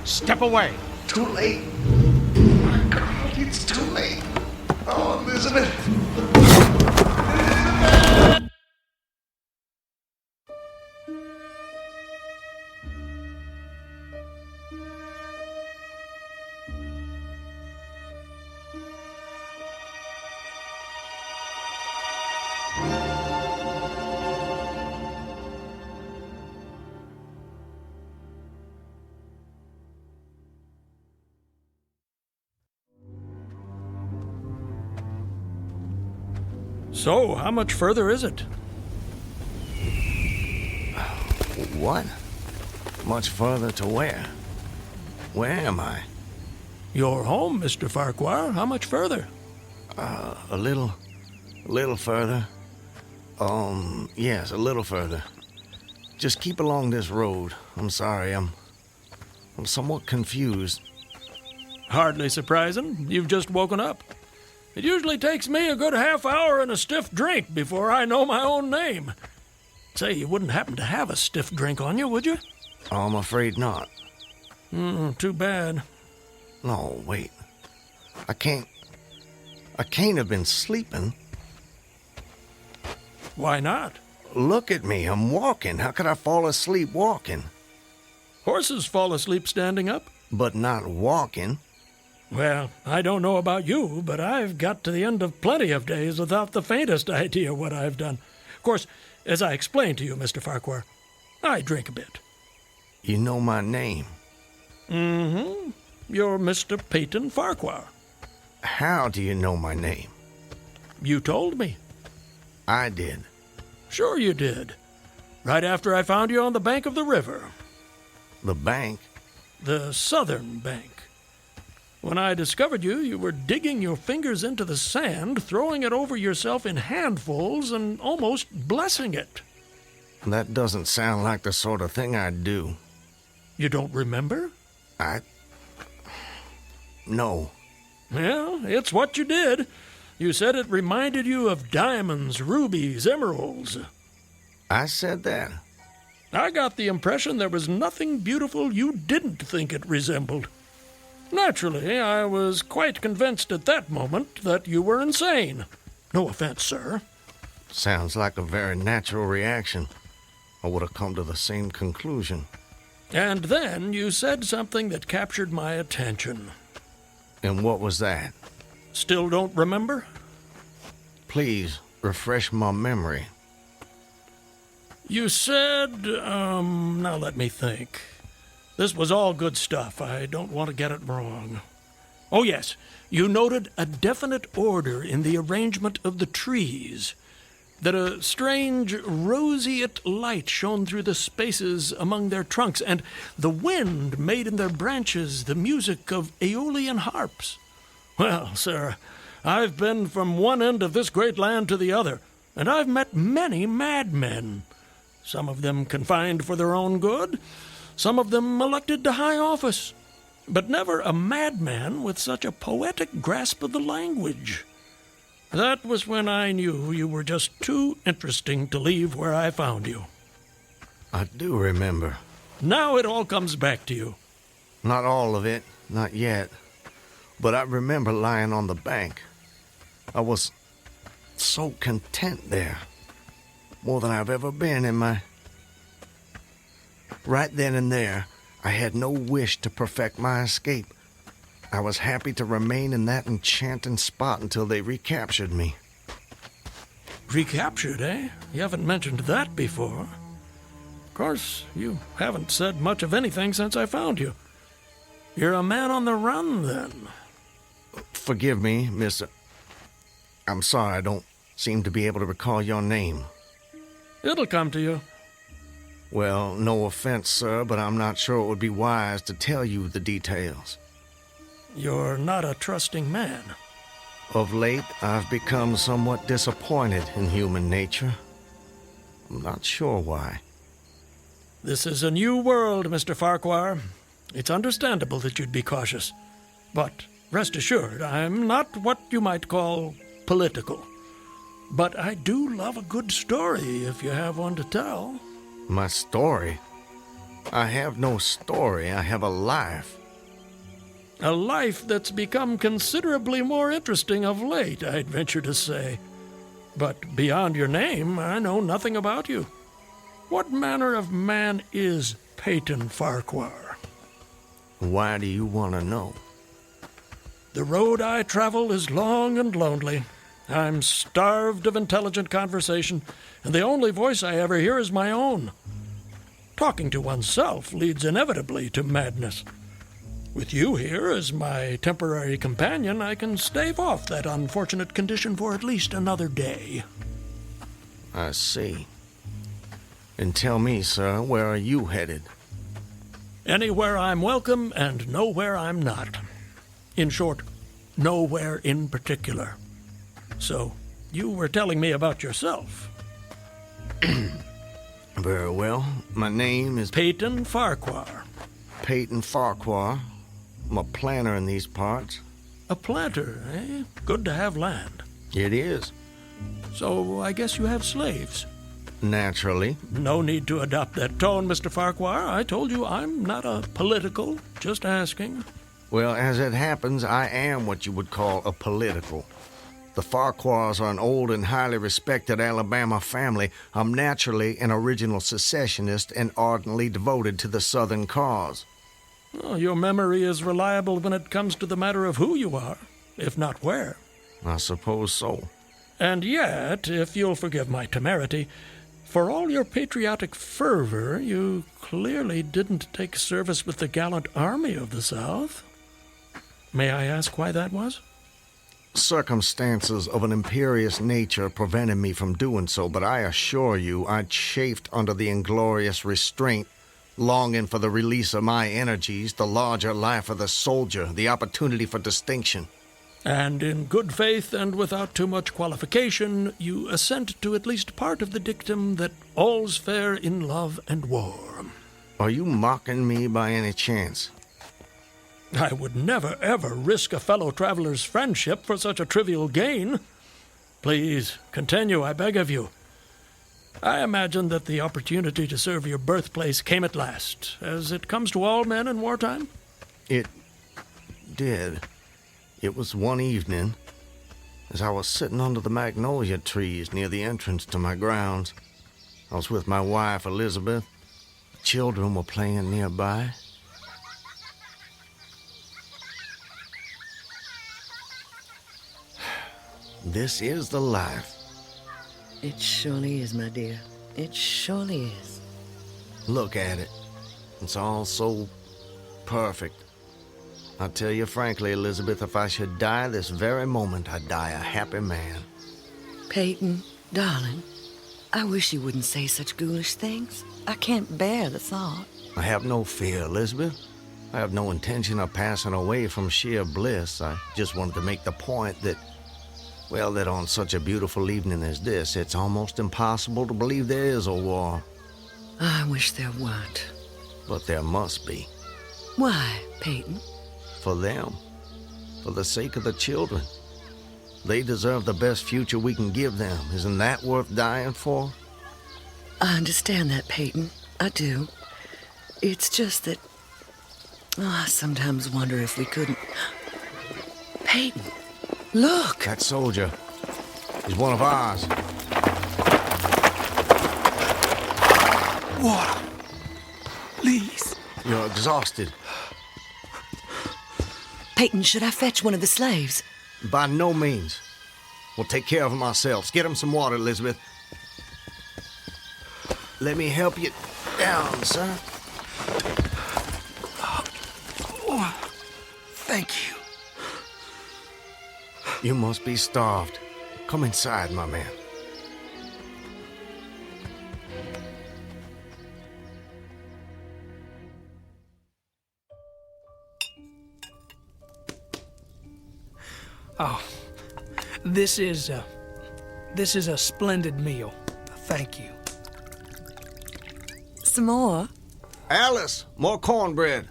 step away. Too late. My God, it's too late. Oh, Elizabeth. So, how much further is it? What? Much further to where? Where am I? You're home, Mr. Farquhar. How much further? A little further. Yes, a little further. Just keep along this road. I'm sorry, I'm somewhat confused. Hardly surprising. You've just woken up. It usually takes me a good half hour and a stiff drink before I know my own name. Say, you wouldn't happen to have a stiff drink on you, would you? I'm afraid not. Too bad. No, wait. I can't have been sleeping. Why not? Look at me, I'm walking. How could I fall asleep walking? Horses fall asleep standing up. But not walking. Well, I don't know about you, but I've got to the end of plenty of days without the faintest idea what I've done. Of course, as I explained to you, Mr. Farquhar, I drink a bit. You know my name? Mm-hmm. You're Mr. Peyton Farquhar. How do you know my name? You told me. I did. Sure you did. Right after I found you on the bank of the river. The bank? The southern bank. When I discovered you, you were digging your fingers into the sand, throwing it over yourself in handfuls, and almost blessing it. That doesn't sound like the sort of thing I'd do. You don't remember? No. Well, it's what you did. You said it reminded you of diamonds, rubies, emeralds. I said that? I got the impression there was nothing beautiful you didn't think it resembled. Naturally, I was quite convinced at that moment that you were insane. No offense, sir. Sounds like a very natural reaction. I would have come to the same conclusion. And then you said something that captured my attention. And what was that? Still don't remember? Please, refresh my memory. You said, now let me think. This was all good stuff. I don't want to get it wrong. Oh, yes. You noted a definite order in the arrangement of the trees. That a strange roseate light shone through the spaces among their trunks, and the wind made in their branches the music of Aeolian harps. Well, sir, I've been from one end of this great land to the other, and I've met many madmen. Some of them confined for their own good, some of them elected to high office, but never a madman with such a poetic grasp of the language. That was when I knew you were just too interesting to leave where I found you. I do remember. Now it all comes back to you. Not all of it, not yet. But I remember lying on the bank. I was so content there. More than I've ever been in my... Right then and there, I had no wish to perfect my escape. I was happy to remain in that enchanting spot until they recaptured me. Recaptured, eh? You haven't mentioned that before. Of course, you haven't said much of anything since I found you. You're a man on the run, then. Forgive me, Mr. I'm sorry, I don't seem to be able to recall your name. It'll come to you. Well, no offense, sir, but I'm not sure it would be wise to tell you the details. You're not a trusting man. Of late, I've become somewhat disappointed in human nature. I'm not sure why. This is a new world, Mr. Farquhar. It's understandable that you'd be cautious. But rest assured, I'm not what you might call political. But I do love a good story, if you have one to tell. My story? I have no story. I have a life. A life that's become considerably more interesting of late, I'd venture to say. But beyond your name, I know nothing about you. What manner of man is Peyton Farquhar? Why do you want to know? The road I travel is long and lonely. I'm starved of intelligent conversation, and the only voice I ever hear is my own. Talking to oneself leads inevitably to madness. With you here as my temporary companion, I can stave off that unfortunate condition for at least another day. I see. And tell me, sir, where are you headed? Anywhere I'm welcome and nowhere I'm not. In short, nowhere in particular. So, you were telling me about yourself. Very well. My name is... Peyton Farquhar. Peyton Farquhar. I'm a planter in these parts. A planter, eh? Good to have land. It is. So, I guess you have slaves. Naturally. No need to adopt that tone, Mr. Farquhar. I told you I'm not a political, just asking. Well, as it happens, I am what you would call a political. The Farquhars are an old and highly respected Alabama family. I'm naturally an original secessionist and ardently devoted to the Southern cause. Well, your memory is reliable when it comes to the matter of who you are, if not where. I suppose so. And yet, if you'll forgive my temerity, for all your patriotic fervor, you clearly didn't take service with the gallant army of the South. May I ask why that was? Circumstances of an imperious nature prevented me from doing so, but I assure you I chafed under the inglorious restraint, longing for the release of my energies, the larger life of the soldier, the opportunity for distinction. And in good faith and without too much qualification, you assent to at least part of the dictum that all's fair in love and war. Are you mocking me by any chance? I would never, ever risk a fellow traveler's friendship for such a trivial gain. Please, continue, I beg of you. I imagine that the opportunity to serve your birthplace came at last, as it comes to all men in wartime. It did. It was one evening, as I was sitting under the magnolia trees near the entrance to my grounds. I was with my wife, Elizabeth. Children were playing nearby. This is the life. It surely is, my dear. It surely is. Look at it. It's all so perfect. I'll tell you frankly, Elizabeth, if I should die this very moment, I'd die a happy man. Peyton, darling, I wish you wouldn't say such ghoulish things. I can't bear the thought. I have no fear, Elizabeth. I have no intention of passing away from sheer bliss. I just wanted to make the point that, well, that on such a beautiful evening as this, it's almost impossible to believe there is a war. I wish there weren't. But there must be. Why, Peyton? For them. For the sake of the children. They deserve the best future we can give them. Isn't that worth dying for? I understand that, Peyton. I do. It's just that... I sometimes wonder if we couldn't... Peyton, look! That soldier. He's one of ours. Water. Please. You're exhausted. Peyton, should I fetch one of the slaves? By no means. We'll take care of him ourselves. Get him some water, Elizabeth. Let me help you down, sir. Oh, thank you. You must be starved. Come inside, my man. Oh, this is a splendid meal. Thank you. Some more? Alice, more cornbread.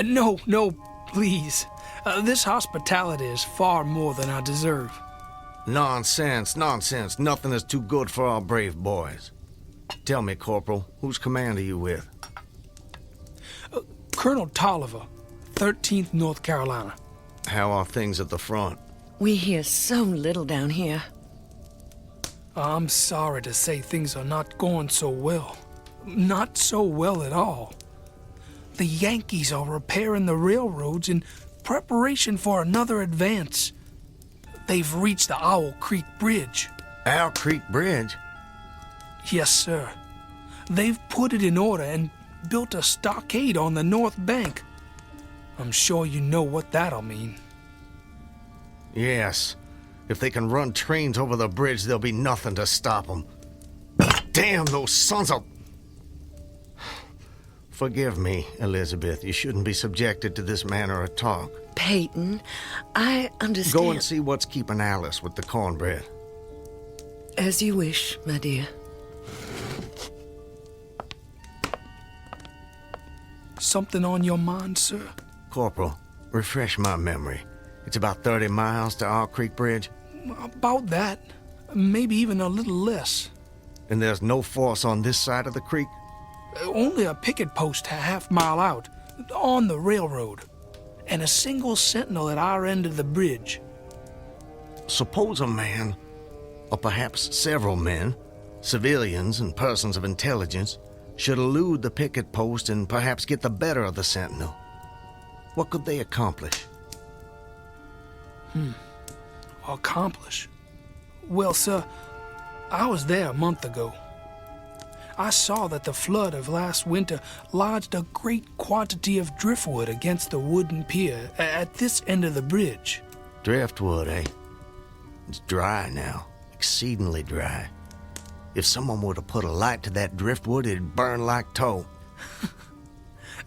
No, please. This hospitality is far more than I deserve. Nonsense. Nothing is too good for our brave boys. Tell me, Corporal, whose command are you with? Colonel Tolliver, 13th North Carolina. How are things at the front? We hear so little down here. I'm sorry to say things are not going so well. Not so well at all. The Yankees are repairing the railroads in preparation for another advance. They've reached the Owl Creek Bridge. Owl Creek Bridge? Yes, sir. They've put it in order and built a stockade on the north bank. I'm sure you know what that'll mean. Yes. If they can run trains over the bridge, there'll be nothing to stop them. Damn those sons of... Forgive me, Elizabeth. You shouldn't be subjected to this manner of talk. Peyton, I understand... Go and see what's keeping Alice with the cornbread. As you wish, my dear. Something on your mind, sir? Corporal, refresh my memory. It's about 30 miles to Owl Creek Bridge? About that. Maybe even a little less. And there's no force on this side of the creek? Only a picket post a half-mile out, on the railroad, and a single sentinel at our end of the bridge. Suppose a man, or perhaps several men, civilians and persons of intelligence, should elude the picket post and perhaps get the better of the sentinel. What could they accomplish? Accomplish? Well, sir, I was there a month ago. I saw that the flood of last winter lodged a great quantity of driftwood against the wooden pier at this end of the bridge. Driftwood, eh? It's dry now, exceedingly dry. If someone were to put a light to that driftwood, it'd burn like tow.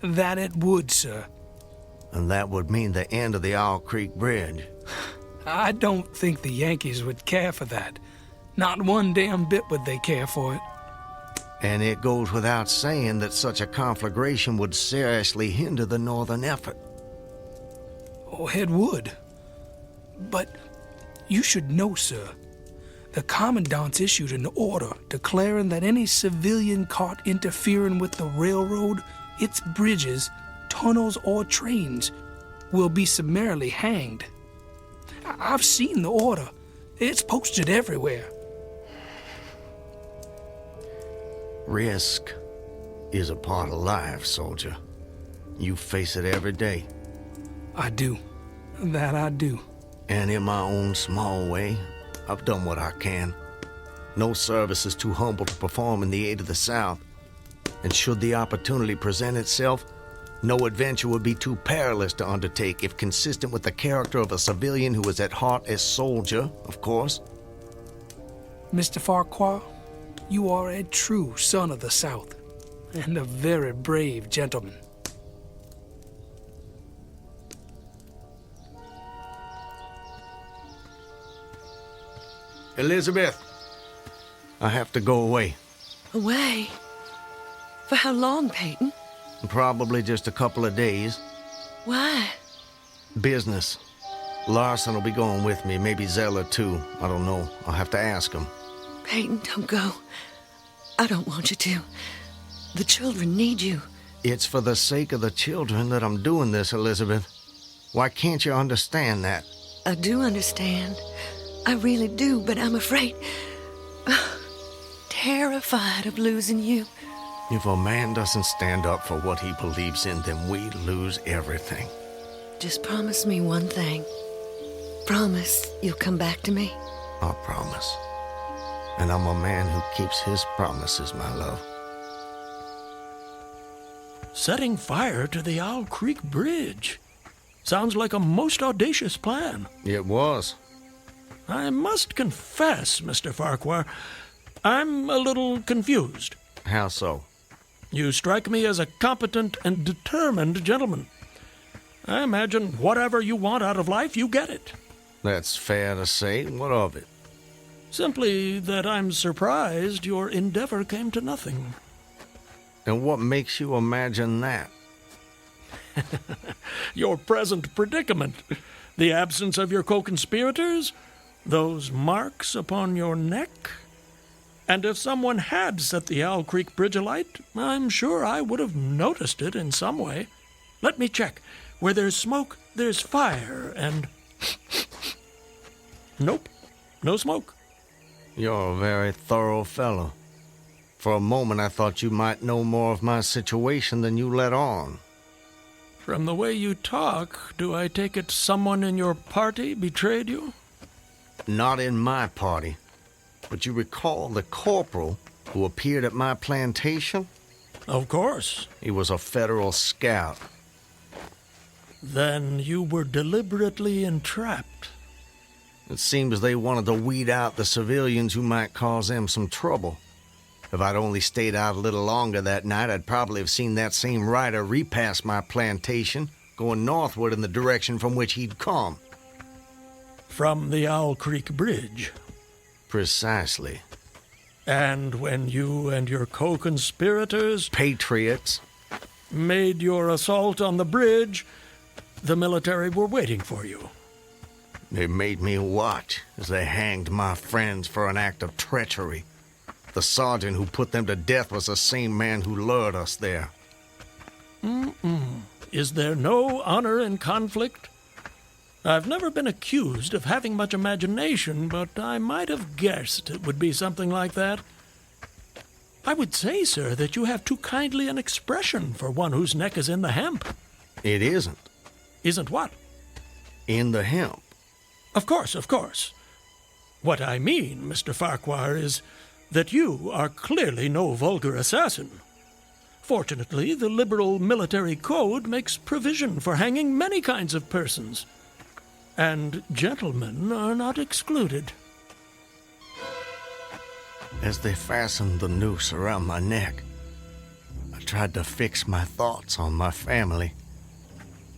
That it would, sir. And that would mean the end of the Owl Creek Bridge. I don't think the Yankees would care for that. Not one damn bit would they care for it. And it goes without saying that such a conflagration would seriously hinder the northern effort. Oh, it would. But you should know, sir, The Commandant's issued an order declaring that any civilian caught interfering with the railroad, its bridges, tunnels, or trains will be summarily hanged. I've seen the order. It's posted everywhere. Risk is a part of life, soldier. You face it every day. I do. That I do. And in my own small way, I've done what I can. No service is too humble to perform in the aid of the South. And should the opportunity present itself, no adventure would be too perilous to undertake if consistent with the character of a civilian who is at heart a soldier, of course. Mr. Farquhar, you are a true son of the South, and a very brave gentleman. Elizabeth, I have to go away. Away? For how long, Peyton? Probably just a couple of days. Why? Business. Larson will be going with me, maybe Zeller too. I don't know. I'll have to ask him. Peyton, don't go. I don't want you to. The children need you. It's for the sake of the children that I'm doing this, Elizabeth. Why can't you understand that? I do understand. I really do, but I'm afraid... terrified of losing you. If a man doesn't stand up for what he believes in, then we lose everything. Just promise me one thing. Promise you'll come back to me. I promise. And I'm a man who keeps his promises, my love. Setting fire to the Owl Creek Bridge. Sounds like a most audacious plan. It was. I must confess, Mr. Farquhar, I'm a little confused. How so? You strike me as a competent and determined gentleman. I imagine whatever you want out of life, you get it. That's fair to say. What of it? Simply that I'm surprised your endeavor came to nothing. And what makes you imagine that? Your present predicament. The absence of your co-conspirators. Those marks upon your neck. And if someone had set the Owl Creek Bridge alight, I'm sure I would have noticed it in some way. Let me check. Where there's smoke, there's fire, and... Nope, no smoke. You're a very thorough fellow. For a moment I thought you might know more of my situation than you let on. From the way you talk, do I take it someone in your party betrayed you? Not in my party. But you recall the corporal who appeared at my plantation? Of course. He was a federal scout. Then you were deliberately entrapped. It seems they wanted to weed out the civilians who might cause them some trouble. If I'd only stayed out a little longer that night, I'd probably have seen that same rider repass my plantation, going northward in the direction from which he'd come. From the Owl Creek Bridge. Precisely. And when you and your co-conspirators... Patriots. ...made your assault on the bridge, the military were waiting for you. They made me watch as they hanged my friends for an act of treachery. The sergeant who put them to death was the same man who lured us there. Is there no honor in conflict? I've never been accused of having much imagination, but I might have guessed it would be something like that. I would say, sir, that you have too kindly an expression for one whose neck is in the hemp. It isn't. Isn't what? In the hemp. Of course, of course. What I mean, Mr. Farquhar, is that you are clearly no vulgar assassin. Fortunately, the liberal military code makes provision for hanging many kinds of persons. And gentlemen are not excluded. As they fastened the noose around my neck, I tried to fix my thoughts on my family.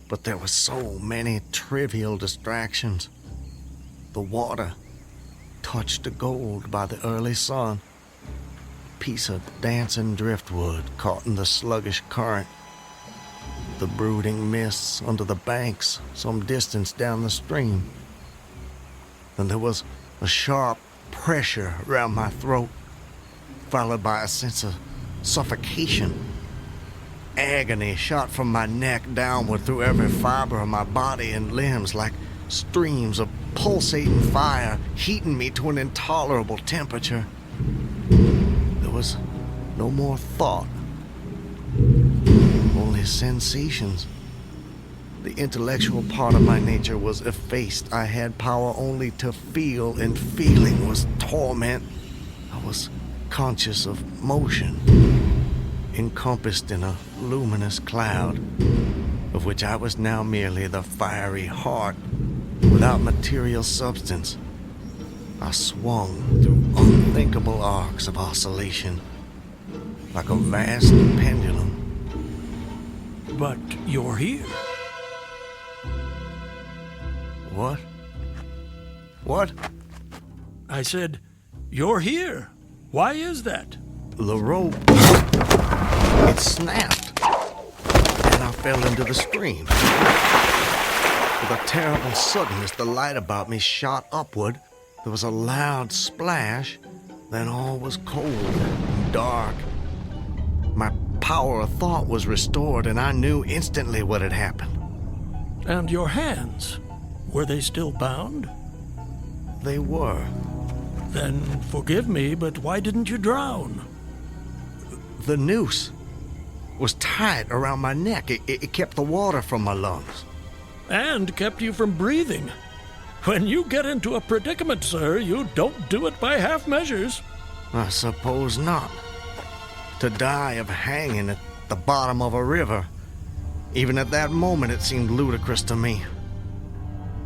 But there were so many trivial distractions. The water, touched to gold by the early sun. A piece of dancing driftwood caught in the sluggish current. The brooding mists under the banks some distance down the stream. Then there was a sharp, pressure around my throat, followed by a sense of suffocation. Agony shot from my neck downward through every fiber of my body and limbs like streams of pulsating fire, heating me to an intolerable temperature. There was no more thought, only sensations. The intellectual part of my nature was effaced. I had power only to feel, and feeling was torment. I was conscious of motion, encompassed in a luminous cloud, of which I was now merely the fiery heart, without material substance. I swung through unthinkable arcs of oscillation, like a vast pendulum. But you're here. What? What? I said, you're here. Why is that? The rope, it snapped, and I fell into the stream. With a terrible suddenness, the light about me shot upward. There was a loud splash, then all was cold and dark. My power of thought was restored, and I knew instantly what had happened. And your hands, were they still bound? They were. Then forgive me, but why didn't you drown? The noose was tight around my neck. It kept the water from my lungs. And kept you from breathing. When you get into a predicament, sir, you don't do it by half measures. I suppose not. To die of hanging at the bottom of a river. Even at that moment, it seemed ludicrous to me.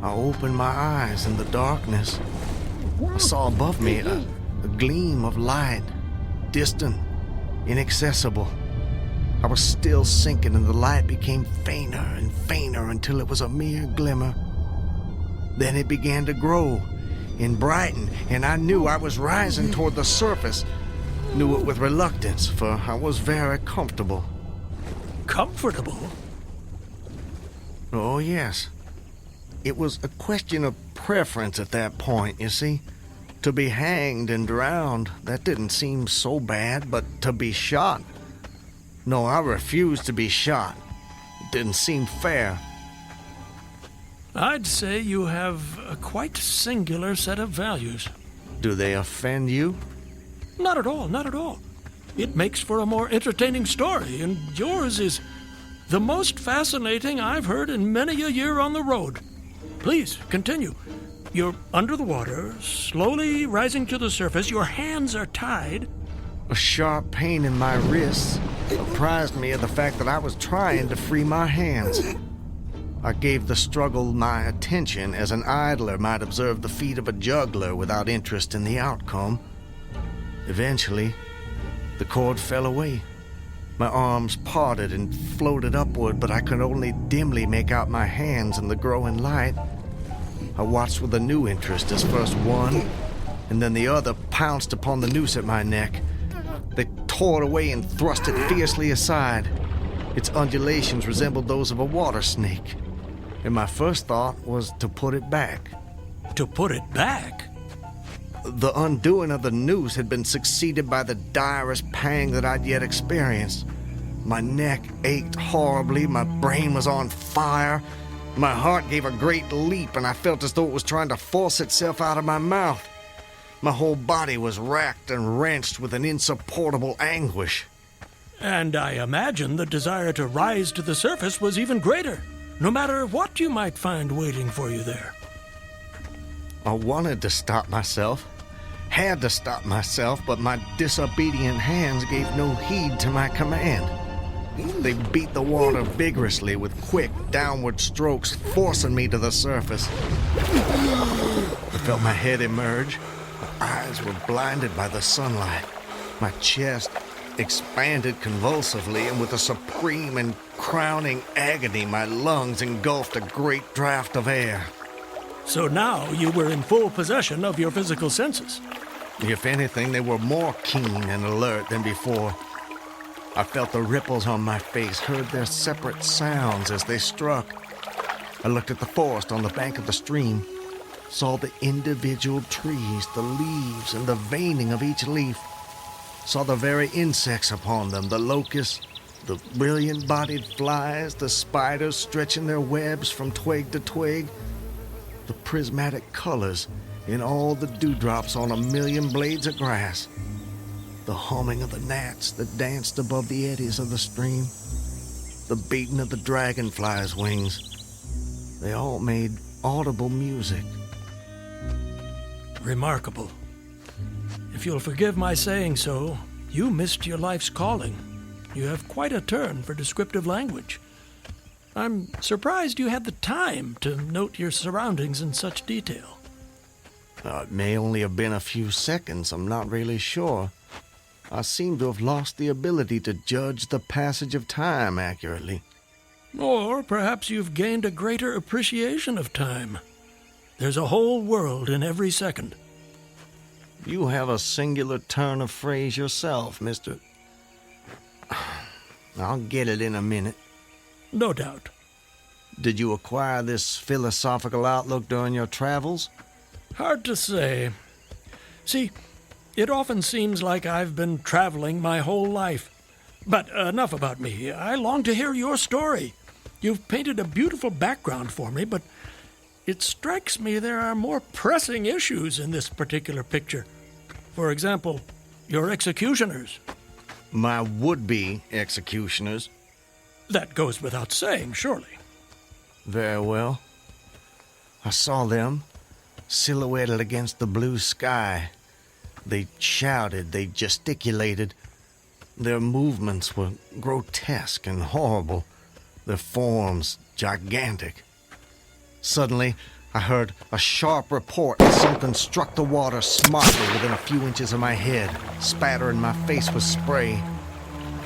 I opened my eyes in the darkness. I saw above me a gleam of light, distant, inaccessible. I was still sinking, and the light became fainter and fainter until it was a mere glimmer. Then it began to grow and brighten, and I knew I was rising toward the surface. Knew it with reluctance, for I was very comfortable. Comfortable? Oh, yes. It was a question of preference at that point, you see. To be hanged and drowned, that didn't seem so bad, but to be shot? No, I refused to be shot. It didn't seem fair. I'd say you have a quite singular set of values. Do they offend you? Not at all, not at all. It makes for a more entertaining story, and yours is the most fascinating I've heard in many a year on the road. Please, continue. You're under the water, slowly rising to the surface. Your hands are tied. A sharp pain in my wrists apprised me of the fact that I was trying to free my hands. I gave the struggle my attention as an idler might observe the feat of a juggler without interest in the outcome. Eventually, the cord fell away. My arms parted and floated upward, but I could only dimly make out my hands in the growing light. I watched with a new interest as first one and then the other pounced upon the noose at my neck. They tore it away and thrust it fiercely aside. Its undulations resembled those of a water snake, and my first thought was to put it back. To put it back? The undoing of the noose had been succeeded by the direst pang that I'd yet experienced. My neck ached horribly, my brain was on fire, my heart gave a great leap, and I felt as though it was trying to force itself out of my mouth. My whole body was racked and wrenched with an insupportable anguish. And I imagine the desire to rise to the surface was even greater, no matter what you might find waiting for you there. I wanted to stop myself, had to stop myself, but my disobedient hands gave no heed to my command. They beat the water vigorously with quick, downward strokes, forcing me to the surface. I felt my head emerge. My eyes were blinded by the sunlight. My chest expanded convulsively, and with a supreme and crowning agony, my lungs engulfed a great draught of air. So now you were in full possession of your physical senses. If anything, they were more keen and alert than before. I felt the ripples on my face, heard their separate sounds as they struck. I looked at the forest on the bank of the stream. Saw the individual trees, the leaves, and the veining of each leaf. Saw the very insects upon them, the locusts, the brilliant-bodied flies, the spiders stretching their webs from twig to twig, the prismatic colors in all the dewdrops on a million blades of grass, the humming of the gnats that danced above the eddies of the stream, the beating of the dragonflies' wings. They all made audible music. Remarkable. If you'll forgive my saying so, you missed your life's calling. You have quite a turn for descriptive language. I'm surprised you had the time to note your surroundings in such detail. It may only have been a few seconds, I'm not really sure. I seem to have lost the ability to judge the passage of time accurately. Or perhaps you've gained a greater appreciation of time. There's a whole world in every second. You have a singular turn of phrase yourself, Mr. I'll get it in a minute. No doubt. Did you acquire this philosophical outlook during your travels? Hard to say. See, it often seems like I've been traveling my whole life. But enough about me. I long to hear your story. You've painted a beautiful background for me, but it strikes me there are more pressing issues in this particular picture. For example, your executioners. My would-be executioners? That goes without saying, surely. Very well. I saw them, silhouetted against the blue sky. They shouted, they gesticulated. Their movements were grotesque and horrible, their forms gigantic. Suddenly, I heard a sharp report and something struck the water smartly within a few inches of my head, spattering my face with spray.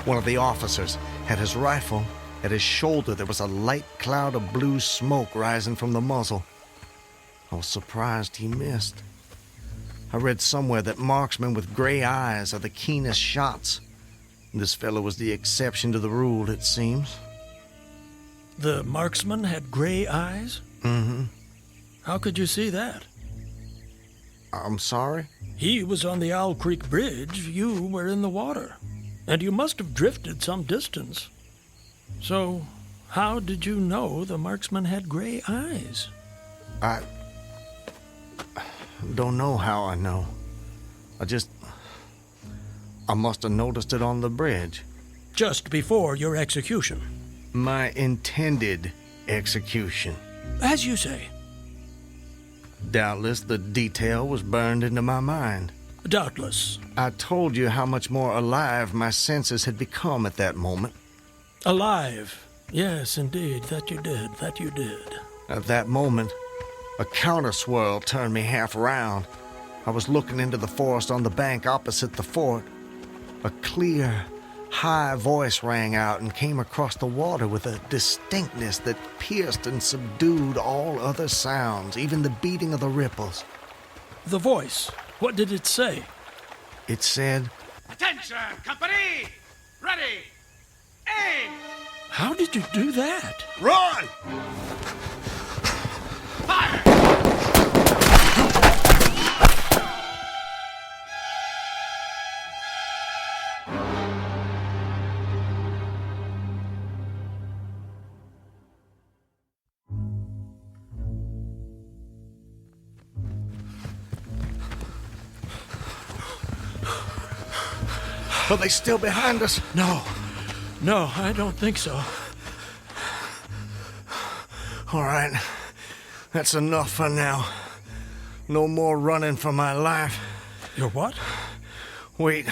One of the officers had his rifle. At his shoulder, there was a light cloud of blue smoke rising from the muzzle. I was surprised he missed. I read somewhere that marksmen with gray eyes are the keenest shots. This fellow was the exception to the rule, it seems. The marksman had gray eyes? Mm-hmm. How could you see that? I'm sorry? He was on the Owl Creek Bridge. You were in the water. And you must have drifted some distance. So, how did you know the marksman had gray eyes? I don't know how I know. I must have noticed it on the bridge. Just before your execution? My intended execution. As you say. Doubtless the detail was burned into my mind. Doubtless. I told you how much more alive my senses had become at that moment. Alive. Yes, indeed. That you did. At that moment, a counter-swirl turned me half around. I was looking into the forest on the bank opposite the fort. A clear, high voice rang out and came across the water with a distinctness that pierced and subdued all other sounds, even the beating of the ripples. The voice, what did it say? It said, "Attention, company! Ready! Aim!" How did you do that? Run! Fire! Are they still behind us? No, I don't think so. All right, that's enough for now. No more running for my life. Your what? Wait,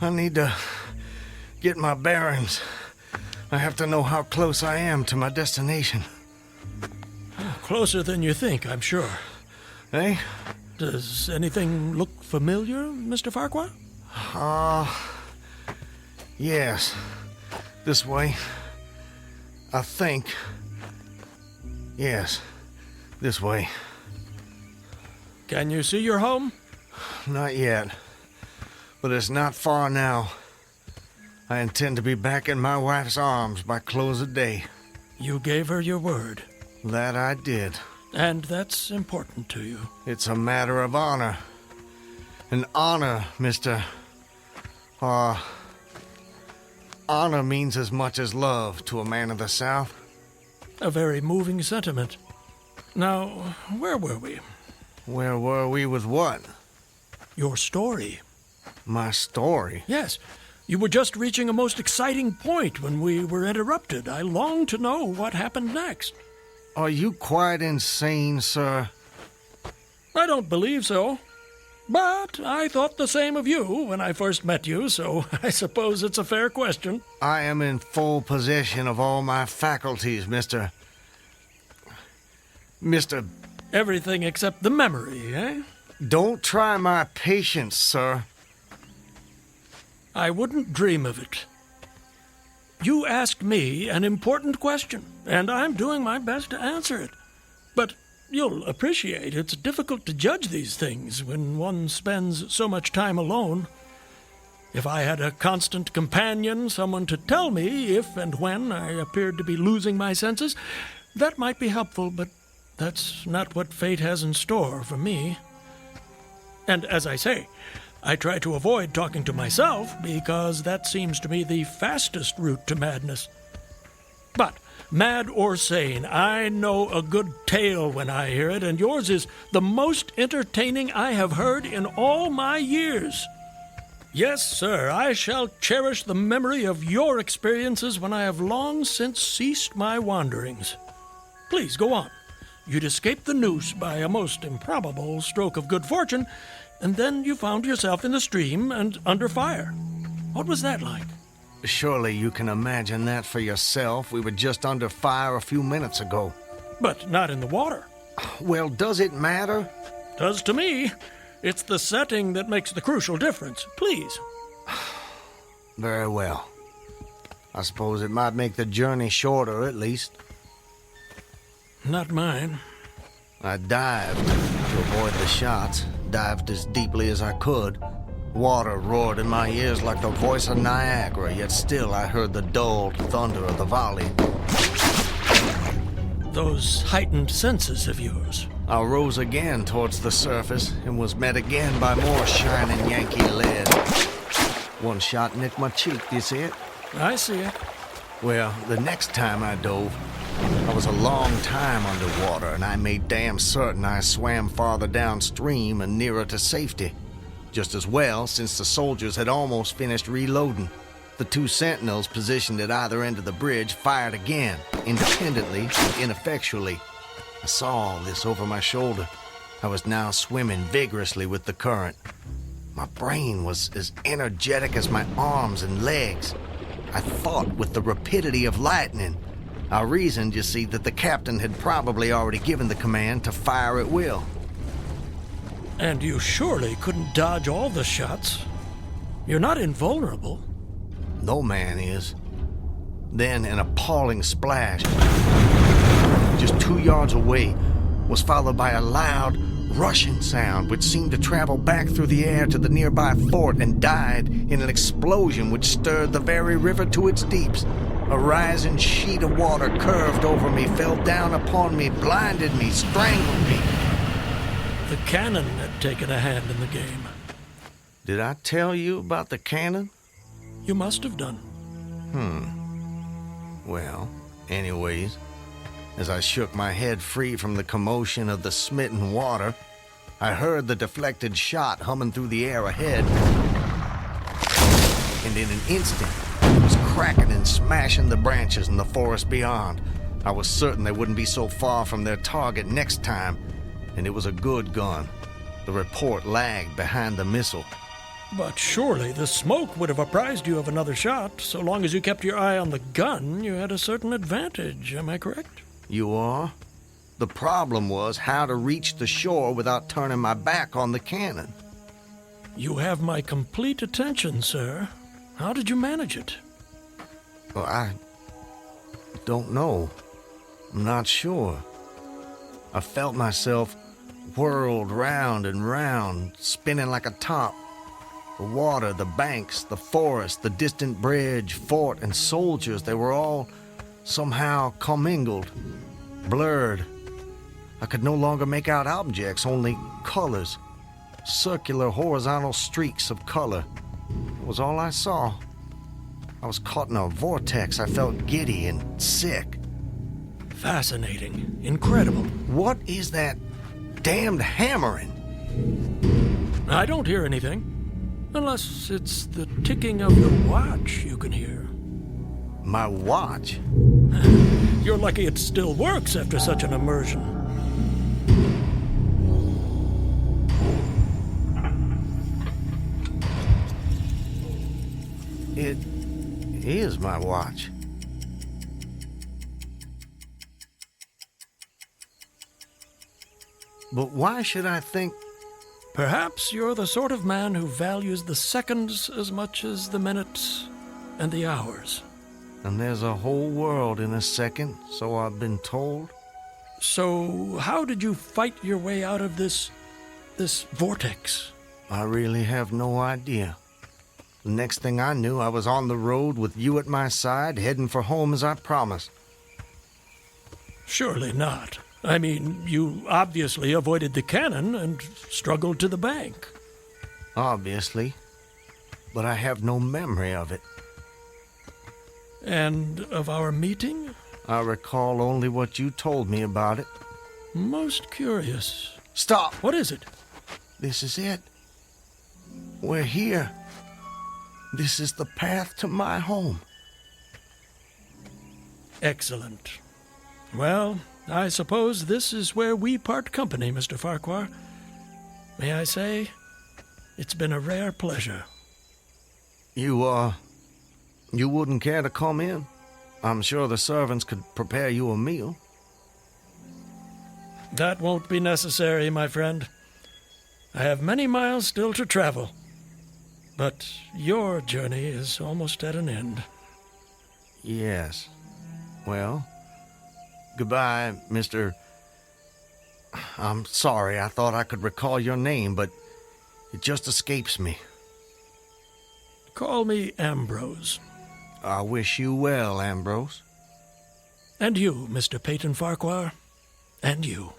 I need to get my bearings. I have to know how close I am to my destination. Closer than you think, I'm sure. Eh? Does anything look familiar, Mr. Farquhar? Yes. This way. I think. Yes, this way. Can you see your home? Not yet. But it's not far now. I intend to be back in my wife's arms by close of day. You gave her your word. That I did. And that's important to you. It's a matter of honor. And honor, Mr. Honor means as much as love to a man of the South. A very moving sentiment. Now, where were we? Where were we with what? Your story. My story? Yes. You were just reaching a most exciting point when we were interrupted. I long to know what happened next. Are you quite insane, sir? I don't believe so. But I thought the same of you when I first met you, so I suppose it's a fair question. I am in full possession of all my faculties, Mr. Everything except the memory, eh? Don't try my patience, sir. I wouldn't dream of it. You asked me an important question, and I'm doing my best to answer it. But you'll appreciate it's difficult to judge these things when one spends so much time alone. If I had a constant companion, someone to tell me if and when I appeared to be losing my senses, that might be helpful, but that's not what fate has in store for me. And as I say, I try to avoid talking to myself because that seems to me the fastest route to madness. But mad or sane, I know a good tale when I hear it, and yours is the most entertaining I have heard in all my years. Yes, sir, I shall cherish the memory of your experiences when I have long since ceased my wanderings. Please, go on. You'd escaped the noose by a most improbable stroke of good fortune, and then you found yourself in the stream and under fire. What was that like? Surely you can imagine that for yourself. We were just under fire a few minutes ago. But not in the water. Well, does it matter? Does to me. It's the setting that makes the crucial difference. Please. Very well. I suppose it might make the journey shorter, at least. Not mine. I dived to avoid the shots, dived as deeply as I could. Water roared in my ears like the voice of Niagara, yet still I heard the dulled thunder of the volley. Those heightened senses of yours. I rose again towards the surface and was met again by more shining Yankee lead. One shot nicked my cheek, do you see it? I see it. Well, the next time I dove, I was a long time underwater, and I made damn certain I swam farther downstream and nearer to safety. Just as well, since the soldiers had almost finished reloading. The two sentinels positioned at either end of the bridge fired again, independently and ineffectually. I saw all this over my shoulder. I was now swimming vigorously with the current. My brain was as energetic as my arms and legs. I thought with the rapidity of lightning. I reasoned, you see, that the captain had probably already given the command to fire at will. And you surely couldn't dodge all the shots. You're not invulnerable. No man is. Then an appalling splash, just 2 yards away, was followed by a loud, rushing sound which seemed to travel back through the air to the nearby fort and died in an explosion which stirred the very river to its deeps. A rising sheet of water curved over me, fell down upon me, blinded me, strangled me. The cannon had taken a hand in the game. Did I tell you about the cannon? You must have done. Well, anyways, as I shook my head free from the commotion of the smitten water, I heard the deflected shot humming through the air ahead. And in an instant, it was cracking and smashing the branches in the forest beyond. I was certain they wouldn't be so far from their target next time, and it was a good gun. The report lagged behind the missile. But surely the smoke would have apprised you of another shot. So long as you kept your eye on the gun, you had a certain advantage. Am I correct? You are? The problem was how to reach the shore without turning my back on the cannon. You have my complete attention, sir. How did you manage it? Well, I don't know. I'm not sure. I felt myself whirled round and round, spinning like a top. The water, the banks, the forest, the distant bridge, fort, and soldiers, they were all somehow commingled, blurred. I could no longer make out objects, only colors. Circular, horizontal streaks of color. It was all I saw. I was caught in a vortex. I felt giddy and sick. Fascinating. Incredible. What is that damned hammering? I don't hear anything. Unless it's the ticking of your watch you can hear. My watch? You're lucky it still works after such an immersion. It is my watch. But why should I think... Perhaps you're the sort of man who values the seconds as much as the minutes and the hours. And there's a whole world in a second, so I've been told. So how did you fight your way out of this vortex? I really have no idea. The next thing I knew, I was on the road with you at my side, heading for home as I promised. Surely not. I mean, you obviously avoided the cannon and struggled to the bank. Obviously. But I have no memory of it. And of our meeting? I recall only what you told me about it. Most curious. Stop! What is it? This is it. We're here. This is the path to my home. Excellent. Well, I suppose this is where we part company, Mr. Farquhar. May I say, it's been a rare pleasure. You wouldn't care to come in? I'm sure the servants could prepare you a meal. That won't be necessary, my friend. I have many miles still to travel. But your journey is almost at an end. Yes. Well, goodbye, Mr. I'm sorry, I thought I could recall your name, but it just escapes me. Call me Ambrose. I wish you well, Ambrose. And you, Mr. Peyton Farquhar. And you.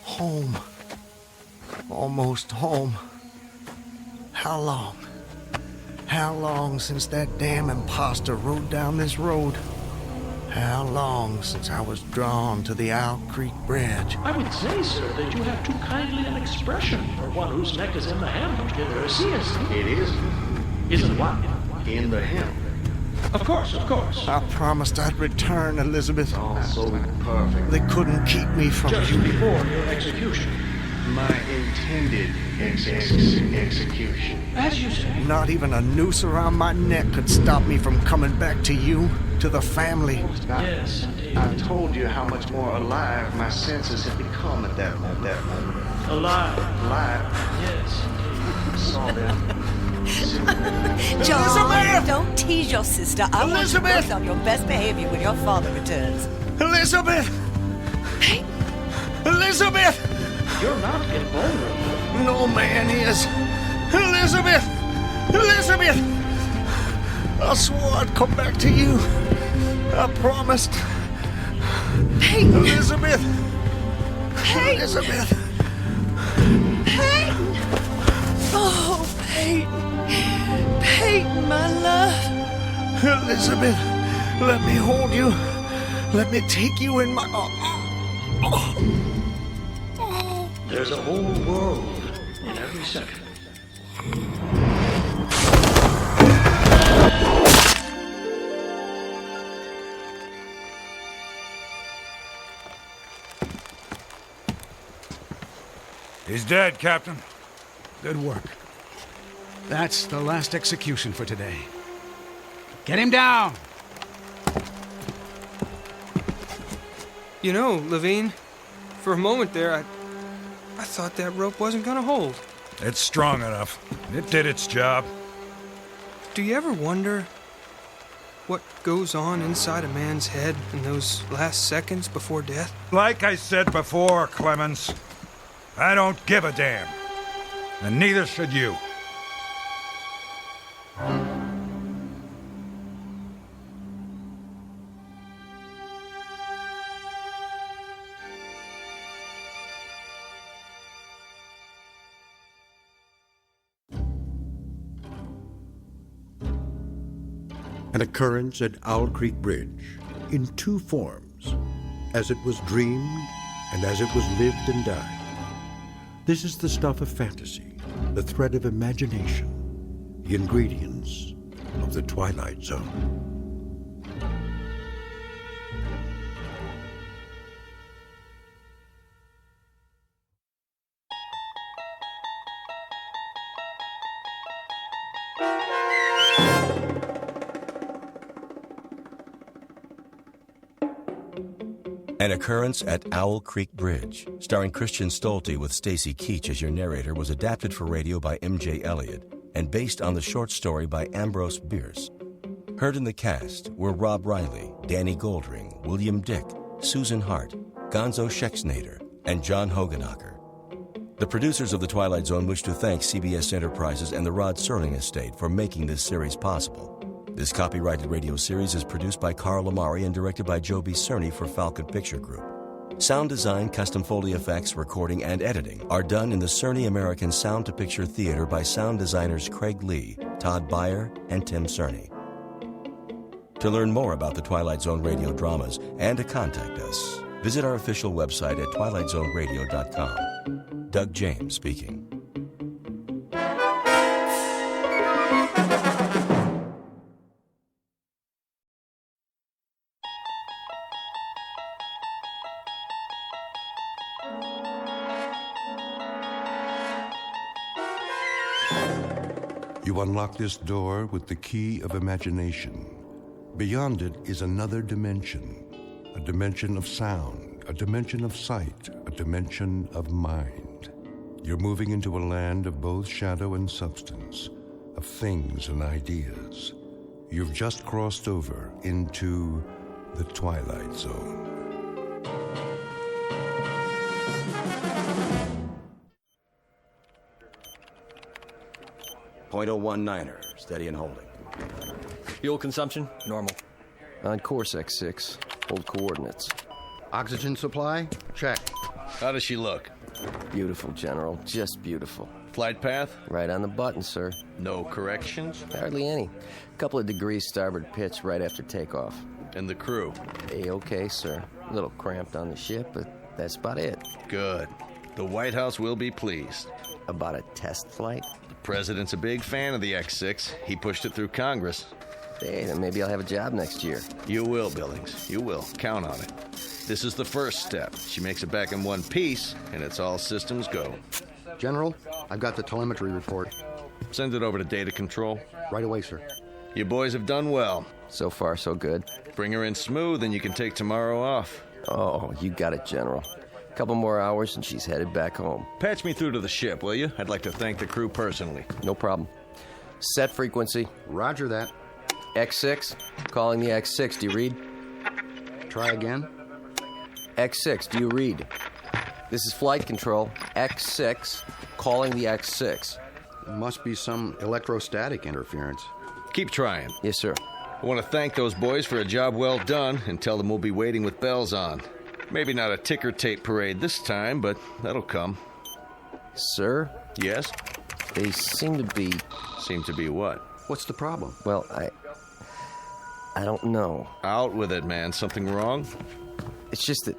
Home. Almost home. How long? How long since that damn imposter rode down this road? How long since I was drawn to the Owl Creek Bridge? I would say, sir, that you have too kindly an expression for one whose neck is in the hem. It is. Isn't what? In the hem. Of course, of course. I promised I'd return, Elizabeth. All so perfect. They couldn't keep me from Just you. before your execution. My intended execution. As you say. Not even a noose around my neck could stop me from coming back to you, to the family. Yes, indeed. I told you how much more alive my senses had become at that moment. Alive. Yes, indeed. Saw them. John, don't tease your sister. I want you Elizabeth! both on your best behavior when your father returns. Elizabeth! Elizabeth! You're not invulnerable. No man is. Elizabeth! Elizabeth! I swore I'd come back to you. I promised. Peyton! Elizabeth! Peyton! Elizabeth! Peyton! Oh, Peyton! Peyton, my love! Elizabeth, let me hold you. Let me take you in my... There's a whole world in every second. He's dead, Captain. Good work. That's the last execution for today. Get him down! You know, Levine, for a moment there, I thought that rope wasn't gonna hold. It's strong enough. It did its job. Do you ever wonder what goes on inside a man's head in those last seconds before death? Like I said before, Clemens, I don't give a damn. And neither should you. An occurrence at Owl Creek Bridge in two forms, as it was dreamed and as it was lived and died. This is the stuff of fantasy, the thread of imagination, the ingredients of the Twilight Zone. An Occurrence at Owl Creek Bridge, starring Christian Stolte with Stacy Keach as your narrator, was adapted for radio by M.J. Elliott and based on the short story by Ambrose Bierce. Heard in the cast were Rob Riley, Danny Goldring, William Dick, Susan Hart, Gonzo Schexnader, and John Hogenacker. The producers of The Twilight Zone wish to thank CBS Enterprises and the Rod Serling Estate for making this series possible. This copyrighted radio series is produced by Carl Amari and directed by Joe B. Cerny for Falcon Picture Group. Sound design, custom Foley effects, recording, and editing are done in the Cerny American Sound to Picture Theater by sound designers Craig Lee, Todd Beyer, and Tim Cerny. To learn more about the Twilight Zone radio dramas and to contact us, visit our official website at twilightzoneradio.com. Doug James speaking. You unlock this door with the key of imagination. Beyond it is another dimension, a dimension of sound, a dimension of sight, a dimension of mind. You're moving into a land of both shadow and substance, of things and ideas. You've just crossed over into the Twilight Zone. .019er, steady and holding. Fuel consumption, normal. On course X6, hold coordinates. Oxygen supply, check. How does she look? Beautiful, General, just beautiful. Flight path? Right on the button, sir. No corrections? Hardly any. Couple of degrees starboard pitch right after takeoff. And the crew? A-okay, sir. A little cramped on the ship, but that's about it. Good. The White House will be pleased. About a test flight? The president's a big fan of the X6. He pushed it through Congress. Hey, then maybe I'll have a job next year. You will, Billings. You will. Count on it. This is the first step. She makes it back in one piece, and it's all systems go. General, I've got the telemetry report. Send it over to data control. Right away, sir. You boys have done well. So far, so good. Bring her in smooth, and you can take tomorrow off. Oh, you got it, General. Couple more hours and she's headed back home. Patch me through to the ship, will you? I'd like to thank the crew personally. No problem. Set frequency. Roger that. X6, calling the X6. Do you read? Try again. X6, do you read? This is flight control. X6, calling the X6. It must be some electrostatic interference. Keep trying. Yes, sir. I want to thank those boys for a job well done and tell them we'll be waiting with bells on. Maybe not a ticker tape parade this time, but that'll come. Sir? Yes? They seem to be... Seem to be what? What's the problem? Well, I don't know. Out with it, man. Something wrong? It's just that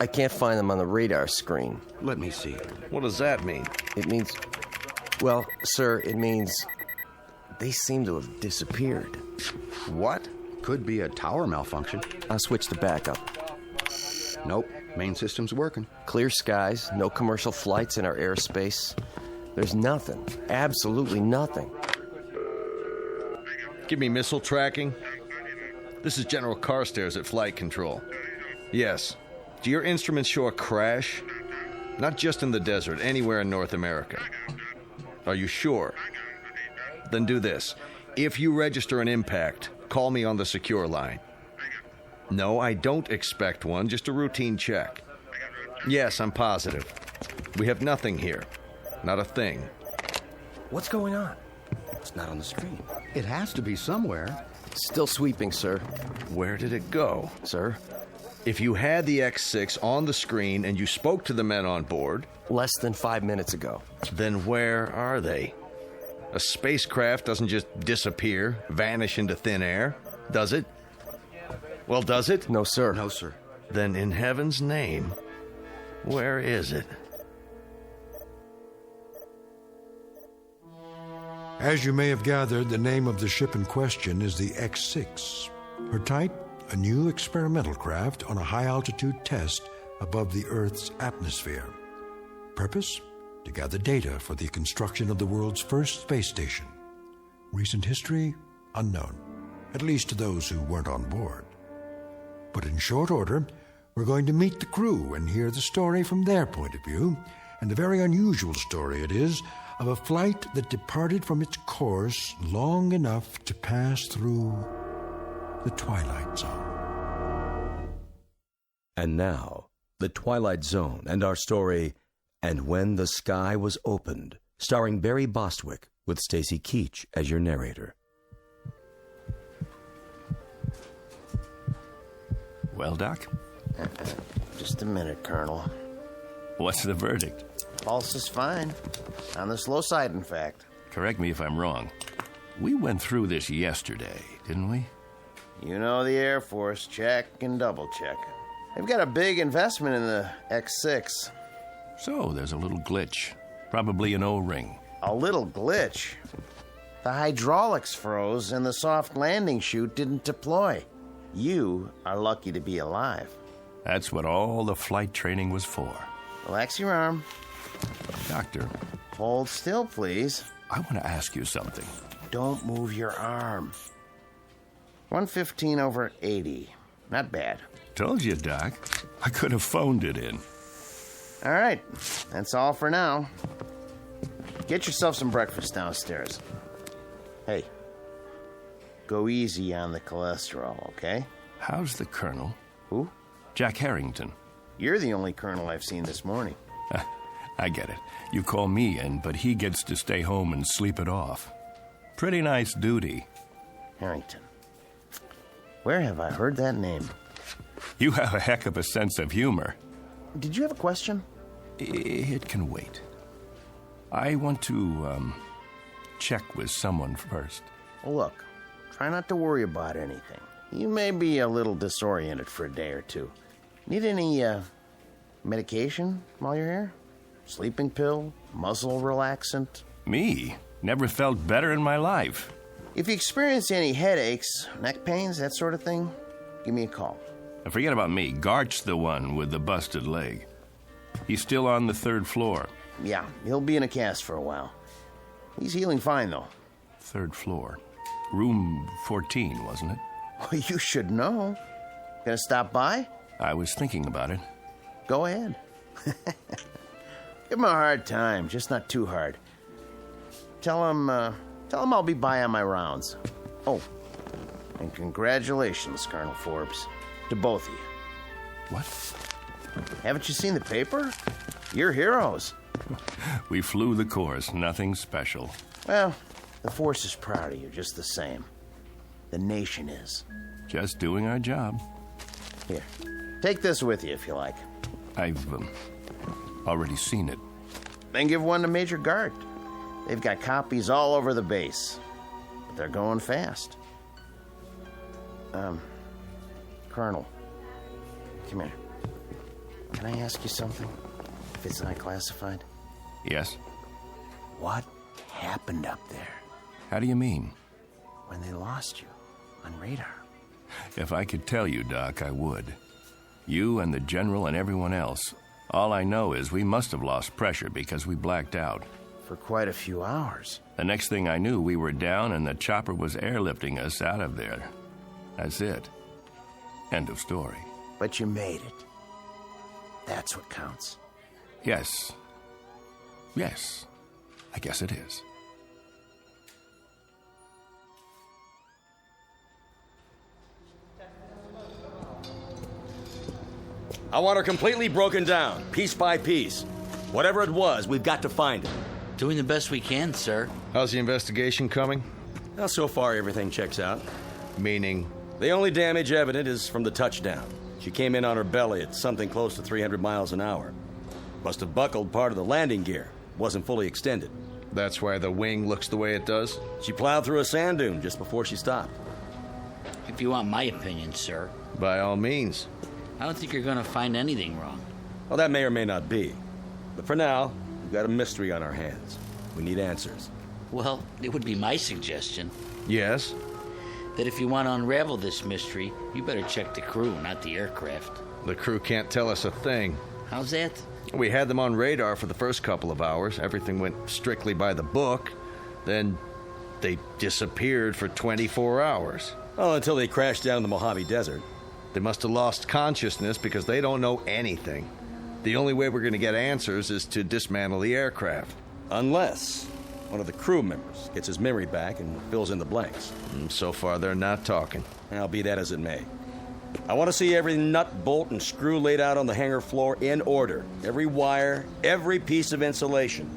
I can't find them on the radar screen. Let me see. What does that mean? It means... Well, sir, it means... They seem to have disappeared. What? Could be a tower malfunction. I'll switch to backup. Nope, main system's working. Clear skies, no commercial flights in our airspace. There's nothing, absolutely nothing. Give me missile tracking. This is General Carstairs at Flight Control. Yes. Do your instruments show a crash? Not just in the desert, anywhere in North America. Are you sure? Then do this. If you register an impact, call me on the secure line. No, I don't expect one, just a routine check. Yes, I'm positive. We have nothing here. Not a thing. What's going on? It's not on the screen. It has to be somewhere. Still sweeping, sir. Where did it go? Sir? If you had the X6 on the screen and you spoke to the men on board... Less than 5 minutes ago. Then where are they? A spacecraft doesn't just disappear, vanish into thin air, does it? Well, does it? No, sir. No, sir. Then in heaven's name, where is it? As you may have gathered, the name of the ship in question is the X6. Her type, a new experimental craft on a high-altitude test above the Earth's atmosphere. Purpose? To gather data for the construction of the world's first space station. Recent history? Unknown, at least to those who weren't on board. But in short order, we're going to meet the crew and hear the story from their point of view, and a very unusual story it is, of a flight that departed from its course long enough to pass through the Twilight Zone. And now, the Twilight Zone and our story, And When the Sky Was Opened, starring Barry Bostwick with Stacy Keach as your narrator. Well, Doc? Just a minute, Colonel. What's the verdict? Pulse is fine. On the slow side, in fact. Correct me if I'm wrong. We went through this yesterday, didn't we? You know the Air Force, check and double check. They've got a big investment in the X6. So there's a little glitch. Probably an O-ring. A little glitch? The hydraulics froze and the soft landing chute didn't deploy. You are lucky to be alive. That's what all the flight training was for. Relax your arm. Doctor. Hold still, please. I want to ask you something. Don't move your arm. 115/80. Not bad. Told you, Doc. I could have phoned it in. All right. That's all for now. Get yourself some breakfast downstairs. Hey, go easy on the cholesterol, okay? How's the Colonel? Who? Jack Harrington. You're the only Colonel I've seen this morning. I get it. You call me in, but he gets to stay home and sleep it off. Pretty nice duty. Harrington. Where have I heard that name? You have a heck of a sense of humor. Did you have a question? It can wait. I want to, check with someone first. Well, look, try not to worry about anything. You may be a little disoriented for a day or two. Need any, medication while you're here? Sleeping pill? Muscle relaxant? Me? Never felt better in my life. If you experience any headaches, neck pains, that sort of thing, give me a call. Forget about me. Gart's the one with the busted leg. He's still on the 3rd floor. Yeah, he'll be in a cast for a while. He's healing fine, though. 3rd floor. Room 14, wasn't it? Well, you should know. Gonna stop by? I was thinking about it. Go ahead. Give him a hard time, just not too hard. Tell him I'll be by on my rounds. Oh, and congratulations, Colonel Forbes, to both of you. What? Haven't you seen the paper? You're heroes. We flew the course, nothing special. Well, the force is proud of you just the same. The nation is. Just doing our job. Here, take this with you if you like. I've already seen it. Then give one to Major Gart. They've got copies all over the base. But they're going fast. Colonel, come here. Can I ask you something? If it's not classified? Yes? What happened up there? How do you mean? When they lost you on radar. If I could tell you, Doc, I would. You and the General and everyone else. All I know is we must have lost pressure because we blacked out. For quite a few hours. The next thing I knew, we were down and the chopper was airlifting us out of there. That's it. End of story. But you made it. That's what counts. Yes. Yes. I guess it is. I want her completely broken down, piece by piece. Whatever it was, we've got to find it. Doing the best we can, sir. How's the investigation coming? Well, so far, everything checks out. Meaning? The only damage evident is from the touchdown. She came in on her belly at something close to 300 miles an hour. Must have buckled part of the landing gear. Wasn't fully extended. That's why the wing looks the way it does? She plowed through a sand dune just before she stopped. If you want my opinion, sir. By all means. I don't think you're going to find anything wrong. Well, that may or may not be. But for now, we've got a mystery on our hands. We need answers. Well, it would be my suggestion. Yes? That if you want to unravel this mystery, you better check the crew, not the aircraft. The crew can't tell us a thing. How's that? We had them on radar for the first couple of hours. Everything went strictly by the book. Then they disappeared for 24 hours. Oh, until they crashed down in the Mojave Desert. They must have lost consciousness because they don't know anything. The only way we're going to get answers is to dismantle the aircraft. Unless one of the crew members gets his memory back and fills in the blanks. So far, they're not talking. I'll be that as it may. I want to see every nut, bolt, and screw laid out on the hangar floor in order. Every wire, every piece of insulation.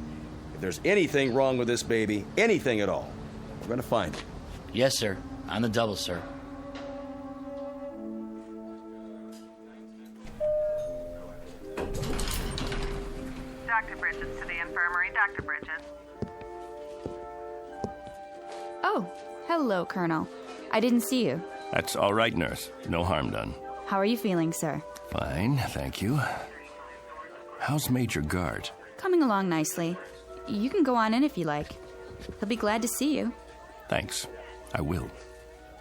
If there's anything wrong with this baby, anything at all, we're going to find it. Yes, sir. On the double, sir. Dr. Bridges to the infirmary. Dr. Bridges. Oh, hello, Colonel. I didn't see you. That's all right, nurse. No harm done. How are you feeling, sir? Fine, thank you. How's Major Gart? Coming along nicely. You can go on in if you like. He'll be glad to see you. Thanks. I will.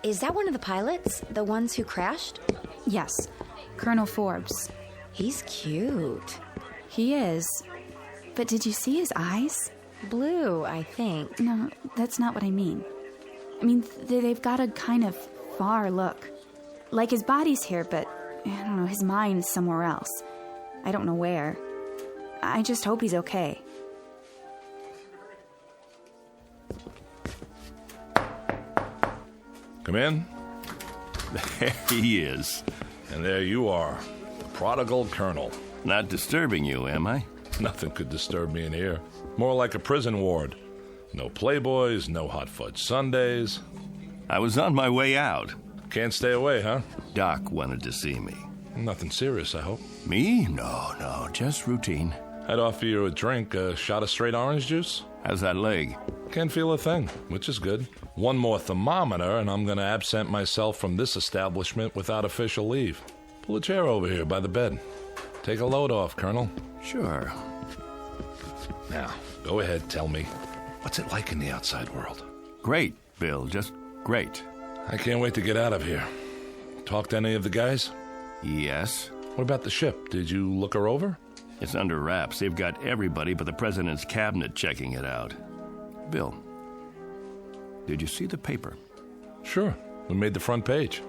Is that one of the pilots? The ones who crashed? Yes. Colonel Forbes. He's cute. He is. But did you see his eyes? Blue, I think. No, that's not what I mean. I mean, they've got a kind of far look. Like his body's here, but, I don't know, his mind's somewhere else. I don't know where. I just hope he's okay. Come in. There he is. And there you are, the prodigal colonel. Not disturbing you, am I? Nothing could disturb me in here. More like a prison ward. No Playboys, no hot fudge sundaes. I was on my way out. Can't stay away, huh? Doc wanted to see me. Nothing serious, I hope. Me? No, just routine. I'd offer you a drink, a shot of straight orange juice. How's that leg? Can't feel a thing, which is good. One more thermometer, and I'm going to absent myself from this establishment without official leave. Pull a chair over here by the bed. Take a load off, Colonel. Sure. Now, go ahead, tell me. What's it like in the outside world? Great, Bill, just great. I can't wait to get out of here. Talk to any of the guys? Yes. What about the ship? Did you look her over? It's under wraps. They've got everybody but the president's cabinet checking it out. Bill, did you see the paper? Sure. We made the front page.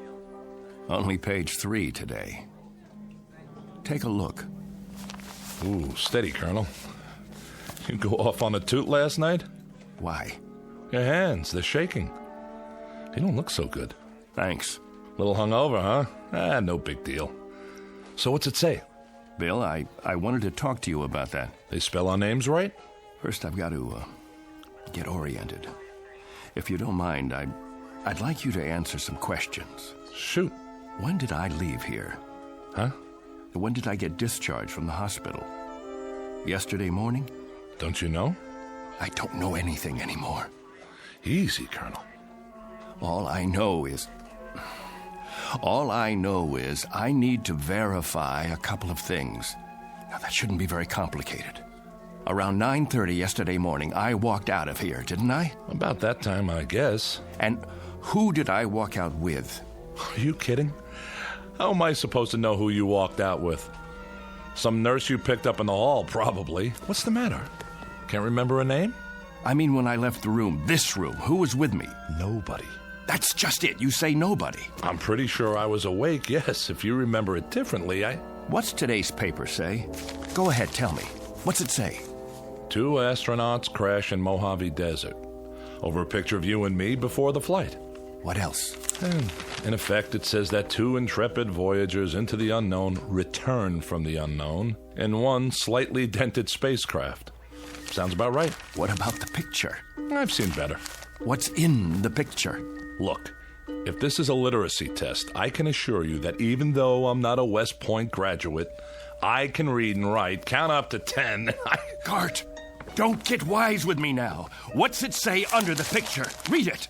Only page 3 today. Take a look. Ooh, steady, Colonel. You go off on a toot last night? Why? Your hands, they're shaking. You don't look so good. Thanks. Little hungover, huh? No big deal. So what's it say? Bill, I wanted to talk to you about that. They spell our names right? First, I've got to get oriented. If you don't mind, I'd like you to answer some questions. Shoot. When did I leave here? Huh? When did I get discharged from the hospital? Yesterday morning? Don't you know? I don't know anything anymore. Easy, Colonel. All I know is I need to verify a couple of things. Now, that shouldn't be very complicated. Around 9:30 yesterday morning, I walked out of here, didn't I? About that time, I guess. And who did I walk out with? Are you kidding? How am I supposed to know who you walked out with? Some nurse you picked up in the hall, probably. What's the matter? Can't remember a name? I mean, when I left the room, this room, who was with me? Nobody. That's just it. You say nobody. I'm pretty sure I was awake, yes. If you remember it differently, What's today's paper say? Go ahead, tell me. What's it say? 2 astronauts crash in Mojave Desert. Over a picture of you and me before the flight. What else? And in effect, it says that 2 intrepid voyagers into the unknown return from the unknown in one slightly dented spacecraft. Sounds about right. What about the picture? I've seen better. What's in the picture? Look, if this is a literacy test, I can assure you that even though I'm not a West Point graduate, I can read and write, count up to 10. Gart, don't get wise with me now. What's it say under the picture? Read it.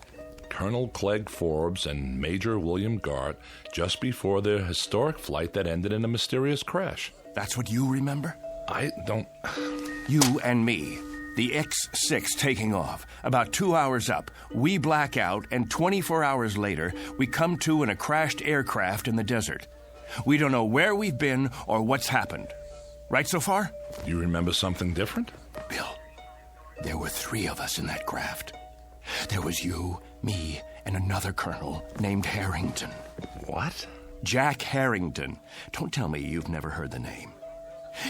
Colonel Clegg Forbes and Major William Gart just before their historic flight that ended in a mysterious crash. That's what you remember? I don't... You and me. The X-6 taking off. About 2 hours up, we black out, and 24 hours later, we come to in a crashed aircraft in the desert. We don't know where we've been or what's happened. Right so far? You remember something different? Bill, there were 3 of us in that craft. There was you, me, and another colonel named Harrington. What? Jack Harrington. Don't tell me you've never heard the name.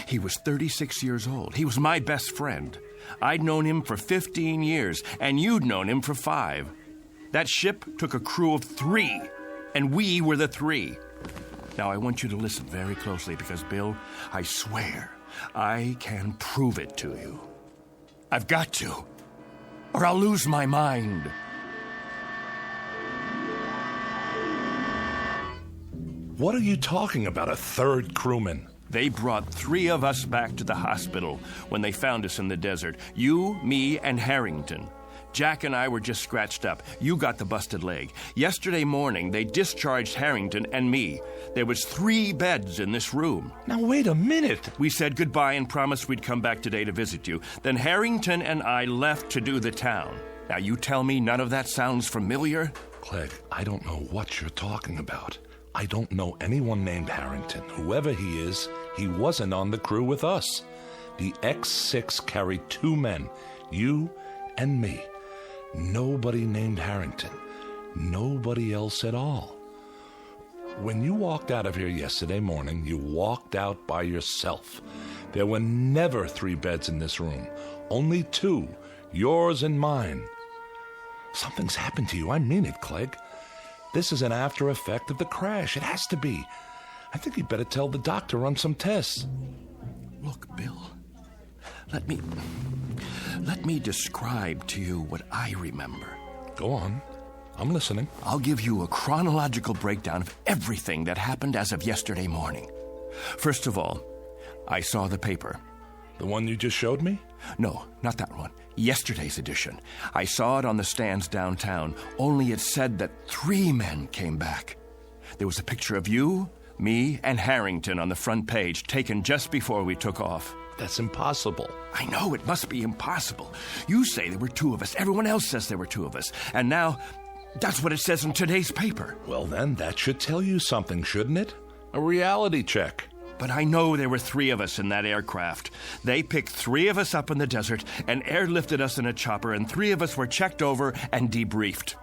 He was 36 years old. He was my best friend. I'd known him for 15 years, and you'd known him for 5. That ship took a crew of 3, and we were the 3. Now, I want you to listen very closely because, Bill, I swear I can prove it to you. I've got to, or I'll lose my mind. What are you talking about, a 3rd crewman? They brought 3 of us back to the hospital when they found us in the desert. You, me, and Harrington. Jack and I were just scratched up. You got the busted leg. Yesterday morning, they discharged Harrington and me. There was 3 beds in this room. Now, wait a minute. We said goodbye and promised we'd come back today to visit you. Then Harrington and I left to do the town. Now, you tell me none of that sounds familiar? Clegg, I don't know what you're talking about. I don't know anyone named Harrington. Whoever he is, he wasn't on the crew with us. The X-6 carried 2 men, you and me. Nobody named Harrington. Nobody else at all. When you walked out of here yesterday morning, you walked out by yourself. There were never 3 beds in this room. Only 2, yours and mine. Something's happened to you. I mean it, Clegg. This is an after effect of the crash. It has to be. I think you'd better tell the doctor on some tests. Look, Bill, let me describe to you what I remember. Go on. I'm listening. I'll give you a chronological breakdown of everything that happened as of yesterday morning. First of all, I saw the paper. The one you just showed me? No, not that one. Yesterday's edition. I saw it on the stands downtown, only it said that 3 men came back. There was a picture of you, me, and Harrington on the front page, taken just before we took off. That's impossible. I know, it must be impossible. You say there were 2 of us. Everyone else says there were 2 of us. And now, that's what it says in today's paper. Well, then, that should tell you something, shouldn't it? A reality check. But I know there were 3 of us in that aircraft. They picked 3 of us up in the desert and airlifted us in a chopper, and 3 of us were checked over and debriefed.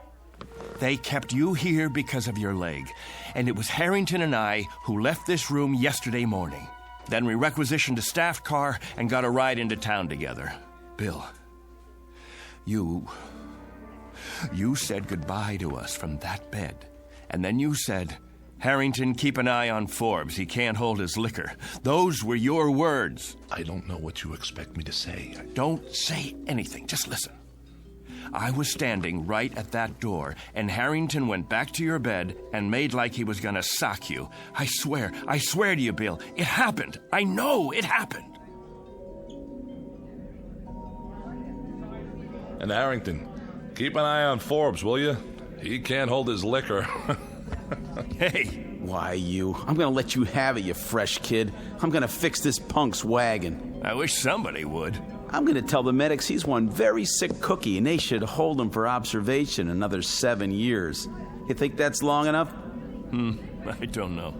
They kept you here because of your leg, and it was Harrington and I who left this room yesterday morning. Then we requisitioned a staff car and got a ride into town together. Bill, you said goodbye to us from that bed, and then you said, Harrington, keep an eye on Forbes. He can't hold his liquor. Those were your words. I don't know what you expect me to say. Don't say anything. Just listen. I was standing right at that door, and Harrington went back to your bed and made like he was going to sock you. I swear to you, Bill, it happened. I know it happened. And Harrington, keep an eye on Forbes, will you? He can't hold his liquor. Hey. Why, you? I'm gonna let you have it, you fresh kid. I'm gonna fix this punk's wagon. I wish somebody would. I'm gonna tell the medics he's one very sick cookie and they should hold him for observation another 7 years. You think that's long enough? I don't know.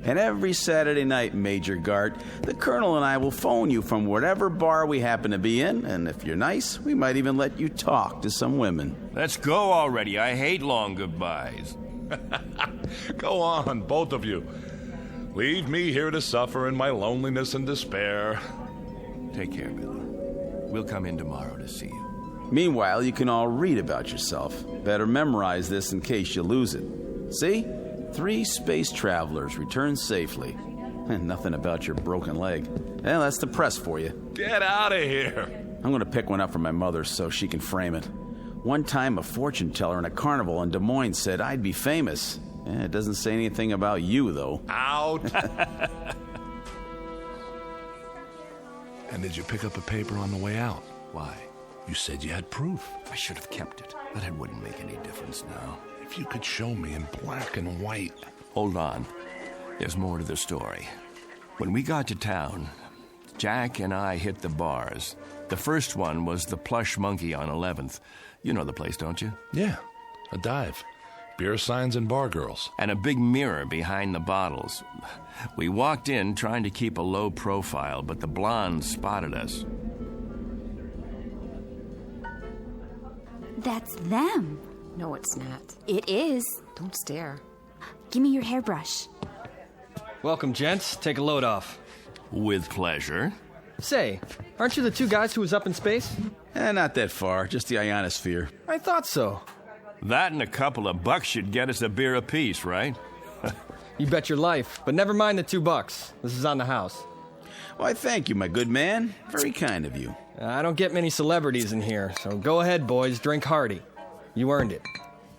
And every Saturday night, Major Gart, the Colonel and I will phone you from whatever bar we happen to be in, and if you're nice, we might even let you talk to some women. Let's go already. I hate long goodbyes. Go on, both of you. Leave me here to suffer in my loneliness and despair. Take care, Bill. We'll come in tomorrow to see you. Meanwhile, you can all read about yourself. Better memorize this in case you lose it. See? 3 space travelers returned safely. Nothing about your broken leg. Well, that's the press for you. Get out of here. I'm going to pick one up for my mother so she can frame it. One time, a fortune teller in a carnival in Des Moines said I'd be famous. It doesn't say anything about you, though. Out. And did you pick up a paper on the way out? Why? You said you had proof. I should have kept it, but it wouldn't make any difference now. If you could show me in black and white. Hold on. There's more to the story. When we got to town, Jack and I hit the bars. The first one was the Plush Monkey on 11th. You know the place, don't you? Yeah, a dive. Beer signs and bar girls. And a big mirror behind the bottles. We walked in trying to keep a low profile, but the blondes spotted us. That's them. No, it's not. It is. Don't stare. Give me your hairbrush. Welcome, gents. Take a load off. With pleasure. Say, aren't you the 2 guys who was up in space? Not that far, just the ionosphere. I thought so. That and a couple of bucks should get us a beer apiece, right? You bet your life, but never mind the $2. This is on the house. Why, thank you, my good man. Very kind of you. I don't get many celebrities in here, so go ahead, boys, drink hearty. You earned it.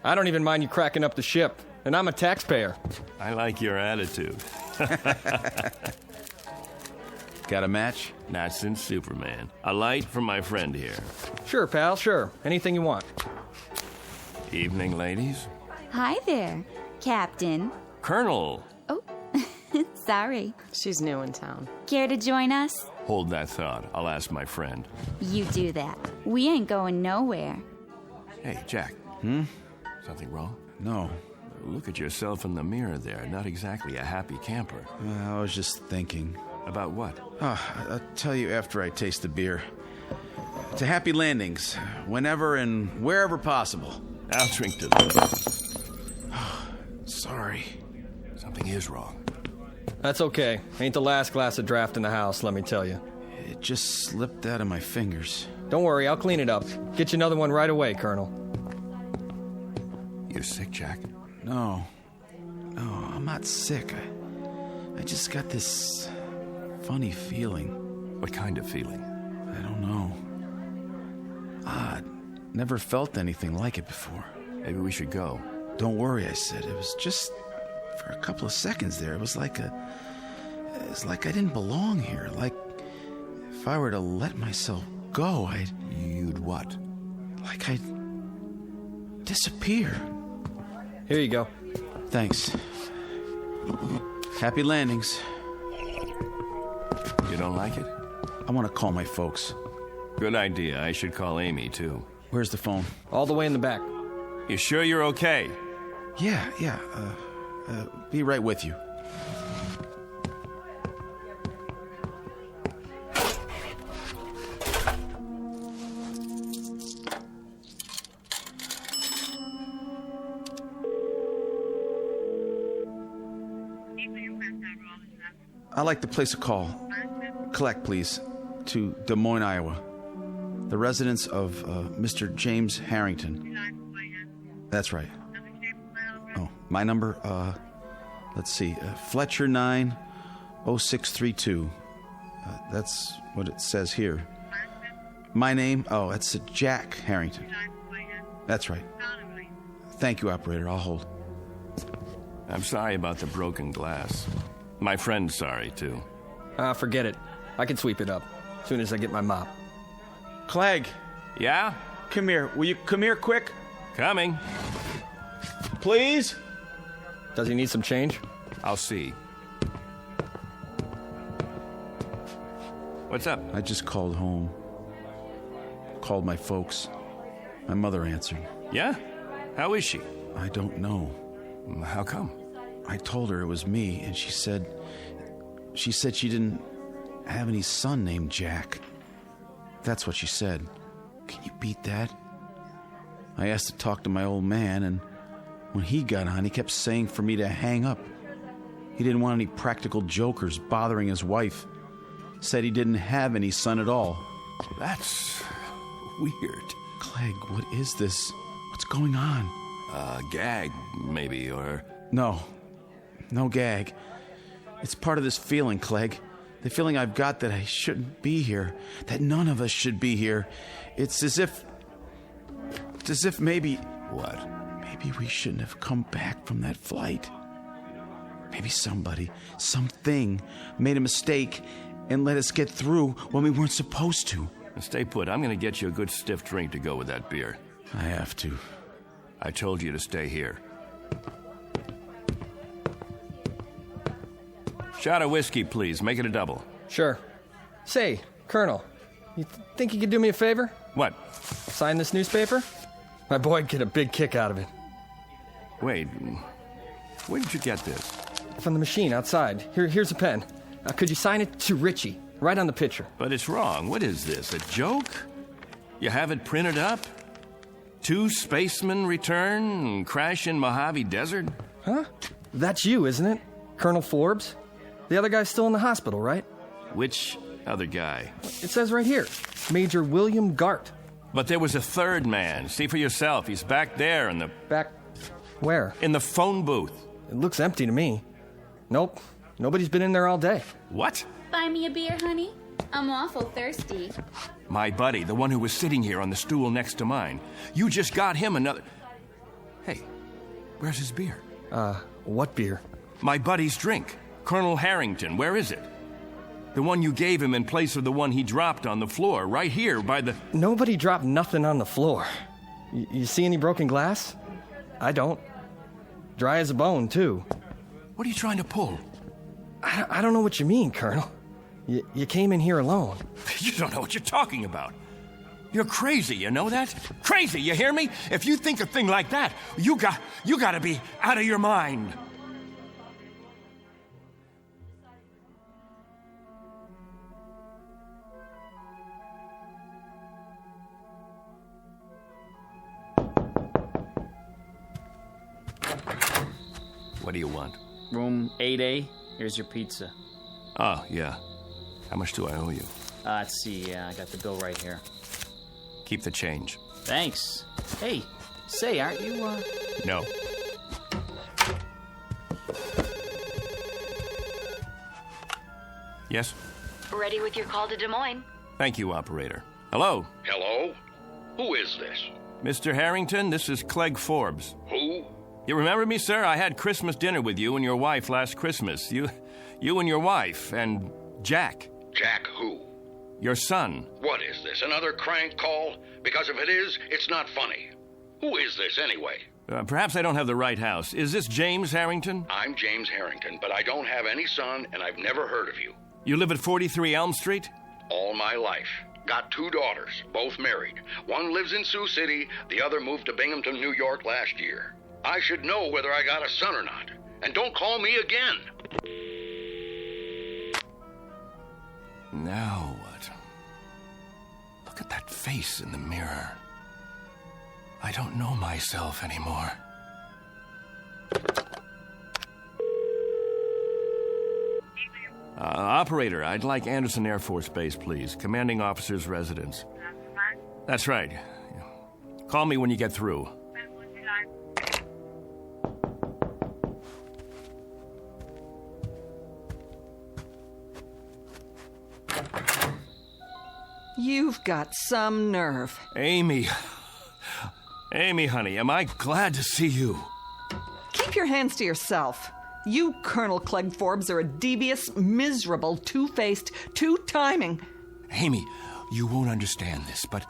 I don't even mind you cracking up the ship, and I'm a taxpayer. I like your attitude. Got a match? Not since Superman. A light from my friend here. Sure, pal, sure. Anything you want. Evening, ladies. Hi there, Captain. Colonel. Oh, sorry. She's new in town. Care to join us? Hold that thought. I'll ask my friend. You do that. We ain't going nowhere. Hey, Jack. Something wrong? No. Look at yourself in the mirror there. Not exactly a happy camper. I was just thinking. About what? I'll tell you after I taste the beer. To happy landings, whenever and wherever possible. I'll drink to this. Sorry. Something is wrong. That's okay. Ain't the last glass of draft in the house, let me tell you. It just slipped out of my fingers. Don't worry, I'll clean it up. Get you another one right away, Colonel. You sick, Jack? No, I'm not sick. I just got this funny feeling. What kind of feeling? I don't know. Odd. Never felt anything like it before. Maybe we should go. Don't worry, I said. It was just for a couple of seconds there. It was like I didn't belong here. Like if I were to let myself go, You'd what? Like I'd disappear. Here you go. Thanks. Happy landings. You don't like it? I want to call my folks. Good idea. I should call Amy, too. Where's the phone? All the way in the back. You sure you're okay? Yeah. Be right with you. I'd like to place a call. Collect, please, to Des Moines, Iowa. The residence of Mr. James Harrington. That's right. Oh, my number, let's see, Fletcher 90632. That's what it says here. My name, that's Jack Harrington. That's right. Thank you, operator. I'll hold. I'm sorry about the broken glass. My friend's sorry, too. Forget it. I can sweep it up as soon as I get my mop. Clegg. Yeah? Come here. Will you come here quick? Coming. Please? Does he need some change? I'll see. What's up? I just called home. Called my folks. My mother answered. Yeah? How is she? I don't know. How come? I told her it was me, and she said she didn't have any son named Jack. That's what she said. Can you beat that? I asked to talk to my old man, and when he got on, he kept saying for me to hang up. He didn't want any practical jokers bothering his wife. Said he didn't have any son at all. That's weird. Clegg, what is this? What's going on? Gag, maybe, or... No gag. It's part of this feeling, Clegg. The feeling I've got that I shouldn't be here. That none of us should be here. It's as if maybe... What? Maybe we shouldn't have come back from that flight. Maybe somebody, something, made a mistake and let us get through when we weren't supposed to. Stay put. I'm going to get you a good stiff drink to go with that beer. I have to. I told you to stay here. Shot of whiskey, please. Make it a double. Sure. Say, Colonel, you think you could do me a favor? What? Sign this newspaper? My boy'd get a big kick out of it. Wait, where did you get this? From the machine outside. Here's a pen. Could you sign it to Richie, right on the picture? But it's wrong. What is this, a joke? You have it printed up? 2 spacemen return and crash in Mojave Desert? Huh? That's you, isn't it? Colonel Forbes? The other guy's still in the hospital, right? Which other guy? It says right here, Major William Gart. But there was a third man. See for yourself. He's back there in the... Back where? In the phone booth. It looks empty to me. Nope. Nobody's been in there all day. What? Buy me a beer, honey? I'm awful thirsty. My buddy, the one who was sitting here on the stool next to mine. You just got him another... Hey, where's his beer? What beer? My buddy's drink. Colonel Harrington, where is it? The one you gave him in place of the one he dropped on the floor, right here by the... Nobody dropped nothing on the floor. You see any broken glass? I don't. Dry as a bone, too. What are you trying to pull? I don't know what you mean, Colonel. You came in here alone. You don't know what you're talking about. You're crazy, you know that? Crazy, you hear me? If you think a thing like that, you gotta be out of your mind. What do you want? Room 8A. Here's your pizza. Oh, yeah. How much do I owe you? Let's see. I got the bill right here. Keep the change. Thanks. Hey, say, aren't you, No. Yes? Ready with your call to Des Moines. Thank you, operator. Hello? Hello? Who is this? Mr. Harrington, this is Clegg Forbes. Who? You remember me, sir? I had Christmas dinner with you and your wife last Christmas. You and your wife, and Jack. Jack who? Your son. What is this, another crank call? Because if it is, it's not funny. Who is this, anyway? Perhaps I don't have the right house. Is this James Harrington? I'm James Harrington, but I don't have any son, and I've never heard of you. You live at 43 Elm Street? All my life. Got 2 daughters, both married. One lives in Sioux City, the other moved to Binghamton, New York last year. I should know whether I got a son or not. And don't call me again. Now what? Look at that face in the mirror. I don't know myself anymore. Operator, I'd like Anderson Air Force Base, please. Commanding officer's residence. That's right. Call me when you get through. You've got some nerve. Amy, honey, am I glad to see you. Keep your hands to yourself. You, Colonel Clegg Forbes, are a devious, miserable, two-faced, two-timing... Amy, you won't understand this, but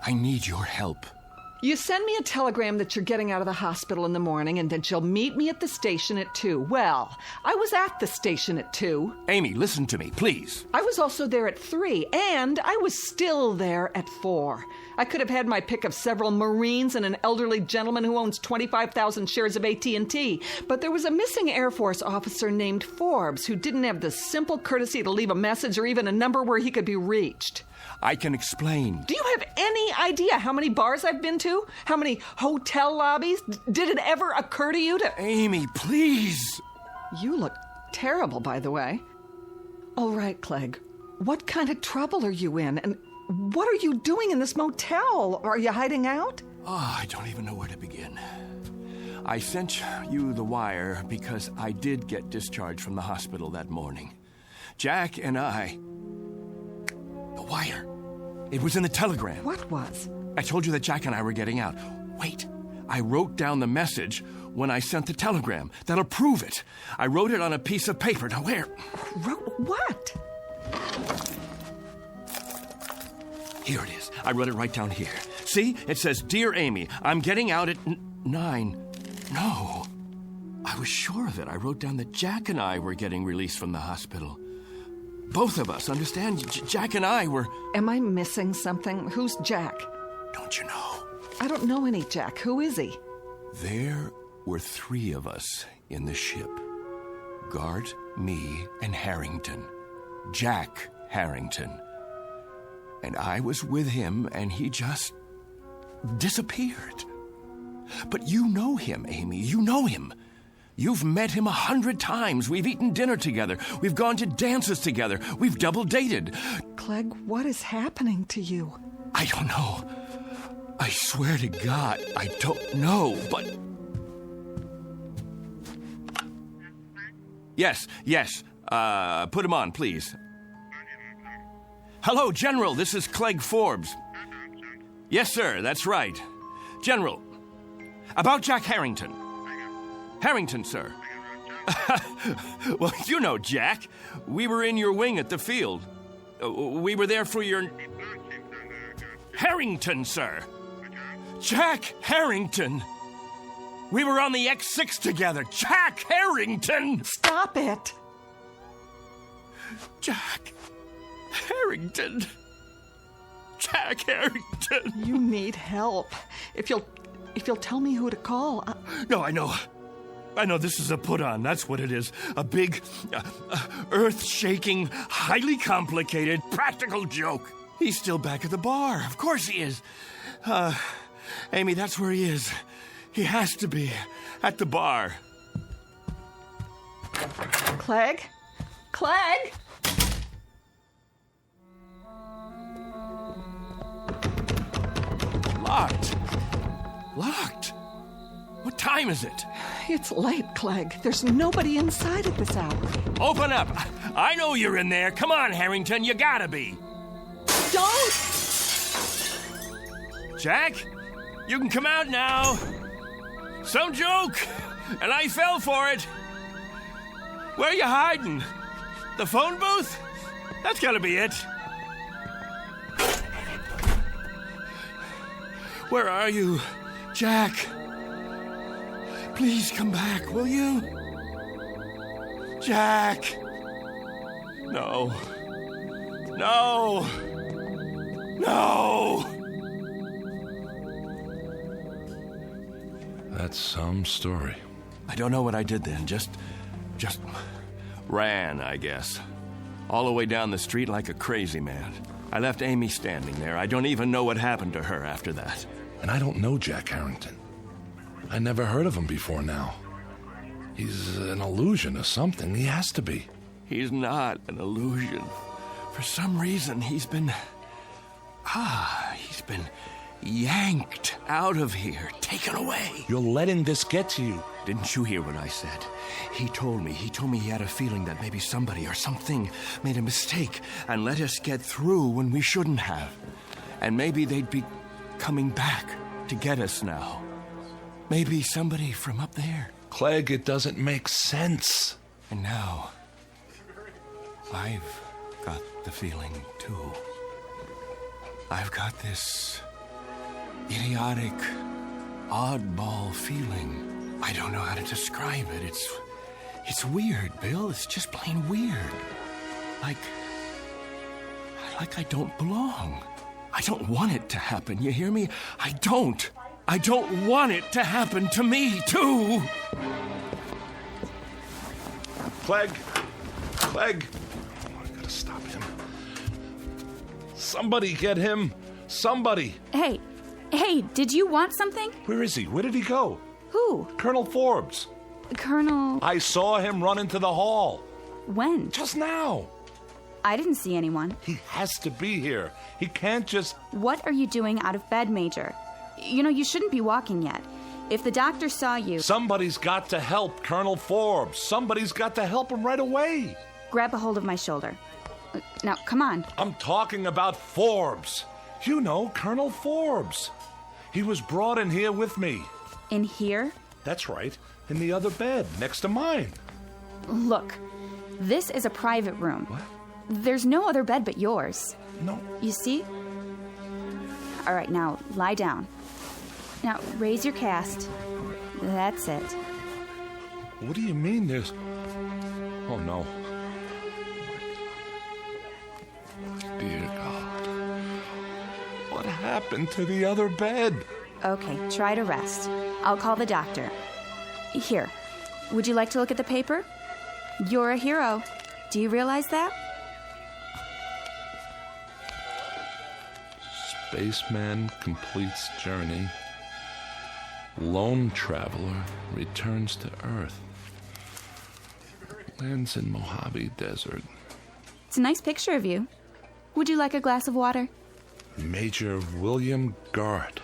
I need your help. You send me a telegram that you're getting out of the hospital in the morning and that you'll meet me at the station at 2. Well, I was at the station at 2. Amy, listen to me, please. I was also there at 3, and I was still there at 4. I could have had my pick of several Marines and an elderly gentleman who owns 25,000 shares of AT&T, but there was a missing Air Force officer named Forbes who didn't have the simple courtesy to leave a message or even a number where he could be reached. I can explain. Do you have any idea how many bars I've been to? How many hotel lobbies? Did it ever occur to you to... Amy, please! You look terrible, by the way. All right, Clegg. What kind of trouble are you in? And What are you doing in this motel? Are you hiding out? Oh, I don't even know where to begin. I sent you the wire because I did get discharged from the hospital that morning. Jack and I... The wire. It was in the telegram. What was? I told you that Jack and I were getting out. Wait. I wrote down the message when I sent the telegram. That'll prove it. I wrote it on a piece of paper. Now, where? Wrote what? Here it is. I wrote it right down here. See? It says, Dear Amy, I'm getting out at 9. No. I was sure of it. I wrote down that Jack and I were getting released from the hospital. Both of us, understand? Jack and I were... Am I missing something? Who's Jack? Don't you know? I don't know any Jack. Who is he? There were 3 of us in the ship. Gart, me, and Harrington. Jack Harrington. And I was with him, and he just disappeared. But you know him, Amy. You know him. You've met him 100 times. We've eaten dinner together. We've gone to dances together. We've double dated. Clegg, what is happening to you? I don't know. I swear to God, I don't know, but... Yes. Put him on, please. Hello, General. This is Clegg Forbes. Yes, sir. That's right. General, about Jack Harrington. Harrington, sir. Well, you know Jack. We were in your wing at the field. We were there for your... Harrington, sir. Jack Harrington. We were on the X6 together. Jack Harrington. Stop it. Jack Harrington. Jack Harrington. You need help. If you'll tell me who to call. No, I know. This is a put-on. That's what it is. A big, earth-shaking, highly complicated, practical joke. He's still back at the bar. Of course he is. Amy, that's where he is. He has to be at the bar. Clegg? Clegg? Locked. What time is it? It's late, Clegg. There's nobody inside at this hour. Open up. I know you're in there. Come on, Harrington. You gotta be. Don't! Jack, you can come out now. Some joke, and I fell for it. Where are you hiding? The phone booth? That's gotta be it. Where are you, Jack? Please come back, will you? Jack! No. That's some story. I don't know what I did then. Just ran, I guess. All the way down the street like a crazy man. I left Amy standing there. I don't even know what happened to her after that. And I don't know Jack Harrington. I never heard of him before now. He's an illusion or something. He has to be. He's not an illusion. For some reason, he's been yanked out of here, taken away. You're letting this get to you. Didn't you hear what I said? He told me he had a feeling that maybe somebody or something made a mistake and let us get through when we shouldn't have. And maybe they'd be coming back to get us now. Maybe somebody from up there. Clegg, it doesn't make sense. And now, I've got the feeling, too. I've got this idiotic, oddball feeling. I don't know how to describe it. It's weird, Bill. It's just plain weird. Like I don't belong. I don't want it to happen, you hear me? I don't want it to happen to me, too. Clegg! Oh, I gotta stop him. Somebody get him! Somebody! Hey, did you want something? Where is he? Where did he go? Who? Colonel Forbes. Colonel... I saw him run into the hall. When? Just now. I didn't see anyone. He has to be here. He can't just... What are you doing out of bed, Major? You know, you shouldn't be walking yet. If the doctor saw you... Somebody's got to help Colonel Forbes. Somebody's got to help him right away. Grab a hold of my shoulder. Now, come on. I'm talking about Forbes. You know, Colonel Forbes. He was brought in here with me. In here? That's right. In the other bed, next to mine. Look, this is a private room. What? There's no other bed but yours. No. You see? All right, now, lie down. Now, raise your cast. That's it. What do you mean there's... Oh, no. Dear God. What happened to the other bed? Okay, try to rest. I'll call the doctor. Here, would you like to look at the paper? You're a hero. Do you realize that? Spaceman completes journey. Lone traveler returns to Earth. Lands in Mojave Desert. It's a nice picture of you. Would you like a glass of water? Major William Gart.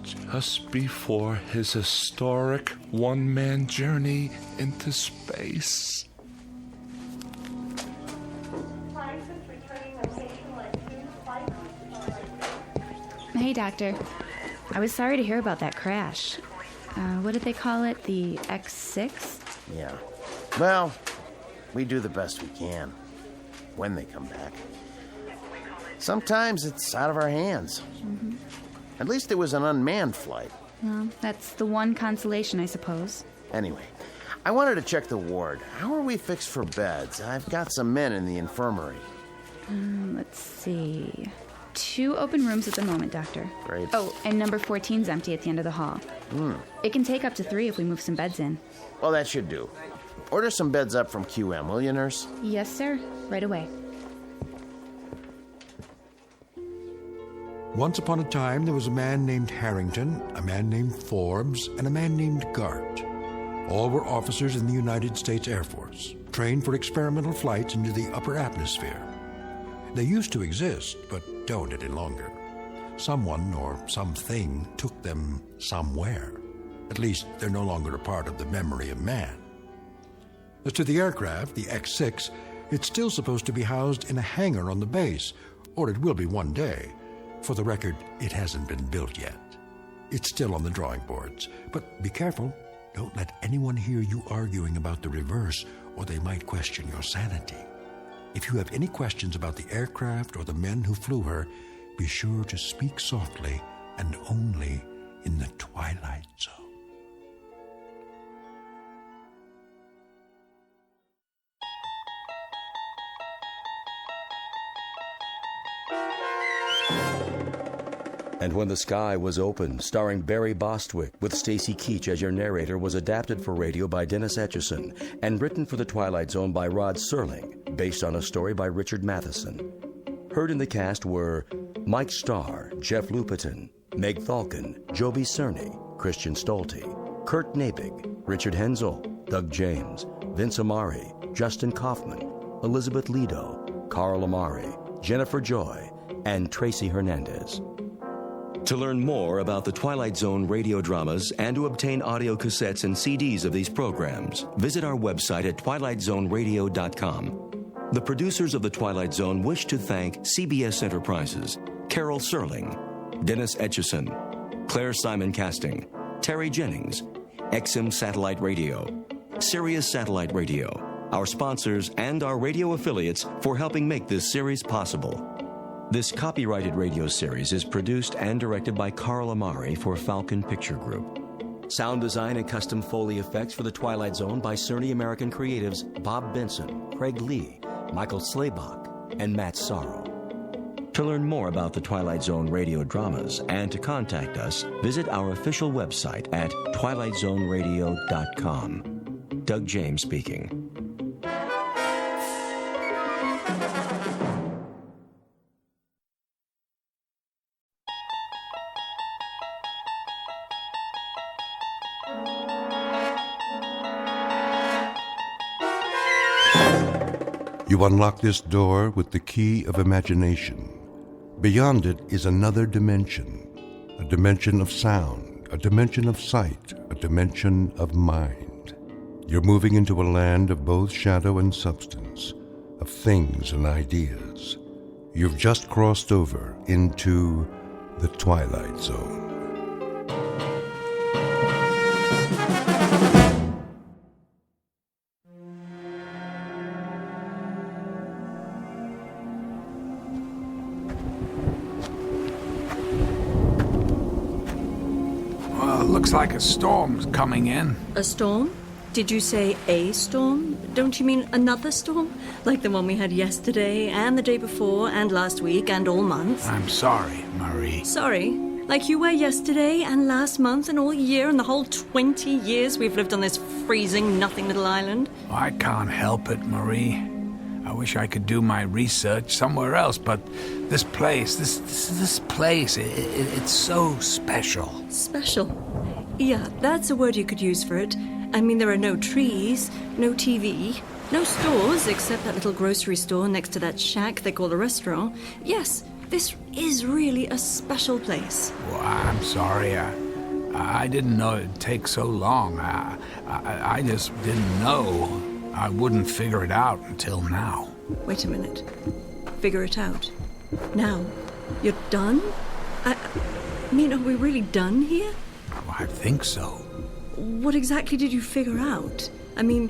Just before his historic one-man journey into space. Hey, Doctor. I was sorry to hear about that crash. What did they call it? The X6? Yeah. Well, we do the best we can. When they come back. Sometimes it's out of our hands. Mm-hmm. At least it was an unmanned flight. Well, that's the one consolation, I suppose. Anyway, I wanted to check the ward. How are we fixed for beds? I've got some men in the infirmary. Let's see. 2 open rooms at the moment, Doctor. Great. Oh, and number 14's empty at the end of the hall. It can take up to 3 if we move some beds in. Well, that should do. Order some beds up from QM, will you, nurse? Yes, sir. Right away. Once upon a time, there was a man named Harrington, a man named Forbes, and a man named Gart. All were officers in the United States Air Force, trained for experimental flights into the upper atmosphere. They used to exist, but don't any longer. Someone or something took them somewhere. At least they're no longer a part of the memory of man. As to the aircraft, the X6, it's still supposed to be housed in a hangar on the base, or it will be one day. For the record, it hasn't been built yet. It's still on the drawing boards. But be careful. Don't let anyone hear you arguing about the reverse, or they might question your sanity. If you have any questions about the aircraft or the men who flew her, be sure to speak softly and only in the Twilight Zone. And When the Sky Was Open, starring Barry Bostwick, with Stacy Keach as your narrator, was adapted for radio by Dennis Etchison and written for The Twilight Zone by Rod Serling, based on a story by Richard Matheson. Heard in the cast were Mike Starr, Jeff Lupetin, Meg Thalken, Joby Cerny, Christian Stolte, Kurt Nabig, Richard Hensel, Doug James, Vince Amari, Justin Kaufman, Elizabeth Lido, Carl Amari, Jennifer Joy, and Tracy Hernandez. To learn more about the Twilight Zone radio dramas and to obtain audio cassettes and CDs of these programs, visit our website at twilightzoneradio.com. The producers of The Twilight Zone wish to thank CBS Enterprises, Carol Serling, Dennis Etchison, Claire Simon Casting, Terry Jennings, XM Satellite Radio, Sirius Satellite Radio, our sponsors, and our radio affiliates for helping make this series possible. This copyrighted radio series is produced and directed by Carl Amari for Falcon Picture Group. Sound design and custom Foley effects for The Twilight Zone by Cerny American creatives Bob Benson, Craig Lee, Michael Slaybach, and Matt Sorrow. To learn more about the Twilight Zone radio dramas and to contact us, visit our official website at twilightzoneradio.com. Doug James speaking. You unlock this door with the key of imagination. Beyond it is another dimension, a dimension of sound, a dimension of sight, a dimension of mind. You're moving into a land of both shadow and substance, of things and ideas. You've just crossed over into the Twilight Zone. Well, it looks like a storm's coming in. A storm? Did you say a storm? Don't you mean another storm? Like the one we had yesterday, and the day before, and last week, and all month? I'm sorry, Marie. Sorry? Like you were yesterday, and last month, and all year, and the whole 20 years we've lived on this freezing, nothing little island? I can't help it, Marie. I wish I could do my research somewhere else, but this place, this place, it's so special. Special? Yeah, that's a word you could use for it. I mean, there are no trees, no TV, no stores except that little grocery store next to that shack they call a restaurant. Yes, this is really a special place. Well, I'm sorry. I didn't know it'd take so long. I just didn't know. I wouldn't figure it out until now. Wait a minute. Figure it out? Now? You're done? I mean, are we really done here? Oh, I think so. What exactly did you figure out? I mean,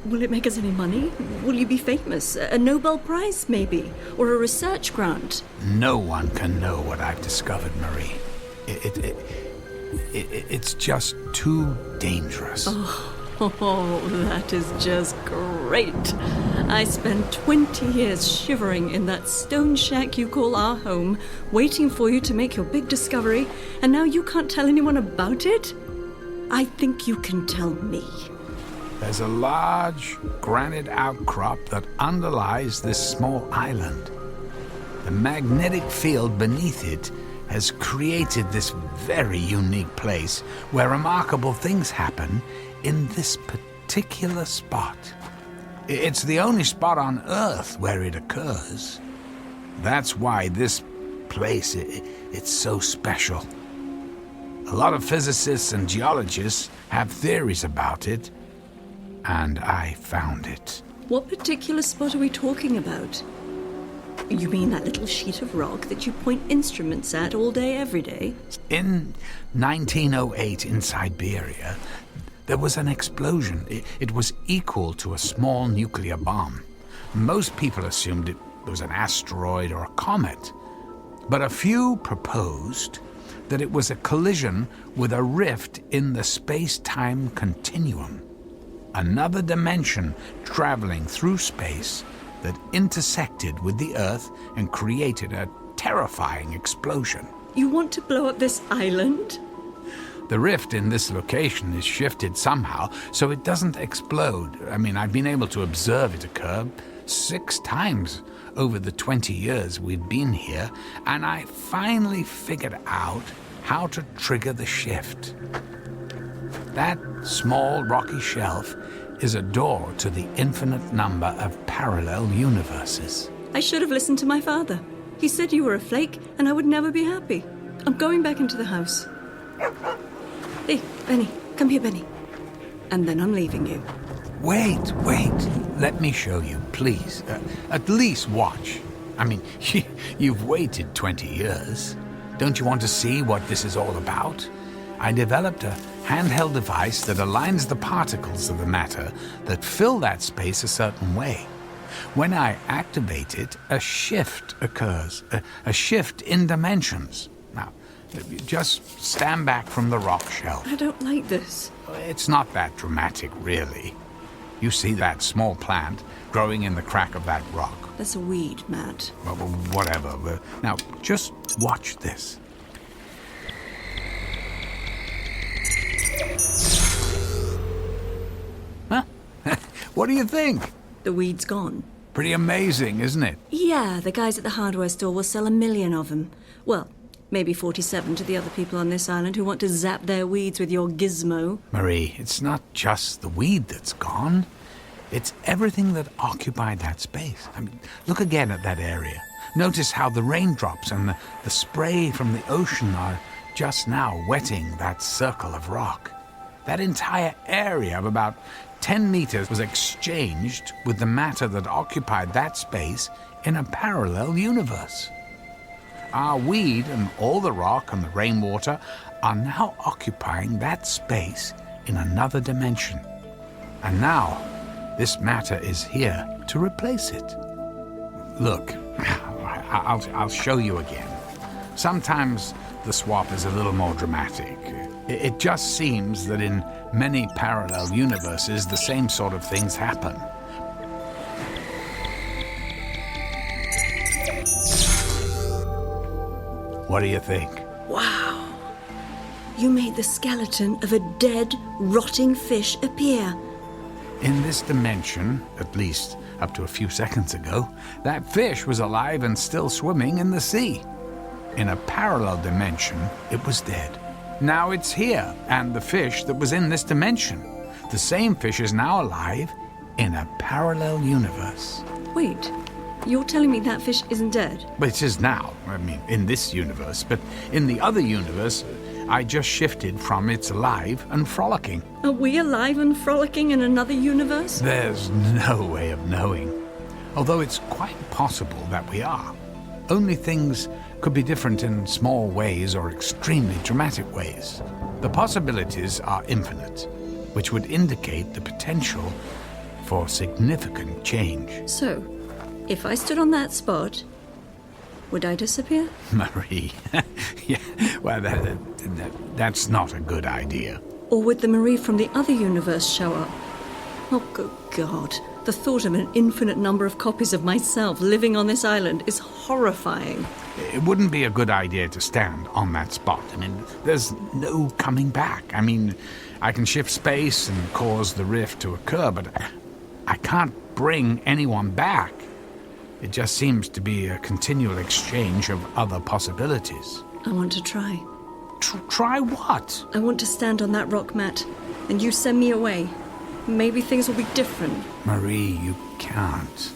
will it make us any money? Will you be famous? A Nobel Prize, maybe? Or a research grant? No one can know what I've discovered, Marie. It's just too dangerous. Oh, that is just great. I spent 20 years shivering in that stone shack you call our home, waiting for you to make your big discovery, and now you can't tell anyone about it? I think you can tell me. There's a large granite outcrop that underlies this small island. The magnetic field beneath it has created this very unique place where remarkable things happen in this particular spot. It's the only spot on Earth where it occurs. That's why this place, it's so special. A lot of physicists and geologists have theories about it, and I found it. What particular spot are we talking about? You mean that little sheet of rock that you point instruments at all day, every day? In 1908 in Siberia, there was an explosion. It was equal to a small nuclear bomb. Most people assumed it was an asteroid or a comet, but a few proposed that it was a collision with a rift in the space-time continuum. Another dimension traveling through space that intersected with the Earth and created a terrifying explosion. You want to blow up this island? The rift in this location is shifted somehow so it doesn't explode. I mean, I've been able to observe it occur 6 times over the 20 years we've been here, and I finally figured out how to trigger the shift. That small rocky shelf is a door to the infinite number of parallel universes. I should have listened to my father. He said you were a flake and I would never be happy. I'm going back into the house. Hey, Benny, come here, Benny. And then I'm leaving you. Wait. Let me show you, please. At least watch. I mean, you've waited 20 years. Don't you want to see what this is all about? I developed a handheld device that aligns the particles of the matter that fill that space a certain way. When I activate it, a shift occurs, a shift in dimensions. Now, just stand back from the rock shelf. I don't like this. It's not that dramatic, really. You see that small plant growing in the crack of that rock. That's a weed, Matt. Well, whatever. Now, just watch this. Huh? What do you think? The weed's gone. Pretty amazing, isn't it? Yeah, the guys at the hardware store will sell 1 million of them. Well, maybe 47 to the other people on this island who want to zap their weeds with your gizmo. Marie, it's not just the weed that's gone. It's everything that occupied that space. I mean, look again at that area. Notice how the raindrops and the spray from the ocean are just now wetting that circle of rock. That entire area of about 10 meters was exchanged with the matter that occupied that space in a parallel universe. Our weed and all the rock and the rainwater are now occupying that space in another dimension. And now, this matter is here to replace it. Look, I'll show you again. Sometimes the swap is a little more dramatic. It just seems that in many parallel universes, the same sort of things happen. What do you think? Wow. You made the skeleton of a dead, rotting fish appear. In this dimension, at least up to a few seconds ago, that fish was alive and still swimming in the sea. In a parallel dimension, it was dead. Now it's here, and the fish that was in this dimension. The same fish is now alive in a parallel universe. Wait, you're telling me that fish isn't dead? But it is now, in this universe. But in the other universe, I just shifted from it's alive and frolicking. Are we alive and frolicking in another universe? There's no way of knowing. Although it's quite possible that we are. Only things could be different in small ways or extremely dramatic ways. The possibilities are infinite, which would indicate the potential for significant change. So, if I stood on that spot, would I disappear? Marie, yeah, well, that's not a good idea. Or would the Marie from the other universe show up? Oh, good God. The thought of an infinite number of copies of myself living on this island is horrifying. It wouldn't be a good idea to stand on that spot. There's no coming back. I can shift space and cause the rift to occur, but I can't bring anyone back. It just seems to be a continual exchange of other possibilities. I want to try. Try what? I want to stand on that rock mat, and you send me away. Maybe things will be different. Marie, you can't.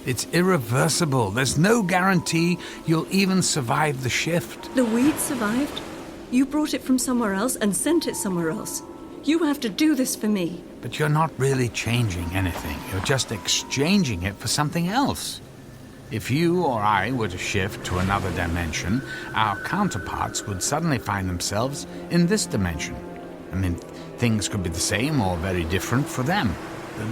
It's irreversible. There's no guarantee you'll even survive the shift. The weed survived. You brought it from somewhere else and sent it somewhere else. You have to do this for me. But you're not really changing anything. You're just exchanging it for something else. If you or I were to shift to another dimension, our counterparts would suddenly find themselves in this dimension. Things could be the same or very different for them.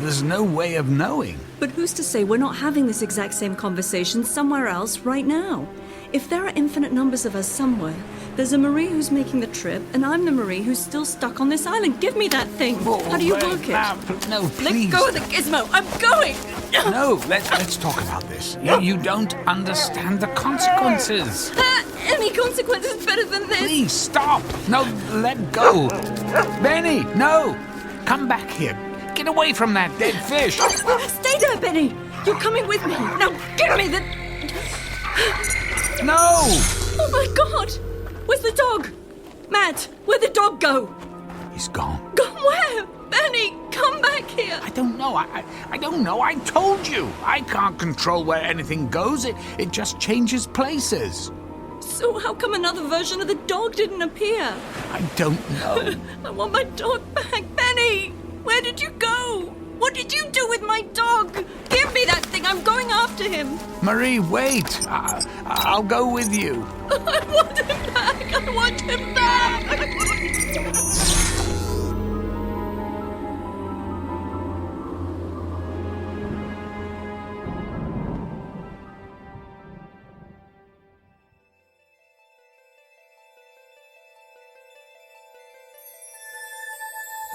There's no way of knowing. But who's to say we're not having this exact same conversation somewhere else right now? If there are infinite numbers of us somewhere, there's a Marie who's making the trip, and I'm the Marie who's still stuck on this island. Give me that thing. How do you work it? No, please. Let go of the gizmo. I'm going. No, let's talk about this. You don't understand the consequences. Any consequence is better than this. Please, stop. No, let go. Benny, no. Come back here. Get away from that dead fish. Stay there, Benny. You're coming with me. Now give me the... No! Oh, my God. Where's the dog? Matt, where'd the dog go? He's gone. Gone where? Benny, come back here. I don't know. I don't know. I told you. I can't control where anything goes. It just changes places. So how come another version of the dog didn't appear? I don't know. I want my dog back. Benny, where did you go? What did you do with my dog? Give me that thing. I'm going after him. Marie, wait. I'll go with you. I want him back. I want him back.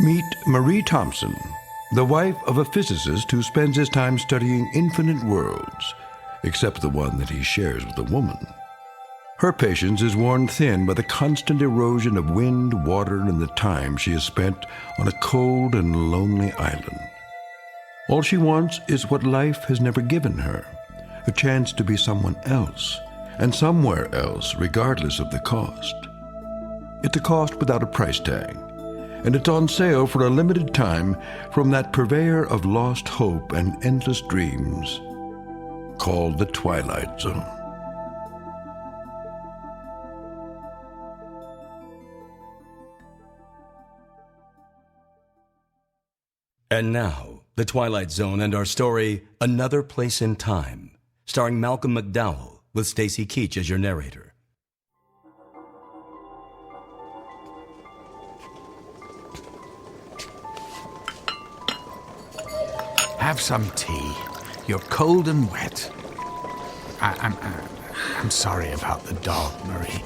Meet Marie Thompson, the wife of a physicist who spends his time studying infinite worlds, except the one that he shares with a woman. Her patience is worn thin by the constant erosion of wind, water, and the time she has spent on a cold and lonely island. All she wants is what life has never given her, a chance to be someone else, and somewhere else, regardless of the cost. It's a cost without a price tag, and it's on sale for a limited time from that purveyor of lost hope and endless dreams called the Twilight Zone. And now, The Twilight Zone and our story, Another Place in Time, starring Malcolm McDowell with Stacy Keach as your narrator. Have some tea. You're cold and wet. I'm sorry about the dog, Marie.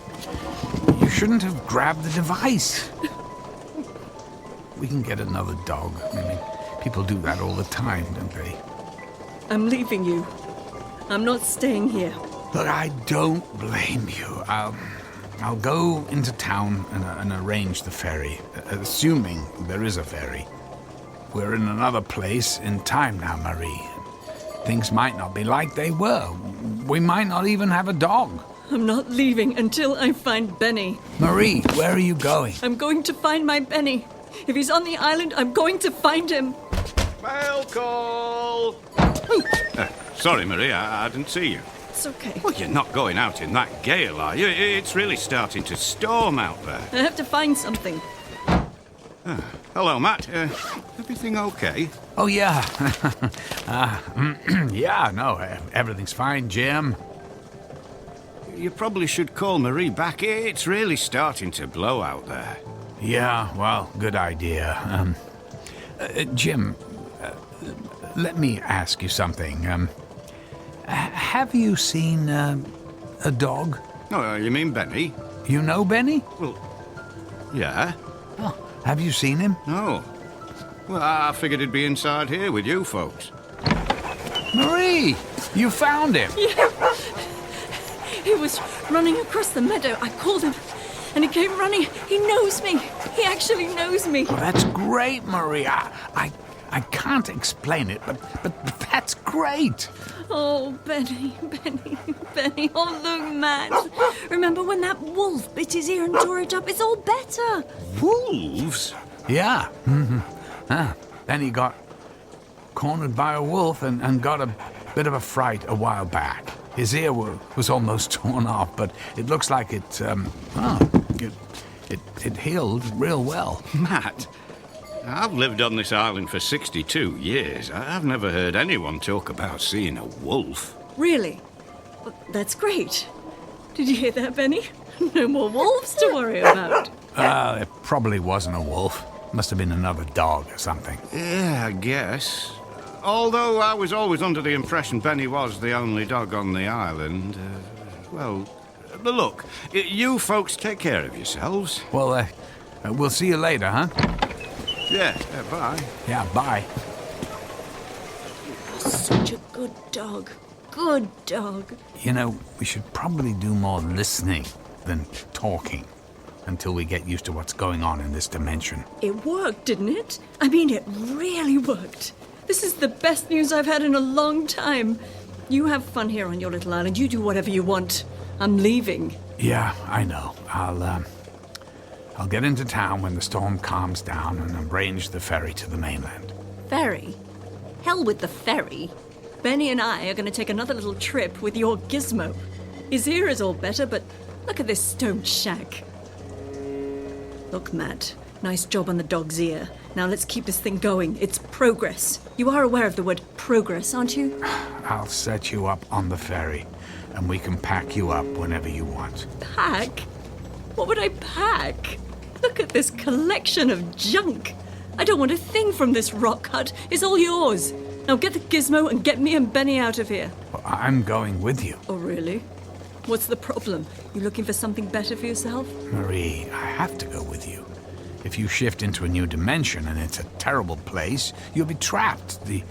You shouldn't have grabbed the device. We can get another dog. I mean, people do that all the time, don't they? I'm leaving you. I'm not staying here. Look, I don't blame you. I'll go into town and arrange the ferry, assuming there is a ferry. We're in another place in time now, Marie. Things might not be like they were. We might not even have a dog. I'm not leaving until I find Benny. Marie, where are you going? I'm going to find my Benny. If he's on the island, I'm going to find him. Mail call! Sorry, Marie, I didn't see you. It's okay. Well, you're not going out in that gale, are you? It's really starting to storm out there. I have to find something. Hello, Matt. Everything okay? Oh, yeah. Yeah, no, everything's fine, Jim. You probably should call Marie back. It's really starting to blow out there. Yeah, well, good idea. Jim, let me ask you something. Have you seen a dog? Oh, you mean Benny? You know Benny? Well, yeah. Oh, have you seen him? No. Well, I figured he'd be inside here with you folks. Marie, you found him. Yeah. He was running across the meadow. I called him, and he came running. He knows me. He actually knows me. Oh, that's great, Marie. I can't explain it, but that's great. Oh, Benny. Oh, look, Matt. Remember when that wolf bit his ear and tore it up? It's all better. Wolves? Yeah. Then he got cornered by a wolf and got a bit of a fright a while back. His ear was almost torn off, but it looks like it healed real well. Matt, I've lived on this island for 62 years. I've never heard anyone talk about seeing a wolf. Really? Well, that's great. Did you hear that, Benny? No more wolves to worry about. It probably wasn't a wolf. Must have been another dog or something. Yeah, I guess. Although I was always under the impression Benny was the only dog on the island. Look, you folks take care of yourselves. Well, we'll see you later, huh? Yeah, bye. Yeah, bye. Such a good dog. Good dog. You know, we should probably do more listening than talking until we get used to what's going on in this dimension. It worked, didn't it? I mean, it really worked. This is the best news I've had in a long time. You have fun here on your little island. You do whatever you want. I'm leaving. Yeah, I know. I'll get into town when the storm calms down and arrange the ferry to the mainland. Ferry? Hell with the ferry. Benny and I are going to take another little trip with your gizmo. His ear is all better, but look at this stone shack. Look, Matt, nice job on the dog's ear. Now let's keep this thing going. It's progress. You are aware of the word progress, aren't you? I'll set you up on the ferry, and we can pack you up whenever you want. Pack? What would I pack? Look at this collection of junk. I don't want a thing from this rock hut. It's all yours. Now get the gizmo and get me and Benny out of here. Well, I'm going with you. Oh, really? What's the problem? You looking for something better for yourself? Marie, I have to go with you. If you shift into a new dimension and it's a terrible place, you'll be trapped. The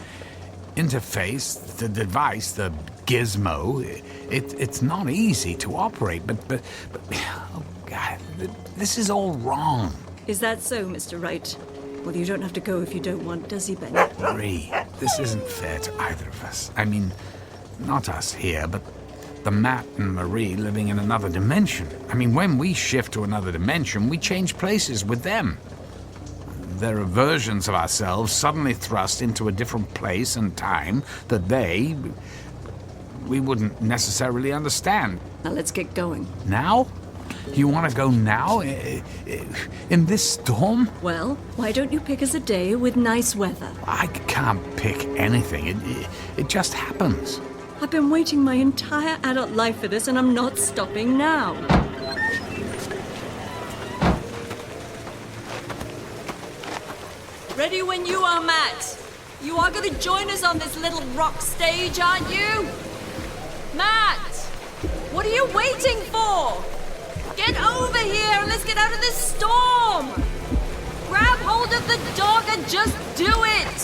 interface, the device, the gizmo, it's not easy to operate, but oh God, this is all wrong. Is that so, Mr. Wright? Well, you don't have to go if you don't want, does he, Benny? Marie, this isn't fair to either of us. I mean, not us here, but the Matt and Marie living in another dimension. I mean, when we shift to another dimension, we change places with them. there are versions of ourselves suddenly thrust into a different place and time that we wouldn't necessarily understand. Now let's get going. Now? You want to go now? In this storm? Well, why don't you pick us a day with nice weather? I can't pick anything. It just happens. I've been waiting my entire adult life for this, and I'm not stopping now. Ready when you are, Matt. You are going to join us on this little rock stage, aren't you? Matt! What are you waiting for? Get over here and let's get out of this storm! Grab hold of the dog and just do it!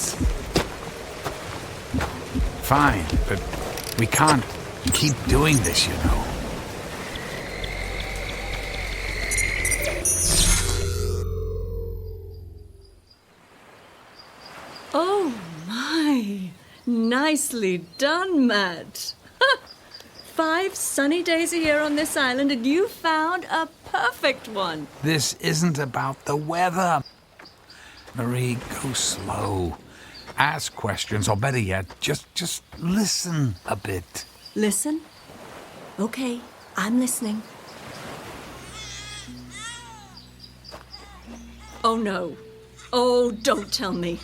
Fine, but we can't keep doing this, you know. Oh my! Nicely done, Matt. 5 sunny days a year on this island, and you found a perfect one. This isn't about the weather. Marie, go slow. Ask questions, or better yet, just listen a bit. Listen? Okay, I'm listening. Oh no. Oh, don't tell me.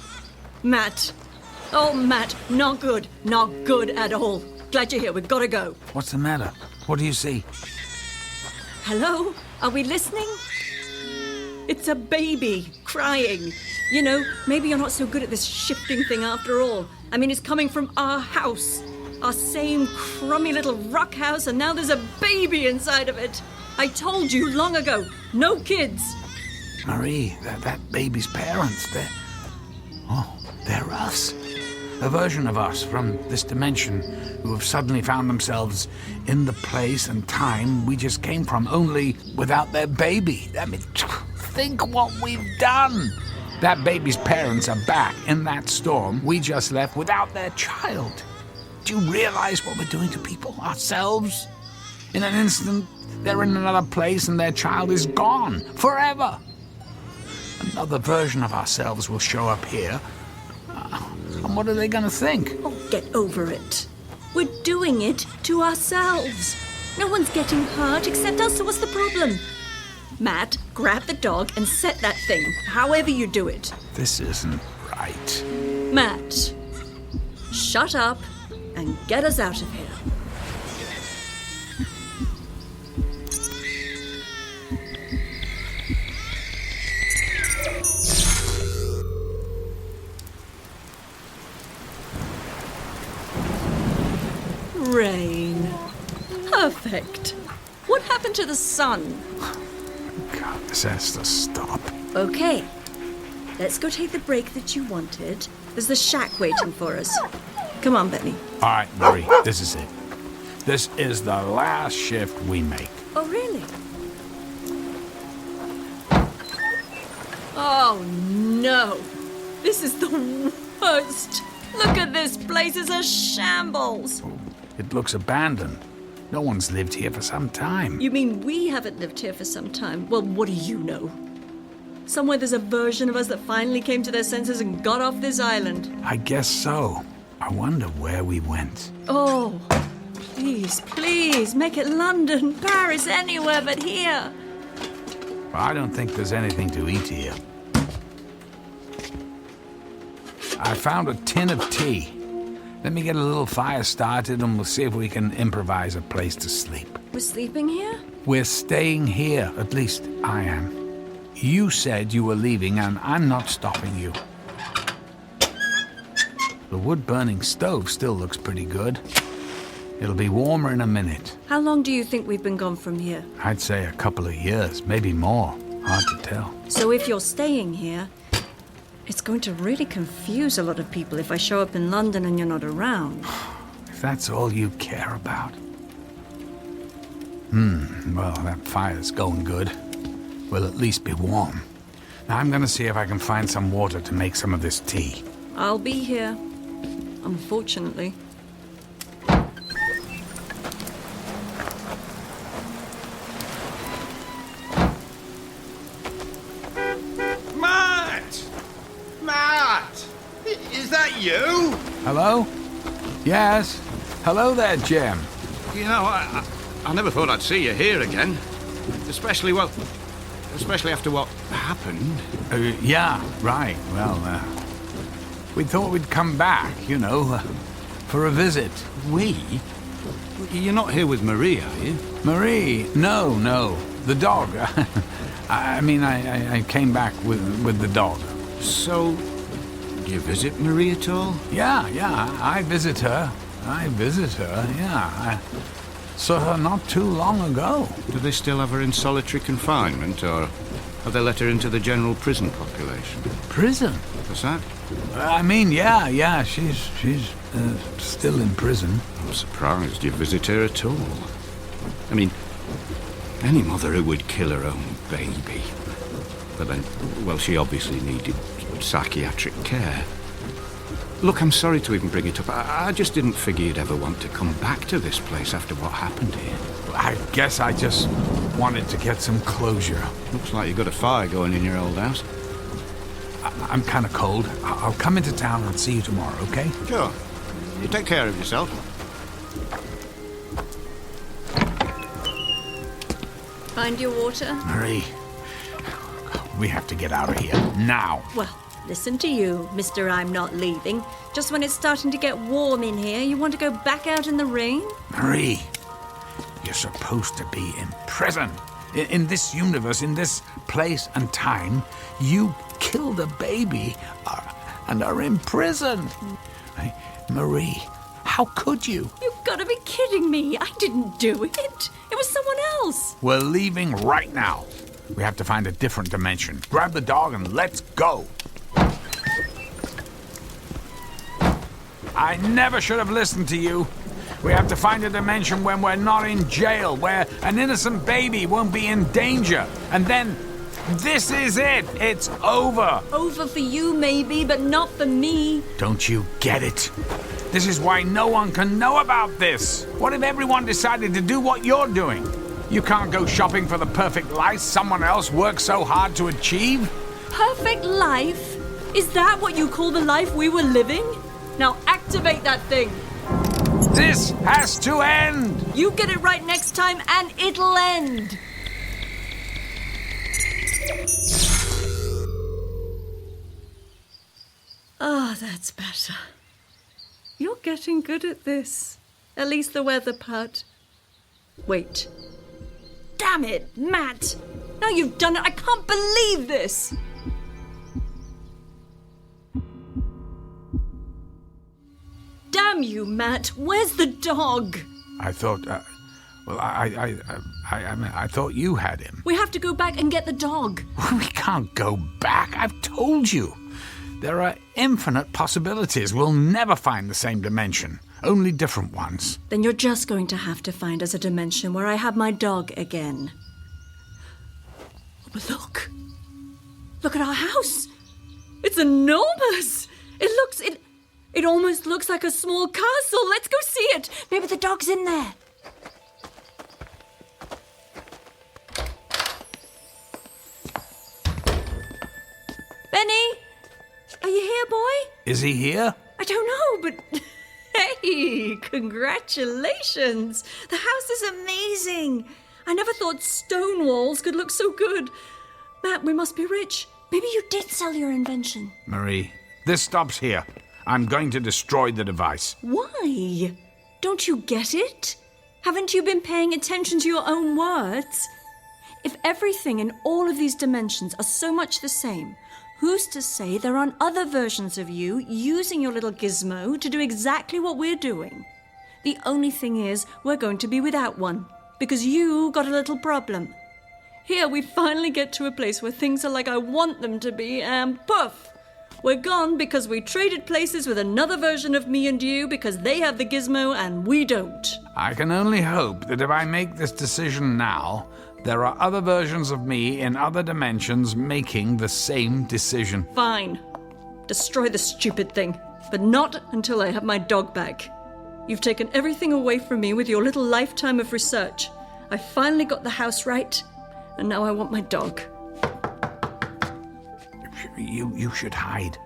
Matt. Oh, Matt, not good. Not good at all. Glad you're here. We've got to go. What's the matter? What do you see? Hello? Are we listening? It's a baby crying. You know, maybe you're not so good at this shifting thing after all. I mean, it's coming from our house. Our same crummy little rock house, and now there's a baby inside of it. I told you long ago, no kids. Marie, that baby's parents, they're us. A version of us from this dimension who have suddenly found themselves in the place and time we just came from, only without their baby. I mean, think what we've done. That baby's parents are back in that storm we just left without their child. Do you realize what we're doing to people, ourselves? In an instant, they're in another place and their child is gone forever. Another version of ourselves will show up here. And what are they going to think? Oh, get over it. We're doing it to ourselves. No one's getting hurt except us, so what's the problem? Matt, grab the dog and set that thing, however you do it. This isn't right. Matt, shut up and get us out of here. Rain. Perfect. What happened to the sun? God, this has to stop. Okay. Let's go take the break that you wanted. There's the shack waiting for us. Come on, Benny. All right, Marie, this is it. This is the last shift we make. Oh, really? Oh, no. This is the worst. Look at this place. It's a shambles. It looks abandoned. No one's lived here for some time. You mean we haven't lived here for some time? Well, what do you know? Somewhere there's a version of us that finally came to their senses and got off this island. I guess so. I wonder where we went. Oh, please, please, make it London, Paris, anywhere but here. I don't think there's anything to eat here. I found a tin of tea. Let me get a little fire started and we'll see if we can improvise a place to sleep. We're sleeping here? We're staying here, at least I am. You said you were leaving and I'm not stopping you. The wood-burning stove still looks pretty good. It'll be warmer in a minute. How long do you think we've been gone from here? I'd say a couple of years, maybe more. Hard to tell. So if you're staying here, it's going to really confuse a lot of people if I show up in London and you're not around. If that's all you care about. Well, that fire's going good. We'll at least be warm. Now I'm gonna see if I can find some water to make some of this tea. I'll be here, unfortunately. Is that you? Hello? Yes. Hello there, Jim. You know, I never thought I'd see you here again. Especially after what happened. Yeah, right. Well, we thought we'd come back, for a visit. We? You're not here with Marie, are you? Marie? No. The dog. I came back with the dog. So, do you visit Marie at all? Yeah, I visit her, yeah. I saw her not too long ago. Do they still have her in solitary confinement, or have they let her into the general prison population? Prison? What's that? Yeah, she's still in prison. I'm surprised you visit her at all. I mean, any mother who would kill her own baby. But then, well, she obviously needed psychiatric care. Look, I'm sorry to even bring it up. I just didn't figure you'd ever want to come back to this place after what happened here. I guess I just wanted to get some closure. Looks like you've got a fire going in your old house. I'm kind of cold. I'll come into town and see you tomorrow, okay? Sure. You take care of yourself. Find your water? Marie, we have to get out of here now. Well, listen to you, Mr. I'm not leaving. Just when it's starting to get warm in here, you want to go back out in the rain? Marie, you're supposed to be in prison. In this universe, in this place and time, you killed a baby and are in prison. Marie, how could you? You've got to be kidding me. I didn't do it. It was someone else. We're leaving right now. We have to find a different dimension. Grab the dog and let's go. I never should have listened to you. We have to find a dimension when we're not in jail, where an innocent baby won't be in danger. And then, this is it. It's over. Over for you, maybe, but not for me. Don't you get it? This is why no one can know about this. What if everyone decided to do what you're doing? You can't go shopping for the perfect life someone else worked so hard to achieve. Perfect life? Is that what you call the life we were living? Now activate that thing. This has to end. You get it right next time and it'll end. Ah, that's better. You're getting good at this. At least the weather part. Wait. Damn it, Matt! Now you've done it. I can't believe this! Damn you, Matt! Where's the dog? I thought, I thought you had him. We have to go back and get the dog. We can't go back. I've told you. There are infinite possibilities. We'll never find the same dimension. Only different ones. Then you're just going to have to find us a dimension where I have my dog again. Oh, but look. Look at our house. It's enormous. It almost looks like a small castle. Let's go see it. Maybe the dog's in there. Benny? Are you here, boy? Is he here? I don't know, but... Hey, congratulations. The house is amazing. I never thought stone walls could look so good. Matt, we must be rich. Maybe you did sell your invention. Marie, this stops here. I'm going to destroy the device. Why? Don't you get it? Haven't you been paying attention to your own words? If everything in all of these dimensions are so much the same, who's to say there aren't other versions of you using your little gizmo to do exactly what we're doing? The only thing is, we're going to be without one, because you got a little problem. Here we finally get to a place where things are like I want them to be, and poof! We're gone because we traded places with another version of me and you because they have the gizmo and we don't. I can only hope that if I make this decision now, there are other versions of me in other dimensions making the same decision. Fine. Destroy the stupid thing, but not until I have my dog back. You've taken everything away from me with your little lifetime of research. I finally got the house right, and now I want my dog. You should hide.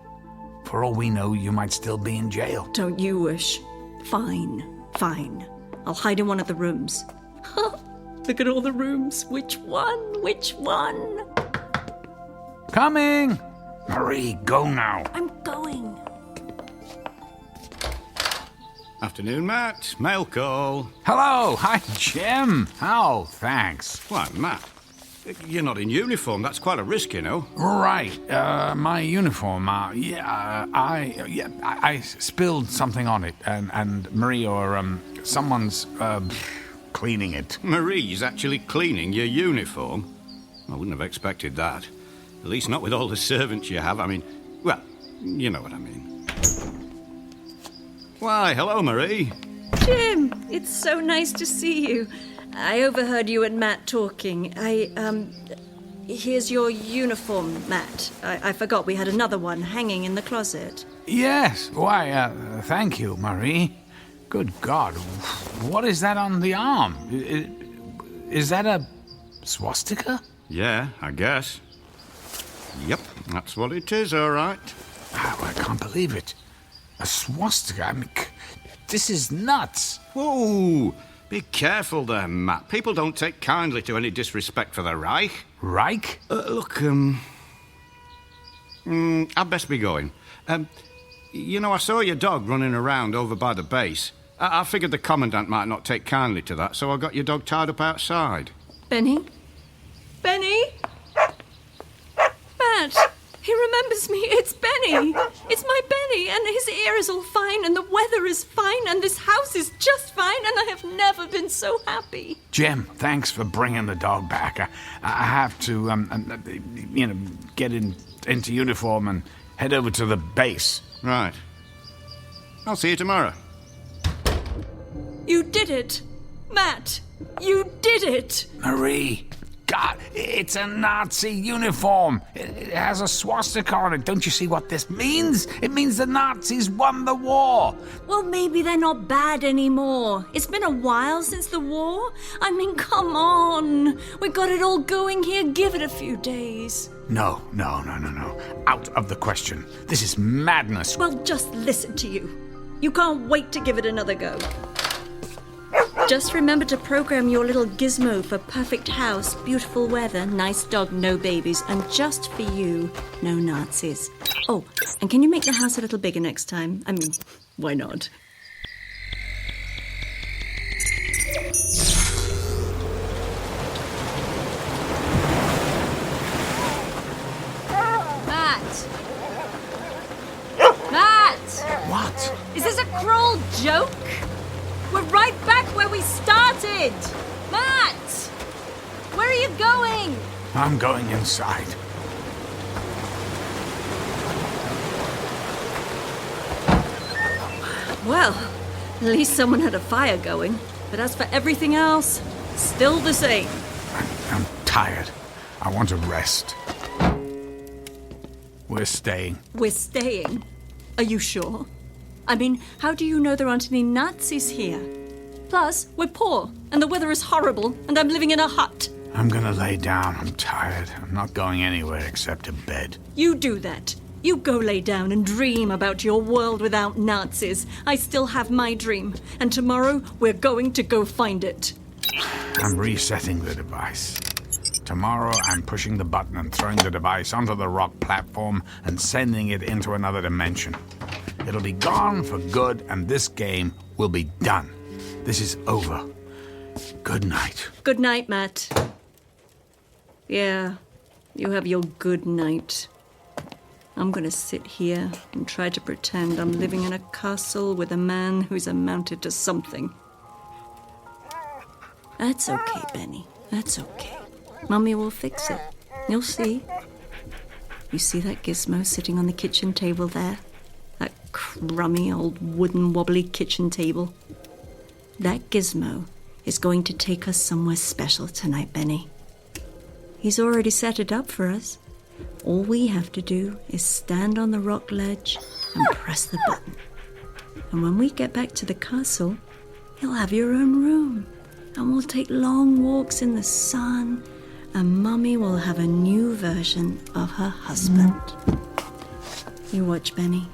For all we know, you might still be in jail. Don't you wish? Fine. I'll hide in one of the rooms. Look at all the rooms. Which one? Coming! Marie, go now. I'm going. Afternoon, Matt. Mail call. Hello. Hi, Jim. Oh, thanks. Why, Matt, you're not in uniform. That's quite a risk, you know. Right. My uniform. I spilled something on it, and Marie or someone's cleaning it. Marie's actually cleaning your uniform? I wouldn't have expected that. At least not with all the servants you have. I mean, well, you know what I mean. Why, hello, Marie. Jim, it's so nice to see you. I overheard you and Matt talking. Here's your uniform, Matt. I forgot we had another one hanging in the closet. Yes. Why, thank you, Marie. Good God. What is that on the arm? Is that a swastika? Yeah, I guess. Yep, that's what it is, all right. Oh, I can't believe it. A swastika? I mean, this is nuts. Whoa! Be careful there, Matt. People don't take kindly to any disrespect for the Reich. Reich? Look, I'd best be going. You know, I saw your dog running around over by the base. I figured the Commandant might not take kindly to that, so I got your dog tied up outside. Benny? Matt, he remembers me. It's Benny. It's my Benny, and his ear is all fine, and the weather is fine, and this house is just fine, and I have never been so happy. Jim, thanks for bringing the dog back. I have to, get into uniform and head over to the base. Right. I'll see you tomorrow. You did it! Matt, you did it! Marie, God, it's a Nazi uniform. It has a swastika on it. Don't you see what this means? It means the Nazis won the war. Well, maybe they're not bad anymore. It's been a while since the war. I mean, come on. We got it all going here. Give it a few days. No. Out of the question. This is madness. Well, just listen to you. You can't wait to give it another go. Just remember to program your little gizmo for perfect house, beautiful weather, nice dog, no babies, and just for you, no Nazis. Oh, and can you make the house a little bigger next time? I mean, why not? Matt! What? Is this a cruel joke? We're right back where we started! Matt! Where are you going? I'm going inside. Well, at least someone had a fire going. But as for everything else, still the same. I'm tired. I want to rest. We're staying. We're staying? Are you sure? I mean, how do you know there aren't any Nazis here? Plus, we're poor, and the weather is horrible, and I'm living in a hut. I'm gonna lay down. I'm tired. I'm not going anywhere except to bed. You do that. You go lay down and dream about your world without Nazis. I still have my dream, and tomorrow we're going to go find it. I'm resetting the device. Tomorrow I'm pushing the button and throwing the device onto the rock platform and sending it into another dimension. It'll be gone for good, and this game will be done. This is over. Good night. Good night, Matt. Yeah, you have your good night. I'm gonna sit here and try to pretend I'm living in a castle with a man who's amounted to something. That's okay, Benny. That's okay. Mummy will fix it. You'll see. You see that gizmo sitting on the kitchen table there? That crummy old wooden wobbly kitchen table? That gizmo is going to take us somewhere special tonight, Benny. He's already set it up for us. All we have to do is stand on the rock ledge and press the button. And when we get back to the castle, you'll have your own room. And we'll take long walks in the sun, and Mummy will have a new version of her husband. You watch, Benny.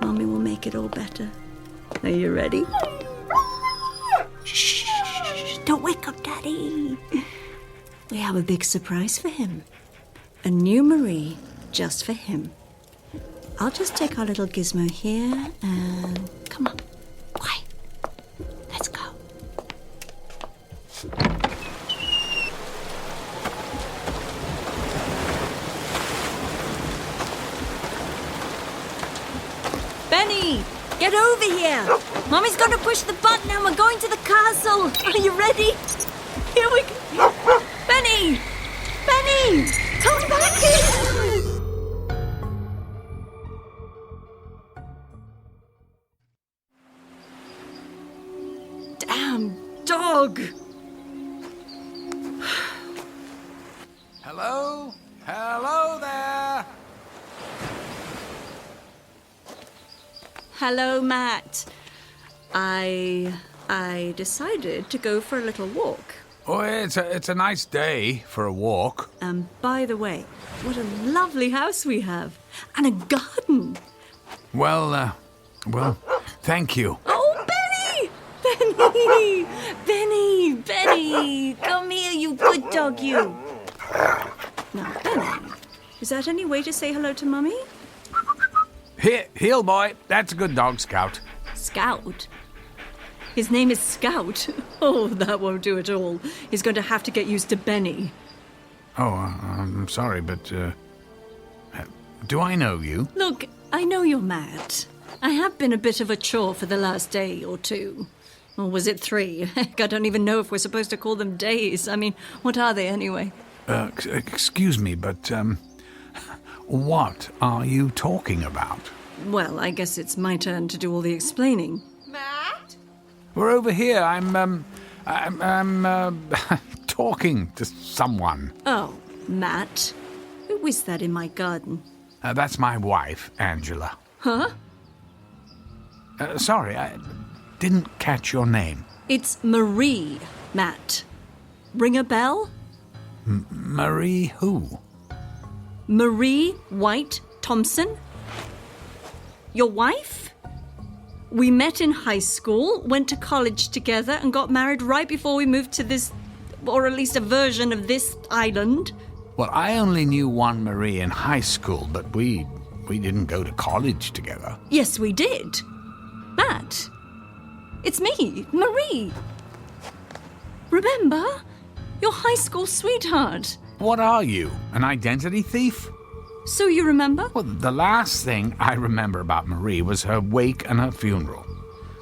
Mommy will make it all better. Are you ready? Shh! Don't wake up Daddy. We have a big surprise for him. A new Marie just for him. I'll just take our little gizmo here and... Come on. Quiet. Let's go. Benny! Get over here! Mommy's gonna push the button and we're going to the castle! Are you ready? Here we go! Benny! Benny! Come back here! Damn dog! Hello? Hello there! Hello, Matt. I decided to go for a little walk. Oh, it's a nice day for a walk. And by the way, what a lovely house we have. And a garden. Well, thank you. Oh, Benny! Benny! Benny! Benny! Come here, you good dog, you. Now, Benny, is that any way to say hello to Mummy? Here, heel boy. That's a good dog, Scout. Scout? His name is Scout? Oh, that won't do at all. He's going to have to get used to Benny. Oh, I'm sorry, but, do I know you? Look, I know you're Matt. I have been a bit of a chore for the last day or two. Or was it 3? Heck, I don't even know if we're supposed to call them days. I mean, what are they anyway? Excuse me, but, what are you talking about? Well, I guess it's my turn to do all the explaining. Matt? We're over here. I'm talking to someone. Oh, Matt? Who is that in my garden? That's my wife, Angela. Huh? Sorry, I didn't catch your name. It's Marie, Matt. Ring a bell? Marie who? Marie White Thompson? Your wife? We met in high school, went to college together, and got married right before we moved to this, or at least a version of this island. Well, I only knew one Marie in high school, but we didn't go to college together. Yes, we did. Matt, it's me, Marie. Remember? Your high school sweetheart. What are you, an identity thief? So you remember? Well, the last thing I remember about Marie was her wake and her funeral.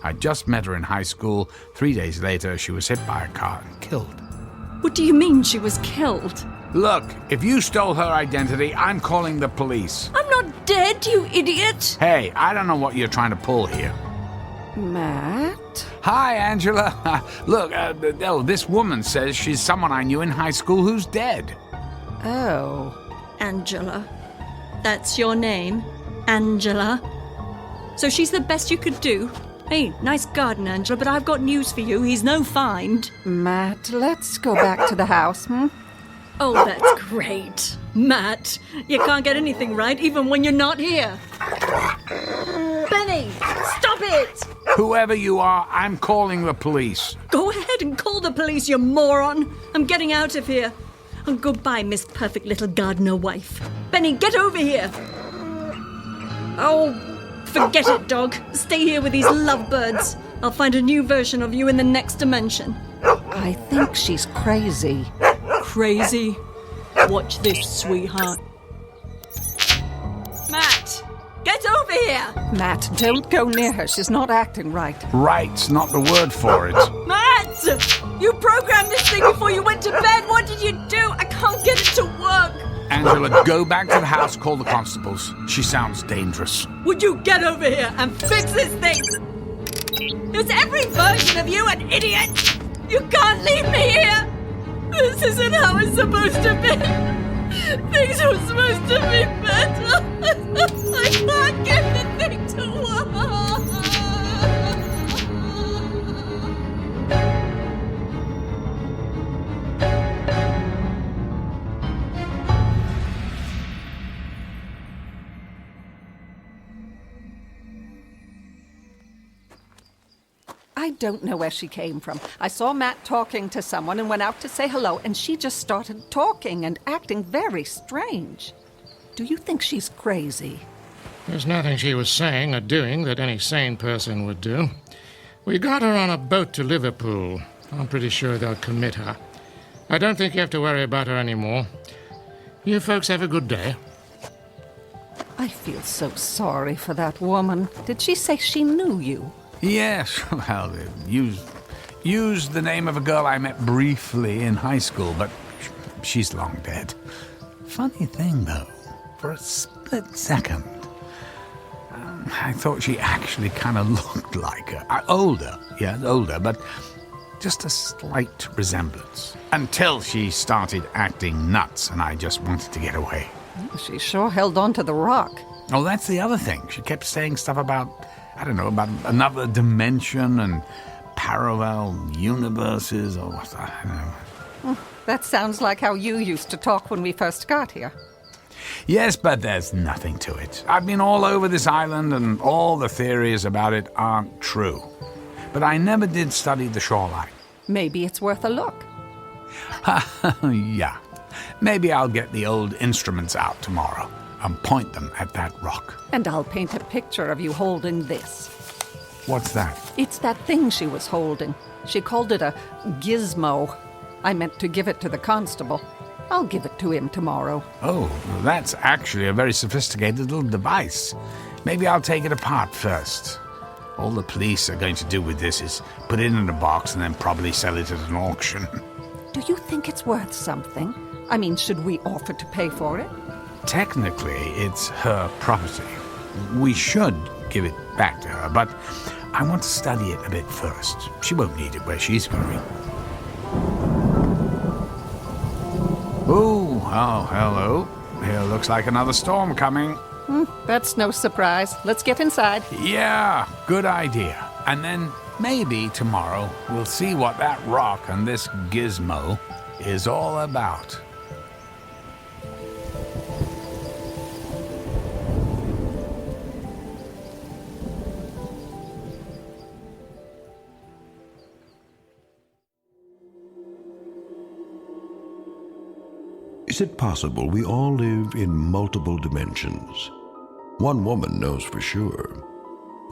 I just met her in high school. 3 days later, she was hit by a car and killed. What do you mean she was killed? Look, if you stole her identity, I'm calling the police. I'm not dead, you idiot! Hey, I don't know what you're trying to pull here. Matt? Hi, Angela. Look, this woman says she's someone I knew in high school who's dead. Oh. Angela. That's your name? Angela? So she's the best you could do? Hey, nice garden, Angela, but I've got news for you. He's no find. Matt, let's go back to the house, Oh, that's great. Matt, you can't get anything right even when you're not here. Benny, stop it! Whoever you are, I'm calling the police. Go ahead and call the police, you moron. I'm getting out of here. And goodbye, Miss Perfect Little Gardener Wife. Benny, get over here. Oh, forget it, dog. Stay here with these lovebirds. I'll find a new version of you in the next dimension. I think she's crazy. Crazy? Watch this, sweetheart. Matt, get over here! Matt, don't go near her. She's not acting right. Right's not the word for it. Matt! You programmed this thing before you went to bed. What did you do? I can't get it to work. Angela, go back to the house, call the constables. She sounds dangerous. Would you get over here and fix this thing? There's every version of you an idiot! You can't leave me here! This isn't how it's supposed to be! Things were supposed to be better! I can't get the thing to work! I don't know where she came from. I saw Matt talking to someone and went out to say hello, and she just started talking and acting very strange. Do you think she's crazy? There's nothing she was saying or doing that any sane person would do. We got her on a boat to Liverpool. I'm pretty sure they'll commit her. I don't think you have to worry about her anymore. You folks have a good day. I feel so sorry for that woman. Did she say she knew you? Yes, well, used the name of a girl I met briefly in high school, but she's long dead. Funny thing, though, for a split second, I thought she actually kind of looked like her. Older, but just a slight resemblance. Until she started acting nuts, and I just wanted to get away. She sure held on to the rock. Oh, that's the other thing. She kept saying stuff about another dimension and parallel universes, or what, I don't know. That sounds like how you used to talk when we first got here. Yes, but there's nothing to it. I've been all over this island, and all the theories about it aren't true. But I never did study the shoreline. Maybe it's worth a look. Yeah. Maybe I'll get the old instruments out tomorrow and point them at that rock. And I'll paint a picture of you holding this. What's that? It's that thing she was holding. She called it a gizmo. I meant to give it to the constable. I'll give it to him tomorrow. Oh, well, that's actually a very sophisticated little device. Maybe I'll take it apart first. All the police are going to do with this is put it in a box and then probably sell it at an auction. Do you think it's worth something? I mean, should we offer to pay for it? Technically, it's her property. We should give it back to her, but I want to study it a bit first. She won't need it where she's going. Oh, hello. Here looks like another storm coming. That's no surprise. Let's get inside. Yeah, good idea. And then maybe tomorrow we'll see what that rock and this gizmo is all about. Is it possible we all live in multiple dimensions? One woman knows for sure.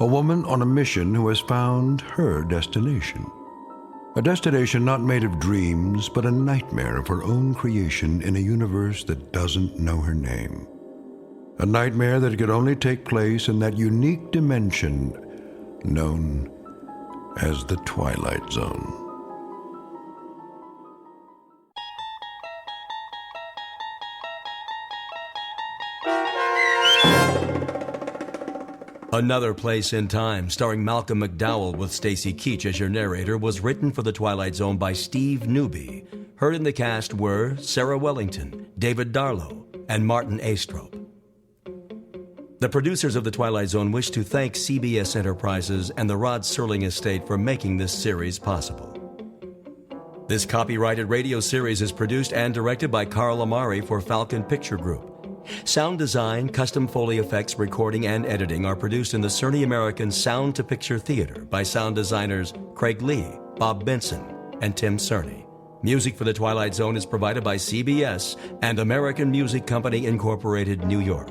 A woman on a mission who has found her destination. A destination not made of dreams, but a nightmare of her own creation in a universe that doesn't know her name. A nightmare that could only take place in that unique dimension known as the Twilight Zone. Another Place in Time, starring Malcolm McDowell with Stacy Keach as your narrator, was written for The Twilight Zone by Steve Newby. Heard in the cast were Sarah Wellington, David Darlow, and Martin Astrup. The producers of The Twilight Zone wish to thank CBS Enterprises and the Rod Serling Estate for making this series possible. This copyrighted radio series is produced and directed by Carl Amari for Falcon Picture Group. Sound design, custom Foley effects, recording, and editing are produced in the Cerny American Sound to Picture Theater by sound designers Craig Lee, Bob Benson, and Tim Cerny. Music for The Twilight Zone is provided by CBS and American Music Company Incorporated, New York.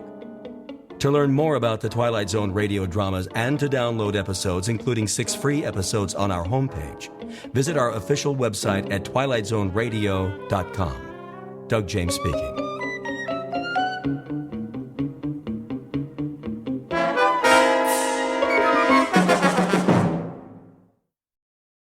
To learn more about the Twilight Zone radio dramas and to download episodes, including 6 free episodes on our homepage, visit our official website at twilightzoneradio.com. Doug James speaking.